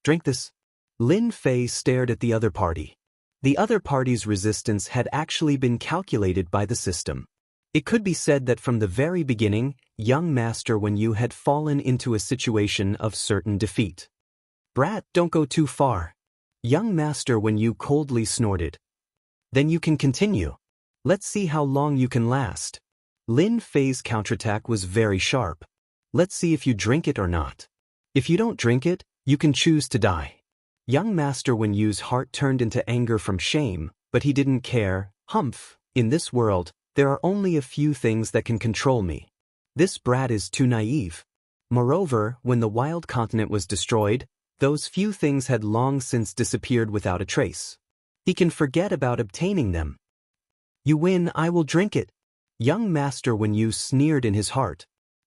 Drink this. Lin Fei stared at the other party. The other party's resistance had actually been calculated by the system. It could be said that from the very beginning, young Master Wen Yu had fallen into a situation of certain defeat. Brat, don't go too far. Young Master Wen Yu coldly snorted. Then you can continue. Let's see how long you can last. Lin Fei's counterattack was very sharp. Let's see if you drink it or not. If you don't drink it, you can choose to die. Young Master Wen Yu's heart turned into anger from shame, but he didn't care. Humph, in this world, there are only a few things that can control me. This brat is too naive. Moreover, when the wild continent was destroyed, those few things had long since disappeared without a trace. He can forget about obtaining them. You win, I will drink it. Young Master Wen Yu sneered in his heart.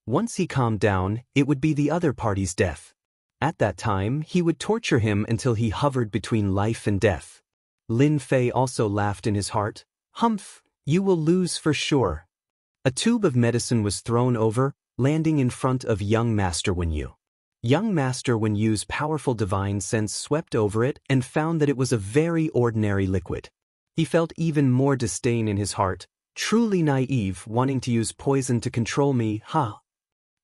Once he calmed down, it would be the other party's death. At that time, he would torture him until he hovered between life and death. Lin Fei also laughed in his heart. Humph, you will lose for sure. A tube of medicine was thrown over, landing in front of young Master Wen Yu. Young Master Wen Yu's powerful divine sense swept over it and found that it was a very ordinary liquid. He felt even more disdain in his heart. Truly naive, wanting to use poison to control me, huh?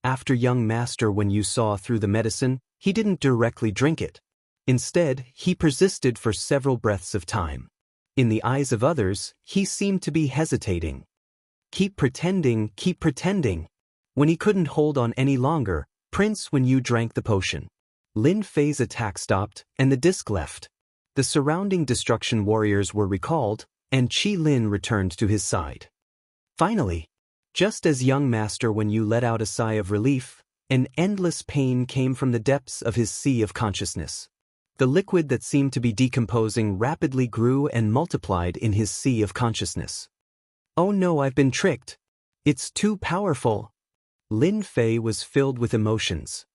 After young Master Wen Yu saw through the medicine, he didn't directly drink it. Instead, he persisted for several breaths of time. In the eyes of others, he seemed to be hesitating. Keep pretending, keep pretending. When he couldn't hold on any longer, Prince Wen Yu drank the potion. Lin Fei's attack stopped, and the disc left. The surrounding destruction warriors were recalled, and Qi Lin returned to his side. Finally, just as young Master Wen Yu let out a sigh of relief, an endless pain came from the depths of his sea of consciousness. The liquid that seemed to be decomposing rapidly grew and multiplied in his sea of consciousness. Oh no, I've been tricked. It's too powerful. Lin Fei was filled with emotions.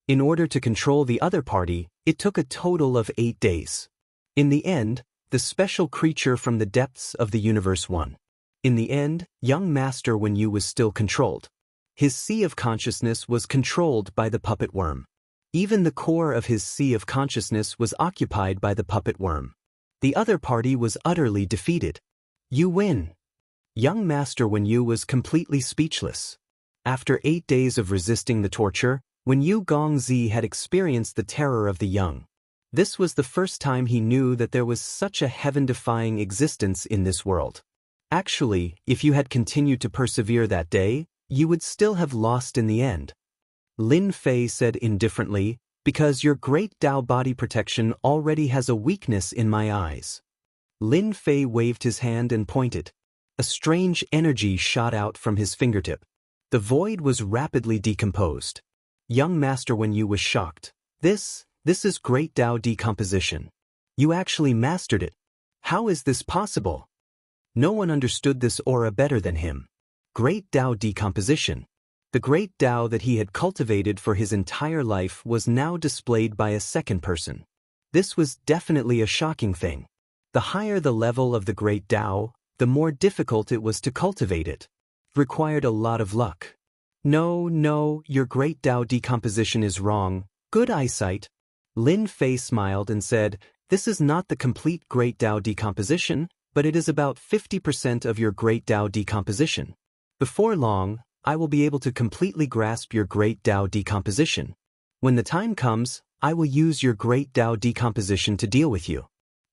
In order to control the other party, it took a total of 8 days. In the end, the special creature from the depths of the universe won. In the end, young Master Wenyu was still controlled. His sea of consciousness was controlled by the puppet worm. Even the core of his sea of consciousness was occupied by the puppet worm. The other party was utterly defeated. You win. Young Master Wenyu was completely speechless. After 8 days of resisting the torture, Wenyu Gongzi had experienced the terror of the young. This was the first time he knew that there was such a heaven-defying existence in this world. Actually, if you had continued to persevere that day, you would still have lost in the end. Lin Fei said indifferently, because your great Tao body protection already has a weakness in my eyes. Lin Fei waved his hand and pointed. A strange energy shot out from his fingertip. The void was rapidly decomposed. Young Master Wenyu was shocked. This is great Tao decomposition. You actually mastered it. How is this possible? No one understood this aura better than him. Great Tao decomposition. The great Tao that he had cultivated for his entire life was now displayed by a second person. This was definitely a shocking thing. The higher the level of the great Tao, the more difficult it was to cultivate it. It required a lot of luck. No, your great Tao decomposition is wrong. Good eyesight. Lin Fei smiled and said, this is not the complete great Tao decomposition, but it is about 50% of your great Tao decomposition. Before long, I will be able to completely grasp your great Tao decomposition. When the time comes, I will use your great Tao decomposition to deal with you.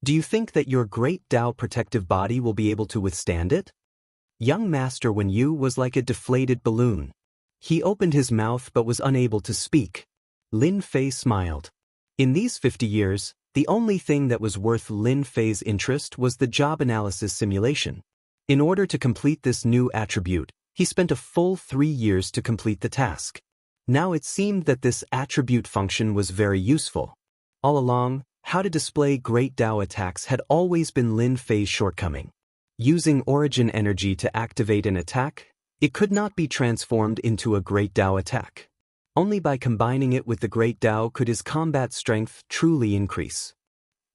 Do you think that your great Tao protective body will be able to withstand it? Young Master Wenyu was like a deflated balloon. He opened his mouth but was unable to speak. Lin Fei smiled. In these 50 years, the only thing that was worth Lin Fei's interest was the job analysis simulation. In order to complete this new attribute, he spent a full 3 years to complete the task. Now it seemed that this attribute function was very useful. All along, how to display great Tao attacks had always been Lin Fei's shortcoming. Using origin energy to activate an attack, it could not be transformed into a great Tao attack. Only by combining it with the great Tao could his combat strength truly increase.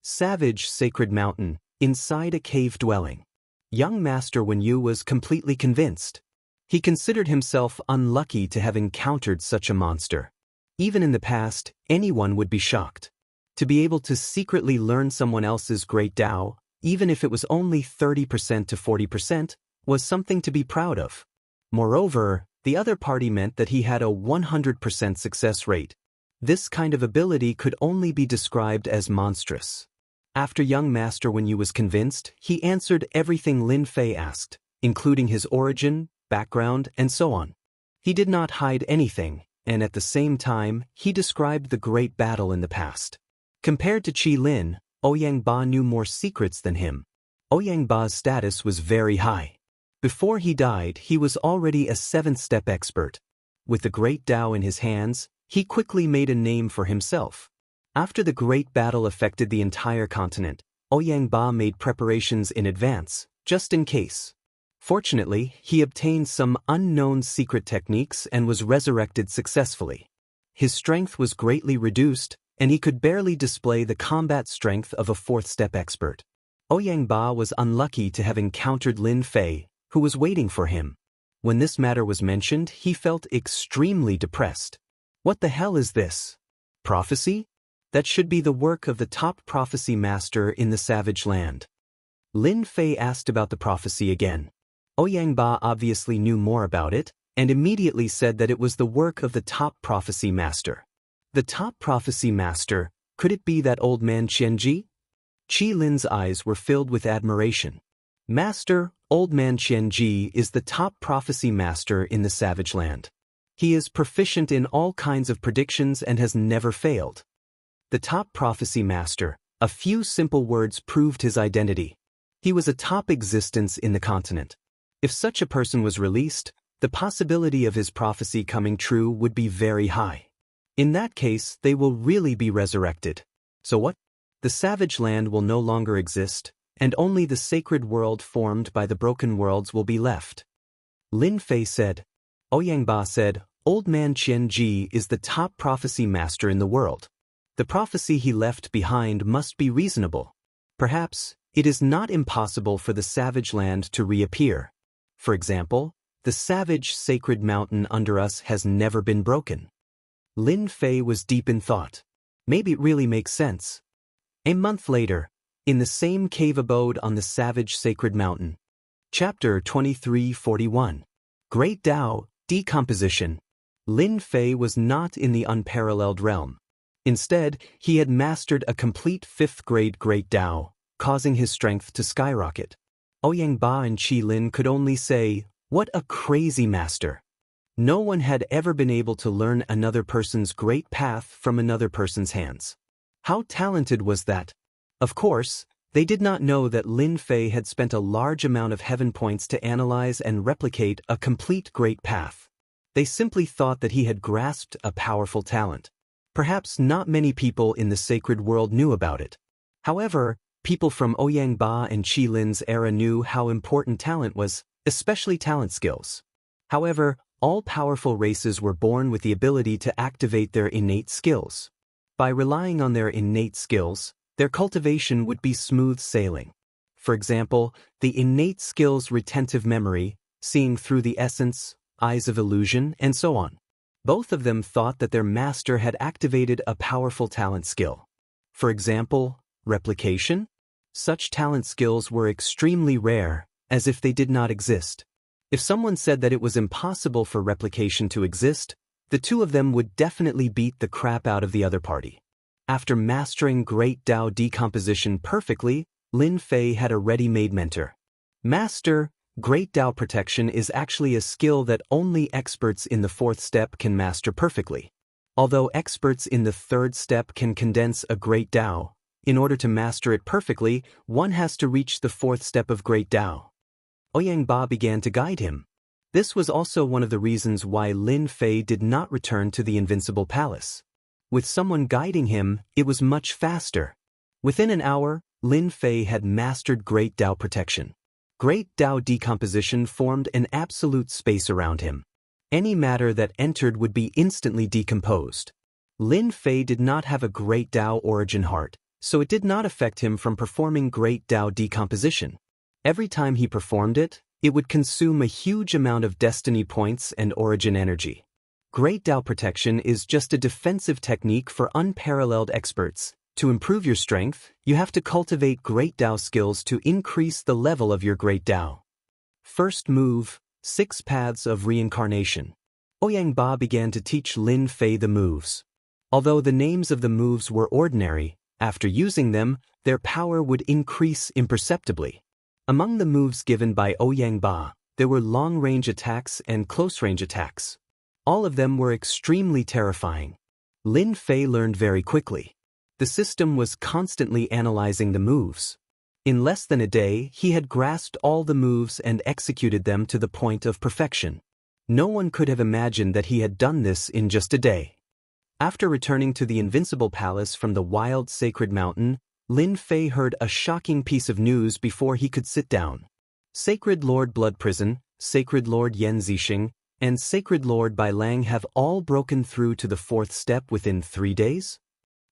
Savage Sacred Mountain, inside a cave dwelling. Young Master Wenyu was completely convinced. He considered himself unlucky to have encountered such a monster. Even in the past, anyone would be shocked. To be able to secretly learn someone else's great Tao, even if it was only 30% to 40%, was something to be proud of. Moreover, the other party meant that he had a 100% success rate. This kind of ability could only be described as monstrous. After young Master Wenyu was convinced, he answered everything Lin Fei asked, including his origin, background, and so on. He did not hide anything, and at the same time, he described the great battle in the past. Compared to Qi Lin, Ouyang Ba knew more secrets than him. Ouyang Ba's status was very high. Before he died, he was already a 7th-step expert. With the great Tao in his hands, he quickly made a name for himself. After the great battle affected the entire continent, Ouyang Ba made preparations in advance, just in case. Fortunately, he obtained some unknown secret techniques and was resurrected successfully. His strength was greatly reduced, and he could barely display the combat strength of a 4th-step expert. Ouyang Ba was unlucky to have encountered Lin Fei, who was waiting for him. When this matter was mentioned, he felt extremely depressed. What the hell is this? Prophecy? That should be the work of the top prophecy master in the savage land. Lin Fei asked about the prophecy again. Ouyang Ba obviously knew more about it, and immediately said that it was the work of the top prophecy master. The top prophecy master, could it be that old man Qianji? Qi Lin's eyes were filled with admiration. Master, old man Qianji is the top prophecy master in the savage land. He is proficient in all kinds of predictions and has never failed. The top prophecy master, a few simple words proved his identity. He was a top existence in the continent. If such a person was released, the possibility of his prophecy coming true would be very high. In that case, they will really be resurrected. So what? The savage land will no longer exist, and only the sacred world formed by the broken worlds will be left. Lin Fei said. Ouyangba said, Old man Qian Ji is the top prophecy master in the world. The prophecy he left behind must be reasonable. Perhaps, it is not impossible for the savage land to reappear. For example, the savage sacred mountain under us has never been broken. Lin Fei was deep in thought. Maybe it really makes sense. A month later, in the same cave abode on the savage sacred mountain. Chapter 2341. Great Tao, Decomposition. Lin Fei was not in the unparalleled realm. Instead, he had mastered a complete 5th grade Great Tao, causing his strength to skyrocket. Ouyangba and Qi Lin could only say, what a crazy master. No one had ever been able to learn another person's great path from another person's hands. How talented was that? Of course, they did not know that Lin Fei had spent a large amount of heaven points to analyze and replicate a complete great path. They simply thought that he had grasped a powerful talent. Perhaps not many people in the sacred world knew about it. However, people from Ouyangba and Qi Lin's era knew how important talent was, especially talent skills. However, all powerful races were born with the ability to activate their innate skills. By relying on their innate skills, their cultivation would be smooth sailing. For example, the innate skills retentive memory, seeing through the essence, eyes of illusion, and so on. Both of them thought that their master had activated a powerful talent skill. For example, replication? Such talent skills were extremely rare, as if they did not exist. If someone said that it was impossible for replication to exist, the two of them would definitely beat the crap out of the other party. After mastering Great Tao Decomposition perfectly, Lin Fei had a ready-made mentor. Master, Great Tao Protection is actually a skill that only experts in the 4th step can master perfectly. Although experts in the 3rd step can condense a Great Tao, in order to master it perfectly, one has to reach the 4th step of Great Tao. Ouyangba began to guide him. This was also one of the reasons why Lin Fei did not return to the Invincible Palace. With someone guiding him, it was much faster. Within an hour, Lin Fei had mastered Great Tao Protection. Great Tao Decomposition formed an absolute space around him. Any matter that entered would be instantly decomposed. Lin Fei did not have a Great Tao origin heart, so it did not affect him from performing Great Tao Decomposition. Every time he performed it, it would consume a huge amount of destiny points and origin energy. Great Tao Protection is just a defensive technique for unparalleled experts. To improve your strength, you have to cultivate Great Tao skills to increase the level of your Great Tao. First move, 6 Paths of Reincarnation. Ouyangba began to teach Lin Fei the moves. Although the names of the moves were ordinary, after using them, their power would increase imperceptibly. Among the moves given by Ouyangba, there were long-range attacks and close-range attacks. All of them were extremely terrifying. Lin Fei learned very quickly. The system was constantly analyzing the moves. In less than a day, he had grasped all the moves and executed them to the point of perfection. No one could have imagined that he had done this in just a day. After returning to the Invincible Palace from the wild sacred mountain, Lin Fei heard a shocking piece of news before he could sit down. Sacred Lord Blood Prison, Sacred Lord Yan Zixing, and Sacred Lord Bai Lang have all broken through to the 4th step within 3 days?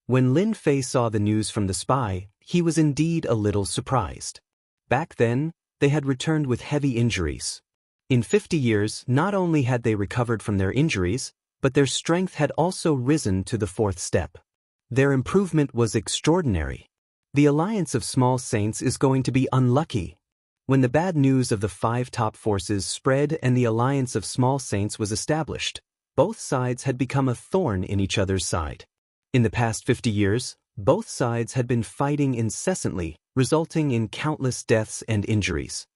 When Lin Fei saw the news from the spy, he was indeed a little surprised. Back then, they had returned with heavy injuries. In 50 years, not only had they recovered from their injuries, but their strength had also risen to the 4th step. Their improvement was extraordinary. The alliance of small saints is going to be unlucky. When the bad news of the 5 top forces spread and the alliance of small saints was established, both sides had become a thorn in each other's side. In the past 50 years, both sides had been fighting incessantly, resulting in countless deaths and injuries.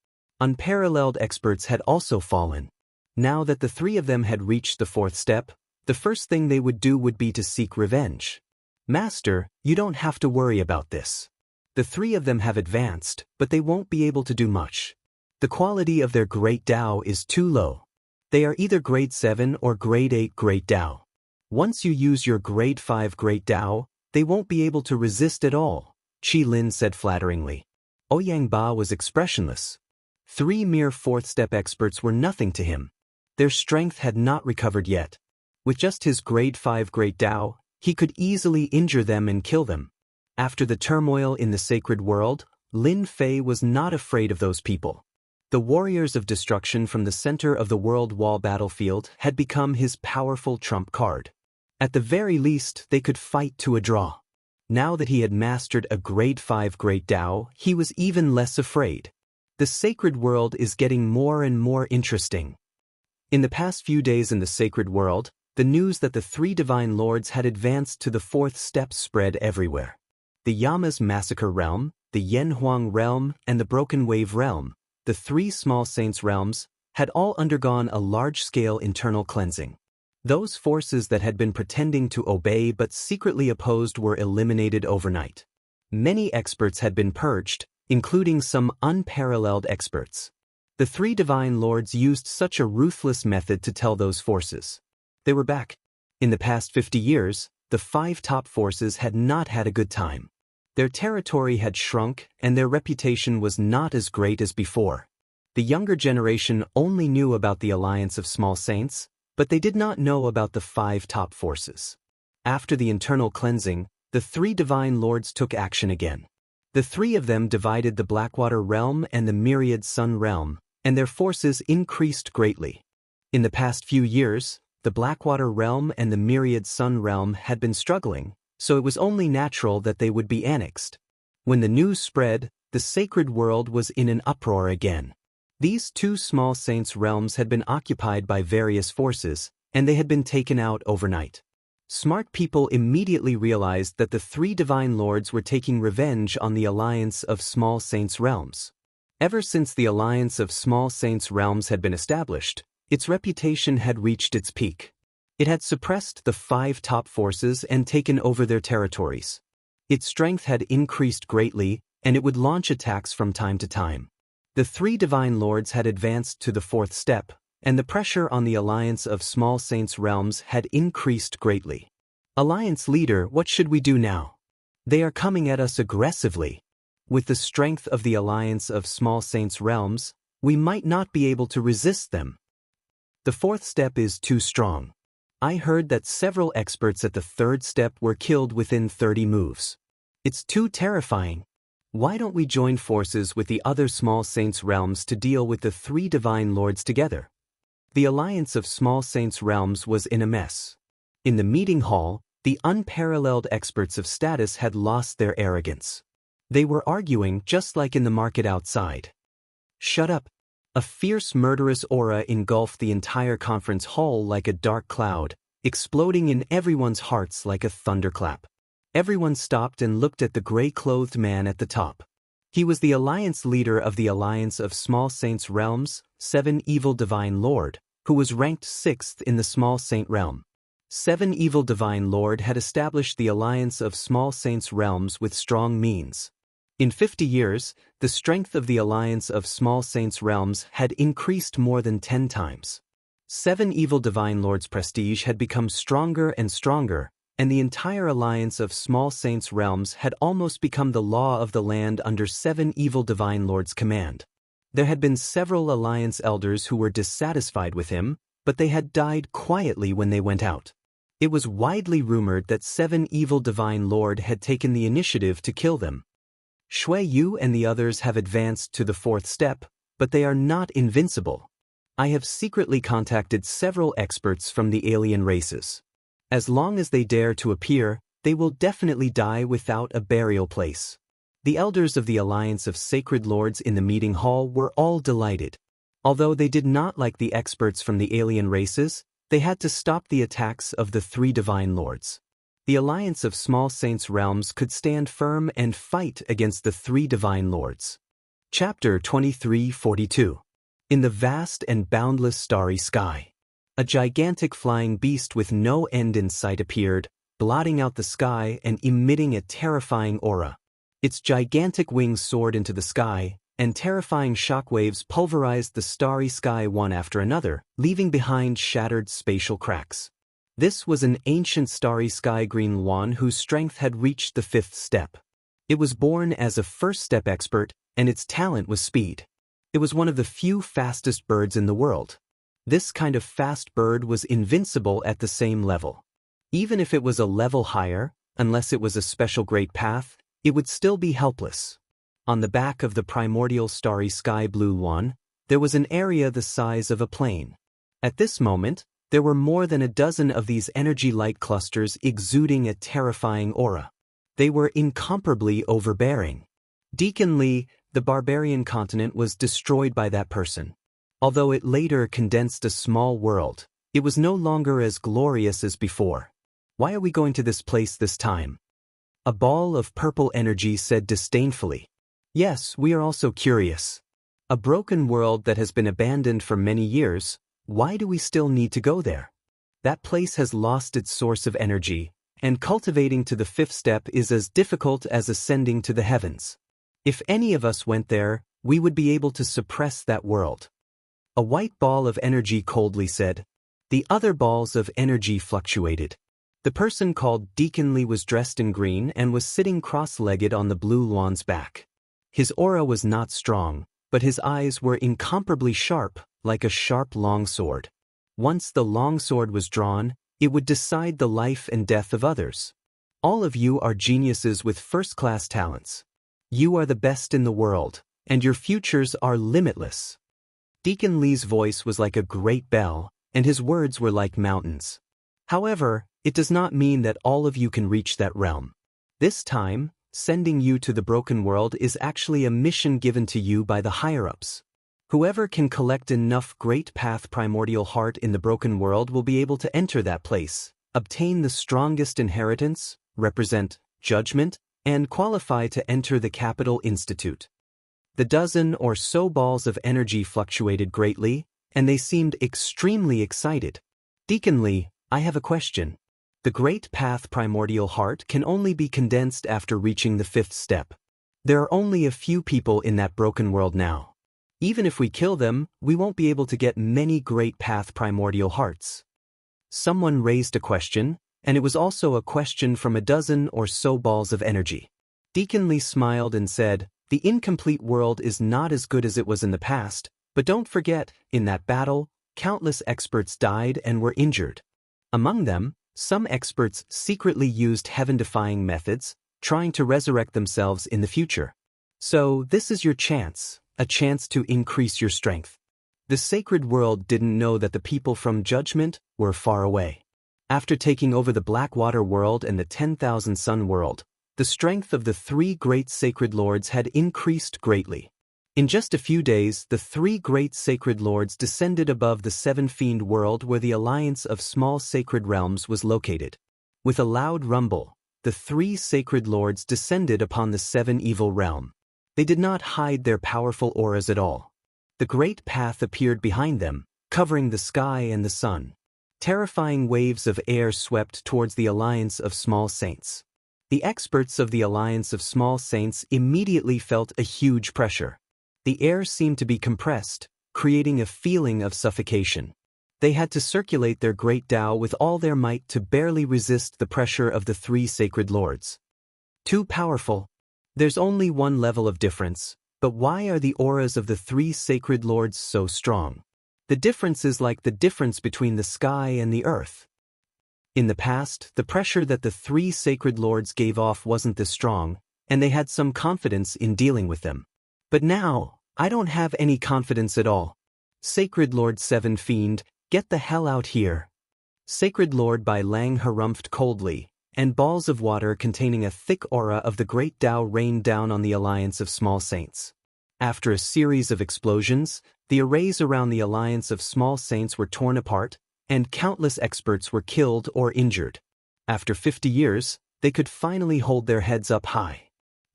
Unparalleled experts had also fallen. Now that the 3 of them had reached the 4th step, the first thing they would do would be to seek revenge. Master, you don't have to worry about this. The 3 of them have advanced, but they won't be able to do much. The quality of their Great Tao is too low. They are either Grade 7 or Grade 8 Great Tao. Once you use your Grade 5 Great Tao, they won't be able to resist at all. Qi Lin said flatteringly. Ouyang Ba was expressionless. 3 mere fourth-step experts were nothing to him. Their strength had not recovered yet. With just his grade 5 Great Tao, he could easily injure them and kill them. After the turmoil in the sacred world, Lin Fei was not afraid of those people. The warriors of destruction from the center of the world wall battlefield had become his powerful trump card. At the very least, they could fight to a draw. Now that he had mastered a grade 5 Great Tao, he was even less afraid. The sacred world is getting more and more interesting. In the past few days in the sacred world, the news that the 3 divine lords had advanced to the 4th step spread everywhere. The Yama's Massacre Realm, the Yanhuang Realm, and the Broken Wave Realm, the 3 small saints realms, had all undergone a large-scale internal cleansing. Those forces that had been pretending to obey but secretly opposed were eliminated overnight. Many experts had been purged, including some unparalleled experts. The 3 divine lords used such a ruthless method to tell those forces. They were back. In the past 50 years, the 5 top forces had not had a good time. Their territory had shrunk and their reputation was not as great as before. The younger generation only knew about the alliance of small saints, but they did not know about the 5 top forces. After the internal cleansing, the 3 divine lords took action again. The 3 of them divided the Blackwater Realm and the Myriad Sun Realm, and their forces increased greatly. In the past few years, the Blackwater Realm and the Myriad Sun Realm had been struggling, so it was only natural that they would be annexed. When the news spread, the sacred world was in an uproar again. These 2 small saints' realms had been occupied by various forces, and they had been taken out overnight. Smart people immediately realized that the 3 divine lords were taking revenge on the alliance of small saints' realms. Ever since the alliance of small saints' realms had been established, its reputation had reached its peak. It had suppressed the 5 top forces and taken over their territories. Its strength had increased greatly, and it would launch attacks from time to time. The 3 divine lords had advanced to the 4th step, and the pressure on the alliance of small saints' realms had increased greatly. Alliance leader, what should we do now? They are coming at us aggressively. With the strength of the alliance of small saints' realms, we might not be able to resist them. The 4th step is too strong. I heard that several experts at the 3rd step were killed within 30 moves. It's too terrifying. Why don't we join forces with the other small saints' realms to deal with the 3 divine lords together? The alliance of small saints' realms was in a mess. In the meeting hall, the unparalleled experts of status had lost their arrogance. They were arguing just like in the market outside. Shut up. A fierce murderous aura engulfed the entire conference hall like a dark cloud, exploding in everyone's hearts like a thunderclap. Everyone stopped and looked at the gray-clothed man at the top. He was the alliance leader of the Alliance of Small Saints Realms, 7 Evil Divine Lord, who was ranked 6th in the Small Saint Realm. 7 Evil Divine Lord had established the Alliance of Small Saints Realms with strong means. In 50 years, the strength of the Alliance of Small Saints Realms had increased more than 10 times. 7 Evil Divine Lords' prestige had become stronger and stronger, and the entire Alliance of Small Saints Realms had almost become the law of the land under 7 Evil Divine Lords' command. There had been several Alliance elders who were dissatisfied with him, but they had died quietly when they went out. It was widely rumored that 7 Evil Divine Lord had taken the initiative to kill them. Shui Yu and the others have advanced to the 4th step, but they are not invincible. I have secretly contacted several experts from the alien races. As long as they dare to appear, they will definitely die without a burial place. The elders of the Alliance of Sacred Lords in the meeting hall were all delighted. Although they did not like the experts from the alien races, they had to stop the attacks of the 3 divine lords. The Alliance of Small Saints Realms could stand firm and fight against the 3 divine lords. Chapter 2342. In the vast and boundless starry sky, a gigantic flying beast with no end in sight appeared, blotting out the sky and emitting a terrifying aura. Its gigantic wings soared into the sky, and terrifying shockwaves pulverized the starry sky one after another, leaving behind shattered spatial cracks. This was an ancient starry sky green Luan whose strength had reached the 5th step. It was born as a first-step expert, and its talent was speed. It was one of the few fastest birds in the world. This kind of fast bird was invincible at the same level. Even if it was a level higher, unless it was a special great path, it would still be helpless. On the back of the primordial starry sky blue one, there was an area the size of a plane. At this moment, there were more than a dozen of these energy light clusters exuding a terrifying aura. They were incomparably overbearing. Deacon Lee, the barbarian continent, was destroyed by that person. Although it later condensed a small world, it was no longer as glorious as before. Why are we going to this place this time? A ball of purple energy said disdainfully. Yes, we are also curious. A broken world that has been abandoned for many years, why do we still need to go there? That place has lost its source of energy, and cultivating to the fifth step is as difficult as ascending to the heavens. If any of us went there, we would be able to suppress that world. A white ball of energy coldly said. The other balls of energy fluctuated. The person called Deacon Lee was dressed in green and was sitting cross-legged on the blue lawn's back. His aura was not strong, but his eyes were incomparably sharp, like a sharp longsword. Once the longsword was drawn, it would decide the life and death of others. All of you are geniuses with first-class talents. You are the best in the world, and your futures are limitless. Deacon Lee's voice was like a great bell, and his words were like mountains. However, it does not mean that all of you can reach that realm. This time, sending you to the broken world is actually a mission given to you by the higher-ups. Whoever can collect enough Great Path Primordial Heart in the broken world will be able to enter that place, obtain the strongest inheritance, represent judgment, and qualify to enter the Capital Institute. The dozen or so balls of energy fluctuated greatly, and they seemed extremely excited. Deacon Lee, I have a question. The Great Path Primordial Heart can only be condensed after reaching the fifth step. There are only a few people in that broken world now. Even if we kill them, we won't be able to get many Great Path Primordial Hearts. Someone raised a question, and it was also a question from a dozen or so balls of energy. Deacon Lee smiled and said, the incomplete world is not as good as it was in the past, but don't forget, in that battle, countless experts died and were injured. Among them, some experts secretly used heaven-defying methods, trying to resurrect themselves in the future. So this is your chance, a chance to increase your strength. The sacred world didn't know that the people from Judgment were far away. After taking over the Blackwater world and the 10,000 Sun world, the strength of the three great sacred lords had increased greatly. In just a few days, the three great sacred lords descended above the seven fiend world where the alliance of small sacred realms was located. With a loud rumble, the three sacred lords descended upon the seven evil realm. They did not hide their powerful auras at all. The great path appeared behind them, covering the sky and the sun. Terrifying waves of air swept towards the alliance of small saints. The experts of the alliance of small saints immediately felt a huge pressure. The air seemed to be compressed, creating a feeling of suffocation. They had to circulate their great Tao with all their might to barely resist the pressure of the three sacred lords. Too powerful. There's only one level of difference, but why are the auras of the three sacred lords so strong? The difference is like the difference between the sky and the earth. In the past, the pressure that the three sacred lords gave off wasn't this strong, and they had some confidence in dealing with them. But now, I don't have any confidence at all. Sacred Lord Seven Fiend, get the hell out here. Sacred Lord Bai Lang harumphed coldly, and balls of water containing a thick aura of the great Tao rained down on the alliance of small saints. After a series of explosions, the arrays around the alliance of small saints were torn apart, and countless experts were killed or injured. After 50 years, they could finally hold their heads up high.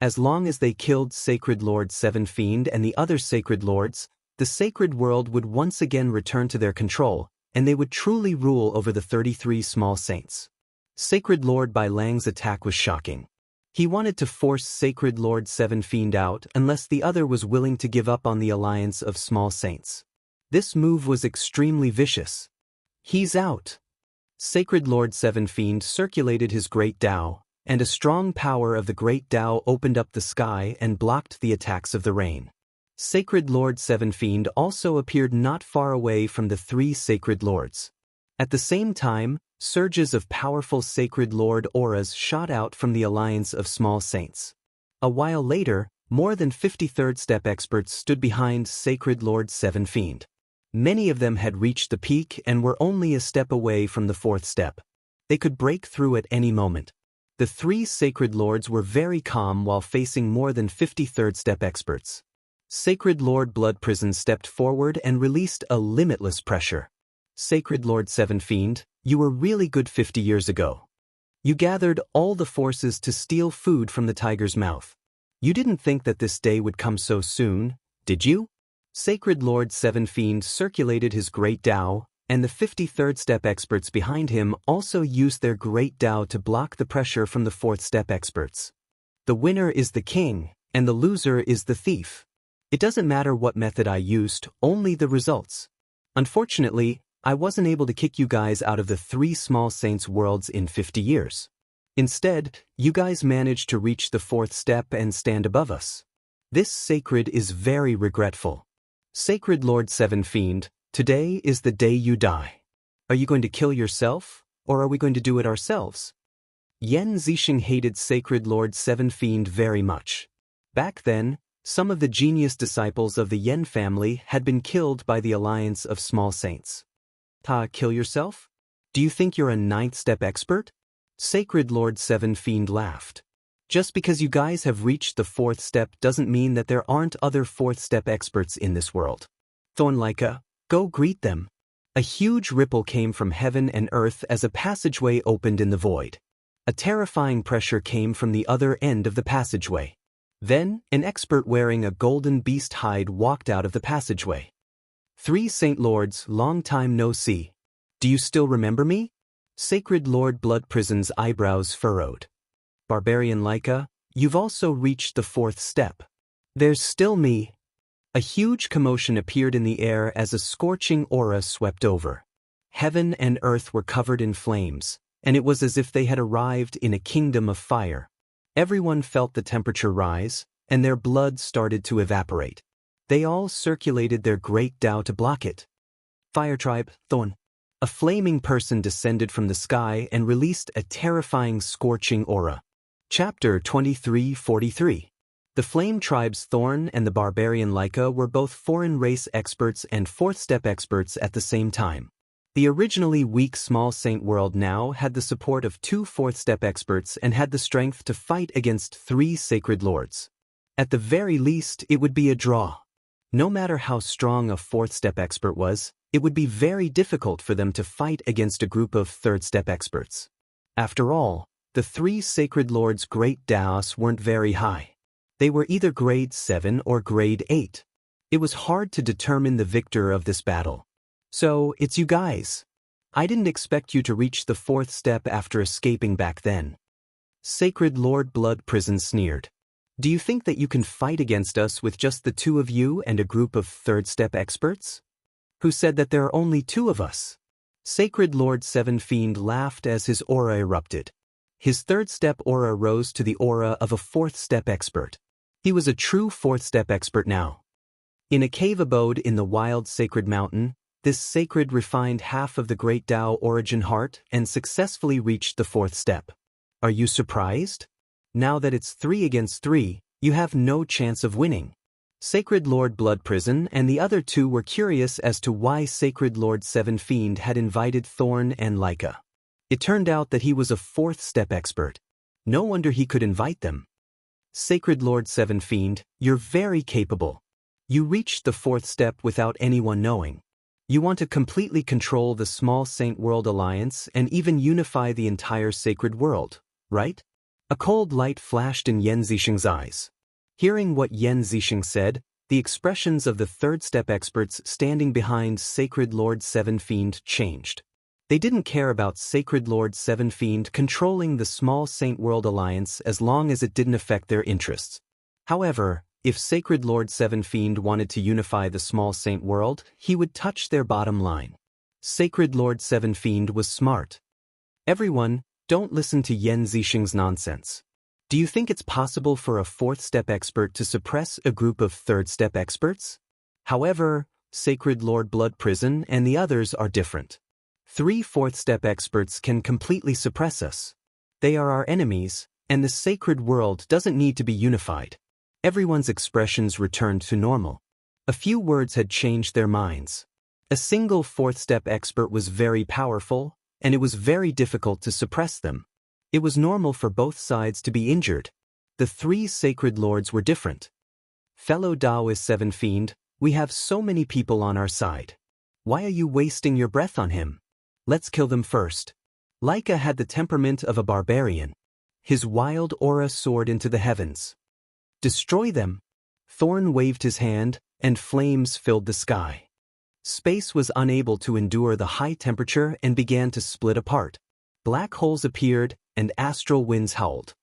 As long as they killed Sacred Lord Seven Fiend and the other sacred lords, the sacred world would once again return to their control, and they would truly rule over the 33 small saints. Sacred Lord Bai Lang's attack was shocking. He wanted to force Sacred Lord Seven Fiend out unless the other was willing to give up on the alliance of small saints. This move was extremely vicious. He's out. Sacred Lord Seven Fiend circulated his great Tao, and a strong power of the great Tao opened up the sky and blocked the attacks of the rain. Sacred Lord Seven Fiend also appeared not far away from the three Sacred Lords. At the same time, surges of powerful Sacred Lord auras shot out from the alliance of small saints. A while later, more than 50 third-step experts stood behind Sacred Lord Seven Fiend. Many of them had reached the peak and were only a step away from the fourth step. They could break through at any moment. The three Sacred Lords were very calm while facing more than 50 third-step experts. Sacred Lord Blood Prison stepped forward and released a limitless pressure. Sacred Lord Seven Fiend, you were really good 50 years ago. You gathered all the forces to steal food from the tiger's mouth. You didn't think that this day would come so soon, did you? Sacred Lord Seven Fiend circulated his great Tao, and the 53rd step experts behind him also used their great Tao to block the pressure from the fourth step experts. The winner is the king, and the loser is the thief. It doesn't matter what method I used, only the results. Unfortunately, I wasn't able to kick you guys out of the three small saints worlds in 50 years. Instead, you guys managed to reach the fourth step and stand above us. This sacred is very regretful. Sacred Lord Seven Fiend, today is the day you die. Are you going to kill yourself, or are we going to do it ourselves? Yen Zixing hated Sacred Lord Seven Fiend very much. Back then, some of the genius disciples of the Yen family had been killed by the alliance of small saints. Kill yourself? Do you think you're a ninth step expert? Sacred Lord Seven Fiend laughed. Just because you guys have reached the fourth step doesn't mean that there aren't other fourth step experts in this world. Thornlika, go greet them. A huge ripple came from heaven and earth as a passageway opened in the void. A terrifying pressure came from the other end of the passageway. Then, an expert wearing a golden beast hide walked out of the passageway. Three Saint Lords, long time no see. Do you still remember me? Sacred Lord Blood Prison's eyebrows furrowed. Barbarian Laika, you've also reached the fourth step. There's still me. A huge commotion appeared in the air as a scorching aura swept over. Heaven and earth were covered in flames, and it was as if they had arrived in a kingdom of fire. Everyone felt the temperature rise, and their blood started to evaporate. They all circulated their great Tao to block it. Fire Tribe, Thorn. A flaming person descended from the sky and released a terrifying scorching aura. Chapter 2343. The Flame Tribe's Thorn and the Barbarian Laika were both foreign race experts and fourth step experts at the same time. The originally weak small saint world now had the support of two fourth step experts and had the strength to fight against three sacred lords. At the very least, it would be a draw. No matter how strong a fourth step expert was, it would be very difficult for them to fight against a group of third step experts. After all, the three sacred lords' great Taos weren't very high. They were either grade 7 or grade 8. It was hard to determine the victor of this battle. So, it's you guys. I didn't expect you to reach the fourth step after escaping back then. Sacred Lord Blood Prison sneered. Do you think that you can fight against us with just the two of you and a group of third step experts? Who said that there are only two of us? Sacred Lord Seven Fiend laughed as his aura erupted. His third step aura rose to the aura of a fourth step expert. He was a true fourth step expert now. In a cave abode in the wild sacred mountain, this sacred refined half of the great Tao origin heart and successfully reached the fourth step. Are you surprised? Now that it's 3 against 3, you have no chance of winning. Sacred Lord Blood Prison and the other two were curious as to why Sacred Lord Seven Fiend had invited Thorn and Laika. It turned out that he was a fourth step expert. No wonder he could invite them. Sacred Lord Seven Fiend, you're very capable. You reached the fourth step without anyone knowing. You want to completely control the small Saint World Alliance and even unify the entire sacred world, right? A cold light flashed in Yen Zixing's eyes. Hearing what Yen Zixing said, the expressions of the third step experts standing behind Sacred Lord Seven Fiend changed. They didn't care about Sacred Lord Seven Fiend controlling the small Saint World Alliance as long as it didn't affect their interests. However, if Sacred Lord Seven Fiend wanted to unify the small saint world, he would touch their bottom line. Sacred Lord Seven Fiend was smart. Everyone, don't listen to Yan Zixing's nonsense. Do you think it's possible for a fourth-step expert to suppress a group of third-step experts? However, Sacred Lord Blood Prison and the others are different. 3 fourth-step experts can completely suppress us. They are our enemies, and the sacred world doesn't need to be unified. Everyone's expressions returned to normal. A few words had changed their minds. A single fourth-step expert was very powerful, and it was very difficult to suppress them. It was normal for both sides to be injured. The 3 sacred lords were different. Fellow Taoist 7 Fiend, we have so many people on our side. Why are you wasting your breath on him? Let's kill them first. Laika had the temperament of a barbarian. His wild aura soared into the heavens. Destroy them! Thorn waved his hand, and flames filled the sky. Space was unable to endure the high temperature and began to split apart. Black holes appeared, and astral winds howled.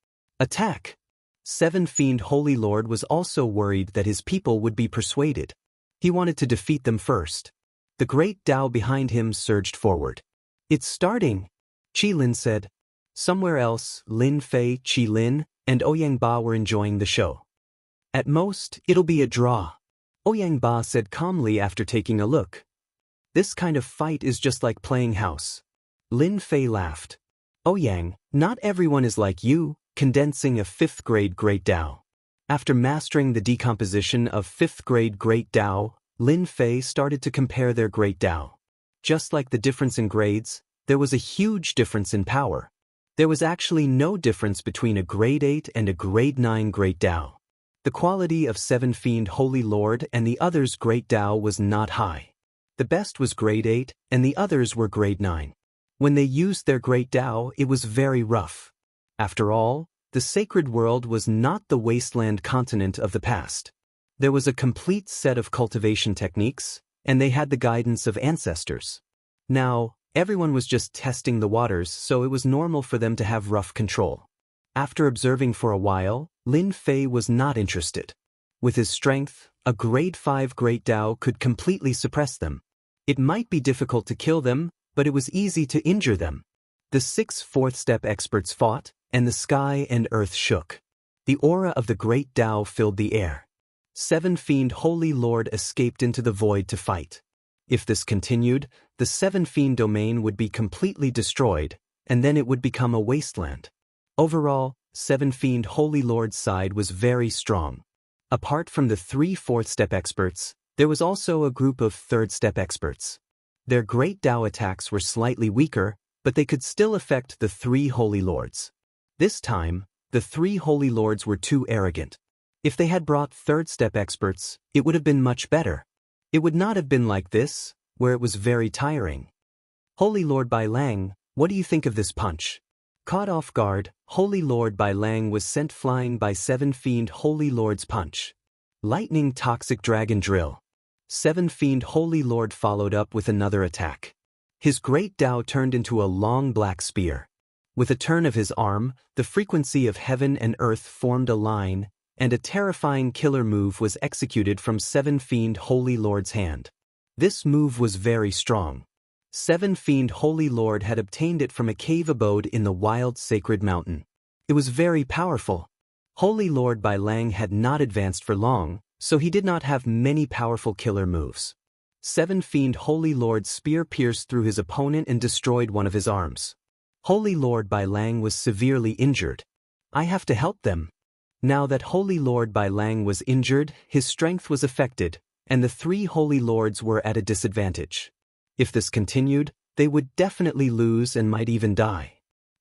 Attack! 7 Fiend Holy Lord was also worried that his people would be persuaded. He wanted to defeat them first. The great Tao behind him surged forward. It's starting, Qi Lin said. Somewhere else, Lin Fei, Qi Lin, and Ouyang Ba were enjoying the show. At most, it'll be a draw, Ouyang Ba said calmly after taking a look. This kind of fight is just like playing house. Lin Fei laughed. Ouyang, not everyone is like you, condensing a 5th grade Great Tao. After mastering the decomposition of 5th grade Great Tao, Lin Fei started to compare their Great Tao. Just like the difference in grades, there was a huge difference in power. There was actually no difference between a grade 8 and a grade 9 Great Tao. The quality of 7 Fiend Holy Lord and the others' Great Tao was not high. The best was grade 8 and the others were grade 9. When they used their Great Tao, it was very rough. After all, the sacred world was not the wasteland continent of the past. There was a complete set of cultivation techniques, and they had the guidance of ancestors. Now, everyone was just testing the waters, so it was normal for them to have rough control. After observing for a while, Lin Fei was not interested. With his strength, a grade 5 Great Tao could completely suppress them. It might be difficult to kill them, but it was easy to injure them. The 6 fourth-step experts fought, and the sky and earth shook. The aura of the Great Tao filled the air. 7 Fiend Holy Lord escaped into the void to fight. If this continued, the 7 Fiend domain would be completely destroyed, and then it would become a wasteland. Overall, 7 Fiend Holy Lord's side was very strong. Apart from the 3 fourth-step experts, there was also a group of third-step experts. Their Great Tao attacks were slightly weaker, but they could still affect the 3 Holy Lords. This time, the 3 Holy Lords were too arrogant. If they had brought third-step experts, it would have been much better. It would not have been like this, where it was very tiring. Holy Lord Bai Lang, what do you think of this punch? Caught off guard, Holy Lord Bai Lang was sent flying by 7 Fiend Holy Lord's punch. Lightning Toxic Dragon Drill. 7 Fiend Holy Lord followed up with another attack. His Great Tao turned into a long black spear. With a turn of his arm, the frequency of heaven and earth formed a line, and a terrifying killer move was executed from 7 Fiend Holy Lord's hand. This move was very strong. 7 Fiend Holy Lord had obtained it from a cave abode in the wild sacred mountain. It was very powerful. Holy Lord Bai Lang had not advanced for long, so he did not have many powerful killer moves. 7 Fiend Holy Lord's spear pierced through his opponent and destroyed one of his arms. Holy Lord Bai Lang was severely injured. I have to help them. Now that Holy Lord Bai Lang was injured, his strength was affected, and the 3 Holy Lords were at a disadvantage. If this continued, they would definitely lose and might even die.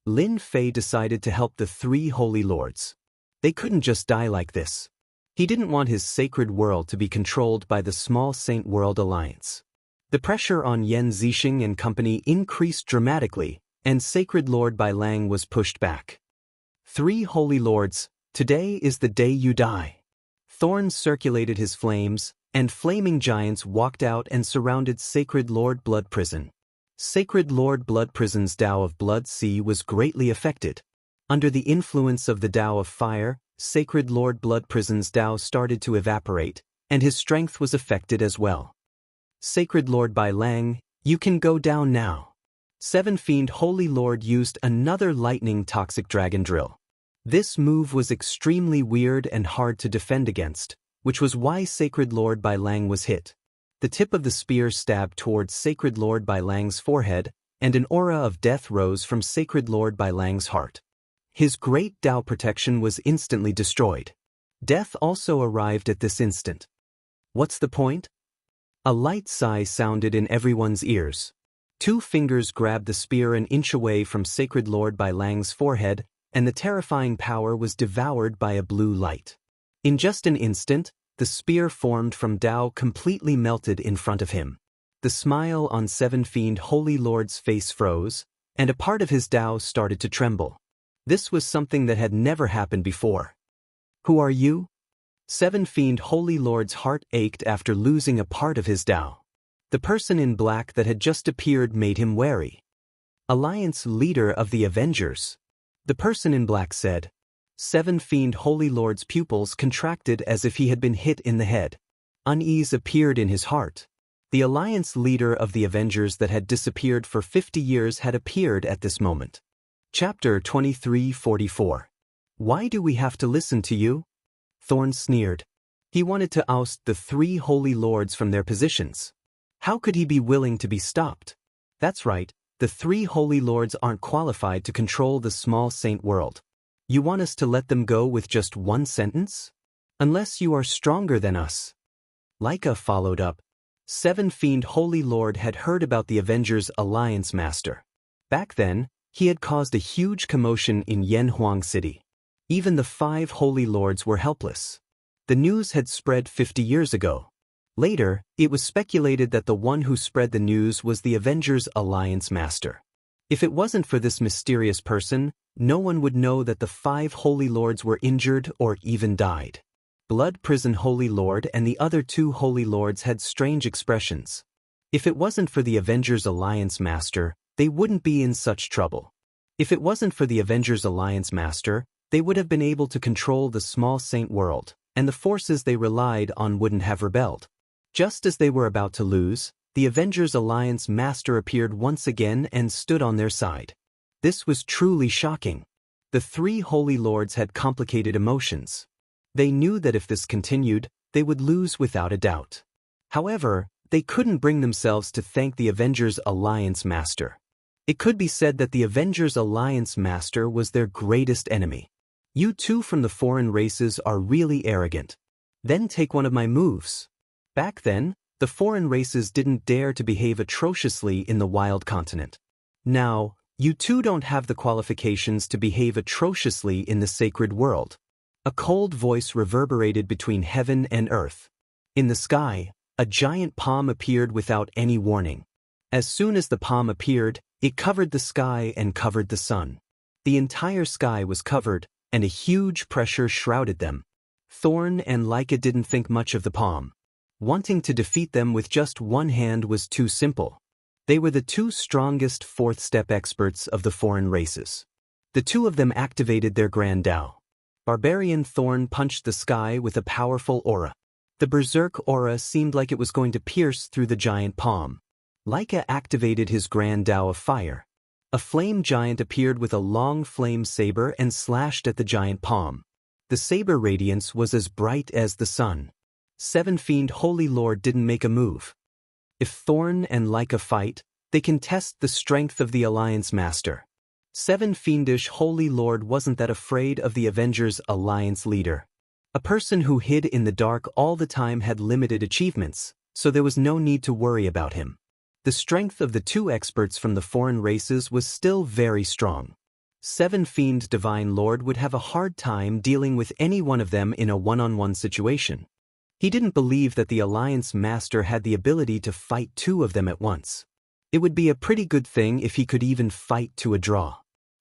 Lin Fei decided to help the 3 Holy Lords. They couldn't just die like this. He didn't want his sacred world to be controlled by the small Saint World Alliance. The pressure on Yan Zixing and company increased dramatically, and Sacred Lord Bai Lang was pushed back. 3 Holy Lords, today is the day you die. Thorns circulated his flames, and flaming giants walked out and surrounded Sacred Lord Blood Prison. Sacred Lord Blood Prison's Tao of Blood Sea was greatly affected. Under the influence of the Tao of Fire, Sacred Lord Blood Prison's Tao started to evaporate, and his strength was affected as well. Sacred Lord Bai Lang, you can go down now. Seven Fiend Holy Lord used another lightning toxic dragon drill. This move was extremely weird and hard to defend against, which was why Sacred Lord Bai Lang was hit. The tip of the spear stabbed towards Sacred Lord Bai Lang's forehead, and an aura of death rose from Sacred Lord Bai Lang's heart. His great Dao protection was instantly destroyed. Death also arrived at this instant. What's the point? A light sigh sounded in everyone's ears. Two fingers grabbed the spear an inch away from Sacred Lord Bai Lang's forehead, and the terrifying power was devoured by a blue light. In just an instant, the spear formed from Dao completely melted in front of him. The smile on Seven Fiend Holy Lord's face froze, and a part of his Dao started to tremble. This was something that had never happened before. Who are you? Seven Fiend Holy Lord's heart ached after losing a part of his Dao. The person in black that had just appeared made him wary. Alliance leader of the Avengers. The person in black said. Seven Fiend Holy Lord's pupils contracted as if he had been hit in the head. Unease appeared in his heart. The Alliance leader of the Avengers that had disappeared for 50 years had appeared at this moment. Chapter 2344. Why do we have to listen to you? Thorn sneered. He wanted to oust the three Holy Lords from their positions. How could he be willing to be stopped? That's right, the three Holy Lords aren't qualified to control the small saint world. You want us to let them go with just one sentence? Unless you are stronger than us. Laika followed up. Seven Fiend Holy Lord had heard about the Avengers Alliance Master. Back then, he had caused a huge commotion in Yanhuang City. Even the five Holy Lords were helpless. The news had spread 50 years ago. Later, it was speculated that the one who spread the news was the Avengers Alliance Master. If it wasn't for this mysterious person, no one would know that the five Holy Lords were injured or even died. Blood Prison Holy Lord and the other two Holy Lords had strange expressions. If it wasn't for the Avengers Alliance Master, they wouldn't be in such trouble. If it wasn't for the Avengers Alliance Master, they would have been able to control the small saint world, and the forces they relied on wouldn't have rebelled. Just as they were about to lose, the Avengers Alliance Master appeared once again and stood on their side. This was truly shocking. The three Holy Lords had complicated emotions. They knew that if this continued, they would lose without a doubt. However, they couldn't bring themselves to thank the Avengers Alliance Master. It could be said that the Avengers Alliance Master was their greatest enemy. You two from the foreign races are really arrogant. Then take one of my moves. Back then, the foreign races didn't dare to behave atrociously in the wild continent. Now, you two don't have the qualifications to behave atrociously in the sacred world. A cold voice reverberated between heaven and earth. In the sky, a giant palm appeared without any warning. As soon as the palm appeared, it covered the sky and covered the sun. The entire sky was covered, and a huge pressure shrouded them. Thorn and Laika didn't think much of the palm. Wanting to defeat them with just one hand was too simple. They were the two strongest fourth-step experts of the foreign races. The two of them activated their Grand Dao. Barbarian Thorn punched the sky with a powerful aura. The Berserk aura seemed like it was going to pierce through the giant palm. Laika activated his Grand Dao of Fire. A flame giant appeared with a long flame saber and slashed at the giant palm. The saber radiance was as bright as the sun. Seven Fiend Holy Lord didn't make a move. If Thorn and Laika fight, they can test the strength of the Alliance Master. Seven Fiendish Holy Lord wasn't that afraid of the Avengers Alliance leader. A person who hid in the dark all the time had limited achievements, so there was no need to worry about him. The strength of the two experts from the foreign races was still very strong. Seven Fiend Divine Lord would have a hard time dealing with any one of them in a one-on-one situation. He didn't believe that the Alliance Master had the ability to fight two of them at once. It would be a pretty good thing if he could even fight to a draw.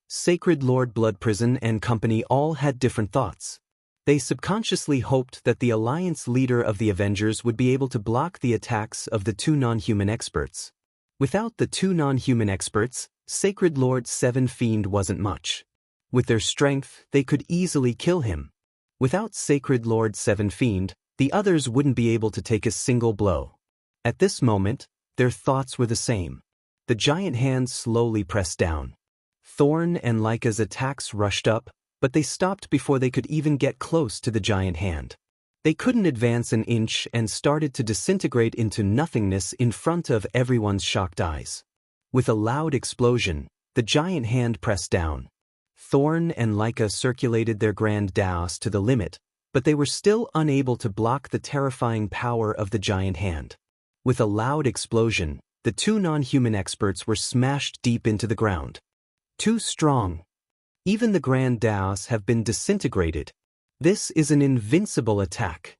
Sacred Lord Blood Prison and company all had different thoughts. They subconsciously hoped that the Alliance leader of the Avengers would be able to block the attacks of the two non-human experts. Without the two non-human experts, Sacred Lord Seven Fiend wasn't much. With their strength, they could easily kill him. Without Sacred Lord Seven Fiend, the others wouldn't be able to take a single blow. At this moment, their thoughts were the same. The giant hand slowly pressed down. Thorn and Laika's attacks rushed up, but they stopped before they could even get close to the giant hand. They couldn't advance an inch and started to disintegrate into nothingness in front of everyone's shocked eyes. With a loud explosion, the giant hand pressed down. Thorn and Laika circulated their grand daos to the limit, but they were still unable to block the terrifying power of the giant hand. With a loud explosion, the two non-human experts were smashed deep into the ground. Too strong. Even the grand daos have been disintegrated. This is an invincible attack.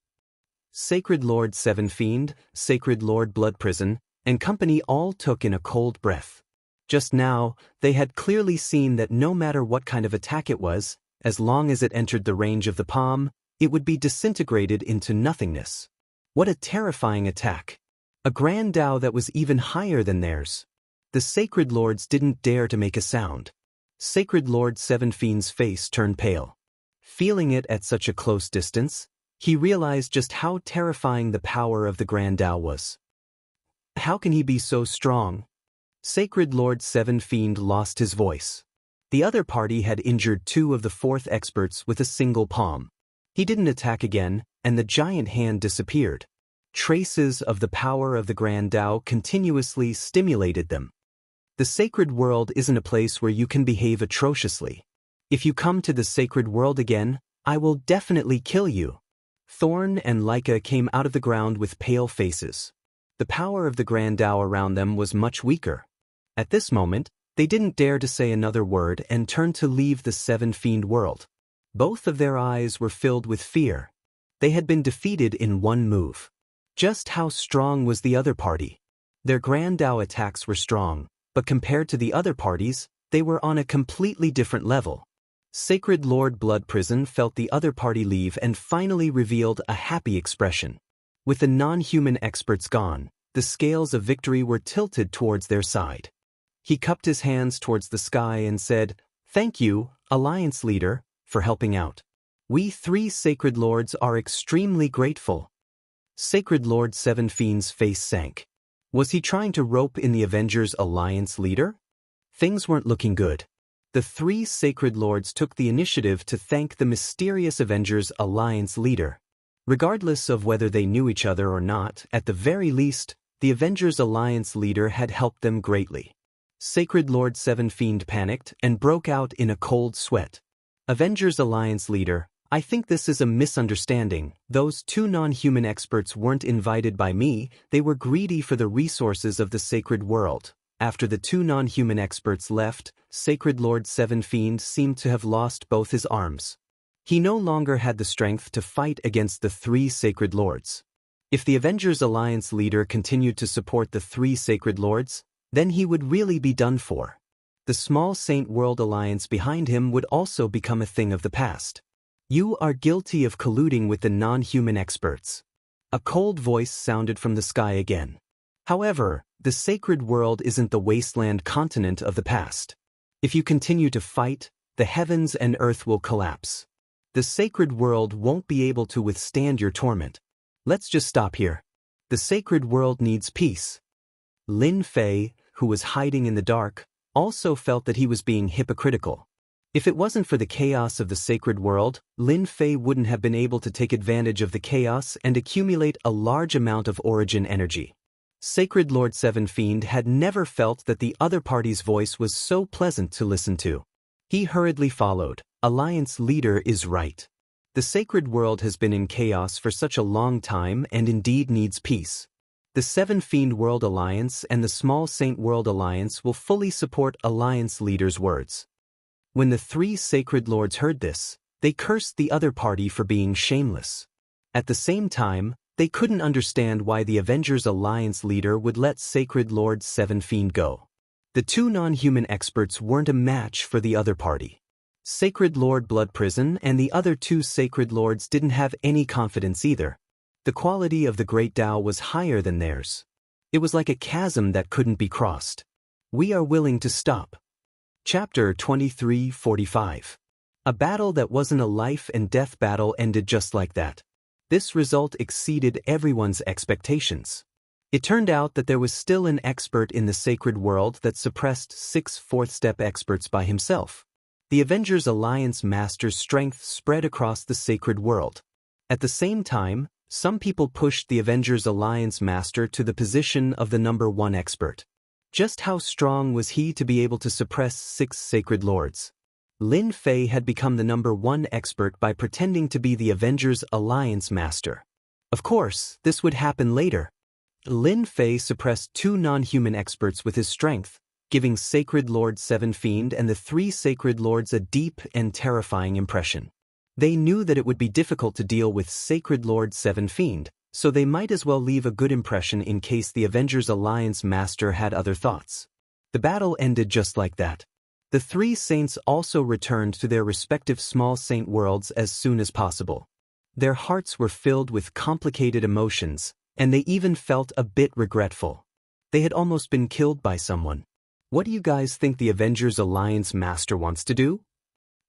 Sacred Lord Seven Fiend, Sacred Lord Blood Prison, and company all took in a cold breath. Just now, they had clearly seen that no matter what kind of attack it was, as long as it entered the range of the palm, it would be disintegrated into nothingness. What a terrifying attack. A grand Dao that was even higher than theirs. The Sacred Lords didn't dare to make a sound. Sacred Lord Seven Fiend's face turned pale. Feeling it at such a close distance, he realized just how terrifying the power of the grand Dao was. How can he be so strong? Sacred Lord Seven Fiend lost his voice. The other party had injured two of the fourth experts with a single palm. He didn't attack again, and the giant hand disappeared. Traces of the power of the Grand Dao continuously stimulated them. The sacred world isn't a place where you can behave atrociously. If you come to the sacred world again, I will definitely kill you. Thorn and Laika came out of the ground with pale faces. The power of the Grand Dao around them was much weaker. At this moment, they didn't dare to say another word and turned to leave the Seven Fiend world. Both of their eyes were filled with fear. They had been defeated in one move. Just how strong was the other party? Their Grand Dao attacks were strong, but compared to the other parties, they were on a completely different level. Sacred Lord Blood Prison felt the other party leave and finally revealed a happy expression. With the non-human experts gone, the scales of victory were tilted towards their side. He cupped his hands towards the sky and said, "Thank you, Alliance Leader, for helping out. We three Sacred Lords are extremely grateful." Sacred Lord Seven Fiend's face sank. Was he trying to rope in the Avengers Alliance Leader? Things weren't looking good. The three Sacred Lords took the initiative to thank the mysterious Avengers Alliance Leader. Regardless of whether they knew each other or not, at the very least, the Avengers Alliance Leader had helped them greatly. Sacred Lord Seven Fiend panicked and broke out in a cold sweat. Avengers Alliance Leader, I think this is a misunderstanding. Those two non-human experts weren't invited by me, they were greedy for the resources of the sacred world. After the two non-human experts left, Sacred Lord Seven Fiend seemed to have lost both his arms. He no longer had the strength to fight against the three Sacred Lords. If the Avengers Alliance Leader continued to support the three Sacred Lords, then he would really be done for. The small Saint World Alliance behind him would also become a thing of the past. You are guilty of colluding with the non-human experts. A cold voice sounded from the sky again. However, the sacred world isn't the wasteland continent of the past. If you continue to fight, the heavens and earth will collapse. The sacred world won't be able to withstand your torment. Let's just stop here. The sacred world needs peace. Lin Fei, who was hiding in the dark, also felt that he was being hypocritical. If it wasn't for the chaos of the sacred world, Lin Fei wouldn't have been able to take advantage of the chaos and accumulate a large amount of origin energy. Sacred Lord Seven Fiend had never felt that the other party's voice was so pleasant to listen to. He hurriedly followed. Alliance Leader is right. The sacred world has been in chaos for such a long time and indeed needs peace. The Seven Fiend World Alliance and the Small Saint World Alliance will fully support Alliance Leader's words. When the three Sacred Lords heard this, they cursed the other party for being shameless. At the same time, they couldn't understand why the Avengers Alliance Leader would let Sacred Lord Seven Fiend go. The two non-human experts weren't a match for the other party. Sacred Lord Blood Prison and the other two Sacred Lords didn't have any confidence either. The quality of the Great Dao was higher than theirs. It was like a chasm that couldn't be crossed. We are willing to stop. Chapter 2345. A battle that wasn't a life and death battle ended just like that. This result exceeded everyone's expectations. It turned out that there was still an expert in the sacred world that suppressed 6 fourth-step experts by himself. The Avengers Alliance Master's strength spread across the sacred world. At the same time, some people pushed the Avengers Alliance Master to the position of the number 1 expert. Just how strong was he to be able to suppress 6 sacred lords? Lin Fei had become the number 1 expert by pretending to be the Avengers Alliance Master. Of course, this would happen later. Lin Fei suppressed 2 non-human experts with his strength, giving Sacred Lord Seven Fiend and the 3 Sacred Lords a deep and terrifying impression. They knew that it would be difficult to deal with Sacred Lord Seven Fiend, so they might as well leave a good impression in case the Avengers Alliance Master had other thoughts. The battle ended just like that. The 3 saints also returned to their respective small saint worlds as soon as possible. Their hearts were filled with complicated emotions, and they even felt a bit regretful. They had almost been killed by someone. What do you guys think the Avengers Alliance Master wants to do?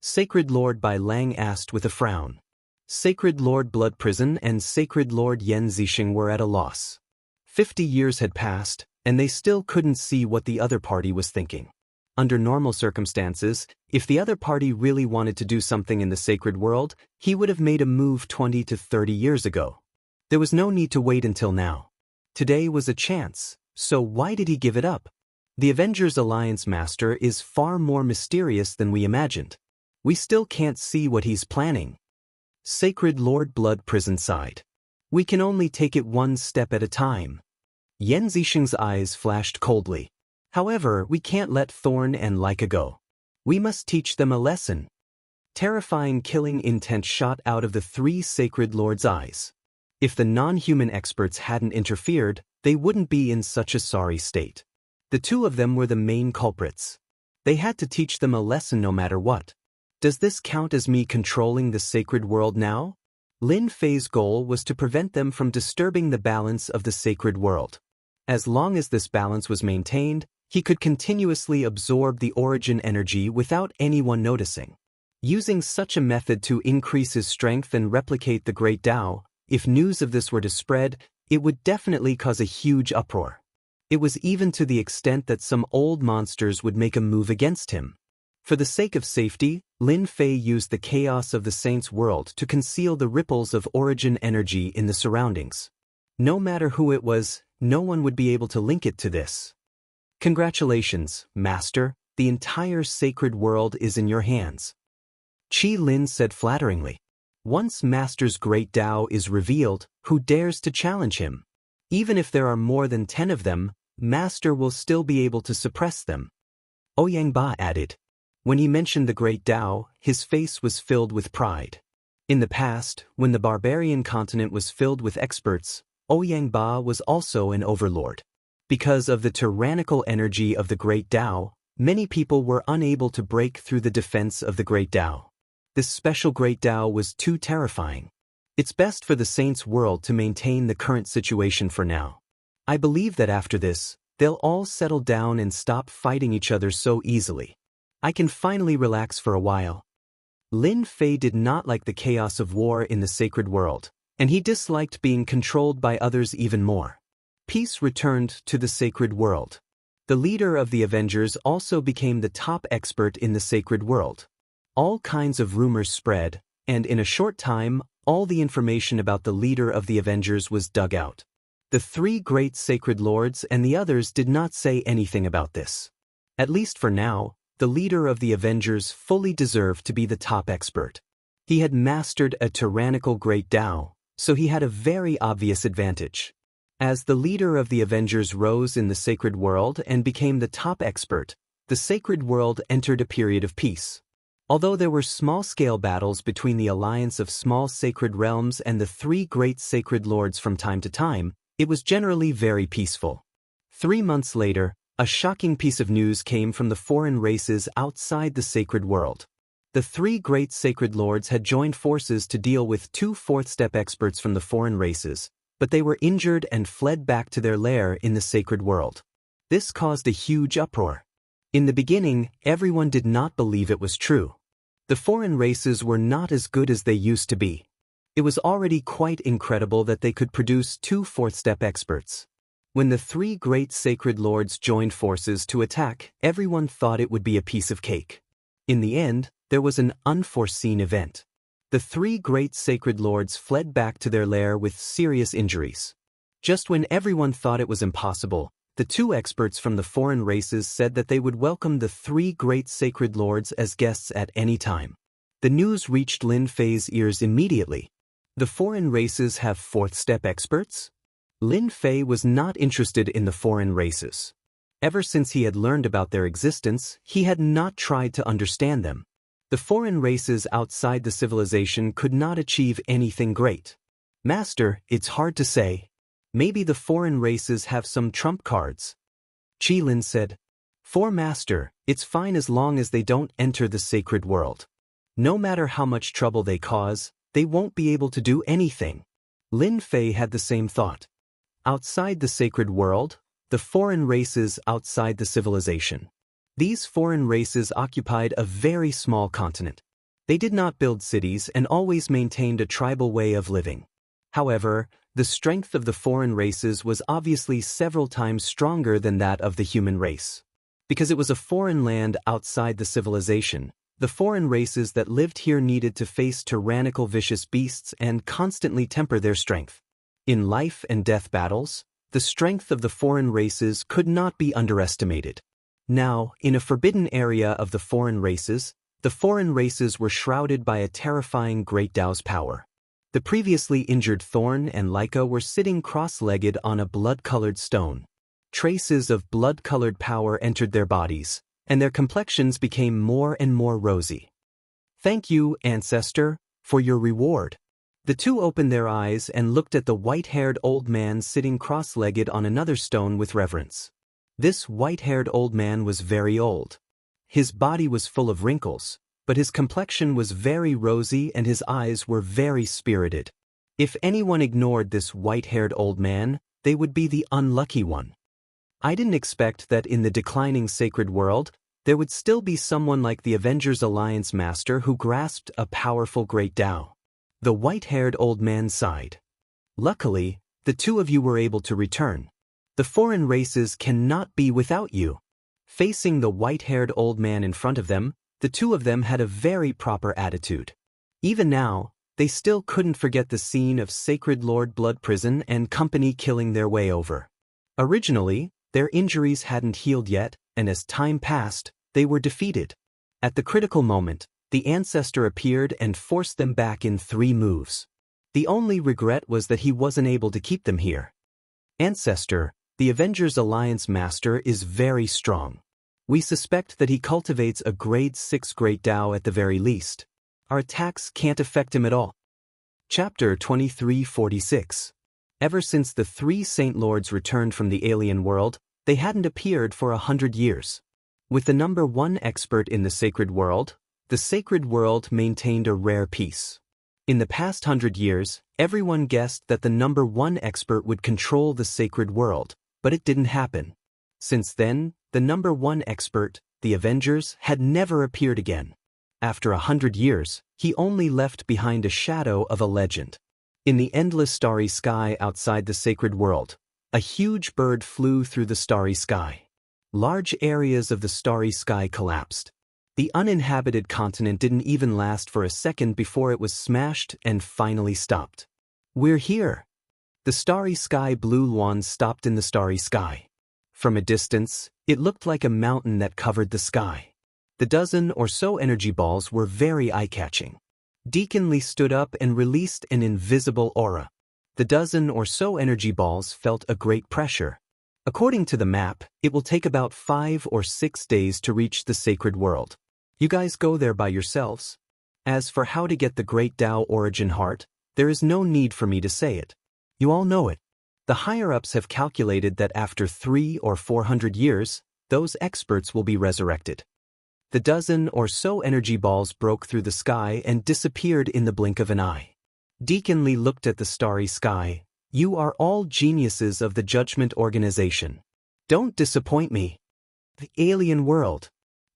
Sacred Lord Bai Lang asked with a frown. Sacred Lord Blood Prison and Sacred Lord Yen Zixing were at a loss. 50 years had passed, and they still couldn't see what the other party was thinking. Under normal circumstances, if the other party really wanted to do something in the sacred world, he would have made a move 20 to 30 years ago. There was no need to wait until now. Today was a chance, so why did he give it up? The Avengers Alliance Master is far more mysterious than we imagined. We still can't see what he's planning. Sacred Lord Blood Prison sighed. We can only take it one step at a time. Yen Zixing's eyes flashed coldly. However, we can't let Thorn and Leica go. We must teach them a lesson. Terrifying killing intent shot out of the 3 Sacred Lords' eyes. If the non-human experts hadn't interfered, they wouldn't be in such a sorry state. The 2 of them were the main culprits. They had to teach them a lesson no matter what. Does this count as me controlling the sacred world now? Lin Fei's goal was to prevent them from disturbing the balance of the sacred world. As long as this balance was maintained, he could continuously absorb the origin energy without anyone noticing. Using such a method to increase his strength and replicate the Great Tao, if news of this were to spread, it would definitely cause a huge uproar. It was even to the extent that some old monsters would make a move against him. For the sake of safety, Lin Fei used the chaos of the Saints' world to conceal the ripples of origin energy in the surroundings. No matter who it was, no one would be able to link it to this. Congratulations, Master, the entire sacred world is in your hands. Qi Lin said flatteringly. Once Master's Great Tao is revealed, who dares to challenge him? Even if there are more than 10 of them, Master will still be able to suppress them. Ouyang Ba added. When he mentioned the Great Tao, his face was filled with pride. In the past, when the barbarian continent was filled with experts, Ouyang Ba was also an overlord. Because of the tyrannical energy of the Great Tao, many people were unable to break through the defense of the Great Tao. This special Great Tao was too terrifying. It's best for the Saints' world to maintain the current situation for now. I believe that after this, they'll all settle down and stop fighting each other so easily. I can finally relax for a while. Lin Fei did not like the chaos of war in the sacred world, and he disliked being controlled by others even more. Peace returned to the sacred world. The leader of the Avengers also became the top expert in the sacred world. All kinds of rumors spread, and in a short time, all the information about the leader of the Avengers was dug out. The 3 great sacred lords and the others did not say anything about this. At least for now, the leader of the Avengers fully deserved to be the top expert. He had mastered a tyrannical Great Tao, so he had a very obvious advantage. As the leader of the Avengers rose in the sacred world and became the top expert, the sacred world entered a period of peace. Although there were small-scale battles between the alliance of small sacred realms and the 3 great sacred lords from time to time, it was generally very peaceful. 3 months later, a shocking piece of news came from the foreign races outside the sacred world. The 3 great sacred lords had joined forces to deal with 2 fourth-step experts from the foreign races, but they were injured and fled back to their lair in the sacred world. This caused a huge uproar. In the beginning, everyone did not believe it was true. The foreign races were not as good as they used to be. It was already quite incredible that they could produce 2 fourth-step experts. When the three great sacred lords joined forces to attack, everyone thought it would be a piece of cake. In the end, there was an unforeseen event. The three great sacred lords fled back to their lair with serious injuries. Just when everyone thought it was impossible, the two experts from the foreign races said that they would welcome the three great sacred lords as guests at any time. The news reached Lin Fei's ears immediately. The foreign races have fourth-step experts? Lin Fei was not interested in the foreign races. Ever since he had learned about their existence, he had not tried to understand them. The foreign races outside the civilization could not achieve anything great. Master, it's hard to say. Maybe the foreign races have some trump cards. Qilin said. For Master, it's fine as long as they don't enter the sacred world. No matter how much trouble they cause, they won't be able to do anything. Lin Fei had the same thought. Outside the sacred world, the foreign races outside the civilization. These foreign races occupied a very small continent. They did not build cities and always maintained a tribal way of living. However, the strength of the foreign races was obviously several times stronger than that of the human race. Because it was a foreign land outside the civilization, the foreign races that lived here needed to face tyrannical vicious beasts and constantly temper their strength. In life and death battles, the strength of the foreign races could not be underestimated. Now, in a forbidden area of the foreign races were shrouded by a terrifying Great Tao's power. The previously injured Thorn and Leica were sitting cross-legged on a blood-colored stone. Traces of blood-colored power entered their bodies, and their complexions became more and more rosy. Thank you, Ancestor, for your reward. The two opened their eyes and looked at the white-haired old man sitting cross-legged on another stone with reverence. This white-haired old man was very old. His body was full of wrinkles, but his complexion was very rosy and his eyes were very spirited. If anyone ignored this white-haired old man, they would be the unlucky one. I didn't expect that in the declining sacred world, there would still be someone like the Avengers Alliance Master who grasped a powerful Great Tao. The white-haired old man sighed. Luckily, the two of you were able to return. The foreign races cannot be without you. Facing the white-haired old man in front of them, the two of them had a very proper attitude. Even now, they still couldn't forget the scene of Sacred Lord Blood Prison and company killing their way over. Originally, their injuries hadn't healed yet, and as time passed, they were defeated. At the critical moment, the ancestor appeared and forced them back in 3 moves. The only regret was that he wasn't able to keep them here. Ancestor, the Avengers Alliance Master is very strong. We suspect that he cultivates a grade 6 Great Tao at the very least. Our attacks can't affect him at all. Chapter 2346. Ever since the 3 Saint Lords returned from the alien world, they hadn't appeared for 100 years. With the number 1 expert in the sacred world, the sacred world maintained a rare peace. In the past 100 years, everyone guessed that the number 1 expert would control the sacred world, but it didn't happen. Since then, the number 1 expert, the Avengers, had never appeared again. After 100 years, he only left behind a shadow of a legend. In the endless starry sky outside the sacred world, a huge bird flew through the starry sky. Large areas of the starry sky collapsed. The uninhabited continent didn't even last for a second before it was smashed and finally stopped. We're here. The starry sky blue Luan stopped in the starry sky. From a distance, it looked like a mountain that covered the sky. The dozen or so energy balls were very eye-catching. Deacon Lee stood up and released an invisible aura. The dozen or so energy balls felt a great pressure. According to the map, it will take about 5 or 6 days to reach the sacred world. You guys go there by yourselves. As for how to get the Great Tao Origin Heart, there is no need for me to say it. You all know it. The higher-ups have calculated that after 300 or 400 years, those experts will be resurrected. The dozen or so energy balls broke through the sky and disappeared in the blink of an eye. Deacon Lee looked at the starry sky. You are all geniuses of the Judgment Organization. Don't disappoint me. The alien world.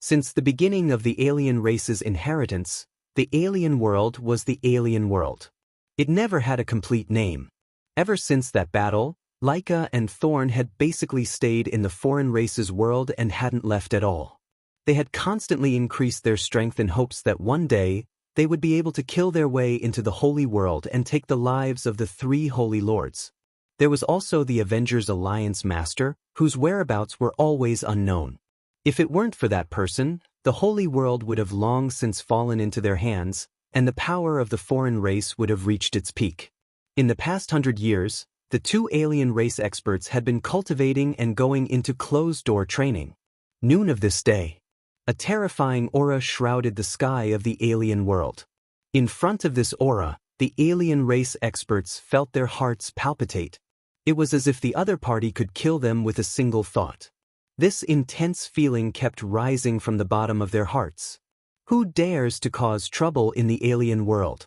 Since the beginning of the alien race's inheritance, the alien world was the alien world. It never had a complete name. Ever since that battle, Laika and Thorn had basically stayed in the foreign race's world and hadn't left at all. They had constantly increased their strength in hopes that one day, they would be able to kill their way into the holy world and take the lives of the 3 holy lords. There was also the Avengers Alliance Master, whose whereabouts were always unknown. If it weren't for that person, the holy world would have long since fallen into their hands, and the power of the foreign race would have reached its peak. In the past 100 years, the 2 alien race experts had been cultivating and going into closed-door training. Noon of this day, a terrifying aura shrouded the sky of the alien world. In front of this aura, the alien race experts felt their hearts palpitate. It was as if the other party could kill them with a single thought. This intense feeling kept rising from the bottom of their hearts. Who dares to cause trouble in the alien world?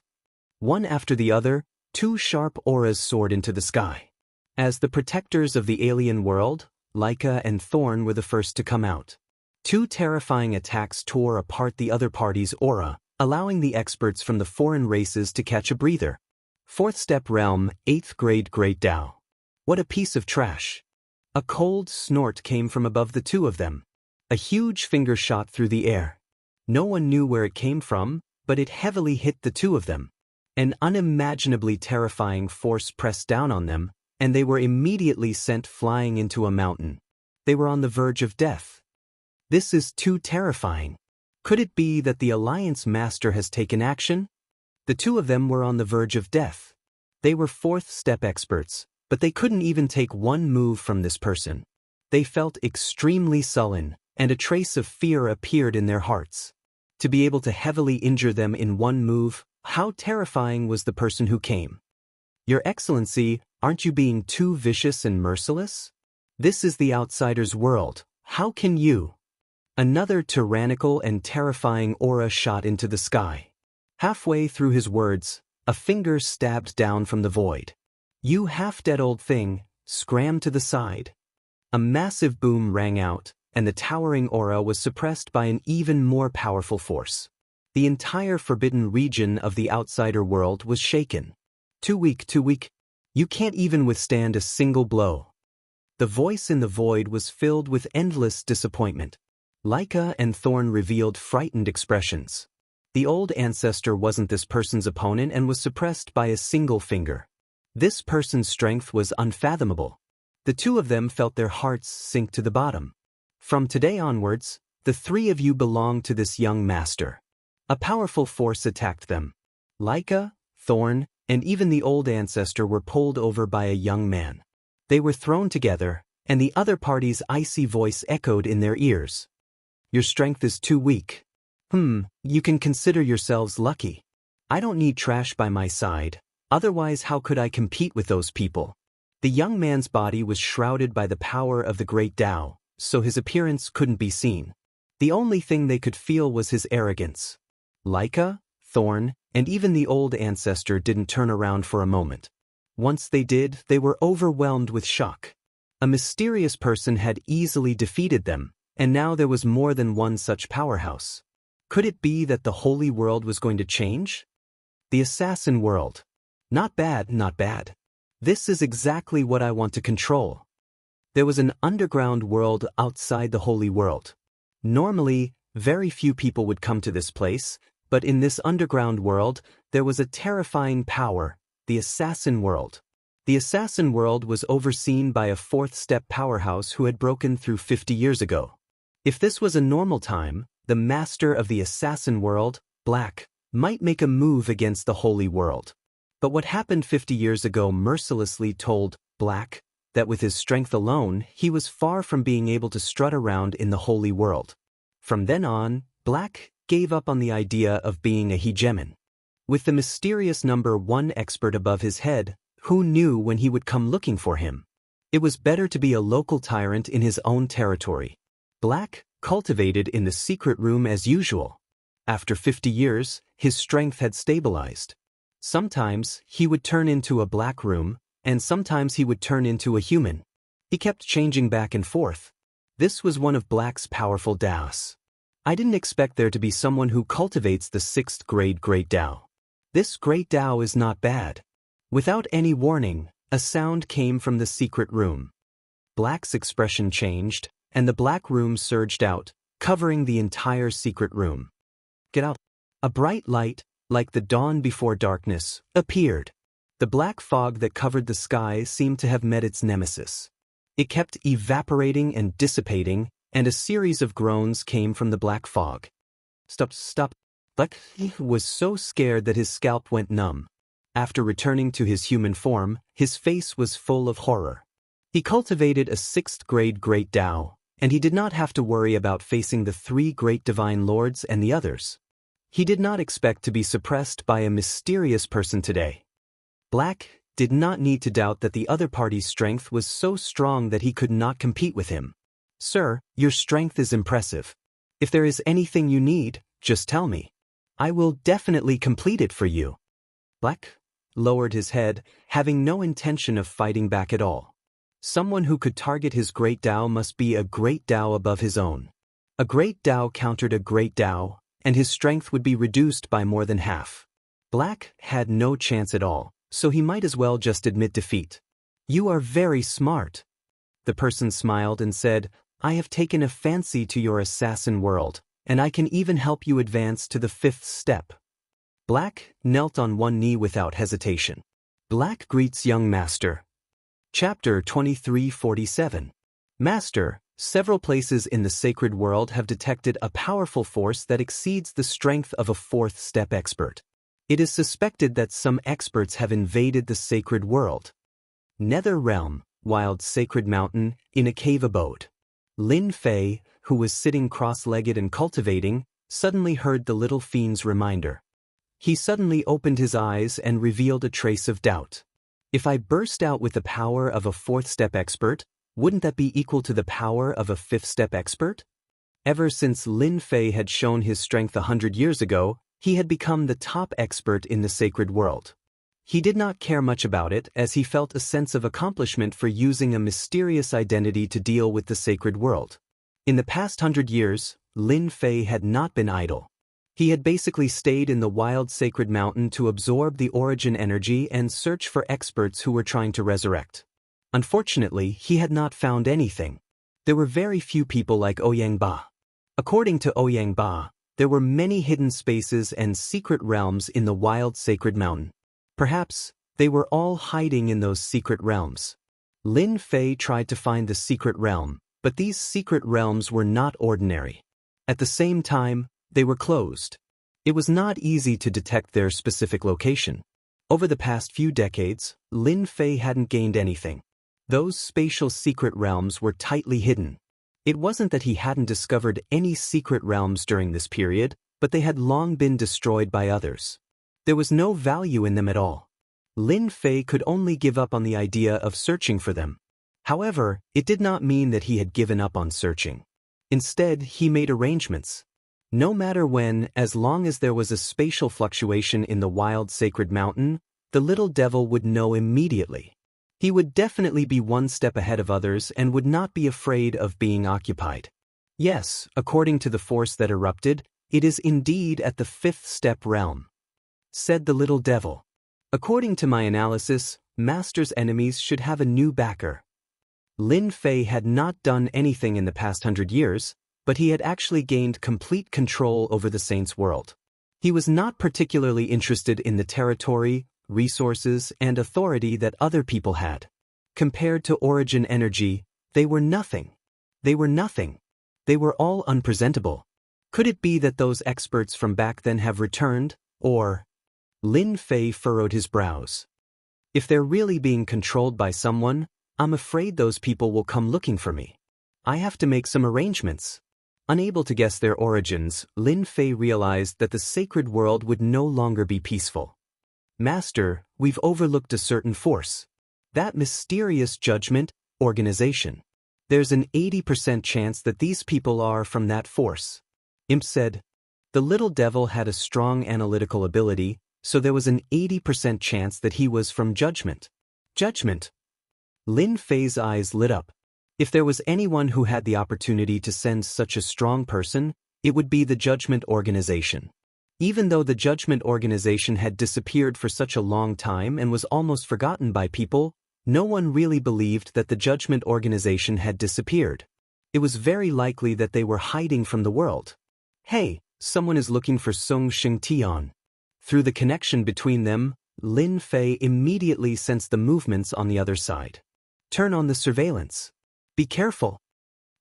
One after the other, 2 sharp auras soared into the sky. As the protectors of the alien world, Laika and Thorn were the first to come out. 2 terrifying attacks tore apart the other party's aura, allowing the experts from the foreign races to catch a breather. 4th Step Realm, 8th Grade Great Tao. What a piece of trash. A cold snort came from above the 2 of them. A huge finger shot through the air. No one knew where it came from, but it heavily hit the 2 of them. An unimaginably terrifying force pressed down on them, and they were immediately sent flying into a mountain. They were on the verge of death. This is too terrifying. Could it be that the Alliance Master has taken action? The 2 of them were on the verge of death. They were 4th step experts, but they couldn't even take one move from this person. They felt extremely sullen, and a trace of fear appeared in their hearts. To be able to heavily injure them in one move, how terrifying was the person who came? Your Excellency, aren't you being too vicious and merciless? This is the outsider's world. How can you? Another tyrannical and terrifying aura shot into the sky. Halfway through his words, a finger stabbed down from the void. You half-dead old thing, scram to the side. A massive boom rang out, and the towering aura was suppressed by an even more powerful force. The entire forbidden region of the outsider world was shaken. Too weak, too weak. You can't even withstand a single blow. The voice in the void was filled with endless disappointment. Laika and Thorn revealed frightened expressions. The old ancestor wasn't this person's opponent and was suppressed by a single finger. This person's strength was unfathomable. The 2 of them felt their hearts sink to the bottom. From today onwards, the 3 of you belong to this young master. A powerful force attacked them. Laika, Thorn, and even the old ancestor were pulled over by a young man. They were thrown together, and the other party's icy voice echoed in their ears. Your strength is too weak. You can consider yourselves lucky. I don't need trash by my side, otherwise how could I compete with those people? The young man's body was shrouded by the power of the Great Tao, so his appearance couldn't be seen. The only thing they could feel was his arrogance. Laika, Thorn, and even the old ancestor didn't turn around for a moment. Once they did, they were overwhelmed with shock. A mysterious person had easily defeated them, and now there was more than one such powerhouse. Could it be that the holy world was going to change? The assassin world. Not bad, not bad. This is exactly what I want to control. There was an underground world outside the holy world. Normally, very few people would come to this place, but in this underground world, there was a terrifying power, the assassin world. The assassin world was overseen by a 4th step powerhouse who had broken through 50 years ago. If this was a normal time, the master of the assassin world, Black, might make a move against the holy world. But what happened 50 years ago mercilessly told Black that with his strength alone, he was far from being able to strut around in the holy world. From then on, Black gave up on the idea of being a hegemon. With the mysterious number 1 expert above his head, who knew when he would come looking for him? It was better to be a local tyrant in his own territory. Black cultivated in the secret room as usual. After 50 years, his strength had stabilized. Sometimes he would turn into a black room, and sometimes he would turn into a human. He kept changing back and forth. This was one of Black's powerful Daos. I didn't expect there to be someone who cultivates the 6th grade Great Tao. This Great Tao is not bad. Without any warning, A sound came from the secret room. Black's expression changed, and the black room surged out, covering the entire secret room. Get out. A bright light, like the dawn before darkness, appeared. The black fog that covered the sky seemed to have met its nemesis. It kept evaporating and dissipating, and a series of groans came from the black fog. Stop. Black was so scared that his scalp went numb. After returning to his human form, his face was full of horror. He cultivated a 6th grade Great Tao, and he did not have to worry about facing the 3 great divine lords and the others. He did not expect to be suppressed by a mysterious person today. Black did not need to doubt that the other party's strength was so strong that he could not compete with him. Sir, your strength is impressive. If there is anything you need, just tell me. I will definitely complete it for you. Black lowered his head, having no intention of fighting back at all. Someone who could target his Great Tao must be a Great Tao above his own. A Great Tao countered a Great Tao, and his strength would be reduced by more than half. Black had no chance at all, so he might as well just admit defeat. You are very smart. The person smiled and said, I have taken a fancy to your assassin world, and I can even help you advance to the 5th step. Black knelt on one knee without hesitation. Black greets young master. Chapter 2347. Master, several places in the sacred world have detected a powerful force that exceeds the strength of a 4th step expert. It is suspected that some experts have invaded the sacred world. Nether Realm, Wild Sacred Mountain, in a cave abode. Lin Fei, who was sitting cross-legged and cultivating, suddenly heard the little fiend's reminder. He suddenly opened his eyes and revealed a trace of doubt. If I burst out with the power of a 4th step expert, wouldn't that be equal to the power of a 5th step expert? Ever since Lin Fei had shown his strength 100 years ago, he had become the top expert in the sacred world. He did not care much about it, as he felt a sense of accomplishment for using a mysterious identity to deal with the sacred world. In the past 100 years, Lin Fei had not been idle. He had basically stayed in the wild sacred mountain to absorb the origin energy and search for experts who were trying to resurrect. Unfortunately, he had not found anything. There were very few people like Ouyang Ba. According to Ouyang Ba, there were many hidden spaces and secret realms in the wild sacred mountain. Perhaps they were all hiding in those secret realms. Lin Fei tried to find the secret realm, but these secret realms were not ordinary. At the same time, they were closed. It was not easy to detect their specific location. Over the past few decades, Lin Fei hadn't gained anything. Those spatial secret realms were tightly hidden. It wasn't that he hadn't discovered any secret realms during this period, but they had long been destroyed by others. There was no value in them at all. Lin Fei could only give up on the idea of searching for them. However, it did not mean that he had given up on searching. Instead, he made arrangements. No matter when, as long as there was a spatial fluctuation in the wild sacred mountain, the little devil would know immediately. He would definitely be one step ahead of others and would not be afraid of being occupied. Yes, according to the force that erupted, it is indeed at the 5th step realm, said the little devil. According to my analysis, Master's enemies should have a new backer. Lin Fei had not done anything in the past 100 years, but he had actually gained complete control over the Saints' world. He was not particularly interested in the territory, resources, and authority that other people had. Compared to origin energy, they were nothing. They were nothing. They were all unpresentable. Could it be that those experts from back then have returned, or... Lin Fei furrowed his brows. If they're really being controlled by someone, I'm afraid those people will come looking for me. I have to make some arrangements. Unable to guess their origins, Lin Fei realized that the sacred world would no longer be peaceful. Master, we've overlooked a certain force. That mysterious judgment, organization. There's an 80% chance that these people are from that force. Imp said. The little devil had a strong analytical ability, so there was an 80% chance that he was from Judgment. Judgment. Lin Fei's eyes lit up. If there was anyone who had the opportunity to send such a strong person, it would be the Judgment Organization. Even though the Judgment Organization had disappeared for such a long time and was almost forgotten by people, No one really believed that the Judgment Organization had disappeared. It was very likely that they were hiding from the world. Hey, someone is looking for Song Shengtian. Through the connection between them, Lin Fei immediately sensed the movements on the other side. Turn on the surveillance. Be careful.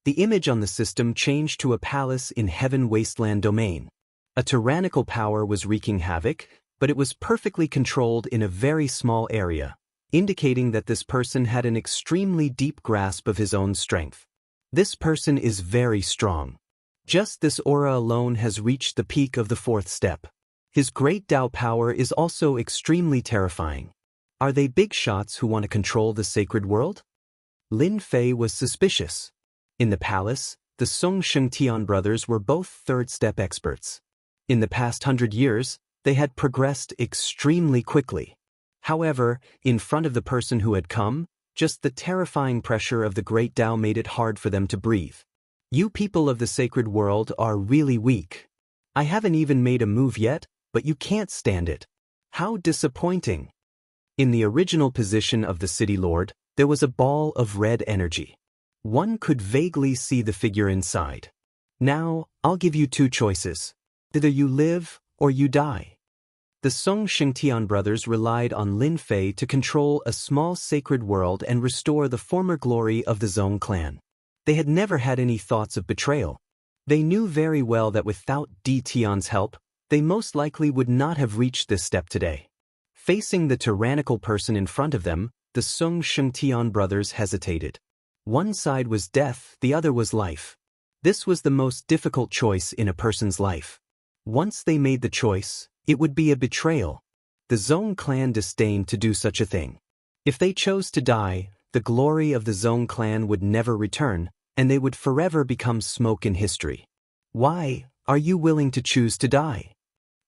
The image on the system changed to a palace in Heaven Wasteland domain. A tyrannical power was wreaking havoc, but it was perfectly controlled in a very small area, indicating that this person had an extremely deep grasp of his own strength. This person is very strong. Just this aura alone has reached the peak of the 4th step. His great Tao power is also extremely terrifying. Are they big shots who want to control the sacred world? Lin Fei was suspicious. In the palace, the Song Shengtian brothers were both 3rd step experts. In the past 100 years, they had progressed extremely quickly. However, in front of the person who had come, just the terrifying pressure of the great Tao made it hard for them to breathe. You people of the sacred world are really weak. I haven't even made a move yet, but you can't stand it. How disappointing. In the original position of the City Lord, there was a ball of red energy. One could vaguely see the figure inside. Now, I'll give you 2 choices. Either you live, or you die. The Song Shengtian brothers relied on Lin Fei to control a small sacred world and restore the former glory of the Zhong clan. They had never had any thoughts of betrayal. They knew very well that without Di Tian's help, they most likely would not have reached this step today. Facing the tyrannical person in front of them, the Song Shengtian brothers hesitated. One side was death, the other was life. This was the most difficult choice in a person's life. Once they made the choice, it would be a betrayal. The Zhong clan disdained to do such a thing. If they chose to die, the glory of the Zhong clan would never return, and they would forever become smoke in history. Why are you willing to choose to die?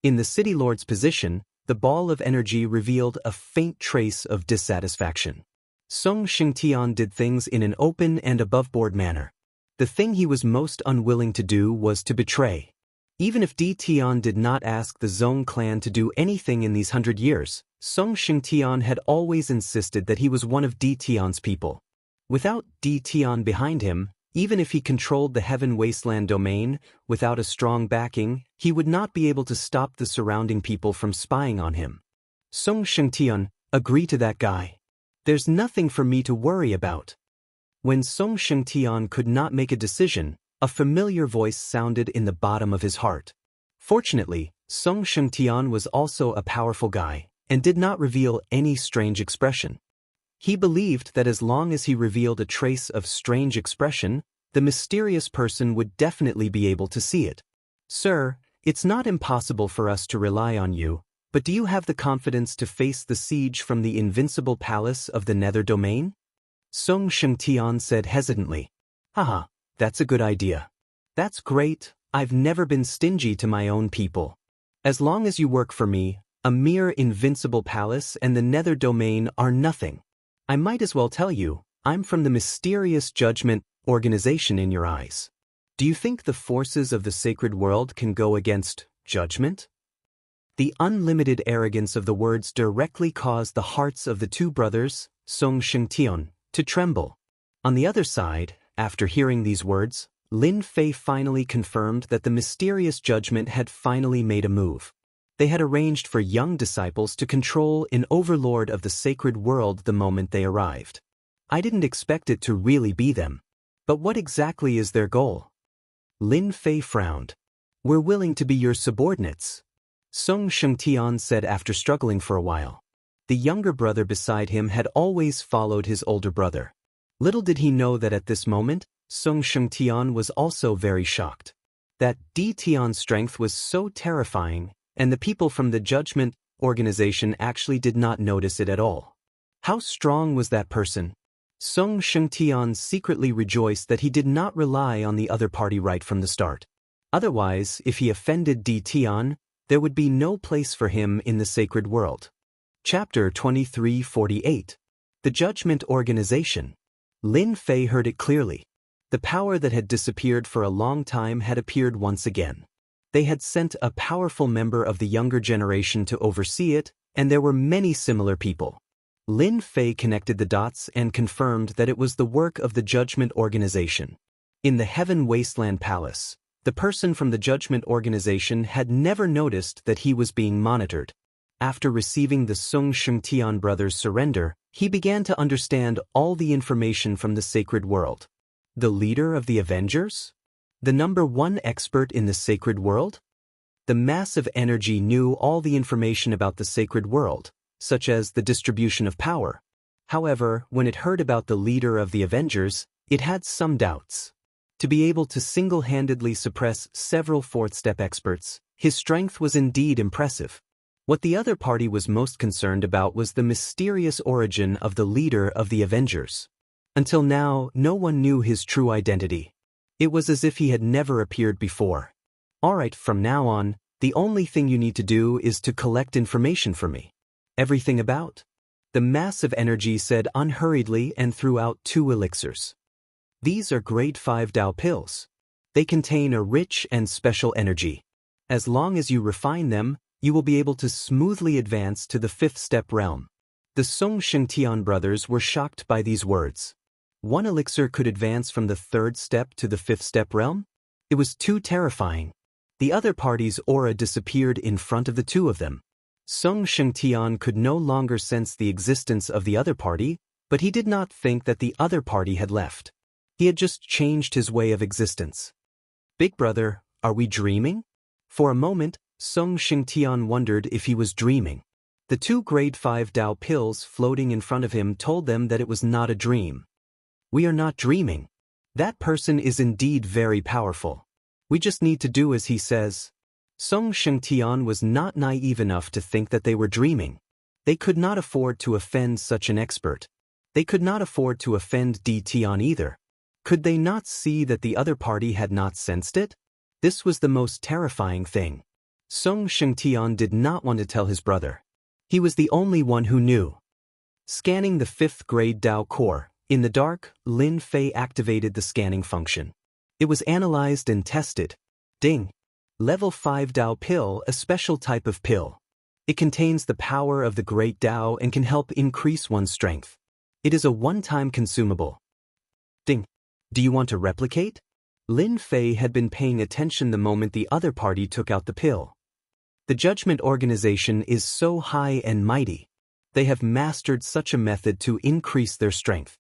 In the City Lord's position, the ball of energy revealed a faint trace of dissatisfaction. Song Shengtian did things in an open and above-board manner. The thing he was most unwilling to do was to betray. Even if Di Tian did not ask the Zhong clan to do anything in these 100 years, Song Shengtian had always insisted that he was one of Di Tian's people. Without Di Tian behind him, even if he controlled the Heaven Wasteland domain, without a strong backing, he would not be able to stop the surrounding people from spying on him. Song Shengtian, agree to that guy. There's nothing for me to worry about. When Song Shengtian could not make a decision, a familiar voice sounded in the bottom of his heart. Fortunately, Song Shengtian was also a powerful guy, and did not reveal any strange expression. He believed that as long as he revealed a trace of strange expression, the mysterious person would definitely be able to see it. Sir, it's not impossible for us to rely on you, but do you have the confidence to face the siege from the invincible palace of the Nether domain? Song Shengtian said hesitantly. Haha, that's a good idea. That's great, I've never been stingy to my own people. As long as you work for me, a mere invincible palace and the Nether domain are nothing. I might as well tell you, I'm from the mysterious Judgment Organization in your eyes. Do you think the forces of the sacred world can go against Judgment? The unlimited arrogance of the words directly caused the hearts of the 2 brothers, Song Shengtian, to tremble. On the other side, after hearing these words, Lin Fei finally confirmed that the mysterious Judgment had finally made a move. They had arranged for young disciples to control an overlord of the sacred world the moment they arrived. I didn't expect it to really be them. But what exactly is their goal? Lin Fei frowned. We're willing to be your subordinates, Song Shengtian said after struggling for a while. The younger brother beside him had always followed his older brother. Little did he know that at this moment, Song Shengtian was also very shocked. That Di Tian's strength was so terrifying, and the people from the Judgment Organization actually did not notice it at all. How strong was that person? Song Shengtian secretly rejoiced that he did not rely on the other party right from the start. Otherwise, if he offended Di Tian, there would be no place for him in the sacred world. Chapter 2348. The Judgment Organization. Lin Fei heard it clearly. The power that had disappeared for a long time had appeared once again. They had sent a powerful member of the younger generation to oversee it, and there were many similar people. Lin Fei connected the dots and confirmed that it was the work of the Judgment Organization. In the Heaven Wasteland Palace, the person from the Judgment Organization had never noticed that he was being monitored. After receiving the Sung Shengtian brothers' surrender, he began to understand all the information from the sacred world. The leader of the Avengers? The #1 expert in the sacred world? The massive energy knew all the information about the sacred world, such as the distribution of power. However, when it heard about the leader of the Avengers, it had some doubts. To be able to single-handedly suppress several fourth-step experts, his strength was indeed impressive. What the other party was most concerned about was the mysterious origin of the leader of the Avengers. Until now, no one knew his true identity. It was as if he had never appeared before. Alright, from now on, the only thing you need to do is to collect information for me. Everything about? The massive energy said unhurriedly and threw out 2 elixirs. These are grade 5 Tao pills. They contain a rich and special energy. As long as you refine them, you will be able to smoothly advance to the 5th step realm. The Song Shengtian brothers were shocked by these words. 1 elixir could advance from the 3rd step to the 5th step realm? It was too terrifying. The other party's aura disappeared in front of the 2 of them. Song Shengtian could no longer sense the existence of the other party, but he did not think that the other party had left. He had just changed his way of existence. Big brother, are we dreaming? For a moment, Song Shengtian wondered if he was dreaming. The 2 grade 5 Tao pills floating in front of him told them that it was not a dream. We are not dreaming. That person is indeed very powerful. We just need to do as he says. Song Shengtian was not naive enough to think that they were dreaming. They could not afford to offend such an expert. They could not afford to offend Di Tian either. Could they not see that the other party had not sensed it? This was the most terrifying thing. Song Shengtian did not want to tell his brother. He was the only one who knew. Scanning the 5th grade Tao core, in the dark, Lin Fei activated the scanning function. It was analyzed and tested. Ding! Level 5 Tao pill, a special type of pill. It contains the power of the great Tao and can help increase one's strength. It is a one-time consumable. Ding! Do you want to replicate? Lin Fei had been paying attention the moment the other party took out the pill. The Judgment Organization is so high and mighty. They have mastered such a method to increase their strength.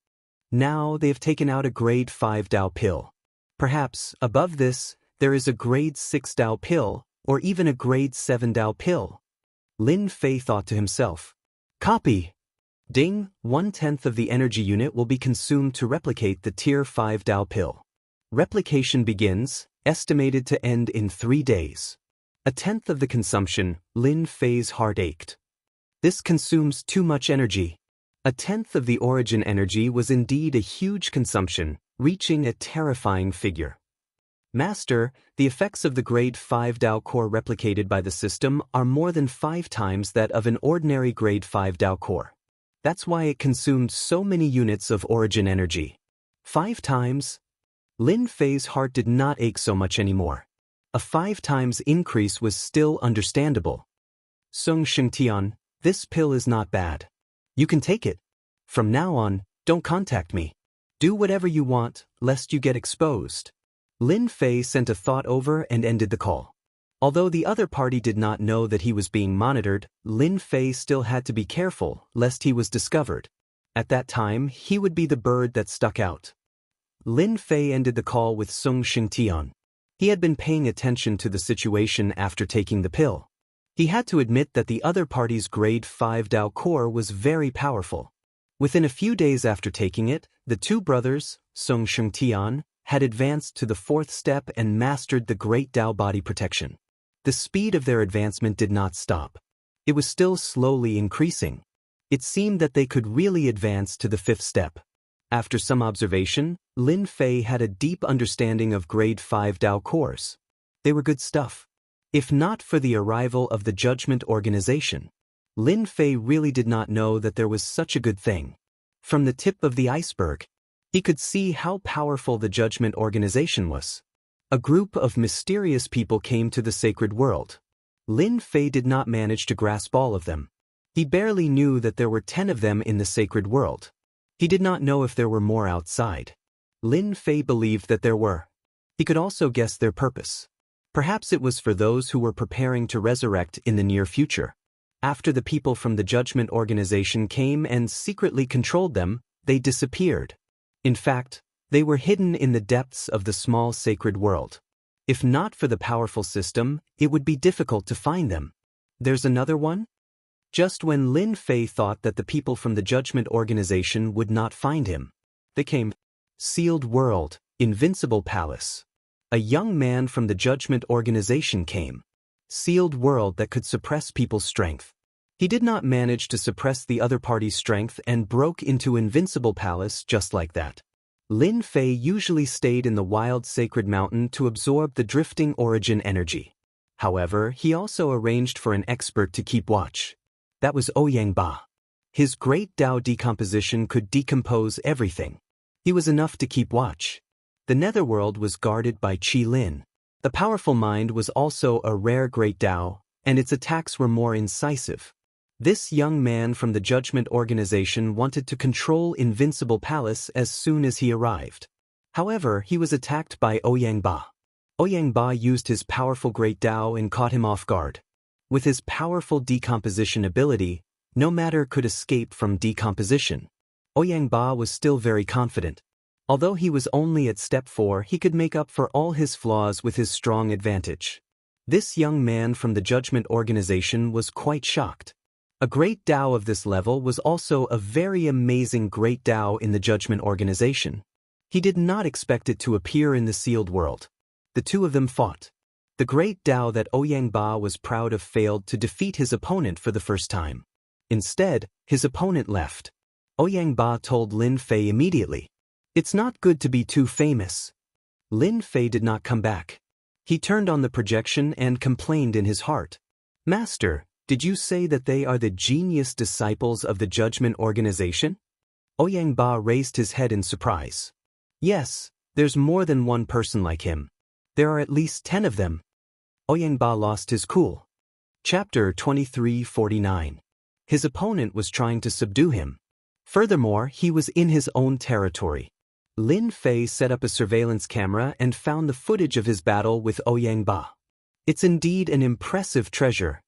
Now they have taken out a grade 5 Tao pill. Perhaps, above this, there is a grade 6 Tao pill, or even a grade 7 Tao pill. Lin Fei thought to himself. Copy! Ding! 1/10 of the energy unit will be consumed to replicate the Tier 5 Tao pill. Replication begins, estimated to end in 3 days. 1/10 of the consumption, Lin Fei's heart ached. This consumes too much energy. 1/10 of the origin energy was indeed a huge consumption, reaching a terrifying figure. Master, the effects of the grade 5 Tao core replicated by the system are more than 5 times that of an ordinary grade 5 Tao core. That's why it consumed so many units of origin energy. 5 times? Lin Fei's heart did not ache so much anymore. A 5 times increase was still understandable. Song Shengtian, this pill is not bad. You can take it. From now on, don't contact me. Do whatever you want, lest you get exposed. Lin Fei sent a thought over and ended the call. Although the other party did not know that he was being monitored, Lin Fei still had to be careful, lest he was discovered. At that time, he would be the bird that stuck out. Lin Fei ended the call with Song Shengtian. He had been paying attention to the situation after taking the pill. He had to admit that the other party's grade 5 Tao core was very powerful. Within a few days after taking it, the 2 brothers, Song Shengtian, had advanced to the 4th step and mastered the great Tao body protection. The speed of their advancement did not stop. It was still slowly increasing. It seemed that they could really advance to the 5th step. After some observation, Lin Fei had a deep understanding of grade 5 Tao cores. They were good stuff. If not for the arrival of the Judgment Organization, Lin Fei really did not know that there was such a good thing. From the tip of the iceberg, he could see how powerful the Judgment Organization was. A group of mysterious people came to the sacred world. Lin Fei did not manage to grasp all of them. He barely knew that there were 10 of them in the sacred world. He did not know if there were more outside. Lin Fei believed that there were. He could also guess their purpose. Perhaps it was for those who were preparing to resurrect in the near future. After the people from the Judgment Organization came and secretly controlled them, they disappeared. In fact, they were hidden in the depths of the small sacred world. If not for the powerful system, it would be difficult to find them. There's another one? Just when Lin Fei thought that the people from the Judgment Organization would not find him, they came. Sealed World, Invincible Palace. A young man from the Judgment Organization came. Sealed world that could suppress people's strength. He did not manage to suppress the other party's strength and broke into Invincible Palace just like that. Lin Fei usually stayed in the wild sacred mountain to absorb the drifting origin energy. However, he also arranged for an expert to keep watch. That was Ouyang Ba. His great Dao decomposition could decompose everything. He was enough to keep watch. The netherworld was guarded by Qi Lin. The powerful mind was also a rare great Dao, and its attacks were more incisive. This young man from the Judgment Organization wanted to control Invincible Palace as soon as he arrived. However, he was attacked by Ouyang Ba. Ouyang Ba used his powerful great Dao and caught him off guard. With his powerful decomposition ability, no matter could escape from decomposition. Ouyang Ba was still very confident. Although he was only at step 4, he could make up for all his flaws with his strong advantage. This young man from the Judgment Organization was quite shocked. A great Dao of this level was also a very amazing great Dao in the Judgment Organization. He did not expect it to appear in the sealed world. The two of them fought. The great Dao that Ouyang Ba was proud of failed to defeat his opponent for the first time. Instead, his opponent left. Ouyang Ba told Lin Fei immediately, "It's not good to be too famous." Lin Fei did not come back. He turned on the projection and complained in his heart. "Master, did you say that they are the genius disciples of the Judgment Organization?" Ouyang Ba raised his head in surprise. "Yes, there's more than one person like him. There are at least 10 of them." Ouyang Ba lost his cool. Chapter 2349. His opponent was trying to subdue him. Furthermore, he was in his own territory. Lin Fei set up a surveillance camera and found the footage of his battle with Ouyang Ba. It's indeed an impressive treasure.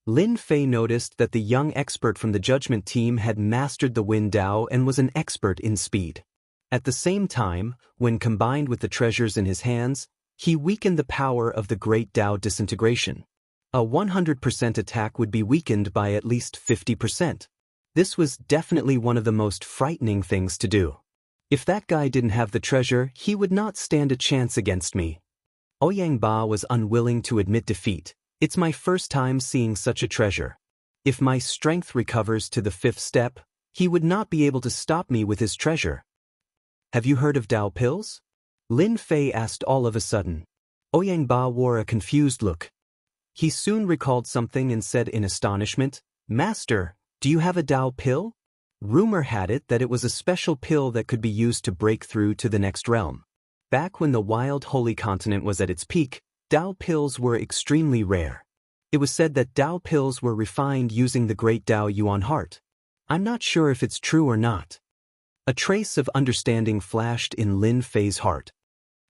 Lin Fei noticed that the young expert from the judgment team had mastered the Wind Dao and was an expert in speed. At the same time, when combined with the treasures in his hands, he weakened the power of the Great Dao disintegration. A 100% attack would be weakened by at least 50%. This was definitely one of the most frightening things to do. If that guy didn't have the treasure, he would not stand a chance against me. Ouyang Ba was unwilling to admit defeat. It's my first time seeing such a treasure. If my strength recovers to the 5th step, he would not be able to stop me with his treasure. Have you heard of Dao pills? Lin Fei asked all of a sudden. Ouyang Ba wore a confused look. He soon recalled something and said in astonishment, "Master, do you have a Dao pill?" Rumor had it that it was a special pill that could be used to break through to the next realm. Back when the wild holy continent was at its peak, Dao pills were extremely rare. It was said that Dao pills were refined using the great Dao Yuan heart. I'm not sure if it's true or not. A trace of understanding flashed in Lin Fei's heart.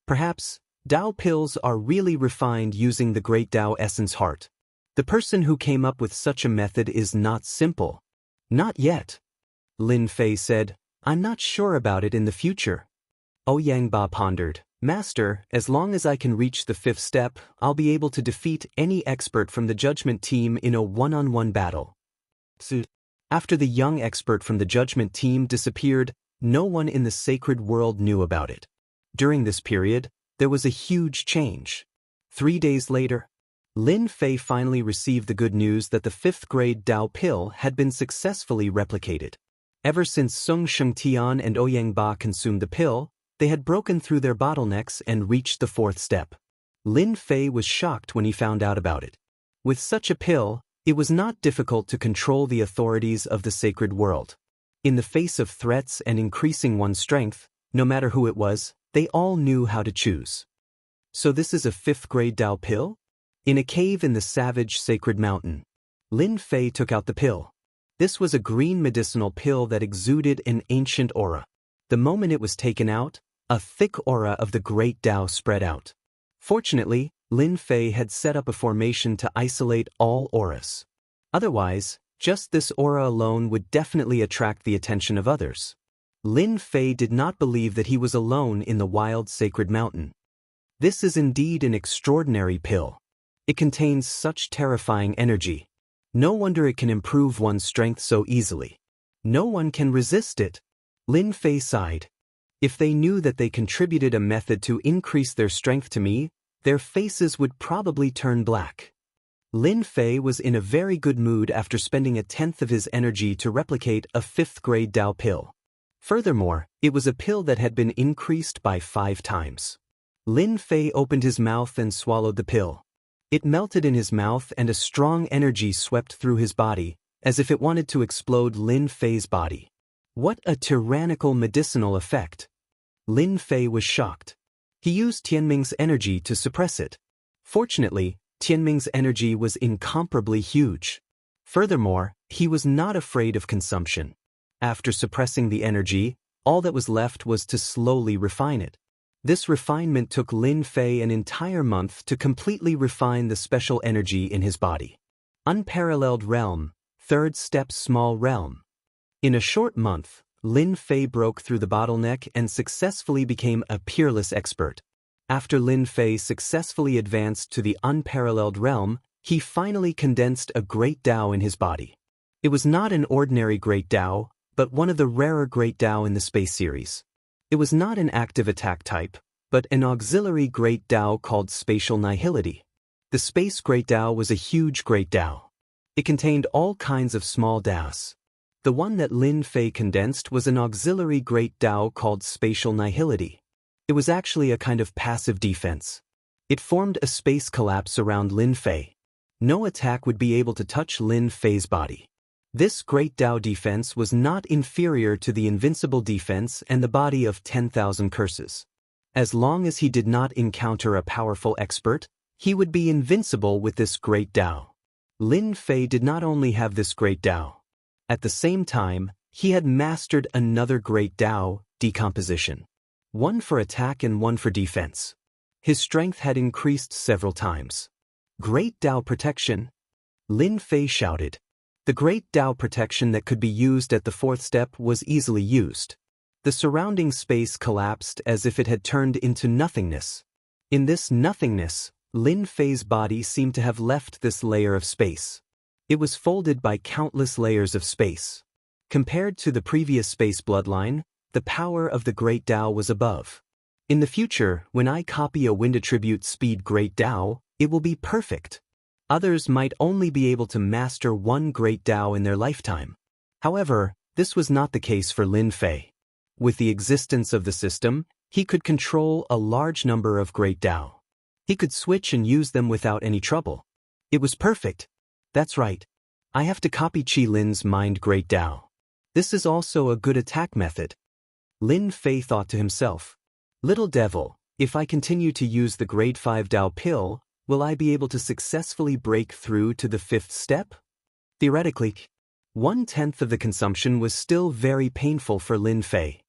Perhaps, Dao pills are really refined using the great Dao essence heart. The person who came up with such a method is not simple. Not yet. Lin Fei said, "I'm not sure about it in the future." Ouyang Ba pondered, "Master, as long as I can reach the 5th step, I'll be able to defeat any expert from the judgment team in a one-on-one battle." After the young expert from the judgment team disappeared, no one in the sacred world knew about it. During this period, there was a huge change. 3 days later, Lin Fei finally received the good news that the 5th grade Dao pill had been successfully replicated. Ever since Sung Shengtian and Ouyang Ba consumed the pill, they had broken through their bottlenecks and reached the 4th step. Lin Fei was shocked when he found out about it. With such a pill, it was not difficult to control the authorities of the sacred world. In the face of threats and increasing one's strength, no matter who it was, they all knew how to choose. So this is a 5th grade Dao pill? In a cave in the savage sacred mountain, Lin Fei took out the pill. This was a green medicinal pill that exuded an ancient aura. The moment it was taken out, a thick aura of the Great Tao spread out. Fortunately, Lin Fei had set up a formation to isolate all auras. Otherwise, just this aura alone would definitely attract the attention of others. Lin Fei did not believe that he was alone in the wild sacred mountain. This is indeed an extraordinary pill. It contains such terrifying energy. No wonder it can improve one's strength so easily. No one can resist it. Lin Fei sighed. If they knew that they contributed a method to increase their strength to me, their faces would probably turn black. Lin Fei was in a very good mood after spending a tenth of his energy to replicate a 5th grade Tao pill. Furthermore, it was a pill that had been increased by 5 times. Lin Fei opened his mouth and swallowed the pill. It melted in his mouth and a strong energy swept through his body, as if it wanted to explode Lin Fei's body. What a tyrannical medicinal effect! Lin Fei was shocked. He used Tianming's energy to suppress it. Fortunately, Tianming's energy was incomparably huge. Furthermore, he was not afraid of consumption. After suppressing the energy, all that was left was to slowly refine it. This refinement took Lin Fei an entire month to completely refine the special energy in his body. Unparalleled realm, 3rd step small realm. In a short month, Lin Fei broke through the bottleneck and successfully became a peerless expert. After Lin Fei successfully advanced to the unparalleled realm, he finally condensed a great Tao in his body. It was not an ordinary great Tao, but one of the rarer great Tao in the space series. It was not an active attack type, but an auxiliary great Tao called spatial nihility. The space great Tao was a huge great Tao. It contained all kinds of small Taos. The one that Lin Fei condensed was an auxiliary great Tao called spatial nihility. It was actually a kind of passive defense. It formed a space collapse around Lin Fei. No attack would be able to touch Lin Fei's body. This great Tao defense was not inferior to the invincible defense and the body of 10,000 curses. As long as he did not encounter a powerful expert, he would be invincible with this great Tao. Lin Fei did not only have this great Tao. At the same time, he had mastered another great Tao, decomposition. One for attack and one for defense. His strength had increased several times. Great Tao protection? Lin Fei shouted. The great Tao protection that could be used at the 4th step was easily used. The surrounding space collapsed as if it had turned into nothingness. In this nothingness, Lin Fei's body seemed to have left this layer of space. It was folded by countless layers of space. Compared to the previous space bloodline, the power of the Great Tao was above. In the future, when I copy a wind attribute speed Great Tao, it will be perfect. Others might only be able to master one Great Tao in their lifetime. However, this was not the case for Lin Fei. With the existence of the system, he could control a large number of Great Tao. He could switch and use them without any trouble. It was perfect. That's right. I have to copy Qi Lin's mind Great Tao. This is also a good attack method. Lin Fei thought to himself. Little devil, if I continue to use the grade 5 Tao pill, will I be able to successfully break through to the 5th step? Theoretically, 1/10 of the consumption was still very painful for Lin Fei.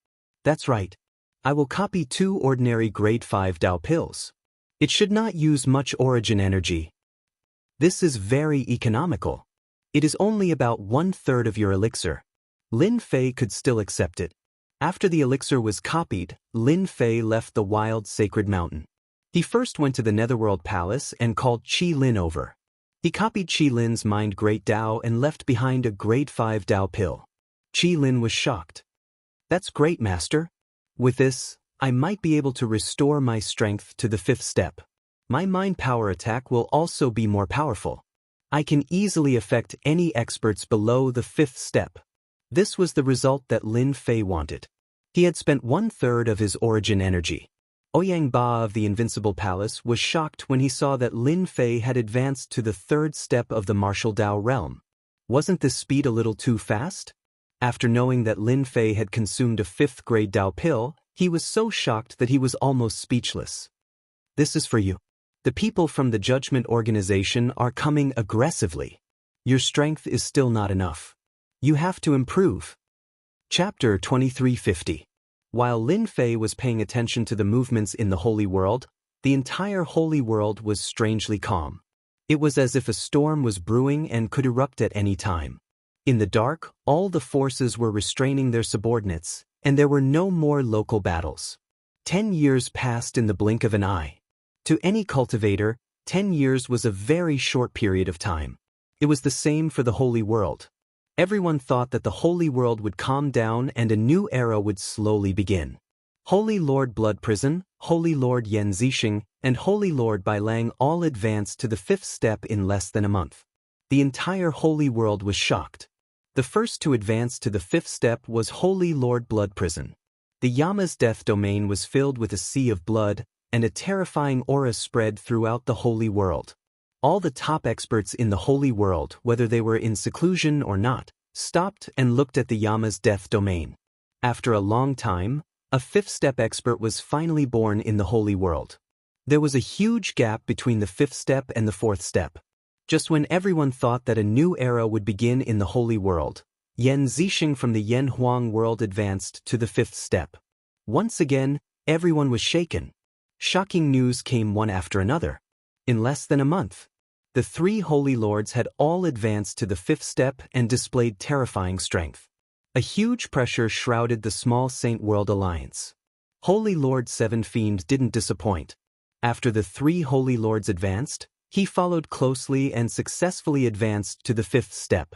That's right. I will copy 2 ordinary grade 5 Tao pills. It should not use much origin energy. This is very economical. It is only about 1/3 of your elixir. Lin Fei could still accept it. After the elixir was copied, Lin Fei left the wild sacred mountain. He first went to the Netherworld Palace and called Qi Lin over. He copied Qi Lin's mind Great Tao and left behind a grade 5 Tao pill. Qi Lin was shocked. That's great, Master. With this, I might be able to restore my strength to the 5th step. My mind power attack will also be more powerful. I can easily affect any experts below the 5th step. This was the result that Lin Fei wanted. He had spent 1/3 of his origin energy. Ouyang Ba of the Invincible Palace was shocked when he saw that Lin Fei had advanced to the 3rd step of the martial Tao realm. Wasn't this speed a little too fast? After knowing that Lin Fei had consumed a 5th grade Tao pill, he was so shocked that he was almost speechless. This is for you. The people from the Judgment Organization are coming aggressively. Your strength is still not enough. You have to improve. Chapter 2350. While Lin Fei was paying attention to the movements in the holy world, the entire holy world was strangely calm. It was as if a storm was brewing and could erupt at any time. In the dark, all the forces were restraining their subordinates, and there were no more local battles. 10 years passed in the blink of an eye. To any cultivator, 10 years was a very short period of time. It was the same for the holy world. Everyone thought that the holy world would calm down and a new era would slowly begin. Holy Lord Blood Prison, Holy Lord Yan Zixing, and Holy Lord Bai Lang all advanced to the 5th step in less than a month. The entire holy world was shocked. The first to advance to the 5th step was Holy Lord Blood Prison. The Yama's death domain was filled with a sea of blood, and a terrifying aura spread throughout the holy world. All the top experts in the holy world, whether they were in seclusion or not, stopped and looked at the Yama's death domain. After a long time, a 5th step expert was finally born in the holy world. There was a huge gap between the 5th step and the 4th step. Just when everyone thought that a new era would begin in the holy world, Yan Zixing from the Yan Huang world advanced to the 5th step. Once again, everyone was shaken. Shocking news came one after another. In less than a month, the 3 holy lords had all advanced to the 5th step and displayed terrifying strength. A huge pressure shrouded the small Saint World Alliance. Holy Lord Seven Fiend didn't disappoint. After the 3 holy lords advanced, he followed closely and successfully advanced to the 5th step.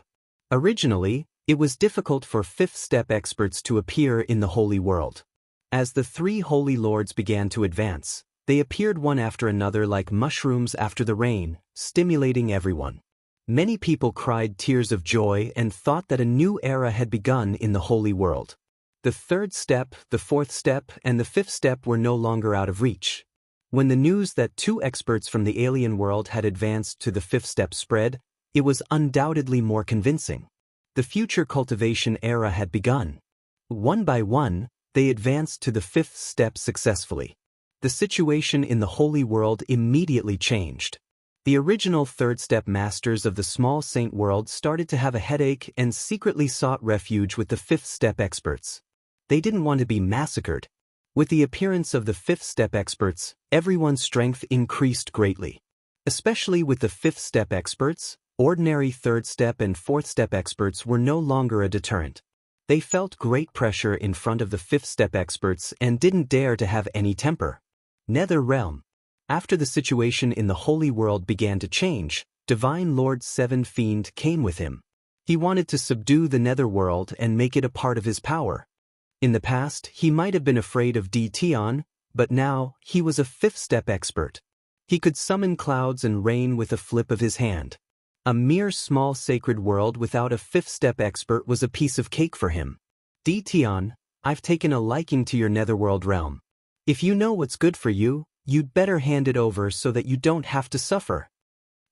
Originally, it was difficult for 5th step experts to appear in the holy world. As the 3 holy lords began to advance, they appeared one after another like mushrooms after the rain, stimulating everyone. Many people cried tears of joy and thought that a new era had begun in the holy world. The 3rd step, the 4th step, and the 5th step were no longer out of reach. When the news that 2 experts from the alien world had advanced to the 5th step spread, it was undoubtedly more convincing. The future cultivation era had begun. One by one, they advanced to the 5th step successfully. The situation in the holy world immediately changed. The original 3rd step masters of the small saint world started to have a headache and secretly sought refuge with the 5th step experts. They didn't want to be massacred. With the appearance of the 5th step experts, everyone's strength increased greatly. Especially with the 5th step experts, ordinary 3rd step and 4th step experts were no longer a deterrent. They felt great pressure in front of the 5th step experts and didn't dare to have any temper. Nether Realm. After the situation in the holy world began to change, Divine Lord Seven Fiend came with him. He wanted to subdue the netherworld and make it a part of his power. In the past, he might have been afraid of Tion, but now, he was a 5th step expert. He could summon clouds and rain with a flip of his hand. A mere small sacred world without a 5th step expert was a piece of cake for him. Tion, I've taken a liking to your netherworld realm. If you know what's good for you, you'd better hand it over so that you don't have to suffer.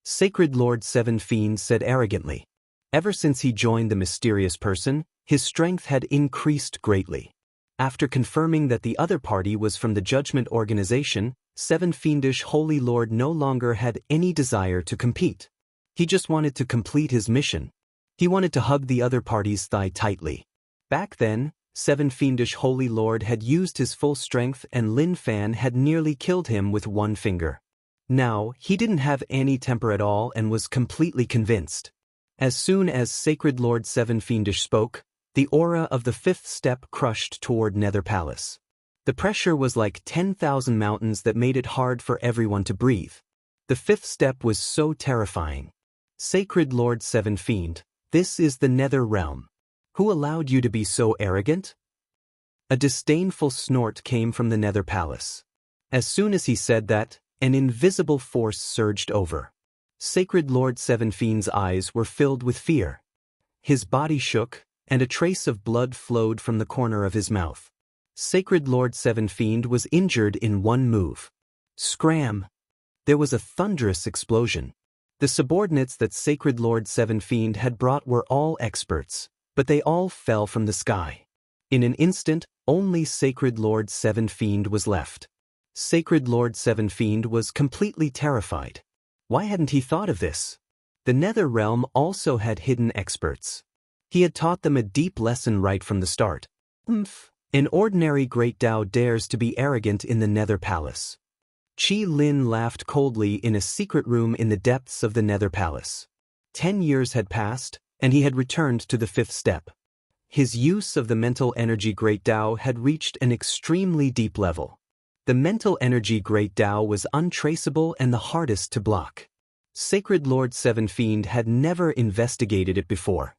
Sacred Lord Seven Fiend said arrogantly. Ever since he joined the mysterious person, his strength had increased greatly. After confirming that the other party was from the Judgment Organization, Seven Fiendish Holy Lord no longer had any desire to compete. He just wanted to complete his mission. He wanted to hug the other party's thigh tightly. Back then, Seven Fiendish Holy Lord had used his full strength and Lin Fan had nearly killed him with one finger. Now, he didn't have any temper at all and was completely convinced. As soon as Sacred Lord Seven Fiendish spoke, the aura of the 5th step crushed toward Nether Palace. The pressure was like 10,000 mountains that made it hard for everyone to breathe. The 5th step was so terrifying. Sacred Lord Seven Fiend, this is the Nether Realm. Who allowed you to be so arrogant? A disdainful snort came from the Nether Palace. As soon as he said that, an invisible force surged over. Sacred Lord Seven Fiend's eyes were filled with fear. His body shook, and a trace of blood flowed from the corner of his mouth. Sacred Lord Seven Fiend was injured in one move. Scram! There was a thunderous explosion. The subordinates that Sacred Lord Seven Fiend had brought were all experts, but they all fell from the sky. In an instant, only Sacred Lord Seven Fiend was left. Sacred Lord Seven Fiend was completely terrified. Why hadn't he thought of this? The Nether Realm also had hidden experts. He had taught them a deep lesson right from the start. An ordinary great Tao dares to be arrogant in the Nether Palace. Qi Lin laughed coldly in a secret room in the depths of the Nether Palace. 10 years had passed, and he had returned to the 5th step. His use of the mental energy Great Tao had reached an extremely deep level. The mental energy Great Tao was untraceable and the hardest to block. Sacred Lord Seven Fiend had never investigated it before.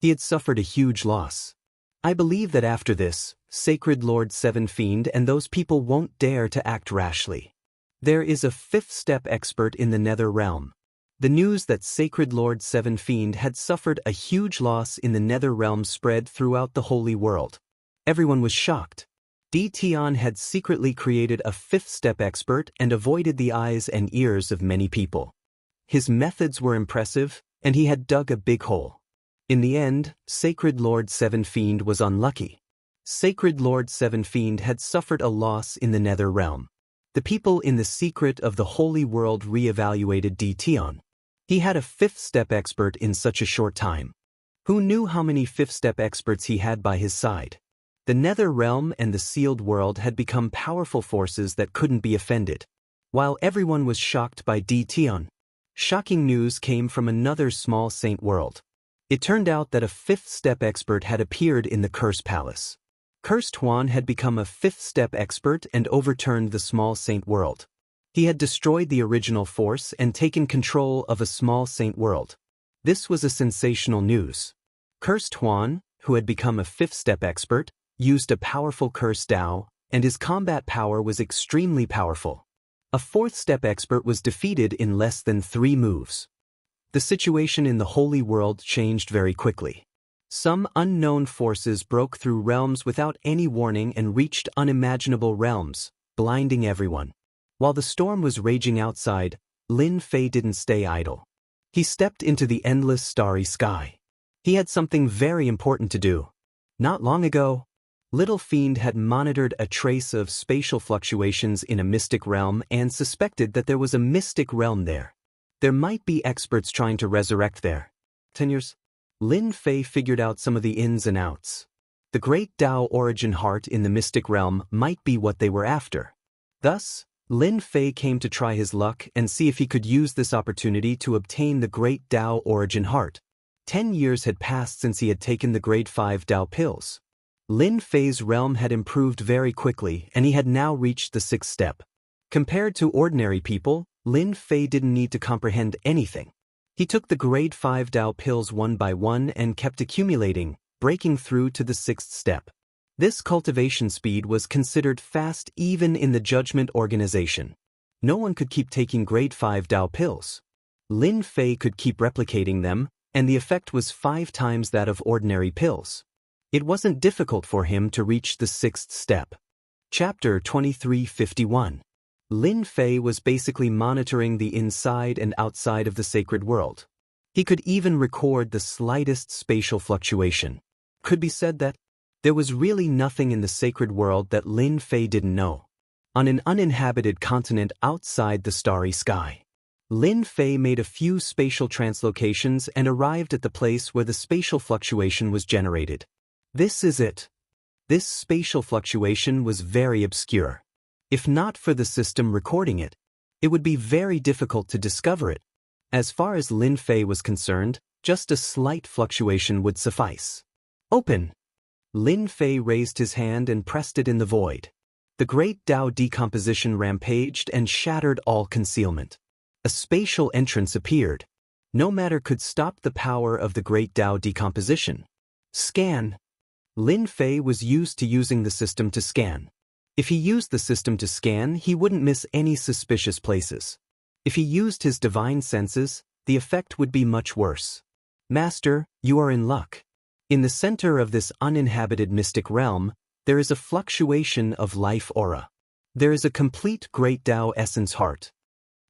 He had suffered a huge loss. I believe that after this, Sacred Lord Seven Fiend and those people won't dare to act rashly. There is a 5th step expert in the Nether Realm. The news that Sacred Lord Seven Fiend had suffered a huge loss in the Nether Realm spread throughout the Holy World. Everyone was shocked. Tion had secretly created a 5th step expert and avoided the eyes and ears of many people. His methods were impressive, and he had dug a big hole. In the end, Sacred Lord Seven Fiend was unlucky. Sacred Lord Seven Fiend had suffered a loss in the Nether Realm. The people in the secret of the Holy World re-evaluated Tion. He had a 5th step expert in such a short time. Who knew how many 5th step experts he had by his side? The Nether Realm and the Sealed World had become powerful forces that couldn't be offended. While everyone was shocked by Tion, shocking news came from another small saint world. It turned out that a 5th step expert had appeared in the Curse Palace. Cursed Huan had become a 5th step expert and overturned the small saint world. He had destroyed the original force and taken control of a small saint world. This was a sensational news. Cursed Huan, who had become a 5th step expert, used a powerful curse Tao, and his combat power was extremely powerful. A 4th step expert was defeated in less than 3 moves. The situation in the Holy World changed very quickly. Some unknown forces broke through realms without any warning and reached unimaginable realms, blinding everyone. While the storm was raging outside, Lin Fei didn't stay idle. He stepped into the endless starry sky. He had something very important to do. Not long ago, Little Fiend had monitored a trace of spatial fluctuations in a mystic realm and suspected that there was a mystic realm there. There might be experts trying to resurrect there. 10 years. Lin Fei figured out some of the ins and outs. The great Tao origin heart in the mystic realm might be what they were after. Thus, Lin Fei came to try his luck and see if he could use this opportunity to obtain the great Tao origin heart. 10 years had passed since he had taken the grade 5 Tao pills. Lin Fei's realm had improved very quickly and he had now reached the 6th step. Compared to ordinary people, Lin Fei didn't need to comprehend anything. He took the grade 5 Tao pills one by one and kept accumulating, breaking through to the 6th step. This cultivation speed was considered fast even in the Judgment Organization. No one could keep taking grade 5 Tao pills. Lin Fei could keep replicating them, and the effect was 5 times that of ordinary pills. It wasn't difficult for him to reach the 6th step. Chapter 2351. Lin Fei was basically monitoring the inside and outside of the sacred world. He could even record the slightest spatial fluctuation. Could be said that there was really nothing in the sacred world that Lin Fei didn't know. On an uninhabited continent outside the starry sky, Lin Fei made a few spatial translocations and arrived at the place where the spatial fluctuation was generated. This is it. This spatial fluctuation was very obscure. If not for the system recording it, it would be very difficult to discover it. As far as Lin Fei was concerned, just a slight fluctuation would suffice. Open! Lin Fei raised his hand and pressed it in the void. The great Tao decomposition rampaged and shattered all concealment. A spatial entrance appeared. No matter could stop the power of the great Tao decomposition. Scan. Lin Fei was used to using the system to scan. If he used the system to scan, he wouldn't miss any suspicious places. If he used his divine senses, the effect would be much worse. Master, you are in luck. In the center of this uninhabited mystic realm, there is a fluctuation of life aura. There is a complete great Tao essence heart.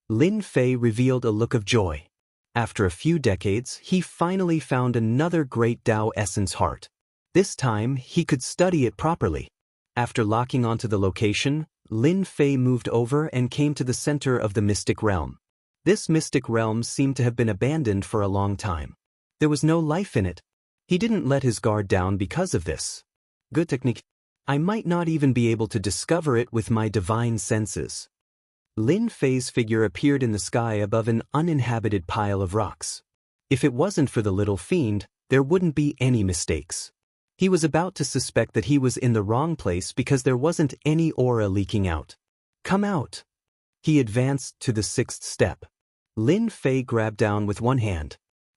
Lin Fei revealed a look of joy. After a few decades, he finally found another great Tao essence heart. This time, he could study it properly. After locking onto the location, Lin Fei moved over and came to the center of the mystic realm. This mystic realm seemed to have been abandoned for a long time. There was no life in it. He didn't let his guard down because of this. Good technique. I might not even be able to discover it with my divine senses. Lin Fei's figure appeared in the sky above an uninhabited pile of rocks. If it wasn't for the little fiend, there wouldn't be any mistakes. He was about to suspect that he was in the wrong place because there wasn't any aura leaking out. Come out. He advanced to the 6th step. Lin Fei grabbed down with one hand.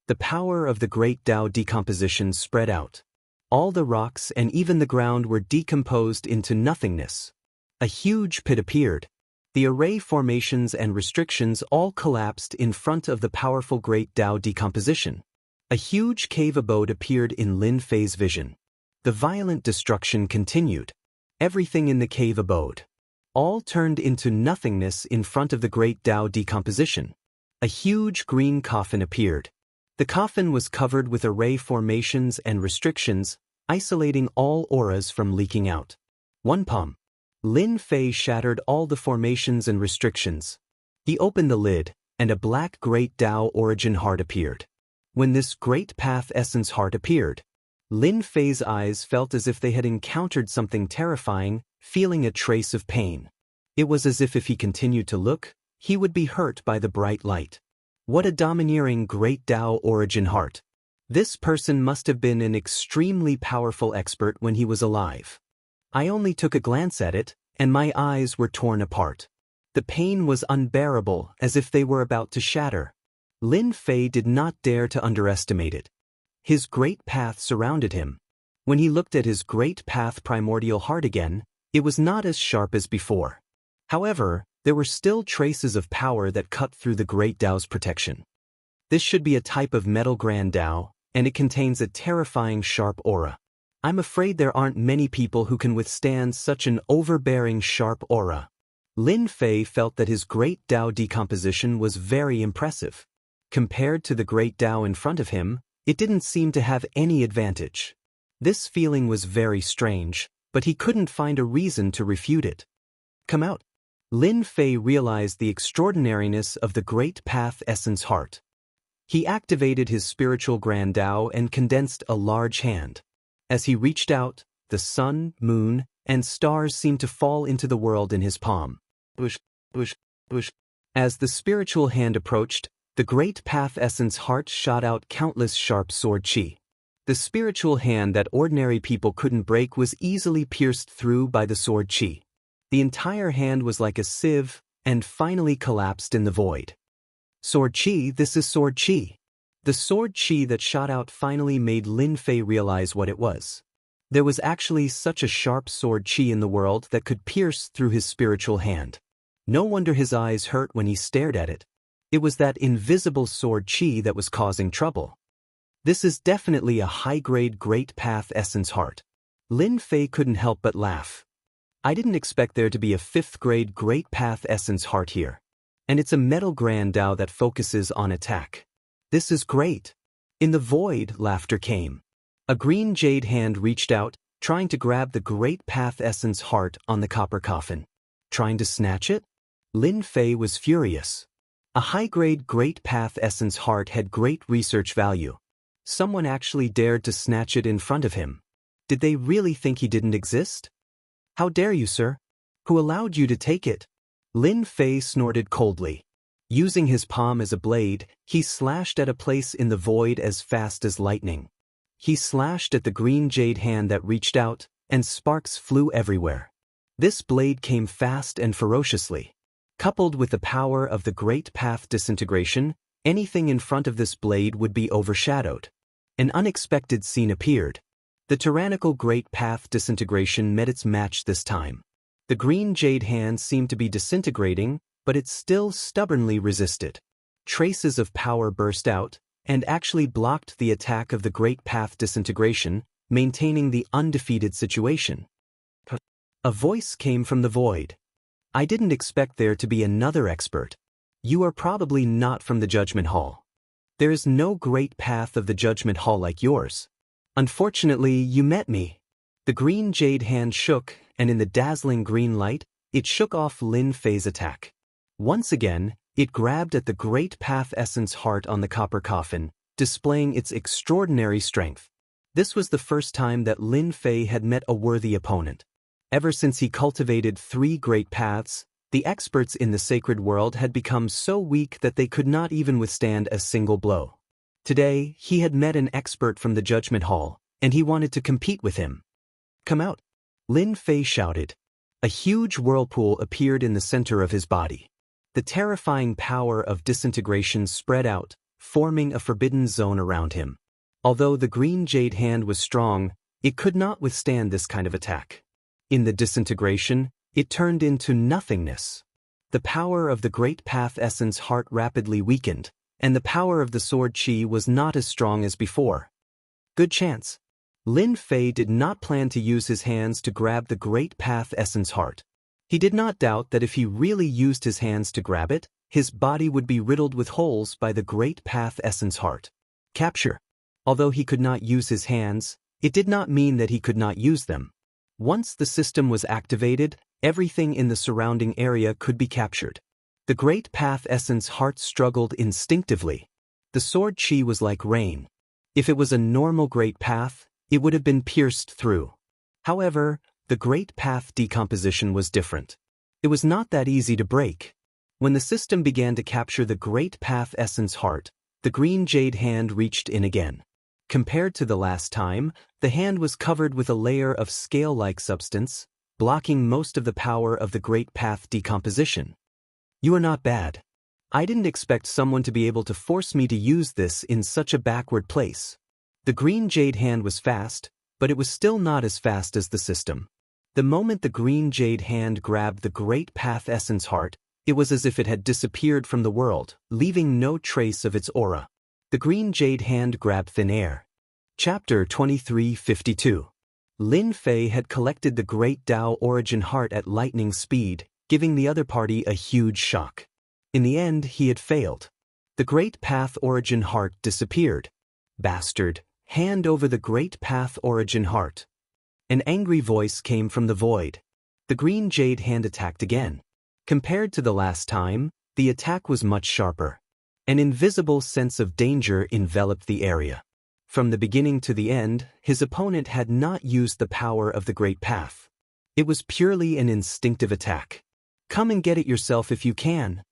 The power of the great Tao decomposition spread out. All the rocks and even the ground were decomposed into nothingness. A huge pit appeared. The array formations and restrictions all collapsed in front of the powerful great Tao decomposition. A huge cave abode appeared in Lin Fei's vision. The violent destruction continued. Everything in the cave abode all turned into nothingness in front of the great Tao decomposition. A huge green coffin appeared. The coffin was covered with array formations and restrictions, isolating all auras from leaking out. One palm. Lin Fei shattered all the formations and restrictions. He opened the lid, and a black great Tao origin heart appeared. When this great path essence heart appeared, Lin Fei's eyes felt as if they had encountered something terrifying, feeling a trace of pain. It was as if he continued to look, he would be hurt by the bright light. What a domineering great Tao origin heart. This person must have been an extremely powerful expert when he was alive. I only took a glance at it, and my eyes were torn apart. The pain was unbearable, as if they were about to shatter. Lin Fei did not dare to underestimate it. His great path surrounded him. When he looked at his great path primordial heart again, it was not as sharp as before. However, there were still traces of power that cut through the great Tao's protection. This should be a type of metal grand Tao, and it contains a terrifying sharp aura. I'm afraid there aren't many people who can withstand such an overbearing sharp aura. Lin Fei felt that his great Tao decomposition was very impressive. Compared to the great Tao in front of him, it didn't seem to have any advantage. This feeling was very strange, but he couldn't find a reason to refute it. Come out. Lin Fei realized the extraordinariness of the great path essence heart. He activated his spiritual grand Tao and condensed a large hand. As he reached out, the sun, moon, and stars seemed to fall into the world in his palm. Bush, bush, bush. As the spiritual hand approached, the great path essence heart shot out countless sharp sword chi. The spiritual hand that ordinary people couldn't break was easily pierced through by the sword chi. The entire hand was like a sieve, and finally collapsed in the void. Sword chi, this is sword chi. The sword chi that shot out finally made Lin Fei realize what it was. There was actually such a sharp sword chi in the world that could pierce through his spiritual hand. No wonder his eyes hurt when he stared at it. It was that invisible sword chi that was causing trouble. This is definitely a high-grade great path essence heart. Lin Fei couldn't help but laugh. I didn't expect there to be a 5th-grade great path essence heart here. And it's a metal grand Tao that focuses on attack. This is great. In the void, laughter came. A green jade hand reached out, trying to grab the great path essence heart on the copper coffin. Trying to snatch it? Lin Fei was furious. A high-grade great path essence heart had great research value. Someone actually dared to snatch it in front of him. Did they really think he didn't exist? How dare you, sir? Who allowed you to take it? Lin Fei snorted coldly. Using his palm as a blade, he slashed at a place in the void as fast as lightning. He slashed at the green jade hand that reached out, and sparks flew everywhere. This blade came fast and ferociously. Coupled with the power of the great path disintegration, anything in front of this blade would be overshadowed. An unexpected scene appeared. The tyrannical great path disintegration met its match this time. The green jade hand seemed to be disintegrating, but it still stubbornly resisted. Traces of power burst out, and actually blocked the attack of the great path disintegration, maintaining the undefeated situation. A voice came from the void. I didn't expect there to be another expert. You are probably not from the Judgment Hall. There is no great path of the Judgment Hall like yours. Unfortunately, you met me. The green jade hand shook, and in the dazzling green light, it shook off Lin Fei's attack. Once again, it grabbed at the great path essence heart on the copper coffin, displaying its extraordinary strength. This was the first time that Lin Fei had met a worthy opponent. Ever since he cultivated 3 great paths, the experts in the sacred world had become so weak that they could not even withstand a single blow. Today, he had met an expert from the Judgment Hall, and he wanted to compete with him. "Come out!" Lin Fei shouted. A huge whirlpool appeared in the center of his body. The terrifying power of disintegration spread out, forming a forbidden zone around him. Although the green jade hand was strong, it could not withstand this kind of attack. In the disintegration, it turned into nothingness. The power of the Great Path Essence Heart rapidly weakened, and the power of the Sword Chi was not as strong as before. Good chance. Lin Fei did not plan to use his hands to grab the Great Path Essence Heart. He did not doubt that if he really used his hands to grab it, his body would be riddled with holes by the Great Path Essence Heart. Capture. Although he could not use his hands, it did not mean that he could not use them. Once the system was activated, everything in the surrounding area could be captured. The Great Path Essence Heart struggled instinctively. The Sword Chi was like rain. If it was a normal Great Path, it would have been pierced through. However, the Great Path decomposition was different. It was not that easy to break. When the system began to capture the Great Path Essence Heart, the green jade hand reached in again. Compared to the last time, the hand was covered with a layer of scale-like substance, blocking most of the power of the Great Path decomposition. "You are not bad. I didn't expect someone to be able to force me to use this in such a backward place." The green jade hand was fast, but it was still not as fast as the system. The moment the green jade hand grabbed the Great Path Essence Heart, it was as if it had disappeared from the world, leaving no trace of its aura. The green jade hand grabbed thin air. Chapter 2352. Lin Fei had collected the Great Tao Origin Heart at lightning speed, giving the other party a huge shock. In the end, he had failed. The Great Path Origin Heart disappeared. "Bastard, hand over the Great Path Origin Heart." An angry voice came from the void. The green jade hand attacked again. Compared to the last time, the attack was much sharper. An invisible sense of danger enveloped the area. From the beginning to the end, his opponent had not used the power of the Great Path. It was purely an instinctive attack. "Come and get it yourself if you can."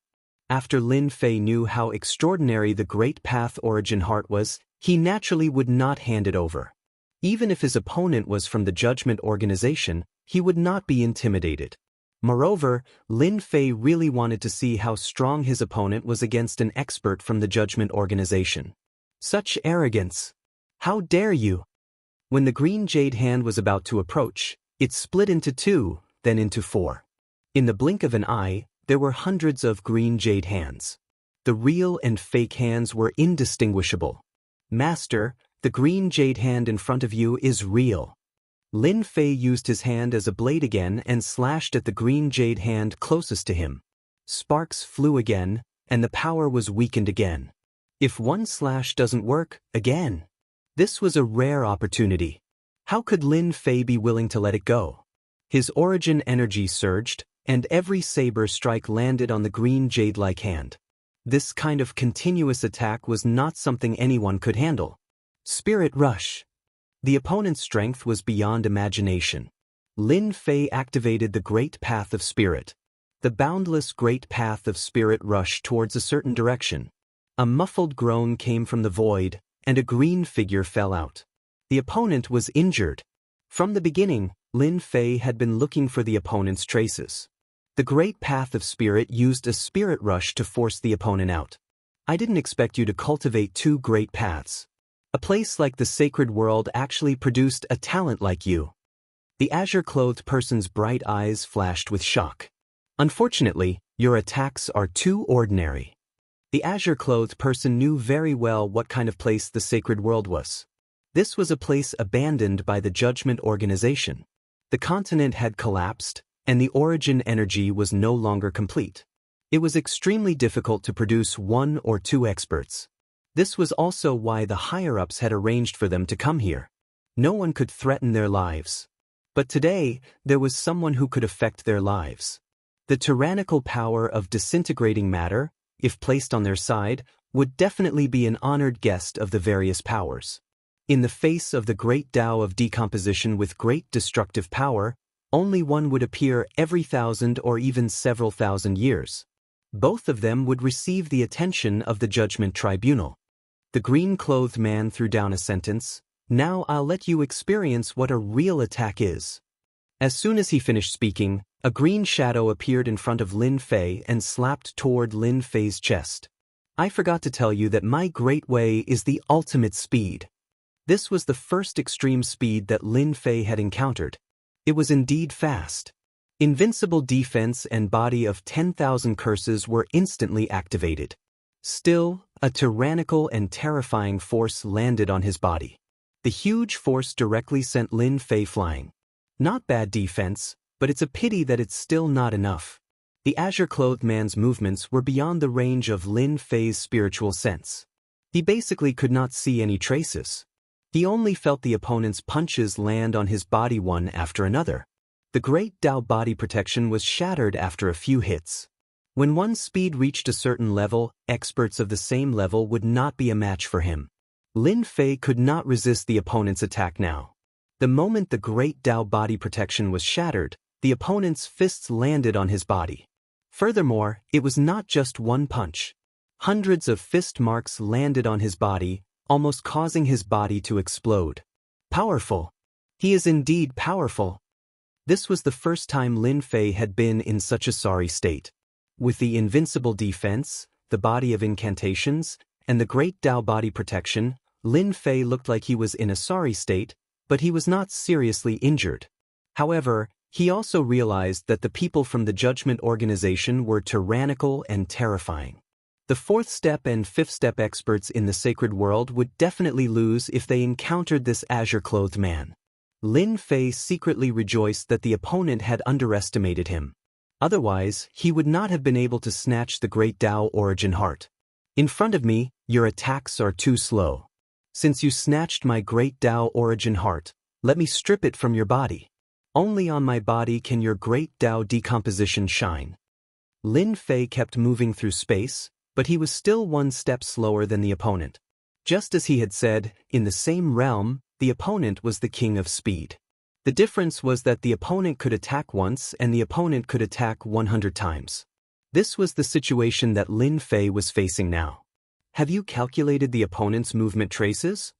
After Lin Fei knew how extraordinary the Great Path Origin Heart was, he naturally would not hand it over. Even if his opponent was from the Judgment Organization, he would not be intimidated. Moreover, Lin Fei really wanted to see how strong his opponent was against an expert from the Judgment Organization. Such arrogance! How dare you! When the green jade hand was about to approach, it split into 2, then into 4. In the blink of an eye, there were hundreds of green jade hands. The real and fake hands were indistinguishable. "Master, the green jade hand in front of you is real." Lin Fei used his hand as a blade again and slashed at the green jade hand closest to him. Sparks flew again, and the power was weakened again. If one slash doesn't work, again. This was a rare opportunity. How could Lin Fei be willing to let it go? His origin energy surged, and every saber strike landed on the green jade-like hand. This kind of continuous attack was not something anyone could handle. Spirit Rush. The opponent's strength was beyond imagination. Lin Fei activated the Great Path of Spirit. The boundless Great Path of Spirit rushed towards a certain direction. A muffled groan came from the void, and a green figure fell out. The opponent was injured. From the beginning, Lin Fei had been looking for the opponent's traces. The Great Path of Spirit used a spirit rush to force the opponent out. "I didn't expect you to cultivate 2 great paths. A place like the sacred world actually produced a talent like you." The azure-clothed person's bright eyes flashed with shock. "Unfortunately, your attacks are too ordinary." The azure-clothed person knew very well what kind of place the sacred world was. This was a place abandoned by the Judgment Organization. The continent had collapsed, and the origin energy was no longer complete. It was extremely difficult to produce 1 or 2 experts. This was also why the higher-ups had arranged for them to come here. No one could threaten their lives. But today, there was someone who could affect their lives. The tyrannical power of disintegrating matter, if placed on their side, would definitely be an honored guest of the various powers. In the face of the great Tao of decomposition with great destructive power, only one would appear every 1,000 or even several thousand years. Both of them would receive the attention of the judgment tribunal. The green-clothed man threw down a sentence, "Now I'll let you experience what a real attack is." As soon as he finished speaking, a green shadow appeared in front of Lin Fei and slapped toward Lin Fei's chest. "I forgot to tell you that my great way is the ultimate speed." This was the first extreme speed that Lin Fei had encountered. It was indeed fast. Invincible defense and body of 10,000 curses were instantly activated. Still, a tyrannical and terrifying force landed on his body. The huge force directly sent Lin Fei flying. Not bad defense, but it's a pity that it's still not enough. The azure-clothed man's movements were beyond the range of Lin Fei's spiritual sense. He basically could not see any traces. He only felt the opponent's punches land on his body one after another. The great Tao body protection was shattered after a few hits. When one's speed reached a certain level, experts of the same level would not be a match for him. Lin Fei could not resist the opponent's attack now. The moment the great Tao body protection was shattered, the opponent's fists landed on his body. Furthermore, it was not just one punch. Hundreds of fist marks landed on his body, almost causing his body to explode. Powerful. He is indeed powerful. This was the first time Lin Fei had been in such a sorry state. With the invincible defense, the body of incantations, and the great Tao body protection, Lin Fei looked like he was in a sorry state, but he was not seriously injured. However, he also realized that the people from the Judgment Organization were tyrannical and terrifying. The fourth step and fifth step experts in the sacred world would definitely lose if they encountered this azure-clothed man. Lin Fei secretly rejoiced that the opponent had underestimated him. Otherwise, he would not have been able to snatch the great Tao origin heart. "In front of me, your attacks are too slow. Since you snatched my great Tao origin heart, let me strip it from your body. Only on my body can your great Tao decomposition shine." Lin Fei kept moving through space, but he was still one step slower than the opponent. Just as he had said, in the same realm, the opponent was the king of speed. The difference was that the opponent could attack once and the opponent could attack 100 times. This was the situation that Lin Fei was facing now. Have you calculated the opponent's movement traces?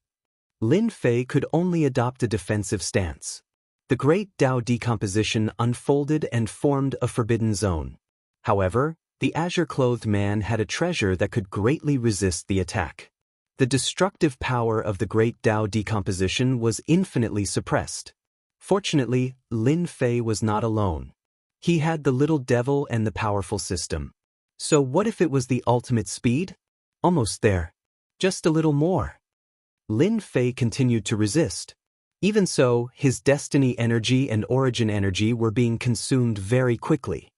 Lin Fei could only adopt a defensive stance. The great Tao decomposition unfolded and formed a forbidden zone. However, the azure-clothed man had a treasure that could greatly resist the attack. The destructive power of the great Tao decomposition was infinitely suppressed. Fortunately, Lin Fei was not alone. He had the little devil and the powerful system. So what if it was the ultimate speed? Almost there. Just a little more. Lin Fei continued to resist. Even so, his destiny energy and origin energy were being consumed very quickly.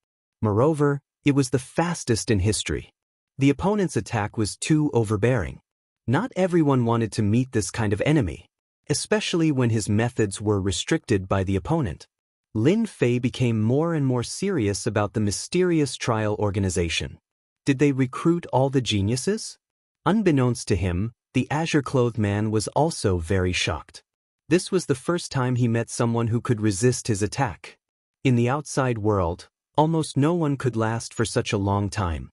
Moreover, it was the fastest in history. The opponent's attack was too overbearing. Not everyone wanted to meet this kind of enemy, especially when his methods were restricted by the opponent. Lin Fei became more and more serious about the mysterious trial organization. Did they recruit all the geniuses? Unbeknownst to him, the azure-clothed man was also very shocked. This was the first time he met someone who could resist his attack. In the outside world, almost no one could last for such a long time.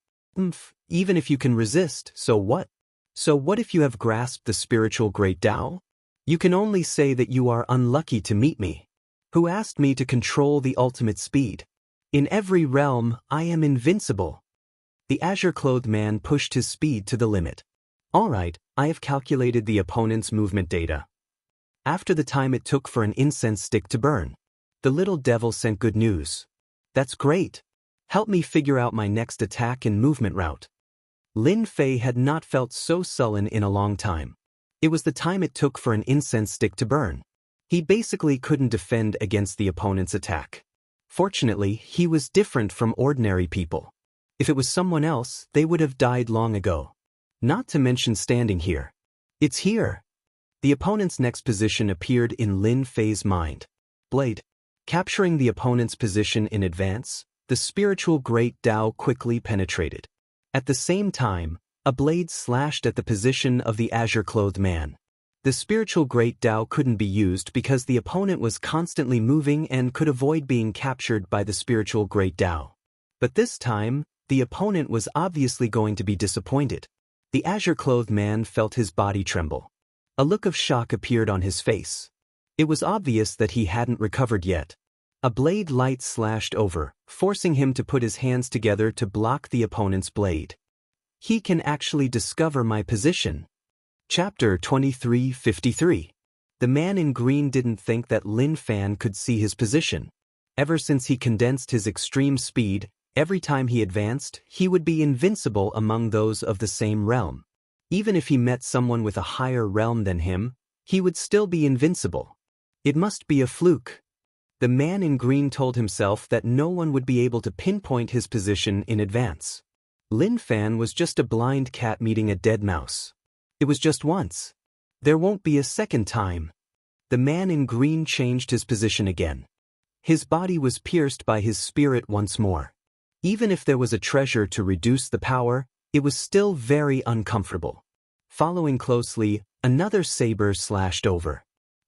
Even if you can resist, so what? So what if you have grasped the spiritual great Tao? You can only say that you are unlucky to meet me. Who asked me to control the ultimate speed? In every realm, I am invincible. The azure-clothed man pushed his speed to the limit. All right, I have calculated the opponent's movement data. After the time it took for an incense stick to burn, the little devil sent good news. That's great. Help me figure out my next attack and movement route. Lin Fei had not felt so sullen in a long time. It was the time it took for an incense stick to burn. He basically couldn't defend against the opponent's attack. Fortunately, he was different from ordinary people. If it was someone else, they would have died long ago. Not to mention standing here. It's here. The opponent's next position appeared in Lin Fei's mind. Blade. Capturing the opponent's position in advance, the spiritual great Tao quickly penetrated. At the same time, a blade slashed at the position of the azure-clothed man. The spiritual Great Tao couldn't be used because the opponent was constantly moving and could avoid being captured by the spiritual Great Tao. But this time, the opponent was obviously going to be disappointed. The azure-clothed man felt his body tremble. A look of shock appeared on his face. It was obvious that he hadn't recovered yet. A blade light slashed over, forcing him to put his hands together to block the opponent's blade. He can actually discover my position. Chapter 2353. The man in green didn't think that Lin Fan could see his position. Ever since he condensed his extreme speed, every time he advanced, he would be invincible among those of the same realm. Even if he met someone with a higher realm than him, he would still be invincible. It must be a fluke. The man in green told himself that no one would be able to pinpoint his position in advance. Lin Fan was just a blind cat meeting a dead mouse. It was just once. There won't be a second time. The man in green changed his position again. His body was pierced by his spirit once more. Even if there was a treasure to reduce the power, it was still very uncomfortable. Following closely, another saber slashed over.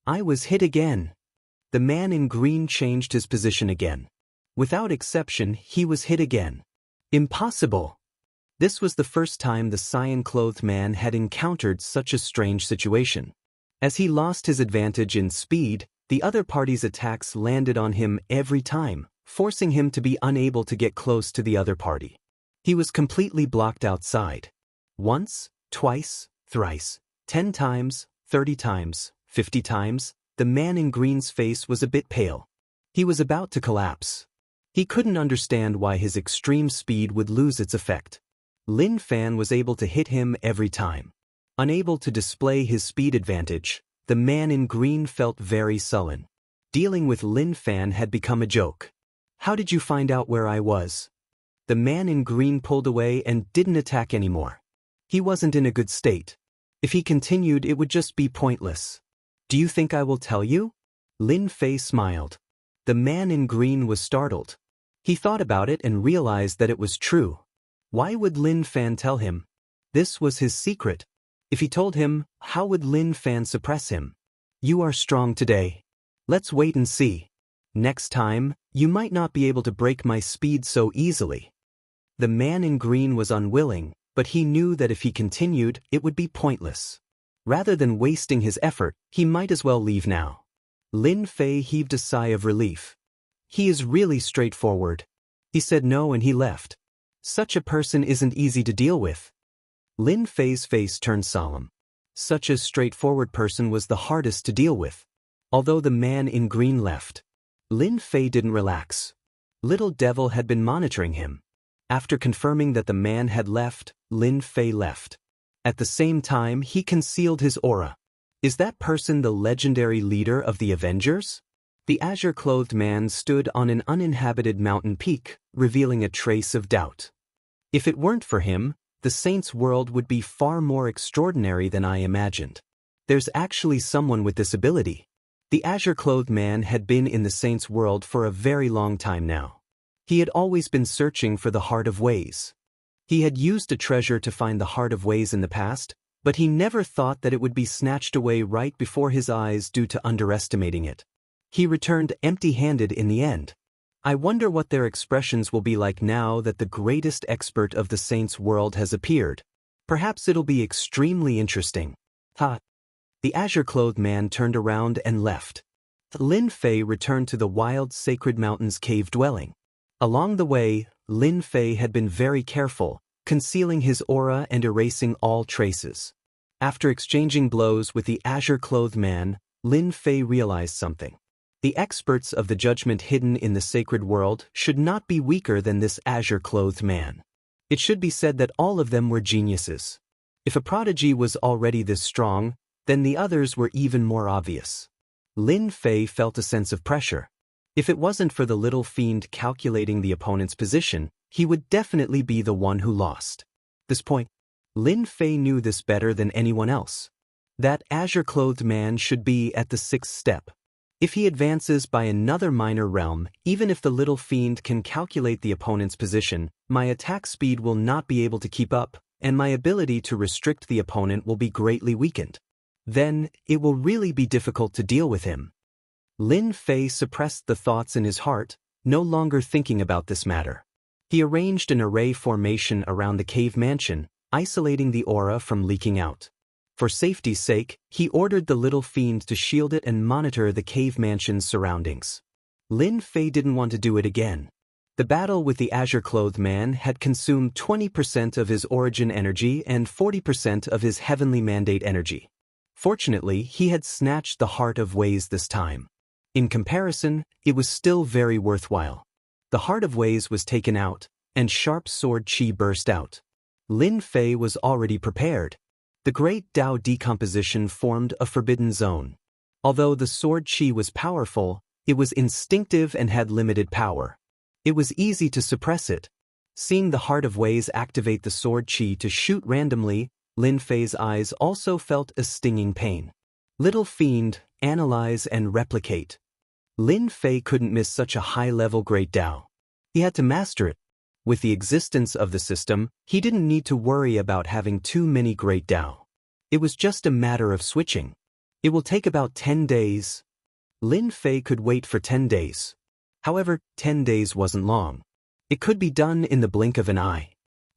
I was hit again. The man in green changed his position again. Without exception, he was hit again. Impossible. This was the first time the cyan-clothed man had encountered such a strange situation. As he lost his advantage in speed, the other party's attacks landed on him every time, forcing him to be unable to get close to the other party. He was completely blocked outside. Once, twice, thrice, 10 times, 30 times, 50 times, the man in green's face was a bit pale. He was about to collapse. He couldn't understand why his extreme speed would lose its effect. Lin Fan was able to hit him every time. Unable to display his speed advantage, the man in green felt very sullen. Dealing with Lin Fan had become a joke. How did you find out where I was? The man in green pulled away and didn't attack anymore. He wasn't in a good state. If he continued, it would just be pointless. Do you think I will tell you? Lin Fei smiled. The man in green was startled. He thought about it and realized that it was true. Why would Lin Fan tell him? This was his secret. If he told him, how would Lin Fan suppress him? You are strong today. Let's wait and see. Next time, you might not be able to break my speed so easily. The man in green was unwilling, but he knew that if he continued, it would be pointless. Rather than wasting his effort, he might as well leave now. Lin Fei heaved a sigh of relief. He is really straightforward. He said no and he left. Such a person isn't easy to deal with. Lin Fei's face turned solemn. Such a straightforward person was the hardest to deal with. Although the man in green left, Lin Fei didn't relax. Little Devil had been monitoring him. After confirming that the man had left, Lin Fei left. At the same time, he concealed his aura. Is that person the legendary leader of the Avengers? The azure-clothed man stood on an uninhabited mountain peak, revealing a trace of doubt. If it weren't for him, the Saints' world would be far more extraordinary than I imagined. There's actually someone with this ability. The azure-clothed man had been in the Saints' world for a very long time now. He had always been searching for the Heart of Ways. He had used a treasure to find the Heart of Ways in the past, but he never thought that it would be snatched away right before his eyes due to underestimating it. He returned empty-handed in the end. I wonder what their expressions will be like now that the greatest expert of the Saints' world has appeared. Perhaps it'll be extremely interesting. Ha! The azure-clothed man turned around and left. Lin Fei returned to the wild Sacred Mountains cave dwelling. Along the way, Lin Fei had been very careful, concealing his aura and erasing all traces. After exchanging blows with the azure-clothed man, Lin Fei realized something. The experts of the judgment hidden in the sacred world should not be weaker than this azure-clothed man. It should be said that all of them were geniuses. If a prodigy was already this strong, then the others were even more obvious. Lin Fei felt a sense of pressure. If it wasn't for the little fiend calculating the opponent's position, he would definitely be the one who lost. At this point, Lin Fei knew this better than anyone else. That azure-clothed man should be at the 6th step. If he advances by another minor realm, even if the little fiend can calculate the opponent's position, my attack speed will not be able to keep up, and my ability to restrict the opponent will be greatly weakened. then it will really be difficult to deal with him. Lin Fei suppressed the thoughts in his heart, no longer thinking about this matter. He arranged an array formation around the cave mansion, isolating the aura from leaking out. For safety's sake, he ordered the little fiend to shield it and monitor the cave mansion's surroundings. Lin Fei didn't want to do it again. The battle with the azure-clothed man had consumed 20% of his origin energy and 40% of his heavenly mandate energy. Fortunately, he had snatched the Heart of Ways this time. In comparison, it was still very worthwhile. The Heart of Ways was taken out, and sharp sword chi burst out. Lin Fei was already prepared. The great Tao decomposition formed a forbidden zone. Although the sword chi was powerful, it was instinctive and had limited power. It was easy to suppress it. Seeing the Heart of Ways activate the sword chi to shoot randomly, Lin Fei's eyes also felt a stinging pain. Little fiend, analyze and replicate. Lin Fei couldn't miss such a high-level great Tao. He had to master it. With the existence of the system, he didn't need to worry about having too many great Tao. It was just a matter of switching. It will take about 10 days. Lin Fei could wait for 10 days. However, 10 days wasn't long. It could be done in the blink of an eye.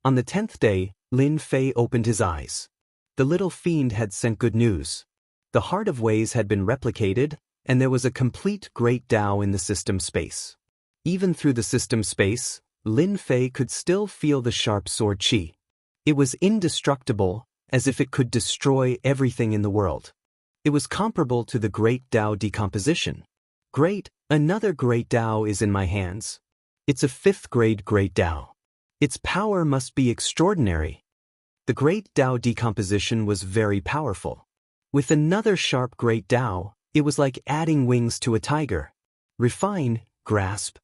On the 10th day, Lin Fei opened his eyes. The little fiend had sent good news. The Heart of Ways had been replicated, and there was a complete great Tao in the system space. Even through the system space, Lin Fei could still feel the sharp sword chi. It was indestructible, as if it could destroy everything in the world. It was comparable to the great Tao decomposition. Great, another great Tao is in my hands. It's a 5th grade great Tao. Its power must be extraordinary. The great Tao decomposition was very powerful. With another sharp great Tao, it was like adding wings to a tiger. Refine, grasp.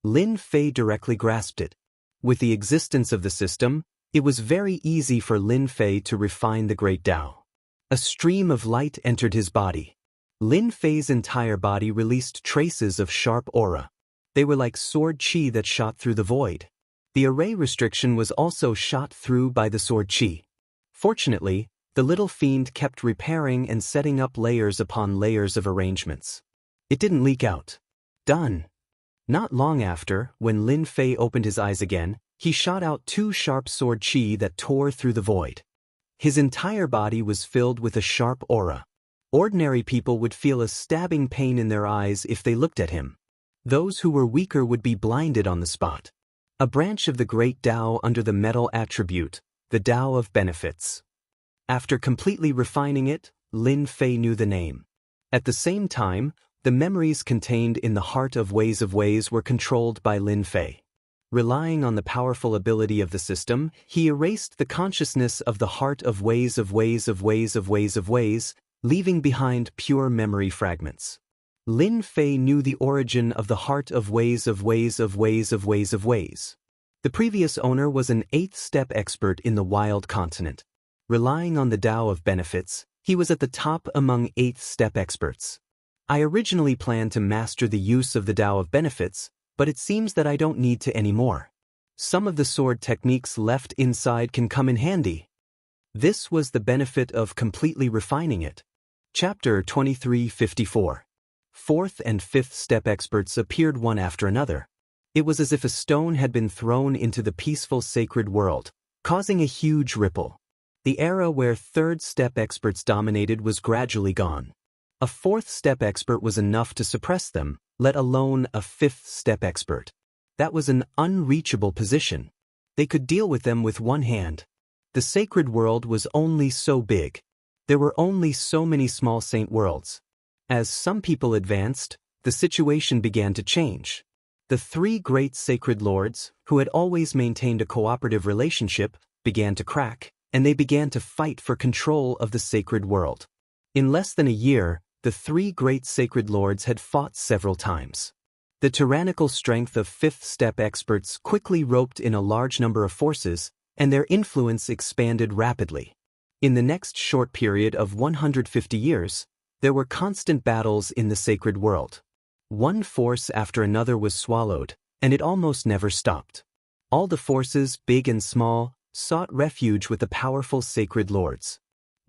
Lin Fei directly grasped it. With the existence of the system, it was very easy for Lin Fei to refine the great Tao. A stream of light entered his body. Lin Fei's entire body released traces of sharp aura. They were like sword chi that shot through the void. The array restriction was also shot through by the sword chi. Fortunately, the little fiend kept repairing and setting up layers upon layers of arrangements. It didn't leak out. Done. Not long after, when Lin Fei opened his eyes again, he shot out 2 sharp sword chi that tore through the void. His entire body was filled with a sharp aura. Ordinary people would feel a stabbing pain in their eyes if they looked at him. Those who were weaker would be blinded on the spot. A branch of the great Tao under the metal attribute, the Tao of benefits. After completely refining it, Lin Fei knew the name. At the same time, the memories contained in the Heart of Ways were controlled by Lin Fei. Relying on the powerful ability of the system, he erased the consciousness of the Heart of Ways, leaving behind pure memory fragments. Lin Fei knew the origin of the Heart of Ways. The previous owner was an 8th-step expert in the Wild Continent. Relying on the Tao of benefits, he was at the top among 8th-step experts. I originally planned to master the use of the Tao of benefits, but it seems that I don't need to anymore. Some of the sword techniques left inside can come in handy. This was the benefit of completely refining it. Chapter 2354. 4th and 5th step experts appeared one after another. It was as if a stone had been thrown into the peaceful sacred world, causing a huge ripple. The era where 3rd step experts dominated was gradually gone. A 4th step expert was enough to suppress them, let alone a 5th step expert. That was an unreachable position. They could deal with them with one hand. The sacred world was only so big. There were only so many small saint worlds. As some people advanced, the situation began to change. The 3 great sacred lords, who had always maintained a cooperative relationship, began to crack, and they began to fight for control of the sacred world. In less than a year, the 3 great sacred lords had fought several times. The tyrannical strength of 5th step experts quickly roped in a large number of forces, and their influence expanded rapidly. In the next short period of 150 years, there were constant battles in the sacred world. One force after another was swallowed, and it almost never stopped. All the forces, big and small, sought refuge with the powerful sacred lords.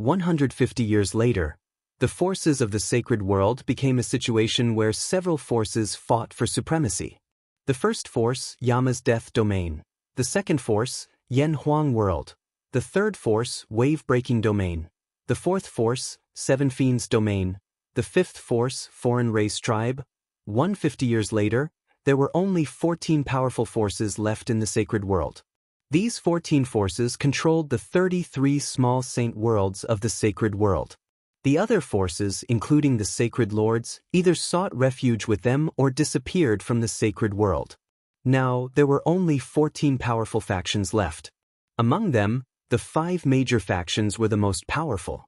150 years later, the forces of the sacred world became a situation where several forces fought for supremacy. The first force, Yama's death domain. The second force, Yen Huang world. The third force, wave-breaking domain. The fourth force, Seven Fiends domain. The fifth force, foreign race tribe. 150 years later, there were only 14 powerful forces left in the sacred world. These 14 forces controlled the 33 small saint worlds of the sacred world. The other forces, including the sacred lords, either sought refuge with them or disappeared from the sacred world. Now, there were only 14 powerful factions left. Among them, the 5 major factions were the most powerful.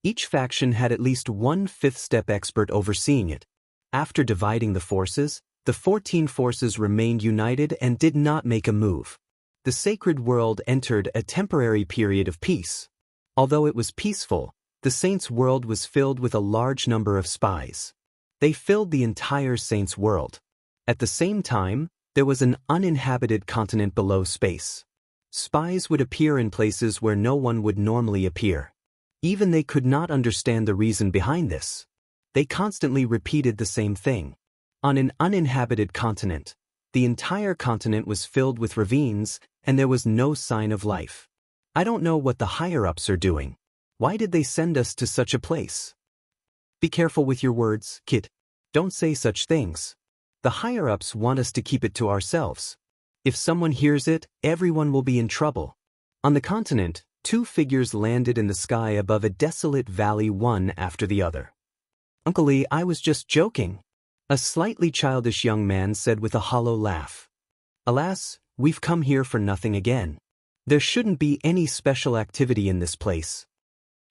Each faction had at least one fifth-step expert overseeing it. After dividing the forces, the 14 forces remained united and did not make a move. The sacred world entered a temporary period of peace. Although it was peaceful, the saints' world was filled with a large number of spies. They filled the entire saints' world. At the same time, there was an uninhabited continent below space. Spies would appear in places where no one would normally appear. Even they could not understand the reason behind this. They constantly repeated the same thing. On an uninhabited continent, the entire continent was filled with ravines, and there was no sign of life. I don't know what the higher-ups are doing. Why did they send us to such a place? Be careful with your words, kid. Don't say such things. The higher-ups want us to keep it to ourselves. If someone hears it, everyone will be in trouble. On the continent, 2 figures landed in the sky above a desolate valley, one after the other. Uncle Lee, I was just joking. A slightly childish young man said with a hollow laugh. Alas, we've come here for nothing again. There shouldn't be any special activity in this place.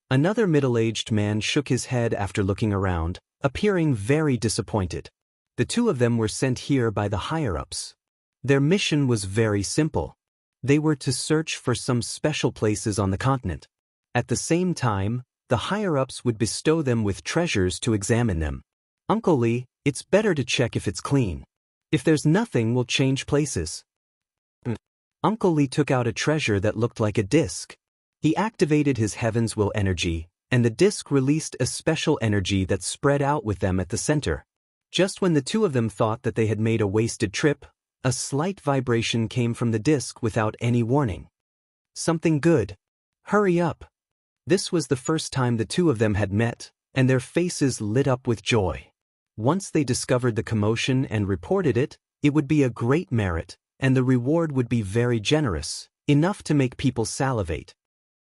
Another middle-aged man shook his head after looking around, appearing very disappointed. The 2 of them were sent here by the higher-ups. Their mission was very simple. They were to search for some special places on the continent. At the same time, the higher-ups would bestow them with treasures to examine them. Uncle Lee, it's better to check if it's clean. If there's nothing, we'll change places. Uncle Lee took out a treasure that looked like a disc. He activated his Heaven's Will energy, and the disc released a special energy that spread out with them at the center. Just when the 2 of them thought that they had made a wasted trip, a slight vibration came from the disc without any warning. Something good. Hurry up. This was the first time the 2 of them had met, and their faces lit up with joy. Once they discovered the commotion and reported it, it would be a great merit, and the reward would be very generous, enough to make people salivate.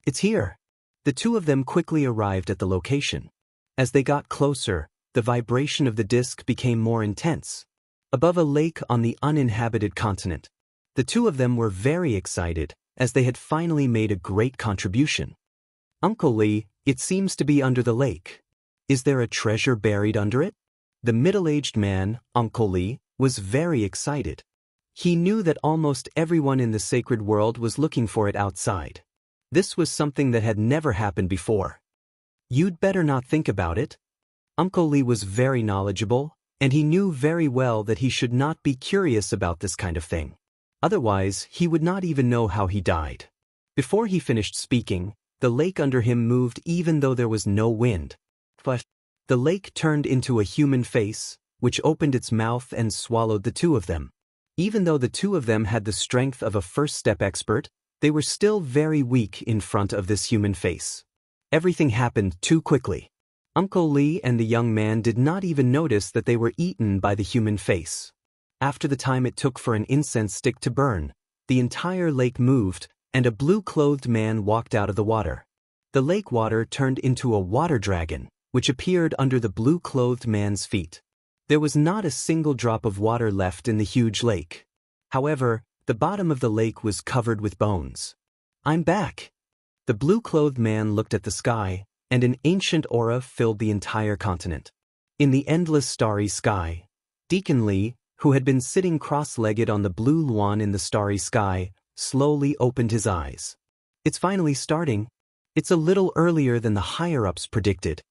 It's here. The 2 of them quickly arrived at the location. As they got closer, the vibration of the disc became more intense. Above a lake on the uninhabited continent, the 2 of them were very excited, as they had finally made a great contribution. Uncle Lee, it seems to be under the lake. Is there a treasure buried under it? The middle-aged man, Uncle Lee, was very excited. He knew that almost everyone in the sacred world was looking for it outside. This was something that had never happened before. You'd better not think about it. Uncle Lee was very knowledgeable, and he knew very well that he should not be curious about this kind of thing. Otherwise, he would not even know how he died. Before he finished speaking, the lake under him moved even though there was no wind. But the lake turned into a human face, which opened its mouth and swallowed the 2 of them. Even though the 2 of them had the strength of a first-step expert, they were still very weak in front of this human face. Everything happened too quickly. Uncle Lee and the young man did not even notice that they were eaten by the human face. After the time it took for an incense stick to burn, the entire lake moved, and a blue-clothed man walked out of the water. The lake water turned into a water dragon, which appeared under the blue-clothed man's feet. There was not a single drop of water left in the huge lake. However, the bottom of the lake was covered with bones. I'm back. The blue-clothed man looked at the sky, and an ancient aura filled the entire continent. In the endless starry sky, Deacon Lee, who had been sitting cross-legged on the blue lawn in the starry sky, slowly opened his eyes. It's finally starting. It's a little earlier than the higher-ups predicted.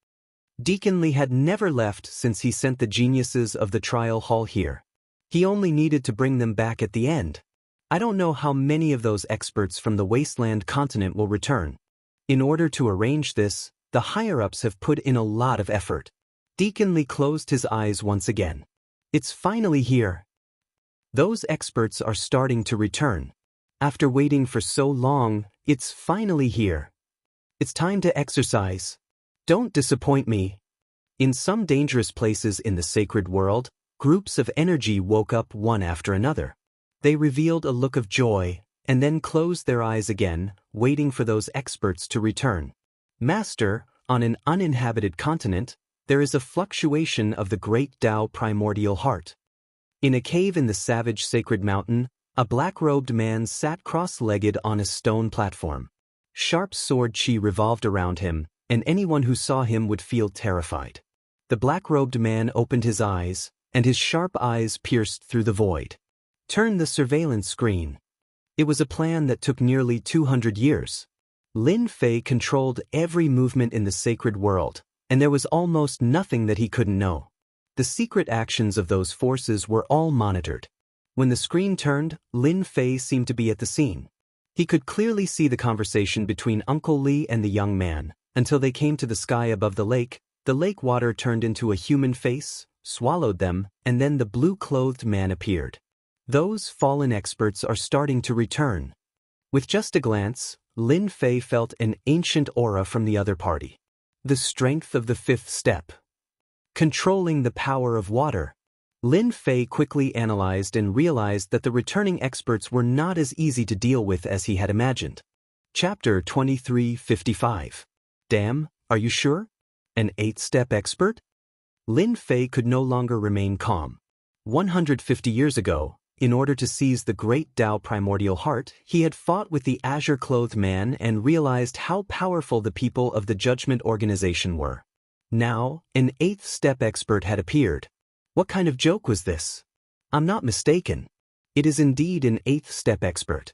Deacon Lee had never left since he sent the geniuses of the trial hall here. He only needed to bring them back at the end. I don't know how many of those experts from the wasteland continent will return. In order to arrange this, the higher-ups have put in a lot of effort. Deacon Lee closed his eyes once again. It's finally here. Those experts are starting to return. After waiting for so long, it's finally here. It's time to exercise. Don't disappoint me. In some dangerous places in the sacred world, groups of energy woke up one after another. They revealed a look of joy, and then closed their eyes again, waiting for those experts to return. Master, on an uninhabited continent, there is a fluctuation of the great Tao primordial heart. In a cave in the savage sacred mountain, a black-robed man sat cross-legged on a stone platform. Sharp sword chi revolved around him, and anyone who saw him would feel terrified. The black-robed man opened his eyes, and his sharp eyes pierced through the void. Turn the surveillance screen. It was a plan that took nearly 200 years. Lin Fei controlled every movement in the sacred world, and there was almost nothing that he couldn't know. The secret actions of those forces were all monitored. When the screen turned, Lin Fei seemed to be at the scene. He could clearly see the conversation between Uncle Lee and the young man, until they came to the sky above the lake water turned into a human face, swallowed them, and then the blue-clothed man appeared. Those fallen experts are starting to return. With just a glance, Lin Fei felt an ancient aura from the other party. The strength of the fifth step. Controlling the power of water. Lin Fei quickly analyzed and realized that the returning experts were not as easy to deal with as he had imagined. Chapter 2355. Damn, are you sure? An eighth-step expert? Lin Fei could no longer remain calm. 150 years ago, in order to seize the great Tao primordial heart, he had fought with the azure-clothed man and realized how powerful the people of the Judgment Organization were. Now, an eighth-step expert had appeared. What kind of joke was this? I'm not mistaken. It is indeed an eighth-step expert.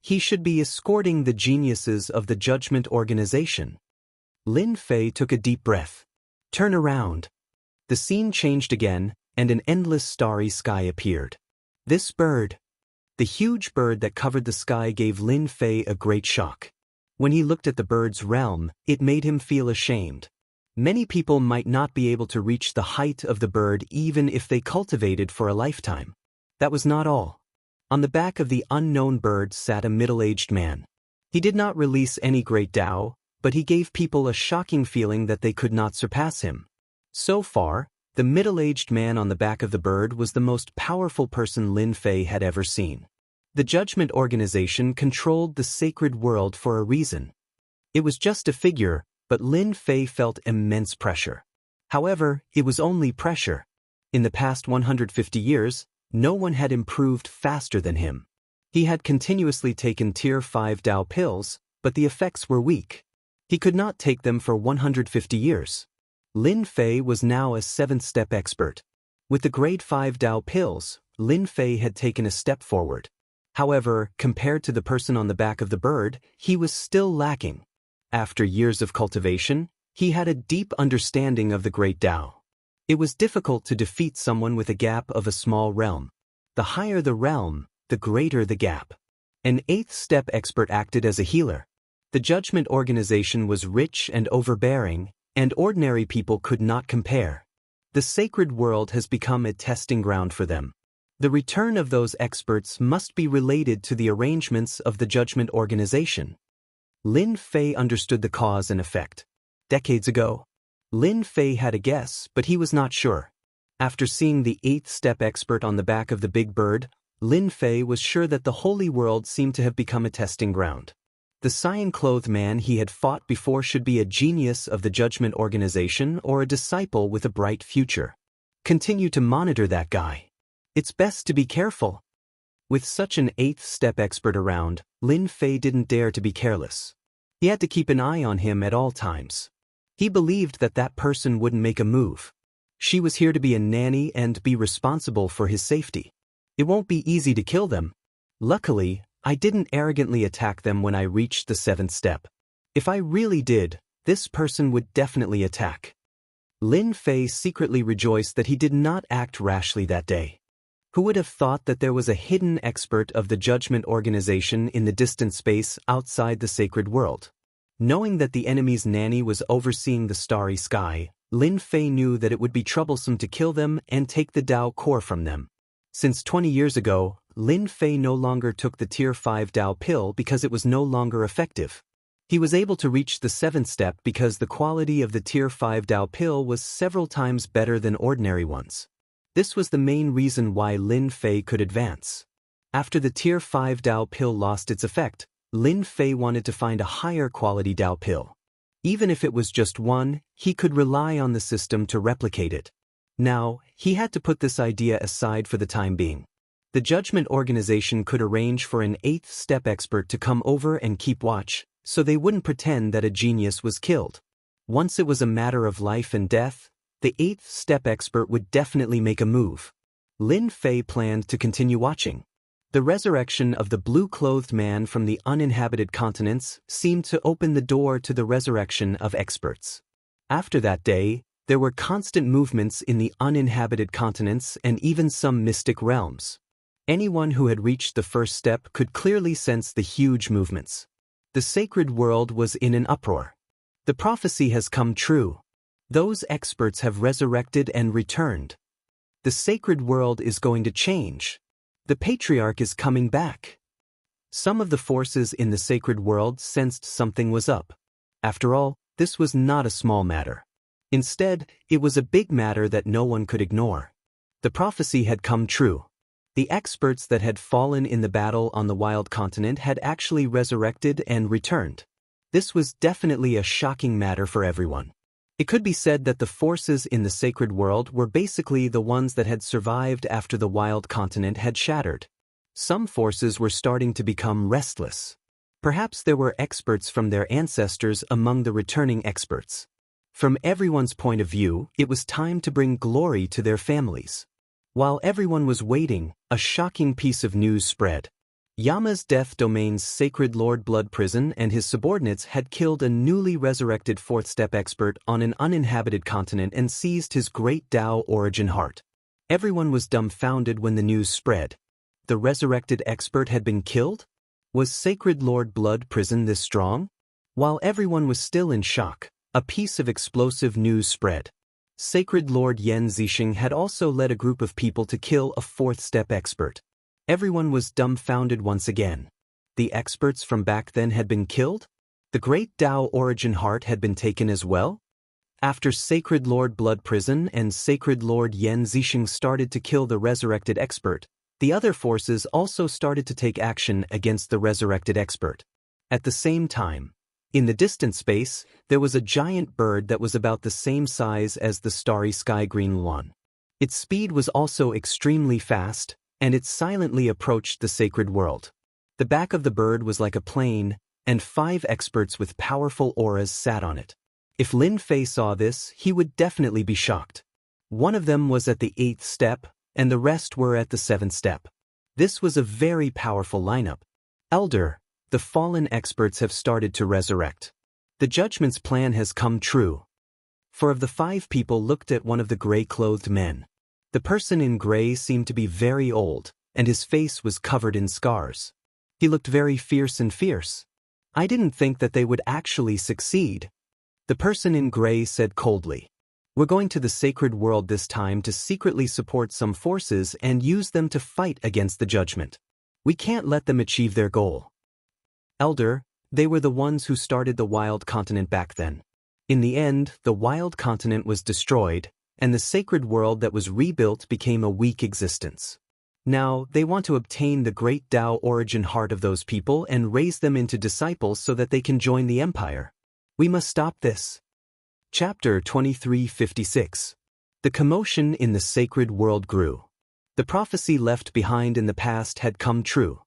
He should be escorting the geniuses of the Judgment Organization. Lin Fei took a deep breath. Turn around. The scene changed again, and an endless starry sky appeared. This bird. The huge bird that covered the sky gave Lin Fei a great shock. When he looked at the bird's realm, it made him feel ashamed. Many people might not be able to reach the height of the bird even if they cultivated for a lifetime. That was not all. On the back of the unknown bird sat a middle-aged man. He did not release any great Tao, but he gave people a shocking feeling that they could not surpass him. So far, the middle-aged man on the back of the bird was the most powerful person Lin Fei had ever seen. The Judgment Organization controlled the sacred world for a reason. It was just a figure, but Lin Fei felt immense pressure. However, it was only pressure. In the past 150 years, no one had improved faster than him. He had continuously taken Tier 5 Tao pills, but the effects were weak. He could not take them for 150 years. Lin Fei was now a seventh-step expert. With the grade 5 Tao pills, Lin Fei had taken a step forward. However, compared to the person on the back of the bird, he was still lacking. After years of cultivation, he had a deep understanding of the great Tao. It was difficult to defeat someone with a gap of a small realm. The higher the realm, the greater the gap. An eighth-step expert acted as a healer. The Judgment Organization was rich and overbearing, and ordinary people could not compare. The sacred world has become a testing ground for them. The return of those experts must be related to the arrangements of the Judgment Organization. Lin Fei understood the cause and effect. Decades ago, Lin Fei had a guess, but he was not sure. After seeing the eighth-step expert on the back of the big bird, Lin Fei was sure that the holy world seemed to have become a testing ground. The cyan-clothed man he had fought before should be a genius of the Judgment Organization or a disciple with a bright future. Continue to monitor that guy. It's best to be careful. With such an eighth-step expert around, Lin Fei didn't dare to be careless. He had to keep an eye on him at all times. He believed that that person wouldn't make a move. She was here to be a nanny and be responsible for his safety. It won't be easy to kill them. Luckily, I didn't arrogantly attack them when I reached the seventh step. If I really did, this person would definitely attack. Lin Fei secretly rejoiced that he did not act rashly that day. Who would have thought that there was a hidden expert of the Judgment Organization in the distant space outside the sacred world? Knowing that the enemy's nanny was overseeing the starry sky, Lin Fei knew that it would be troublesome to kill them and take the Dao core from them. Since 20 years ago, Lin Fei no longer took the Tier 5 Dao pill because it was no longer effective. He was able to reach the 7th step because the quality of the Tier 5 Dao pill was several times better than ordinary ones. This was the main reason why Lin Fei could advance. After the Tier 5 Dao pill lost its effect, Lin Fei wanted to find a higher quality Dao pill. Even if it was just one, he could rely on the system to replicate it. Now, he had to put this idea aside for the time being. The Judgment Organization could arrange for an 8th step expert to come over and keep watch, so they wouldn't pretend that a genius was killed. Once it was a matter of life and death, the 8th step expert would definitely make a move. Lin Fei planned to continue watching. The resurrection of the blue-clothed man from the uninhabited continents seemed to open the door to the resurrection of experts. After that day, there were constant movements in the uninhabited continents and even some mystic realms. Anyone who had reached the first step could clearly sense the huge movements. The sacred world was in an uproar. The prophecy has come true. Those experts have resurrected and returned. The sacred world is going to change. The patriarch is coming back. Some of the forces in the sacred world sensed something was up. After all, this was not a small matter. Instead, it was a big matter that no one could ignore. The prophecy had come true. The experts that had fallen in the battle on the wild continent had actually resurrected and returned. This was definitely a shocking matter for everyone. It could be said that the forces in the sacred world were basically the ones that had survived after the wild continent had shattered. Some forces were starting to become restless. Perhaps there were experts from their ancestors among the returning experts. From everyone's point of view, it was time to bring glory to their families. While everyone was waiting, a shocking piece of news spread. Yama's Death Domain's Sacred Lord Blood Prison and his subordinates had killed a newly resurrected 4th step expert on an uninhabited continent and seized his great Dao origin heart. Everyone was dumbfounded when the news spread. The resurrected expert had been killed? Was Sacred Lord Blood Prison this strong? While everyone was still in shock, a piece of explosive news spread. Sacred Lord Yen Zixing had also led a group of people to kill a 4th step expert. Everyone was dumbfounded once again. The experts from back then had been killed? The great Dao origin heart had been taken as well? After Sacred Lord Blood Prison and Sacred Lord Yen Zixing started to kill the resurrected expert, the other forces also started to take action against the resurrected expert. At the same time, in the distant space, there was a giant bird that was about the same size as the starry sky green one. Its speed was also extremely fast, and it silently approached the sacred world. The back of the bird was like a plane, and 5 experts with powerful auras sat on it. If Lin Fei saw this, he would definitely be shocked. One of them was at the 8th step, and the rest were at the 7th step. This was a very powerful lineup. Elder, the fallen experts have started to resurrect. The judgment's plan has come true. 4 of the 5 people looked at one of the gray-clothed men. The person in gray seemed to be very old, and his face was covered in scars. He looked very fierce and fierce. I didn't think that they would actually succeed. The person in gray said coldly. We're going to the sacred world this time to secretly support some forces and use them to fight against the judgment. We can't let them achieve their goal. Elder, they were the ones who started the wild continent back then. In the end, the wild continent was destroyed, and the sacred world that was rebuilt became a weak existence. Now, they want to obtain the great Dao origin heart of those people and raise them into disciples so that they can join the empire. We must stop this. Chapter 2356. The commotion in the sacred world grew. The prophecy left behind in the past had come true.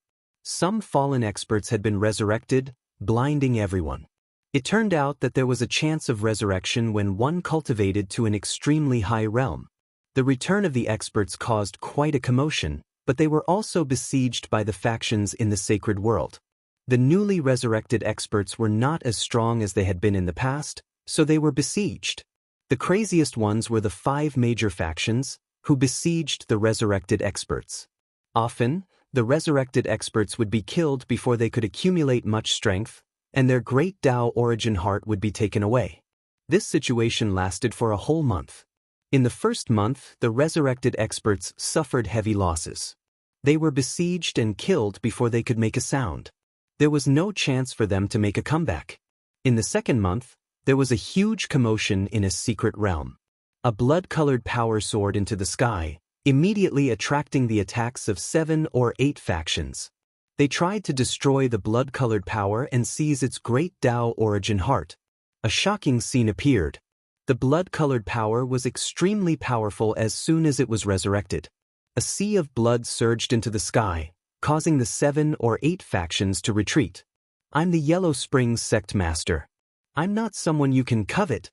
Some fallen experts had been resurrected, blinding everyone. It turned out that there was a chance of resurrection when one cultivated to an extremely high realm. The return of the experts caused quite a commotion, but they were also besieged by the factions in the sacred world. The newly resurrected experts were not as strong as they had been in the past, so they were besieged. The craziest ones were the 5 major factions, who besieged the resurrected experts. Often, the resurrected experts would be killed before they could accumulate much strength, and their great Tao origin heart would be taken away. This situation lasted for a whole month. In the first month, the resurrected experts suffered heavy losses. They were besieged and killed before they could make a sound. There was no chance for them to make a comeback. In the second month, there was a huge commotion in a secret realm. A blood-colored power soared into the sky, immediately attracting the attacks of 7 or 8 factions. They tried to destroy the blood-colored power and seize its great Tao origin heart. A shocking scene appeared. The blood-colored power was extremely powerful as soon as it was resurrected. A sea of blood surged into the sky, causing the 7 or 8 factions to retreat. "I'm the Yellow Springs Sect Master. I'm not someone you can covet."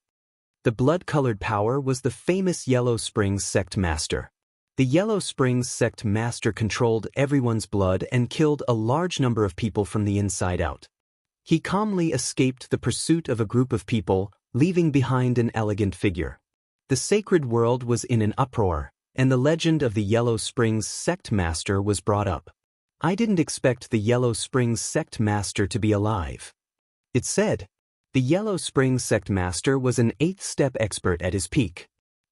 The blood-colored power was the famous Yellow Springs Sect Master. The Yellow Springs Sect Master controlled everyone's blood and killed a large number of people from the inside out. He calmly escaped the pursuit of a group of people, leaving behind an elegant figure. The sacred world was in an uproar, and the legend of the Yellow Springs Sect Master was brought up. I didn't expect the Yellow Springs Sect Master to be alive. It said, the Yellow Springs Sect Master was an 8th-step expert at his peak.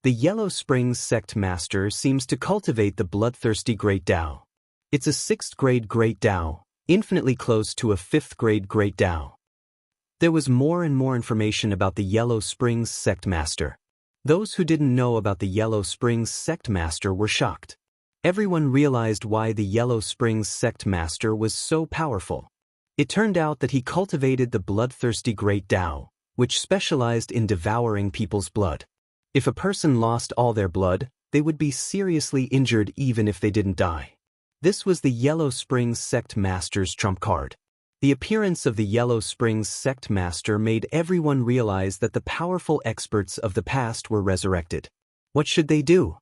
The Yellow Springs Sect Master seems to cultivate the bloodthirsty Great Tao. It's a 6th-grade Great Tao, infinitely close to a 5th-grade Great Tao. There was more and more information about the Yellow Springs Sect Master. Those who didn't know about the Yellow Springs Sect Master were shocked. Everyone realized why the Yellow Springs Sect Master was so powerful. It turned out that he cultivated the bloodthirsty Great Tao, which specialized in devouring people's blood. If a person lost all their blood, they would be seriously injured even if they didn't die. This was the Yellow Springs Sect Master's trump card. The appearance of the Yellow Springs Sect Master made everyone realize that the powerful experts of the past were resurrected. What should they do?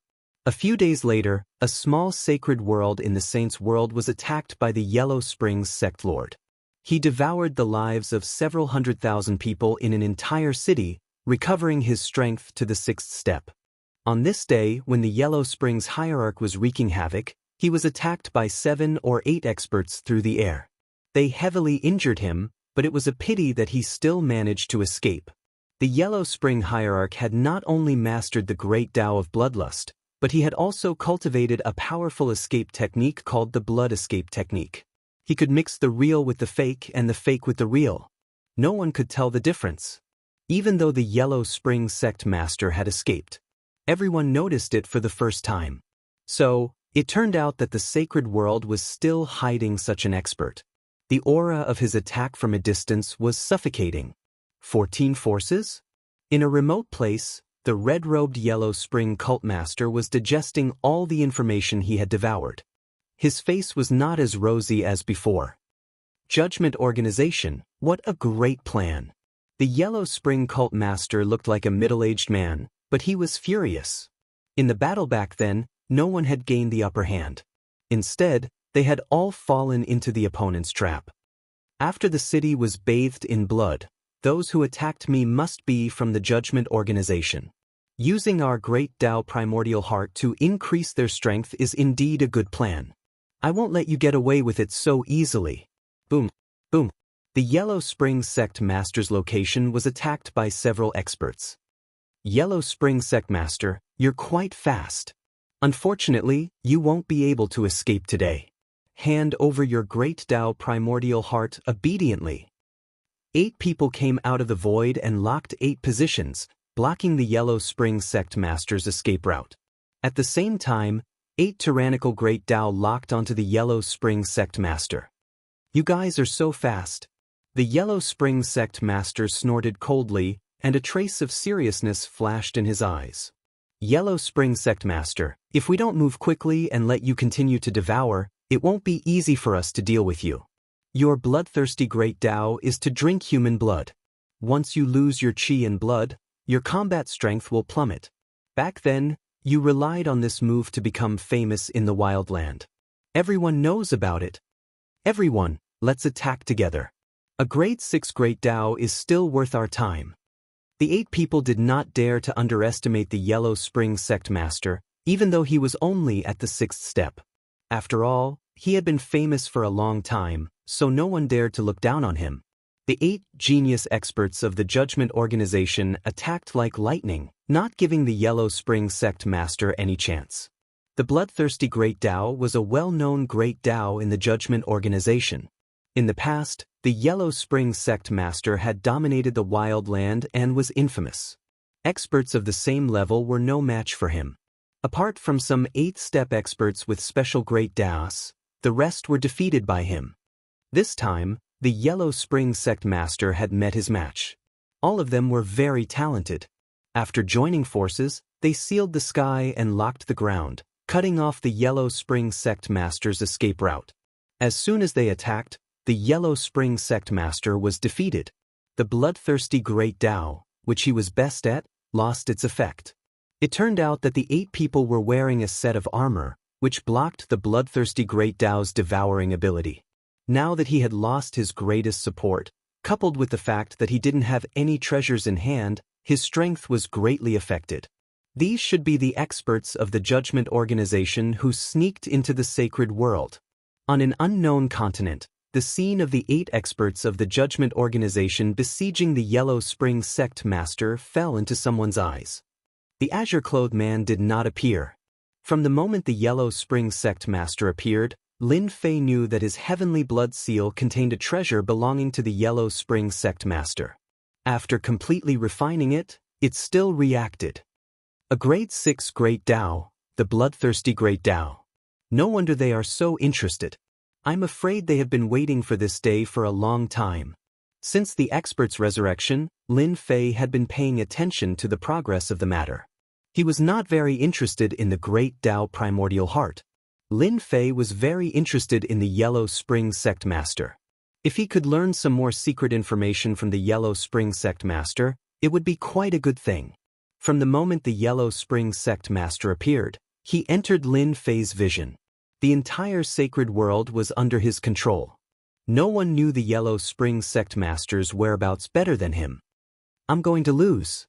A few days later, a small sacred world in the Saints' world was attacked by the Yellow Springs Sect Lord. He devoured the lives of several 100,000 people in an entire city, recovering his strength to the 6th step. On this day, when the Yellow Springs hierarch was wreaking havoc, he was attacked by 7 or 8 experts through the air. They heavily injured him, but it was a pity that he still managed to escape. The Yellow Spring hierarch had not only mastered the great Tao of bloodlust, but he had also cultivated a powerful escape technique called the blood escape technique. He could mix the real with the fake and the fake with the real. No one could tell the difference. Even though the Yellow Spring Sect Master had escaped, everyone noticed it for the first time. So, it turned out that the sacred world was still hiding such an expert. The aura of his attack from a distance was suffocating. 14 forces? In a remote place, the red-robed Yellow Spring cult master was digesting all the information he had devoured. His face was not as rosy as before. Judgment Organization, what a great plan. The Yellow Spring cult master looked like a middle-aged man, but he was furious. In the battle back then, no one had gained the upper hand. Instead, they had all fallen into the opponent's trap. After the city was bathed in blood, those who attacked me must be from the Judgment Organization. Using our great Tao primordial heart to increase their strength is indeed a good plan. I won't let you get away with it so easily. Boom, boom. The Yellow Spring Sect Master's location was attacked by several experts. Yellow Spring Sect Master, you're quite fast. Unfortunately, you won't be able to escape today. Hand over your great Tao primordial heart obediently. 8 people came out of the void and locked 8 positions, blocking the Yellow Spring Sect Master's escape route. At the same time, 8 tyrannical great Tao locked onto the Yellow Spring Sect Master. You guys are so fast. The Yellow Spring Sect Master snorted coldly, and a trace of seriousness flashed in his eyes. Yellow Spring Sect Master, if we don't move quickly and let you continue to devour, it won't be easy for us to deal with you. Your bloodthirsty great Tao is to drink human blood. Once you lose your chi and blood, your combat strength will plummet. Back then, you relied on this move to become famous in the wildland. Everyone knows about it. Everyone, let's attack together. A grade 6 great Tao is still worth our time. The 8 people did not dare to underestimate the Yellow Spring Sect Master, even though he was only at the 6th step. After all, he had been famous for a long time, so no one dared to look down on him. The 8 genius experts of the Judgment Organization attacked like lightning, not giving the Yellow Spring Sect Master any chance. The bloodthirsty Great Tao was a well-known Great Tao in the Judgment Organization. In the past, the Yellow Spring Sect Master had dominated the wild land and was infamous. Experts of the same level were no match for him. Apart from some 8th-step experts with special Great Taos, the rest were defeated by him. This time, the Yellow Spring Sect Master had met his match. All of them were very talented. After joining forces, they sealed the sky and locked the ground, cutting off the Yellow Spring Sect Master's escape route. As soon as they attacked, the Yellow Spring Sect Master was defeated. The bloodthirsty Great Tao, which he was best at, lost its effect. It turned out that the 8 people were wearing a set of armor, which blocked the bloodthirsty Great Tao's devouring ability. Now that he had lost his greatest support, coupled with the fact that he didn't have any treasures in hand, his strength was greatly affected. These should be the experts of the Judgment Organization who sneaked into the sacred world. On an unknown continent, the scene of the 8 experts of the Judgment Organization besieging the Yellow Spring Sect Master fell into someone's eyes. The azure-clothed man did not appear. From the moment the Yellow Spring Sect Master appeared, Lin Fei knew that his heavenly blood seal contained a treasure belonging to the Yellow Spring Sect Master. After completely refining it, it still reacted. A grade 6 Great Tao, the bloodthirsty Great Tao. No wonder they are so interested. I'm afraid they have been waiting for this day for a long time. Since the expert's resurrection, Lin Fei had been paying attention to the progress of the matter. He was not very interested in the Great Tao Primordial Heart. Lin Fei was very interested in the Yellow Spring Sect Master. If he could learn some more secret information from the Yellow Spring Sect Master, it would be quite a good thing. From the moment the Yellow Spring Sect Master appeared, he entered Lin Fei's vision. The entire sacred world was under his control. No one knew the Yellow Spring Sect Master's whereabouts better than him. I'm going to lose.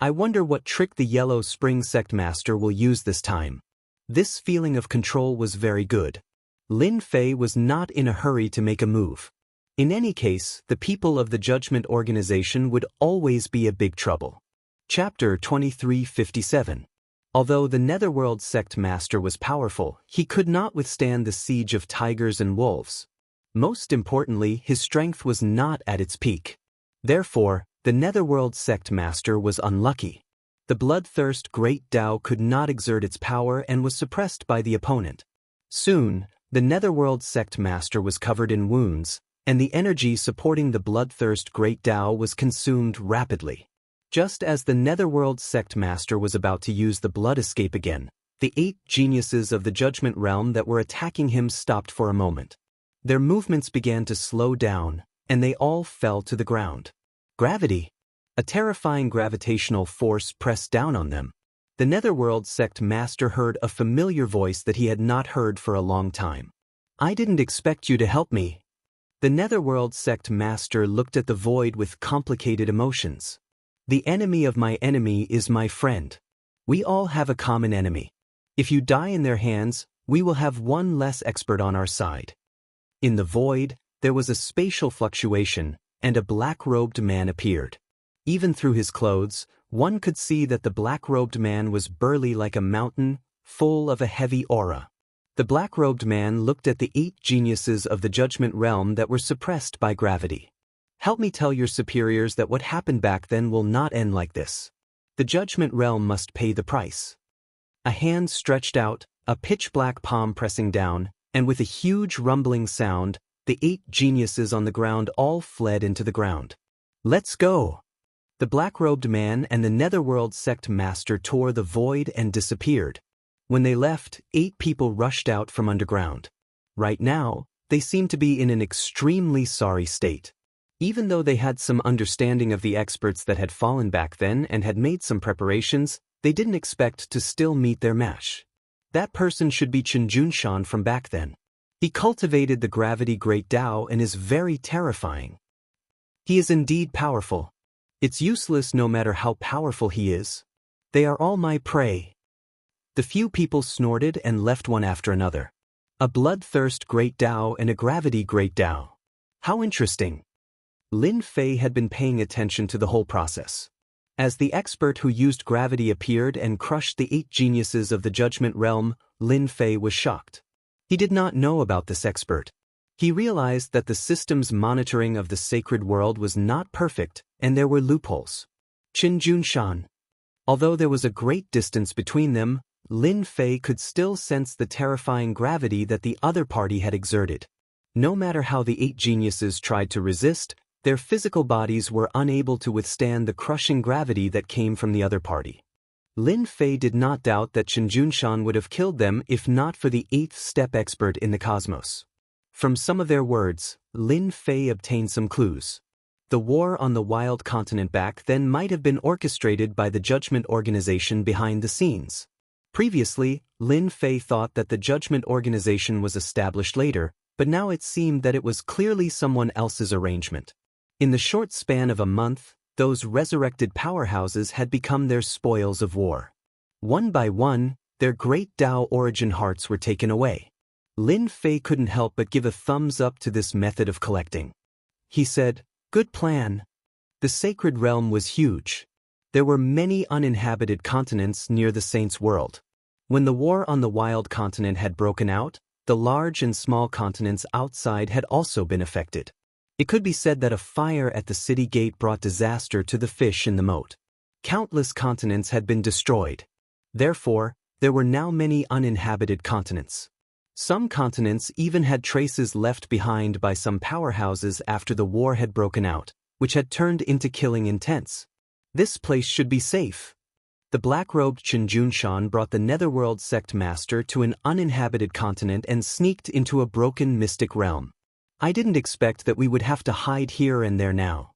I wonder what trick the Yellow Spring Sect Master will use this time. This feeling of control was very good. Lin Fei was not in a hurry to make a move. In any case, the people of the Judgment Organization would always be a big trouble. Chapter 2357. Although the Netherworld Sect Master was powerful, he could not withstand the siege of tigers and wolves. Most importantly, his strength was not at its peak. Therefore, the Netherworld Sect Master was unlucky. The bloodthirst Great Tao could not exert its power and was suppressed by the opponent. Soon, the Netherworld Sect Master was covered in wounds, and the energy supporting the bloodthirst Great Tao was consumed rapidly. Just as the Netherworld Sect Master was about to use the blood escape again, the 8 geniuses of the Judgment Realm that were attacking him stopped for a moment. Their movements began to slow down, and they all fell to the ground. Gravity. A terrifying gravitational force pressed down on them. The Netherworld Sect Master heard a familiar voice that he had not heard for a long time. I didn't expect you to help me. The Netherworld Sect Master looked at the void with complicated emotions. The enemy of my enemy is my friend. We all have a common enemy. If you die in their hands, we will have one less expert on our side. In the void, there was a spatial fluctuation, and a black-robed man appeared. Even through his clothes, one could see that the black-robed man was burly like a mountain, full of a heavy aura. The black-robed man looked at the 8 geniuses of the Judgment Realm that were suppressed by gravity. Help me tell your superiors that what happened back then will not end like this. The Judgment Realm must pay the price. A hand stretched out, a pitch-black palm pressing down, and with a huge rumbling sound, the 8 geniuses on the ground all fled into the ground. Let's go! The black-robed man and the Netherworld Sect Master tore the void and disappeared. When they left, 8 people rushed out from underground. Right now, they seemed to be in an extremely sorry state. Even though they had some understanding of the experts that had fallen back then and had made some preparations, they didn't expect to still meet their match. That person should be Chen Junshan from back then. He cultivated the gravity Great Tao and is very terrifying. He is indeed powerful. It's useless no matter how powerful he is. They are all my prey. The few people snorted and left one after another. A bloodthirst Great Tao and a gravity Great Tao. How interesting. Lin Fei had been paying attention to the whole process. As the expert who used gravity appeared and crushed the 8 geniuses of the Judgment Realm, Lin Fei was shocked. He did not know about this expert. He realized that the system's monitoring of the sacred world was not perfect, and there were loopholes. Qin Junshan. Although there was a great distance between them, Lin Fei could still sense the terrifying gravity that the other party had exerted. No matter how the 8 geniuses tried to resist, their physical bodies were unable to withstand the crushing gravity that came from the other party. Lin Fei did not doubt that Qin Junshan would have killed them if not for the 8th step expert in the cosmos. From some of their words, Lin Fei obtained some clues. The war on the wild continent back then might have been orchestrated by the Judgment Organization behind the scenes. Previously, Lin Fei thought that the Judgment Organization was established later, but now it seemed that it was clearly someone else's arrangement. In the short span of a month, those resurrected powerhouses had become their spoils of war. One by one, their great Tao origin hearts were taken away. Lin Fei couldn't help but give a thumbs up to this method of collecting. He said, "Good plan." The sacred realm was huge. There were many uninhabited continents near the Saints' world. When the war on the wild continent had broken out, the large and small continents outside had also been affected. It could be said that a fire at the city gate brought disaster to the fish in the moat. Countless continents had been destroyed. Therefore, there were now many uninhabited continents. Some continents even had traces left behind by some powerhouses after the war had broken out, which had turned into killing intents. This place should be safe. The black-robed Qin Junshan brought the Netherworld sect master to an uninhabited continent and sneaked into a broken mystic realm. I didn't expect that we would have to hide here and there now.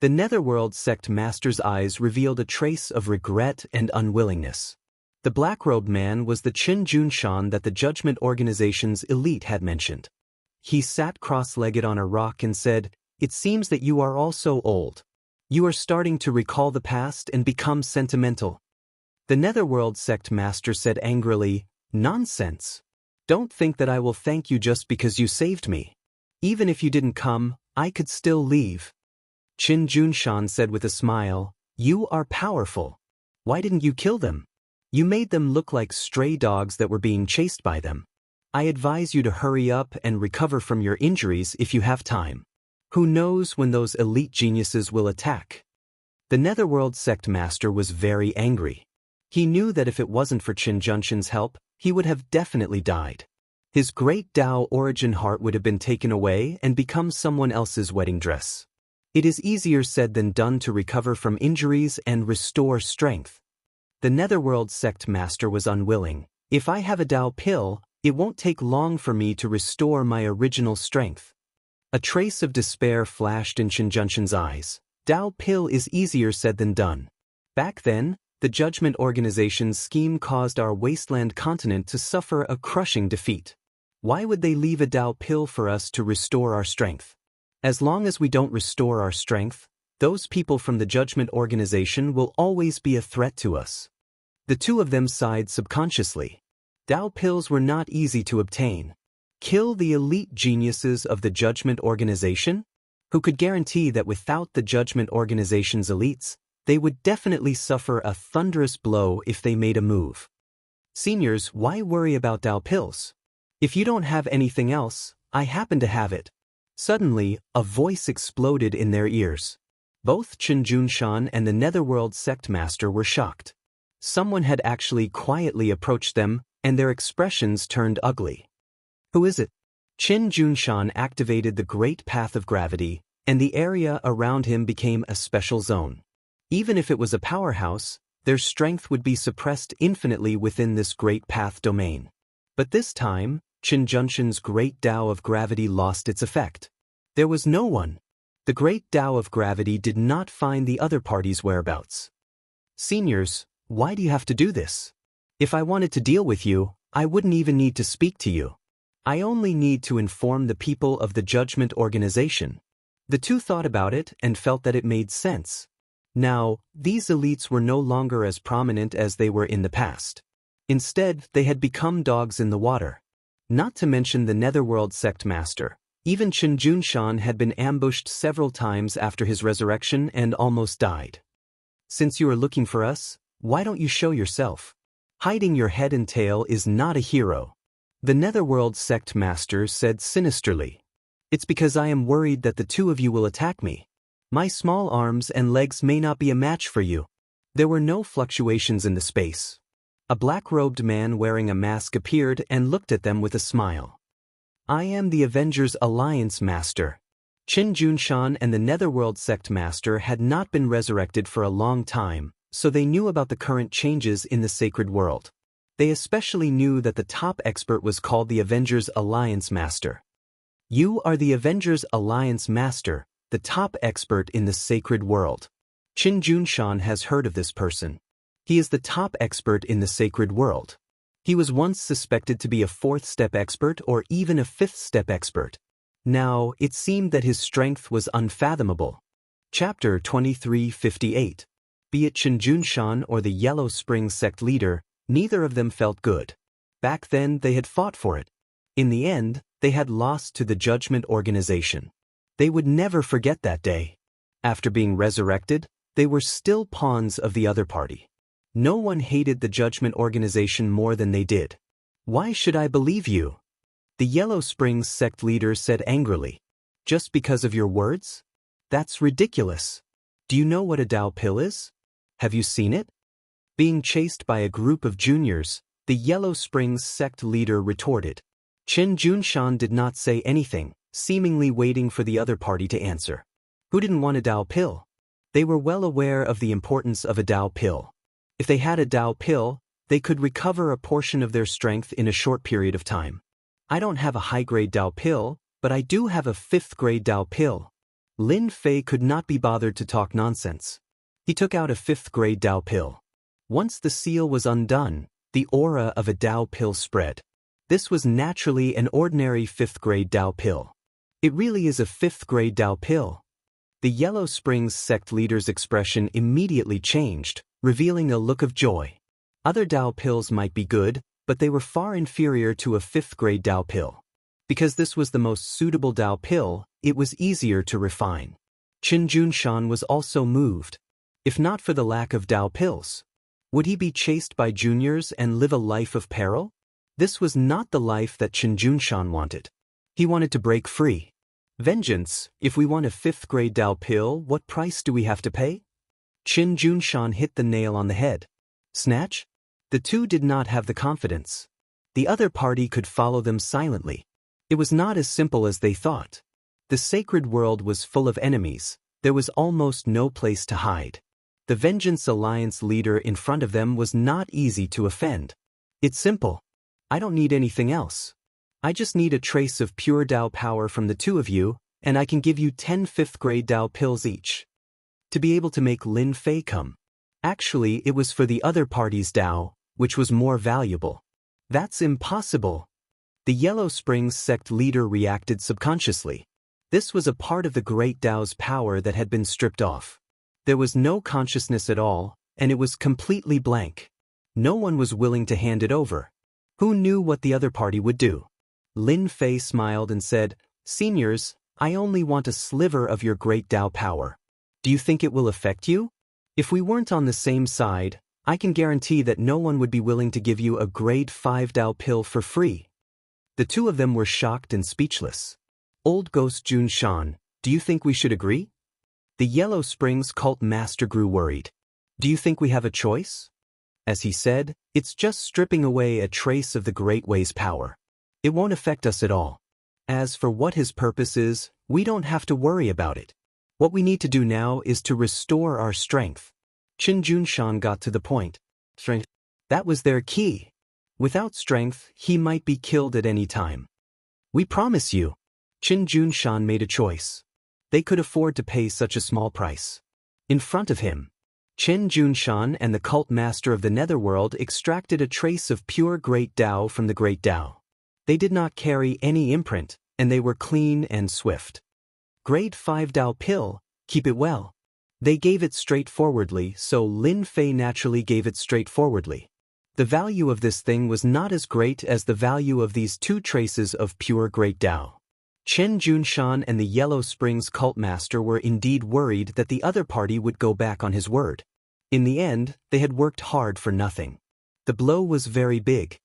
The Netherworld sect master's eyes revealed a trace of regret and unwillingness. The black-robed man was the Qin Junshan that the Judgment Organization's elite had mentioned. He sat cross-legged on a rock and said, "It seems that you are all so old. You are starting to recall the past and become sentimental." The Netherworld sect master said angrily, "Nonsense. Don't think that I will thank you just because you saved me. Even if you didn't come, I could still leave." Qin Junshan said with a smile, "You are powerful. Why didn't you kill them? You made them look like stray dogs that were being chased by them. I advise you to hurry up and recover from your injuries if you have time. Who knows when those elite geniuses will attack?" The Netherworld sect master was very angry. He knew that if it wasn't for Qin Junshan's help, he would have definitely died. His great Tao origin heart would have been taken away and become someone else's wedding dress. It is easier said than done to recover from injuries and restore strength. The Netherworld sect master was unwilling. "If I have a Tao pill, it won't take long for me to restore my original strength." A trace of despair flashed in Qin Junshan's eyes. Tao pill is easier said than done. Back then, the Judgment Organization's scheme caused our wasteland continent to suffer a crushing defeat. Why would they leave a Tao pill for us to restore our strength? As long as we don't restore our strength, those people from the Judgment Organization will always be a threat to us. The two of them sighed subconsciously. Tao pills were not easy to obtain. Kill the elite geniuses of the Judgment Organization? Who could guarantee that without the Judgment Organization's elites, they would definitely suffer a thunderous blow if they made a move? Seniors, why worry about Tao pills? If you don't have anything else, I happen to have it. Suddenly, a voice exploded in their ears. Both Qin Junshan and the Netherworld sect master were shocked. Someone had actually quietly approached them, and their expressions turned ugly. "Who is it?" Qin Junshan activated the Great Path of Gravity, and the area around him became a special zone. Even if it was a powerhouse, their strength would be suppressed infinitely within this Great Path domain. But this time, Qin Junshan's Great Tao of Gravity lost its effect. There was no one. The Great Tao of Gravity did not find the other party's whereabouts. "Seniors, why do you have to do this? If I wanted to deal with you, I wouldn't even need to speak to you. I only need to inform the people of the Judgment Organization." The two thought about it and felt that it made sense. Now, these elites were no longer as prominent as they were in the past. Instead, they had become dogs in the water. Not to mention the Netherworld sect master. Even Chen Junshan had been ambushed several times after his resurrection and almost died. Since you are looking for us, why don't you show yourself? Hiding your head and tail is not a hero. The Netherworld sect master said sinisterly. It's because I am worried that the two of you will attack me. My small arms and legs may not be a match for you. There were no fluctuations in the space. A black-robed man wearing a mask appeared and looked at them with a smile. I am the Avengers Alliance Master. Qin Junshan and the Netherworld Sect Master had not been resurrected for a long time, so they knew about the current changes in the sacred world. They especially knew that the top expert was called the Avengers Alliance Master. You are the Avengers Alliance Master, the top expert in the sacred world. Qin Junshan has heard of this person. He is the top expert in the sacred world. He was once suspected to be a fourth-step expert or even a fifth-step expert. Now, it seemed that his strength was unfathomable. Chapter 2358. Be it Qin Junshan or the Yellow Spring sect leader, neither of them felt good. Back then, they had fought for it. In the end, they had lost to the Judgment Organization. They would never forget that day. After being resurrected, they were still pawns of the other party. No one hated the Judgment Organization more than they did. Why should I believe you? The Yellow Springs sect leader said angrily. Just because of your words? That's ridiculous. Do you know what a Dao pill is? Have you seen it? Being chased by a group of juniors, the Yellow Springs sect leader retorted. Qin Junshan did not say anything, seemingly waiting for the other party to answer. Who didn't want a Dao pill? They were well aware of the importance of a Dao pill. If they had a Dao pill, they could recover a portion of their strength in a short period of time. I don't have a high-grade Dao pill, but I do have a fifth-grade Dao pill. Lin Fei could not be bothered to talk nonsense. He took out a fifth-grade Dao pill. Once the seal was undone, the aura of a Dao pill spread. This was naturally an ordinary fifth-grade Dao pill. It really is a fifth-grade Dao pill. The Yellow Springs sect leader's expression immediately changed, revealing a look of joy. Other Dao pills might be good, but they were far inferior to a fifth-grade Dao pill. Because this was the most suitable Dao pill, it was easier to refine. Qin Junshan was also moved. If not for the lack of Dao pills, would he be chased by juniors and live a life of peril? This was not the life that Qin Junshan wanted. He wanted to break free. Vengeance, if we want a fifth-grade Dao pill, what price do we have to pay? Qin Junshan hit the nail on the head. Snatch? The two did not have the confidence. The other party could follow them silently. It was not as simple as they thought. The sacred world was full of enemies. There was almost no place to hide. The Vengeance Alliance leader in front of them was not easy to offend. It's simple. I don't need anything else. I just need a trace of pure Dao power from the two of you, and I can give you 10 fifth-grade Dao pills each. To be able to make Lin Fei come. Actually, it was for the other party's Dao, which was more valuable. That's impossible. The Yellow Springs sect leader reacted subconsciously. This was a part of the Great Dao's power that had been stripped off. There was no consciousness at all, and it was completely blank. No one was willing to hand it over. Who knew what the other party would do? Lin Fei smiled and said, Seniors, I only want a sliver of your Great Dao power. Do you think it will affect you? If we weren't on the same side, I can guarantee that no one would be willing to give you a grade 5 Dao pill for free. The two of them were shocked and speechless. Old Ghost Junshan, do you think we should agree? The Yellow Springs cult master grew worried. Do you think we have a choice? As he said, it's just stripping away a trace of the Great Way's power. It won't affect us at all. As for what his purpose is, we don't have to worry about it. What we need to do now is to restore our strength. Qin Junshan got to the point. Strength. That was their key. Without strength, he might be killed at any time. We promise you. Qin Junshan made a choice. They could afford to pay such a small price. In front of him, Qin Junshan and the cult master of the Netherworld extracted a trace of pure Great Dao from the Great Dao. They did not carry any imprint, and they were clean and swift. Grade 5 Dao pill, keep it well. They gave it straightforwardly, so Lin Fei naturally gave it straightforwardly. The value of this thing was not as great as the value of these two traces of pure Great Dao. Chen Junshan and the Yellow Springs cult master were indeed worried that the other party would go back on his word. In the end, they had worked hard for nothing. The blow was very big.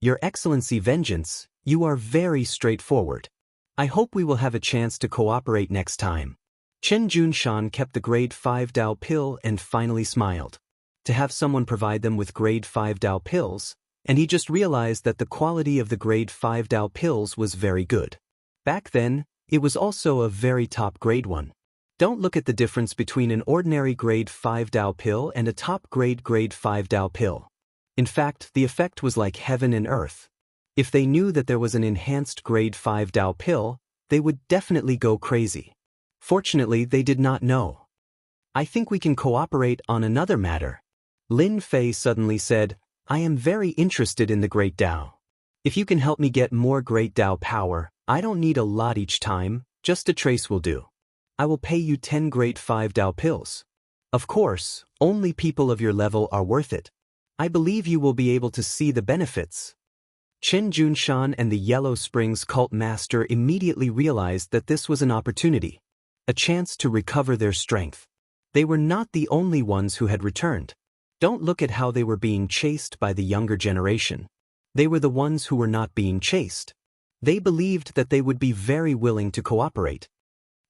Your Excellency Vengeance, you are very straightforward. I hope we will have a chance to cooperate next time. Chen Junshan kept the grade 5 Dao pill and finally smiled. To have someone provide them with grade 5 Dao pills, and he just realized that the quality of the grade 5 Dao pills was very good. Back then, it was also a very top grade one. Don't look at the difference between an ordinary grade 5 Dao pill and a top grade 5 Dao pill. In fact, the effect was like heaven and earth. If they knew that there was an enhanced grade 5 Dao pill, they would definitely go crazy. Fortunately, they did not know. I think we can cooperate on another matter. Lin Fei suddenly said, I am very interested in the Great Dao. If you can help me get more Great Dao power, I don't need a lot each time, just a trace will do. I will pay you 10 grade 5 Dao pills. Of course, only people of your level are worth it. I believe you will be able to see the benefits. Chen Junshan and the Yellow Springs cult master immediately realized that this was an opportunity, a chance to recover their strength. They were not the only ones who had returned. Don't look at how they were being chased by the younger generation. They were the ones who were not being chased. They believed that they would be very willing to cooperate.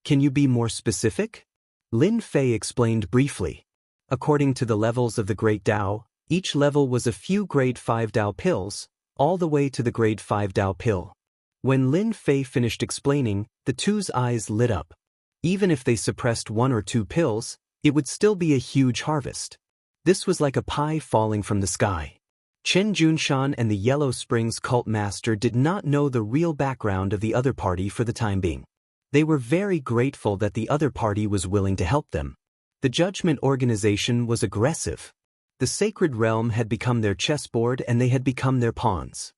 Can you be more specific? Lin Fei explained briefly. According to the levels of the Great Dao, each level was a few grade 5 Dao pills, all the way to the grade 5 Dao pill. When Lin Fei finished explaining, the two's eyes lit up. Even if they suppressed 1 or 2 pills, it would still be a huge harvest. This was like a pie falling from the sky. Chen Junshan and the Yellow Springs cult master did not know the real background of the other party for the time being. They were very grateful that the other party was willing to help them. The Judgment Organization was aggressive. The Sacred Realm had become their chessboard and they had become their pawns.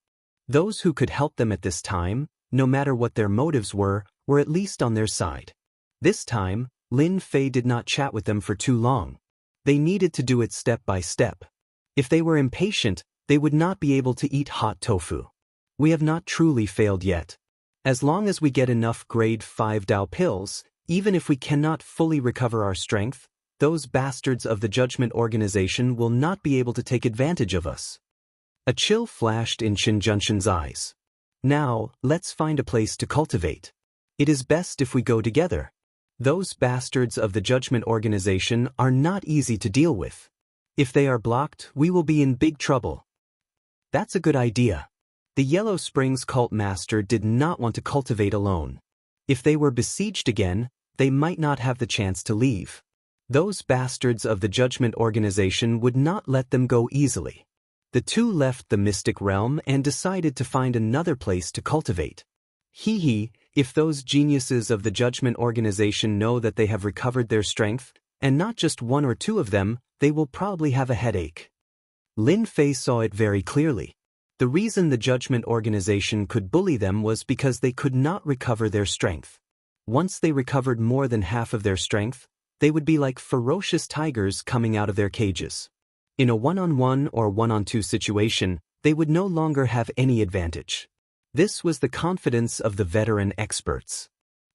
Those who could help them at this time, no matter what their motives were at least on their side. This time, Lin Fei did not chat with them for too long. They needed to do it step by step. If they were impatient, they would not be able to eat hot tofu. We have not truly failed yet. As long as we get enough grade 5 Dao pills, even if we cannot fully recover our strength, those bastards of the Judgment Organization will not be able to take advantage of us. A chill flashed in Chen Junshan's eyes. Now, let's find a place to cultivate. It is best if we go together. Those bastards of the Judgment Organization are not easy to deal with. If they are blocked, we will be in big trouble. That's a good idea. The Yellow Springs cult master did not want to cultivate alone. If they were besieged again, they might not have the chance to leave. Those bastards of the Judgment Organization would not let them go easily. The two left the mystic realm and decided to find another place to cultivate. If those geniuses of the Judgment Organization know that they have recovered their strength, and not just 1 or 2 of them, they will probably have a headache. Lin Fei saw it very clearly. The reason the Judgment Organization could bully them was because they could not recover their strength. Once they recovered more than half of their strength, they would be like ferocious tigers coming out of their cages. In a 1-on-1 or 1-on-2 situation, they would no longer have any advantage. This was the confidence of the veteran experts.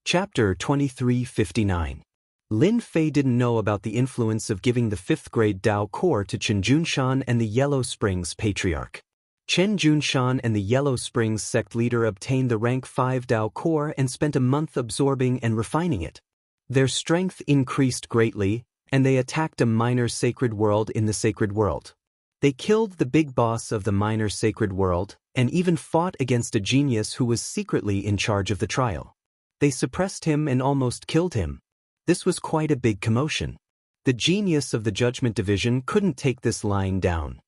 Chapter 2359. Lin Fei didn't know about the influence of giving the 5th grade Dao core to Chen Junshan and the Yellow Springs Patriarch. Chen Junshan and the Yellow Springs sect leader obtained the rank 5 Dao core and spent a month absorbing and refining it. Their strength increased greatly, and they attacked a minor sacred world in the sacred world. They killed the big boss of the minor sacred world, and even fought against a genius who was secretly in charge of the trial. They suppressed him and almost killed him. This was quite a big commotion. The genius of the Judgment Division couldn't take this lying down.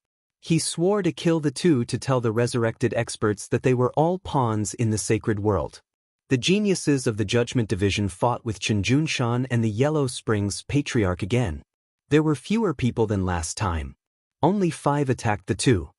He swore to kill the two to tell the resurrected experts that they were all pawns in the sacred world. The geniuses of the Judgment Division fought with Chen Junshan and the Yellow Springs Patriarch again. There were fewer people than last time. Only 5 attacked the two.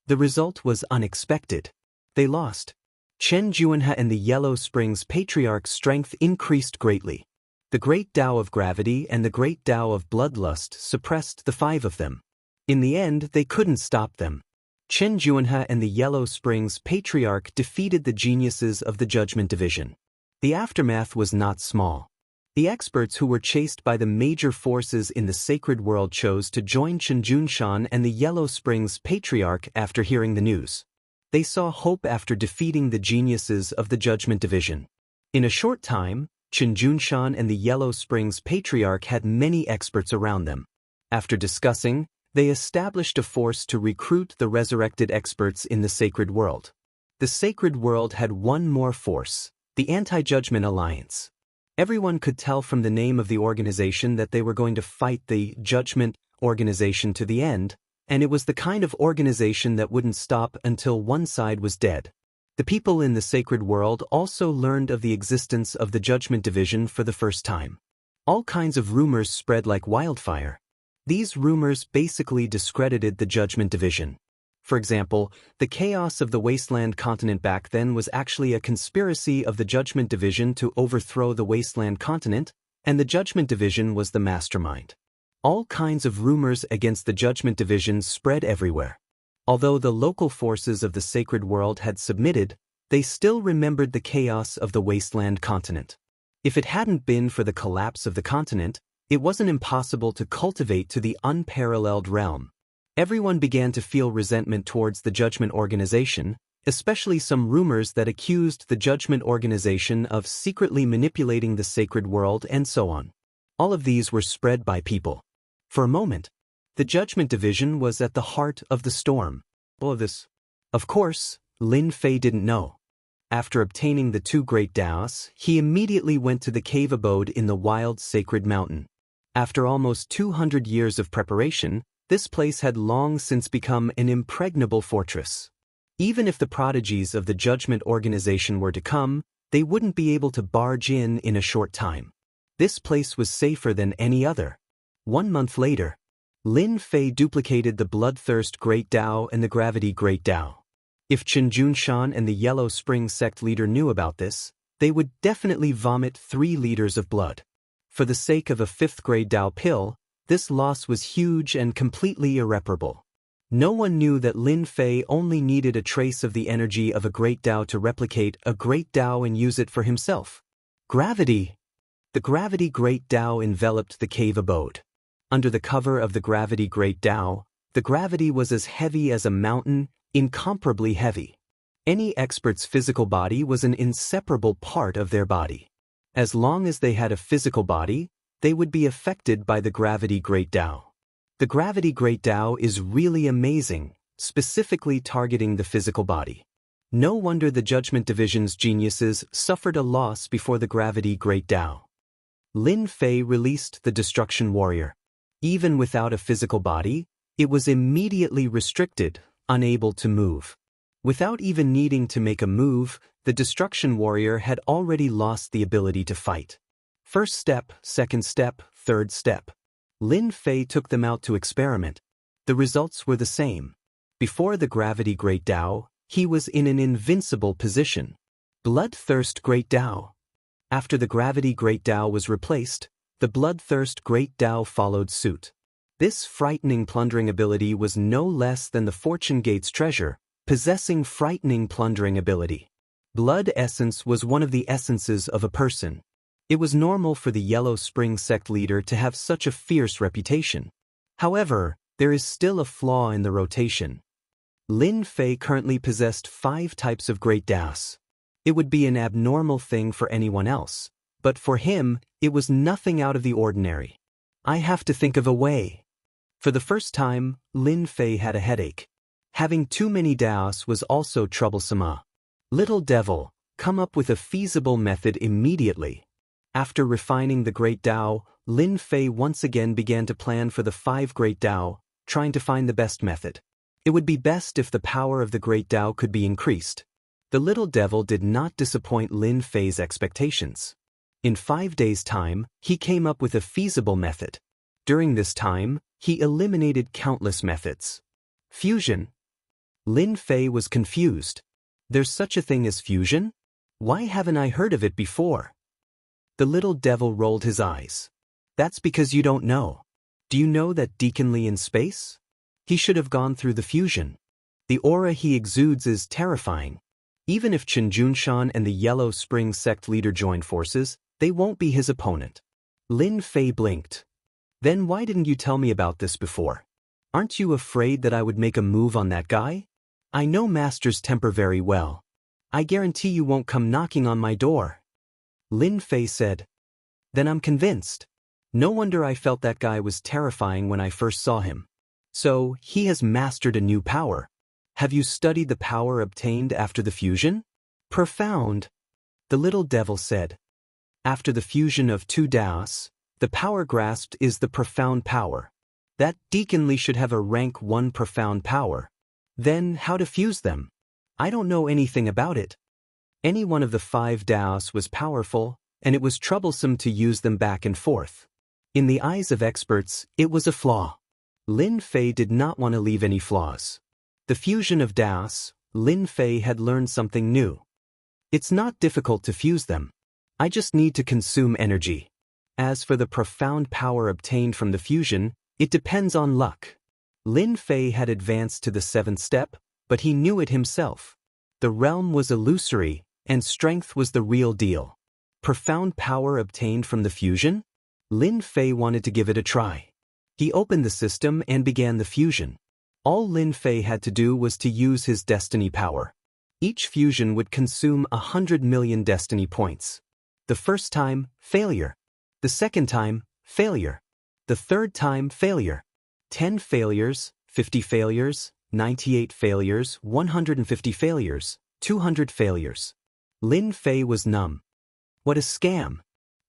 The result was unexpected. They lost. Chen Juanha and the Yellow Springs Patriarch's strength increased greatly. The Great Dao of Gravity and the Great Dao of Bloodlust suppressed the 5 of them. In the end, they couldn't stop them. Chen Juanha and the Yellow Springs Patriarch defeated the geniuses of the Judgment Division. The aftermath was not small. The experts who were chased by the major forces in the sacred world chose to join Chunjunshan and the Yellow Springs Patriarch after hearing the news. They saw hope after defeating the geniuses of the Judgment Division. In a short time, Chunjunshan and the Yellow Springs Patriarch had many experts around them. After discussing, they established a force to recruit the resurrected experts in the sacred world. The sacred world had one more force, the Anti-Judgment Alliance. Everyone could tell from the name of the organization that they were going to fight the Judgment Organization to the end, and it was the kind of organization that wouldn't stop until one side was dead. The people in the sacred world also learned of the existence of the Judgment Division for the first time. All kinds of rumors spread like wildfire. These rumors basically discredited the Judgment Division. For example, the chaos of the Wasteland continent back then was actually a conspiracy of the Judgment Division to overthrow the Wasteland continent, and the Judgment Division was the mastermind. All kinds of rumors against the Judgment Division spread everywhere. Although the local forces of the sacred world had submitted, they still remembered the chaos of the Wasteland continent. If it hadn't been for the collapse of the continent, it wasn't impossible to cultivate to the unparalleled realm. Everyone began to feel resentment towards the Judgment Organization, especially some rumors that accused the Judgment Organization of secretly manipulating the sacred world and so on. All of these were spread by people. For a moment, the Judgment Division was at the heart of the storm. All of this. Of course, Lin Fei didn't know. After obtaining the 2 great Daos, he immediately went to the cave abode in the wild sacred mountain. After almost 200 years of preparation, this place had long since become an impregnable fortress. Even if the prodigies of the Judgment Organization were to come, they wouldn't be able to barge in a short time. This place was safer than any other. 1 month later, Lin Fei duplicated the Bloodthirst Great Dao and the Gravity Great Dao. If Chunjunshan and the Yellow Spring sect leader knew about this, they would definitely vomit 3 liters of blood. For the sake of a 5th grade Dao pill, this loss was huge and completely irreparable. No one knew that Lin Fei only needed a trace of the energy of a great Dao to replicate a great Dao and use it for himself. Gravity. The Gravity Great Dao enveloped the cave abode. Under the cover of the Gravity Great Dao, the gravity was as heavy as a mountain, incomparably heavy. Any expert's physical body was an inseparable part of their body. As long as they had a physical body, they would be affected by the Gravity Great Dao. The Gravity Great Dao is really amazing, specifically targeting the physical body. No wonder the Judgment Division's geniuses suffered a loss before the Gravity Great Dao. Lin Fei released the Destruction Warrior. Even without a physical body, it was immediately restricted, unable to move. Without even needing to make a move, the Destruction Warrior had already lost the ability to fight. First step, second step, third step. Lin Fei took them out to experiment. The results were the same. Before the Gravity Great Dao, he was in an invincible position. Bloodthirst Great Dao. After the Gravity Great Dao was replaced, the Bloodthirst Great Dao followed suit. This frightening plundering ability was no less than the Fortune Gate's treasure, possessing frightening plundering ability. Blood essence was one of the essences of a person. It was normal for the Yellow Spring sect leader to have such a fierce reputation. However, there is still a flaw in the rotation. Lin Fei currently possessed 5 types of Great Daos. It would be an abnormal thing for anyone else, but for him, it was nothing out of the ordinary. I have to think of a way. For the first time, Lin Fei had a headache. Having too many Daos was also troublesome. Little devil, come up with a feasible method immediately. After refining the Great Dao, Lin Fei once again began to plan for the 5 Great Dao, trying to find the best method. It would be best if the power of the Great Dao could be increased. The little devil did not disappoint Lin Fei's expectations. In 5 days' time, he came up with a feasible method. During this time, he eliminated countless methods. Fusion. Lin Fei was confused. There's such a thing as fusion? Why haven't I heard of it before? The little devil rolled his eyes. That's because you don't know. Do you know that Deacon Lee in space? He should have gone through the fusion. The aura he exudes is terrifying. Even if Chen Junshan and the Yellow Spring sect leader join forces, they won't be his opponent. Lin Fei blinked. Then why didn't you tell me about this before? Aren't you afraid that I would make a move on that guy? I know Master's temper very well. I guarantee you won't come knocking on my door. Lin Fei said. Then I'm convinced. No wonder I felt that guy was terrifying when I first saw him. So, he has mastered a new power. Have you studied the power obtained after the fusion? Profound. The little devil said. After the fusion of two Daos, the power grasped is the profound power. That deaconly should have a rank 1 profound power. Then, how to fuse them? I don't know anything about it. Any one of the 5 Daos was powerful, and it was troublesome to use them back and forth. In the eyes of experts, it was a flaw. Lin Fei did not want to leave any flaws. The fusion of Daos, Lin Fei had learned something new. It's not difficult to fuse them. I just need to consume energy. As for the profound power obtained from the fusion, it depends on luck. Lin Fei had advanced to the 7th step, but he knew it himself. The realm was illusory, and strength was the real deal. Profound power obtained from the fusion? Lin Fei wanted to give it a try. He opened the system and began the fusion. All Lin Fei had to do was to use his destiny power. Each fusion would consume 100 million destiny points. The first time, failure. The second time, failure. The third time, failure. 10 failures, 50 failures, 98 failures, 150 failures, 200 failures. Lin Fei was numb. What a scam.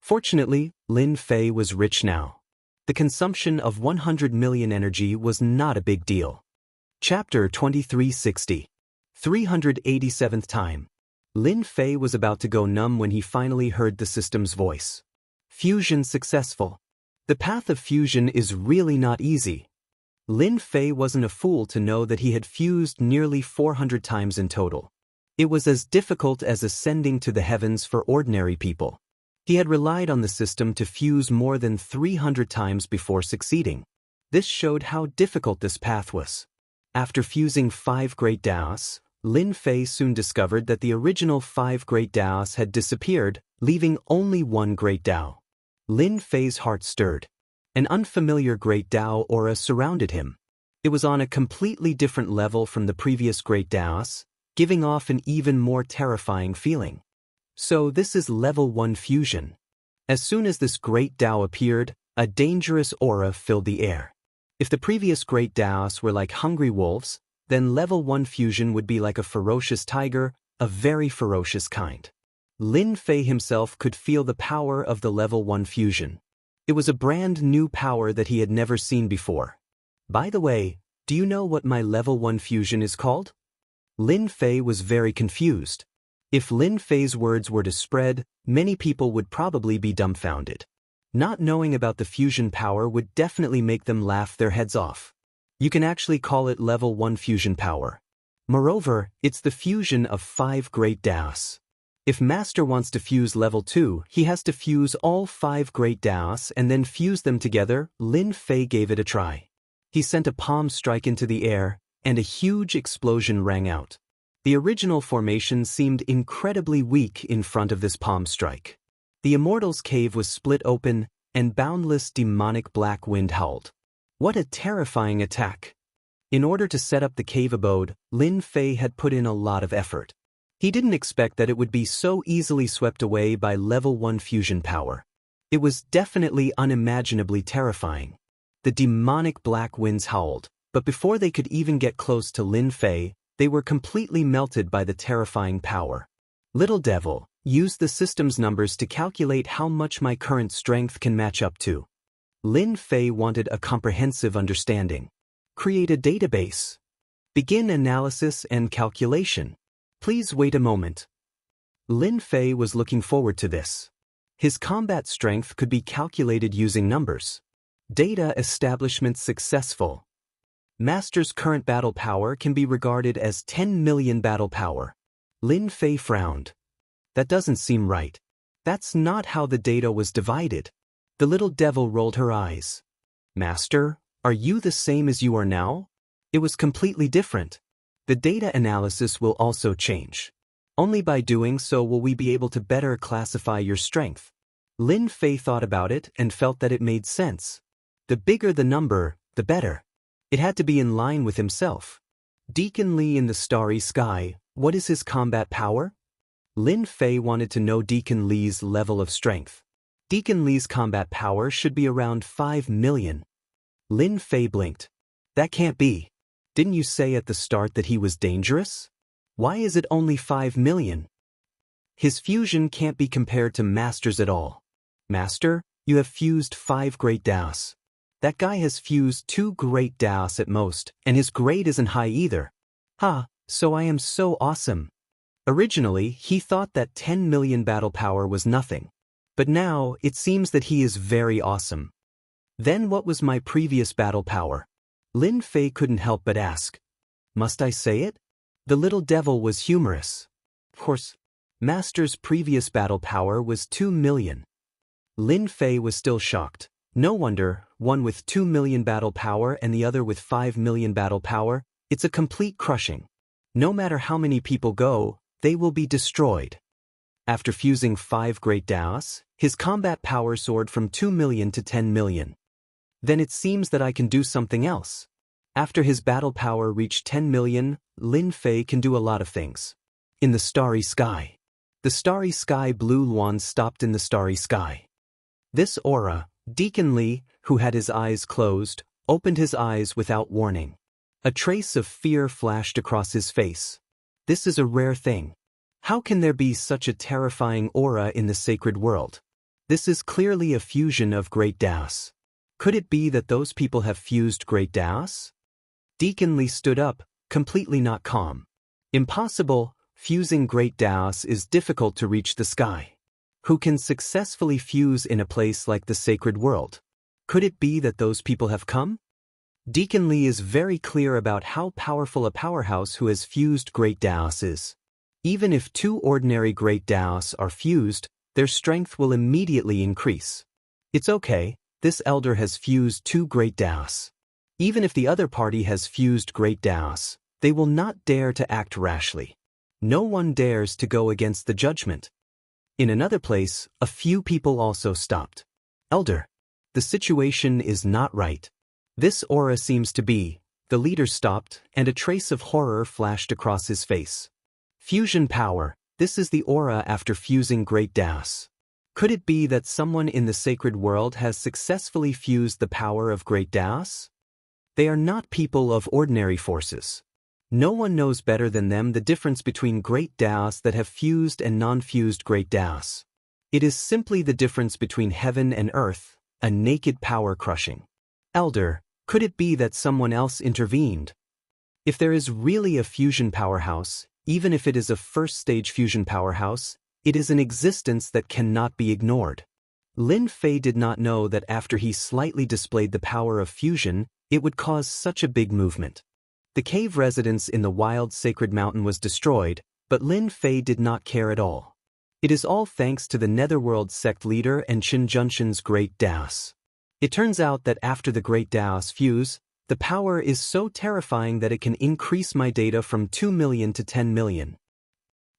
Fortunately, Lin Fei was rich now. The consumption of 100 million energy was not a big deal. Chapter 2360. 387th time. Lin Fei was about to go numb when he finally heard the system's voice. Fusion successful. The path of fusion is really not easy. Lin Fei wasn't a fool to know that he had fused nearly 400 times in total. It was as difficult as ascending to the heavens for ordinary people. He had relied on the system to fuse more than 300 times before succeeding. This showed how difficult this path was. After fusing 5 great Daos, Lin Fei soon discovered that the original 5 great Daos had disappeared, leaving only one great Dao. Lin Fei's heart stirred. An unfamiliar great Dao aura surrounded him. It was on a completely different level from the previous great Daos, giving off an even more terrifying feeling. So this is level 1 fusion. As soon as this great Dao appeared, a dangerous aura filled the air. If the previous great Daos were like hungry wolves, then level 1 fusion would be like a ferocious tiger, a very ferocious kind. Lin Fei himself could feel the power of the level 1 fusion. It was a brand new power that he had never seen before. By the way, do you know what my level 1 fusion is called? Lin Fei was very confused. If Lin Fei's words were to spread, many people would probably be dumbfounded. Not knowing about the fusion power would definitely make them laugh their heads off. You can actually call it level 1 fusion power. Moreover, it's the fusion of 5 great Daos. If Master wants to fuse level 2, he has to fuse all 5 great Daos and then fuse them together. Lin Fei gave it a try. He sent a palm strike into the air, and a huge explosion rang out. The original formation seemed incredibly weak in front of this palm strike. The Immortal's cave was split open, and boundless demonic black wind howled. What a terrifying attack! In order to set up the cave abode, Lin Fei had put in a lot of effort. He didn't expect that it would be so easily swept away by level 1 fusion power. It was definitely unimaginably terrifying. The demonic black winds howled, but before they could even get close to Lin Fei, they were completely melted by the terrifying power. Little devil, use the system's numbers to calculate how much my current strength can match up to. Lin Fei wanted a comprehensive understanding. Create a database. Begin analysis and calculation. Please wait a moment. Lin Fei was looking forward to this. His combat strength could be calculated using numbers. Data establishment successful. Master's current battle power can be regarded as 10 million battle power. Lin Fei frowned. That doesn't seem right. That's not how the data was divided. The little devil rolled her eyes. Master, are you the same as you are now? It was completely different. The data analysis will also change. Only by doing so will we be able to better classify your strength. Lin Fei thought about it and felt that it made sense. The bigger the number, the better. It had to be in line with himself. Deacon Li in the starry sky, what is his combat power? Lin Fei wanted to know Deacon Li's level of strength. Deacon Li's combat power should be around 5 million. Lin Fei blinked. That can't be. Didn't you say at the start that he was dangerous? Why is it only 5 million? His fusion can't be compared to Master's at all. Master, you have fused 5 great Daos. That guy has fused 2 great Daos at most, and his grade isn't high either. Ha, so I am so awesome. Originally, he thought that 10 million battle power was nothing. But now, it seems that he is very awesome. Then what was my previous battle power? Lin Fei couldn't help but ask. Must I say it? The little devil was humorous. Of course, Master's previous battle power was 2 million. Lin Fei was still shocked. No wonder, one with 2 million battle power and the other with 5 million battle power, it's a complete crushing. No matter how many people go, they will be destroyed. After fusing 5 great Daos, his combat power soared from 2 million to 10 million. Then it seems that I can do something else. After his battle power reached 10 million, Lin Fei can do a lot of things. In the starry sky. The starry sky blue Luan stopped in the starry sky. This aura, Deacon Li, who had his eyes closed, opened his eyes without warning. A trace of fear flashed across his face. This is a rare thing. How can there be such a terrifying aura in the sacred world? This is clearly a fusion of great Daos. Could it be that those people have fused great Daos? Deacon Li stood up, completely not calm. Impossible, fusing great Daos is difficult to reach the sky. Who can successfully fuse in a place like the sacred world? Could it be that those people have come? Deacon Li is very clear about how powerful a powerhouse who has fused great Daos is. Even if 2 ordinary great Daos are fused, their strength will immediately increase. It's okay, this elder has fused 2 great Daos. Even if the other party has fused great Daos, they will not dare to act rashly. No one dares to go against the judgment. In another place, a few people also stopped. Elder, the situation is not right. This aura seems to be. The leader stopped, and a trace of horror flashed across his face. Fusion power, this is the aura after fusing great Daos. Could it be that someone in the sacred world has successfully fused the power of great Daos? They are not people of ordinary forces. No one knows better than them the difference between great Daos that have fused and non-fused great Daos. It is simply the difference between heaven and earth, a naked power crushing. Elder, could it be that someone else intervened? If there is really a fusion powerhouse, even if it is a first-stage fusion powerhouse, it is an existence that cannot be ignored. Lin Fei did not know that after he slightly displayed the power of fusion, it would cause such a big movement. The cave residence in the wild sacred mountain was destroyed, but Lin Fei did not care at all. It is all thanks to the Netherworld sect leader and Qin Junshin's great Daos. It turns out that after the great Daos fuse, the power is so terrifying that it can increase my data from 2 million to 10 million.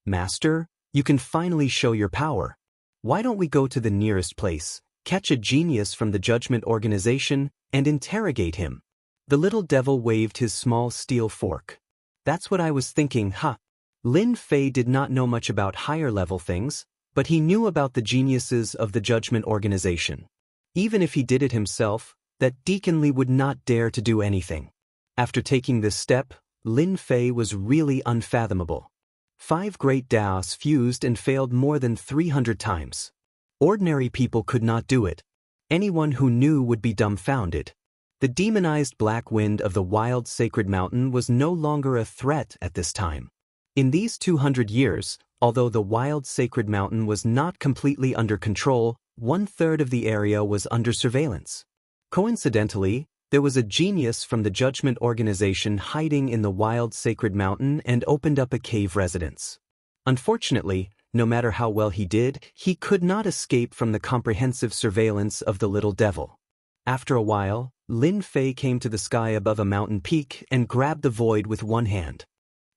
Master, you can finally show your power. Why don't we go to the nearest place, catch a genius from the judgment organization, and interrogate him? The little devil waved his small steel fork. That's what I was thinking, huh? Lin Fei did not know much about higher-level things, but he knew about the geniuses of the judgment organization. Even if he did it himself, that Deacon Li would not dare to do anything. After taking this step, Lin Fei was really unfathomable. 5 great Daos fused and failed more than 300 times. Ordinary people could not do it. Anyone who knew would be dumbfounded. The demonized black wind of the wild sacred mountain was no longer a threat at this time. In these 200 years, although the wild sacred mountain was not completely under control, 1/3 of the area was under surveillance. Coincidentally, there was a genius from the judgment organization hiding in the wild sacred mountain and opened up a cave residence. Unfortunately, no matter how well he did, he could not escape from the comprehensive surveillance of the little devil. After a while, Lin Fei came to the sky above a mountain peak and grabbed the void with one hand.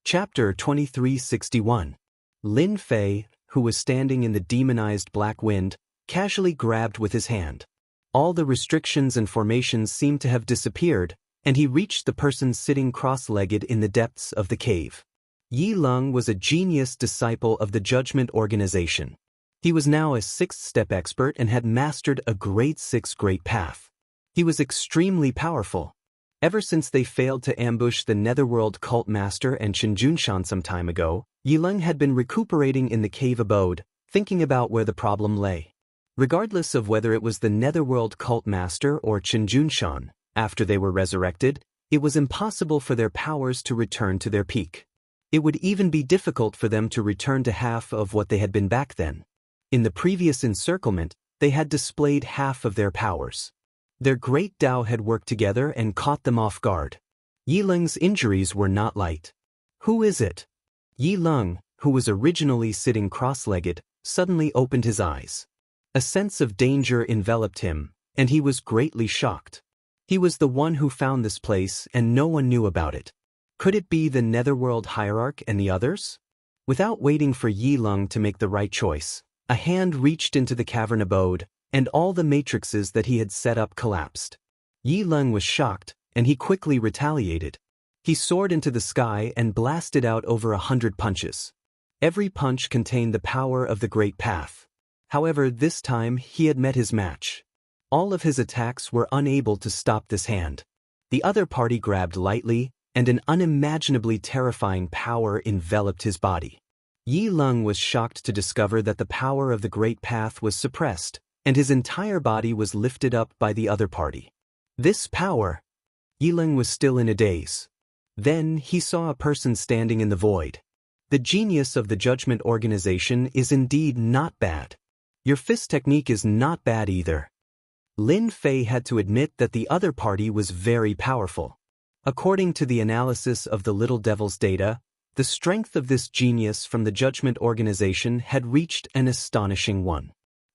Chapter 2361. Lin Fei, who was standing in the demonized black wind, casually grabbed with his hand. All the restrictions and formations seemed to have disappeared, and he reached the person sitting cross-legged in the depths of the cave. Yi Lung was a genius disciple of the Judgment Organization. He was now a sixth-step expert and had mastered a grade 6 great path. He was extremely powerful. Ever since they failed to ambush the Netherworld cult master and Shinjunshan some time ago, Yi Lung had been recuperating in the cave abode, thinking about where the problem lay. Regardless of whether it was the Netherworld cult master or Shinjunshan, after they were resurrected, it was impossible for their powers to return to their peak. It would even be difficult for them to return to half of what they had been back then. In the previous encirclement, they had displayed half of their powers. Their great Tao had worked together and caught them off guard. Yi Lung's injuries were not light. Who is it? Yi Lung, who was originally sitting cross-legged, suddenly opened his eyes. A sense of danger enveloped him, and he was greatly shocked. He was the one who found this place and no one knew about it. Could it be the Netherworld Hierarch and the others? Without waiting for Yi Lung to make the right choice, a hand reached into the cavern abode, and all the matrices that he had set up collapsed. Yi Lung was shocked, and he quickly retaliated. He soared into the sky and blasted out over 100 punches. Every punch contained the power of the Great Path. However, this time he had met his match. All of his attacks were unable to stop this hand. The other party grabbed lightly, and an unimaginably terrifying power enveloped his body. Yi Lung was shocked to discover that the power of the Great Path was suppressed, and his entire body was lifted up by the other party. This power... Yi Lung was still in a daze. Then he saw a person standing in the void. The genius of the Judgment Organization is indeed not bad. Your fist technique is not bad either. Lin Fei had to admit that the other party was very powerful. According to the analysis of the Little Devil's data, the strength of this genius from the Judgment Organization had reached an astonishing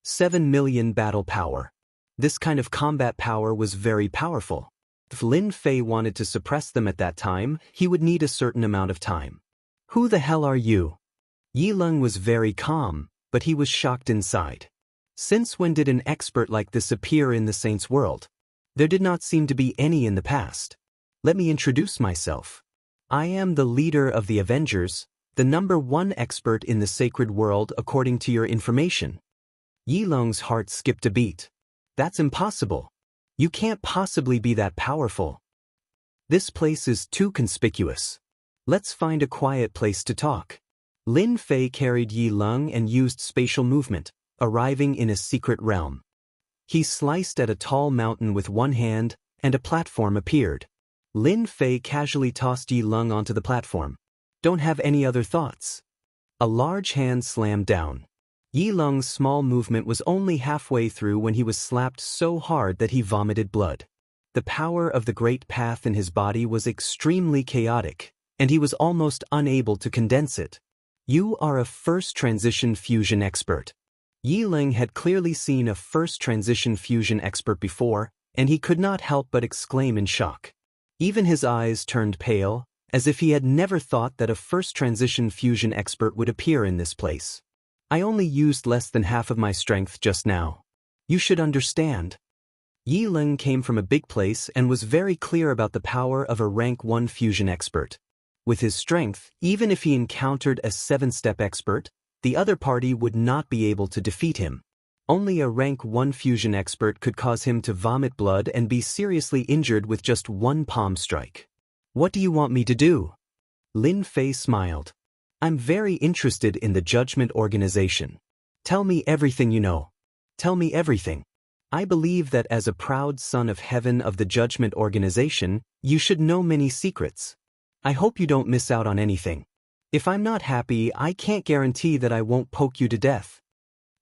7 million battle power. This kind of combat power was very powerful. If Lin Fei wanted to suppress them at that time, he would need a certain amount of time. Who the hell are you? Yi Lung was very calm, but he was shocked inside. Since when did an expert like this appear in the Saints' world? There did not seem to be any in the past. Let me introduce myself. I am the leader of the Avengers, the #1 expert in the sacred world according to your information. Yi Lung's heart skipped a beat. That's impossible. You can't possibly be that powerful. This place is too conspicuous. Let's find a quiet place to talk. Lin Fei carried Yi Lung and used spatial movement, arriving in a secret realm. He sliced at a tall mountain with one hand, and a platform appeared. Lin Fei casually tossed Yi Lung onto the platform. Don't have any other thoughts. A large hand slammed down. Yi Lung's small movement was only halfway through when he was slapped so hard that he vomited blood. The power of the Great Path in his body was extremely chaotic, and he was almost unable to condense it. You are a first transition fusion expert. Yi Lung had clearly seen a first transition fusion expert before, and he could not help but exclaim in shock. Even his eyes turned pale, as if he had never thought that a first transition fusion expert would appear in this place. I only used less than half of my strength just now. You should understand. Yi Lung came from a big place and was very clear about the power of a rank 1 fusion expert. With his strength, even if he encountered a 7-step expert, the other party would not be able to defeat him. Only a rank 1 fusion expert could cause him to vomit blood and be seriously injured with just one palm strike. What do you want me to do? Lin Fei smiled. I'm very interested in the Judgment Organization. Tell me everything you know. Tell me everything. I believe that as a proud son of heaven of the Judgment Organization, you should know many secrets. I hope you don't miss out on anything. If I'm not happy, I can't guarantee that I won't poke you to death.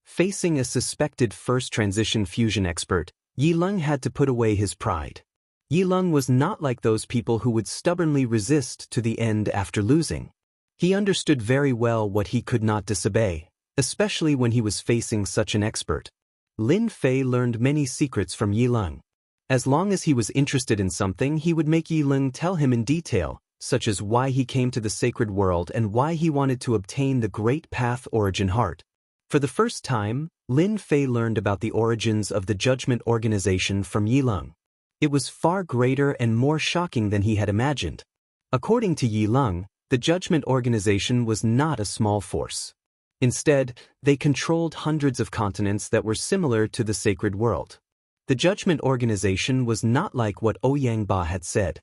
Facing a suspected first transition fusion expert, Yi Lung had to put away his pride. Yi Lung was not like those people who would stubbornly resist to the end after losing. He understood very well what he could not disobey, especially when he was facing such an expert. Lin Fei learned many secrets from Yi Lung. As long as he was interested in something, he would make Yi Lung tell him in detail, such as why he came to the sacred world and why he wanted to obtain the Great Path Origin Heart. For the first time, Lin Fei learned about the origins of the Judgment Organization from Yi Lung. It was far greater and more shocking than he had imagined. According to Yi Lung, the Judgment Organization was not a small force. Instead, they controlled hundreds of continents that were similar to the sacred world. The Judgment Organization was not like what Ouyang Ba had said.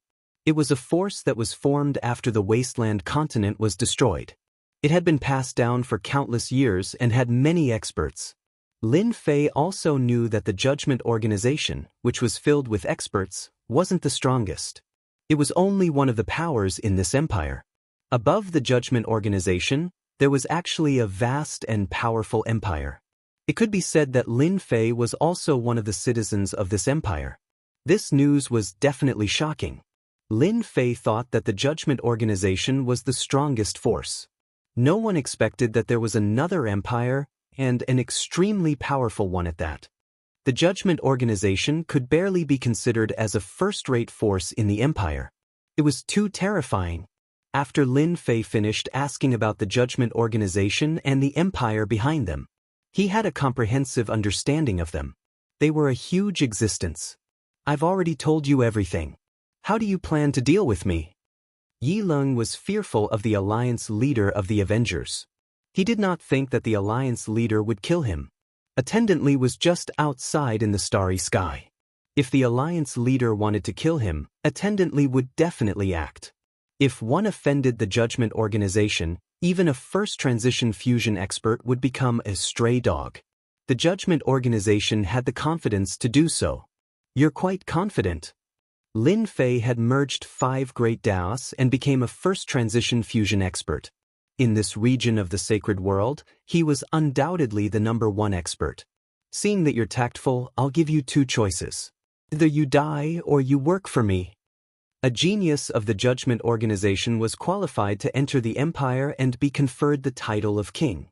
It was a force that was formed after the Wasteland continent was destroyed. It had been passed down for countless years and had many experts. Lin Fei also knew that the Judgment Organization, which was filled with experts, wasn't the strongest. It was only one of the powers in this empire. Above the Judgment Organization, there was actually a vast and powerful empire. It could be said that Lin Fei was also one of the citizens of this empire. This news was definitely shocking. Lin Fei thought that the Judgment Organization was the strongest force. No one expected that there was another empire, and an extremely powerful one at that. The Judgment Organization could barely be considered as a first-rate force in the empire. It was too terrifying. After Lin Fei finished asking about the Judgment Organization and the empire behind them, he had a comprehensive understanding of them. They were a huge existence. I've already told you everything. How do you plan to deal with me? Yi Lung was fearful of the Alliance leader of the Avengers. He did not think that the Alliance leader would kill him. Attendant Li was just outside in the starry sky. If the Alliance leader wanted to kill him, Attendant Li would definitely act. If one offended the Judgment Organization, even a first transition fusion expert would become a stray dog. The Judgment Organization had the confidence to do so. You're quite confident. Lin Fei had merged 5 great Daos and became a first transition fusion expert. In this region of the sacred world, he was undoubtedly the #1 expert. Seeing that you're tactful, I'll give you 2 choices. Either you die or you work for me. A genius of the Judgment Organization was qualified to enter the empire and be conferred the title of king.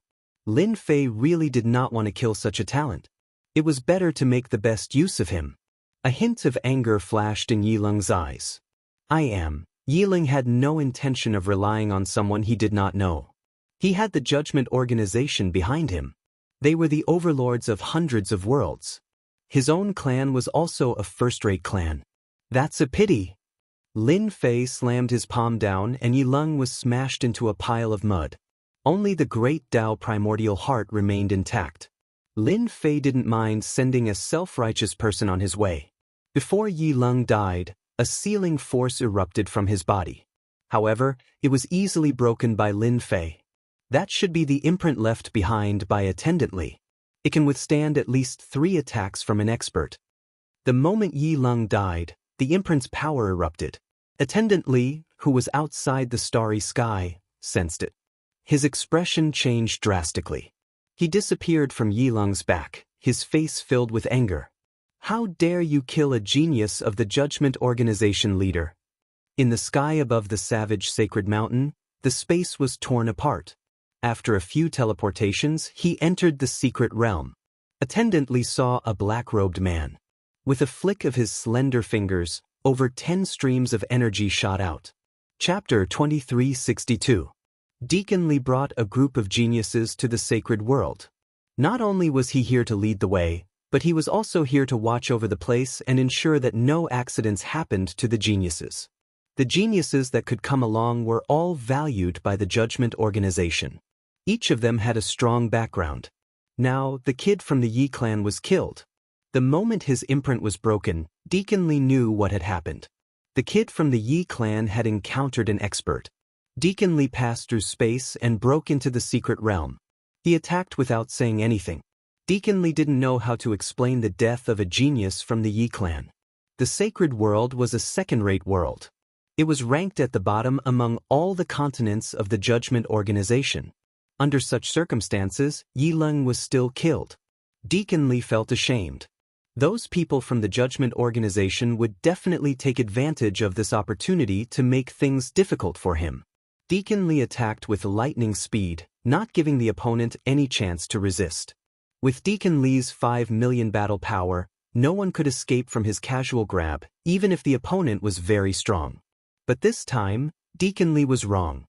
Lin Fei really did not want to kill such a talent. It was better to make the best use of him. A hint of anger flashed in Yi Lung's eyes. Yi Lung had no intention of relying on someone he did not know. He had the Judgment Organization behind him. They were the overlords of hundreds of worlds. His own clan was also a first-rate clan. That's a pity. Lin Fei slammed his palm down and Yi Lung was smashed into a pile of mud. Only the great Tao primordial heart remained intact. Lin Fei didn't mind sending a self-righteous person on his way. Before Yi Lung died, a sealing force erupted from his body. However, it was easily broken by Lin Fei. That should be the imprint left behind by Attendant Li. It can withstand at least 3 attacks from an expert. The moment Yi Lung died, the imprint's power erupted. Attendant Li, who was outside the starry sky, sensed it. His expression changed drastically. He disappeared from Yi Lung's back, his face filled with anger. How dare you kill a genius of the Judgment Organization leader? In the sky above the savage sacred mountain, the space was torn apart. After a few teleportations, he entered the secret realm. Attendant Li saw a black-robed man. With a flick of his slender fingers, over 10 streams of energy shot out. Chapter 2362. Deacon Li brought a group of geniuses to the sacred world. Not only was he here to lead the way, but he was also here to watch over the place and ensure that no accidents happened to the geniuses. The geniuses that could come along were all valued by the Judgment Organization. Each of them had a strong background. Now, the kid from the Yi clan was killed. The moment his imprint was broken, Deacon Li knew what had happened. The kid from the Yi clan had encountered an expert. Deacon Li passed through space and broke into the secret realm. He attacked without saying anything. Deacon Li didn't know how to explain the death of a genius from the Yi clan. The sacred world was a second-rate world. It was ranked at the bottom among all the continents of the Judgment Organization. Under such circumstances, Yi Lung was still killed. Deacon Li felt ashamed. Those people from the Judgment Organization would definitely take advantage of this opportunity to make things difficult for him. Deacon Li attacked with lightning speed, not giving the opponent any chance to resist. With Deacon Li's 5 million battle power, no one could escape from his casual grab, even if the opponent was very strong. But this time, Deacon Lee was wrong.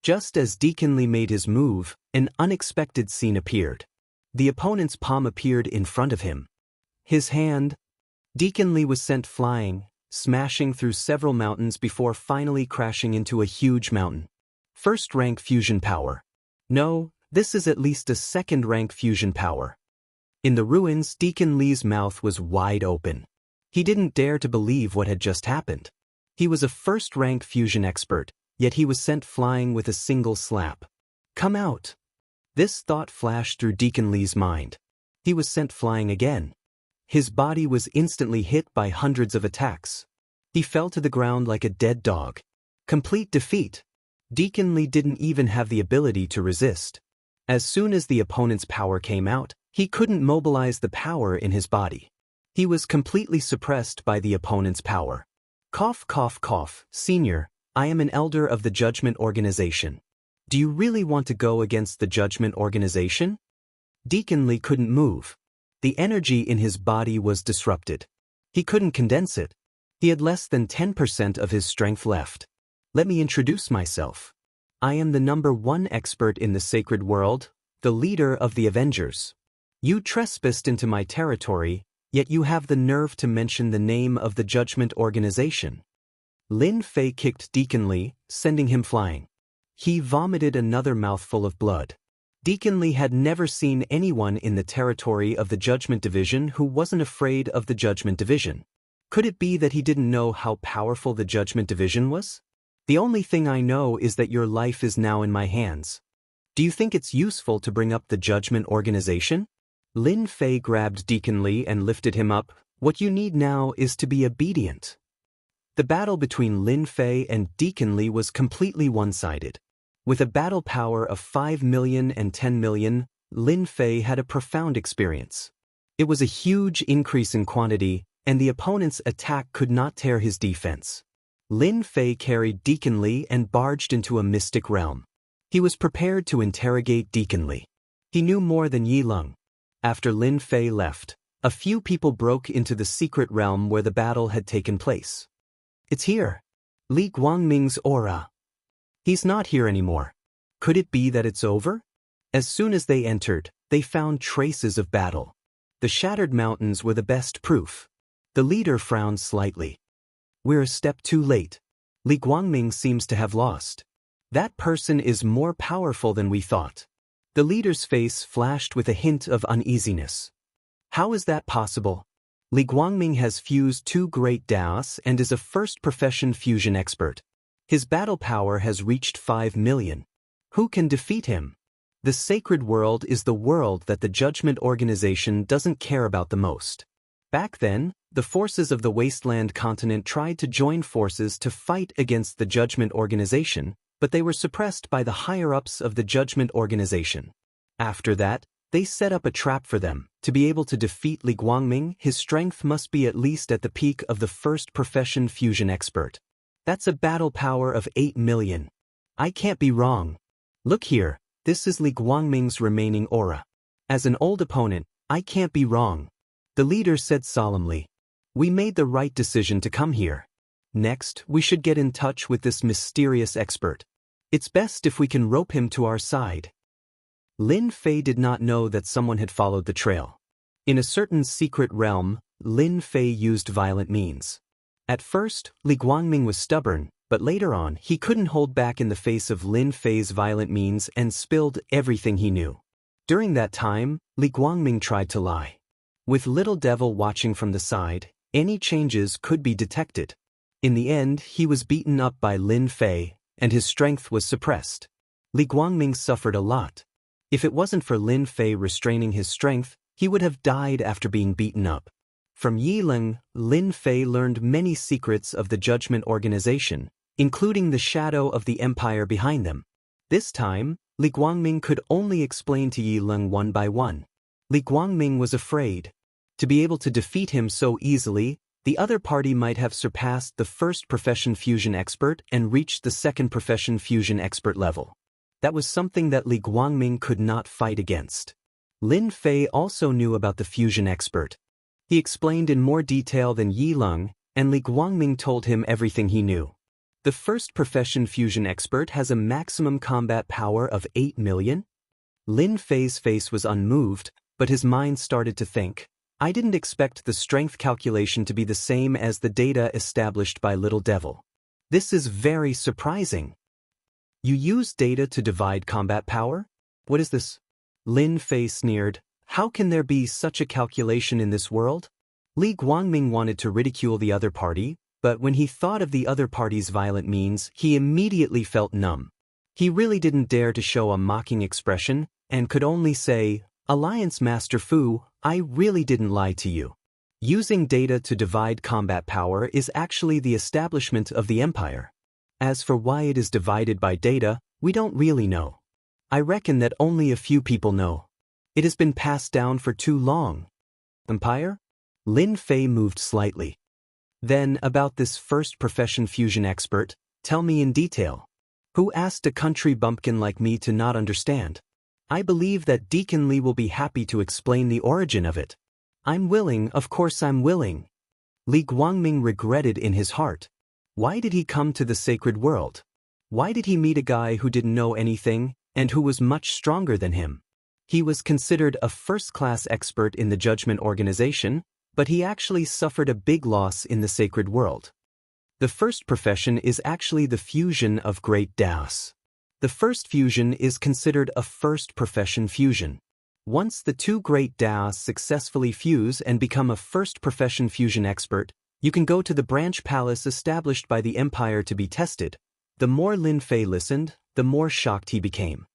Just as Deacon Lee made his move, an unexpected scene appeared. The opponent's palm appeared in front of him. His hand. Deacon Lee was sent flying, smashing through several mountains before finally crashing into a huge mountain. First-rank fusion power. No, this is at least a second-rank fusion power. In the ruins, Deacon Lee's mouth was wide open. He didn't dare to believe what had just happened. He was a first-rank fusion expert, yet he was sent flying with a single slap. Come out! This thought flashed through Deacon Lee's mind. He was sent flying again. His body was instantly hit by hundreds of attacks. He fell to the ground like a dead dog. Complete defeat. Deacon Lee didn't even have the ability to resist. As soon as the opponent's power came out, he couldn't mobilize the power in his body. He was completely suppressed by the opponent's power. Cough, cough, cough. Senior, I am an elder of the Judgment Organization. Do you really want to go against the Judgment Organization? Deacon Lee couldn't move. The energy in his body was disrupted. He couldn't condense it. He had less than 10% of his strength left. Let me introduce myself. I am the #1 expert in the sacred world, the leader of the Avengers. You trespassed into my territory, yet you have the nerve to mention the name of the Judgment Organization. Lin Fei kicked Deacon Lee, sending him flying. He vomited another mouthful of blood. Deacon Lee had never seen anyone in the territory of the Judgment Division who wasn't afraid of the Judgment Division. Could it be that he didn't know how powerful the Judgment Division was? The only thing I know is that your life is now in my hands. Do you think it's useful to bring up the Judgment Organization? Lin Fei grabbed Deacon Lee and lifted him up. What you need now is to be obedient. The battle between Lin Fei and Deacon Lee was completely one-sided. With a battle power of 5 million and 10 million, Lin Fei had a profound experience. It was a huge increase in quantity, and the opponent's attack could not tear his defense. Lin Fei carried Deacon Lee and barged into a mystic realm. He was prepared to interrogate Deacon Lee. He knew more than Yi Lung. After Lin Fei left, a few people broke into the secret realm where the battle had taken place. It's here. Li Guangming's aura. He's not here anymore. Could it be that it's over? As soon as they entered, they found traces of battle. The shattered mountains were the best proof. The leader frowned slightly. We're a step too late. Li Guangming seems to have lost. That person is more powerful than we thought. The leader's face flashed with a hint of uneasiness. How is that possible? Li Guangming has fused 2 great Daos and is a first-profession fusion expert. His battle power has reached 5 million. Who can defeat him? The sacred world is the world that the Judgment Organization doesn't care about the most. Back then, the forces of the Wasteland continent tried to join forces to fight against the Judgment Organization, but they were suppressed by the higher-ups of the Judgment Organization. After that, they set up a trap for them. To be able to defeat Li Guangming, his strength must be at least at the peak of the first-profession fusion expert. That's a battle power of 8 million. I can't be wrong. Look here, this is Li Guangming's remaining aura. As an old opponent, I can't be wrong. The leader said solemnly. We made the right decision to come here. Next, we should get in touch with this mysterious expert. It's best if we can rope him to our side. Lin Fei did not know that someone had followed the trail. In a certain secret realm, Lin Fei used violent means. At first, Li Guangming was stubborn, but later on he couldn't hold back in the face of Lin Fei's violent means and spilled everything he knew. During that time, Li Guangming tried to lie. With Little Devil watching from the side, any changes could be detected. In the end, he was beaten up by Lin Fei, and his strength was suppressed. Li Guangming suffered a lot. If it wasn't for Lin Fei restraining his strength, he would have died after being beaten up. From Yi Lung, Lin Fei learned many secrets of the Judgment Organization, including the shadow of the empire behind them. This time, Li Guangming could only explain to Yi Lung one by one. Li Guangming was afraid. To be able to defeat him so easily, the other party might have surpassed the first-profession fusion expert and reached the second-profession fusion expert level. That was something that Li Guangming could not fight against. Lin Fei also knew about the fusion expert. He explained in more detail than Yi Lung, and Li Guangming told him everything he knew. The first profession fusion expert has a maximum combat power of 8 million? Lin Fei's face was unmoved, but his mind started to think. I didn't expect the strength calculation to be the same as the data established by Little Devil. This is very surprising. You use data to divide combat power? What is this? Lin Fei sneered. How can there be such a calculation in this world? Li Guangming wanted to ridicule the other party, but when he thought of the other party's violent means, he immediately felt numb. He really didn't dare to show a mocking expression, and could only say, Alliance Master Fu, I really didn't lie to you. Using data to divide combat power is actually the establishment of the empire. As for why it is divided by data, we don't really know. I reckon that only a few people know. It has been passed down for too long. Empire? Lin Fei moved slightly. Then, about this first profession fusion expert, tell me in detail. Who asked a country bumpkin like me to not understand? I believe that Deacon Li will be happy to explain the origin of it. I'm willing, of course I'm willing. Li Guangming regretted in his heart. Why did he come to the sacred world? Why did he meet a guy who didn't know anything, and who was much stronger than him? He was considered a first-class expert in the judgment organization, but he actually suffered a big loss in the sacred world. The first profession is actually the fusion of great Daos. The first fusion is considered a first profession fusion. Once the two great Daos successfully fuse and become a first profession fusion expert, you can go to the branch palace established by the empire to be tested. The more Lin Fei listened, the more shocked he became.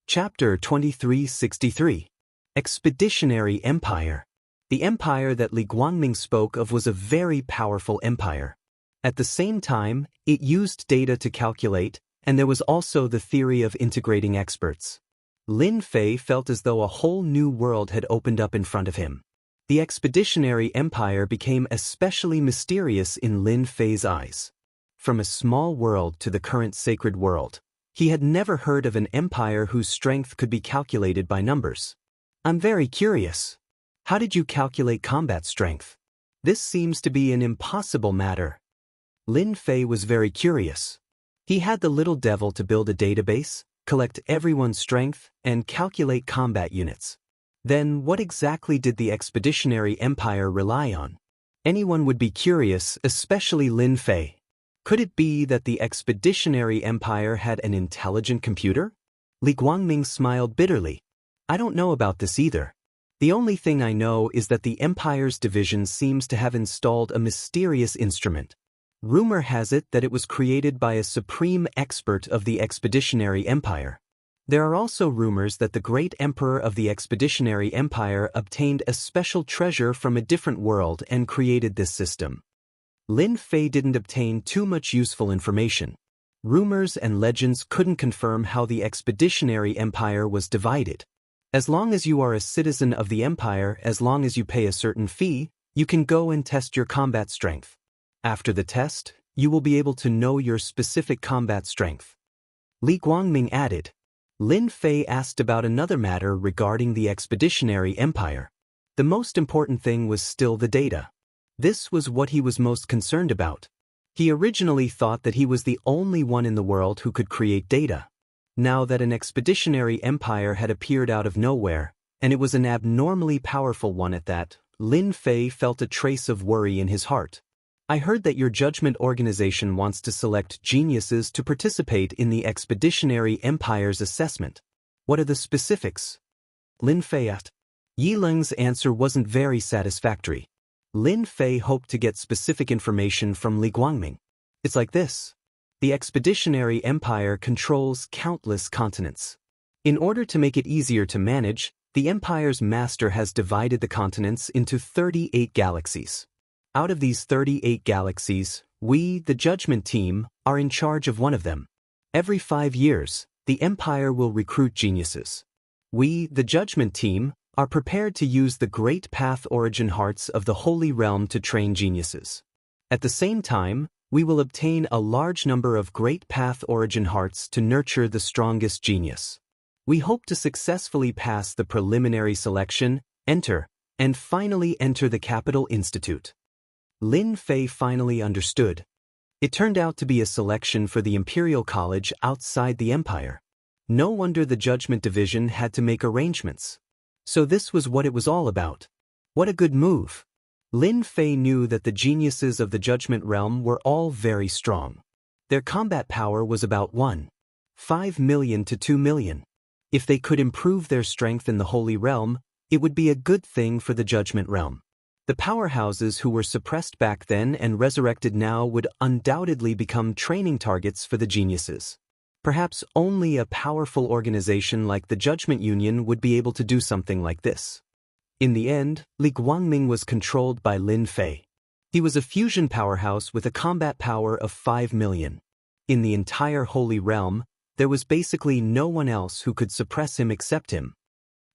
Chapter 2363. Expeditionary Empire. The empire that Li Guangming spoke of was a very powerful empire. At the same time, it used data to calculate, and there was also the theory of integrating experts. Lin Fei felt as though a whole new world had opened up in front of him. The Expeditionary Empire became especially mysterious in Lin Fei's eyes. From a small world to the current sacred world, he had never heard of an empire whose strength could be calculated by numbers. I'm very curious. How did you calculate combat strength? This seems to be an impossible matter. Lin Fei was very curious. He had the little devil to build a database, collect everyone's strength, and calculate combat units. Then what exactly did the Expeditionary Empire rely on? Anyone would be curious, especially Lin Fei. Could it be that the Expeditionary Empire had an intelligent computer? Li Guangming smiled bitterly. I don't know about this either. The only thing I know is that the Empire's division seems to have installed a mysterious instrument. Rumor has it that it was created by a supreme expert of the Expeditionary Empire. There are also rumors that the great emperor of the Expeditionary Empire obtained a special treasure from a different world and created this system. Lin Fei didn't obtain too much useful information. Rumors and legends couldn't confirm how the Expeditionary Empire was divided. As long as you are a citizen of the Empire, as long as you pay a certain fee, you can go and test your combat strength. After the test, you will be able to know your specific combat strength. Li Guangming added. Lin Fei asked about another matter regarding the Expeditionary Empire. The most important thing was still the data. This was what he was most concerned about. He originally thought that he was the only one in the world who could create data. Now that an expeditionary empire had appeared out of nowhere, and it was an abnormally powerful one at that, Lin Fei felt a trace of worry in his heart. I heard that your judgment organization wants to select geniuses to participate in the Expeditionary Empire's assessment. What are the specifics? Lin Fei asked. Yi Leng's answer wasn't very satisfactory. Lin Fei hoped to get specific information from Li Guangming. It's like this. The Expeditionary Empire controls countless continents. In order to make it easier to manage, the Empire's master has divided the continents into 38 galaxies. Out of these 38 galaxies, we, the Judgment Team, are in charge of one of them. Every 5 years, the Empire will recruit geniuses. We, the Judgment Team, are prepared to use the Great Path Origin Hearts of the Holy Realm to train geniuses. At the same time, we will obtain a large number of Great Path Origin Hearts to nurture the strongest genius. We hope to successfully pass the preliminary selection, enter, and finally enter the Capital Institute. Lin Fei finally understood. It turned out to be a selection for the Imperial College outside the Empire. No wonder the Judgment Division had to make arrangements. So this was what it was all about. What a good move. Lin Fei knew that the geniuses of the Judgment Realm were all very strong. Their combat power was about 1.5 million to 2 million. If they could improve their strength in the Holy Realm, it would be a good thing for the Judgment Realm. The powerhouses who were suppressed back then and resurrected now would undoubtedly become training targets for the geniuses. Perhaps only a powerful organization like the Judgment Union would be able to do something like this. In the end, Li Guangming was controlled by Lin Fei. He was a fusion powerhouse with a combat power of 5 million. In the entire Holy Realm, there was basically no one else who could suppress him except him.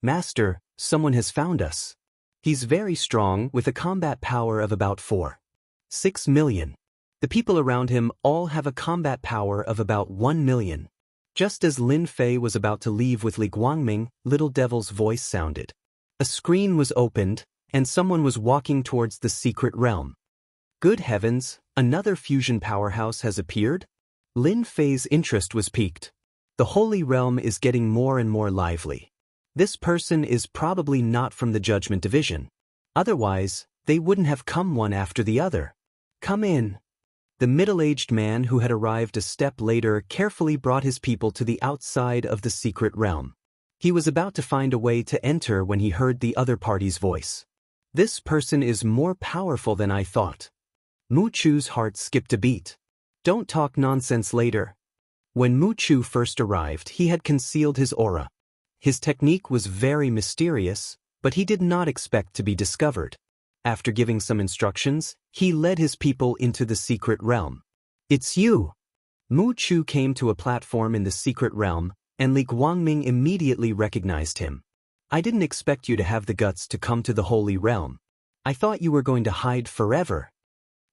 Master, someone has found us. He's very strong with a combat power of about 4.6 million. The people around him all have a combat power of about 1 million. Just as Lin Fei was about to leave with Li Guangming, Little Devil's voice sounded. A screen was opened, and someone was walking towards the secret realm. Good heavens, another fusion powerhouse has appeared? Lin Fei's interest was piqued. The Holy Realm is getting more and more lively. This person is probably not from the Judgment Division. Otherwise, they wouldn't have come one after the other. Come in. The middle-aged man who had arrived a step later carefully brought his people to the outside of the secret realm. He was about to find a way to enter when he heard the other party's voice. This person is more powerful than I thought. Mu Chu's heart skipped a beat. Don't talk nonsense later. When Mu Chu first arrived, he had concealed his aura. His technique was very mysterious, but he did not expect to be discovered. After giving some instructions, he led his people into the secret realm. It's you! Mu Chu came to a platform in the secret realm, and Li Guangming immediately recognized him. I didn't expect you to have the guts to come to the Holy Realm. I thought you were going to hide forever.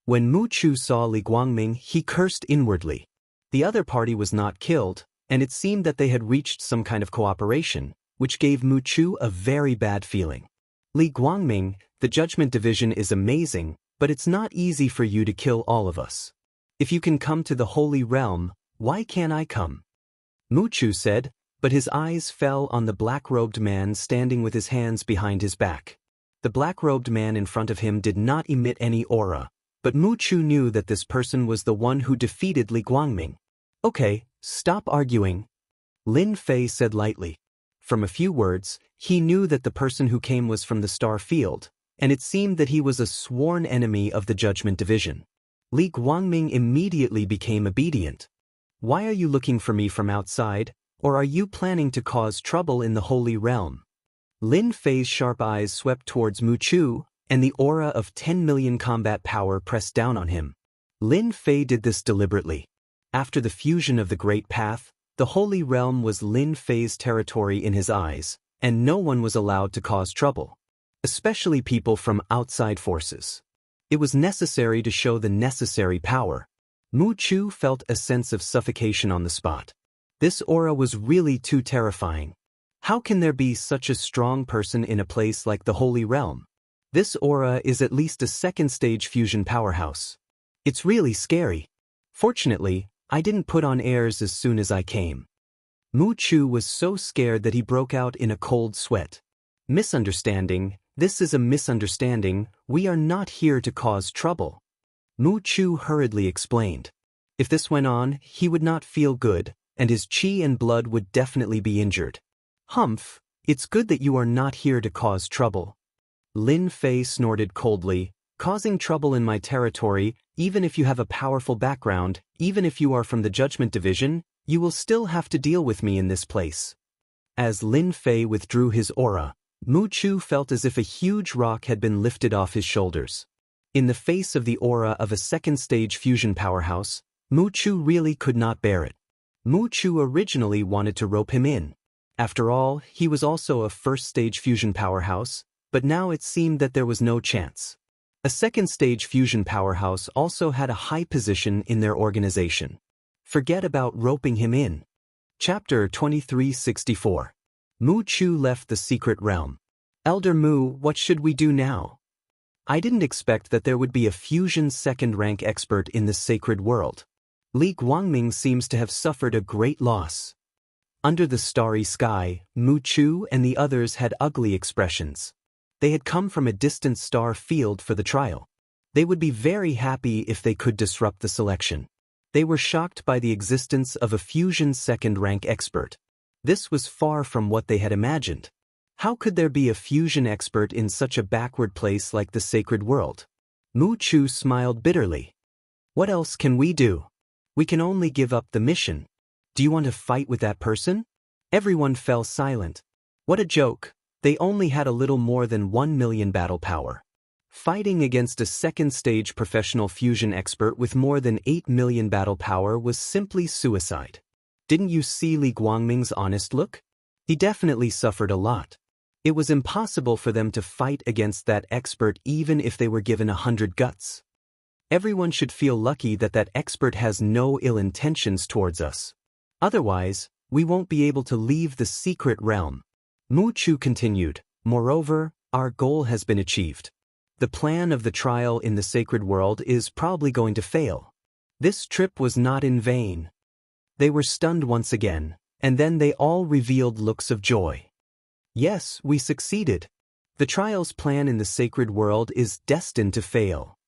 When Mu Chu saw Li Guangming, he cursed inwardly. The other party was not killed, and it seemed that they had reached some kind of cooperation, which gave Mu Chu a very bad feeling. Li Guangming, the Judgment Division is amazing, but it's not easy for you to kill all of us. If you can come to the Holy Realm, why can't I come? Mu Chu said, but his eyes fell on the black-robed man standing with his hands behind his back. The black-robed man in front of him did not emit any aura, but Mu Chu knew that this person was the one who defeated Li Guangming. Okay, stop arguing, Lin Fei said lightly. From a few words, he knew that the person who came was from the Star Field, and it seemed that he was a sworn enemy of the Judgment Division. Li Guangming immediately became obedient. Why are you looking for me from outside, or are you planning to cause trouble in the Holy Realm? Lin Fei's sharp eyes swept towards Mu Chu, and the aura of 10 million combat power pressed down on him. Lin Fei did this deliberately. After the fusion of the Great Path, the Holy Realm was Lin Fei's territory in his eyes, and no one was allowed to cause trouble, especially people from outside forces. It was necessary to show the necessary power. Mu Chu felt a sense of suffocation on the spot. This aura was really too terrifying. How can there be such a strong person in a place like the Holy Realm? This aura is at least a second-stage fusion powerhouse. It's really scary. Fortunately, I didn't put on airs as soon as I came. Mu Chu was so scared that he broke out in a cold sweat. Misunderstanding, this is a misunderstanding, we are not here to cause trouble. Mu Chu hurriedly explained. If this went on, he would not feel good, and his qi and blood would definitely be injured. Humph, it's good that you are not here to cause trouble. Lin Fei snorted coldly, causing trouble in my territory, even if you have a powerful background, even if you are from the Judgment Division, you will still have to deal with me in this place. As Lin Fei withdrew his aura, Mu Chu felt as if a huge rock had been lifted off his shoulders. In the face of the aura of a second-stage fusion powerhouse, Mu Chu really could not bear it. Mu Chu originally wanted to rope him in. After all, he was also a first-stage fusion powerhouse, but now it seemed that there was no chance. A second-stage fusion powerhouse also had a high position in their organization. Forget about roping him in. Chapter 2364. Mu Chu left the secret realm. Elder Mu, what should we do now? I didn't expect that there would be a fusion second-rank expert in this sacred world. Li Guangming seems to have suffered a great loss. Under the starry sky, Mu Chu and the others had ugly expressions. They had come from a distant star field for the trial. They would be very happy if they could disrupt the selection. They were shocked by the existence of a fusion second-rank expert. This was far from what they had imagined. How could there be a fusion expert in such a backward place like the sacred world? Mu Chu smiled bitterly. What else can we do? We can only give up the mission. Do you want to fight with that person? Everyone fell silent. What a joke. They only had a little more than 1 million battle power. Fighting against a second-stage professional fusion expert with more than 8 million battle power was simply suicide. Didn't you see Li Guangming's honest look? He definitely suffered a lot. It was impossible for them to fight against that expert even if they were given 100 guts. Everyone should feel lucky that that expert has no ill intentions towards us. Otherwise, we won't be able to leave the secret realm. Mu Chu continued, moreover, our goal has been achieved. The plan of the trial in the sacred world is probably going to fail. This trip was not in vain. They were stunned once again, and then they all revealed looks of joy. Yes, we succeeded. The trial's plan in the sacred world is destined to fail.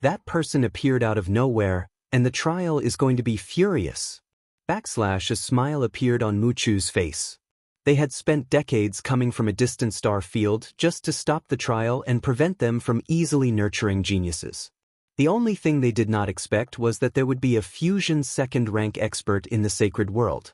That person appeared out of nowhere, and the trial is going to be furious. A smile appeared on Mu Chu's face. They had spent decades coming from a distant star field just to stop the trial and prevent them from easily nurturing geniuses. The only thing they did not expect was that there would be a fusion second-rank expert in the sacred world.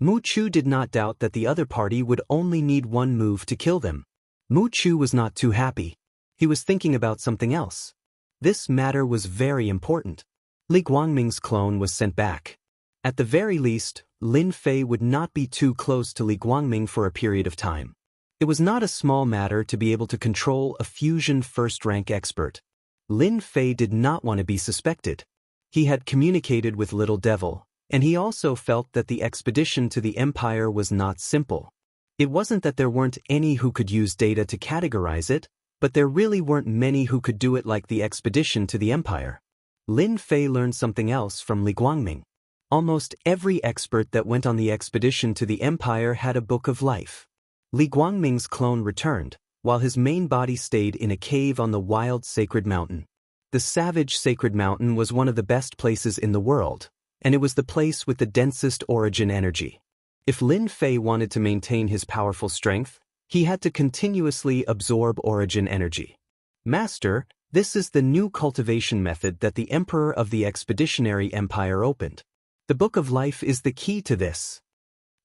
Mu Chu did not doubt that the other party would only need one move to kill them. Mu Chu was not too happy. He was thinking about something else. This matter was very important. Li Guangming's clone was sent back. At the very least, Lin Fei would not be too close to Li Guangming for a period of time. It was not a small matter to be able to control a fusion first-rank expert. Lin Fei did not want to be suspected. He had communicated with Little Devil, and he also felt that the expedition to the Empire was not simple. It wasn't that there weren't any who could use data to categorize it, but there really weren't many who could do it like the expedition to the Empire. Lin Fei learned something else from Li Guangming. Almost every expert that went on the expedition to the Empire had a book of life. Li Guangming's clone returned, while his main body stayed in a cave on the wild sacred mountain. The savage sacred mountain was one of the best places in the world, and it was the place with the densest origin energy. If Lin Fei wanted to maintain his powerful strength, he had to continuously absorb origin energy. Master, this is the new cultivation method that the Emperor of the Expeditionary Empire opened. The Book of Life is the key to this.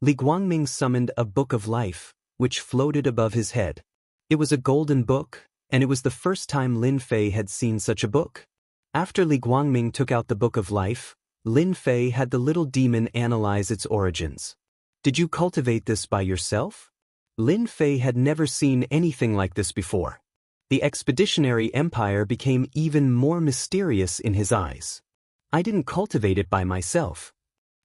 Li Guangming summoned a Book of Life, which floated above his head. It was a golden book, and it was the first time Lin Fei had seen such a book. After Li Guangming took out the Book of Life, Lin Fei had the little demon analyze its origins. Did you cultivate this by yourself? Lin Fei had never seen anything like this before. The Expeditionary Empire became even more mysterious in his eyes. I didn't cultivate it by myself.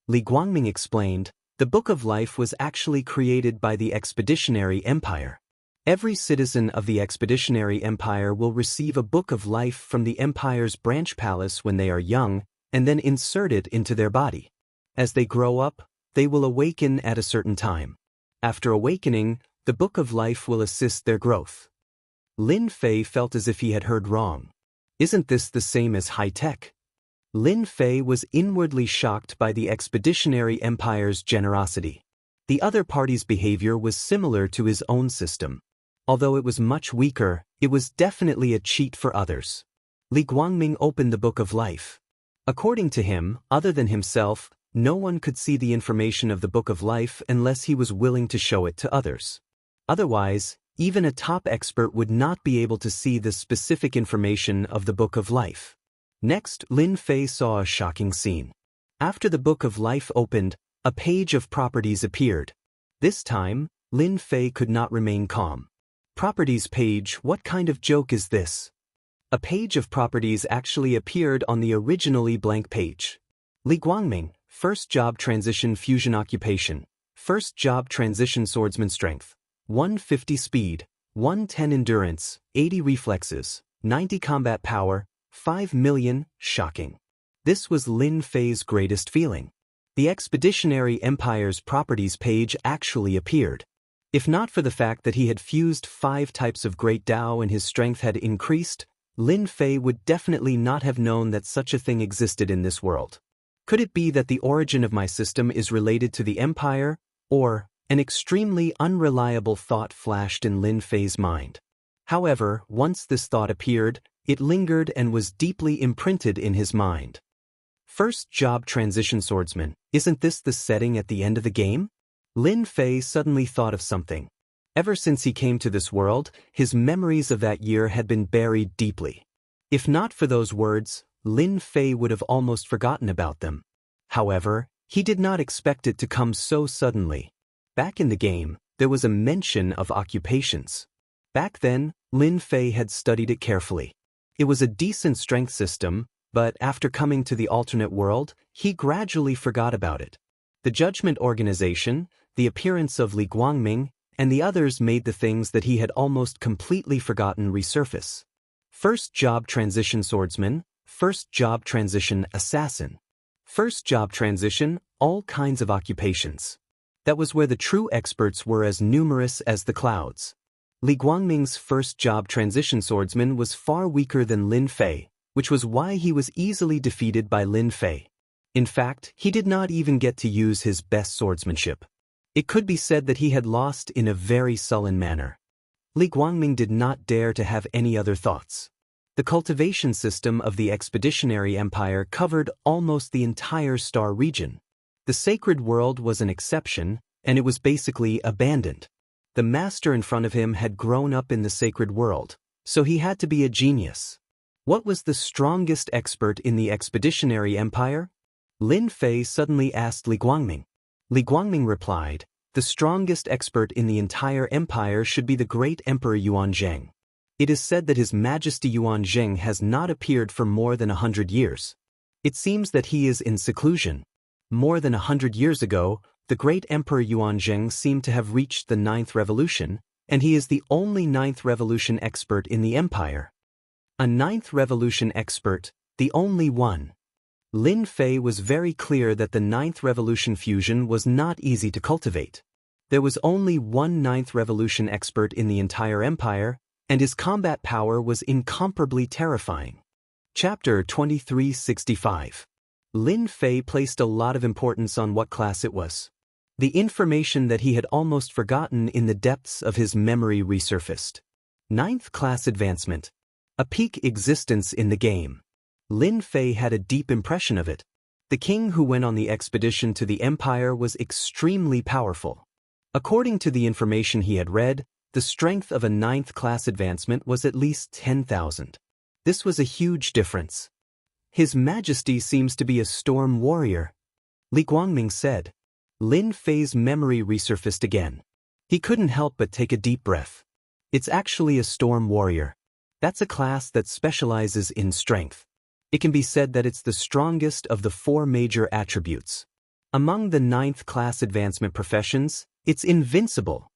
Li Guangming explained, the Book of Life was actually created by the Expeditionary Empire. Every citizen of the Expeditionary Empire will receive a Book of Life from the Empire's branch palace when they are young, and then insert it into their body. As they grow up, they will awaken at a certain time. After awakening, the Book of Life will assist their growth. Lin Fei felt as if he had heard wrong. Isn't this the same as high-tech? Lin Fei was inwardly shocked by the Expeditionary Empire's generosity. The other party's behavior was similar to his own system. Although it was much weaker, it was definitely a cheat for others. Li Guangming opened the Book of Life. According to him, other than himself, no one could see the information of the Book of Life unless he was willing to show it to others. Otherwise, even a top expert would not be able to see the specific information of the Book of Life. Next, Lin Fei saw a shocking scene. After the Book of Life opened, a page of properties appeared. This time, Lin Fei could not remain calm. Properties page, what kind of joke is this? A page of properties actually appeared on the originally blank page. Li Guangming, first job transition fusion occupation, first job transition swordsman strength, 150 speed, 110 endurance, 80 reflexes, 90 combat power, 5 million, shocking. This was Lin Fei's greatest feeling. The Expeditionary Empire's properties page actually appeared. If not for the fact that he had fused 5 types of Great Tao and his strength had increased, Lin Fei would definitely not have known that such a thing existed in this world. Could it be that the origin of my system is related to the Empire, or an extremely unreliable thought flashed in Lin Fei's mind? However, once this thought appeared, it lingered and was deeply imprinted in his mind. First job transition swordsman, isn't this the setting at the end of the game? Lin Fei suddenly thought of something. Ever since he came to this world, his memories of that year had been buried deeply. If not for those words, Lin Fei would have almost forgotten about them. However, he did not expect it to come so suddenly. Back in the game, there was a mention of occupations. Back then, Lin Fei had studied it carefully. It was a decent strength system, but after coming to the alternate world, he gradually forgot about it. The Judgment Organization, the appearance of Li Guangming, and the others made the things that he had almost completely forgotten resurface. First job transition swordsman, first job transition assassin. First job transition, all kinds of occupations. That was where the true experts were as numerous as the clouds. Li Guangming's first job transition swordsman was far weaker than Lin Fei, which was why he was easily defeated by Lin Fei. In fact, he did not even get to use his best swordsmanship. It could be said that he had lost in a very sullen manner. Li Guangming did not dare to have any other thoughts. The cultivation system of the Expeditionary Empire covered almost the entire star region. The sacred world was an exception, and it was basically abandoned. The master in front of him had grown up in the sacred world, so he had to be a genius. What was the strongest expert in the Expeditionary Empire? Lin Fei suddenly asked Li Guangming. Li Guangming replied, "The strongest expert in the entire empire should be the great Emperor Yuanzheng. It is said that His Majesty Yuanzheng has not appeared for more than 100 years. It seems that he is in seclusion. More than 100 years ago, the great Emperor Yuanzheng seemed to have reached the 9th revolution, and he is the only 9th revolution expert in the empire." A 9th revolution expert, the only one. Lin Fei was very clear that the 9th revolution fusion was not easy to cultivate. There was only one 9th revolution expert in the entire empire, and his combat power was incomparably terrifying. Chapter 2365. Lin Fei placed a lot of importance on what class it was. The information that he had almost forgotten in the depths of his memory resurfaced. 9th class advancement. A peak existence in the game. Lin Fei had a deep impression of it. The king who went on the expedition to the empire was extremely powerful. According to the information he had read, the strength of a 9th class advancement was at least 10,000. This was a huge difference. His Majesty seems to be a storm warrior, Li Guangming said. Lin Fei's memory resurfaced again. He couldn't help but take a deep breath. It's actually a storm warrior. That's a class that specializes in strength. It can be said that it's the strongest of the 4 major attributes. Among the 9th class advancement professions, it's invincible.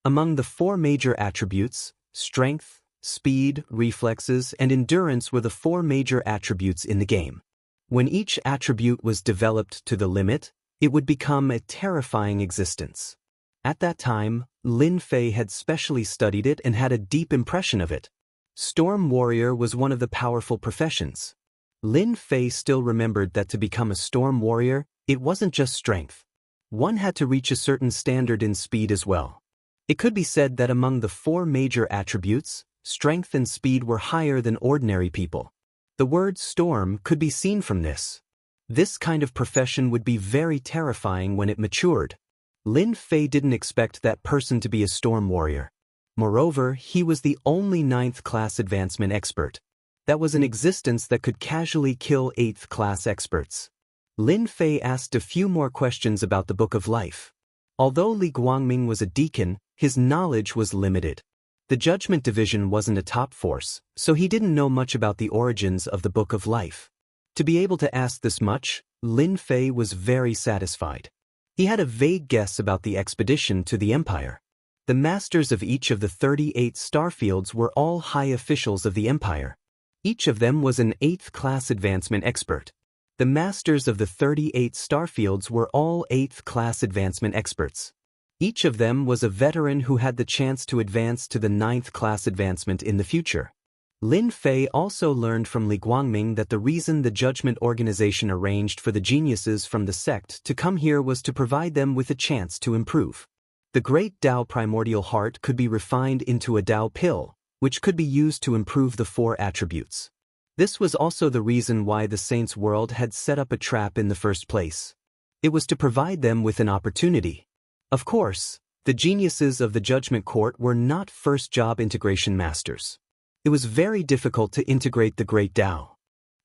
Among the 4 major attributes, strength, speed, reflexes, and endurance were the 4 major attributes in the game. When each attribute was developed to the limit, it would become a terrifying existence. At that time, Lin Fei had specially studied it and had a deep impression of it. Storm warrior was one of the powerful professions. Lin Fei still remembered that to become a storm warrior, it wasn't just strength. One had to reach a certain standard in speed as well. It could be said that among the 4 major attributes, strength and speed were higher than ordinary people. The word storm could be seen from this. This kind of profession would be very terrifying when it matured. Lin Fei didn't expect that person to be a storm warrior. Moreover, he was the only 9th class advancement expert. That was an existence that could casually kill 8th class experts. Lin Fei asked a few more questions about the Book of Life. Although Li Guangming was a deacon, his knowledge was limited. The Judgment Division wasn't a top force, so he didn't know much about the origins of the Book of Life. To be able to ask this much, Lin Fei was very satisfied. He had a vague guess about the expedition to the Empire. The masters of each of the 38 starfields were all high officials of the Empire. Each of them was an 8th-class advancement expert. The masters of the 38 starfields were all 8th-class advancement experts. Each of them was a veteran who had the chance to advance to the 9th-class advancement in the future. Lin Fei also learned from Li Guangming that the reason the Judgment Organization arranged for the geniuses from the sect to come here was to provide them with a chance to improve. The great Tao primordial heart could be refined into a Tao pill, which could be used to improve the 4 attributes. This was also the reason why the Saints' World had set up a trap in the first place. It was to provide them with an opportunity. Of course, the geniuses of the Judgment Court were not first-job integration masters. It was very difficult to integrate the Great Tao.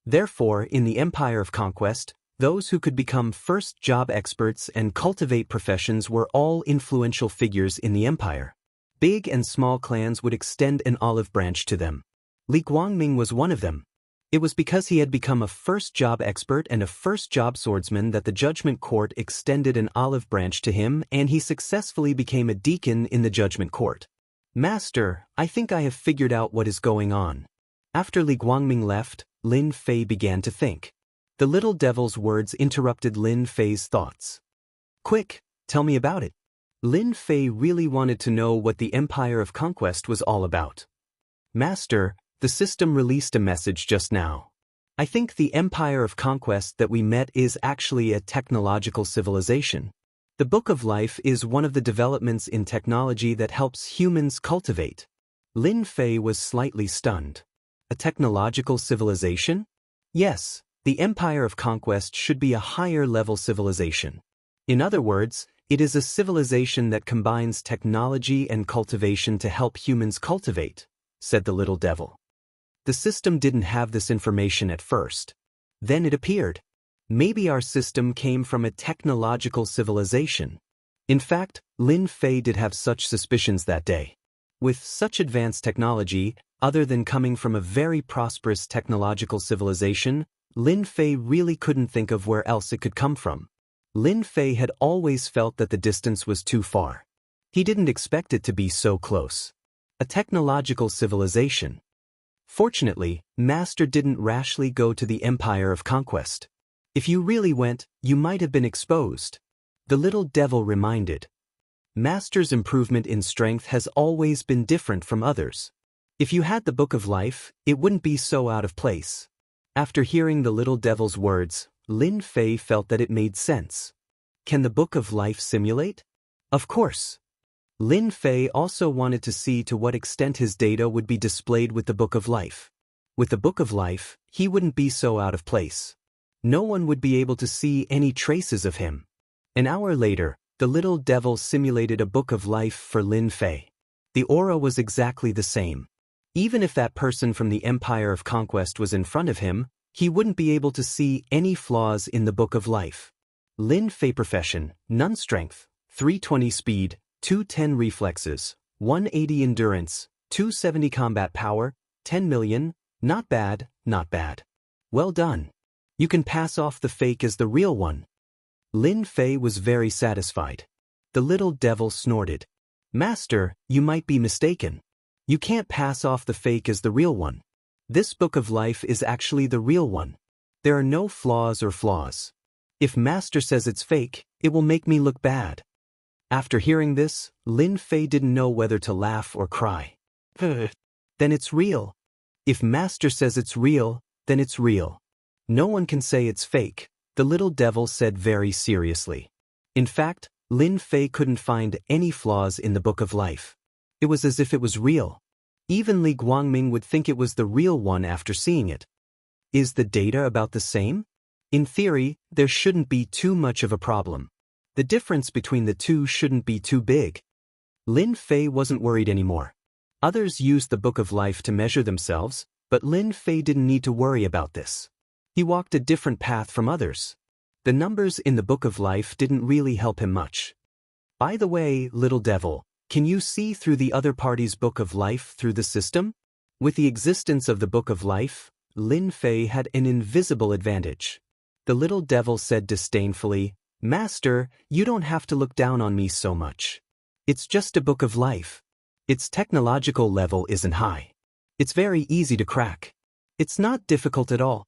Therefore, in the Empire of Conquest, those who could become first-job experts and cultivate professions were all influential figures in the Empire. Big and small clans would extend an olive branch to them. Li Guangming was one of them. It was because he had become a first-job expert and a first-job swordsman that the Judgment Court extended an olive branch to him, and he successfully became a deacon in the Judgment Court. Master, I think I have figured out what is going on. After Li Guangming left, Lin Fei began to think. The little devil's words interrupted Lin Fei's thoughts. Quick, tell me about it. Lin Fei really wanted to know what the Empire of Conquest was all about. Master, the system released a message just now. I think the Empire of Conquest that we met is actually a technological civilization. The Book of Life is one of the developments in technology that helps humans cultivate. Lin Fei was slightly stunned. A technological civilization? Yes, the Empire of Conquest should be a higher-level civilization. In other words, it is a civilization that combines technology and cultivation to help humans cultivate, said the little devil. The system didn't have this information at first. Then it appeared. Maybe our system came from a technological civilization. In fact, Lin Fei did have such suspicions that day. With such advanced technology, other than coming from a very prosperous technological civilization, Lin Fei really couldn't think of where else it could come from. Lin Fei had always felt that the distance was too far. He didn't expect it to be so close. A technological civilization. Fortunately, Master didn't rashly go to the Empire of Conquest. If you really went, you might have been exposed. The little devil reminded. Master's improvement in strength has always been different from others. If you had the Book of Life, it wouldn't be so out of place. After hearing the little devil's words, Lin Fei felt that it made sense. Can the Book of Life simulate? Of course. Lin Fei also wanted to see to what extent his data would be displayed with the Book of Life. With the Book of Life, he wouldn't be so out of place. No one would be able to see any traces of him. An hour later, the little devil simulated a Book of Life for Lin Fei. The aura was exactly the same. Even if that person from the Empire of Conquest was in front of him, he wouldn't be able to see any flaws in the Book of Life. Lin Fei profession, none strength, 320 speed, 210 reflexes, 180 endurance, 270 combat power, 10 million, not bad, not bad. Well done. You can pass off the fake as the real one. Lin Fei was very satisfied. The little devil snorted. Master, you might be mistaken. You can't pass off the fake as the real one. This Book of Life is actually the real one. There are no flaws or flaws. If Master says it's fake, it will make me look bad. After hearing this, Lin Fei didn't know whether to laugh or cry. Then it's real. If Master says it's real, then it's real. No one can say it's fake, the little devil said very seriously. In fact, Lin Fei couldn't find any flaws in the Book of Life. It was as if it was real. Even Li Guangming would think it was the real one after seeing it. Is the data about the same? In theory, there shouldn't be too much of a problem. The difference between the two shouldn't be too big. Lin Fei wasn't worried anymore. Others used the Book of Life to measure themselves, but Lin Fei didn't need to worry about this. He walked a different path from others. The numbers in the Book of Life didn't really help him much. By the way, little devil, can you see through the other party's Book of Life through the system? With the existence of the Book of Life, Lin Fei had an invisible advantage. The little devil said disdainfully, Master, you don't have to look down on me so much. It's just a book of life. Its technological level isn't high. It's very easy to crack. It's not difficult at all.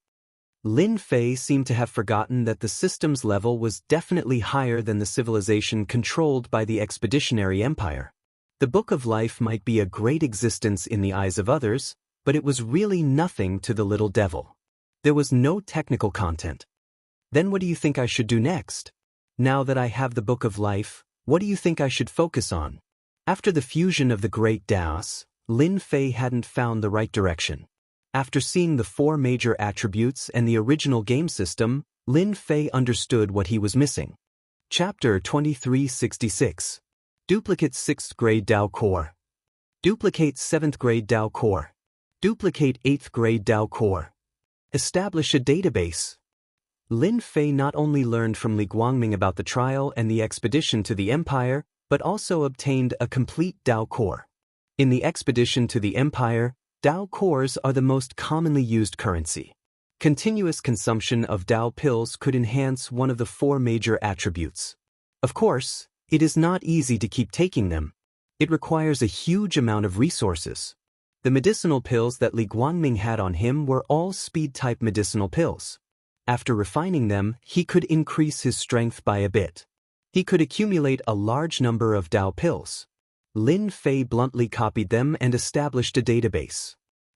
Lin Fei seemed to have forgotten that the system's level was definitely higher than the civilization controlled by the Expeditionary Empire. The Book of Life might be a great existence in the eyes of others, but it was really nothing to the little devil. There was no technical content. Then what do you think I should do next? Now that I have the Book of Life, what do you think I should focus on? After the fusion of the Great Daos, Lin Fei hadn't found the right direction. After seeing the 4 major attributes and the original game system, Lin Fei understood what he was missing. Chapter 2366. Duplicate 6th grade Dao Core. Duplicate 7th grade Dao Core. Duplicate 8th grade Dao Core. Establish a database. Lin Fei not only learned from Li Guangming about the trial and the expedition to the Empire, but also obtained a complete Dao Core. In the expedition to the Empire, Dao Cores are the most commonly used currency. Continuous consumption of Dao pills could enhance one of the 4 major attributes. Of course, it is not easy to keep taking them. It requires a huge amount of resources. The medicinal pills that Li Guangming had on him were all speed-type medicinal pills. After refining them, he could increase his strength by a bit. He could accumulate a large number of Dao pills. Lin Fei bluntly copied them and established a database.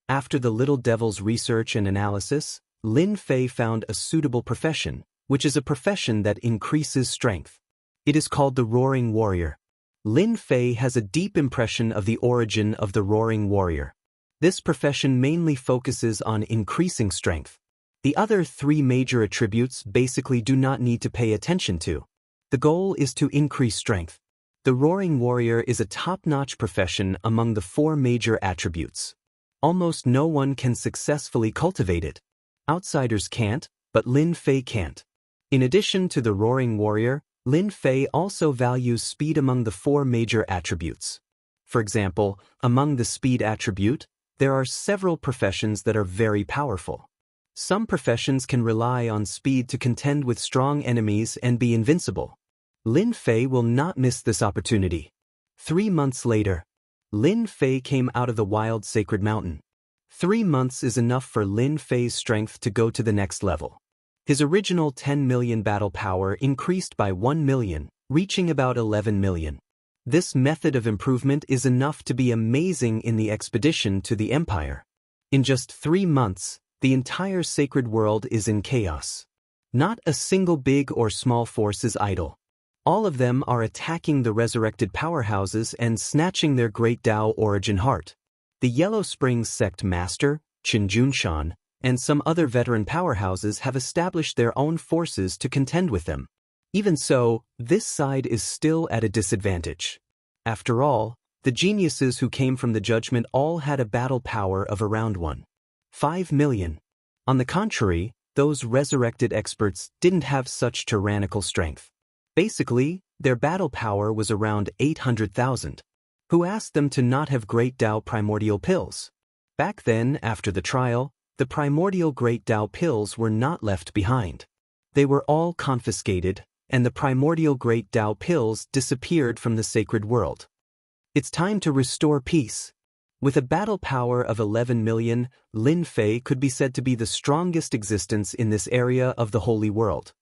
After the little devil's research and analysis, Lin Fei found a suitable profession, which is a profession that increases strength. It is called the Roaring Warrior. Lin Fei has a deep impression of the origin of the Roaring Warrior. This profession mainly focuses on increasing strength. The other 3 major attributes basically do not need to pay attention to. The goal is to increase strength. The Roaring Warrior is a top-notch profession among the 4 major attributes. Almost no one can successfully cultivate it. Outsiders can't, but Lin Fei can't. In addition to the Roaring Warrior, Lin Fei also values speed among the 4 major attributes. For example, among the speed attribute, there are several professions that are very powerful. Some professions can rely on speed to contend with strong enemies and be invincible. Lin Fei will not miss this opportunity. 3 months later, Lin Fei came out of the wild sacred mountain. 3 months is enough for Lin Fei's strength to go to the next level. His original 10 million battle power increased by 1 million, reaching about 11 million. This method of improvement is enough to be amazing in the expedition to the Empire. In just 3 months, the entire sacred world is in chaos. Not a single big or small force is idle. All of them are attacking the resurrected powerhouses and snatching their great Dao origin heart. The Yellow Springs sect master, Qin Junshan, and some other veteran powerhouses have established their own forces to contend with them. Even so, this side is still at a disadvantage. After all, the geniuses who came from the judgment all had a battle power of around 1.5 million. On the contrary, those resurrected experts didn't have such tyrannical strength. Basically, their battle power was around 800,000. Who asked them to not have Great Dao primordial pills? Back then, after the trial, the primordial Great Dao pills were not left behind. They were all confiscated, and the primordial Great Dao pills disappeared from the sacred world. It's time to restore peace. With a battle power of 11 million, Lin Fei could be said to be the strongest existence in this area of the Holy World.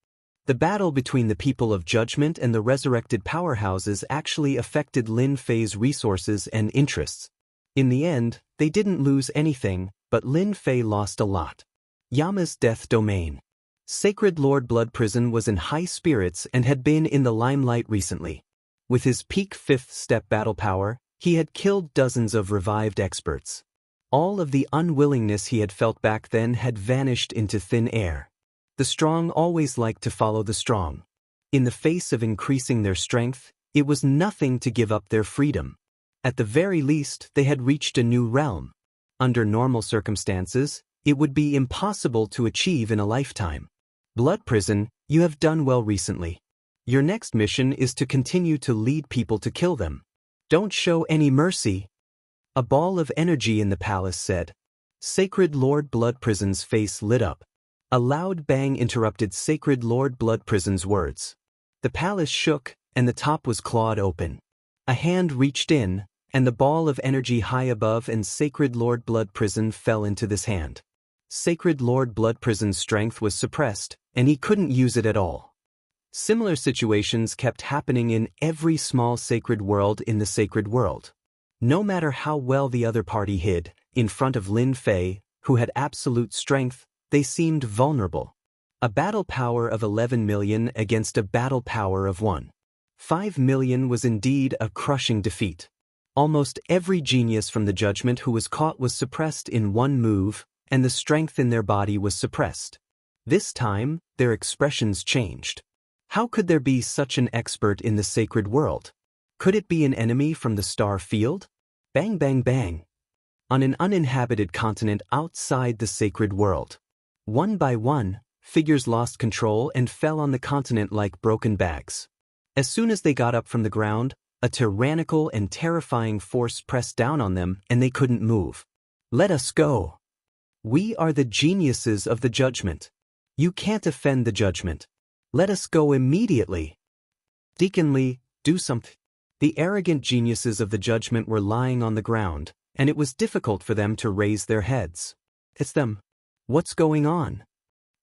The battle between the people of Judgment and the resurrected powerhouses actually affected Lin Fei's resources and interests. In the end, they didn't lose anything, but Lin Fei lost a lot. Yama's death domain. Sacred Lord Blood Prison was in high spirits and had been in the limelight recently. With his peak 5th step battle power, he had killed dozens of revived experts. All of the unwillingness he had felt back then had vanished into thin air. The strong always like to follow the strong. In the face of increasing their strength, it was nothing to give up their freedom. At the very least, they had reached a new realm. Under normal circumstances, it would be impossible to achieve in a lifetime. Blood Prison, you have done well recently. Your next mission is to continue to lead people to kill them. Don't show any mercy. A ball of energy in the palace said. Sacred Lord Blood Prison's face lit up. A loud bang interrupted Sacred Lord Blood Prison's words. The palace shook, and the top was clawed open. A hand reached in, and the ball of energy high above and Sacred Lord Blood Prison fell into this hand. Sacred Lord Blood Prison's strength was suppressed, and he couldn't use it at all. Similar situations kept happening in every small sacred world in the sacred world. No matter how well the other party hid, in front of Lin Fei, who had absolute strength, they seemed vulnerable. A battle power of 11 million against a battle power of 1.5 million was indeed a crushing defeat. Almost every genius from the judgment who was caught was suppressed in one move, and the strength in their body was suppressed. This time, their expressions changed. How could there be such an expert in the sacred world? Could it be an enemy from the star field? Bang bang bang. On an uninhabited continent outside the sacred world. One by one, figures lost control and fell on the continent like broken bags. As soon as they got up from the ground, a tyrannical and terrifying force pressed down on them and they couldn't move. Let us go. We are the geniuses of the judgment. You can't offend the judgment. Let us go immediately. Deacon Lee, do something. The arrogant geniuses of the judgment were lying on the ground, and it was difficult for them to raise their heads. It's them. What's going on?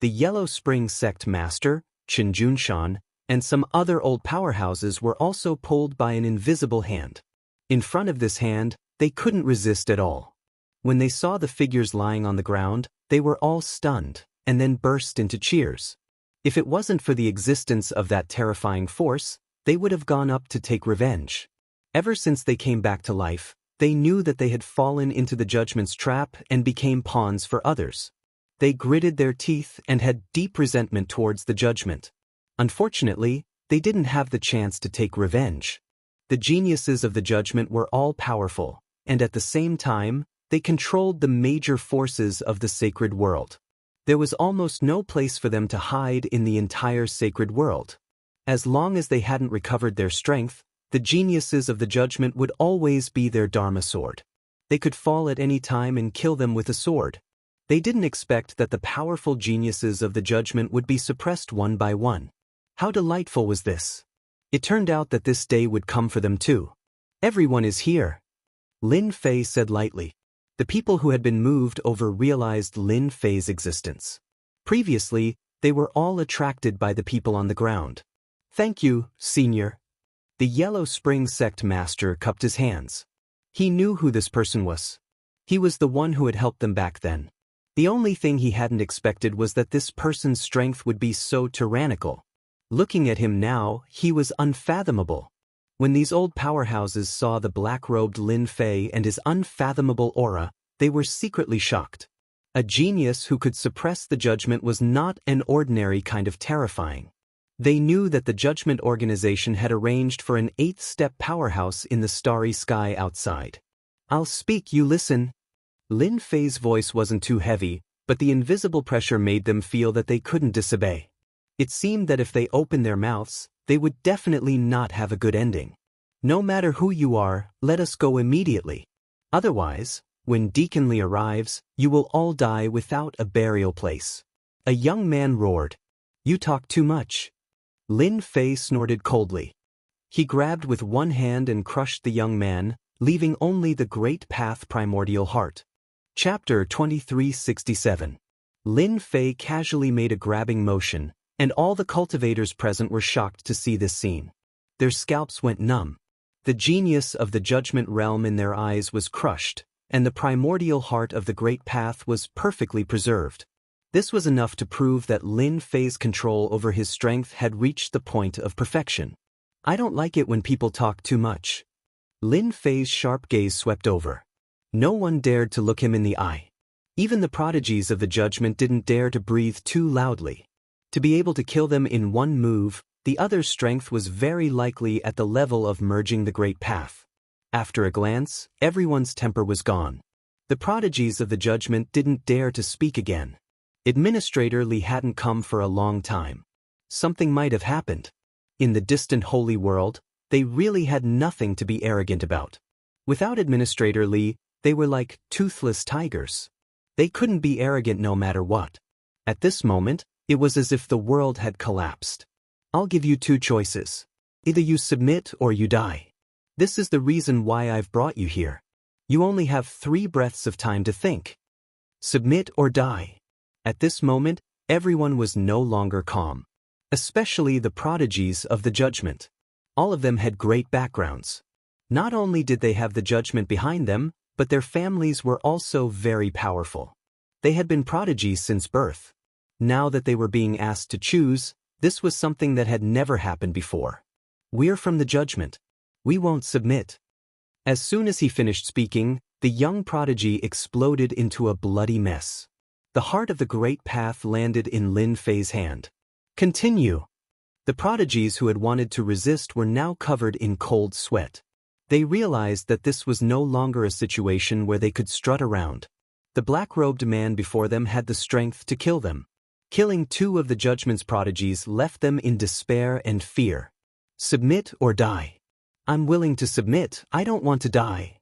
The Yellow Spring Sect Master, Qin Junshan, and some other old powerhouses were also pulled by an invisible hand. In front of this hand, they couldn't resist at all. When they saw the figures lying on the ground, they were all stunned, and then burst into cheers. If it wasn't for the existence of that terrifying force, they would have gone up to take revenge. Ever since they came back to life, they knew that they had fallen into the judgment's trap and became pawns for others. They gritted their teeth and had deep resentment towards the judgment. Unfortunately, they didn't have the chance to take revenge. The geniuses of the judgment were all powerful, and at the same time, they controlled the major forces of the sacred world. There was almost no place for them to hide in the entire sacred world. As long as they hadn't recovered their strength, the geniuses of the judgment would always be their Dharma sword. They could fall at any time and kill them with a sword. They didn't expect that the powerful geniuses of the judgment would be suppressed one by one. How delightful was this? It turned out that this day would come for them too. Everyone is here. Lin Fei said lightly. The people who had been moved over realized Lin Fei's existence. Previously, they were all attracted by the people on the ground. Thank you, Senior. The Yellow Spring Sect Master cupped his hands. He knew who this person was. He was the one who had helped them back then. The only thing he hadn't expected was that this person's strength would be so tyrannical. Looking at him now, he was unfathomable. When these old powerhouses saw the black-robed Lin Fei and his unfathomable aura, they were secretly shocked. A genius who could suppress the judgment was not an ordinary kind of terrifying. They knew that the judgment organization had arranged for an 8th-step powerhouse in the starry sky outside. I'll speak, you listen. Lin Fei's voice wasn't too heavy, but the invisible pressure made them feel that they couldn't disobey. It seemed that if they opened their mouths, they would definitely not have a good ending. No matter who you are, let us go immediately. Otherwise, when Deacon Lee arrives, you will all die without a burial place. A young man roared. You talk too much. Lin Fei snorted coldly. He grabbed with one hand and crushed the young man, leaving only the Great Path Primordial Heart. Chapter 2367. Lin Fei casually made a grabbing motion, and all the cultivators present were shocked to see this scene. Their scalps went numb. The genius of the judgment realm in their eyes was crushed, and the primordial heart of the Great Path was perfectly preserved. This was enough to prove that Lin Fei's control over his strength had reached the point of perfection. I don't like it when people talk too much. Lin Fei's sharp gaze swept over. No one dared to look him in the eye. Even the prodigies of the judgment didn't dare to breathe too loudly. To be able to kill them in one move, the other's strength was very likely at the level of merging the Great Path. After a glance, everyone's temper was gone. The prodigies of the judgment didn't dare to speak again. Administrator Lee hadn't come for a long time. Something might have happened. In the distant holy world, they really had nothing to be arrogant about. Without Administrator Lee, they were like toothless tigers. They couldn't be arrogant no matter what. At this moment, it was as if the world had collapsed. I'll give you two choices. Either you submit or you die. This is the reason why I've brought you here. You only have 3 breaths of time to think. Submit or die. At this moment, everyone was no longer calm. Especially the prodigies of the judgment. All of them had great backgrounds. Not only did they have the judgment behind them, but their families were also very powerful. They had been prodigies since birth. Now that they were being asked to choose, this was something that had never happened before. We're from the judgment. We won't submit. As soon as he finished speaking, the young prodigy exploded into a bloody mess. The heart of the great path landed in Lin Fei's hand. Continue. The prodigies who had wanted to resist were now covered in cold sweat. They realized that this was no longer a situation where they could strut around. The black-robed man before them had the strength to kill them. Killing 2 of the judgment's prodigies left them in despair and fear. Submit or die. I'm willing to submit, I don't want to die.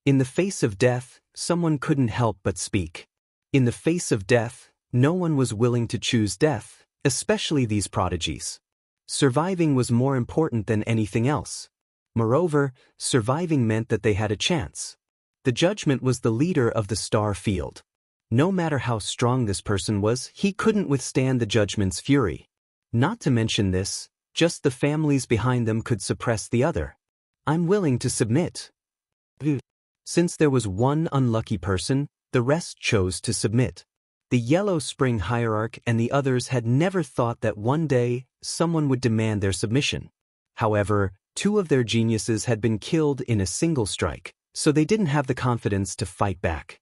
In the face of death, someone couldn't help but speak. In the face of death, no one was willing to choose death, especially these prodigies. Surviving was more important than anything else. Moreover, surviving meant that they had a chance. The judgment was the leader of the star field. No matter how strong this person was, he couldn't withstand the judgment's fury. Not to mention this, just the families behind them could suppress the other. I'm willing to submit. Since there was one unlucky person, the rest chose to submit. The Yellow Spring Hierarch and the others had never thought that one day, someone would demand their submission. However, 2 of their geniuses had been killed in a single strike, so they didn't have the confidence to fight back.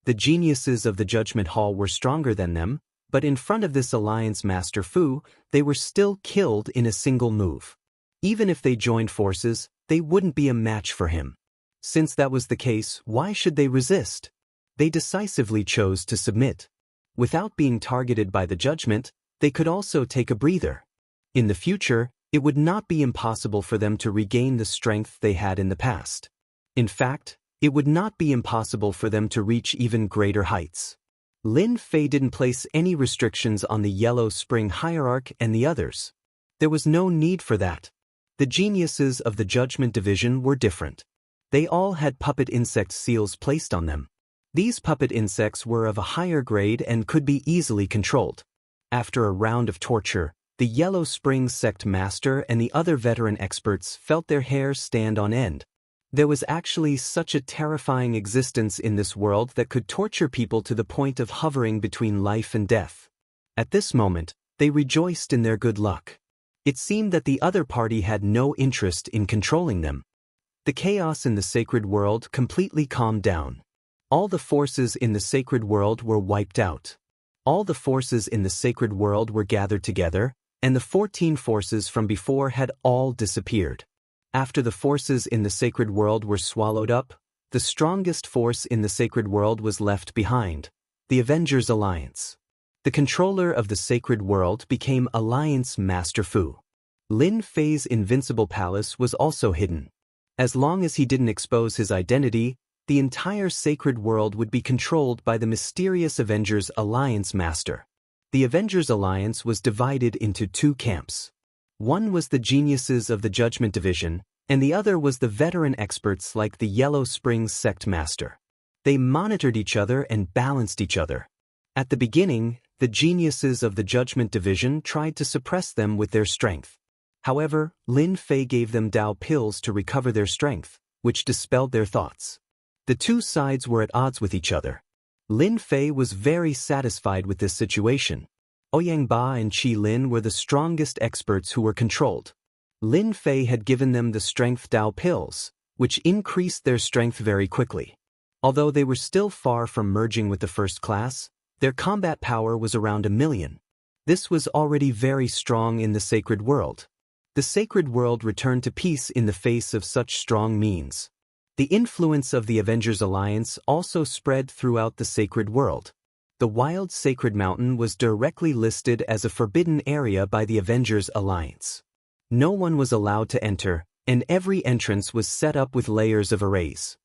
The geniuses of the Judgment Hall were stronger than them, but in front of this alliance Master Fu, they were still killed in a single move. Even if they joined forces, they wouldn't be a match for him. Since that was the case, why should they resist? They decisively chose to submit. Without being targeted by the judgment, they could also take a breather. In the future, it would not be impossible for them to regain the strength they had in the past. In fact, it would not be impossible for them to reach even greater heights. Lin Fei didn't place any restrictions on the Yellow Spring Hierarch and the others. There was no need for that. The geniuses of the Judgment Division were different. They all had puppet insect seals placed on them. These puppet insects were of a higher grade and could be easily controlled. After a round of torture, the Yellow Spring Sect Master and the other veteran experts felt their hair stand on end. There was actually such a terrifying existence in this world that could torture people to the point of hovering between life and death. At this moment, they rejoiced in their good luck. It seemed that the other party had no interest in controlling them. The chaos in the sacred world completely calmed down. All the forces in the sacred world were wiped out. All the forces in the sacred world were gathered together, and the 14 forces from before had all disappeared. After the forces in the sacred world were swallowed up, the strongest force in the sacred world was left behind, the Avengers Alliance. The controller of the sacred world became Alliance Master Fu. Lin Fei's invincible palace was also hidden. As long as he didn't expose his identity, the entire sacred world would be controlled by the mysterious Avengers Alliance Master. The Avengers Alliance was divided into 2 camps. One was the geniuses of the Judgment Division, and the other was the veteran experts like the Yellow Springs Sect Master. They monitored each other and balanced each other. At the beginning, the geniuses of the Judgment Division tried to suppress them with their strength. However, Lin Fei gave them Dao pills to recover their strength, which dispelled their thoughts. The 2 sides were at odds with each other. Lin Fei was very satisfied with this situation. Ouyang Ba and Qi Lin were the strongest experts who were controlled. Lin Fei had given them the strength Dao pills, which increased their strength very quickly. Although they were still far from merging with the first class, their combat power was around 1,000,000. This was already very strong in the sacred world. The sacred world returned to peace in the face of such strong means. The influence of the Avengers Alliance also spread throughout the sacred world. The wild sacred mountain was directly listed as a forbidden area by the Avengers Alliance. No one was allowed to enter, and every entrance was set up with layers of arrays.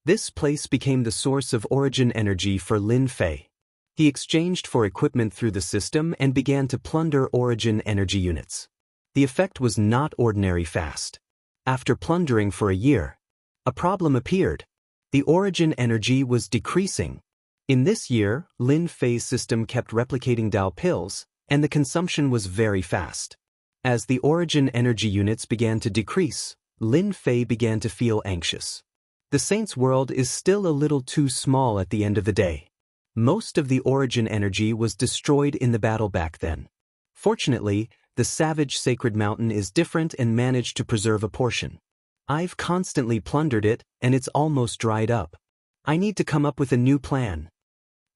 This place became the source of origin energy for Lin Fei. He exchanged for equipment through the system and began to plunder origin energy units. The effect was not ordinary fast. After plundering for a year, a problem appeared. The origin energy was decreasing. In this year, Lin Fei's system kept replicating Dao pills, and the consumption was very fast. As the origin energy units began to decrease, Lin Fei began to feel anxious. The Saint's world is still a little too small at the end of the day. Most of the origin energy was destroyed in the battle back then. Fortunately, the savage sacred mountain is different and managed to preserve a portion. I've constantly plundered it, and it's almost dried up. I need to come up with a new plan.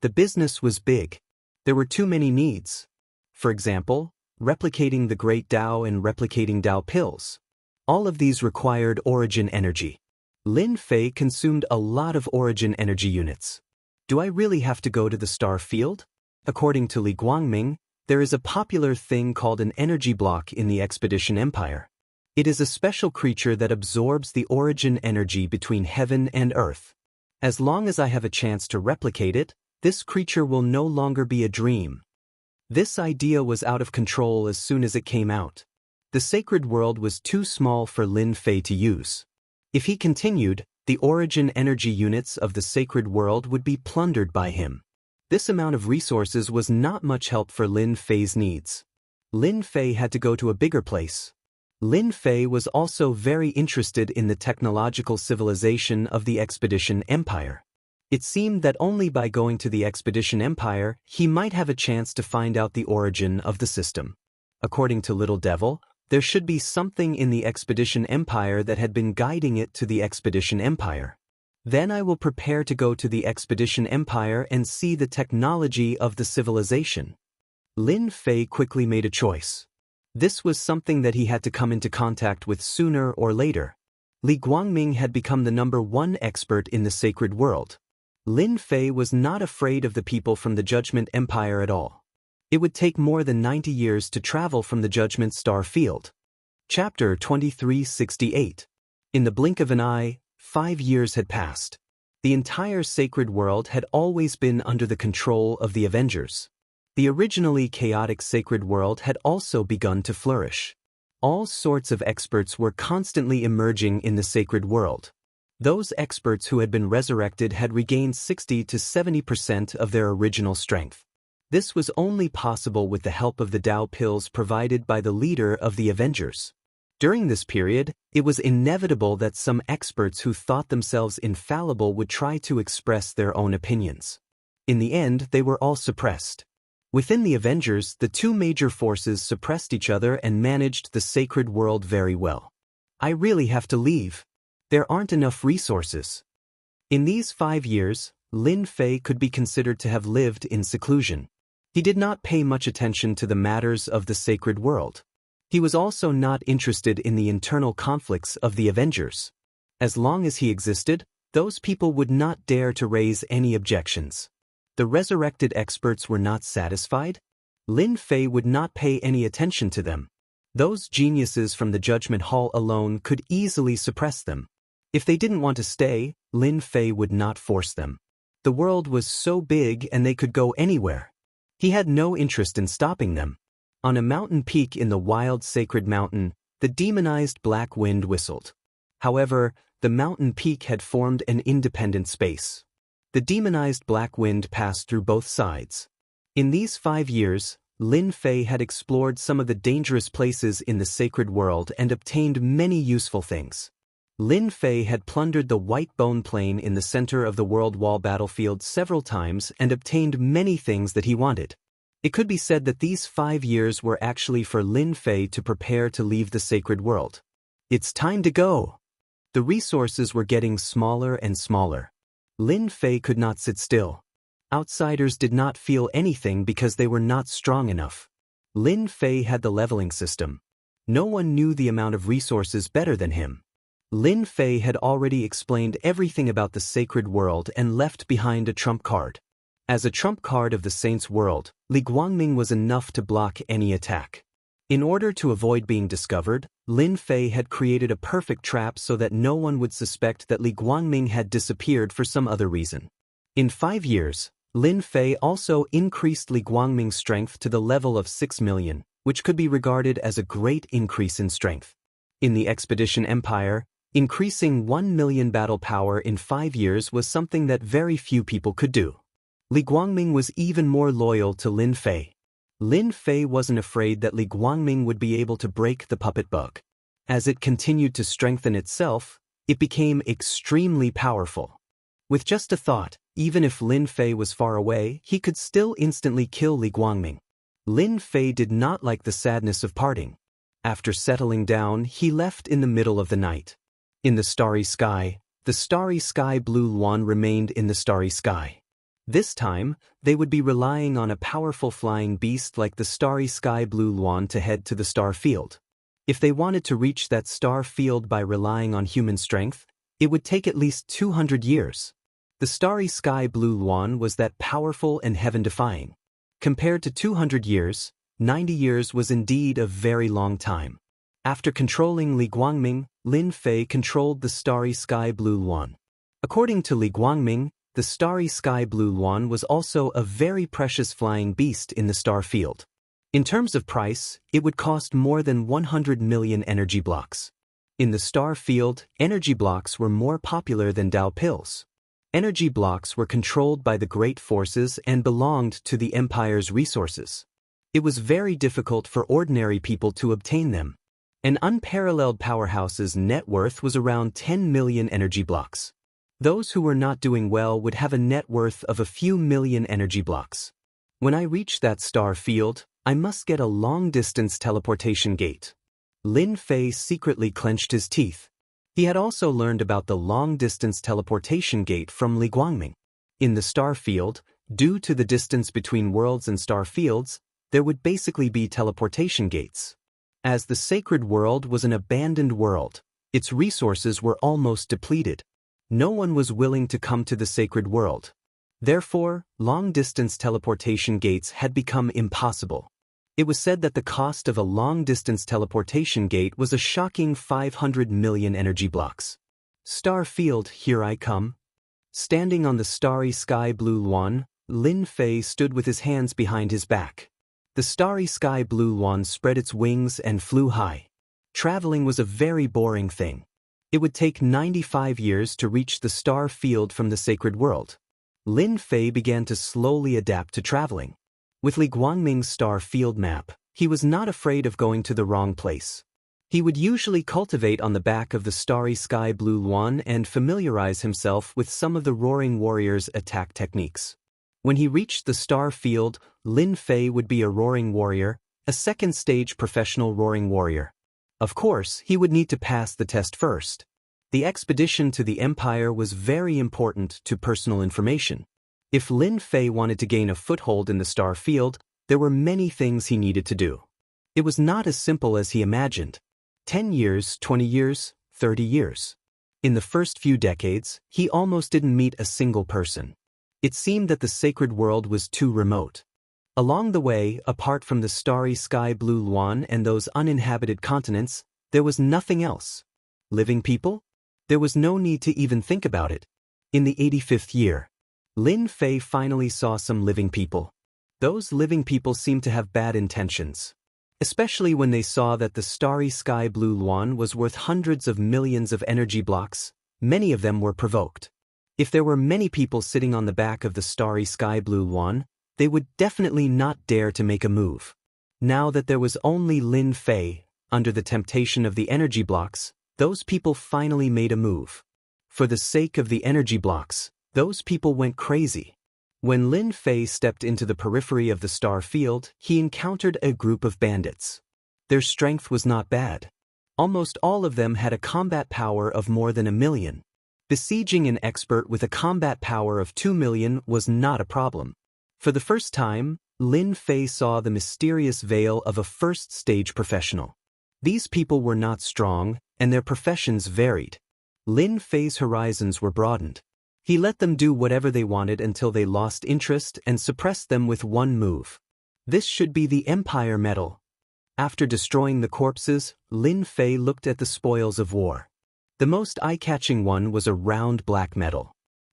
The business was big. There were too many needs. For example, replicating the Great Dao and replicating Dao pills. All of these required origin energy. Lin Fei consumed a lot of origin energy units. Do I really have to go to the star field? According to Li Guangming, there is a popular thing called an energy block in the Expedition Empire. It is a special creature that absorbs the origin energy between heaven and earth. As long as I have a chance to replicate it, this creature will no longer be a dream. This idea was out of control as soon as it came out. The sacred world was too small for Lin Fei to use. If he continued, the origin energy units of the sacred world would be plundered by him. This amount of resources was not much help for Lin Fei's needs. Lin Fei had to go to a bigger place. Lin Fei was also very interested in the technological civilization of the Expedition Empire. It seemed that only by going to the Expedition Empire, he might have a chance to find out the origin of the system. According to Little Devil, there should be something in the Expedition Empire that had been guiding it to the Expedition Empire. Then I will prepare to go to the Expedition Empire and see the technology of the civilization. Lin Fei quickly made a choice. This was something that he had to come into contact with sooner or later. Li Guangming had become the #1 expert in the sacred world. Lin Fei was not afraid of the people from the Judgment Empire at all. It would take more than 90 years to travel from the Judgment Star Field. Chapter 2368. In the blink of an eye, 5 years had passed. The entire sacred world had always been under the control of the Avengers. The originally chaotic sacred world had also begun to flourish. All sorts of experts were constantly emerging in the sacred world. Those experts who had been resurrected had regained 60 to 70% of their original strength. This was only possible with the help of the Dao pills provided by the leader of the Avengers. During this period, it was inevitable that some experts who thought themselves infallible would try to express their own opinions. In the end, they were all suppressed. Within the Avengers, the two major forces suppressed each other and managed the sacred world very well. I really have to leave. There aren't enough resources. In these 5 years, Lin Fei could be considered to have lived in seclusion. He did not pay much attention to the matters of the sacred world. He was also not interested in the internal conflicts of the Avengers. As long as he existed, those people would not dare to raise any objections. The resurrected experts were not satisfied. Lin Fei would not pay any attention to them. Those geniuses from the Judgment Hall alone could easily suppress them. If they didn't want to stay, Lin Fei would not force them. The world was so big and they could go anywhere. He had no interest in stopping them. On a mountain peak in the wild sacred mountain, the demonized black wind whistled. However, the mountain peak had formed an independent space. The demonized black wind passed through both sides. In these 5 years, Lin Fei had explored some of the dangerous places in the sacred world and obtained many useful things. Lin Fei had plundered the White Bone Plain in the center of the World Wall battlefield several times and obtained many things that he wanted. It could be said that these 5 years were actually for Lin Fei to prepare to leave the sacred world. It's time to go. The resources were getting smaller and smaller. Lin Fei could not sit still. Outsiders did not feel anything because they were not strong enough. Lin Fei had the leveling system. No one knew the amount of resources better than him. Lin Fei had already explained everything about the sacred world and left behind a trump card. As a trump card of the Saint's world, Li Guangming was enough to block any attack. In order to avoid being discovered, Lin Fei had created a perfect trap so that no one would suspect that Li Guangming had disappeared for some other reason. In 5 years, Lin Fei also increased Li Guangming's strength to the level of 6 million, which could be regarded as a great increase in strength. In the Expedition Empire, increasing 1 million battle power in 5 years was something that very few people could do. Li Guangming was even more loyal to Lin Fei. Lin Fei wasn't afraid that Li Guangming would be able to break the puppet bug. As it continued to strengthen itself, it became extremely powerful. With just a thought, even if Lin Fei was far away, he could still instantly kill Li Guangming. Lin Fei did not like the sadness of parting. After settling down, he left in the middle of the night. In the starry sky blue Luan remained in the starry sky. This time, they would be relying on a powerful flying beast like the starry sky blue Luan to head to the star field. If they wanted to reach that star field by relying on human strength, it would take at least 200 years. The starry sky blue Luan was that powerful and heaven-defying. Compared to 200 years, 90 years was indeed a very long time. After controlling Li Guangming, Lin Fei controlled the starry sky blue Luan. According to Li Guangming, the starry sky blue Luan was also a very precious flying beast in the star field. In terms of price, it would cost more than 100 million energy blocks. In the star field, energy blocks were more popular than Dao pills. Energy blocks were controlled by the great forces and belonged to the Empire's resources. It was very difficult for ordinary people to obtain them. An unparalleled powerhouse's net worth was around 10 million energy blocks. Those who were not doing well would have a net worth of a few million energy blocks. When I reach that star field, I must get a long-distance teleportation gate. Lin Fei secretly clenched his teeth. He had also learned about the long-distance teleportation gate from Li Guangming. In the star field, due to the distance between worlds and star fields, there would basically be teleportation gates. As the sacred world was an abandoned world, its resources were almost depleted. No one was willing to come to the sacred world. Therefore, long-distance teleportation gates had become impossible. It was said that the cost of a long-distance teleportation gate was a shocking 500 million energy blocks. Star field, here I come. Standing on the starry sky blue Luan, Lin Fei stood with his hands behind his back. The starry sky blue Luan spread its wings and flew high. Traveling was a very boring thing. It would take 95 years to reach the star field from the sacred world. Lin Fei began to slowly adapt to traveling. With Li Guangming's star field map, he was not afraid of going to the wrong place. He would usually cultivate on the back of the starry sky blue Luan and familiarize himself with some of the Roaring Warrior's attack techniques. When he reached the star field, Lin Fei would be a Roaring Warrior, a second-stage professional Roaring Warrior. Of course, he would need to pass the test first. The expedition to the Empire was very important to personal information. If Lin Fei wanted to gain a foothold in the star field, there were many things he needed to do. It was not as simple as he imagined. 10 years, 20 years, 30 years. In the first few decades, he almost didn't meet a single person. It seemed that the sacred world was too remote. Along the way, apart from the starry sky blue Luan and those uninhabited continents, there was nothing else. Living people? There was no need to even think about it. In the 85th year, Lin Fei finally saw some living people. Those living people seemed to have bad intentions. Especially when they saw that the starry sky blue Luan was worth hundreds of millions of energy blocks, many of them were provoked. If there were many people sitting on the back of the starry sky blue Luan, they would definitely not dare to make a move. Now that there was only Lin Fei, under the temptation of the energy blocks, those people finally made a move. For the sake of the energy blocks, those people went crazy. When Lin Fei stepped into the periphery of the star field, he encountered a group of bandits. Their strength was not bad. Almost all of them had a combat power of more than 1 million. Besieging an expert with a combat power of 2 million was not a problem. For the first time, Lin Fei saw the mysterious veil of a first-stage professional. These people were not strong, and their professions varied. Lin Fei's horizons were broadened. He let them do whatever they wanted until they lost interest and suppressed them with one move. This should be the Empire medal. After destroying the corpses, Lin Fei looked at the spoils of war. The most eye-catching one was a round black medal.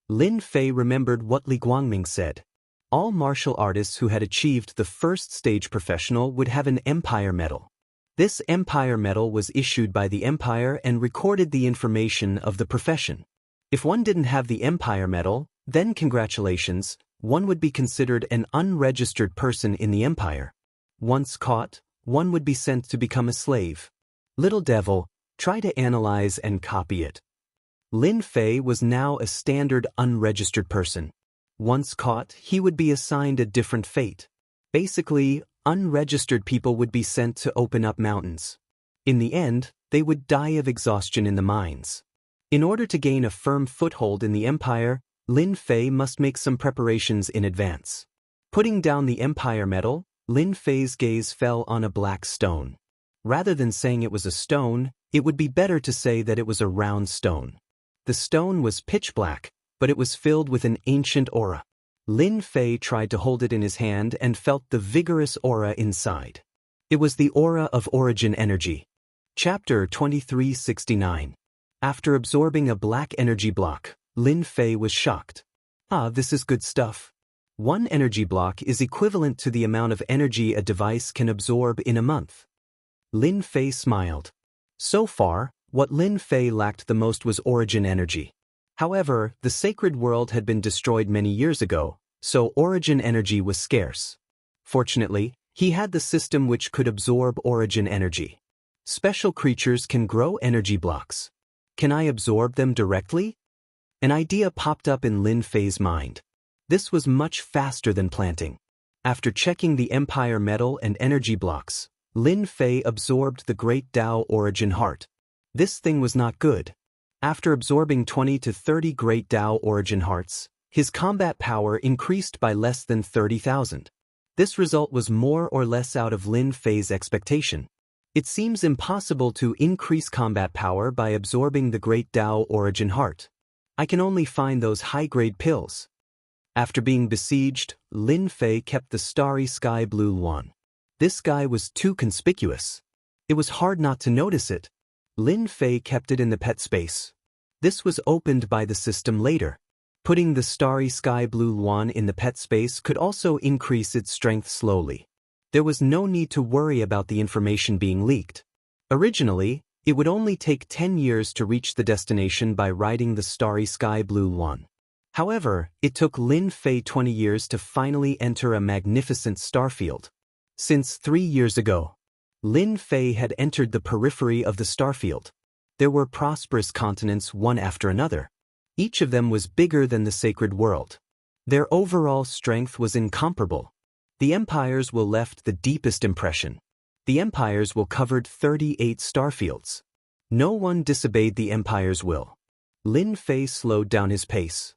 Lin Fei remembered what Li Guangming said. All martial artists who had achieved the first stage professional would have an Empire medal. This Empire medal was issued by the Empire and recorded the information of the profession. If one didn't have the Empire medal, then congratulations, one would be considered an unregistered person in the Empire. Once caught, one would be sent to become a slave. Little devil, try to analyze and copy it. Lin Fei was now a standard unregistered person. Once caught, he would be assigned a different fate. Basically, unregistered people would be sent to open up mountains. In the end, they would die of exhaustion in the mines. In order to gain a firm foothold in the Empire, Lin Fei must make some preparations in advance. Putting down the Empire medal, Lin Fei's gaze fell on a black stone. Rather than saying it was a stone, it would be better to say that it was a round stone. The stone was pitch black, but it was filled with an ancient aura. Lin Fei tried to hold it in his hand and felt the vigorous aura inside. It was the aura of origin energy. Chapter 2369. After absorbing a black energy block, Lin Fei was shocked. This is good stuff. One energy block is equivalent to the amount of energy a device can absorb in a month. Lin Fei smiled. So far, what Lin Fei lacked the most was origin energy. However, the sacred world had been destroyed many years ago, so origin energy was scarce. Fortunately, he had the system which could absorb origin energy. Special creatures can grow energy blocks. Can I absorb them directly? An idea popped up in Lin Fei's mind. This was much faster than planting. After checking the Empire medal and energy blocks, Lin Fei absorbed the Great Tao Origin Heart. This thing was not good. After absorbing 20 to 30 Great Tao Origin Hearts, his combat power increased by less than 30,000. This result was more or less out of Lin Fei's expectation. It seems impossible to increase combat power by absorbing the Great Tao Origin Heart. I can only find those high-grade pills. After being besieged, Lin Fei kept the starry sky blue Luan. This guy was too conspicuous. It was hard not to notice it. Lin Fei kept it in the pet space. This was opened by the system later. Putting the starry sky blue Luan in the pet space could also increase its strength slowly. There was no need to worry about the information being leaked. Originally, it would only take 10 years to reach the destination by riding the starry sky blue Luan. However, it took Lin Fei 20 years to finally enter a magnificent starfield. Since 3 years ago, Lin Fei had entered the periphery of the starfield. There were prosperous continents one after another. Each of them was bigger than the sacred world. Their overall strength was incomparable. The empires will left the deepest impression. The empires will covered 38 starfields. No one disobeyed the empire's will. Lin Fei slowed down his pace.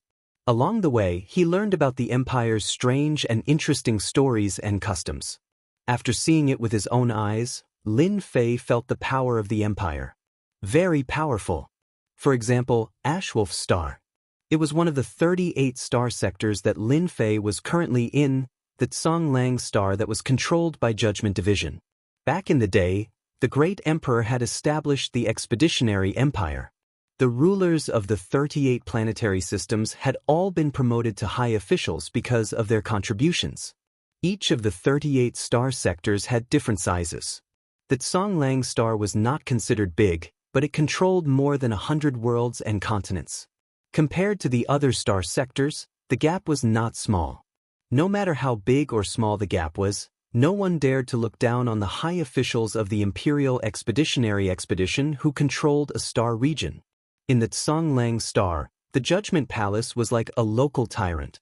Along the way, he learned about the empire's strange and interesting stories and customs. After seeing it with his own eyes, Lin Fei felt the power of the empire. Very powerful. For example, Ashwolf's star. It was one of the 38 star sectors that Lin Fei was currently in, the Tsonglang star that was controlled by Judgment Division. Back in the day, the great emperor had established the Expeditionary Empire. The rulers of the 38 planetary systems had all been promoted to high officials because of their contributions. Each of the 38 star sectors had different sizes. The Tsonglang star was not considered big, but it controlled more than 100 worlds and continents. Compared to the other star sectors, the gap was not small. No matter how big or small the gap was, no one dared to look down on the high officials of the Imperial Expeditionary Expedition who controlled a star region. In the Tsonglang star, the Judgment Palace was like a local tyrant.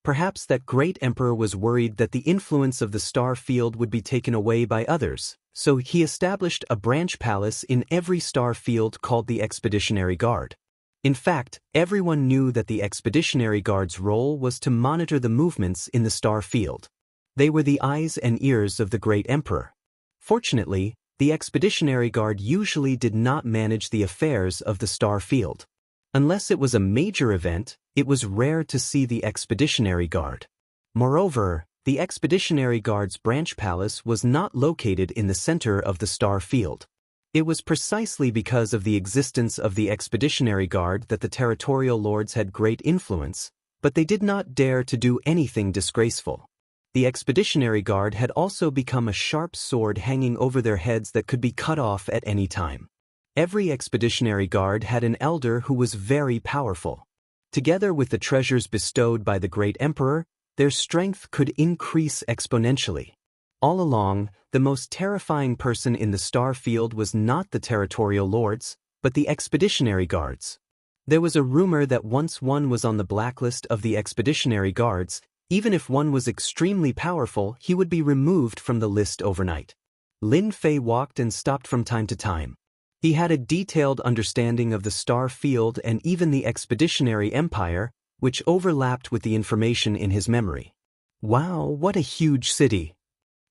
Perhaps that great emperor was worried that the influence of the star field would be taken away by others, so he established a branch palace in every star field called the Expeditionary Guard. In fact, everyone knew that the Expeditionary Guard's role was to monitor the movements in the star field. They were the eyes and ears of the great emperor. Fortunately, the Expeditionary Guard usually did not manage the affairs of the star field. Unless it was a major event, it was rare to see the Expeditionary Guard. Moreover, the Expeditionary Guard's branch palace was not located in the center of the star field. It was precisely because of the existence of the Expeditionary Guard that the territorial lords had great influence, but they did not dare to do anything disgraceful. The expeditionary guard had also become a sharp sword hanging over their heads that could be cut off at any time. Every expeditionary guard had an elder who was very powerful. Together with the treasures bestowed by the great emperor, their strength could increase exponentially. All along, the most terrifying person in the star field was not the territorial lords, but the expeditionary guards. There was a rumor that once one was on the blacklist of the expeditionary guards, even if one was extremely powerful, he would be removed from the list overnight. Lin Fei walked and stopped from time to time. He had a detailed understanding of the star field and even the expeditionary empire, which overlapped with the information in his memory. Wow, what a huge city!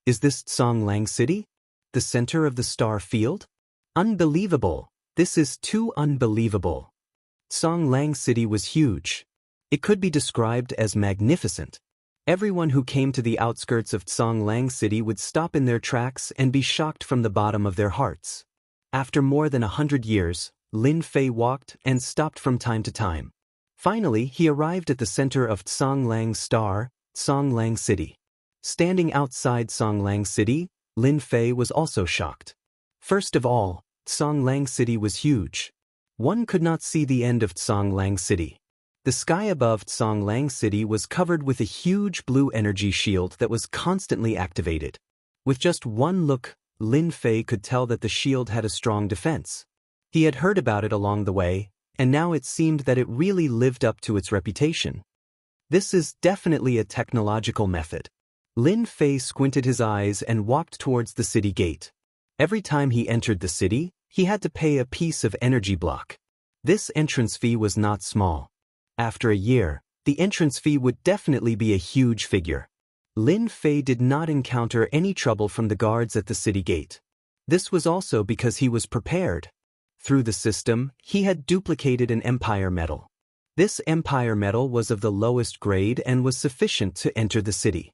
Is this Songlang City? The center of the star field? Unbelievable! This is too unbelievable. Songlang City was huge. It could be described as magnificent. Everyone who came to the outskirts of Songlang City would stop in their tracks and be shocked from the bottom of their hearts. After more than 100 years, Lin Fei walked and stopped from time to time. Finally, he arrived at the center of Songlang Star, Songlang City. Standing outside Songlang City, Lin Fei was also shocked. First of all, Songlang City was huge. One could not see the end of Songlang City. The sky above Songlang City was covered with a huge blue energy shield that was constantly activated. With just one look, Lin Fei could tell that the shield had a strong defense. He had heard about it along the way, and now it seemed that it really lived up to its reputation. This is definitely a technological method. Lin Fei squinted his eyes and walked towards the city gate. Every time he entered the city, he had to pay a piece of energy block. This entrance fee was not small. After a year, the entrance fee would definitely be a huge figure. Lin Fei did not encounter any trouble from the guards at the city gate. This was also because he was prepared. Through the system, he had duplicated an empire medal. This empire medal was of the lowest grade and was sufficient to enter the city.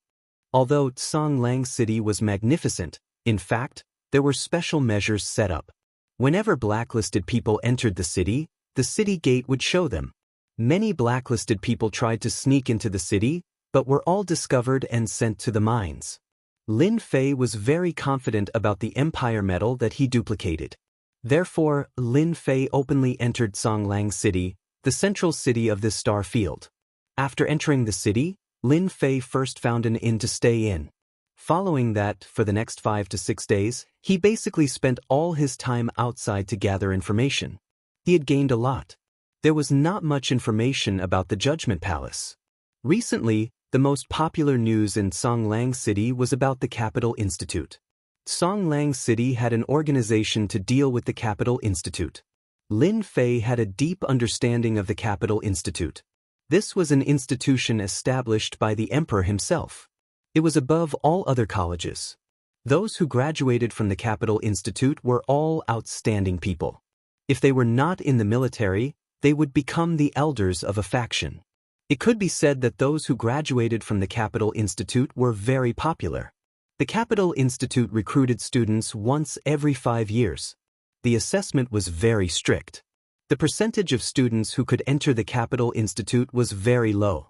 Although Songlang City was magnificent, in fact, there were special measures set up. Whenever blacklisted people entered the city gate would show them. Many blacklisted people tried to sneak into the city, but were all discovered and sent to the mines. Lin Fei was very confident about the empire medal that he duplicated. Therefore, Lin Fei openly entered Songlang City, the central city of this star field. After entering the city, Lin Fei first found an inn to stay in. Following that, for the next 5 to 6 days, he basically spent all his time outside to gather information. He had gained a lot. There was not much information about the Judgment Palace. Recently, the most popular news in Songlang City was about the Capital Institute. Songlang City had an organization to deal with the Capital Institute. Lin Fei had a deep understanding of the Capital Institute. This was an institution established by the emperor himself. It was above all other colleges. Those who graduated from the Capital Institute were all outstanding people. If they were not in the military, they would become the elders of a faction. It could be said that those who graduated from the Capital Institute were very popular. The Capital Institute recruited students once every 5 years. The assessment was very strict. The percentage of students who could enter the Capital Institute was very low.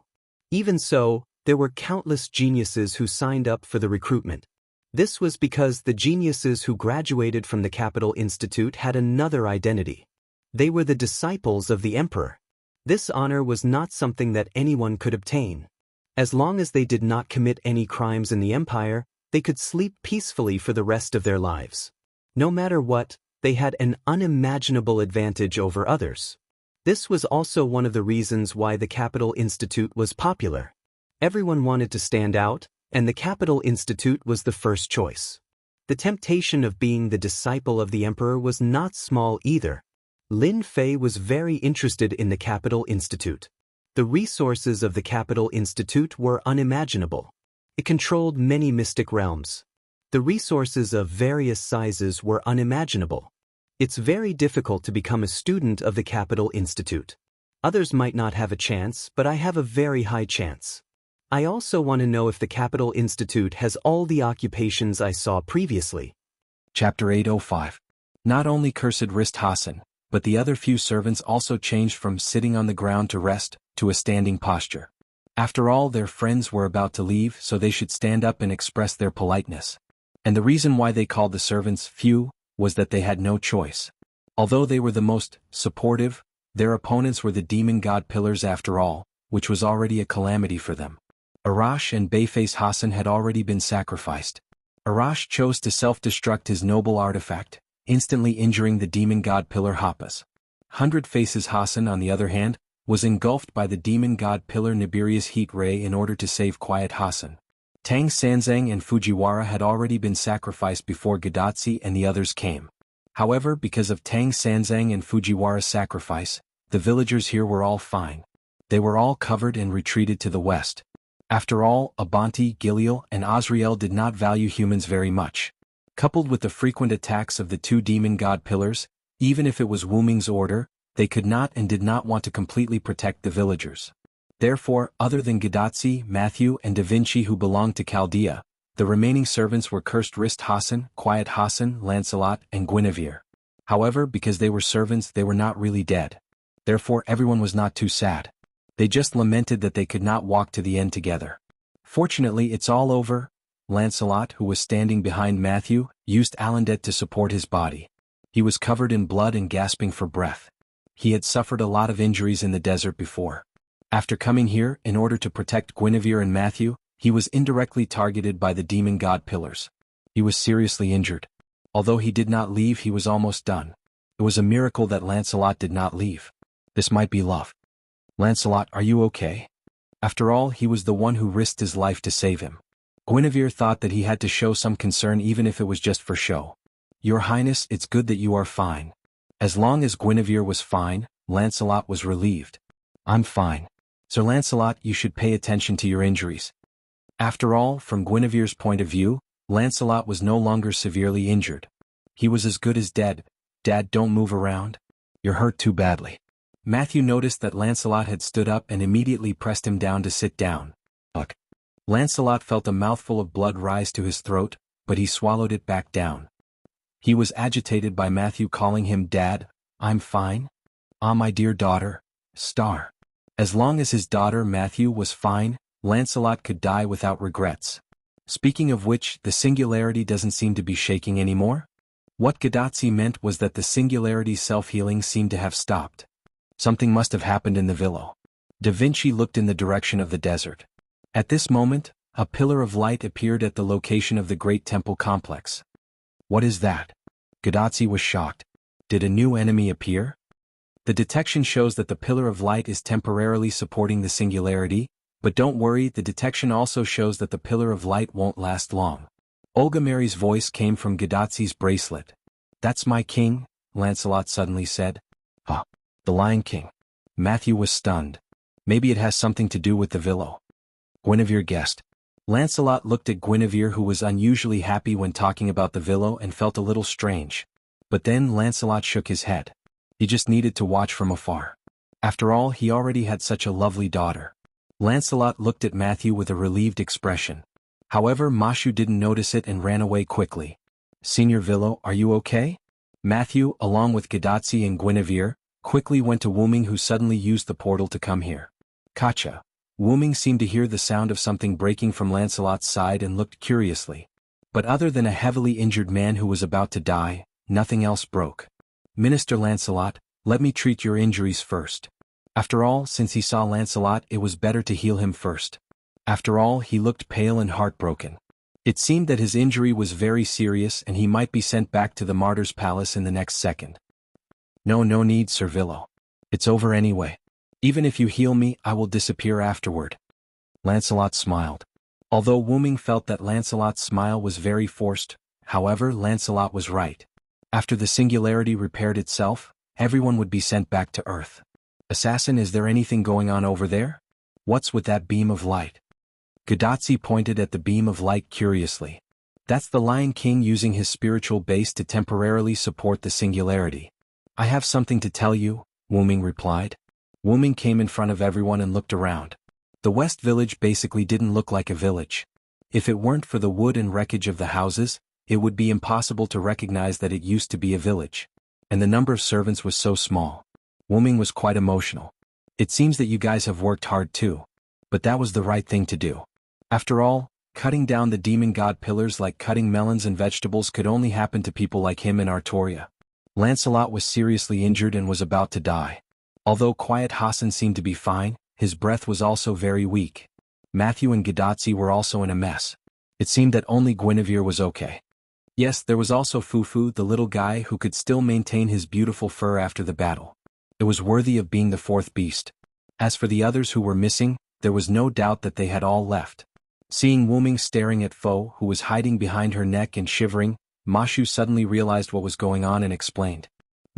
Even so, there were countless geniuses who signed up for the recruitment. This was because the geniuses who graduated from the Capital Institute had another identity. They were the disciples of the emperor. This honor was not something that anyone could obtain. As long as they did not commit any crimes in the empire, they could sleep peacefully for the rest of their lives. No matter what, they had an unimaginable advantage over others. This was also one of the reasons why the Capital Institute was popular. Everyone wanted to stand out, and the Capital Institute was the first choice. The temptation of being the disciple of the emperor was not small either. Lin Fei was very interested in the Capital Institute. The resources of the Capital Institute were unimaginable. It controlled many mystic realms. The resources of various sizes were unimaginable. It's very difficult to become a student of the Capital Institute. Others might not have a chance, but I have a very high chance. I also want to know if the Capital Institute has all the occupations I saw previously. Chapter 805. Not only cursed Rist Hassan, but the other few servants also changed from sitting on the ground to rest, to a standing posture. After all, their friends were about to leave, so they should stand up and express their politeness. And the reason why they called the servants few was that they had no choice. Although they were the most supportive, their opponents were the demon god pillars after all, which was already a calamity for them. Arash and Bayface Hassan had already been sacrificed. Arash chose to self-destruct his noble artifact, instantly injuring the demon god pillar Hapas. Hundred Faces Hassan, on the other hand, was engulfed by the demon god pillar Nibiria's heat ray in order to save Quiet Hassan. Tang Sanzang and Fujiwara had already been sacrificed before Gadatsi and the others came. However, because of Tang Sanzang and Fujiwara's sacrifice, the villagers here were all fine. They were all covered and retreated to the west. After all, Abanti, Giliel, and Azrael did not value humans very much. Coupled with the frequent attacks of the two demon god pillars, even if it was Wu Ming's order, they could not and did not want to completely protect the villagers. Therefore, other than Gadatsi, Matthew, and Da Vinci who belonged to Chaldea, the remaining servants were Cursed Wrist Hassan, Quiet Hassan, Lancelot, and Guinevere. However, because they were servants, they were not really dead. Therefore, everyone was not too sad. They just lamented that they could not walk to the end together. Fortunately, it's all over. Lancelot, who was standing behind Matthew, used Alandet to support his body. He was covered in blood and gasping for breath. He had suffered a lot of injuries in the desert before. After coming here, in order to protect Guinevere and Matthew, he was indirectly targeted by the demon god pillars. He was seriously injured. Although he did not leave, he was almost done. It was a miracle that Lancelot did not leave. This might be love. Lancelot, are you okay? After all, he was the one who risked his life to save him. Guinevere thought that he had to show some concern even if it was just for show. Your Highness, it's good that you are fine. As long as Guinevere was fine, Lancelot was relieved. I'm fine. Sir Lancelot, you should pay attention to your injuries. After all, from Guinevere's point of view, Lancelot was no longer severely injured. He was as good as dead. Dad, don't move around. You're hurt too badly. Matthew noticed that Lancelot had stood up and immediately pressed him down to sit down. Ugh. Lancelot felt a mouthful of blood rise to his throat, but he swallowed it back down. He was agitated by Matthew calling him Dad. I'm fine. Ah, my dear daughter. Star. As long as his daughter Matthew was fine, Lancelot could die without regrets. Speaking of which, the singularity doesn't seem to be shaking anymore? What Gadatsi meant was that the singularity's self-healing seemed to have stopped. Something must have happened in the villa. Da Vinci looked in the direction of the desert. At this moment, a pillar of light appeared at the location of the great temple complex. What is that? Gadatsi was shocked. Did a new enemy appear? The detection shows that the pillar of light is temporarily supporting the singularity, but don't worry, the detection also shows that the pillar of light won't last long. Olga Mary's voice came from Gadatsi's bracelet. That's my king, Lancelot suddenly said. Ah, the Lion King. Matthew was stunned. Maybe it has something to do with the villa. Guinevere guessed. Lancelot looked at Guinevere, who was unusually happy when talking about the villa, and felt a little strange. But then Lancelot shook his head. He just needed to watch from afar. After all, he already had such a lovely daughter. Lancelot looked at Matthew with a relieved expression. However, Mashu didn't notice it and ran away quickly. Senior Villo, are you okay? Matthew, along with Gadatsi and Guinevere, quickly went to Wu Ming, who suddenly used the portal to come here. Kacha. Wu Ming seemed to hear the sound of something breaking from Lancelot's side and looked curiously. But other than a heavily injured man who was about to die, nothing else broke. Minister Lancelot, let me treat your injuries first. After all, since he saw Lancelot, it was better to heal him first. After all, he looked pale and heartbroken. It seemed that his injury was very serious and he might be sent back to the Martyr's Palace in the next second. No need, Sir Villo. It's over anyway. Even if you heal me, I will disappear afterward. Lancelot smiled. Although Wu Ming felt that Lancelot's smile was very forced, however, Lancelot was right. After the singularity repaired itself, everyone would be sent back to Earth. Assassin, is there anything going on over there? What's with that beam of light? Gadatsi pointed at the beam of light curiously. That's the Lion King using his spiritual base to temporarily support the singularity. I have something to tell you, Wu Ming replied. Wu Ming came in front of everyone and looked around. The West Village basically didn't look like a village. If it weren't for the wood and wreckage of the houses, it would be impossible to recognize that it used to be a village. And the number of servants was so small. Wu Ming was quite emotional. It seems that you guys have worked hard too. but that was the right thing to do. After all, cutting down the demon god pillars like cutting melons and vegetables could only happen to people like him in Artoria. Lancelot was seriously injured and was about to die. Although Quiet Hassan seemed to be fine, his breath was also very weak. Matthew and Gadotsi were also in a mess. It seemed that only Guinevere was okay. Yes, there was also Fufu, the little guy who could still maintain his beautiful fur after the battle. It was worthy of being the fourth beast. As for the others who were missing, there was no doubt that they had all left. Seeing Wu Ming staring at Fo, who was hiding behind her neck and shivering, Ma Shu suddenly realized what was going on and explained.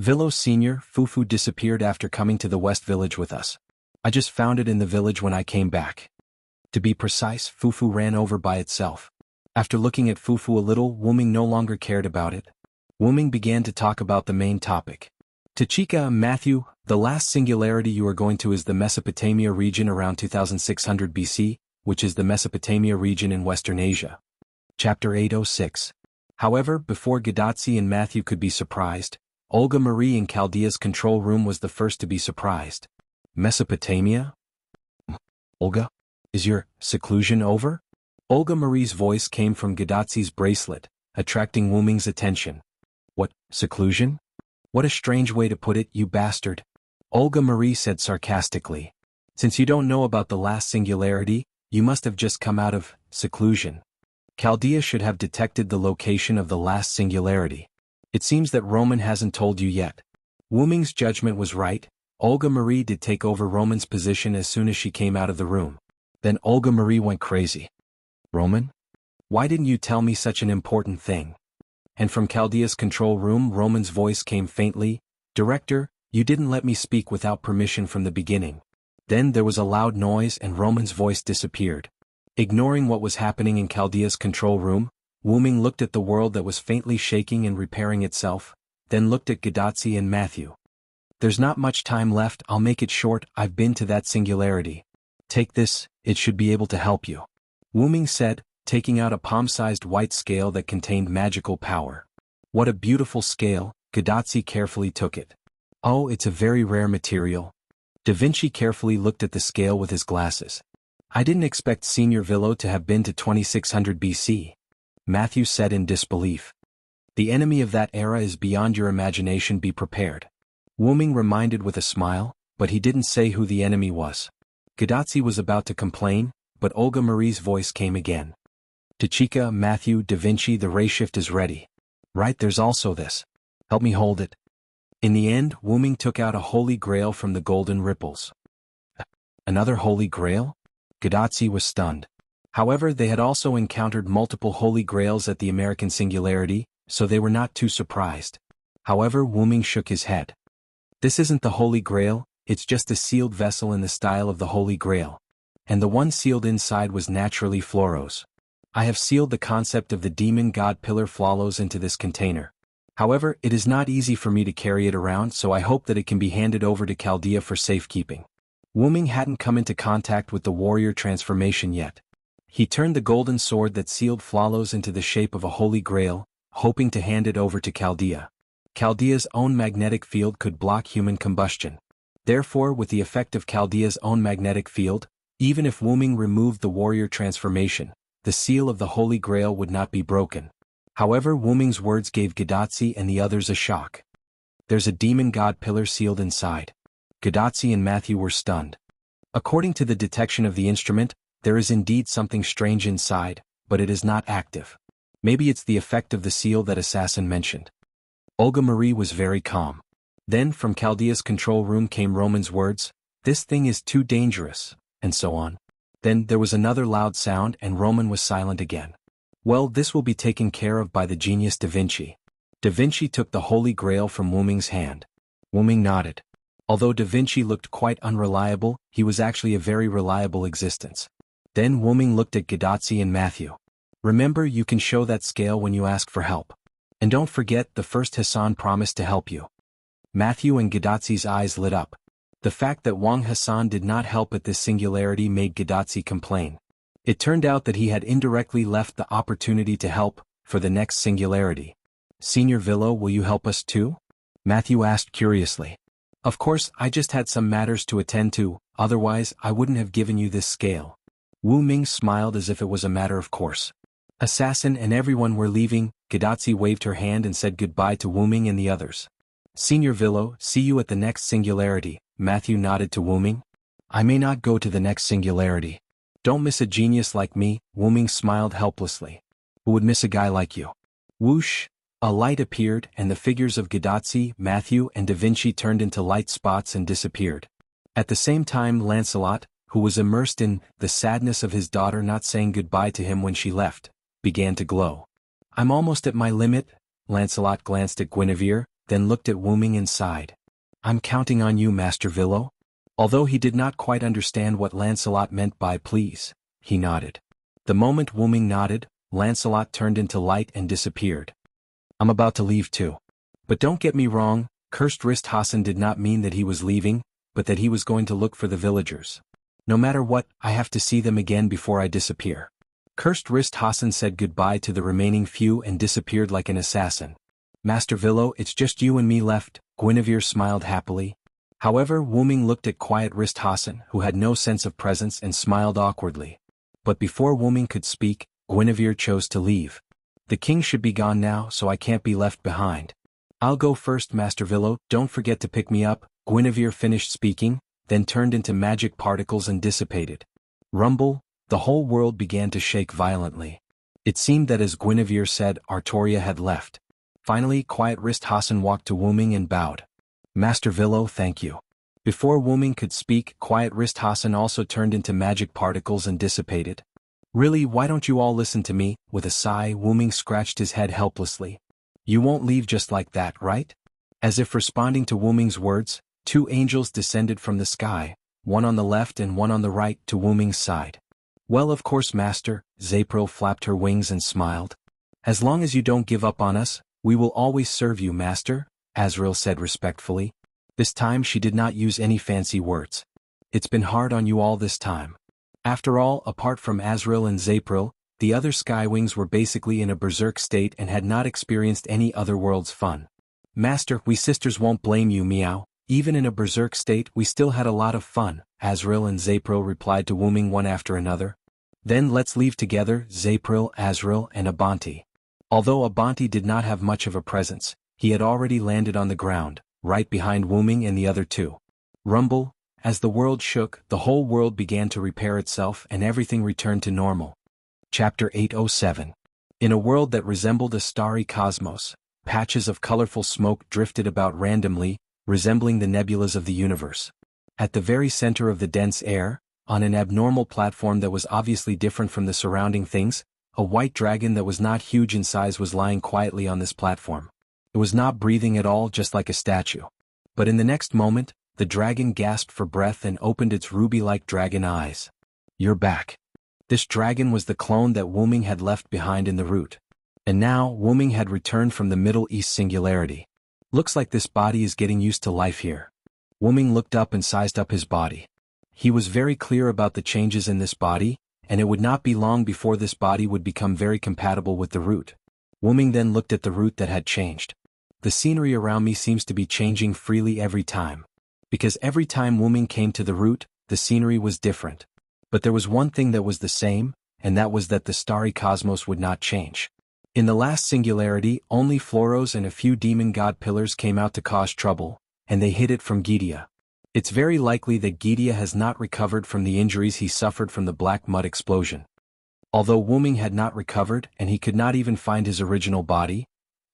Villo Sr., Fufu disappeared after coming to the West Village with us. I just found it in the village when I came back. To be precise, Fufu ran over by itself. After looking at Fufu a little, Wu Ming no longer cared about it. Wu Ming began to talk about the main topic. Tachika, Matthew, the last singularity you are going to is the Mesopotamia region around 2600 BC, which is the Mesopotamia region in Western Asia. Chapter 806. However, before Gadotsi and Matthew could be surprised, Olga Marie in Chaldea's control room was the first to be surprised. Mesopotamia? Olga? Is your seclusion over? Olga Marie's voice came from Gadotsi's bracelet, attracting Wu Ming's attention. What, seclusion? What a strange way to put it, you bastard. Olga Marie said sarcastically. Since you don't know about the last singularity, you must have just come out of seclusion. Chaldea should have detected the location of the last singularity. It seems that Roman hasn't told you yet. Wu Ming's judgment was right. Olga Marie did take over Roman's position as soon as she came out of the room. Then Olga Marie went crazy. Roman? Why didn't you tell me such an important thing? And from Chaldea's control room, Roman's voice came faintly. Director, you didn't let me speak without permission from the beginning. Then there was a loud noise and Roman's voice disappeared. Ignoring what was happening in Chaldea's control room, Wu Ming looked at the world that was faintly shaking and repairing itself, then looked at Gadotsi and Matthew. There's not much time left, I'll make it short, I've been to that singularity. Take this, it should be able to help you. Wu Ming said, taking out a palm-sized white scale that contained magical power. What a beautiful scale, Gadotsi carefully took it. Oh, it's a very rare material. Da Vinci carefully looked at the scale with his glasses. I didn't expect Senior Villo to have been to 2600 BC. Matthew said in disbelief. The enemy of that era is beyond your imagination, be prepared. Wu Ming reminded with a smile, but he didn't say who the enemy was. Gadotsi was about to complain, but Olga Marie's voice came again. Tachika, Matthew, Da Vinci, the ray shift is ready. Right, there's also this. Help me hold it. In the end, Wu Ming took out a holy grail from the golden ripples. Another holy grail? Gadotsi was stunned. However, they had also encountered multiple holy grails at the American Singularity, so they were not too surprised. However, Wu Ming shook his head. This isn't the holy grail, it's just a sealed vessel in the style of the holy grail. And the one sealed inside was naturally Floros. I have sealed the concept of the demon god pillar Floros into this container. However, it is not easy for me to carry it around, so I hope that it can be handed over to Chaldea for safekeeping. Wu Ming hadn't come into contact with the warrior transformation yet. He turned the golden sword that sealed Floros into the shape of a holy grail, hoping to hand it over to Chaldea. Chaldea's own magnetic field could block human combustion. Therefore, with the effect of Chaldea's own magnetic field, even if Wu Ming removed the warrior transformation, the seal of the Holy Grail would not be broken. However, Wu Ming's words gave Gadotsi and the others a shock. There's a demon god pillar sealed inside. Gadotsi and Matthew were stunned. According to the detection of the instrument, there is indeed something strange inside, but it is not active. Maybe it's the effect of the seal that Assassin mentioned. Olga Marie was very calm. Then from Chaldea's control room came Roman's words, this thing is too dangerous, and so on. Then there was another loud sound and Roman was silent again. Well, this will be taken care of by the genius Da Vinci. Da Vinci took the Holy Grail from Wu Ming's hand. Wu Ming nodded. Although Da Vinci looked quite unreliable, he was actually a very reliable existence. Then Wu Ming looked at Gadotsi and Matthew. Remember, you can show that scale when you ask for help. And don't forget, the first Hassan promised to help you. Matthew and Gadotsi's eyes lit up. The fact that Wang Hassan did not help at this singularity made Gadotsi complain. It turned out that he had indirectly left the opportunity to help for the next singularity. Senior Villo, will you help us too? Matthew asked curiously. Of course, I just had some matters to attend to, otherwise I wouldn't have given you this scale. Wu Ming smiled as if it was a matter of course. Assassin and everyone were leaving. Gidatsi waved her hand and said goodbye to Wu Ming and the others. Senior Villo, see you at the next singularity. Matthew nodded to Wu Ming. I may not go to the next singularity. Don't miss a genius like me. Wu Ming smiled helplessly. Who would miss a guy like you? Whoosh! A light appeared and the figures of Gidatsi, Matthew and Da Vinci turned into light spots and disappeared. At the same time Lancelot, who was immersed in the sadness of his daughter not saying goodbye to him when she left, began to glow. I'm almost at my limit. Lancelot glanced at Guinevere, then looked at Wu Ming and sighed. I'm counting on you, Master Villo. Although he did not quite understand what Lancelot meant by please, he nodded. The moment Wu Ming nodded, Lancelot turned into light and disappeared. I'm about to leave too. But don't get me wrong, Cursed Wrist Hassan did not mean that he was leaving, but that he was going to look for the villagers. No matter what, I have to see them again before I disappear. Cursed Wrist Hassan said goodbye to the remaining few and disappeared like an assassin. Master Villo, it's just you and me left. Guinevere smiled happily. However, Wu Ming looked at Quiet Wrist Hassan, who had no sense of presence, and smiled awkwardly. But before Wu Ming could speak, Guinevere chose to leave. The king should be gone now, so I can't be left behind. I'll go first, Master Villo, don't forget to pick me up. Guinevere finished speaking, then turned into magic particles and dissipated. Rumble, the whole world began to shake violently. It seemed that as Guinevere said, Artoria had left. Finally, Quiet Wrist Hassan walked to Wu Ming and bowed. Master Villo, thank you. Before Wu Ming could speak, Quiet Wrist Hassan also turned into magic particles and dissipated. Really, why don't you all listen to me? With a sigh, Wu Ming scratched his head helplessly. You won't leave just like that, right? As if responding to Wu Ming's words, two angels descended from the sky, one on the left and one on the right to Wu Ming's side. Well, of course, Master, Zapril flapped her wings and smiled. As long as you don't give up on us, we will always serve you, Master, Azrael said respectfully. This time she did not use any fancy words. It's been hard on you all this time. After all, apart from Azrael and Zapril, the other Skywings were basically in a berserk state and had not experienced any other world's fun. Master, we sisters won't blame you, meow. Even in a berserk state we still had a lot of fun, Azrael and Zapril replied to Wu Ming one after another. Then let's leave together, Zapril, Azrael, and Abanti. Although Abanti did not have much of a presence, he had already landed on the ground, right behind Wu Ming and the other two. Rumble, as the world shook, the whole world began to repair itself and everything returned to normal. Chapter 807. In a world that resembled a starry cosmos, patches of colorful smoke drifted about randomly, resembling the nebulas of the universe. At the very center of the dense air, on an abnormal platform that was obviously different from the surrounding things, a white dragon that was not huge in size was lying quietly on this platform. It was not breathing at all, just like a statue. But in the next moment, the dragon gasped for breath and opened its ruby-like dragon eyes. You're back. This dragon was the clone that Wu Ming had left behind in the route. And now, Wu Ming had returned from the Middle East singularity. Looks like this body is getting used to life here. Wu Ming looked up and sized up his body. He was very clear about the changes in this body, and it would not be long before this body would become very compatible with the route. Wu Ming then looked at the route that had changed. The scenery around me seems to be changing freely every time. Because every time Wu Ming came to the route, the scenery was different. But there was one thing that was the same, and that was that the starry cosmos would not change. In the last singularity, only Floros and a few demon god pillars came out to cause trouble, and they hid it from Gydia. It's very likely that Gydia has not recovered from the injuries he suffered from the black mud explosion. Although Wu Ming had not recovered and he could not even find his original body,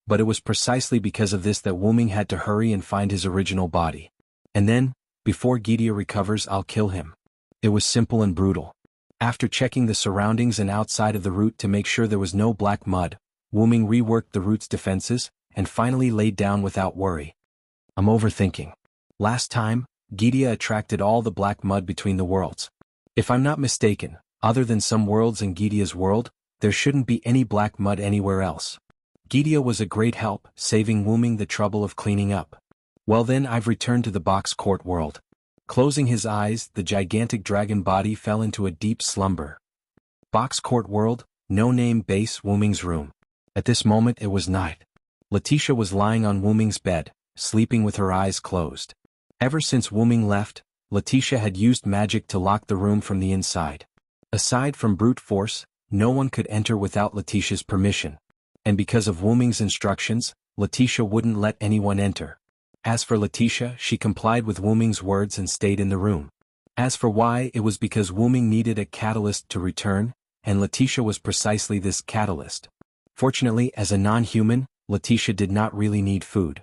but it was precisely because of this that Wu Ming had to hurry and find his original body. And then, before Gydia recovers, I'll kill him. It was simple and brutal. After checking the surroundings and outside of the route to make sure there was no black mud, Wu Ming reworked the route's defenses, and finally laid down without worry. I'm overthinking. Last time, Gydia attracted all the black mud between the worlds. If I'm not mistaken, other than some worlds in Gydia's world, there shouldn't be any black mud anywhere else. Gydia was a great help, saving Wu Ming the trouble of cleaning up. Well then, I've returned to the box court world. Closing his eyes, the gigantic dragon body fell into a deep slumber. Box court world, no-name base, Wu Ming's room. At this moment it was night. Letitia was lying on Wu Ming's bed, sleeping with her eyes closed. Ever since Wu Ming left, Letitia had used magic to lock the room from the inside. Aside from brute force, no one could enter without Letitia's permission. And because of Wu Ming's instructions, Letitia wouldn't let anyone enter. As for Letitia, she complied with Wu Ming's words and stayed in the room. As for why, it was because Wu Ming needed a catalyst to return, and Letitia was precisely this catalyst. Fortunately, as a non-human, Letitia did not really need food.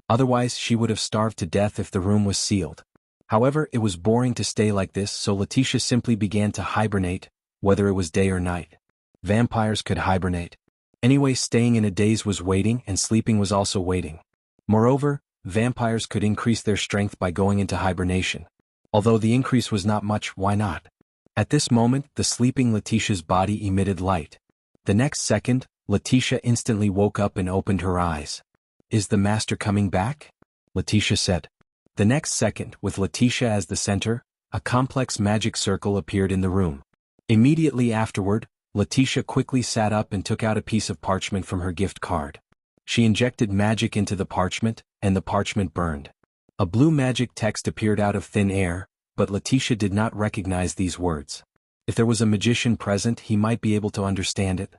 Otherwise, she would have starved to death if the room was sealed. However, it was boring to stay like this, so Letitia simply began to hibernate, whether it was day or night. Vampires could hibernate. Anyway, staying in a daze was waiting, and sleeping was also waiting. Moreover, vampires could increase their strength by going into hibernation. Although the increase was not much, why not? At this moment, the sleeping Letitia's body emitted light. The next second, Letitia instantly woke up and opened her eyes. "Is the master coming back?" Letitia said. The next second, with Letitia as the center, a complex magic circle appeared in the room. Immediately afterward, Letitia quickly sat up and took out a piece of parchment from her gift card. She injected magic into the parchment, and the parchment burned. A blue magic text appeared out of thin air, but Letitia did not recognize these words. If there was a magician present, he might be able to understand it.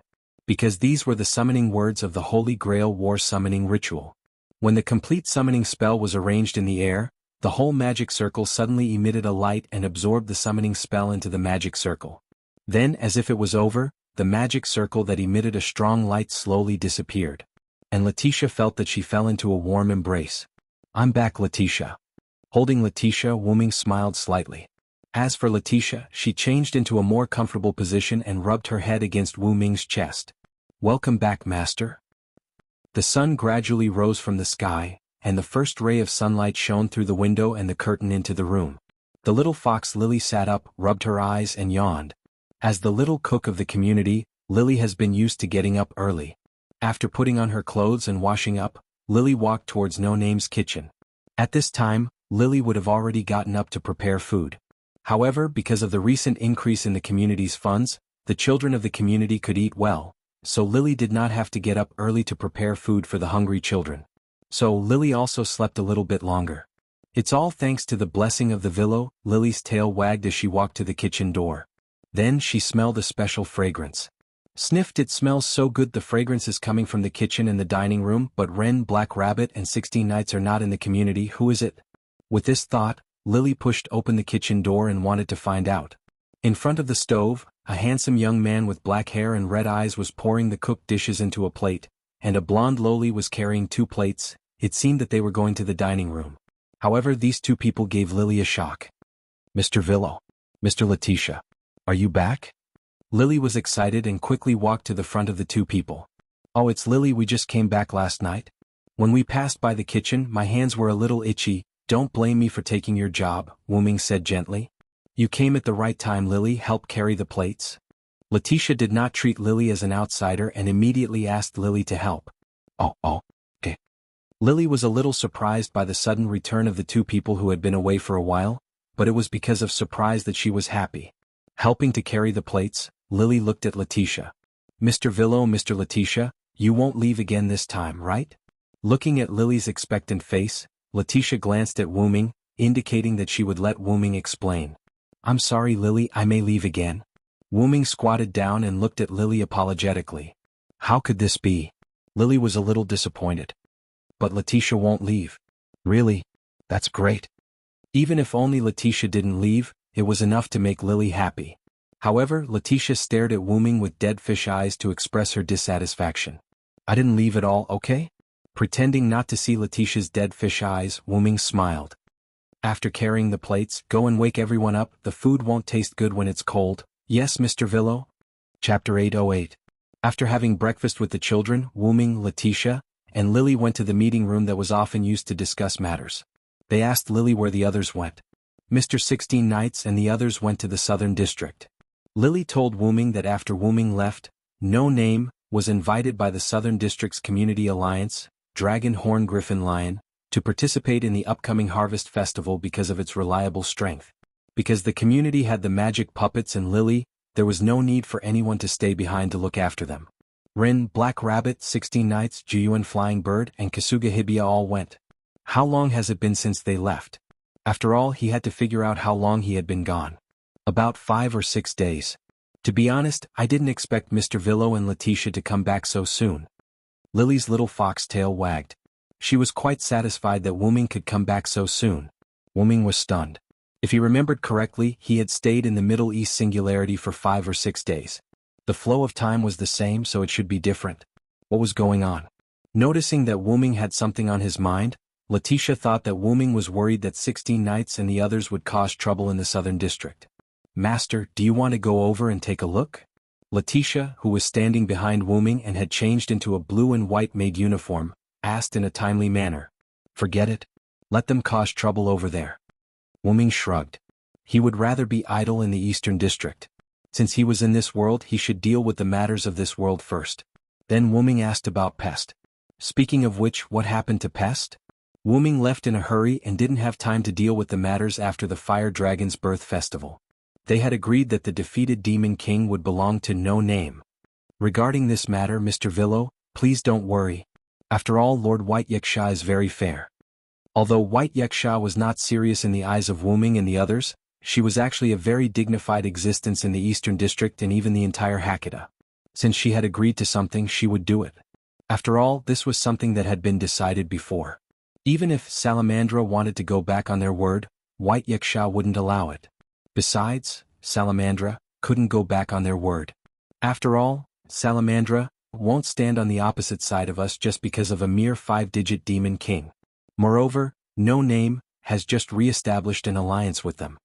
Because these were the summoning words of the Holy Grail War summoning ritual. When the complete summoning spell was arranged in the air, the whole magic circle suddenly emitted a light and absorbed the summoning spell into the magic circle. Then, as if it was over, the magic circle that emitted a strong light slowly disappeared. And Letitia felt that she fell into a warm embrace. "I'm back, Letitia." Holding Letitia, Wu Ming smiled slightly. As for Letitia, she changed into a more comfortable position and rubbed her head against Wu Ming's chest. "Welcome back, master." The sun gradually rose from the sky, and the first ray of sunlight shone through the window and the curtain into the room. The little fox Lily sat up, rubbed her eyes and yawned. As the little cook of the community, Lily has been used to getting up early. After putting on her clothes and washing up, Lily walked towards No Name's kitchen. At this time, Lily would have already gotten up to prepare food. However, because of the recent increase in the community's funds, the children of the community could eat well, so Lily did not have to get up early to prepare food for the hungry children. So Lily also slept a little bit longer. "It's all thanks to the blessing of the Villo," Lily's tail wagged as she walked to the kitchen door. Then she smelled a special fragrance. Sniffed, "It smells so good." The fragrance is coming from the kitchen and the dining room, but Ren, Black Rabbit and 16 Knights are not in the community. Who is it? With this thought, Lily pushed open the kitchen door and wanted to find out. In front of the stove, a handsome young man with black hair and red eyes was pouring the cooked dishes into a plate, and a blonde loli was carrying 2 plates. It seemed that they were going to the dining room. However, these 2 people gave Lily a shock. "Mr. Villo. Mr. Letitia. Are you back?" Lily was excited and quickly walked to the front of the 2 people. "Oh, it's Lily. We just came back last night. When we passed by the kitchen, my hands were a little itchy. Don't blame me for taking your job," Wu Ming said gently. "You came at the right time." Lily helped carry the plates. Letitia did not treat Lily as an outsider and immediately asked Lily to help. Oh, okay." Lily was a little surprised by the sudden return of the 2 people who had been away for a while, but it was because of surprise that she was happy. Helping to carry the plates, Lily looked at Letitia. "Mr. Villo, Mr. Letitia, you won't leave again this time, right?" Looking at Lily's expectant face, Letitia glanced at Wu Ming, indicating that she would let Wu Ming explain. "I'm sorry, Lily, I may leave again." Wu Ming squatted down and looked at Lily apologetically. How could this be? Lily was a little disappointed. "But Letitia won't leave." "Really? That's great." Even if only Letitia didn't leave, it was enough to make Lily happy. However, Letitia stared at Wu Ming with dead fish eyes to express her dissatisfaction. "I didn't leave at all, okay?" Pretending not to see Letitia's dead fish eyes, Wu Ming smiled. "After carrying the plates, go and wake everyone up. The food won't taste good when it's cold. Yes, Mr. Villo?" Chapter 808. After having breakfast with the children, Wu Ming, Letitia, and Lily went to the meeting room that was often used to discuss matters. They asked Lily where the others went. Mr. 16 Knights and the others went to the Southern District. Lily told Wu Ming that after Wu Ming left, No Name was invited by the Southern District's Community Alliance, Dragon Horn Griffin Lion, to participate in the upcoming Harvest Festival because of its reliable strength. Because the community had the magic puppets and Lily, there was no need for anyone to stay behind to look after them. Rin, Black Rabbit, 16 Knights, Jiyuan Flying Bird, and Kasuga Hibiya all went. How long has it been since they left? After all, he had to figure out how long he had been gone. About 5 or 6 days. To be honest, I didn't expect Mr. Villo and Letitia to come back so soon. Lily's little fox tail wagged. She was quite satisfied that Wu-Ming could come back so soon. Wu-Ming was stunned. If he remembered correctly, he had stayed in the Middle East singularity for 5 or 6 days. The flow of time was the same, so it should be different. What was going on? Noticing that Wu-Ming had something on his mind, Letitia thought that Wu-Ming was worried that 16 Knights and the others would cause trouble in the Southern District. Master, do you want to go over and take a look? Letitia, who was standing behind Wu-Ming and had changed into a blue and white maid uniform, asked in a timely manner. Forget it. Let them cause trouble over there. Wu-Ming shrugged. He would rather be idle in the Eastern District. Since he was in this world, he should deal with the matters of this world first. Then Wu-Ming asked about Pest. Speaking of which, what happened to Pest? Wu-Ming left in a hurry and didn't have time to deal with the matters after the Fire Dragon's birth festival. They had agreed that the defeated Demon King would belong to No Name. Regarding this matter, Mr. Villo, please don't worry. After all, Lord White Yaksha is very fair. Although White Yaksha was not serious in the eyes of Wu-Ming and the others, she was actually a very dignified existence in the Eastern District and even the entire Hakata. Since she had agreed to something, she would do it. After all, this was something that had been decided before. Even if Salamandra wanted to go back on their word, White Yaksha wouldn't allow it. Besides, Salamandra couldn't go back on their word. After all, Salamandra won't stand on the opposite side of us just because of a mere 5-digit Demon King. Moreover, No Name has just re-established an alliance with them.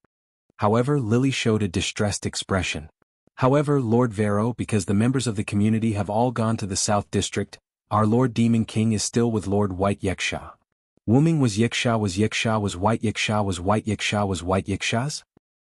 However, Lily showed a distressed expression. However, Lord Vero, because the members of the community have all gone to the South District, our Lord Demon King is still with Lord White Yaksha. Wu-Ming was Yaksha was White Yaksha was White Yaksha was White Yakshas?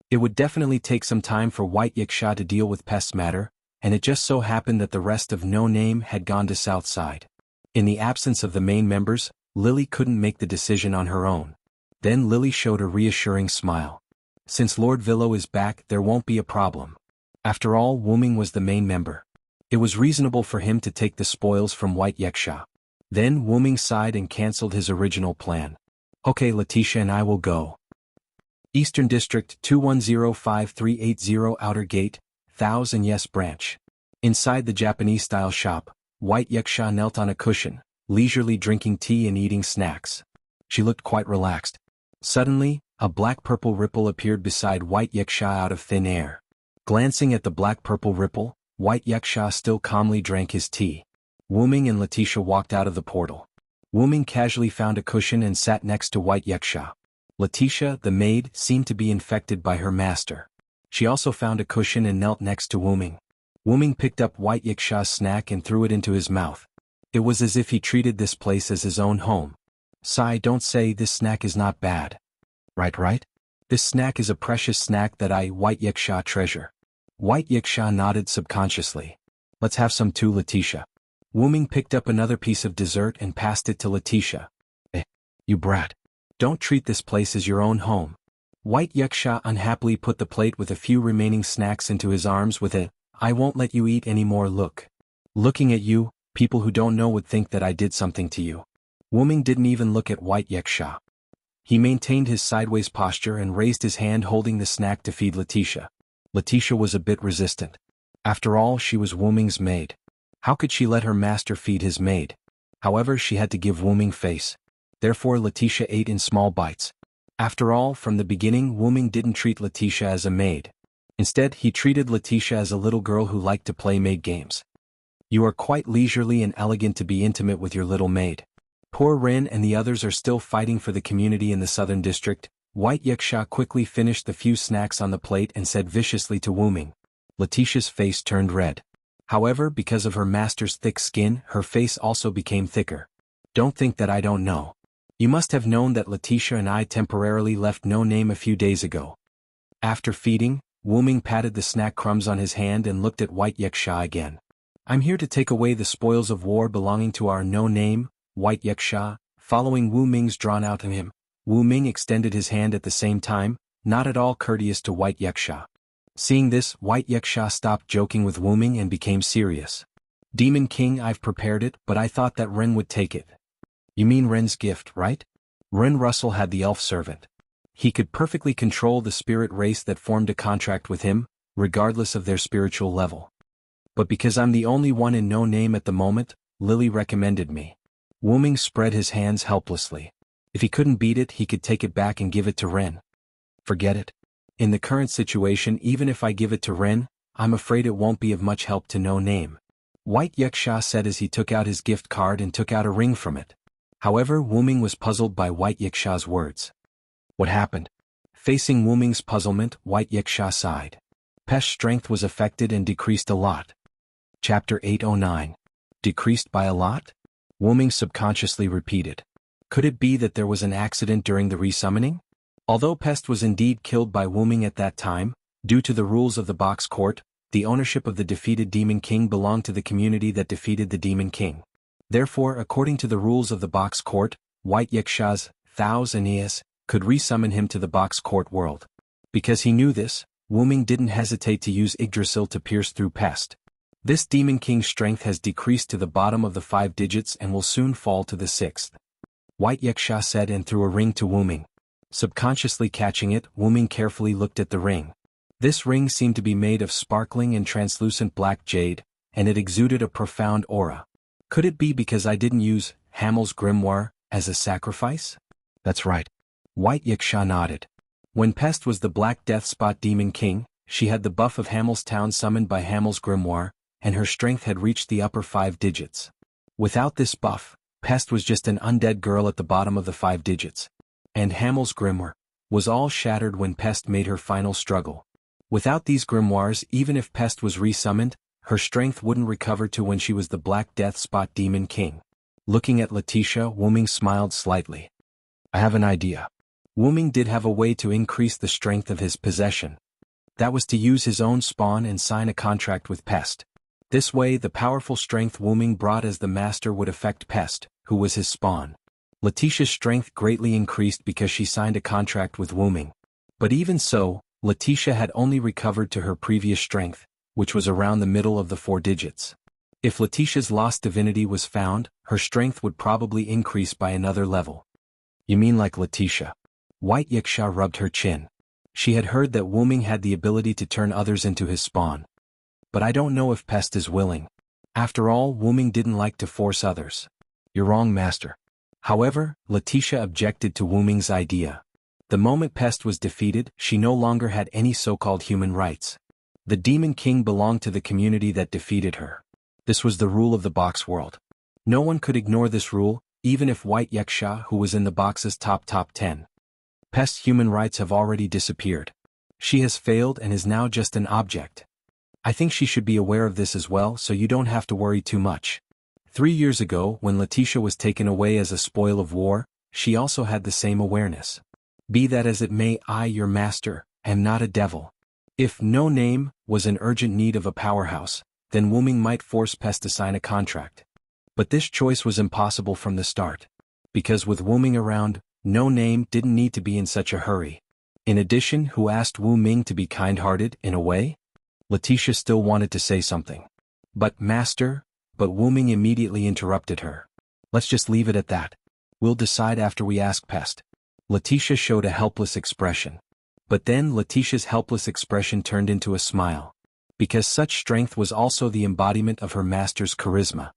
It would definitely take some time for White Yaksha to deal with Pest's matter, and it just so happened that the rest of No Name had gone to South Side. In the absence of the main members, Lily couldn't make the decision on her own. Then Lily showed a reassuring smile. Since Lord Villo is back, there won't be a problem. After all, Wu-Ming was the main member. It was reasonable for him to take the spoils from White Yaksha. Then Wu-Ming sighed and cancelled his original plan. Okay, Letitia and I will go. Eastern District 2105380 Outer Gate, Thousand Yes Branch. Inside the Japanese-style shop, White Yaksha knelt on a cushion, leisurely drinking tea and eating snacks. She looked quite relaxed. Suddenly, a black-purple ripple appeared beside White Yaksha out of thin air. Glancing at the black-purple ripple, White Yaksha still calmly drank his tea. Wu-Ming and Letitia walked out of the portal. Wu-Ming casually found a cushion and sat next to White Yaksha. Letitia, the maid, seemed to be infected by her master. She also found a cushion and knelt next to Wu-Ming. Wu-Ming picked up White Yaksha's snack and threw it into his mouth. It was as if he treated this place as his own home. Sigh, don't say this snack is not bad. Right? This snack is a precious snack that I, White Yaksha, treasure. White Yaksha nodded subconsciously. Let's have some too, Letitia. Wu-Ming picked up another piece of dessert and passed it to Letitia. You brat. Don't treat this place as your own home. White Yaksha unhappily put the plate with a few remaining snacks into his arms with a, I won't let you eat any more look. Looking at you, people who don't know would think that I did something to you. Wu-Ming didn't even look at White Yaksha. He maintained his sideways posture and raised his hand holding the snack to feed Letitia. Letitia was a bit resistant. After all, she was Wu-Ming's maid. How could she let her master feed his maid? However, she had to give Wu-Ming face. Therefore Letitia ate in small bites. After all, from the beginning Wu-Ming didn't treat Letitia as a maid. Instead, he treated Letitia as a little girl who liked to play maid games. You are quite leisurely and elegant to be intimate with your little maid. Poor Ren and the others are still fighting for the community in the Southern District. White Yaksha quickly finished the few snacks on the plate and said viciously to Wu-Ming. Letitia's face turned red. However, because of her master's thick skin, her face also became thicker. Don't think that I don't know. You must have known that Letitia and I temporarily left No Name a few days ago. After feeding, Wu-Ming patted the snack crumbs on his hand and looked at White Yaksha again. I'm here to take away the spoils of war belonging to our No Name, White Yaksha. Following Wu-Ming's drawn-out to him, Wu-Ming extended his hand at the same time, not at all courteous to White Yaksha. Seeing this, White Yaksha stopped joking with Wu-Ming and became serious. Demon King, I've prepared it, but I thought that Ren would take it. You mean Ren's gift, right? Ren Russell had the elf servant. He could perfectly control the spirit race that formed a contract with him, regardless of their spiritual level. But because I'm the only one in no name at the moment, Lily recommended me. Wuming spread his hands helplessly. If he couldn't beat it, he could take it back and give it to Ren. Forget it. In the current situation, even if I give it to Ren, I'm afraid it won't be of much help to no name. White Yaksha said as he took out his gift card and took out a ring from it. However, Wuming was puzzled by White Yaksha's words. What happened? Facing Wuming's puzzlement, White Yaksha sighed. Pest's strength was affected and decreased a lot. Chapter 809. Decreased by a lot? Wuming subconsciously repeated. Could it be that there was an accident during the resummoning? Although Pest was indeed killed by Wuming at that time, due to the rules of the Box Court, the ownership of the defeated Demon King belonged to the community that defeated the Demon King. Therefore, according to the rules of the Box Court, White Yaksha's Thous Aeneas could resummon him to the Box Court world. Because he knew this, Wuming didn't hesitate to use Yggdrasil to pierce through Pest. This Demon King's strength has decreased to the bottom of the 5 digits and will soon fall to the 6th. White Yaksha said and threw a ring to Wuming. Subconsciously catching it, Wuming carefully looked at the ring. This ring seemed to be made of sparkling and translucent black jade, and it exuded a profound aura. Could it be because I didn't use Hamel's grimoire as a sacrifice? That's right. White Yaksha nodded. When Pest was the Black Death Spot Demon King, she had the buff of Hamel's town summoned by Hamel's grimoire, and her strength had reached the upper 5 digits. Without this buff, Pest was just an undead girl at the bottom of the 5 digits. And Hamel's grimoire was all shattered when Pest made her final struggle. Without these grimoires, even if Pest was resummoned, her strength wouldn't recover to when she was the Black Death Spot Demon King. Looking at Letitia, Wuming smiled slightly. I have an idea. Wuming did have a way to increase the strength of his possession. That was to use his own spawn and sign a contract with Pest. This way, the powerful strength Wuming brought as the master would affect Pest, who was his spawn. Letitia's strength greatly increased because she signed a contract with Wuming. But even so, Letitia had only recovered to her previous strength, which was around the middle of the 4 digits. If Letitia's lost divinity was found, her strength would probably increase by another level. You mean like Letitia? White Yaksha rubbed her chin. She had heard that Wuming had the ability to turn others into his spawn. But I don't know if Pest is willing. After all, Wuming didn't like to force others. You're wrong, Master. However, Letitia objected to Wuming's idea. The moment Pest was defeated, she no longer had any so-called human rights. The Demon King belonged to the community that defeated her. This was the rule of the box world. No one could ignore this rule, even if White Yaksha, who was in the box's top 10. Pest's human rights have already disappeared. She has failed and is now just an object. I think she should be aware of this as well, so you don't have to worry too much. 3 years ago, when Letitia was taken away as a spoil of war, she also had the same awareness. Be that as it may, I, your master, am not a devil. If No Name was in urgent need of a powerhouse, then Wuming might force Pest to sign a contract. But this choice was impossible from the start. Because with Wuming around, No Name didn't need to be in such a hurry. In addition, who asked Wuming to be kind-hearted, in a way? Letitia still wanted to say something. But Wuming immediately interrupted her. Let's just leave it at that. We'll decide after we ask Pest. Letitia showed a helpless expression. But then Letitia's helpless expression turned into a smile. Because such strength was also the embodiment of her master's charisma.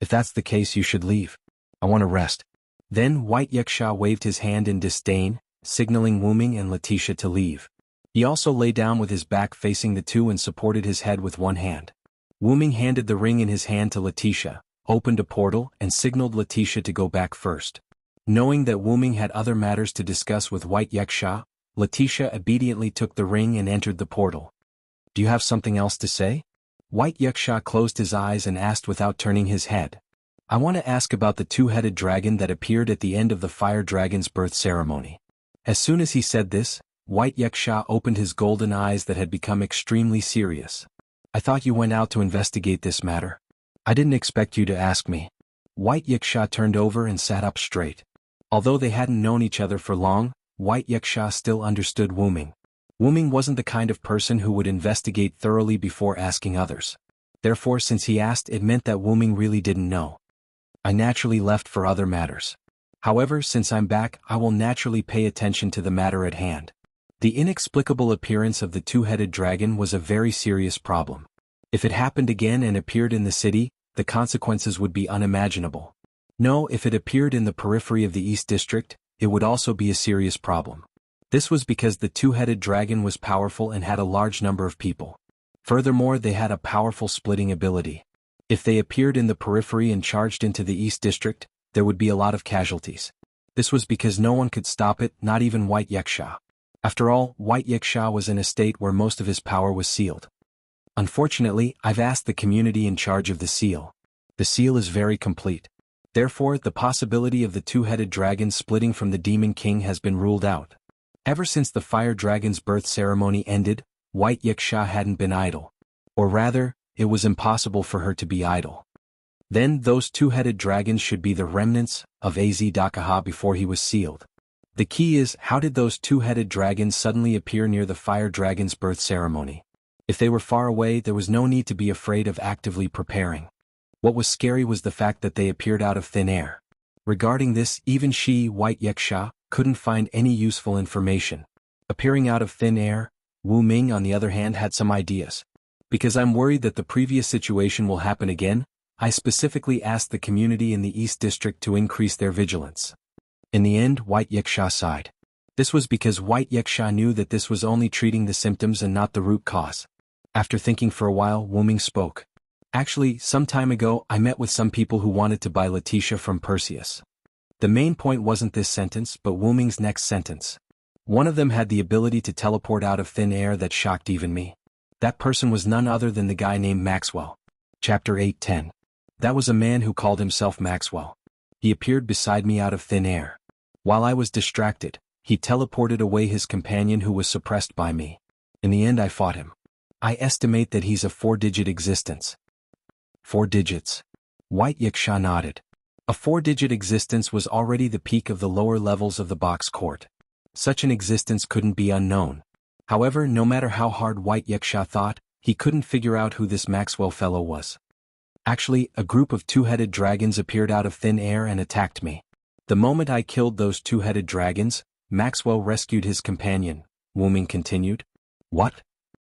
If that's the case, you should leave. I want to rest. Then White Yaksha waved his hand in disdain, signaling Wuming and Letitia to leave. He also lay down with his back facing the two and supported his head with one hand. Wuming handed the ring in his hand to Letitia, opened a portal and signaled Letitia to go back first. Knowing that Wuming had other matters to discuss with White Yaksha, Letitia obediently took the ring and entered the portal. Do you have something else to say? White Yaksha closed his eyes and asked without turning his head. I want to ask about the 2-headed dragon that appeared at the end of the fire dragon's birth ceremony. As soon as he said this, White Yaksha opened his golden eyes that had become extremely serious. I thought you went out to investigate this matter. I didn't expect you to ask me. White Yaksha turned over and sat up straight. Although they hadn't known each other for long, White Yaksha still understood Wuming. Wuming wasn't the kind of person who would investigate thoroughly before asking others. Therefore, since he asked, it meant that Wuming really didn't know. I naturally left for other matters. However, since I'm back, I will naturally pay attention to the matter at hand. The inexplicable appearance of the two-headed dragon was a very serious problem. If it happened again and appeared in the city, the consequences would be unimaginable. No, if it appeared in the periphery of the East District, it would also be a serious problem. This was because the two-headed dragon was powerful and had a large number of people. Furthermore, they had a powerful splitting ability. If they appeared in the periphery and charged into the East District, there would be a lot of casualties. This was because no one could stop it, not even White Yaksha. After all, White Yaksha was in a state where most of his power was sealed. Unfortunately, I've asked the community in charge of the seal. The seal is very complete. Therefore, the possibility of the two-headed dragon splitting from the Demon King has been ruled out. Ever since the Fire Dragon's birth ceremony ended, White Yaksha hadn't been idle. Or rather, it was impossible for her to be idle. Then those two-headed dragons should be the remnants of Azh-Dakaha before he was sealed. The key is, how did those two-headed dragons suddenly appear near the Fire Dragon's birth ceremony? If they were far away, there was no need to be afraid of actively preparing. What was scary was the fact that they appeared out of thin air. Regarding this, even she, White Yaksha, couldn't find any useful information. Appearing out of thin air, Wu Ming on the other hand had some ideas. Because I'm worried that the previous situation will happen again, I specifically asked the community in the East District to increase their vigilance. In the end, White Yaksha sighed. This was because White Yaksha knew that this was only treating the symptoms and not the root cause. After thinking for a while, Wu Ming spoke. Actually, some time ago, I met with some people who wanted to buy Letitia from Perseus. The main point wasn't this sentence, but Wu Ming's next sentence. One of them had the ability to teleport out of thin air that shocked even me. That person was none other than the guy named Maxwell. Chapter 8:10. That was a man who called himself Maxwell. He appeared beside me out of thin air. While I was distracted, he teleported away his companion who was suppressed by me. In the end, I fought him. I estimate that he's a 4-digit existence. 4 digits. White Yaksha nodded. A 4-digit existence was already the peak of the lower levels of the box court. Such an existence couldn't be unknown. However, no matter how hard White Yaksha thought, he couldn't figure out who this Maxwell fellow was. Actually, a group of two-headed dragons appeared out of thin air and attacked me. The moment I killed those two-headed dragons, Maxwell rescued his companion, Wu Ming continued. What?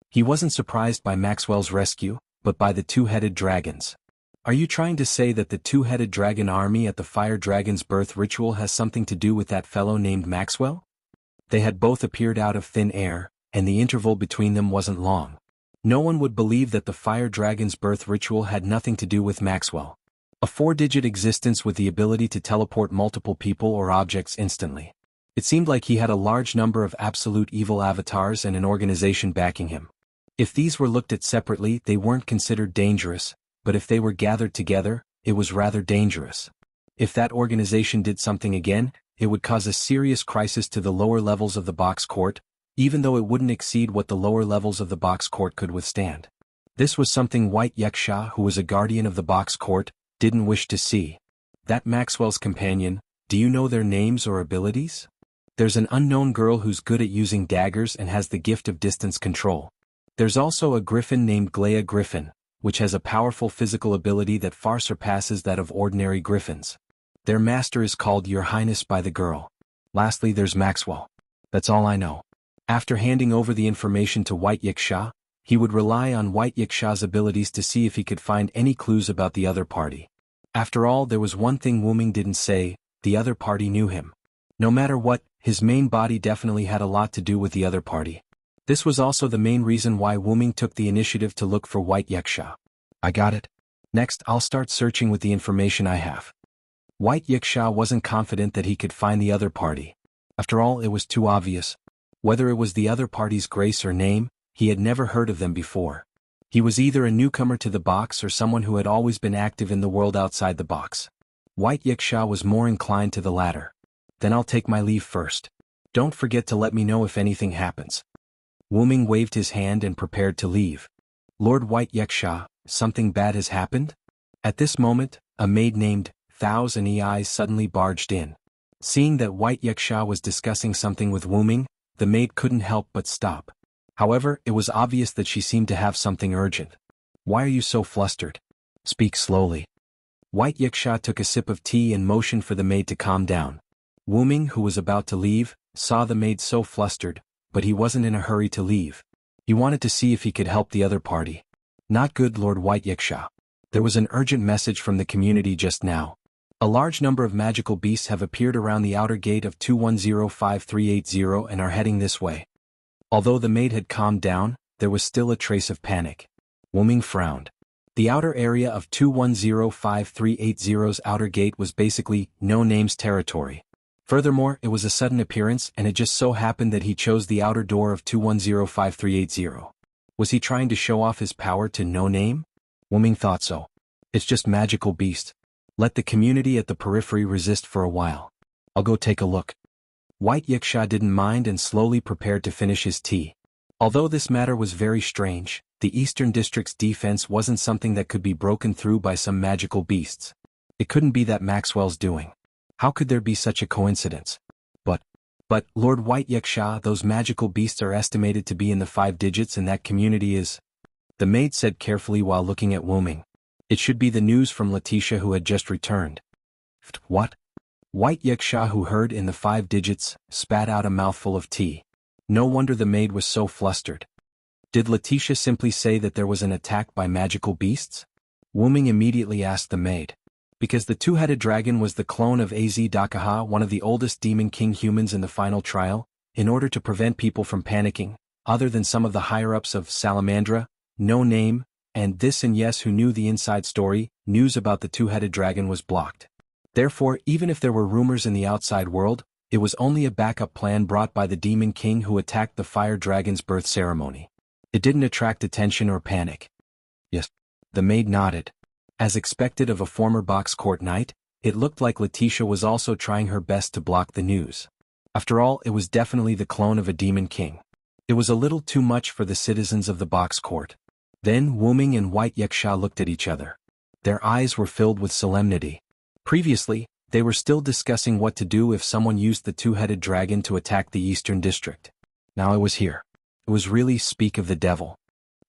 He wasn't surprised by Maxwell's rescue, but by the two-headed dragons. Are you trying to say that the two-headed dragon army at the Fire Dragon's birth ritual has something to do with that fellow named Maxwell? They had both appeared out of thin air, and the interval between them wasn't long. No one would believe that the Fire Dragon's birth ritual had nothing to do with Maxwell. A 4-digit existence with the ability to teleport multiple people or objects instantly. It seemed like he had a large number of absolute evil avatars and an organization backing him. If these were looked at separately, they weren't considered dangerous, but if they were gathered together, it was rather dangerous. If that organization did something again, it would cause a serious crisis to the lower levels of the box court, even though it wouldn't exceed what the lower levels of the box court could withstand. This was something White Yaksha, who was a guardian of the box court, didn't wish to see. That Maxwell's companion, do you know their names or abilities? There's an unknown girl who's good at using daggers and has the gift of distance control. There's also a griffin named Glea Griffin, which has a powerful physical ability that far surpasses that of ordinary griffins. Their master is called Your Highness by the girl. Lastly, there's Maxwell. That's all I know. After handing over the information to White Yaksha, he would rely on White Yaksha's abilities to see if he could find any clues about the other party. After all, there was one thing Wu Ming didn't say: the other party knew him. No matter what, his main body definitely had a lot to do with the other party. This was also the main reason why Wu Ming took the initiative to look for White Yaksha. I got it. Next, I'll start searching with the information I have. White Yaksha wasn't confident that he could find the other party. After all, it was too obvious. Whether it was the other party's grace or name, he had never heard of them before. He was either a newcomer to the box or someone who had always been active in the world outside the box. White Yaksha was more inclined to the latter. Then I'll take my leave first. Don't forget to let me know if anything happens. Wu Ming waved his hand and prepared to leave. Lord White Yaksha, something bad has happened? At this moment, a maid named Thows and Eyes suddenly barged in. Seeing that White Yaksha was discussing something with Wu Ming, the maid couldn't help but stop. However, it was obvious that she seemed to have something urgent. Why are you so flustered? Speak slowly. White Yiksha took a sip of tea and motioned for the maid to calm down. Wuming, who was about to leave, saw the maid so flustered, but he wasn't in a hurry to leave. He wanted to see if he could help the other party. Not good, Lord White Yiksha. There was an urgent message from the community just now. A large number of magical beasts have appeared around the outer gate of 2105380 and are heading this way. Although the maid had calmed down, there was still a trace of panic. Wuming frowned. The outer area of 2105380's outer gate was basically no-names territory. Furthermore, it was a sudden appearance and it just so happened that he chose the outer door of 2105380. Was he trying to show off his power to no-name? Wuming thought so. It's just magical beast. Let the community at the periphery resist for a while. I'll go take a look. White Yiksha didn't mind and slowly prepared to finish his tea. Although this matter was very strange, the Eastern District's defense wasn't something that could be broken through by some magical beasts. It couldn't be that Maxwell's doing. How could there be such a coincidence? But, Lord White Yiksha, those magical beasts are estimated to be in the 5 digits and that community is... The maid said carefully while looking at Wuming. It should be the news from Letitia who had just returned. What? White Yiksha, who heard in the 5 digits, spat out a mouthful of tea. No wonder the maid was so flustered. Did Letitia simply say that there was an attack by magical beasts? Wuming immediately asked the maid. Because the two-headed dragon was the clone of Az Dakaha, one of the oldest Demon King humans in the final trial, in order to prevent people from panicking, other than some of the higher-ups of Salamandra, No Name, and This and Yes who knew the inside story, news about the two-headed dragon was blocked. Therefore, even if there were rumors in the outside world, it was only a backup plan brought by the Demon King who attacked the fire dragon's birth ceremony. It didn't attract attention or panic. Yes. The maid nodded. As expected of a former box court knight, it looked like Letitia was also trying her best to block the news. After all, it was definitely the clone of a demon king. It was a little too much for the citizens of the box court. Then Wuming and White Yiksha looked at each other. Their eyes were filled with solemnity. Previously, they were still discussing what to do if someone used the two-headed dragon to attack the Eastern District. Now it was here. It was really speak of the devil.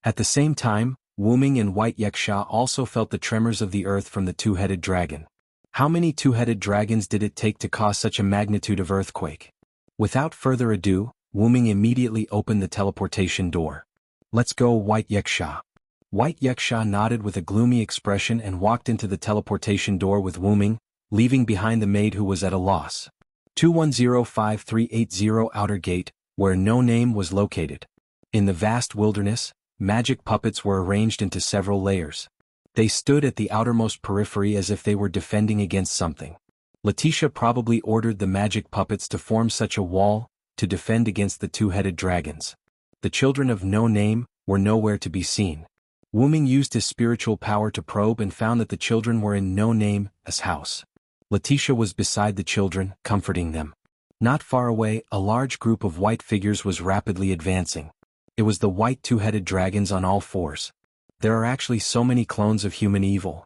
At the same time, Wuming and White Yiksha also felt the tremors of the earth from the two-headed dragon. How many two-headed dragons did it take to cause such a magnitude of earthquake? Without further ado, Wuming immediately opened the teleportation door. Let's go, White Yiksha. White Yiksha nodded with a gloomy expression and walked into the teleportation door with Wuming, leaving behind the maid who was at a loss. 2105380 Outer Gate, where No Name was located. In the vast wilderness, magic puppets were arranged into several layers. They stood at the outermost periphery as if they were defending against something. Letitia probably ordered the magic puppets to form such a wall, to defend against the two-headed dragons. The children of No Name were nowhere to be seen. Wuming used his spiritual power to probe and found that the children were in No Name's house. Letitia was beside the children, comforting them. Not far away, a large group of white figures was rapidly advancing. It was the white two-headed dragons on all fours. There are actually so many clones of human evil.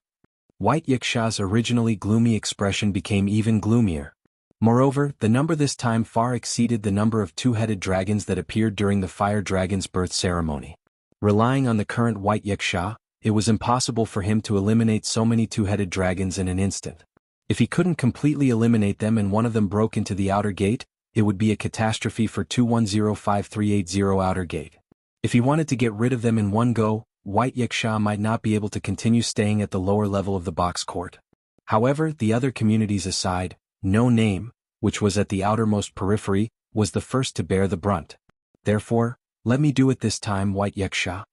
White Yiksha's originally gloomy expression became even gloomier. Moreover, the number this time far exceeded the number of two-headed dragons that appeared during the fire dragon's birth ceremony. Relying on the current White Yiksha, it was impossible for him to eliminate so many two-headed dragons in an instant. If he couldn't completely eliminate them and one of them broke into the outer gate, it would be a catastrophe for 2105380 Outer Gate. If he wanted to get rid of them in one go, White Yiksha might not be able to continue staying at the lower level of the box court. However, the other communities aside, No Name, which was at the outermost periphery, was the first to bear the brunt. Therefore, let me do it this time, White Yiksha.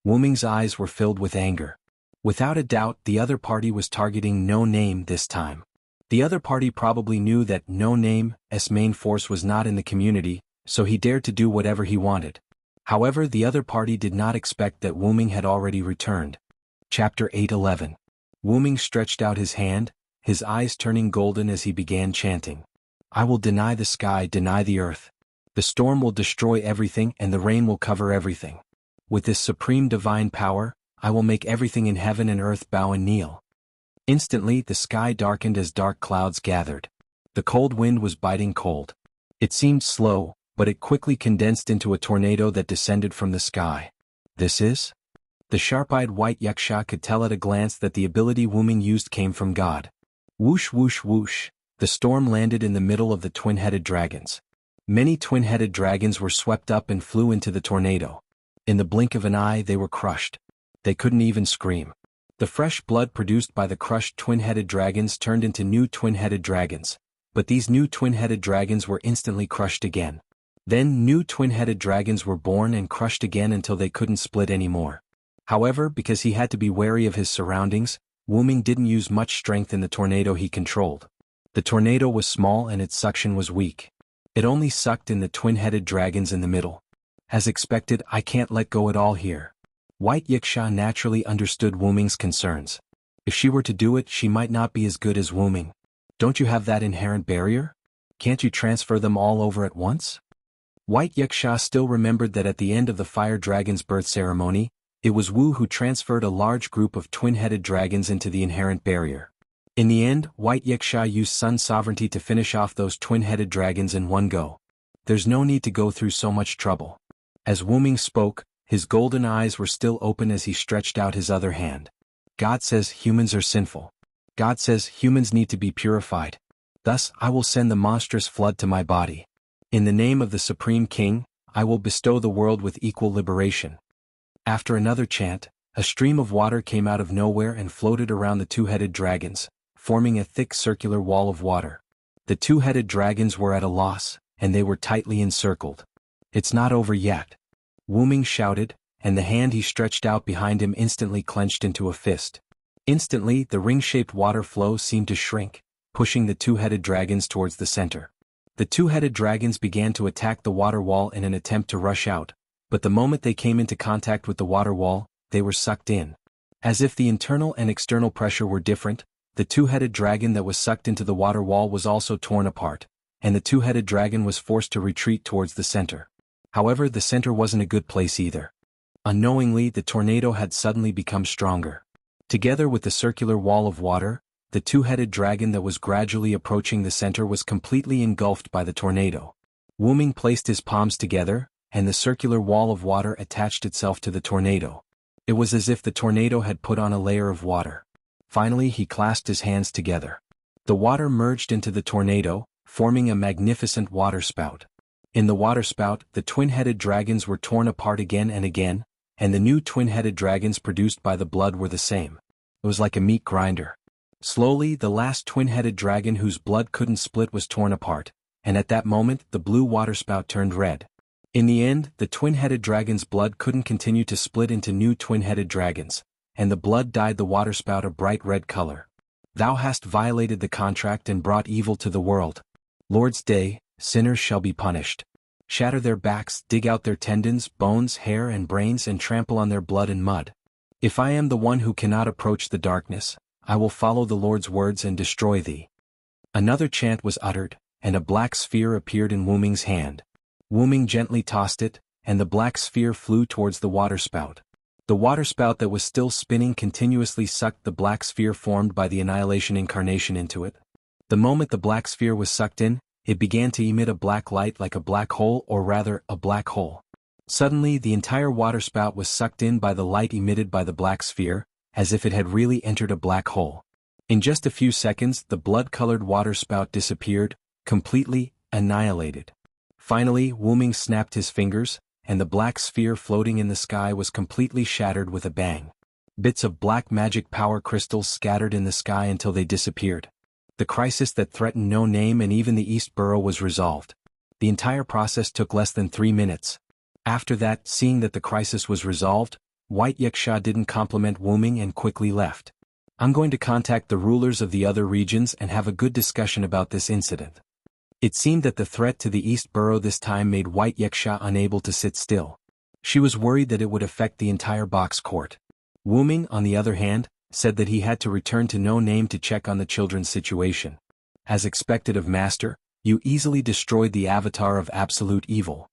Wuming's eyes were filled with anger. Without a doubt, the other party was targeting No Name this time. The other party probably knew that No Name's main force was not in the community, so he dared to do whatever he wanted. However, the other party did not expect that Wuming had already returned. Chapter 8:11. Wuming stretched out his hand, his eyes turning golden as he began chanting. I will deny the sky, deny the earth. The storm will destroy everything and the rain will cover everything. With this supreme divine power, I will make everything in heaven and earth bow and kneel. Instantly, the sky darkened as dark clouds gathered. The cold wind was biting cold. It seemed slow, but it quickly condensed into a tornado that descended from the sky. This is? The sharp-eyed white yaksha could tell at a glance that the ability Wu Ming used came from God. Whoosh whoosh whoosh, the storm landed in the middle of the twin-headed dragons. Many twin-headed dragons were swept up and flew into the tornado. In the blink of an eye they were crushed. They couldn't even scream. The fresh blood produced by the crushed twin-headed dragons turned into new twin-headed dragons. But these new twin-headed dragons were instantly crushed again. Then new twin-headed dragons were born and crushed again until they couldn't split anymore. However, because he had to be wary of his surroundings, Wu Ming didn't use much strength in the tornado he controlled. The tornado was small and its suction was weak. It only sucked in the twin-headed dragons in the middle. As expected, I can't let go at all here. White Yaksha naturally understood Wu Ming's concerns. If she were to do it, she might not be as good as Wu Ming. Don't you have that inherent barrier? Can't you transfer them all over at once? White Yaksha still remembered that at the end of the fire dragon's birth ceremony, it was Wu who transferred a large group of twin-headed dragons into the inherent barrier. In the end, White Yaksha used Sun Sovereignty to finish off those twin-headed dragons in one go. There's no need to go through so much trouble. As Wu Ming spoke, his golden eyes were still open as he stretched out his other hand. God says humans are sinful. God says humans need to be purified. Thus, I will send the monstrous flood to my body. In the name of the Supreme King, I will bestow the world with equal liberation. After another chant, a stream of water came out of nowhere and floated around the two-headed dragons, forming a thick circular wall of water. The two-headed dragons were at a loss, and they were tightly encircled. It's not over yet. Wu Ming shouted, and the hand he stretched out behind him instantly clenched into a fist. Instantly, the ring-shaped water flow seemed to shrink, pushing the two-headed dragons towards the center. The two-headed dragons began to attack the water wall in an attempt to rush out, but the moment they came into contact with the water wall, they were sucked in. As if the internal and external pressure were different, the two-headed dragon that was sucked into the water wall was also torn apart, and the two-headed dragon was forced to retreat towards the center. However, the center wasn't a good place either. Unknowingly, the tornado had suddenly become stronger. Together with the circular wall of water, the two-headed dragon that was gradually approaching the center was completely engulfed by the tornado. Wu Ming placed his palms together, and the circular wall of water attached itself to the tornado. It was as if the tornado had put on a layer of water. Finally, he clasped his hands together. The water merged into the tornado, forming a magnificent waterspout. In the waterspout, the twin-headed dragons were torn apart again and again, and the new twin-headed dragons produced by the blood were the same. It was like a meat grinder. Slowly, the last twin-headed dragon whose blood couldn't split was torn apart, and at that moment, the blue waterspout turned red. In the end, the twin-headed dragon's blood couldn't continue to split into new twin-headed dragons, and the blood dyed the waterspout a bright red color. Thou hast violated the contract and brought evil to the world. Lord's day, sinners shall be punished. Shatter their backs, dig out their tendons, bones, hair and brains and trample on their blood and mud. If I am the one who cannot approach the darkness, I will follow the Lord's words and destroy thee. Another chant was uttered, and a black sphere appeared in Wu Ming's hand. Wu Ming gently tossed it, and the black sphere flew towards the waterspout. The waterspout that was still spinning continuously sucked the black sphere formed by the Annihilation incarnation into it. The moment the black sphere was sucked in, it began to emit a black light like a black hole, or rather, a black hole. Suddenly, the entire waterspout was sucked in by the light emitted by the black sphere, as if it had really entered a black hole. In just a few seconds, the blood-colored waterspout disappeared, completely annihilated. Finally, Wu Ming snapped his fingers, and the black sphere floating in the sky was completely shattered with a bang. Bits of black magic power crystals scattered in the sky until they disappeared. The crisis that threatened No Name and even the East Borough was resolved. The entire process took less than 3 minutes. After that, seeing that the crisis was resolved, White Yaksha didn't compliment Wu Ming and quickly left. I'm going to contact the rulers of the other regions and have a good discussion about this incident. It seemed that the threat to the East Borough this time made White Yaksha unable to sit still. She was worried that it would affect the entire box court. Wu Ming, on the other hand, said that he had to return to No Name to check on the children's situation. As expected of Master, you easily destroyed the avatar of absolute evil.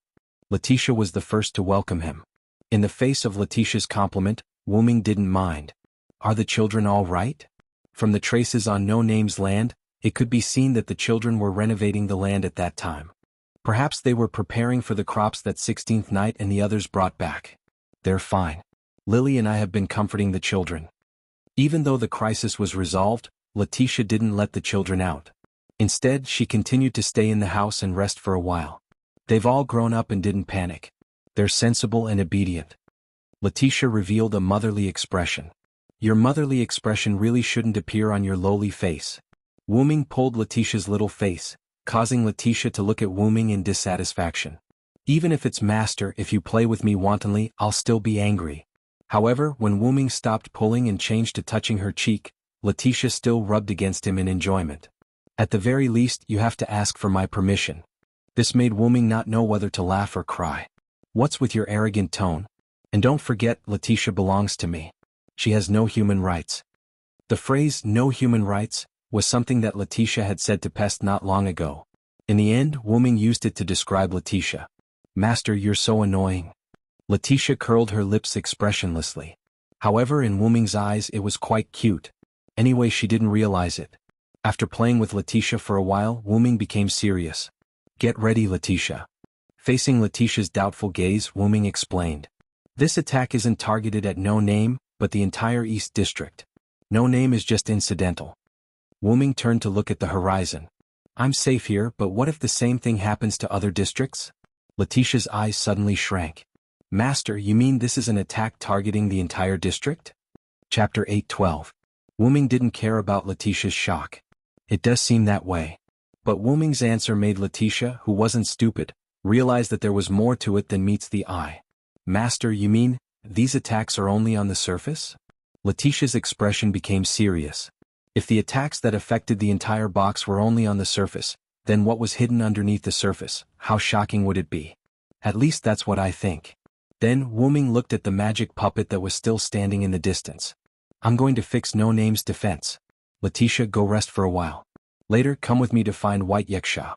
Letitia was the first to welcome him. In the face of Letitia's compliment, Wu Ming didn't mind. Are the children all right? From the traces on No Name's land, it could be seen that the children were renovating the land at that time. Perhaps they were preparing for the crops that 16th night and the others brought back. They're fine. Lily and I have been comforting the children. Even though the crisis was resolved, Letitia didn't let the children out. Instead, she continued to stay in the house and rest for a while. They've all grown up and didn't panic. They're sensible and obedient. Letitia revealed a motherly expression. Your motherly expression really shouldn't appear on your lowly face. Wu-Ming pulled Letitia's little face, causing Letitia to look at Wu-Ming in dissatisfaction. Even if it's master, if you play with me wantonly, I'll still be angry. However, when Wu-Ming stopped pulling and changed to touching her cheek, Letitia still rubbed against him in enjoyment. At the very least, you have to ask for my permission. This made Wu-Ming not know whether to laugh or cry. What's with your arrogant tone? And don't forget, Letitia belongs to me. She has no human rights. The phrase, no human rights, was something that Letitia had said to Pest not long ago. In the end, Wu-Ming used it to describe Letitia. Master, you're so annoying. Letitia curled her lips expressionlessly. However, in Wu-Ming's eyes it was quite cute. Anyway, she didn't realize it. After playing with Letitia for a while, Wu-Ming became serious. Get ready, Letitia. Facing Letitia's doubtful gaze, Wu-Ming explained. This attack isn't targeted at No Name, but the entire East District. No Name is just incidental. Wu-Ming turned to look at the horizon. I'm safe here, but what if the same thing happens to other districts? Letitia's eyes suddenly shrank. Master, you mean this is an attack targeting the entire district? Chapter 8:12. Wu-Ming didn't care about Letitia's shock. It does seem that way. But Wu-Ming's answer made Letitia, who wasn't stupid, realize that there was more to it than meets the eye. Master, you mean, these attacks are only on the surface? Letitia's expression became serious. If the attacks that affected the entire box were only on the surface, then what was hidden underneath the surface, how shocking would it be? At least that's what I think. Then Wu-Ming looked at the magic puppet that was still standing in the distance. I'm going to fix No Name's defense. Letitia, go rest for a while. Later, come with me to find White Yaksha.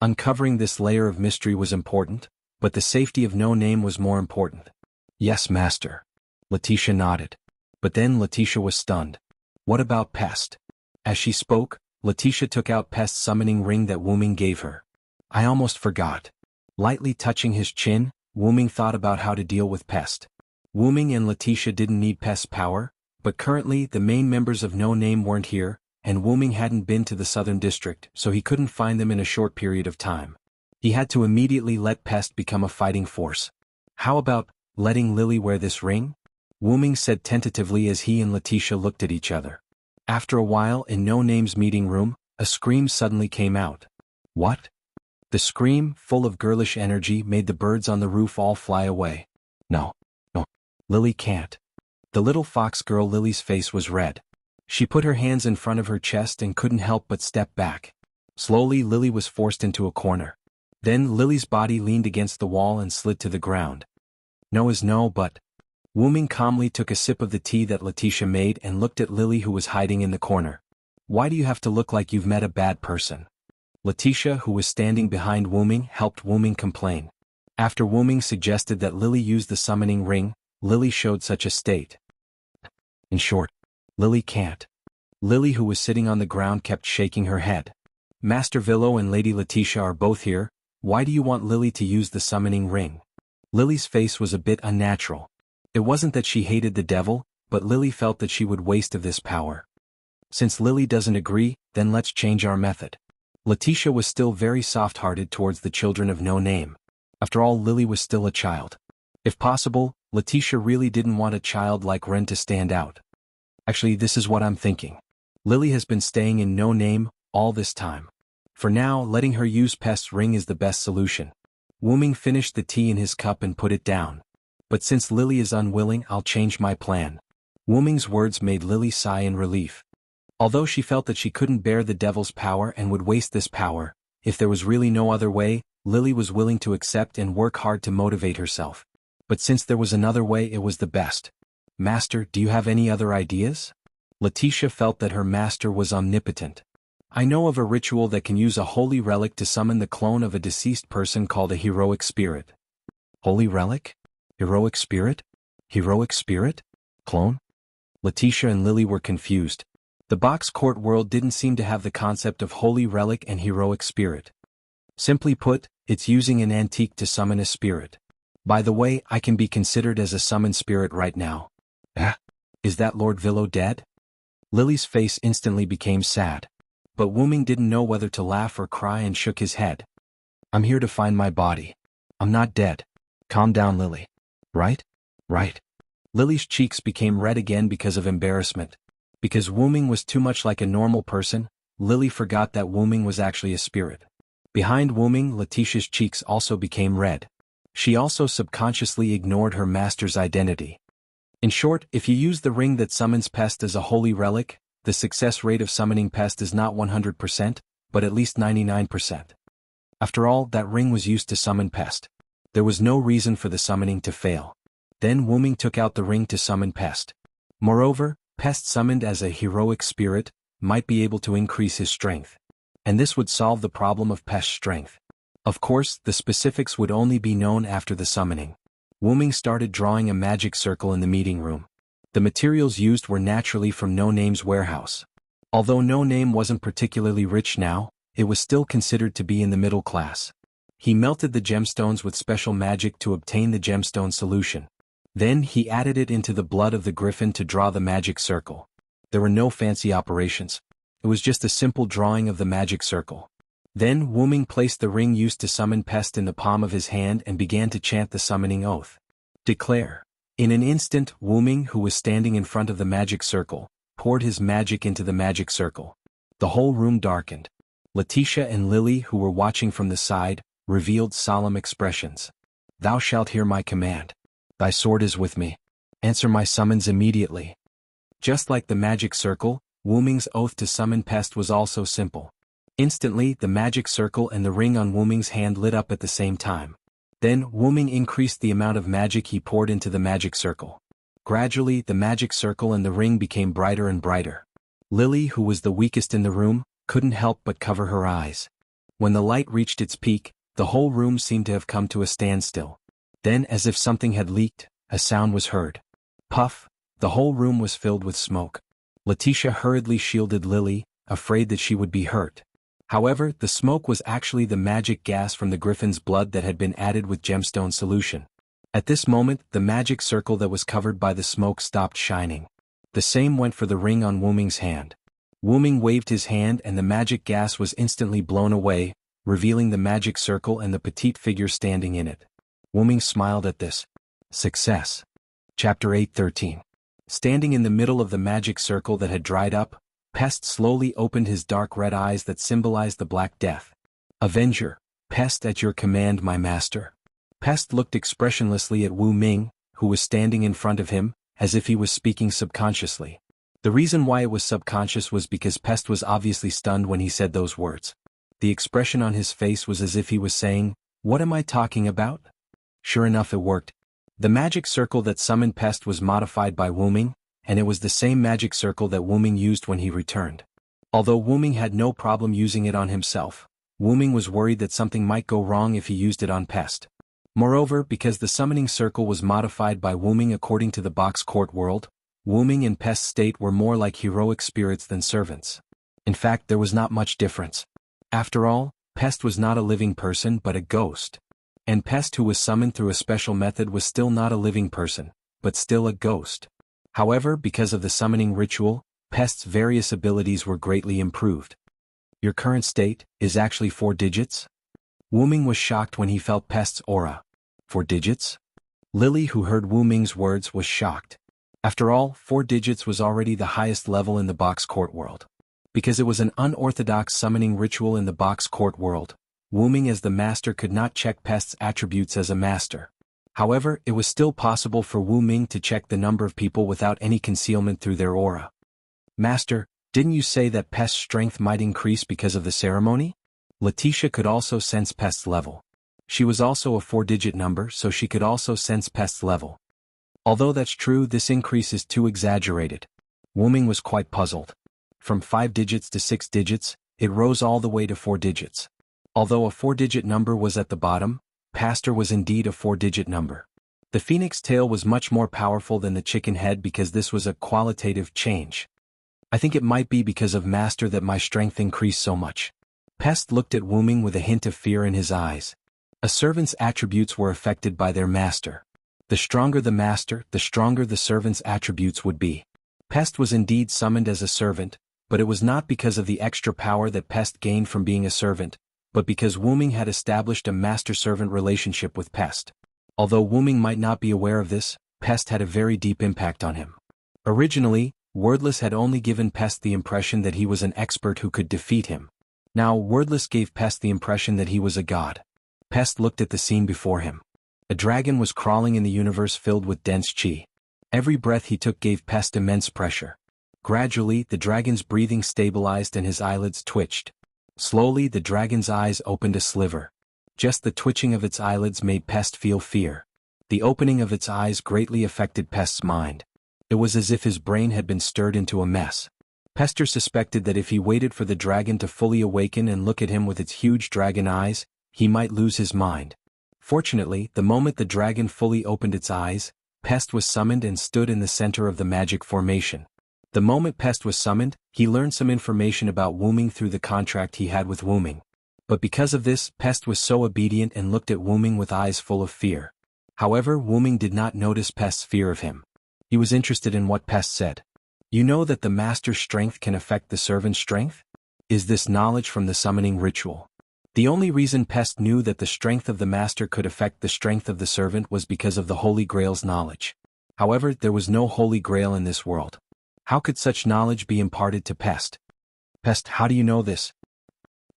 Uncovering this layer of mystery was important, but the safety of No Name was more important. Yes, Master. Letitia nodded. But then Letitia was stunned. What about Pest? As she spoke, Letitia took out Pest's summoning ring that Wu-Ming gave her. I almost forgot. Lightly touching his chin, Wu-Ming thought about how to deal with Pest. Wu-Ming and Letitia didn't need Pest's power, but currently the main members of No Name weren't here, and Wu-Ming hadn't been to the Southern District, so he couldn't find them in a short period of time. He had to immediately let Pest become a fighting force. How about letting Lily wear this ring? Wu-Ming said tentatively as he and Letitia looked at each other. After a while, in No Name's meeting room, a scream suddenly came out. What? The scream, full of girlish energy, made the birds on the roof all fly away. No. Lily can't. The little fox girl Lily's face was red. She put her hands in front of her chest and couldn't help but step back. Slowly, Lily was forced into a corner. Then Lily's body leaned against the wall and slid to the ground. No is no, but... Wu-Ming calmly took a sip of the tea that Letitia made and looked at Lily, who was hiding in the corner. Why do you have to look like you've met a bad person? Letitia, who was standing behind Wu-Ming, helped Wu-Ming complain. After Wu-Ming suggested that Lily use the summoning ring, Lily showed such a state. In short, Lily can't. Lily, who was sitting on the ground, kept shaking her head. Master Villo and Lady Letitia are both here. Why do you want Lily to use the summoning ring? Lily's face was a bit unnatural. It wasn't that she hated the devil, but Lily felt that she would waste of this power. Since Lily doesn't agree, then let's change our method. Letitia was still very soft-hearted towards the children of No Name. After all, Lily was still a child. If possible, Letitia really didn't want a child like Ren to stand out. Actually, this is what I'm thinking. Lily has been staying in No Name all this time. For now, letting her use Pest's ring is the best solution. Wu-Ming finished the tea in his cup and put it down. But since Lily is unwilling, I'll change my plan. Wu-Ming's words made Lily sigh in relief. Although she felt that she couldn't bear the devil's power and would waste this power, if there was really no other way, Lily was willing to accept and work hard to motivate herself. But since there was another way, it was the best. Master, do you have any other ideas? Letitia felt that her master was omnipotent. I know of a ritual that can use a holy relic to summon the clone of a deceased person called a heroic spirit. Holy relic? Heroic spirit? Heroic spirit? Clone? Letitia and Lily were confused. The box court world didn't seem to have the concept of holy relic and heroic spirit. Simply put, it's using an antique to summon a spirit. By the way, I can be considered as a summoned spirit right now. Is that Lord Villo dead? Lily's face instantly became sad. But Wuming didn't know whether to laugh or cry and shook his head. I'm here to find my body. I'm not dead. Calm down, Lily. Right? Right. Lily's cheeks became red again because of embarrassment. Because Wuming was too much like a normal person, Lily forgot that Wuming was actually a spirit. Behind Wuming, Letitia's cheeks also became red. She also subconsciously ignored her master's identity. In short, if you use the ring that summons pest as a holy relic, the success rate of summoning pest is not 100%, but at least 99%. After all, that ring was used to summon pest. There was no reason for the summoning to fail. Then Wuming took out the ring to summon pest. Moreover, pest summoned as a heroic spirit might be able to increase his strength. And this would solve the problem of pest's strength. Of course, the specifics would only be known after the summoning. Wuming started drawing a magic circle in the meeting room. The materials used were naturally from No Name's warehouse. Although No Name wasn't particularly rich now, it was still considered to be in the middle class. He melted the gemstones with special magic to obtain the gemstone solution. Then he added it into the blood of the griffin to draw the magic circle. There were no fancy operations. It was just a simple drawing of the magic circle. Then Wuming placed the ring used to summon pest in the palm of his hand and began to chant the summoning oath. Declare. In an instant, Wuming, who was standing in front of the magic circle, poured his magic into the magic circle. The whole room darkened. Letitia and Lily, who were watching from the side, revealed solemn expressions. Thou shalt hear my command. Thy sword is with me. Answer my summons immediately. Just like the magic circle, Wuming's oath to summon pest was also simple. Instantly, the magic circle and the ring on Wuming's hand lit up at the same time. Then, Wuming increased the amount of magic he poured into the magic circle. Gradually, the magic circle and the ring became brighter and brighter. Lily, who was the weakest in the room, couldn't help but cover her eyes. When the light reached its peak, the whole room seemed to have come to a standstill. Then, as if something had leaked, a sound was heard. Puff! The whole room was filled with smoke. Letitia hurriedly shielded Lily, afraid that she would be hurt. However, the smoke was actually the magic gas from the griffin's blood that had been added with gemstone solution. At this moment, the magic circle that was covered by the smoke stopped shining. The same went for the ring on Wuming's hand. Wuming waved his hand and the magic gas was instantly blown away, revealing the magic circle and the petite figure standing in it. Wuming smiled at this. Success. Chapter 8:13. Standing in the middle of the magic circle that had dried up, Pest slowly opened his dark red eyes that symbolized the Black Death. Avenger, Pest at your command, my master. Pest looked expressionlessly at Wu Ming, who was standing in front of him, as if he was speaking subconsciously. The reason why it was subconscious was because Pest was obviously stunned when he said those words. The expression on his face was as if he was saying, "What am I talking about?" Sure enough, it worked. The magic circle that summoned Pest was modified by Wu Ming, and it was the same magic circle that Wuming used when he returned. Although Wuming had no problem using it on himself, Wuming was worried that something might go wrong if he used it on Pest. Moreover, because the summoning circle was modified by Wuming according to the box court world, Wuming and Pest's state were more like heroic spirits than servants. In fact, there was not much difference. After all, Pest was not a living person but a ghost. And Pest, who was summoned through a special method, was still not a living person, but still a ghost. However, because of the summoning ritual, Pest's various abilities were greatly improved. Your current state is actually 4 digits? Wuming was shocked when he felt Pest's aura. 4 digits? Lily, who heard Wuming's words, was shocked. After all, 4 digits was already the highest level in the box court world. Because it was an unorthodox summoning ritual in the box court world, Wuming as the master could not check Pest's attributes as a master. However, it was still possible for Wu Ming to check the number of people without any concealment through their aura. Master, didn't you say that Pest's strength might increase because of the ceremony? Letitia could also sense Pest's level. She was also a 4-digit number, so she could also sense Pest's level. Although that's true, this increase is too exaggerated. Wu Ming was quite puzzled. From 5 digits to 6 digits, it rose all the way to 4 digits. Although a 4-digit number was at the bottom, Pastor was indeed a 4-digit number. The phoenix tail was much more powerful than the chicken head because this was a qualitative change. I think it might be because of Master that my strength increased so much. Pest looked at Wuming with a hint of fear in his eyes. A servant's attributes were affected by their master. The stronger the master, the stronger the servant's attributes would be. Pest was indeed summoned as a servant, but it was not because of the extra power that Pest gained from being a servant, but because Wooming had established a master-servant relationship with Pest. Although Wooming might not be aware of this, Pest had a very deep impact on him. Originally, Wordless had only given Pest the impression that he was an expert who could defeat him. Now Wordless gave Pest the impression that he was a god. Pest looked at the scene before him. A dragon was crawling in the universe filled with dense chi. Every breath he took gave Pest immense pressure. Gradually, the dragon's breathing stabilized and his eyelids twitched. Slowly, the dragon's eyes opened a sliver. Just the twitching of its eyelids made Pest feel fear. The opening of its eyes greatly affected Pest's mind. It was as if his brain had been stirred into a mess. Pester suspected that if he waited for the dragon to fully awaken and look at him with its huge dragon eyes, he might lose his mind. Fortunately, the moment the dragon fully opened its eyes, Pest was summoned and stood in the center of the magic formation. The moment Pest was summoned, he learned some information about Wooming through the contract he had with Wooming. But because of this, Pest was so obedient and looked at Wooming with eyes full of fear. However, Wooming did not notice Pest's fear of him. He was interested in what Pest said. You know that the master's strength can affect the servant's strength? Is this knowledge from the summoning ritual? The only reason Pest knew that the strength of the master could affect the strength of the servant was because of the Holy Grail's knowledge. However, there was no Holy Grail in this world. How could such knowledge be imparted to Pest? Pest, how do you know this?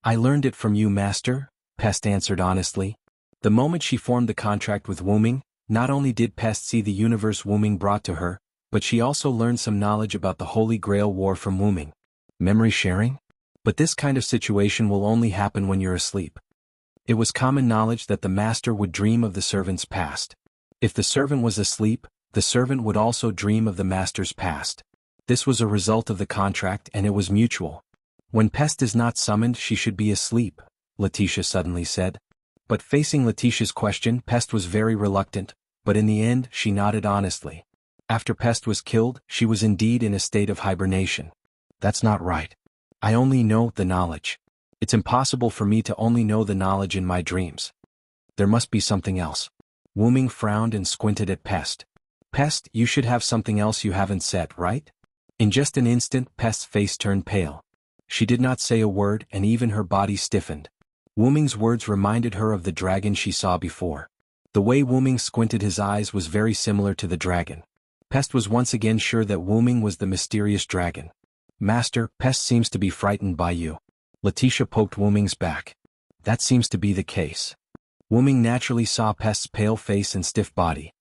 I learned it from you, master, Pest answered honestly. The moment she formed the contract with Wooming, not only did Pest see the universe Wooming brought to her, but she also learned some knowledge about the Holy Grail War from Wooming. Memory sharing? But this kind of situation will only happen when you're asleep. It was common knowledge that the master would dream of the servant's past. If the servant was asleep, the servant would also dream of the master's past. This was a result of the contract and it was mutual. When Pest is not summoned, she should be asleep, Letitia suddenly said. But facing Letitia's question, Pest was very reluctant, but in the end, she nodded honestly. After Pest was killed, she was indeed in a state of hibernation. That's not right. I only know the knowledge. It's impossible for me to only know the knowledge in my dreams. There must be something else. Wooming frowned and squinted at Pest. Pest, you should have something else you haven't said, right? In just an instant, Pest's face turned pale. She did not say a word and even her body stiffened. Wooming's words reminded her of the dragon she saw before. The way Wooming squinted his eyes was very similar to the dragon. Pest was once again sure that Wooming was the mysterious dragon. Master, Pest seems to be frightened by you. Letitia poked Wooming's back. That seems to be the case. Wooming naturally saw Pest's pale face and stiff body.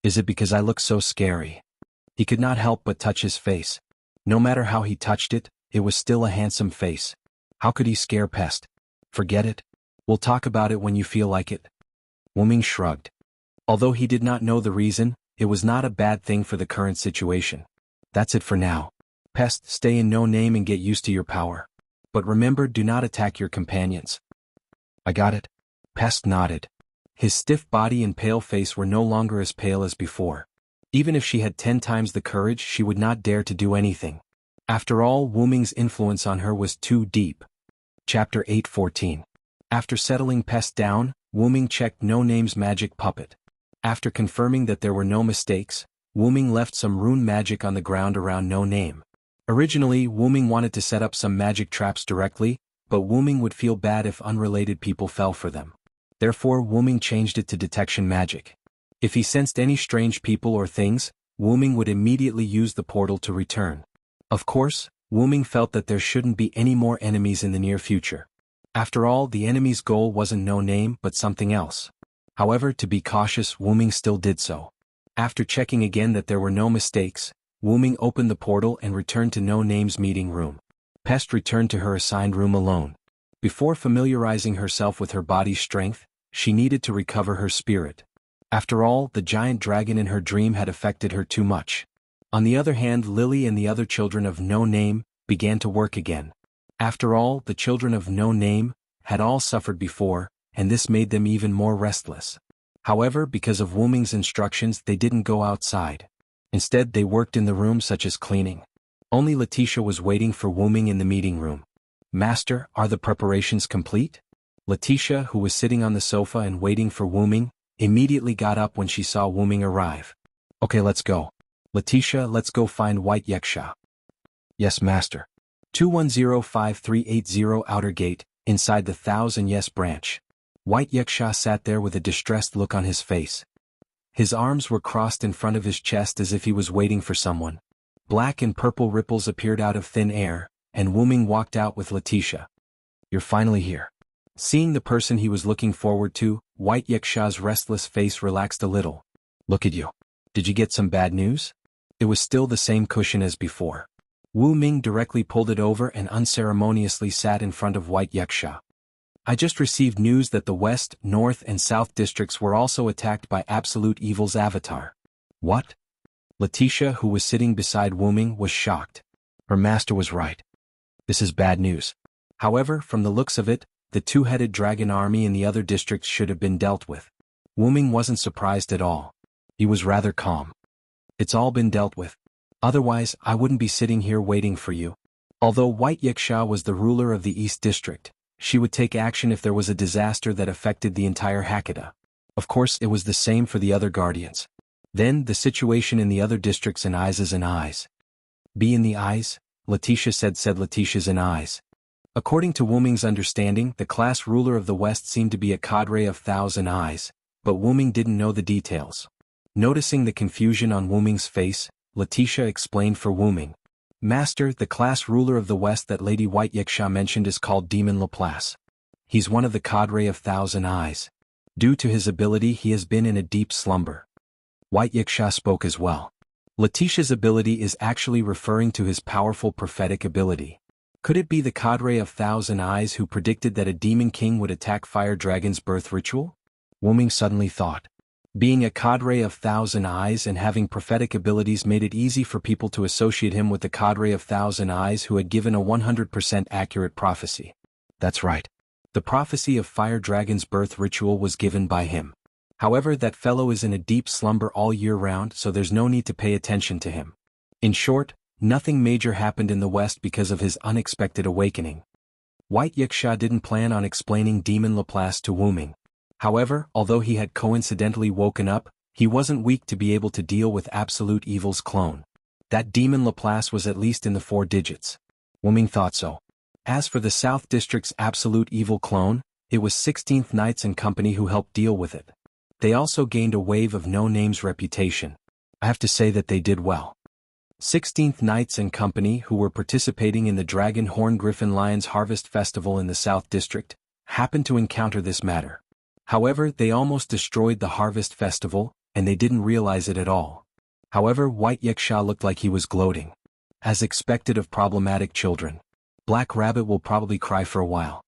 Is it because I look so scary? He could not help but touch his face. No matter how he touched it, it was still a handsome face. How could he scare Pest? Forget it. We'll talk about it when you feel like it. Wooming shrugged. Although he did not know the reason, it was not a bad thing for the current situation. That's it for now. Pest, stay in no name and get used to your power. But remember, do not attack your companions. I got it. Pest nodded. His stiff body and pale face were no longer as pale as before. Even if she had 10 times the courage, she would not dare to do anything. After all, Wooming's influence on her was too deep. Chapter 8:14. After settling Pest down, Wooming checked No Name's magic puppet. After confirming that there were no mistakes, Wooming left some rune magic on the ground around No Name. Originally, Wooming wanted to set up some magic traps directly, but Wooming would feel bad if unrelated people fell for them. Therefore, Wooming changed it to detection magic. If he sensed any strange people or things, Wooming would immediately use the portal to return. Of course, Wooming felt that there shouldn't be any more enemies in the near future. After all, the enemy's goal wasn't No Name but something else. However, to be cautious, Wooming still did so. After checking again that there were no mistakes, Wooming opened the portal and returned to No Name's meeting room. Pest returned to her assigned room alone. Before familiarizing herself with her body's strength, she needed to recover her spirit. After all, the giant dragon in her dream had affected her too much. On the other hand, Lily and the other children of No Name began to work again. After all, the children of No Name had all suffered before, and this made them even more restless. However, because of Wooming's instructions, they didn't go outside. Instead, they worked in the room such as cleaning. Only Letitia was waiting for Wooming in the meeting room. Master, are the preparations complete? Letitia, who was sitting on the sofa and waiting for Wooming, immediately got up when she saw Wooming arrive. Okay, let's go. Letitia, let's go find White Yaksha. Yes, master. 2105380 Outer Gate, inside the Thousand Yes branch. White Yaksha sat there with a distressed look on his face. His arms were crossed in front of his chest as if he was waiting for someone. Black and purple ripples appeared out of thin air, and Wooming walked out with Letitia. You're finally here. Seeing the person he was looking forward to, White Yaksha's restless face relaxed a little. Look at you. Did you get some bad news? It was still the same cushion as before. Wu Ming directly pulled it over and unceremoniously sat in front of White Yaksha. I just received news that the West, North and South districts were also attacked by Absolute Evil's avatar. What? Letitia, who was sitting beside Wu Ming, was shocked. Her master was right. This is bad news. However, from the looks of it, the two-headed dragon army in the other districts should have been dealt with. Wu Ming wasn't surprised at all. He was rather calm. It's all been dealt with. Otherwise, I wouldn't be sitting here waiting for you. Although White Yaksha was the ruler of the East District, she would take action if there was a disaster that affected the entire Hakata. Of course, it was the same for the other guardians. Then, the situation in the other districts in eyes is in eyes. Be in the eyes, Letitia said Letitia's in eyes. According to Wu Ming's understanding, the class ruler of the West seemed to be a cadre of Thousand Eyes, but Wu Ming didn't know the details. Noticing the confusion on Wu Ming's face, Letitia explained for Wu Ming. Master, the class ruler of the West that Lady White Yaksha mentioned is called Demon Laplace. He's one of the cadre of Thousand Eyes. Due to his ability, he has been in a deep slumber. White Yaksha spoke as well. Letitia's ability is actually referring to his powerful prophetic ability. Could it be the cadre of Thousand Eyes who predicted that a demon king would attack Fire Dragon's birth ritual? Wu Ming suddenly thought. Being a cadre of Thousand Eyes and having prophetic abilities made it easy for people to associate him with the cadre of Thousand Eyes who had given a 100% accurate prophecy. That's right. The prophecy of Fire Dragon's birth ritual was given by him. However, that fellow is in a deep slumber all year round, so there's no need to pay attention to him. In short, nothing major happened in the West because of his unexpected awakening. White Yaksha didn't plan on explaining Demon Laplace to Wu Ming. However, although he had coincidentally woken up, he wasn't weak to be able to deal with Absolute Evil's clone. That Demon Laplace was at least in the 4 digits. Wu Ming thought so. As for the South District's Absolute Evil clone, it was 16th Knights and Company who helped deal with it. They also gained a wave of no-names reputation. I have to say that they did well. 16th Knights and Company, who were participating in the Dragon Horn Griffin Lions Harvest Festival in the South District, happened to encounter this matter. However, they almost destroyed the Harvest Festival, and they didn't realize it at all. However, White Yaksha looked like he was gloating. As expected of problematic children, Black Rabbit will probably cry for a while.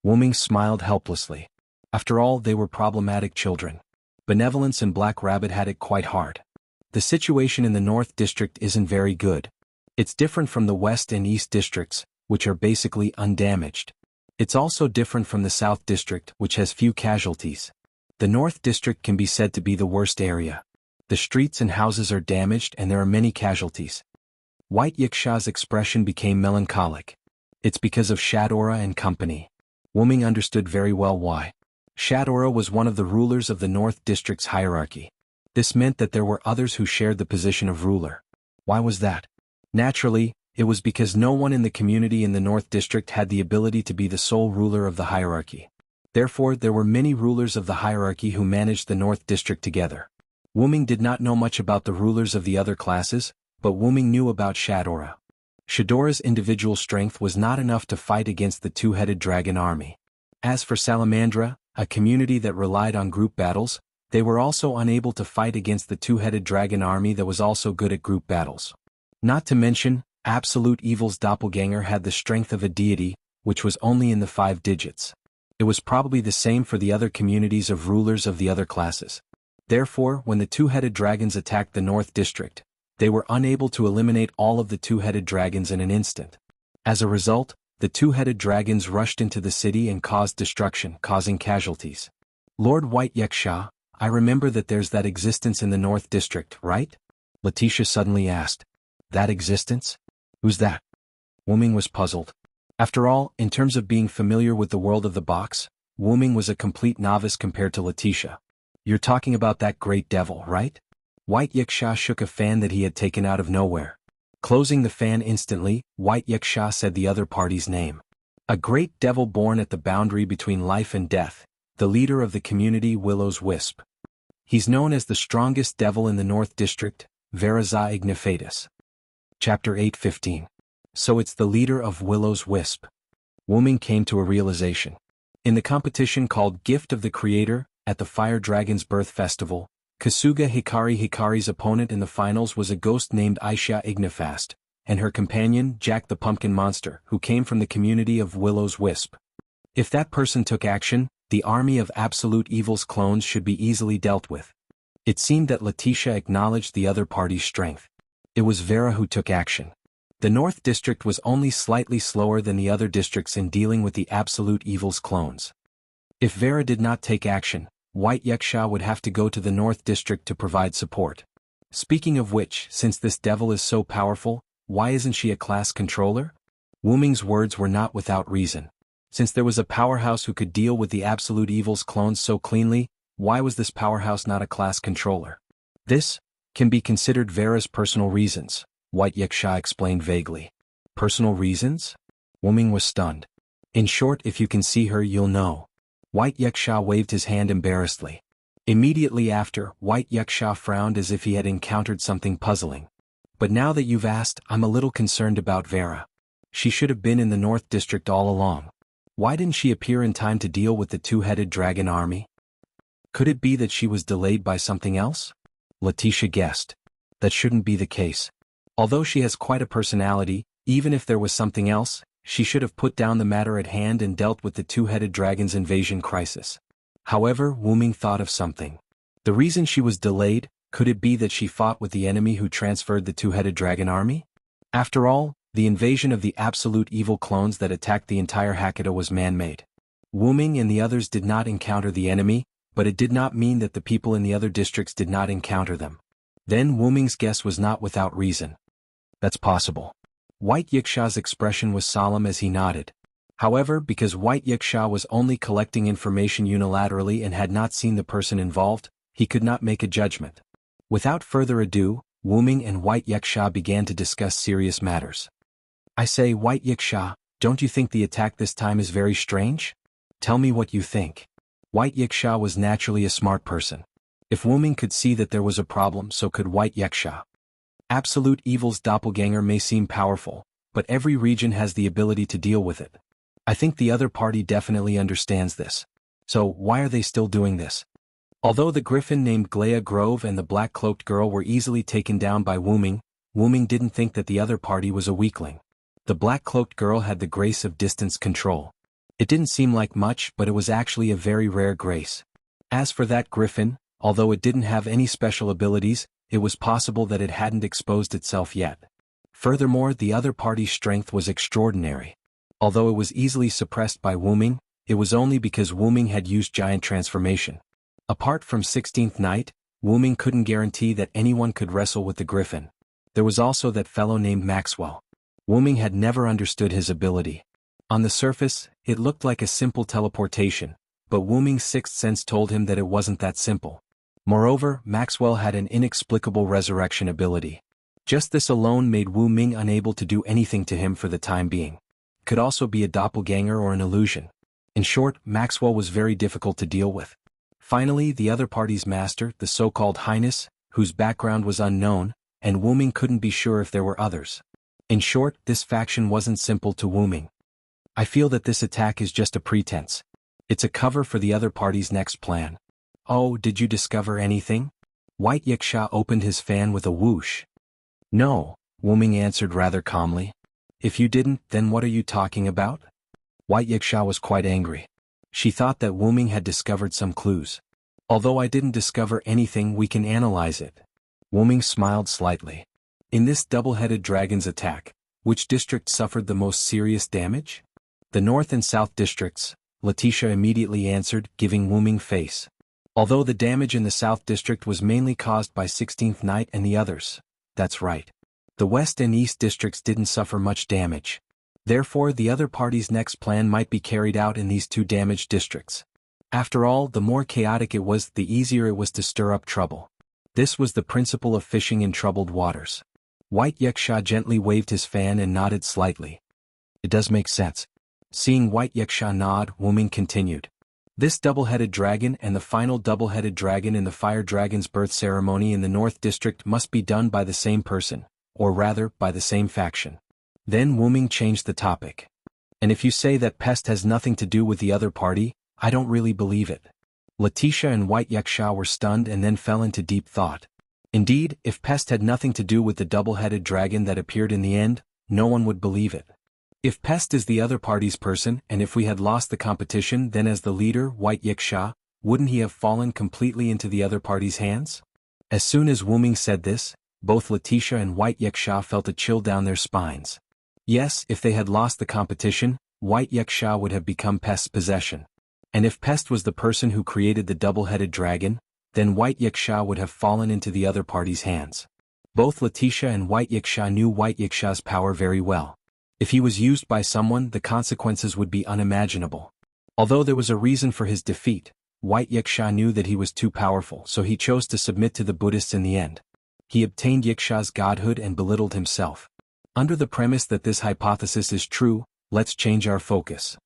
Wu Ming smiled helplessly. After all, they were problematic children. Benevolence and Black Rabbit had it quite hard. The situation in the North District isn't very good. It's different from the West and East Districts, which are basically undamaged. It's also different from the South District, which has few casualties. The North District can be said to be the worst area. The streets and houses are damaged and there are many casualties. White Yaksha's expression became melancholic. It's because of Shadora and Company. Wu Ming understood very well why. Shadora was one of the rulers of the North District's hierarchy. This meant that there were others who shared the position of ruler. Why was that? Naturally, it was because no one in the community in the North District had the ability to be the sole ruler of the hierarchy. Therefore, there were many rulers of the hierarchy who managed the North District together. Wu Ming did not know much about the rulers of the other classes, but Wu Ming knew about Shadora. Shadora's individual strength was not enough to fight against the two-headed dragon army. As for Salamandra, a community that relied on group battles, they were also unable to fight against the two-headed dragon army that was also good at group battles. Not to mention, Absolute Evil's doppelganger had the strength of a deity, which was only in the 5 digits. It was probably the same for the other communities of rulers of the other classes. Therefore, when the two-headed dragons attacked the North District, they were unable to eliminate all of the two-headed dragons in an instant. As a result, the two-headed dragons rushed into the city and caused destruction, causing casualties. Lord White Yaksha, I remember that there's that existence in the North District, right? Letitia suddenly asked. That existence? Who's that? Wu Ming was puzzled. After all, in terms of being familiar with the world of the box, Wu-ming was a complete novice compared to Letitia. You're talking about that great devil, right? White Yiksha shook a fan that he had taken out of nowhere. Closing the fan instantly, White Yiksha said the other party's name. A great devil born at the boundary between life and death, the leader of the community Willow's Wisp. He's known as the strongest devil in the North District, Veraza Ignifatus. Chapter 8:15. So it's the leader of Willow's Wisp. Wu-ming came to a realization. In the competition called Gift of the Creator, at the Fire Dragon's Birth Festival, Kasuga Hikari's opponent in the finals was a ghost named Aisha Ignifast, and her companion Jack the Pumpkin Monster, who came from the community of Willow's Wisp. If that person took action, the army of Absolute Evil's clones should be easily dealt with. It seemed that Letitia acknowledged the other party's strength. It was Vera who took action. The North District was only slightly slower than the other districts in dealing with the Absolute Evil's clones. If Vera did not take action, White Yiksha would have to go to the North District to provide support. Speaking of which, since this devil is so powerful, why isn't she a class controller? Wu-ming's words were not without reason. Since there was a powerhouse who could deal with the Absolute Evil's clones so cleanly, why was this powerhouse not a class controller? This can be considered Vera's personal reasons, White Yiksha explained vaguely. Personal reasons? Wu-ming was stunned. In short, if you can see her you'll know. White Yiksha waved his hand embarrassedly. Immediately after, White Yiksha frowned as if he had encountered something puzzling. But now that you've asked, I'm a little concerned about Vera. She should have been in the North District all along. Why didn't she appear in time to deal with the two-headed dragon army? Could it be that she was delayed by something else? Letitia guessed. That shouldn't be the case. Although she has quite a personality, even if there was something else, she should have put down the matter at hand and dealt with the two-headed dragon's invasion crisis. However, Wu-ming thought of something. The reason she was delayed, could it be that she fought with the enemy who transferred the two-headed dragon army? After all, the invasion of the Absolute Evil clones that attacked the entire Hakata was man-made. Wu-ming and the others did not encounter the enemy, but it did not mean that the people in the other districts did not encounter them. Then Wu-ming's guess was not without reason. That's possible. White Yiksha's expression was solemn as he nodded. However, because White Yiksha was only collecting information unilaterally and had not seen the person involved, he could not make a judgment. Without further ado, Wu-ming and White Yiksha began to discuss serious matters. I say, White Yiksha, don't you think the attack this time is very strange? Tell me what you think. White Yiksha was naturally a smart person. If Wu-ming could see that there was a problem, so could White Yiksha. Absolute Evil's doppelganger may seem powerful, but every region has the ability to deal with it. I think the other party definitely understands this. So, why are they still doing this? Although the griffin named Glea Grove and the black-cloaked girl were easily taken down by Wu-ming, Wu-ming didn't think that the other party was a weakling. The black-cloaked girl had the grace of distance control. It didn't seem like much, but it was actually a very rare grace. As for that griffin, although it didn't have any special abilities, it was possible that it hadn't exposed itself yet. Furthermore, the other party's strength was extraordinary. Although it was easily suppressed by Wu-ming, it was only because Wu-ming had used giant transformation. Apart from 16th Night, Wu-ming couldn't guarantee that anyone could wrestle with the griffin. There was also that fellow named Maxwell. Wu-ming had never understood his ability. On the surface, it looked like a simple teleportation, but Wu-ming's sixth sense told him that it wasn't that simple. Moreover, Maxwell had an inexplicable resurrection ability. Just this alone made Wu-ming unable to do anything to him for the time being. Could also be a doppelganger or an illusion. In short, Maxwell was very difficult to deal with. Finally, the other party's master, the so-called Highness, whose background was unknown, and Wu-ming couldn't be sure if there were others. In short, this faction wasn't simple to Wu-ming. I feel that this attack is just a pretense. It's a cover for the other party's next plan. Oh, did you discover anything? White Yiksha opened his fan with a whoosh. No, Wu-ming answered rather calmly. If you didn't, then what are you talking about? White Yiksha was quite angry. She thought that Wu-ming had discovered some clues. Although I didn't discover anything, we can analyze it. Wu-ming smiled slightly. In this double-headed dragon's attack, which district suffered the most serious damage? The North and South districts, Letitia immediately answered, giving Wu-ming face. Although the damage in the South District was mainly caused by 16th Night and the others. That's right. The West and East Districts didn't suffer much damage. Therefore, the other party's next plan might be carried out in these two damaged districts. After all, the more chaotic it was, the easier it was to stir up trouble. This was the principle of fishing in troubled waters. White Yaksha gently waved his fan and nodded slightly. It does make sense. Seeing White Yaksha nod, Wuming continued. This double-headed dragon and the final double-headed dragon in the fire dragon's birth ceremony in the North District must be done by the same person, or rather, by the same faction. Then Wuming changed the topic. And if you say that Pest has nothing to do with the other party, I don't really believe it. Letitia and White Yaksha were stunned and then fell into deep thought. Indeed, if Pest had nothing to do with the double-headed dragon that appeared in the end, no one would believe it. If Pest is the other party's person, and if we had lost the competition, then as the leader, White Yaksha, wouldn't he have fallen completely into the other party's hands? As soon as Wuming said this, both Letitia and White Yaksha felt a chill down their spines. Yes, if they had lost the competition, White Yaksha would have become Pest's possession. And if Pest was the person who created the double-headed dragon, then White Yaksha would have fallen into the other party's hands. Both Letitia and White Yaksha knew White Yaksha's power very well. If he was used by someone, the consequences would be unimaginable. Although there was a reason for his defeat, White Yaksha knew that he was too powerful, so he chose to submit to the Buddhists in the end. He obtained Yaksha's godhood and belittled himself. Under the premise that this hypothesis is true, let's change our focus.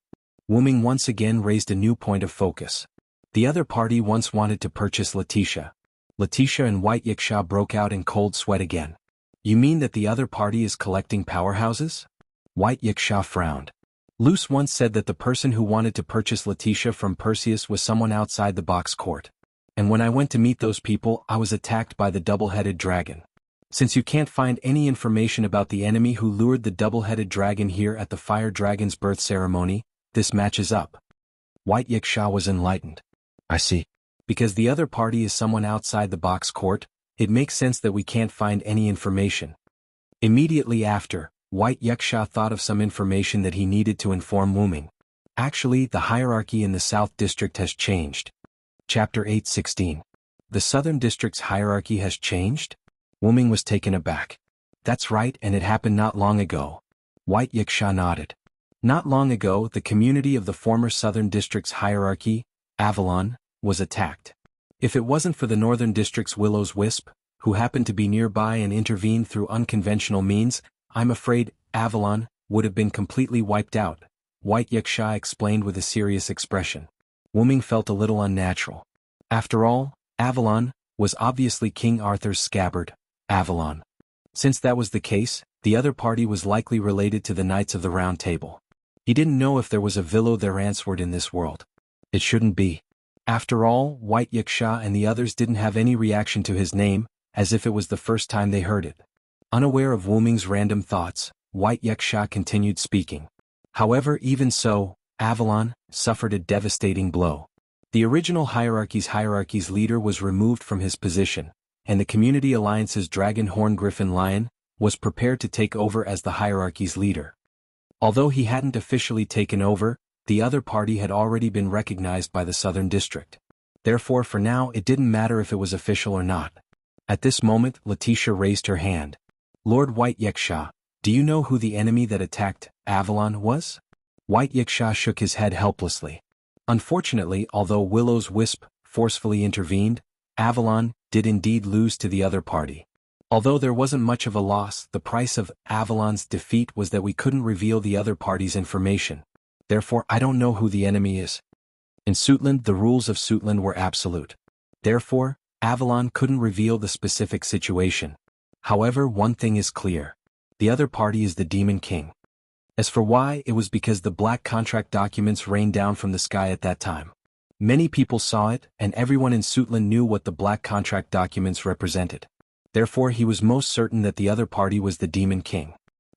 Wuming once again raised a new point of focus. The other party once wanted to purchase Letitia. Letitia and White Yaksha broke out in cold sweat again. You mean that the other party is collecting powerhouses? White Yaksha frowned. Luce once said that the person who wanted to purchase Letitia from Perseus was someone outside the box court. And when I went to meet those people, I was attacked by the double-headed dragon. Since you can't find any information about the enemy who lured the double-headed dragon here at the fire dragon's birth ceremony, this matches up. White Yaksha was enlightened. I see. Because the other party is someone outside the box court, it makes sense that we can't find any information. Immediately after, White Yaksha thought of some information that he needed to inform Wuming. Actually, the hierarchy in the South District has changed. Chapter 8:16. The Southern District's hierarchy has changed? Wuming was taken aback. That's right, and it happened not long ago. White Yaksha nodded. Not long ago, the community of the former Southern District's hierarchy, Avalon, was attacked. If it wasn't for the Northern District's Willow's Wisp, who happened to be nearby and intervened through unconventional means, I'm afraid Avalon would have been completely wiped out, White Yaksha explained with a serious expression. Wuming felt a little unnatural. After all, Avalon was obviously King Arthur's scabbard, Avalon. Since that was the case, the other party was likely related to the Knights of the Round Table. He didn't know if there was a Villo there answered in this world. It shouldn't be. After all, White Yaksha and the others didn't have any reaction to his name, as if it was the first time they heard it. Unaware of Wuming's random thoughts, White Yaksha continued speaking. However, even so, Avalon suffered a devastating blow. The original hierarchy's leader was removed from his position, and the Community Alliance's Dragon Horn Griffin Lion was prepared to take over as the hierarchy's leader. Although he hadn't officially taken over, the other party had already been recognized by the Southern District. Therefore, for now, it didn't matter if it was official or not. At this moment, Letitia raised her hand. Lord White Yaksha, do you know who the enemy that attacked Avalon was? White Yaksha shook his head helplessly. Unfortunately, although Willow's Wisp forcefully intervened, Avalon did indeed lose to the other party. Although there wasn't much of a loss, the price of Avalon's defeat was that we couldn't reveal the other party's information. Therefore, I don't know who the enemy is. In Suitland, the rules of Suitland were absolute. Therefore, Avalon couldn't reveal the specific situation. However, one thing is clear. The other party is the Demon King. As for why, it was because the black contract documents rained down from the sky at that time. Many people saw it, and everyone in Suitland knew what the black contract documents represented. Therefore, he was most certain that the other party was the Demon King.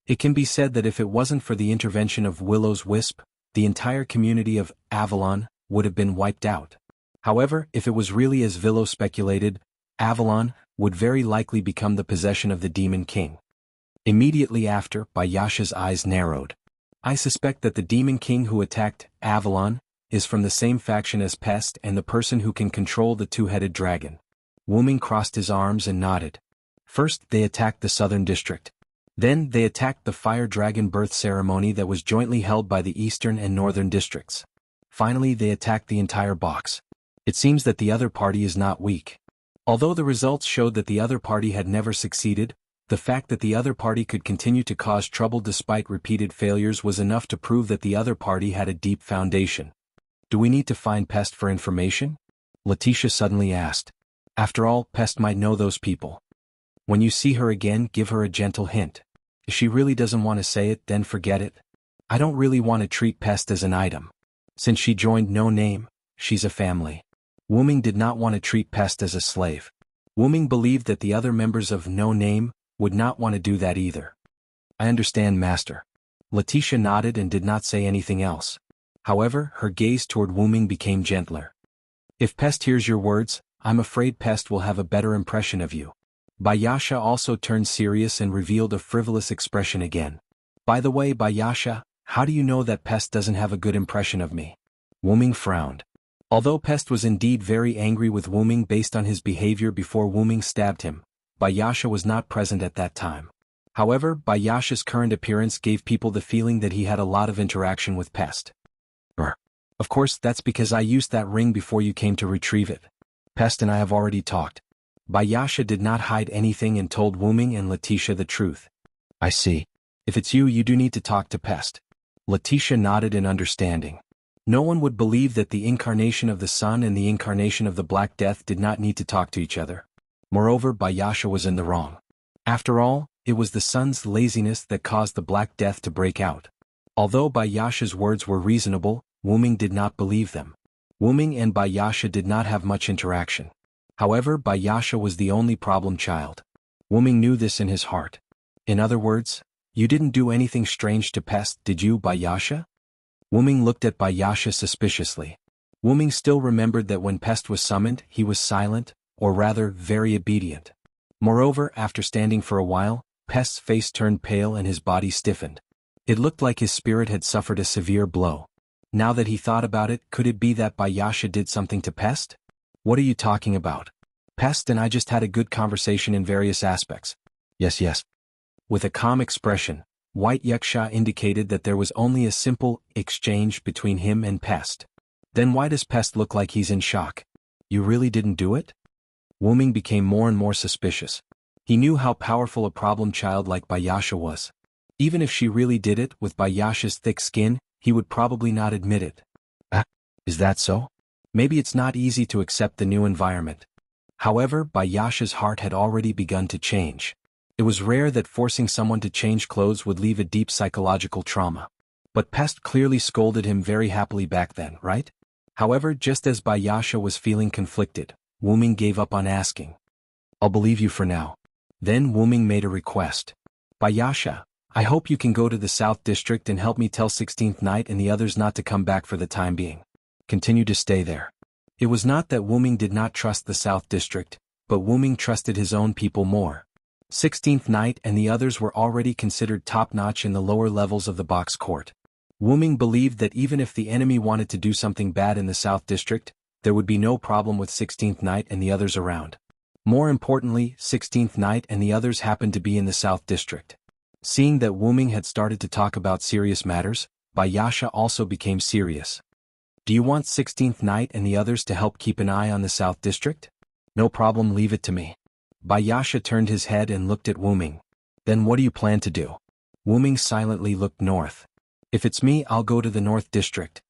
It can be said that if it wasn't for the intervention of Willow's Wisp, the entire community of Avalon would have been wiped out. However, if it was really as Villo speculated, Avalon would very likely become the possession of the Demon King. Immediately after, Bayasha's eyes narrowed. I suspect that the Demon King who attacked Avalon is from the same faction as Pest and the person who can control the two-headed dragon. Wuming crossed his arms and nodded. First, they attacked the Southern District. Then they attacked the fire dragon birth ceremony that was jointly held by the eastern and northern districts. Finally they attacked the entire box. It seems that the other party is not weak. Although the results showed that the other party had never succeeded, the fact that the other party could continue to cause trouble despite repeated failures was enough to prove that the other party had a deep foundation. Do we need to find Pest for information? Letitia suddenly asked. After all, Pest might know those people. When you see her again, give her a gentle hint. If she really doesn't want to say it, then forget it. I don't really want to treat Pest as an item. Since she joined No Name, she's a family. Wu-Ming did not want to treat Pest as a slave. Wu-Ming believed that the other members of No Name would not want to do that either. I understand, Master. Letitia nodded and did not say anything else. However, her gaze toward Wu-Ming became gentler. If Pest hears your words, I'm afraid Pest will have a better impression of you. Bayasha also turned serious and revealed a frivolous expression again. By the way, Bayasha, how do you know that Pest doesn't have a good impression of me? Wu-Ming frowned. Although Pest was indeed very angry with Wu-Ming based on his behavior before Wu-Ming stabbed him, Bayasha was not present at that time. However, Bayasha's current appearance gave people the feeling that he had a lot of interaction with Pest. Of course, that's because I used that ring before you came to retrieve it. Pest and I have already talked. Bayasha did not hide anything and told Wu-Ming and Letitia the truth. I see. If it's you, you do need to talk to Pest. Letitia nodded in understanding. No one would believe that the incarnation of the sun and the incarnation of the Black Death did not need to talk to each other. Moreover, Bayasha was in the wrong. After all, it was the sun's laziness that caused the Black Death to break out. Although Bayasha's words were reasonable, Wu-Ming did not believe them. Wu-Ming and Bayasha did not have much interaction. However, Bayasha was the only problem child. Wu-Ming knew this in his heart. In other words, you didn't do anything strange to Pest, did you, Bayasha? Wu-Ming looked at Bayasha suspiciously. Wu-Ming still remembered that when Pest was summoned, he was silent, or rather, very obedient. Moreover, after standing for a while, Pest's face turned pale and his body stiffened. It looked like his spirit had suffered a severe blow. Now that he thought about it, could it be that Bayasha did something to Pest? What are you talking about? Pest and I just had a good conversation in various aspects. Yes. With a calm expression, White Yaksha indicated that there was only a simple exchange between him and Pest. Then why does Pest look like he's in shock? You really didn't do it? Wu-Ming became more and more suspicious. He knew how powerful a problem child like Bayasha was. Even if she really did it, with Bayasha's thick skin, he would probably not admit it. Is that so? Maybe it's not easy to accept the new environment. However, Bayasha's heart had already begun to change. It was rare that forcing someone to change clothes would leave a deep psychological trauma. But Pest clearly scolded him very happily back then, right? However, just as Bayasha was feeling conflicted, Wu-Ming gave up on asking. I'll believe you for now. Then Wu-Ming made a request. Bayasha, I hope you can go to the South District and help me tell 16th Night and the others not to come back for the time being. Continue to stay there. It was not that Wu-Ming did not trust the South District, but Wu-Ming trusted his own people more. 16th Night and the others were already considered top-notch in the lower levels of the box court. Wu-Ming believed that even if the enemy wanted to do something bad in the South District, there would be no problem with 16th Night and the others around. More importantly, 16th Night and the others happened to be in the South District. Seeing that Wu-Ming had started to talk about serious matters, Bayasha also became serious. Do you want 16th Night and the others to help keep an eye on the South District? No problem, leave it to me. Bayasha turned his head and looked at Wu-Ming. Then what do you plan to do? Wu-Ming silently looked north. If it's me, I'll go to the North District.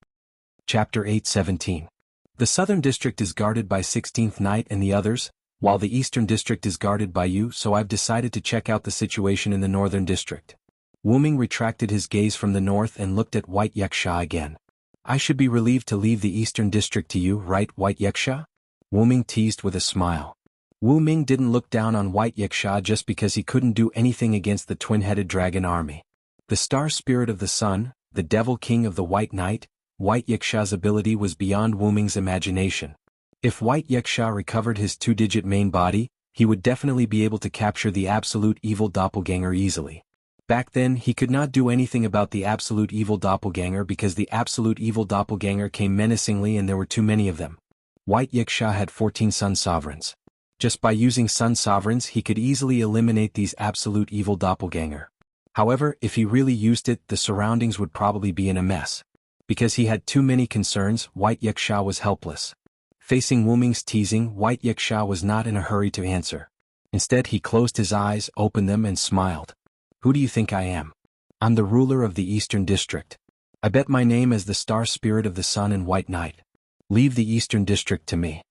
Chapter 8:17. The Southern District is guarded by 16th Night and the others, while the Eastern District is guarded by you, so I've decided to check out the situation in the Northern District. Wu-Ming retracted his gaze from the north and looked at White Yaksha again. I should be relieved to leave the Eastern District to you, right, White Yaksha? Wu-Ming teased with a smile. Wu-Ming didn't look down on White Yaksha just because he couldn't do anything against the twin-headed dragon army. The star spirit of the sun, the devil king of the White Knight, White Yaksha's ability was beyond Wu-Ming's imagination. If White Yaksha recovered his two-digit main body, he would definitely be able to capture the absolute evil doppelganger easily. Back then, he could not do anything about the absolute evil doppelganger because the absolute evil doppelganger came menacingly and there were too many of them. White Yaksha had 14 sun sovereigns. Just by using sun sovereigns he could easily eliminate these absolute evil doppelganger. However, if he really used it, the surroundings would probably be in a mess. Because he had too many concerns, White Yaksha was helpless. Facing Wu Ming's teasing, White Yaksha was not in a hurry to answer. Instead, he closed his eyes, opened them, and smiled. Who do you think I am? I'm the ruler of the Eastern District. I bet my name as the star spirit of the sun and White Night. Leave the Eastern District to me.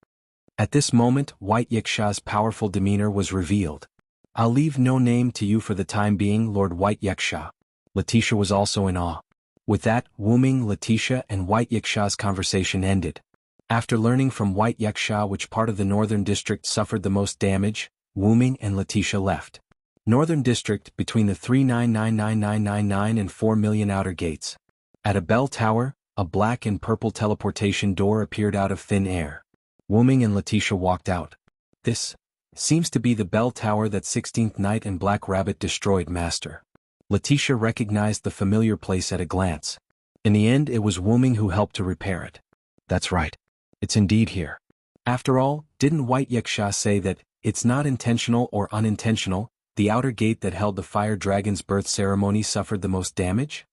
At this moment, White Yaksha's powerful demeanor was revealed. I'll leave no name to you for the time being, Lord White Yaksha. Letitia was also in awe. With that, Wu Ming, Letitia, and White Yaksha's conversation ended. After learning from White Yaksha which part of the Northern District suffered the most damage, Wu Ming and Letitia left. Northern District, between the 3999999 and 4 million outer gates. At a bell tower, a black and purple teleportation door appeared out of thin air. Wu Ming and Letitia walked out. This seems to be the bell tower that 16th Night and Black Rabbit destroyed, Master. Letitia recognized the familiar place at a glance. In the end, it was Wu Ming who helped to repair it. That's right. It's indeed here. After all, didn't White Yaksha say that it's not intentional or unintentional? The outer gate that held the fire dragon's birth ceremony suffered the most damage?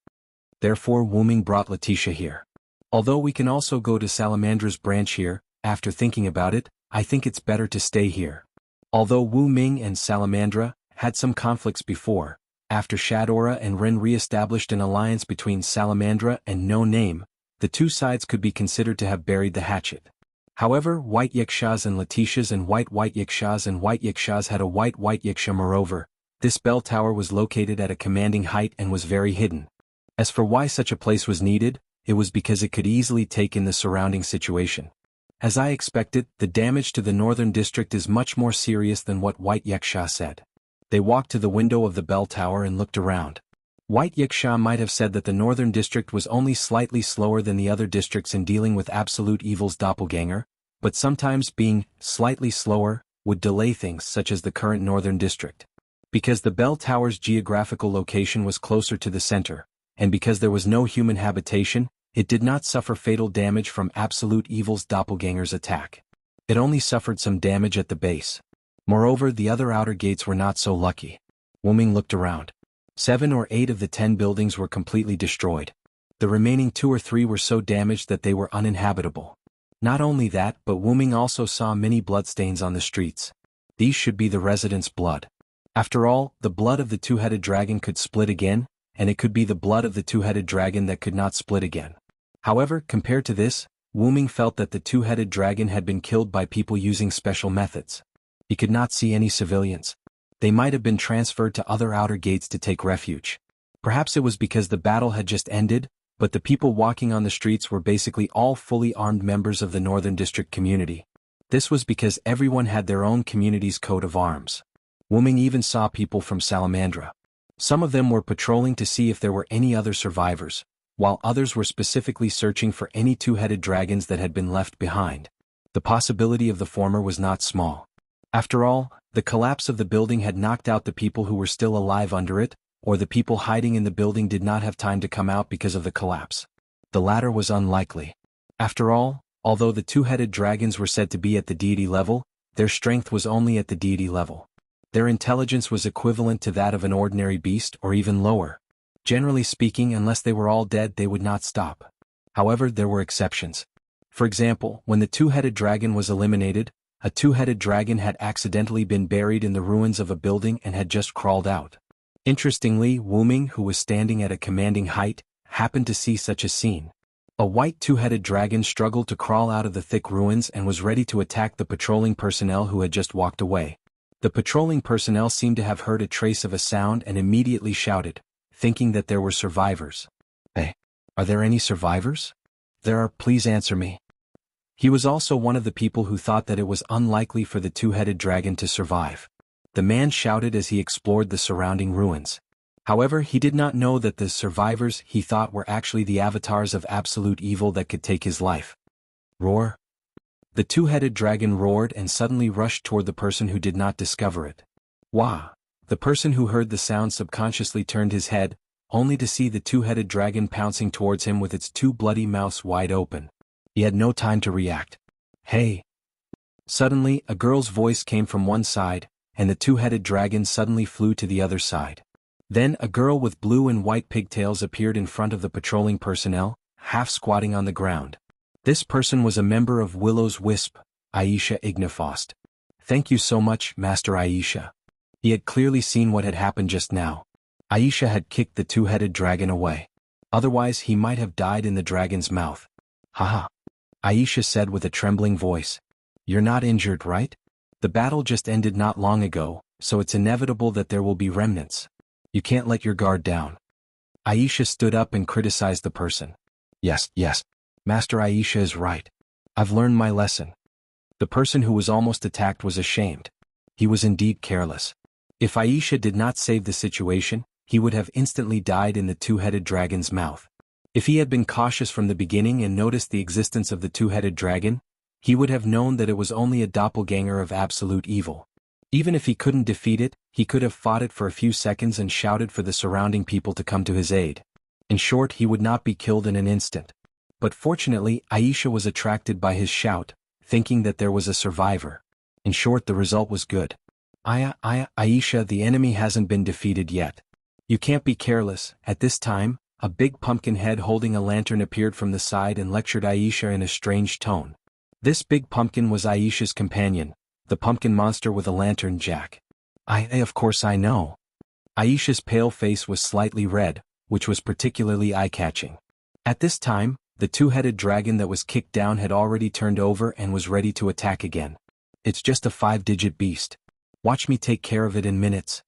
Therefore Wu Ming brought Letitia here. Although we can also go to Salamandra's branch here, after thinking about it, I think it's better to stay here. Although Wu Ming and Salamandra had some conflicts before, after Shadora and Ren re-established an alliance between Salamandra and No Name, the two sides could be considered to have buried the hatchet. However, White Yakshas and Letitia's and White Yakshas and White Yakshas had a White Yaksha. Moreover, this bell tower was located at a commanding height and was very hidden. As for why such a place was needed, it was because it could easily take in the surrounding situation. As I expected, the damage to the Northern District is much more serious than what White Yaksha said. They walked to the window of the bell tower and looked around. White Yaksha might have said that the Northern District was only slightly slower than the other districts in dealing with Absolute Evil's doppelganger, but sometimes being slightly slower would delay things such as the current Northern District. Because the bell tower's geographical location was closer to the center, and because there was no human habitation, it did not suffer fatal damage from Absolute Evil's doppelganger's attack. It only suffered some damage at the base. Moreover, the other outer gates were not so lucky. Wu Ming looked around. 7 or 8 of the 10 buildings were completely destroyed. The remaining 2 or 3 were so damaged that they were uninhabitable. Not only that, but Wu Ming also saw many bloodstains on the streets. These should be the residents' blood. After all, the blood of the two-headed dragon could split again, and it could be the blood of the two-headed dragon that could not split again. However, compared to this, Wu Ming felt that the two-headed dragon had been killed by people using special methods. He could not see any civilians. They might have been transferred to other outer gates to take refuge. Perhaps it was because the battle had just ended, but the people walking on the streets were basically all fully armed members of the Northern District community. This was because everyone had their own community's coat of arms. Wu Ming even saw people from Salamandra. Some of them were patrolling to see if there were any other survivors, while others were specifically searching for any two-headed dragons that had been left behind. The possibility of the former was not small. After all, the collapse of the building had knocked out the people who were still alive under it, or the people hiding in the building did not have time to come out because of the collapse. The latter was unlikely. After all, although the two-headed dragons were said to be at the deity level, their strength was only at the deity level. Their intelligence was equivalent to that of an ordinary beast or even lower. Generally speaking, unless they were all dead, they would not stop. However, there were exceptions. For example, when the two-headed dragon was eliminated, a two-headed dragon had accidentally been buried in the ruins of a building and had just crawled out. Interestingly, Wu Ming, who was standing at a commanding height, happened to see such a scene. A white two-headed dragon struggled to crawl out of the thick ruins and was ready to attack the patrolling personnel who had just walked away. The patrolling personnel seemed to have heard a trace of a sound and immediately shouted, thinking that there were survivors. Hey, are there any survivors? There are, please answer me. He was also one of the people who thought that it was unlikely for the two-headed dragon to survive. The man shouted as he explored the surrounding ruins. However, he did not know that the survivors he thought were actually the avatars of absolute evil that could take his life. Roar. The two-headed dragon roared and suddenly rushed toward the person who did not discover it. Wah! The person who heard the sound subconsciously turned his head, only to see the two-headed dragon pouncing towards him with its 2 bloody mouths wide open. He had no time to react. Hey! Suddenly, a girl's voice came from one side, and the two-headed dragon suddenly flew to the other side. Then a girl with blue and white pigtails appeared in front of the patrolling personnel, half squatting on the ground. This person was a member of Willow's Wisp, Aisha Ignifost. Thank you so much, Master Aisha. He had clearly seen what had happened just now. Aisha had kicked the two-headed dragon away. Otherwise he might have died in the dragon's mouth. Haha. Aisha said with a trembling voice. You're not injured, right? The battle just ended not long ago, so it's inevitable that there will be remnants. You can't let your guard down. Aisha stood up and criticized the person. Yes, Master Aisha is right. I've learned my lesson. The person who was almost attacked was ashamed. He was indeed careless. If Aisha did not save the situation, he would have instantly died in the two-headed dragon's mouth. If he had been cautious from the beginning and noticed the existence of the two-headed dragon, he would have known that it was only a doppelganger of absolute evil. Even if he couldn't defeat it, he could have fought it for a few seconds and shouted for the surrounding people to come to his aid. In short, he would not be killed in an instant. But fortunately, Aisha was attracted by his shout, thinking that there was a survivor. In short, the result was good. Aisha, the enemy hasn't been defeated yet. You can't be careless. At this time, a big pumpkin head holding a lantern appeared from the side and lectured Aisha in a strange tone. This big pumpkin was Aisha's companion, the pumpkin monster with a lantern, Jack. Of course I know. Aisha's pale face was slightly red, which was particularly eye-catching. At this time, the two-headed dragon that was kicked down had already turned over and was ready to attack again. It's just a 5-digit beast. Watch me take care of it in minutes.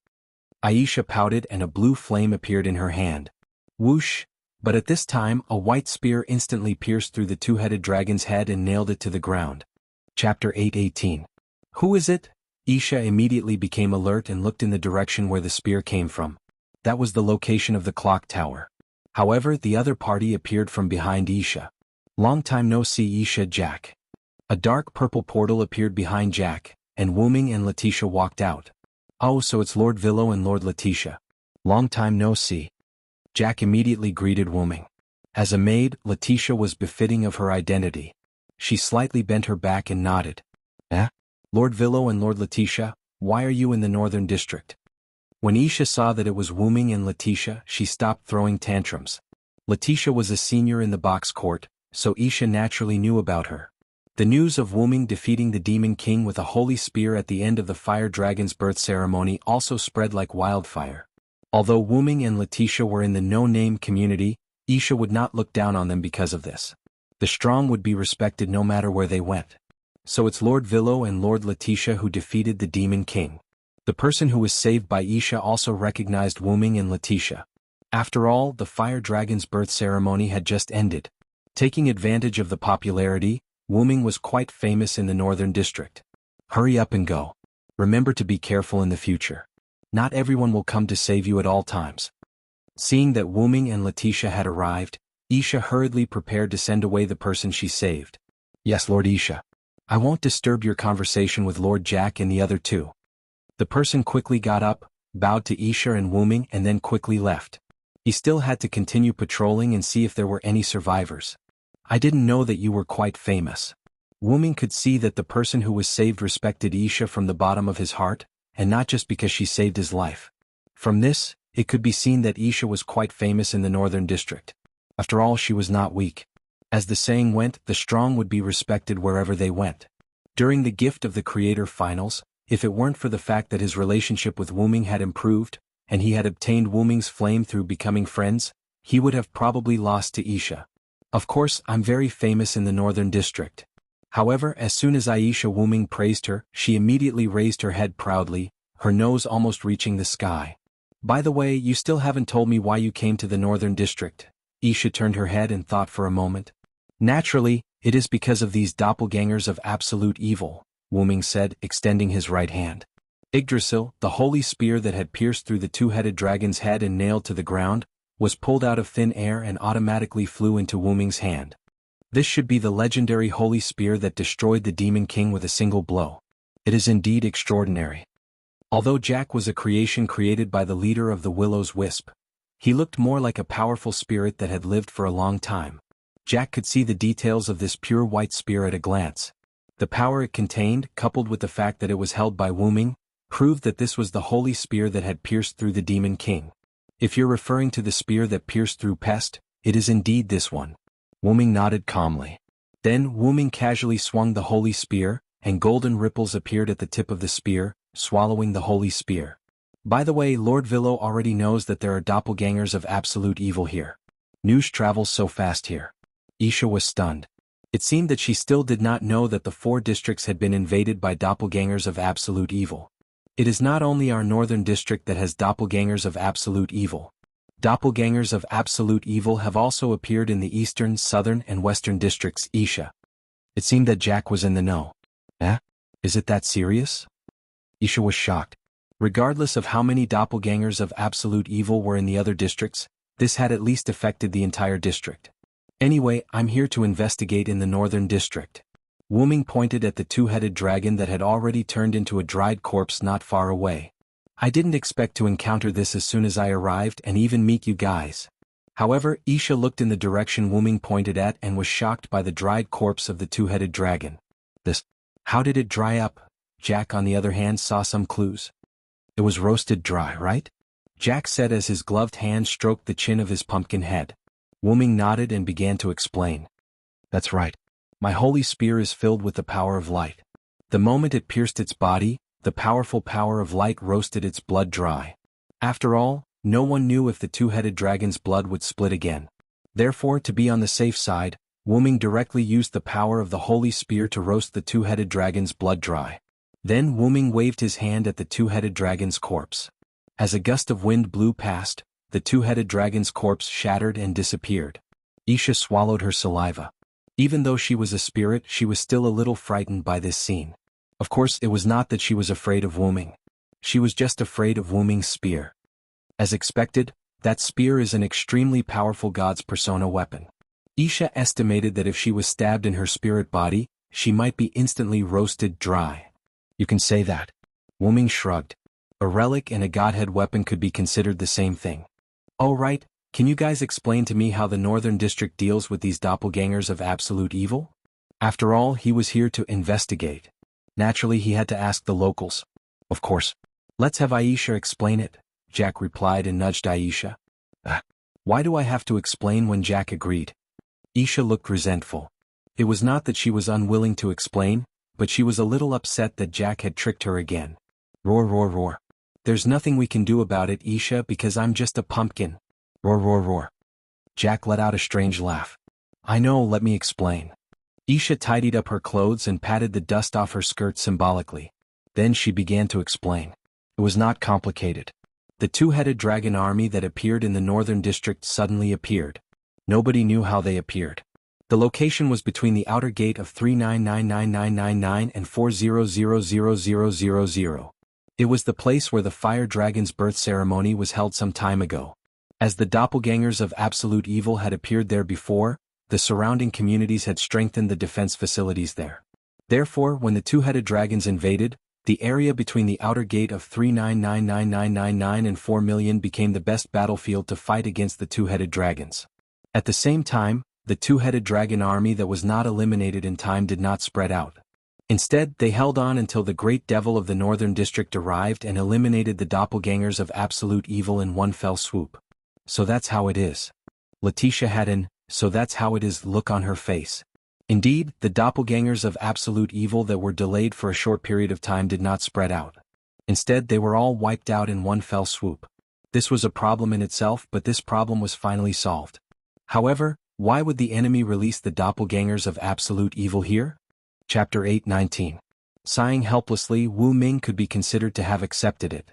Aisha pouted and a blue flame appeared in her hand. Whoosh! But at this time, a white spear instantly pierced through the two-headed dragon's head and nailed it to the ground. Chapter 8:18. Who is it? Aisha immediately became alert and looked in the direction where the spear came from. That was the location of the clock tower. However, the other party appeared from behind Aisha. Long time no see, Aisha. Jack. A dark purple portal appeared behind Jack, and Wooming and Letitia walked out. Oh, so it's Lord Villo and Lord Letitia. Long time no see. Jack immediately greeted Wooming. As a maid, Letitia was befitting of her identity. She slightly bent her back and nodded. Lord Villo and Lord Letitia, why are you in the Northern District? When Aisha saw that it was Wooming and Letitia, she stopped throwing tantrums. Letitia was a senior in the box court, so Aisha naturally knew about her. The news of Wooming defeating the Demon King with a holy spear at the end of the Fire Dragon's birth ceremony also spread like wildfire. Although Wooming and Letitia were in the no-name community, Aisha would not look down on them because of this. The strong would be respected no matter where they went. So it's Lord Villo and Lord Letitia who defeated the Demon King. The person who was saved by Aisha also recognized Wooming and Letitia. After all, the Fire Dragon's birth ceremony had just ended. Taking advantage of the popularity, Wooming was quite famous in the Northern District. Hurry up and go. Remember to be careful in the future. Not everyone will come to save you at all times. Seeing that Wooming and Letitia had arrived, Aisha hurriedly prepared to send away the person she saved. Yes, Lord Aisha. I won't disturb your conversation with Lord Jack and the other two. The person quickly got up, bowed to Aisha and Wooming and then quickly left. He still had to continue patrolling and see if there were any survivors. I didn't know that you were quite famous. Wooming could see that the person who was saved respected Aisha from the bottom of his heart, and not just because she saved his life. From this, it could be seen that Aisha was quite famous in the Northern District. After all, she was not weak. As the saying went, the strong would be respected wherever they went. During the Gift of the Creator finals, if it weren't for the fact that his relationship with Wooming had improved, and he had obtained Wooming's flame through becoming friends, he would have probably lost to Aisha. Of course, I'm very famous in the Northern District. However, as soon as Aisha Wooming praised her, she immediately raised her head proudly, her nose almost reaching the sky. By the way, you still haven't told me why you came to the Northern District. Aisha turned her head and thought for a moment. Naturally, it is because of these doppelgangers of absolute evil, Wooming said, extending his right hand. Yggdrasil, the holy spear that had pierced through the two-headed dragon's head and nailed to the ground, was pulled out of thin air and automatically flew into Wooming's hand. This should be the legendary holy spear that destroyed the Demon King with a single blow. It is indeed extraordinary. Although Jack was a creation created by the leader of the Willow's Wisp, he looked more like a powerful spirit that had lived for a long time. Jack could see the details of this pure white spear at a glance. The power it contained, coupled with the fact that it was held by Wooming, proved that this was the holy spear that had pierced through the Demon King. If you're referring to the spear that pierced through Pest, it is indeed this one. Wuming nodded calmly. Then Wuming casually swung the holy spear, and golden ripples appeared at the tip of the spear, swallowing the holy spear. By the way, Lord Villo already knows that there are doppelgangers of absolute evil here. News travels so fast here. Isha was stunned. It seemed that she still did not know that the 4 districts had been invaded by doppelgangers of absolute evil. It is not only our northern district that has doppelgangers of absolute evil. Doppelgangers of absolute evil have also appeared in the eastern, southern, and western districts, Isha. It seemed that Jack was in the know. Eh? Is it that serious? Isha was shocked. Regardless of how many doppelgangers of absolute evil were in the other districts, this had at least affected the entire district. Anyway, I'm here to investigate in the northern district. Wuming pointed at the 2-headed dragon that had already turned into a dried corpse not far away. I didn't expect to encounter this as soon as I arrived and even meet you guys. However, Isha looked in the direction Wuming pointed at and was shocked by the dried corpse of the 2-headed dragon. How did it dry up? Jack on the other hand saw some clues. It was roasted dry, right? Jack said as his gloved hand stroked the chin of his pumpkin head. Wuming nodded and began to explain. That's right. My holy spear is filled with the power of light. The moment it pierced its body, the powerful power of light roasted its blood dry. After all, no one knew if the 2-headed dragon's blood would split again. Therefore, to be on the safe side, Wuming directly used the power of the holy spear to roast the 2-headed dragon's blood dry. Then Wuming waved his hand at the 2-headed dragon's corpse. As a gust of wind blew past, the 2-headed dragon's corpse shattered and disappeared. Isha swallowed her saliva. Even though she was a spirit, she was still a little frightened by this scene. Of course, it was not that she was afraid of Wuming. She was just afraid of Wuming's spear. As expected, that spear is an extremely powerful god's persona weapon. Isha estimated that if she was stabbed in her spirit body, she might be instantly roasted dry. You can say that. Wuming shrugged. A relic and a godhead weapon could be considered the same thing. Oh right, can you guys explain to me how the Northern District deals with these doppelgangers of absolute evil? After all, he was here to investigate. Naturally, he had to ask the locals. Of course. Let's have Aisha explain it, Jack replied and nudged Aisha. Why do I have to explain when Jack agreed? Isha looked resentful. It was not that she was unwilling to explain, but she was a little upset that Jack had tricked her again. Roar, roar, roar. There's nothing we can do about it, Isha, because I'm just a pumpkin. Roar, roar, roar. Jack let out a strange laugh. I know, let me explain. Isha tidied up her clothes and patted the dust off her skirt symbolically. Then she began to explain. It was not complicated. The 2-headed dragon army that appeared in the Northern District suddenly appeared. Nobody knew how they appeared. The location was between the outer gate of 399999 and 400000. It was the place where the fire dragon's birth ceremony was held some time ago. As the doppelgangers of absolute evil had appeared there before, the surrounding communities had strengthened the defense facilities there. Therefore, when the 2-headed dragons invaded, the area between the outer gate of 399999 and 4 million became the best battlefield to fight against the 2-headed dragons. At the same time, the 2-headed dragon army that was not eliminated in time did not spread out. Instead, they held on until the great devil of the Northern District arrived and eliminated the doppelgangers of absolute evil in one fell swoop. So that's how it is. Letitia had an, so that's how it is look on her face. Indeed, the doppelgangers of absolute evil that were delayed for a short period of time did not spread out. Instead, they were all wiped out in one fell swoop. This was a problem in itself, but this problem was finally solved. However, why would the enemy release the doppelgangers of absolute evil here? Chapter 8:19. Sighing helplessly, Wu Ming could be considered to have accepted it.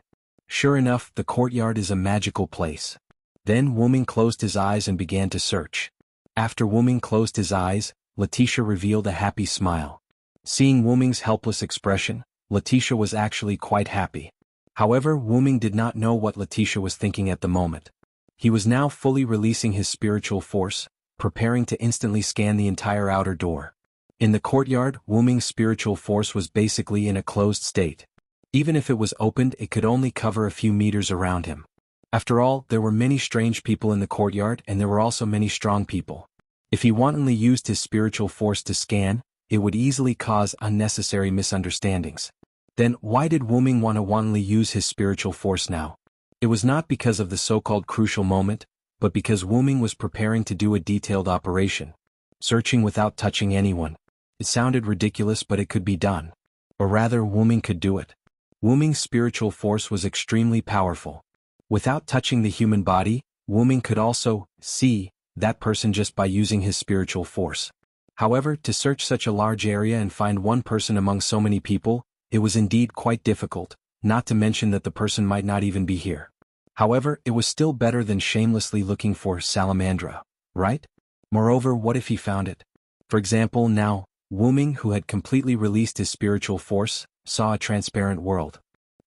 Sure enough, the courtyard is a magical place. Then Wu Ming closed his eyes and began to search. After Wu Ming closed his eyes, Letitia revealed a happy smile. Seeing Wu Ming's helpless expression, Letitia was actually quite happy. However, Wu Ming did not know what Letitia was thinking at the moment. He was now fully releasing his spiritual force, preparing to instantly scan the entire outer door. In the courtyard, Wu Ming's spiritual force was basically in a closed state. Even if it was opened, it could only cover a few meters around him. After all, there were many strange people in the courtyard and there were also many strong people. If he wantonly used his spiritual force to scan, it would easily cause unnecessary misunderstandings. Then, why did Wu Ming want to wantonly use his spiritual force now? It was not because of the so-called crucial moment, but because Wu-Ming was preparing to do a detailed operation. Searching without touching anyone. It sounded ridiculous, but it could be done. Or rather, Wu-Ming could do it. Wu-Ming's spiritual force was extremely powerful. Without touching the human body, Wu-Ming could also see that person just by using his spiritual force. However, to search such a large area and find one person among so many people, it was indeed quite difficult, not to mention that the person might not even be here. However, it was still better than shamelessly looking for Salamandra, right? Moreover, what if he found it? For example, now, Wu-Ming, who had completely released his spiritual force, saw a transparent world.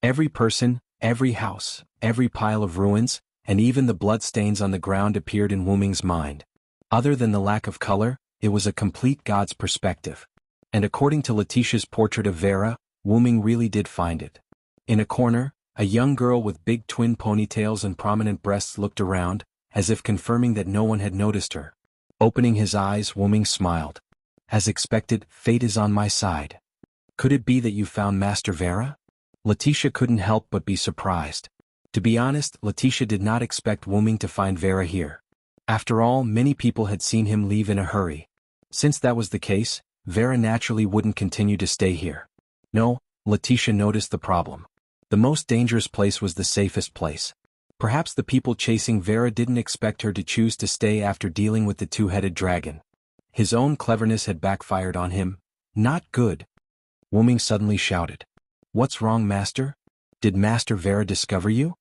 Every person, every house, every pile of ruins, and even the bloodstains on the ground appeared in Wu-Ming's mind. Other than the lack of color, it was a complete God's perspective. And according to Letitia's portrait of Vera, Wu-Ming really did find it. In a corner, a young girl with big twin ponytails and prominent breasts looked around, as if confirming that no one had noticed her. Opening his eyes, Wu-Ming smiled. As expected, fate is on my side. Could it be that you found Master Vera? Letitia couldn't help but be surprised. To be honest, Letitia did not expect Wu-Ming to find Vera here. After all, many people had seen him leave in a hurry. Since that was the case, Vera naturally wouldn't continue to stay here. No, Letitia noticed the problem. The most dangerous place was the safest place. Perhaps the people chasing Vera didn't expect her to choose to stay after dealing with the two-headed dragon. His own cleverness had backfired on him. Not good. Wu-Ming suddenly shouted. What's wrong, Master? Did Master Vera discover you?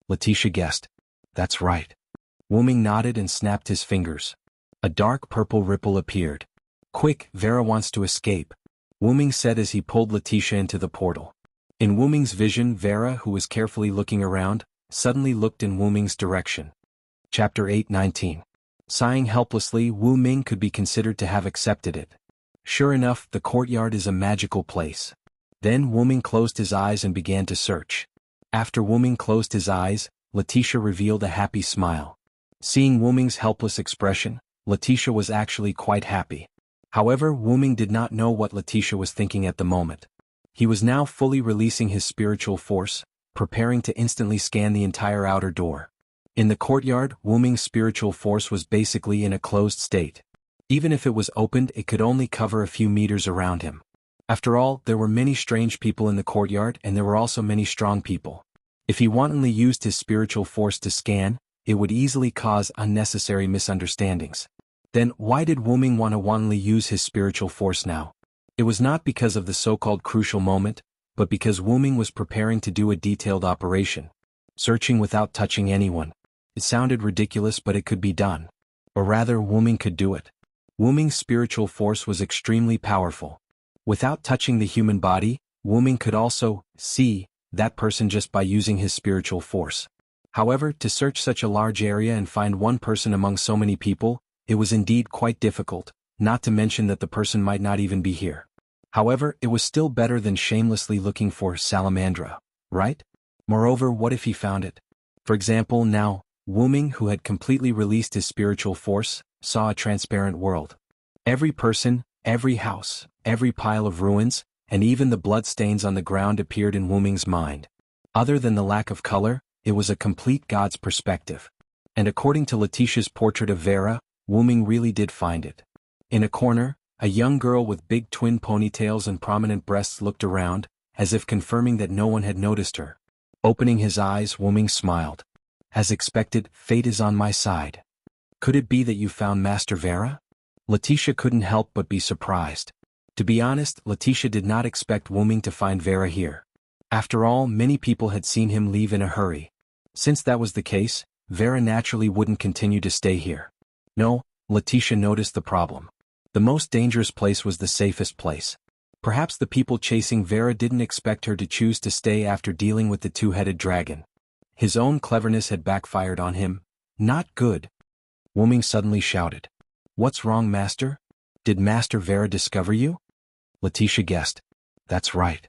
Letitia guessed. That's right. Wu-Ming nodded and snapped his fingers. A dark purple ripple appeared. Quick, Vera wants to escape, Wu-Ming said as he pulled Letitia into the portal. In Wu-Ming's vision, Vera, who was carefully looking around, suddenly looked in Wu-Ming's direction. Chapter 8:19. Sighing helplessly, Wu-Ming could be considered to have accepted it. Sure enough, the courtyard is a magical place. Then Wu-Ming closed his eyes and began to search. After Wu-Ming closed his eyes, Letitia revealed a happy smile. Seeing Wu-Ming's helpless expression, Letitia was actually quite happy. However, Wu-Ming did not know what Letitia was thinking at the moment. He was now fully releasing his spiritual force, preparing to instantly scan the entire outer door. In the courtyard, Wu-Ming's spiritual force was basically in a closed state. Even if it was opened, it could only cover a few meters around him. After all, there were many strange people in the courtyard and there were also many strong people. If he wantonly used his spiritual force to scan, it would easily cause unnecessary misunderstandings. Then, why did Wu-Ming want to wantonly use his spiritual force now? It was not because of the so-called crucial moment, but because Wu-Ming was preparing to do a detailed operation. Searching without touching anyone. It sounded ridiculous, but it could be done. Or rather, Wu-Ming could do it. Wu-Ming's spiritual force was extremely powerful. Without touching the human body, Wu-Ming could also see that person just by using his spiritual force. However, to search such a large area and find one person among so many people, it was indeed quite difficult, not to mention that the person might not even be here. However, it was still better than shamelessly looking for Salamandra, right? Moreover, what if he found it? For example, now, Wu-Ming, who had completely released his spiritual force, saw a transparent world. Every person, every house, every pile of ruins, and even the bloodstains on the ground appeared in Wu-Ming's mind. Other than the lack of color, it was a complete God's perspective. And according to Letitia's portrait of Vera, Wu-Ming really did find it. In a corner, a young girl with big twin ponytails and prominent breasts looked around, as if confirming that no one had noticed her. Opening his eyes, Wu-Ming smiled. As expected, fate is on my side. Could it be that you found Master Vera? Letitia couldn't help but be surprised. To be honest, Letitia did not expect Wu-Ming to find Vera here. After all, many people had seen him leave in a hurry. Since that was the case, Vera naturally wouldn't continue to stay here. No, Letitia noticed the problem. The most dangerous place was the safest place. Perhaps the people chasing Vera didn't expect her to choose to stay after dealing with the two-headed dragon. His own cleverness had backfired on him. Not good. Wu-Ming suddenly shouted. What's wrong, Master? Did Master Vera discover you? Letitia guessed. That's right.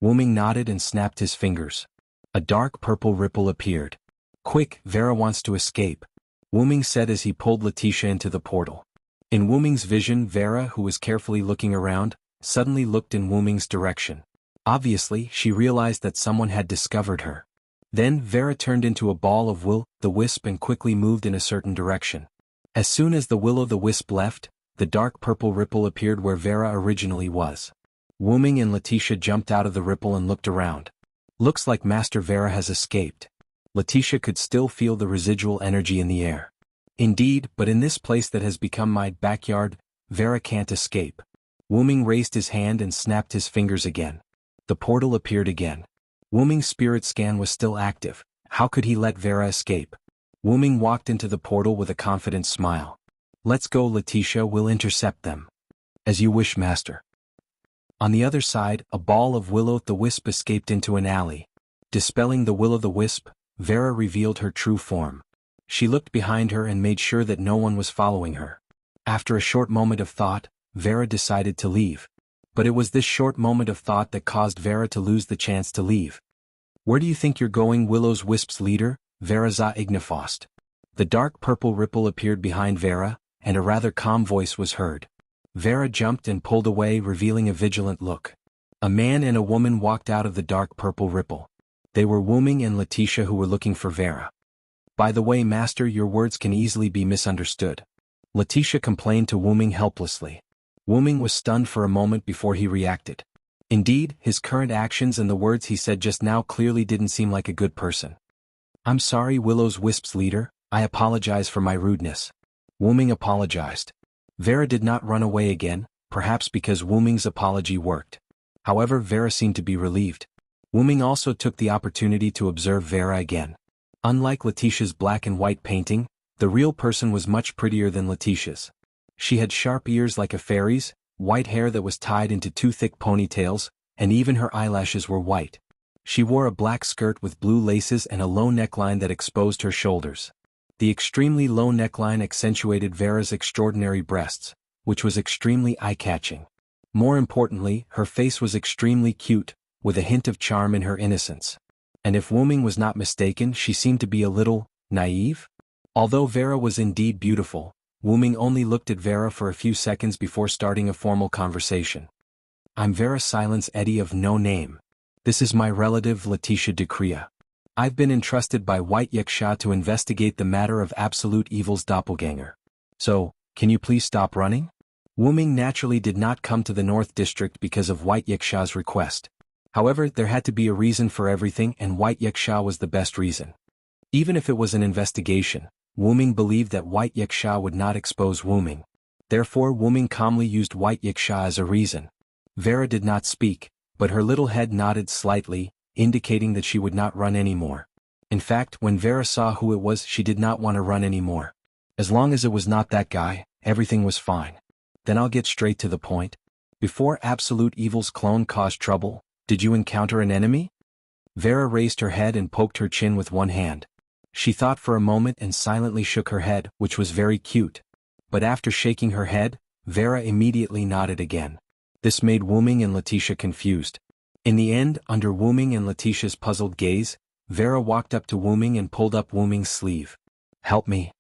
Wu-Ming nodded and snapped his fingers. A dark purple ripple appeared. Quick, Vera wants to escape, Wu-Ming said as he pulled Letitia into the portal. In Wu-Ming's vision, Vera, who was carefully looking around, suddenly looked in Wu-Ming's direction. Obviously, she realized that someone had discovered her. Then Vera turned into a ball of will-o'-the-wisp and quickly moved in a certain direction. As soon as the will-o'-the-wisp left, the dark purple ripple appeared where Vera originally was. Wooming and Letitia jumped out of the ripple and looked around. Looks like Master Vera has escaped. Letitia could still feel the residual energy in the air. Indeed, but in this place that has become my backyard, Vera can't escape. Wooming raised his hand and snapped his fingers again. The portal appeared again. Wooming's spirit scan was still active. How could he let Vera escape? Wooming walked into the portal with a confident smile. Let's go, Letitia, we'll intercept them. As you wish, Master. On the other side, a ball of will-o'-the-wisp escaped into an alley. Dispelling the will-o'-the-wisp, Vera revealed her true form. She looked behind her and made sure that no one was following her. After a short moment of thought, Vera decided to leave. But it was this short moment of thought that caused Vera to lose the chance to leave. Where do you think you're going, Will-o'-the-Wisp's leader? Vera za Ignifost. The dark purple ripple appeared behind Vera, and a rather calm voice was heard. Vera jumped and pulled away, revealing a vigilant look. A man and a woman walked out of the dark purple ripple. They were Wooming and Letitia, who were looking for Vera. By the way, Master, your words can easily be misunderstood. Letitia complained to Wooming helplessly. Wooming was stunned for a moment before he reacted. Indeed, his current actions and the words he said just now clearly didn't seem like a good person. I'm sorry, Will-o'-the-Wisp's leader, I apologize for my rudeness. Wooming apologized. Vera did not run away again, perhaps because Wooming's apology worked. However, Vera seemed to be relieved. Wooming also took the opportunity to observe Vera again. Unlike Letitia's black and white painting, the real person was much prettier than Letitia's. She had sharp ears like a fairy's, white hair that was tied into two thick ponytails, and even her eyelashes were white. She wore a black skirt with blue laces and a low neckline that exposed her shoulders. The extremely low neckline accentuated Vera's extraordinary breasts, which was extremely eye-catching. More importantly, her face was extremely cute, with a hint of charm in her innocence. And if Wooming was not mistaken, she seemed to be a little naive. Although Vera was indeed beautiful, Wooming only looked at Vera for a few seconds before starting a formal conversation. I'm Vera Silence Eddy of no name. This is my relative Letitia Decrea. I've been entrusted by White Yaksha to investigate the matter of Absolute Evil's doppelganger. So, can you please stop running? Wooming naturally did not come to the North District because of White Yaksha's request. However, there had to be a reason for everything, and White Yaksha was the best reason. Even if it was an investigation, Wooming believed that White Yaksha would not expose Wooming. Therefore, Wooming calmly used White Yaksha as a reason. Vera did not speak, but her little head nodded slightly, indicating that she would not run anymore. In fact, when Vera saw who it was, she did not want to run anymore. As long as it was not that guy, everything was fine. Then I'll get straight to the point. Before Absolute Evil's clone caused trouble, did you encounter an enemy? Vera raised her head and poked her chin with one hand. She thought for a moment and silently shook her head, which was very cute. But after shaking her head, Vera immediately nodded again. This made Wooming and Letitia confused. In the end, under Wooming and Letitia's puzzled gaze, Vera walked up to Wooming and pulled up Wooming's sleeve. Help me.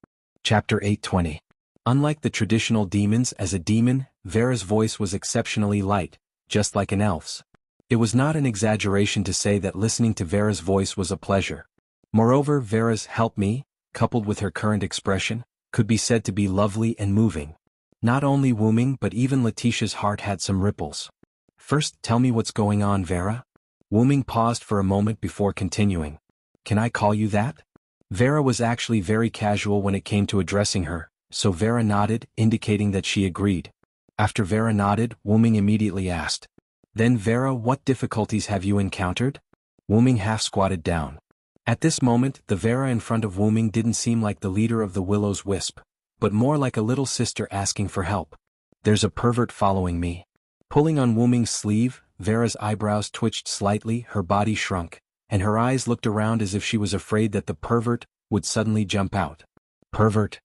Chapter 820. Unlike the traditional demons, as a demon, Vera's voice was exceptionally light, just like an elf's. It was not an exaggeration to say that listening to Vera's voice was a pleasure. Moreover, Vera's "help me," coupled with her current expression, could be said to be lovely and moving. Not only Wooming but even Letitia's heart had some ripples. First, tell me what's going on, Vera? Wooming paused for a moment before continuing. Can I call you that? Vera was actually very casual when it came to addressing her, so Vera nodded, indicating that she agreed. After Vera nodded, Wooming immediately asked. Then Vera, what difficulties have you encountered? Wooming half squatted down. At this moment, the Vera in front of Wooming didn't seem like the leader of the Willow's Wisp, but more like a little sister asking for help. There's a pervert following me. Pulling on Wooming's sleeve, Vera's eyebrows twitched slightly, her body shrunk, and her eyes looked around as if she was afraid that the pervert would suddenly jump out. Pervert?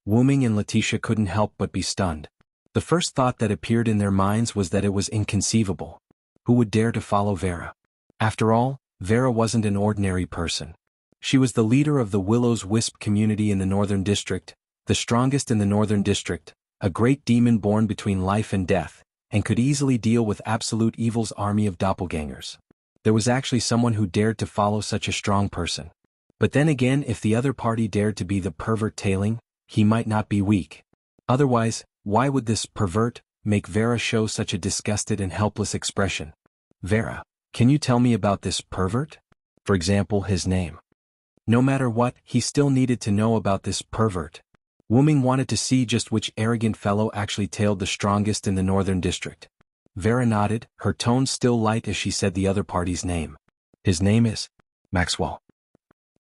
Wooming and Letitia couldn't help but be stunned. The first thought that appeared in their minds was that it was inconceivable. Who would dare to follow Vera? After all, Vera wasn't an ordinary person. She was the leader of the Willow's Wisp community in the Northern District, the strongest in the Northern District, a great demon born between life and death, and could easily deal with Absolute Evil's army of doppelgangers. There was actually someone who dared to follow such a strong person. But then again, if the other party dared to be the pervert tailing, he might not be weak. Otherwise, why would this pervert make Vera show such a disgusted and helpless expression? Vera, can you tell me about this pervert? For example, his name. No matter what, he still needed to know about this pervert. Wu-ming wanted to see just which arrogant fellow actually tailed the strongest in the northern district. Vera nodded, her tone still light as she said the other party's name. His name is Maxwell.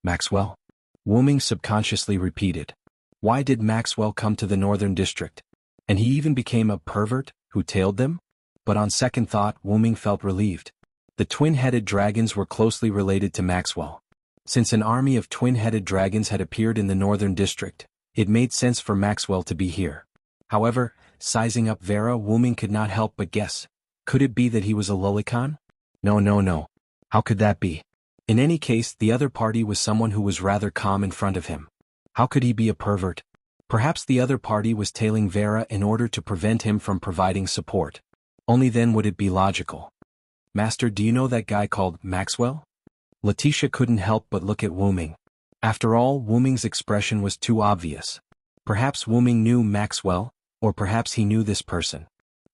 Maxwell? Wu-ming subconsciously repeated. Why did Maxwell come to the northern district? And he even became a pervert who tailed them? But on second thought, Wu-ming felt relieved. The twin-headed dragons were closely related to Maxwell. Since an army of twin-headed dragons had appeared in the northern district, it made sense for Maxwell to be here. However, sizing up Vera, Wu-ming could not help but guess. Could it be that he was a lolicon? No. How could that be? In any case, the other party was someone who was rather calm in front of him. How could he be a pervert? Perhaps the other party was tailing Vera in order to prevent him from providing support. Only then would it be logical. Master, do you know that guy called Maxwell? Letitia couldn't help but look at Wu-ming. After all, Wu-ming's expression was too obvious. Perhaps Wu-ming knew Maxwell, or perhaps he knew this person.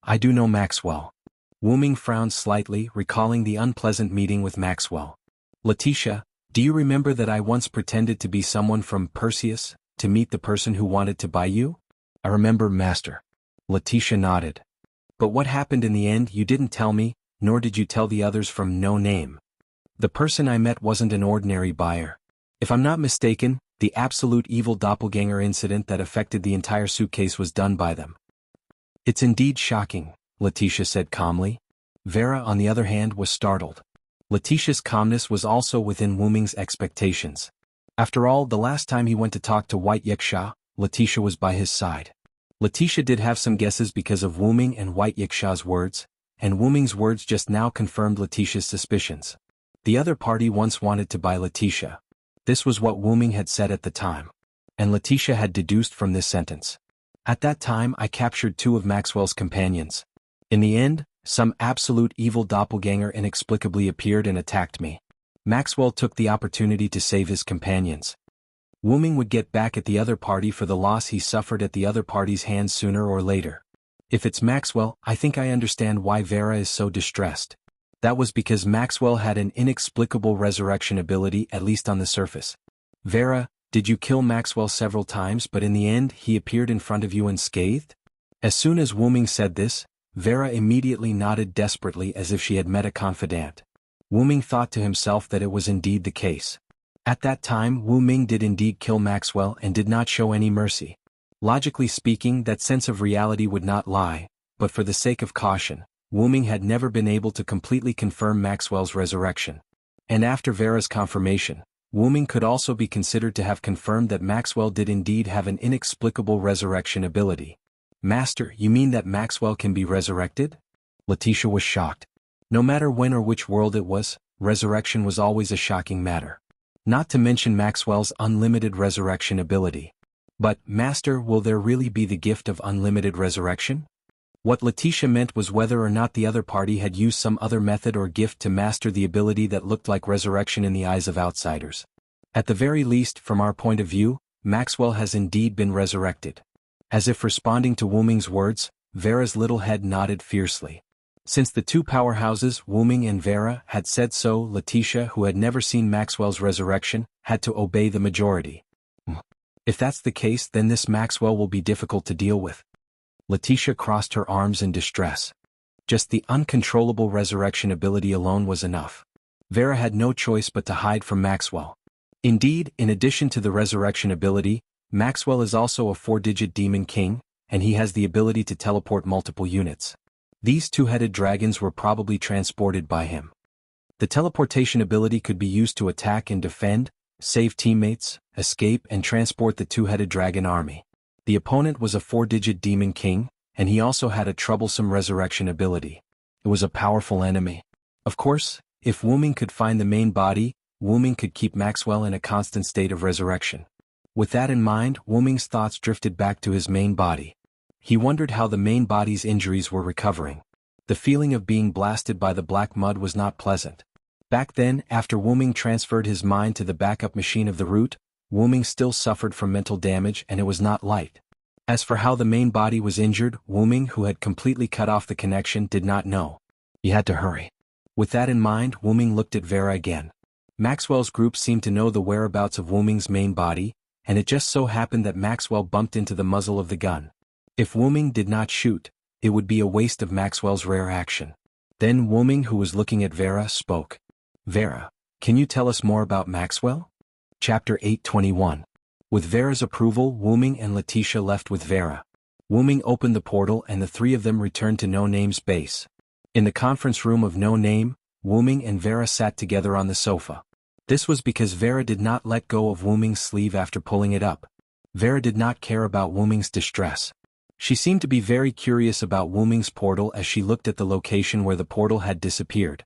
I do know Maxwell. Wu-ming frowned slightly, recalling the unpleasant meeting with Maxwell. Letitia, do you remember that I once pretended to be someone from Perseus, to meet the person who wanted to buy you? I remember, Master. Letitia nodded. But what happened in the end you didn't tell me, nor did you tell the others from No Name. The person I met wasn't an ordinary buyer. If I'm not mistaken, the absolute evil doppelganger incident that affected the entire suitcase was done by them. It's indeed shocking, Letitia said calmly. Vera, on the other hand, was startled. Letitia's calmness was also within Wu-ming's expectations. After all, the last time he went to talk to White Yiksha, Letitia was by his side. Letitia did have some guesses because of Wu-ming and White Yiksha's words, and Wu-ming's words just now confirmed Letitia's suspicions. The other party once wanted to buy Letitia. This was what Wu-ming had said at the time. And Letitia had deduced from this sentence. At that time I captured 2 of Maxwell's companions. In the end, some absolute evil doppelganger inexplicably appeared and attacked me. Maxwell took the opportunity to save his companions. Wu-ming would get back at the other party for the loss he suffered at the other party's hands sooner or later. If it's Maxwell, I think I understand why Vera is so distressed. That was because Maxwell had an inexplicable resurrection ability, at least on the surface. Vera, did you kill Maxwell several times but in the end he appeared in front of you unscathed? As soon as Wu-ming said this, Vera immediately nodded desperately as if she had met a confidant. Wu-ming thought to himself that it was indeed the case. At that time Wu-ming did indeed kill Maxwell and did not show any mercy. Logically speaking, that sense of reality would not lie, but for the sake of caution, Wu-ming had never been able to completely confirm Maxwell's resurrection. And after Vera's confirmation, Wu-ming could also be considered to have confirmed that Maxwell did indeed have an inexplicable resurrection ability. Master, you mean that Maxwell can be resurrected? Letitia was shocked. No matter when or which world it was, resurrection was always a shocking matter. Not to mention Maxwell's unlimited resurrection ability. But, Master, will there really be the gift of unlimited resurrection? What Letitia meant was whether or not the other party had used some other method or gift to master the ability that looked like resurrection in the eyes of outsiders. At the very least, from our point of view, Maxwell has indeed been resurrected. As if responding to Wu-ming's words, Vera's little head nodded fiercely. Since the 2 powerhouses, Wu-ming and Vera, had said so, Letitia, who had never seen Maxwell's resurrection, had to obey the majority. If that's the case, then this Maxwell will be difficult to deal with. Letitia crossed her arms in distress. Just the uncontrollable resurrection ability alone was enough. Vera had no choice but to hide from Maxwell. Indeed, in addition to the resurrection ability, Maxwell is also a 4-digit demon king, and he has the ability to teleport multiple units. These 2-headed dragons were probably transported by him. The teleportation ability could be used to attack and defend, save teammates, escape and transport the 2-headed dragon army. The opponent was a 4-digit demon king, and he also had a troublesome resurrection ability. It was a powerful enemy. Of course, if Wu-ming could find the main body, Wu-ming could keep Maxwell in a constant state of resurrection. With that in mind, Wu-ming's thoughts drifted back to his main body. He wondered how the main body's injuries were recovering. The feeling of being blasted by the black mud was not pleasant. Back then, after Wu-Ming transferred his mind to the backup machine of the root, Wu-Ming still suffered from mental damage and it was not light. As for how the main body was injured, Wu-Ming, who had completely cut off the connection, did not know. He had to hurry. With that in mind, Wu-Ming looked at Vera again. Maxwell's group seemed to know the whereabouts of Wu-Ming's main body, and it just so happened that Maxwell bumped into the muzzle of the gun. If Wu-Ming did not shoot, it would be a waste of Maxwell's rare action. Then Wu-Ming, who was looking at Vera, spoke. Vera, can you tell us more about Maxwell? Chapter 821. With Vera's approval, Wu-Ming and Letitia left with Vera. Wu-Ming opened the portal and the three of them returned to No Name's base. In the conference room of No Name, Wu-Ming and Vera sat together on the sofa. This was because Vera did not let go of Wu-Ming's sleeve after pulling it up. Vera did not care about Wu-Ming's distress. She seemed to be very curious about Wu-Ming's portal as she looked at the location where the portal had disappeared.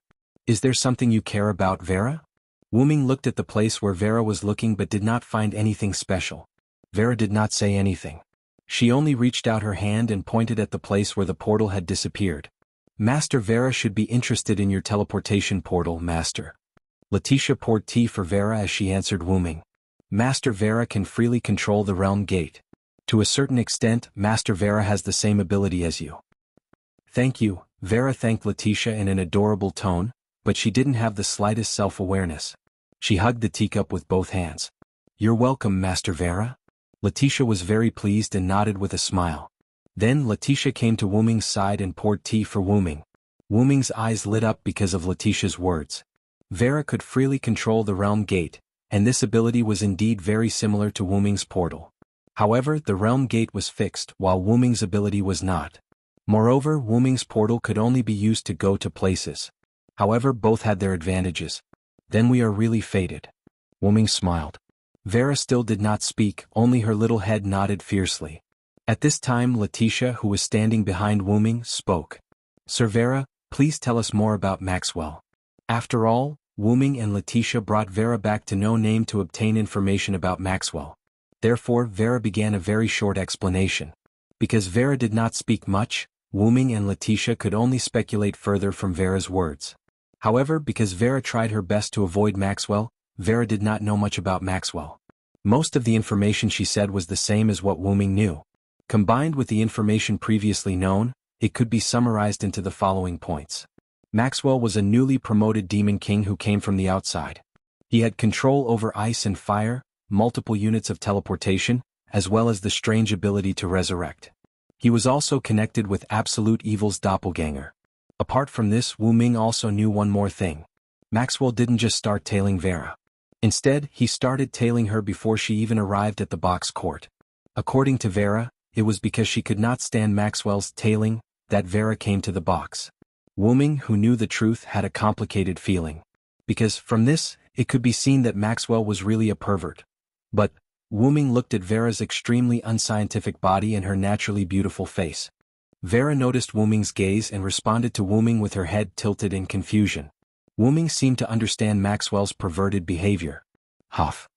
Is there something you care about, Vera? Wu-Ming looked at the place where Vera was looking but did not find anything special. Vera did not say anything. She only reached out her hand and pointed at the place where the portal had disappeared. Master, Vera should be interested in your teleportation portal, Master. Letitia poured tea for Vera as she answered Wu-Ming. Master, Vera can freely control the realm gate. To a certain extent, Master Vera has the same ability as you. Thank you, Vera thanked Letitia in an adorable tone, but she didn't have the slightest self-awareness. She hugged the teacup with both hands. You're welcome, Master Vera. Letitia was very pleased and nodded with a smile. Then Letitia came to Wu-Ming's side and poured tea for Wu-Ming. Wu-Ming's eyes lit up because of Letitia's words. Vera could freely control the realm gate, and this ability was indeed very similar to Wu-Ming's portal. However, the realm gate was fixed, while Wu-Ming's ability was not. Moreover, Wu-Ming's portal could only be used to go to places. However, both had their advantages. Then we are really fated. Wu-Ming smiled. Vera still did not speak, only her little head nodded fiercely. At this time Letitia, who was standing behind Wu-Ming, spoke. Sir Vera, please tell us more about Maxwell. After all, Wu-Ming and Letitia brought Vera back to No Name to obtain information about Maxwell. Therefore, Vera began a very short explanation. Because Vera did not speak much, Wu-Ming and Letitia could only speculate further from Vera's words. However, because Vera tried her best to avoid Maxwell, Vera did not know much about Maxwell. Most of the information she said was the same as what Wu-Ming knew. Combined with the information previously known, it could be summarized into the following points. Maxwell was a newly promoted demon king who came from the outside. He had control over ice and fire, multiple units of teleportation, as well as the strange ability to resurrect. He was also connected with Absolute Evil's doppelganger. Apart from this, Wu-Ming also knew one more thing. Maxwell didn't just start tailing Vera. Instead, he started tailing her before she even arrived at the box court. According to Vera, it was because she could not stand Maxwell's tailing that Vera came to the box. Wu-Ming, who knew the truth, had a complicated feeling. Because, from this, it could be seen that Maxwell was really a pervert. But, Wu-Ming looked at Vera's extremely unscientific body and her naturally beautiful face. Vera noticed Wu-Ming's gaze and responded to Wu-Ming with her head tilted in confusion. Wu-Ming seemed to understand Maxwell's perverted behavior. Huff.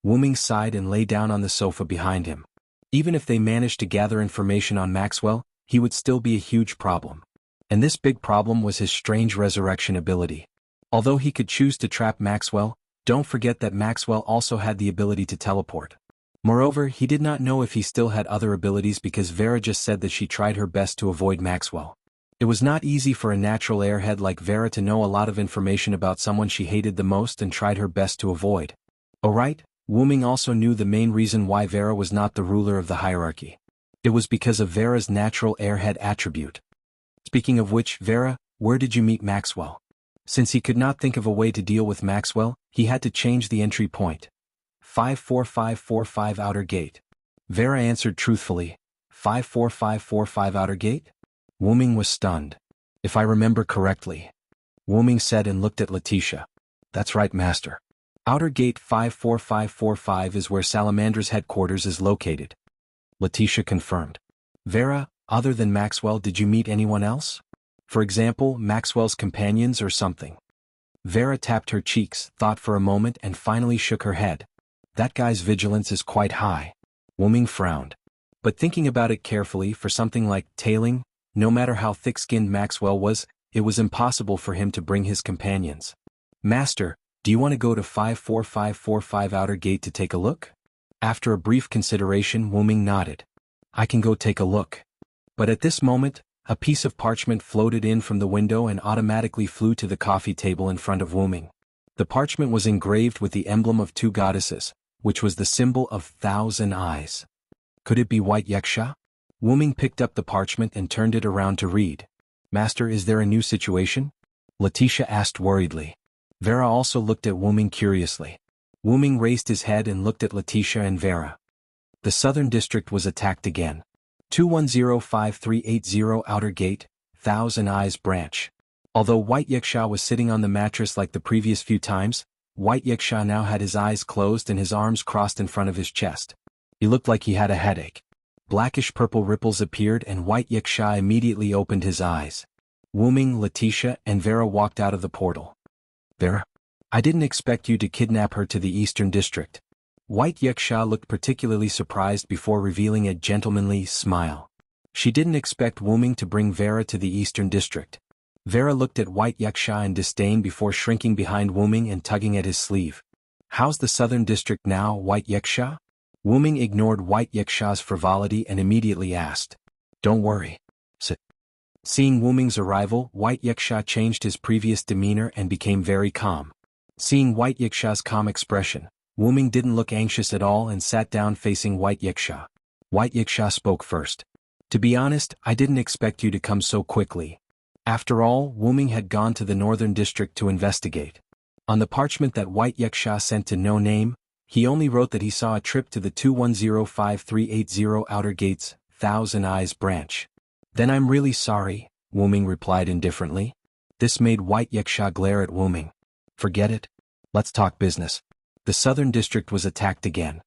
Wu-Ming sighed and lay down on the sofa behind him. Even if they managed to gather information on Maxwell, he would still be a huge problem. And this big problem was his strange resurrection ability. Although he could choose to trap Maxwell, don't forget that Maxwell also had the ability to teleport. Moreover, he did not know if he still had other abilities because Vera just said that she tried her best to avoid Maxwell. It was not easy for a natural airhead like Vera to know a lot of information about someone she hated the most and tried her best to avoid. Alright, Wu-Ming also knew the main reason why Vera was not the ruler of the hierarchy. It was because of Vera's natural airhead attribute. Speaking of which, Vera, where did you meet Maxwell? Since he could not think of a way to deal with Maxwell, he had to change the entry point. 54545 Outer Gate. Vera answered truthfully. 54545 Outer Gate? Wu-Ming was stunned. If I remember correctly. Wu-Ming said and looked at Letitia. That's right, Master. Outer Gate 54545 is where Salamandra's headquarters is located. Letitia confirmed. Vera, other than Maxwell, did you meet anyone else? For example, Maxwell's companions or something? Vera tapped her cheeks, thought for a moment and finally shook her head. That guy's vigilance is quite high. Wu-Ming frowned. But thinking about it carefully, for something like tailing, no matter how thick-skinned Maxwell was, it was impossible for him to bring his companions. Master, do you want to go to 54545 Outer Gate to take a look? After a brief consideration, Wuming nodded. I can go take a look. But at this moment, a piece of parchment floated in from the window and automatically flew to the coffee table in front of Wuming. The parchment was engraved with the emblem of two goddesses, which was the symbol of 1,000 eyes. Could it be White Yaksha? Wuming picked up the parchment and turned it around to read. Master, is there a new situation? Letitia asked worriedly. Vera also looked at Wuming curiously. Wuming raised his head and looked at Letitia and Vera. The Southern District was attacked again. 2105380 Outer Gate, 1,000 Eyes Branch. Although White Yaksha was sitting on the mattress like the previous few times, White Yaksha now had his eyes closed and his arms crossed in front of his chest. He looked like he had a headache. Blackish-purple ripples appeared and White Yaksha immediately opened his eyes. Wuming, Letitia, and Vera walked out of the portal. Vera? I didn't expect you to kidnap her to the Eastern District. White Yaksha looked particularly surprised before revealing a gentlemanly smile. She didn't expect Wuming to bring Vera to the Eastern District. Vera looked at White Yaksha in disdain before shrinking behind Wuming and tugging at his sleeve. How's the Southern District now, White Yaksha? Wuming ignored White Yaksha's frivolity and immediately asked. Don't worry. Sit. Seeing Wuming's arrival, White Yaksha changed his previous demeanor and became very calm. Seeing White Yaksha's calm expression, Wuming didn't look anxious at all and sat down facing White Yaksha. White Yaksha spoke first. To be honest, I didn't expect you to come so quickly. After all, Wuming had gone to the Northern District to investigate. On the parchment that White Yaksha sent to No Name, he only wrote that he saw a trip to the 2105380 Outer Gates, 1,000 Eyes Branch. Then I'm really sorry, Wuming replied indifferently. This made White Yaksha glare at Wuming. Forget it. Let's talk business. The Southern District was attacked again.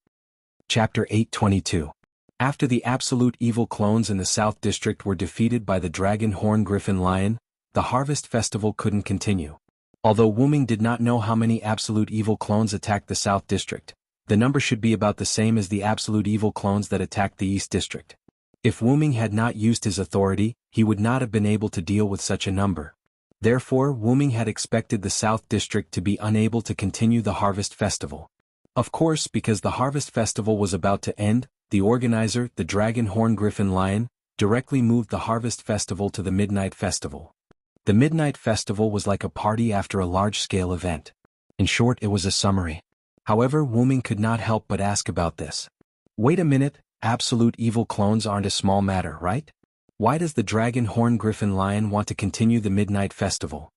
Chapter 822. After the absolute evil clones in the South District were defeated by the Dragon Horn Griffin Lion, the Harvest Festival couldn't continue. Although Wuming did not know how many absolute evil clones attacked the South District, the number should be about the same as the absolute evil clones that attacked the East District. If Wuming had not used his authority, he would not have been able to deal with such a number. Therefore, Wuming had expected the South District to be unable to continue the Harvest Festival. Of course, because the Harvest Festival was about to end, the organizer, the Dragon Horn Griffin Lion, directly moved the Harvest Festival to the Midnight Festival. The Midnight Festival was like a party after a large-scale event. In short, it was a summary. However, Wuming could not help but ask about this. Wait a minute, absolute evil clones aren't a small matter, right? Why does the Dragon Horn Griffin Lion want to continue the Midnight Festival?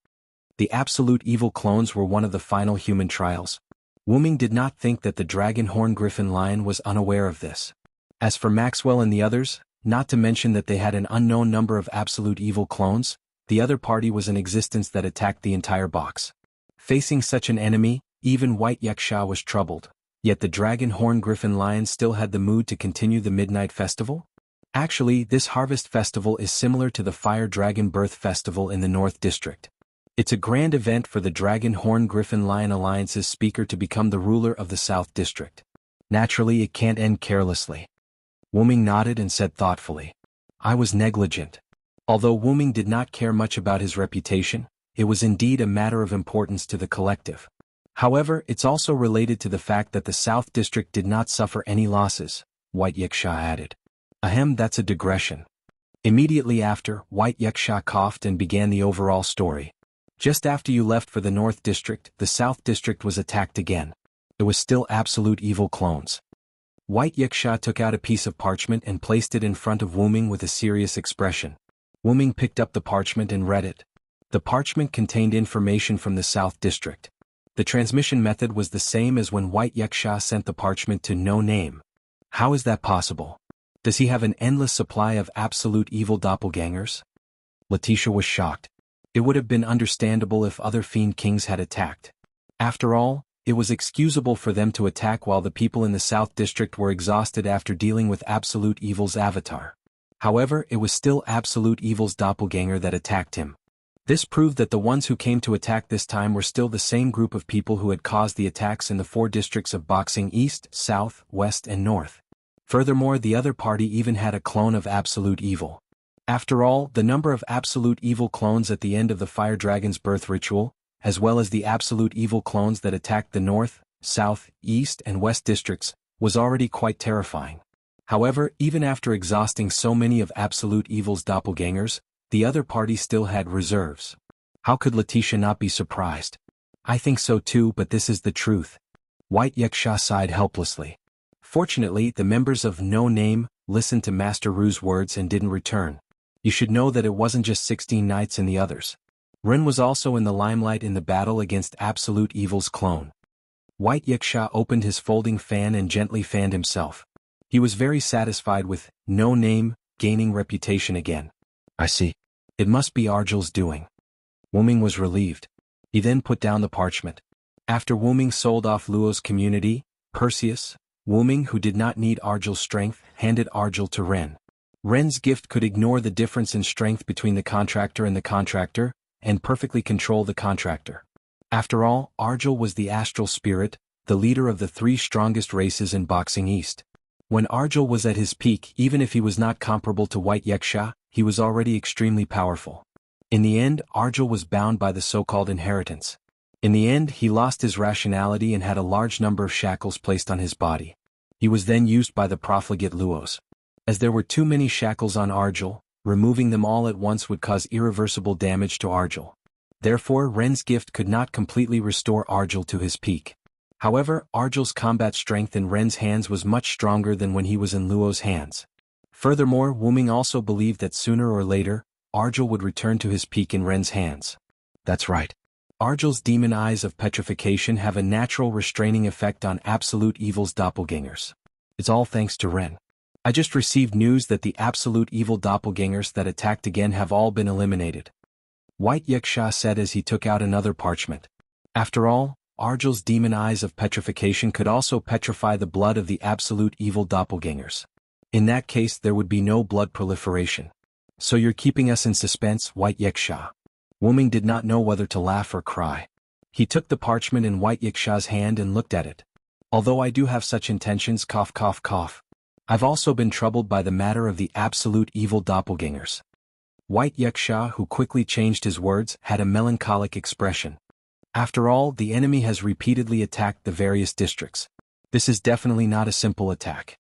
The absolute evil clones were one of the final human trials. Wuming did not think that the Dragon Horn Griffin Lion was unaware of this. As for Maxwell and the others, not to mention that they had an unknown number of absolute evil clones, the other party was in existence that attacked the entire box. Facing such an enemy, even White Yaksha was troubled, yet the Dragon Horn Griffin Lion still had the mood to continue the Midnight Festival? Actually, this Harvest Festival is similar to the Fire Dragon Birth Festival in the North District. It's a grand event for the Dragon Horn Griffin Lion Alliance's speaker to become the ruler of the South District. Naturally, it can't end carelessly. Wuming nodded and said thoughtfully, I was negligent. Although Wuming did not care much about his reputation, it was indeed a matter of importance to the collective. However, it's also related to the fact that the South District did not suffer any losses, White Yaksha added. Ahem, that's a digression. Immediately after, White Yaksha coughed and began the overall story. Just after you left for the North District, the South District was attacked again. It was still absolute evil clones. White Yaksha took out a piece of parchment and placed it in front of Wuming with a serious expression. Wuming picked up the parchment and read it. The parchment contained information from the South District. The transmission method was the same as when White Yaksha sent the parchment to No Name. How is that possible? Does he have an endless supply of absolute evil doppelgangers? Letitia was shocked. It would have been understandable if other fiend kings had attacked. After all, it was excusable for them to attack while the people in the South District were exhausted after dealing with Absolute Evil's avatar. However, it was still Absolute Evil's doppelganger that attacked him. This proved that the ones who came to attack this time were still the same group of people who had caused the attacks in the 4 districts of Boxing East, South, West and North. Furthermore, the other party even had a clone of Absolute Evil. After all, the number of Absolute Evil clones at the end of the Fire Dragon's birth ritual, as well as the absolute evil clones that attacked the north, south, east, and west districts, was already quite terrifying. However, even after exhausting so many of Absolute Evil's doppelgangers, the other party still had reserves. How could Letitia not be surprised? I think so too, but this is the truth. White Yaksha sighed helplessly. Fortunately, the members of No Name listened to Master Ru's words and didn't return. You should know that it wasn't just 16 knights and the others. Ren was also in the limelight in the battle against Absolute Evil's clone. White Yaksha opened his folding fan and gently fanned himself. He was very satisfied with No Name gaining reputation again. I see. It must be Argel's doing. Wuming was relieved. He then put down the parchment. After Wuming sold off Luo's community, Perseus, Wuming, who did not need Argel's strength, handed Argel to Ren. Ren's gift could ignore the difference in strength between the contractor and perfectly control the contractor. After all, Argel was the astral spirit, the leader of the 3 strongest races in Boxing East. When Argel was at his peak, even if he was not comparable to White Yaksha, he was already extremely powerful. In the end, Argel was bound by the so-called inheritance. In the end, he lost his rationality and had a large number of shackles placed on his body. He was then used by the profligate Luos. As there were too many shackles on Argel, removing them all at once would cause irreversible damage to Argel. Therefore, Ren's gift could not completely restore Argel to his peak. However, Argel's combat strength in Ren's hands was much stronger than when he was in Luo's hands. Furthermore, Wuming also believed that sooner or later, Argel would return to his peak in Ren's hands. That's right. Argel's demon eyes of petrification have a natural restraining effect on Absolute Evil's doppelgangers. It's all thanks to Ren. I just received news that the Absolute Evil doppelgangers that attacked again have all been eliminated. White Yaksha said as he took out another parchment. After all, Argel's demon eyes of petrification could also petrify the blood of the Absolute Evil doppelgangers. In that case, there would be no blood proliferation. So you're keeping us in suspense, White Yaksha. Wuming did not know whether to laugh or cry. He took the parchment in White Yaksha's hand and looked at it. Although I do have such intentions, cough cough cough. I've also been troubled by the matter of the Absolute Evil doppelgangers. White Yaksha, who quickly changed his words, had a melancholic expression. After all, the enemy has repeatedly attacked the various districts. This is definitely not a simple attack.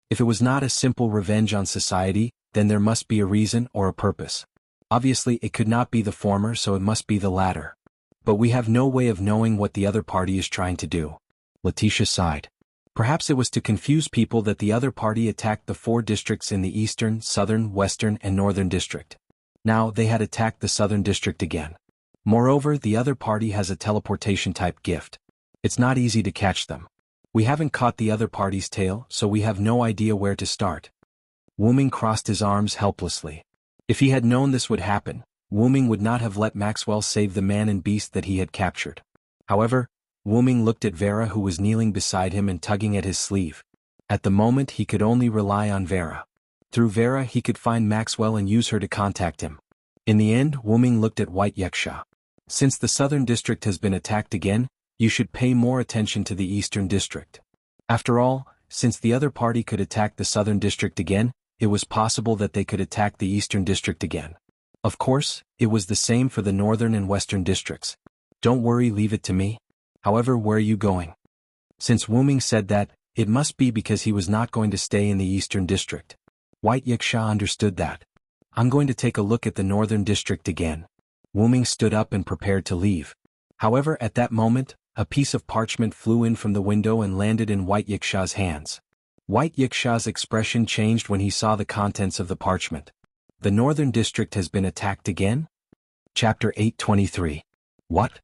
If it was not a simple revenge on society, then there must be a reason or a purpose. Obviously, it could not be the former, so it must be the latter. But we have no way of knowing what the other party is trying to do. Letitia sighed. Perhaps it was to confuse people that the other party attacked the 4 districts in the eastern, southern, western, and northern district. Now, they had attacked the southern district again. Moreover, the other party has a teleportation-type gift. It's not easy to catch them. We haven't caught the other party's tail, so we have no idea where to start. Wuming crossed his arms helplessly. If he had known this would happen, Wuming would not have let Maxwell save the man and beast that he had captured. However, Wuming looked at Vera, who was kneeling beside him and tugging at his sleeve. At the moment, he could only rely on Vera. Through Vera, he could find Maxwell and use her to contact him. In the end, Wuming looked at White Yaksha. Since the southern district has been attacked again, you should pay more attention to the eastern district. After all, since the other party could attack the southern district again, it was possible that they could attack the eastern district again. Of course, it was the same for the northern and western districts. Don't worry, leave it to me. However, where are you going? Since Wuming said that, it must be because he was not going to stay in the eastern district. White Yaksha understood that. I'm going to take a look at the northern district again. Wuming stood up and prepared to leave. However, at that moment, a piece of parchment flew in from the window and landed in White Yaksha's hands. White Yaksha's expression changed when he saw the contents of the parchment. The northern district has been attacked again? Chapter 823. What?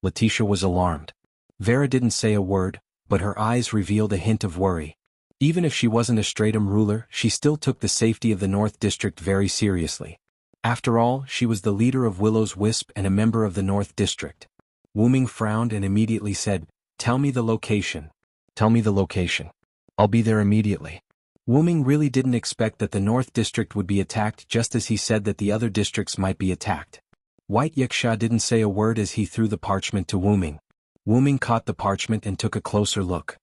Letitia was alarmed. Vera didn't say a word, but her eyes revealed a hint of worry. Even if she wasn't a Stratum ruler, she still took the safety of the North District very seriously. After all, she was the leader of Willow's Wisp and a member of the North District. Wuming frowned and immediately said, "Tell me the location." "Tell me the location. I'll be there immediately." Wuming really didn't expect that the North District would be attacked, just as he said that the other districts might be attacked. White Yaksha didn't say a word as he threw the parchment to Wuming. Wuming caught the parchment and took a closer look.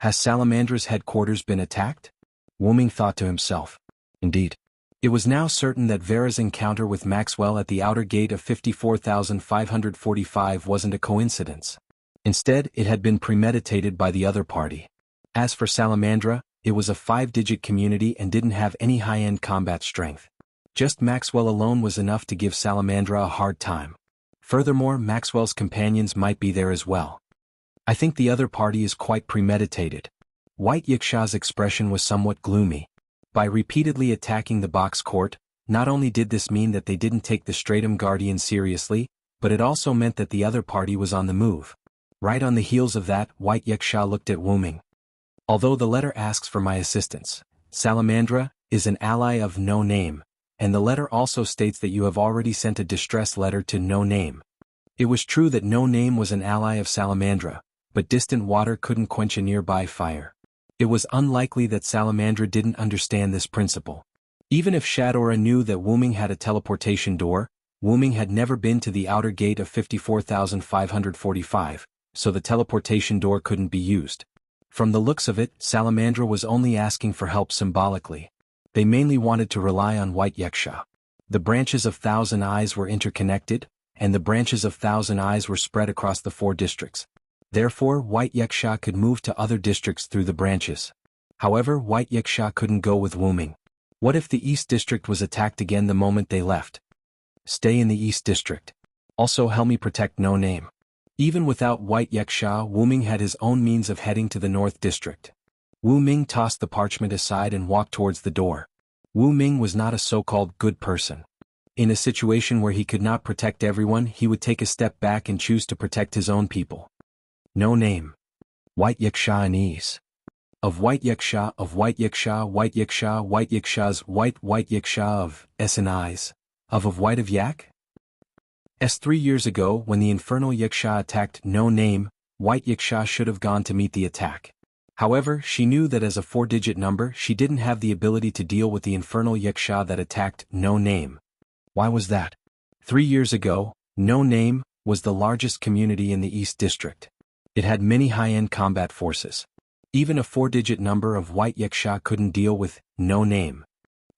Has Salamandra's headquarters been attacked? Wuming thought to himself. Indeed. It was now certain that Vera's encounter with Maxwell at the outer gate of 54,545 wasn't a coincidence. Instead, it had been premeditated by the other party. As for Salamandra, it was a 5-digit community and didn't have any high-end combat strength. Just Maxwell alone was enough to give Salamandra a hard time. Furthermore, Maxwell's companions might be there as well. I think the other party is quite premeditated. White Yiksha's expression was somewhat gloomy. By repeatedly attacking the box court, not only did this mean that they didn't take the Stratum Guardian seriously, but it also meant that the other party was on the move. Right on the heels of that, White Yiksha looked at Wu Ming. Although the letter asks for my assistance, Salamandra is an ally of No Name, and the letter also states that you have already sent a distress letter to No Name. It was true that No Name was an ally of Salamandra, but distant water couldn't quench a nearby fire. It was unlikely that Salamandra didn't understand this principle. Even if Shadora knew that Wu Ming had a teleportation door, Wu Ming had never been to the outer gate of 54,545, so the teleportation door couldn't be used. From the looks of it, Salamandra was only asking for help symbolically. They mainly wanted to rely on White Yiksha. The branches of Thousand Eyes were interconnected, and the branches of Thousand Eyes were spread across the 4 districts. Therefore, White Yiksha could move to other districts through the branches. However, White Yiksha couldn't go with Wu Ming. What if the East District was attacked again the moment they left? Stay in the East District. Also help me protect No Name. Even without White Yiksha, Wu Ming had his own means of heading to the North District. Wu Ming tossed the parchment aside and walked towards the door. Wu Ming was not a so-called good person. In a situation where he could not protect everyone, he would take a step back and choose to protect his own people. No Name. White Yiksha and ease. Of White Yiksha, of White Yiksha, White Yiksha, White Yiksha's White Yiksha of S and Eyes. Of White of Yak? 3 years ago, when the Infernal Yiksha attacked No Name, White Yiksha should have gone to meet the attack. However, she knew that as a 4-digit number, she didn't have the ability to deal with the Infernal Yiksha that attacked No Name. Why was that? 3 years ago, No Name was the largest community in the East District. It had many high-end combat forces. Even a 4-digit number of White Yiksha couldn't deal with No Name.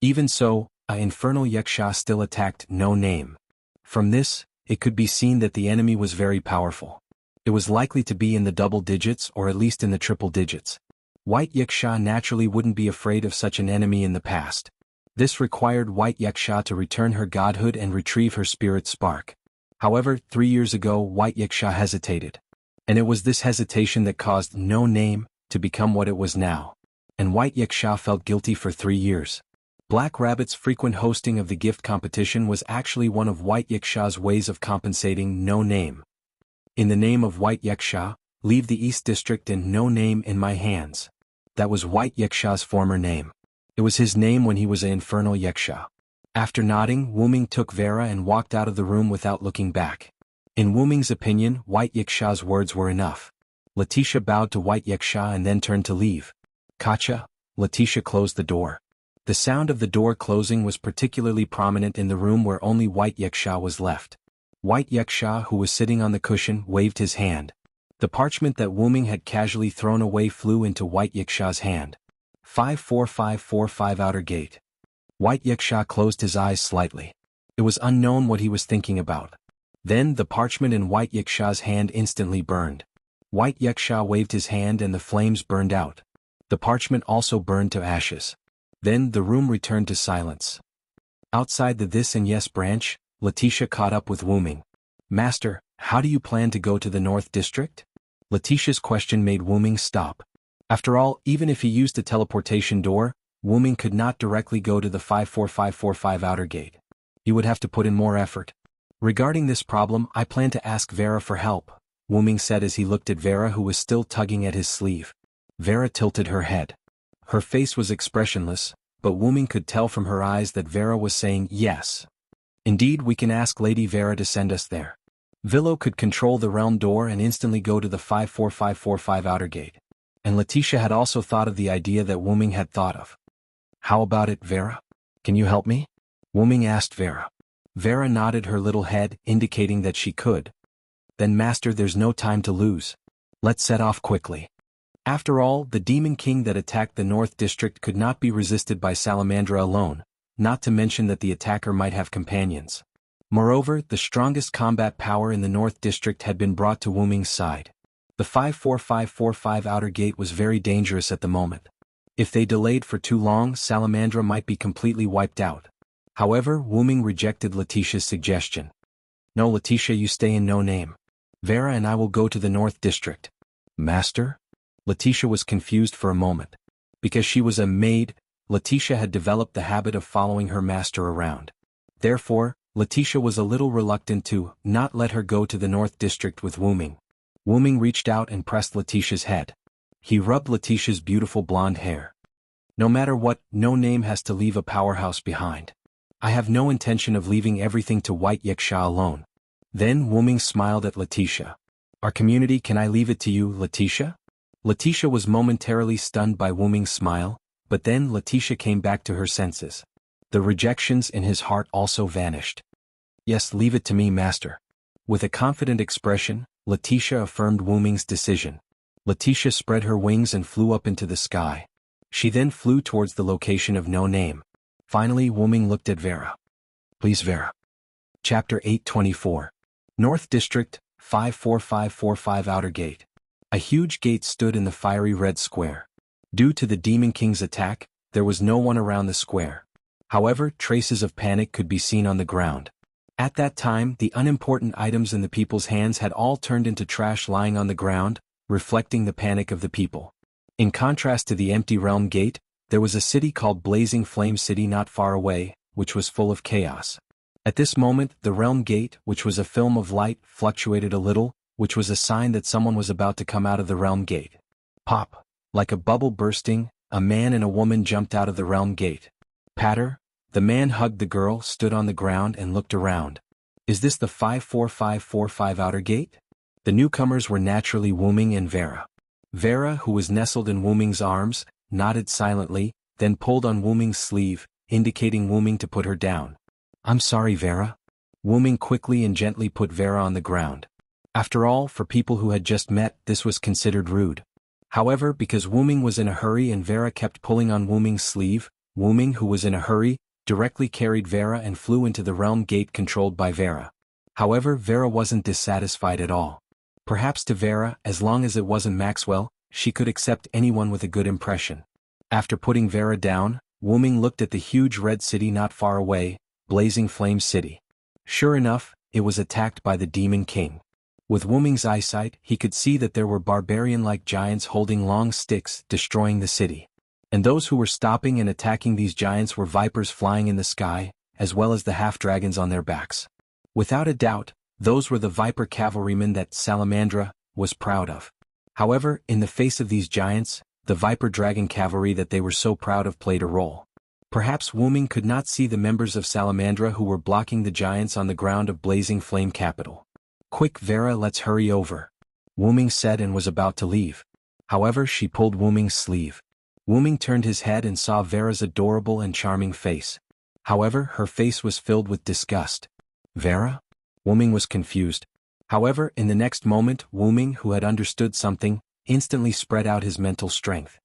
Even so, an Infernal Yiksha still attacked No Name. From this, it could be seen that the enemy was very powerful. It was likely to be in the double digits or at least in the triple digits. White Yiksha naturally wouldn't be afraid of such an enemy in the past. This required White Yiksha to return her godhood and retrieve her spirit spark. However, 3 years ago White Yiksha hesitated. And it was this hesitation that caused No Name to become what it was now. And White Yiksha felt guilty for 3 years. Black Rabbit's frequent hosting of the gift competition was actually one of White Yiksha's ways of compensating No Name. In the name of White Yiksha, leave the East District and No Name in my hands. That was White Yiksha's former name. It was his name when he was an Infernal Yiksha. After nodding, Wu Ming took Vera and walked out of the room without looking back. In Wu Ming's opinion, White Yiksha's words were enough. Letitia bowed to White Yiksha and then turned to leave. Katja, Letitia closed the door. The sound of the door closing was particularly prominent in the room where only White Yiksha was left. White Yiksha, who was sitting on the cushion, waved his hand. The parchment that Wu Ming had casually thrown away flew into White Yiksha's hand. 54545 Outer Gate. White Yiksha closed his eyes slightly. It was unknown what he was thinking about. Then the parchment in White Yiksha's hand instantly burned. White Yiksha waved his hand and the flames burned out. The parchment also burned to ashes. Then the room returned to silence. Outside the This and Yes branch, Letitia caught up with Wu Ming. Master, how do you plan to go to the North District? Letitia's question made Wu Ming stop. After all, even if he used the teleportation door, Wu Ming could not directly go to the 54545 Outer Gate. He would have to put in more effort. Regarding this problem, I plan to ask Vera for help, Wu Ming said as he looked at Vera, who was still tugging at his sleeve. Vera tilted her head. Her face was expressionless, but Wu Ming could tell from her eyes that Vera was saying yes. Indeed, we can ask Lady Vera to send us there. Villo could control the realm door and instantly go to the 54545 Outer Gate. And Letitia had also thought of the idea that Wu Ming had thought of. How about it, Vera? Can you help me? Wu Ming asked Vera. Vera nodded her little head, indicating that she could. Then Master, there's no time to lose. Let's set off quickly. After all, the Demon King that attacked the North District could not be resisted by Salamandra alone. not to mention that the attacker might have companions. Moreover, the strongest combat power in the North District had been brought to Wu Ming's side. The 54545 outer gate was very dangerous at the moment. If they delayed for too long, Salamandra might be completely wiped out. However, Wu Ming rejected Letitia's suggestion. No, Letitia, you stay in No Name. Vera and I will go to the North District. Master? Letitia was confused for a moment. Because she was a maid, Letitia had developed the habit of following her master around. Therefore, Letitia was a little reluctant to not let her go to the North District with Wu Ming. Wu Ming reached out and pressed Letitia's head. He rubbed Letitia's beautiful blonde hair. No matter what, No Name has to leave a powerhouse behind. I have no intention of leaving everything to White Yaksha alone. Then Wu Ming smiled at Letitia. Our community, can I leave it to you, Letitia? Letitia was momentarily stunned by Wu Ming's smile, but then Letitia came back to her senses. The rejections in his heart also vanished. Yes, leave it to me, master. With a confident expression, Letitia affirmed Wu Ming's decision. Letitia spread her wings and flew up into the sky. She then flew towards the location of No Name. Finally, Wu Ming looked at Vera. Please, Vera. Chapter 824. North District, 54545 Outer Gate. A huge gate stood in the fiery red square. Due to the Demon King's attack, there was no one around the square. However, traces of panic could be seen on the ground. At that time, the unimportant items in the people's hands had all turned into trash lying on the ground, reflecting the panic of the people. In contrast to the empty Realm Gate, there was a city called Blazing Flame City not far away, which was full of chaos. At this moment, the Realm Gate, which was a film of light, fluctuated a little, which was a sign that someone was about to come out of the Realm Gate. Pop! Like a bubble bursting, a man and a woman jumped out of the Realm Gate. Patter! The man hugged the girl, stood on the ground and looked around. Is this the 54545 Outer Gate? The newcomers were naturally Wu Ming and Vera. Vera, who was nestled in Wu Ming's arms, nodded silently, then pulled on Wu Ming's sleeve, indicating Wu Ming to put her down. I'm sorry, Vera. Wu Ming quickly and gently put Vera on the ground. After all, for people who had just met, this was considered rude. However, because Wu Ming was in a hurry and Vera kept pulling on Wu Ming's sleeve, Wu Ming, who was in a hurry, directly carried Vera and flew into the Realm Gate controlled by Vera. However, Vera wasn't dissatisfied at all. Perhaps to Vera, as long as it wasn't Maxwell, she could accept anyone with a good impression. After putting Vera down, Wu Ming looked at the huge red city not far away, Blazing Flame City. Sure enough, it was attacked by the Demon King. With Wu Ming's eyesight, he could see that there were barbarian-like giants holding long sticks, destroying the city. And those who were stopping and attacking these giants were vipers flying in the sky, as well as the half-dragons on their backs. Without a doubt, those were the viper cavalrymen that Salamandra was proud of. However, in the face of these giants, the viper dragon cavalry that they were so proud of played a role. Perhaps Wu Ming could not see the members of Salamandra who were blocking the giants on the ground of Blazing Flame Capital. Quick, Vera, let's hurry over. Wu Ming said and was about to leave. However, she pulled Wu Ming's sleeve. Wu Ming turned his head and saw Vera's adorable and charming face. However, her face was filled with disgust. Vera? Wu Ming was confused. However, in the next moment, Wu Ming, who had understood something, instantly spread out his mental strength.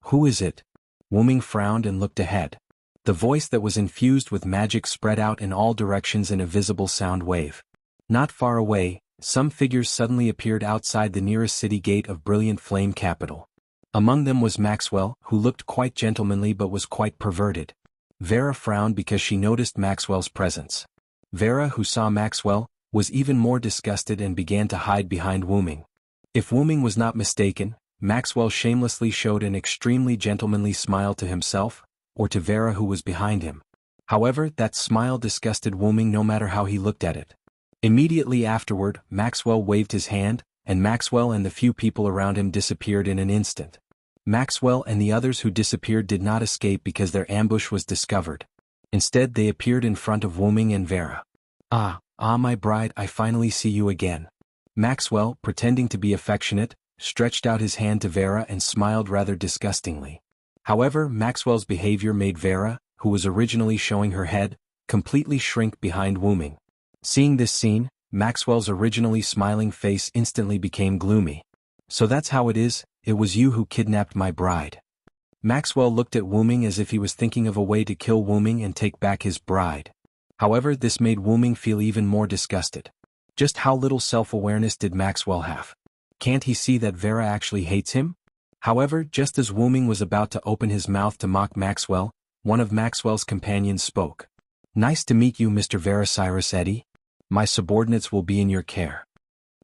Who is it? Wu Ming frowned and looked ahead. The voice that was infused with magic spread out in all directions in a visible sound wave. Not far away, some figures suddenly appeared outside the nearest city gate of Brilliant Flame Capital. Among them was Maxwell, who looked quite gentlemanly but was quite perverted. Vera frowned because she noticed Maxwell's presence. Vera, who saw Maxwell, was even more disgusted and began to hide behind Wu Ming. If Wu Ming was not mistaken, Maxwell shamelessly showed an extremely gentlemanly smile to himself, or to Vera who was behind him. However, that smile disgusted Wu Ming no matter how he looked at it. Immediately afterward, Maxwell waved his hand, and Maxwell and the few people around him disappeared in an instant. Maxwell and the others who disappeared did not escape because their ambush was discovered. Instead, they appeared in front of Wu Ming and Vera. Ah, my bride, I finally see you again. Maxwell, pretending to be affectionate, stretched out his hand to Vera and smiled rather disgustingly. However, Maxwell's behavior made Vera, who was originally showing her head, completely shrink behind Wu Ming. Seeing this scene, Maxwell's originally smiling face instantly became gloomy. So that's how it is, it was you who kidnapped my bride. Maxwell looked at Wu Ming as if he was thinking of a way to kill Wu Ming and take back his bride. However, this made Wu Ming feel even more disgusted. Just how little self-awareness did Maxwell have? Can't he see that Vera actually hates him? However, just as Wu Ming was about to open his mouth to mock Maxwell, one of Maxwell's companions spoke. "Nice to meet you, Mr. Vera Cyrus Eddy. My subordinates will be in your care."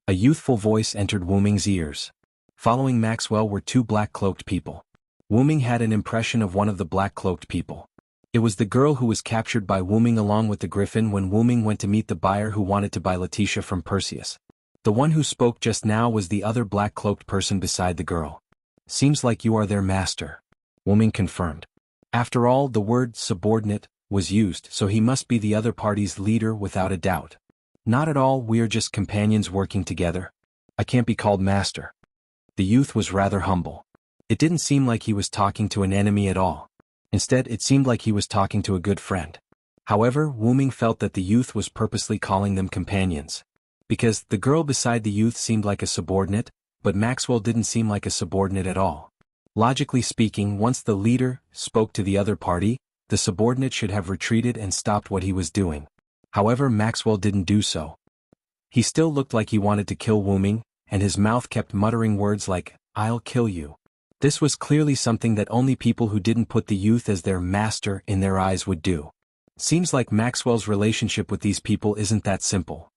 A youthful voice entered Wu Ming's ears. Following Maxwell were two black-cloaked people. Wu Ming had an impression of one of the black-cloaked people. It was the girl who was captured by Wu Ming along with the griffin when Wu Ming went to meet the buyer who wanted to buy Letitia from Perseus. The one who spoke just now was the other black-cloaked person beside the girl. "Seems like you are their master," Wu Ming confirmed. After all, the word subordinate was used, so he must be the other party's leader without a doubt. "Not at all, we are just companions working together. I can't be called master." The youth was rather humble. It didn't seem like he was talking to an enemy at all. Instead, it seemed like he was talking to a good friend. However, Wu Ming felt that the youth was purposely calling them companions. Because the girl beside the youth seemed like a subordinate, but Maxwell didn't seem like a subordinate at all. Logically speaking, once the leader spoke to the other party, the subordinate should have retreated and stopped what he was doing. However, Maxwell didn't do so. He still looked like he wanted to kill Wu Ming, and his mouth kept muttering words like, "I'll kill you." This was clearly something that only people who didn't put the youth as their master in their eyes would do. Seems like Maxwell's relationship with these people isn't that simple.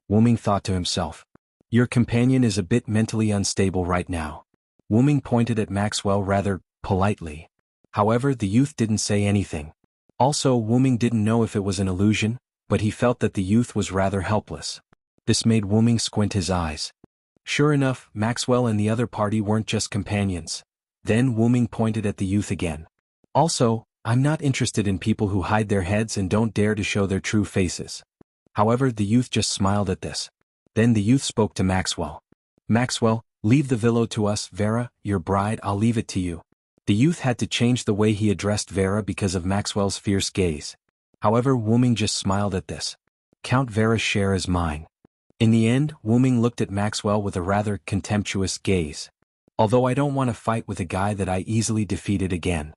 Wu Ming thought to himself. Your companion is a bit mentally unstable right now. Wu Ming pointed at Maxwell rather politely. However, the youth didn't say anything. Also, Wu Ming didn't know if it was an illusion, but he felt that the youth was rather helpless. This made Wu Ming squint his eyes. Sure enough, Maxwell and the other party weren't just companions. Then Wu Ming pointed at the youth again. Also, I'm not interested in people who hide their heads and don't dare to show their true faces. However, the youth just smiled at this. Then the youth spoke to Maxwell. Maxwell, leave the villa to us, Vera, your bride, I'll leave it to you. The youth had to change the way he addressed Vera because of Maxwell's fierce gaze. However, Wu Ming just smiled at this. Count Vera's share as mine. In the end, Wu Ming looked at Maxwell with a rather contemptuous gaze. Although I don't want to fight with a guy that I easily defeated again.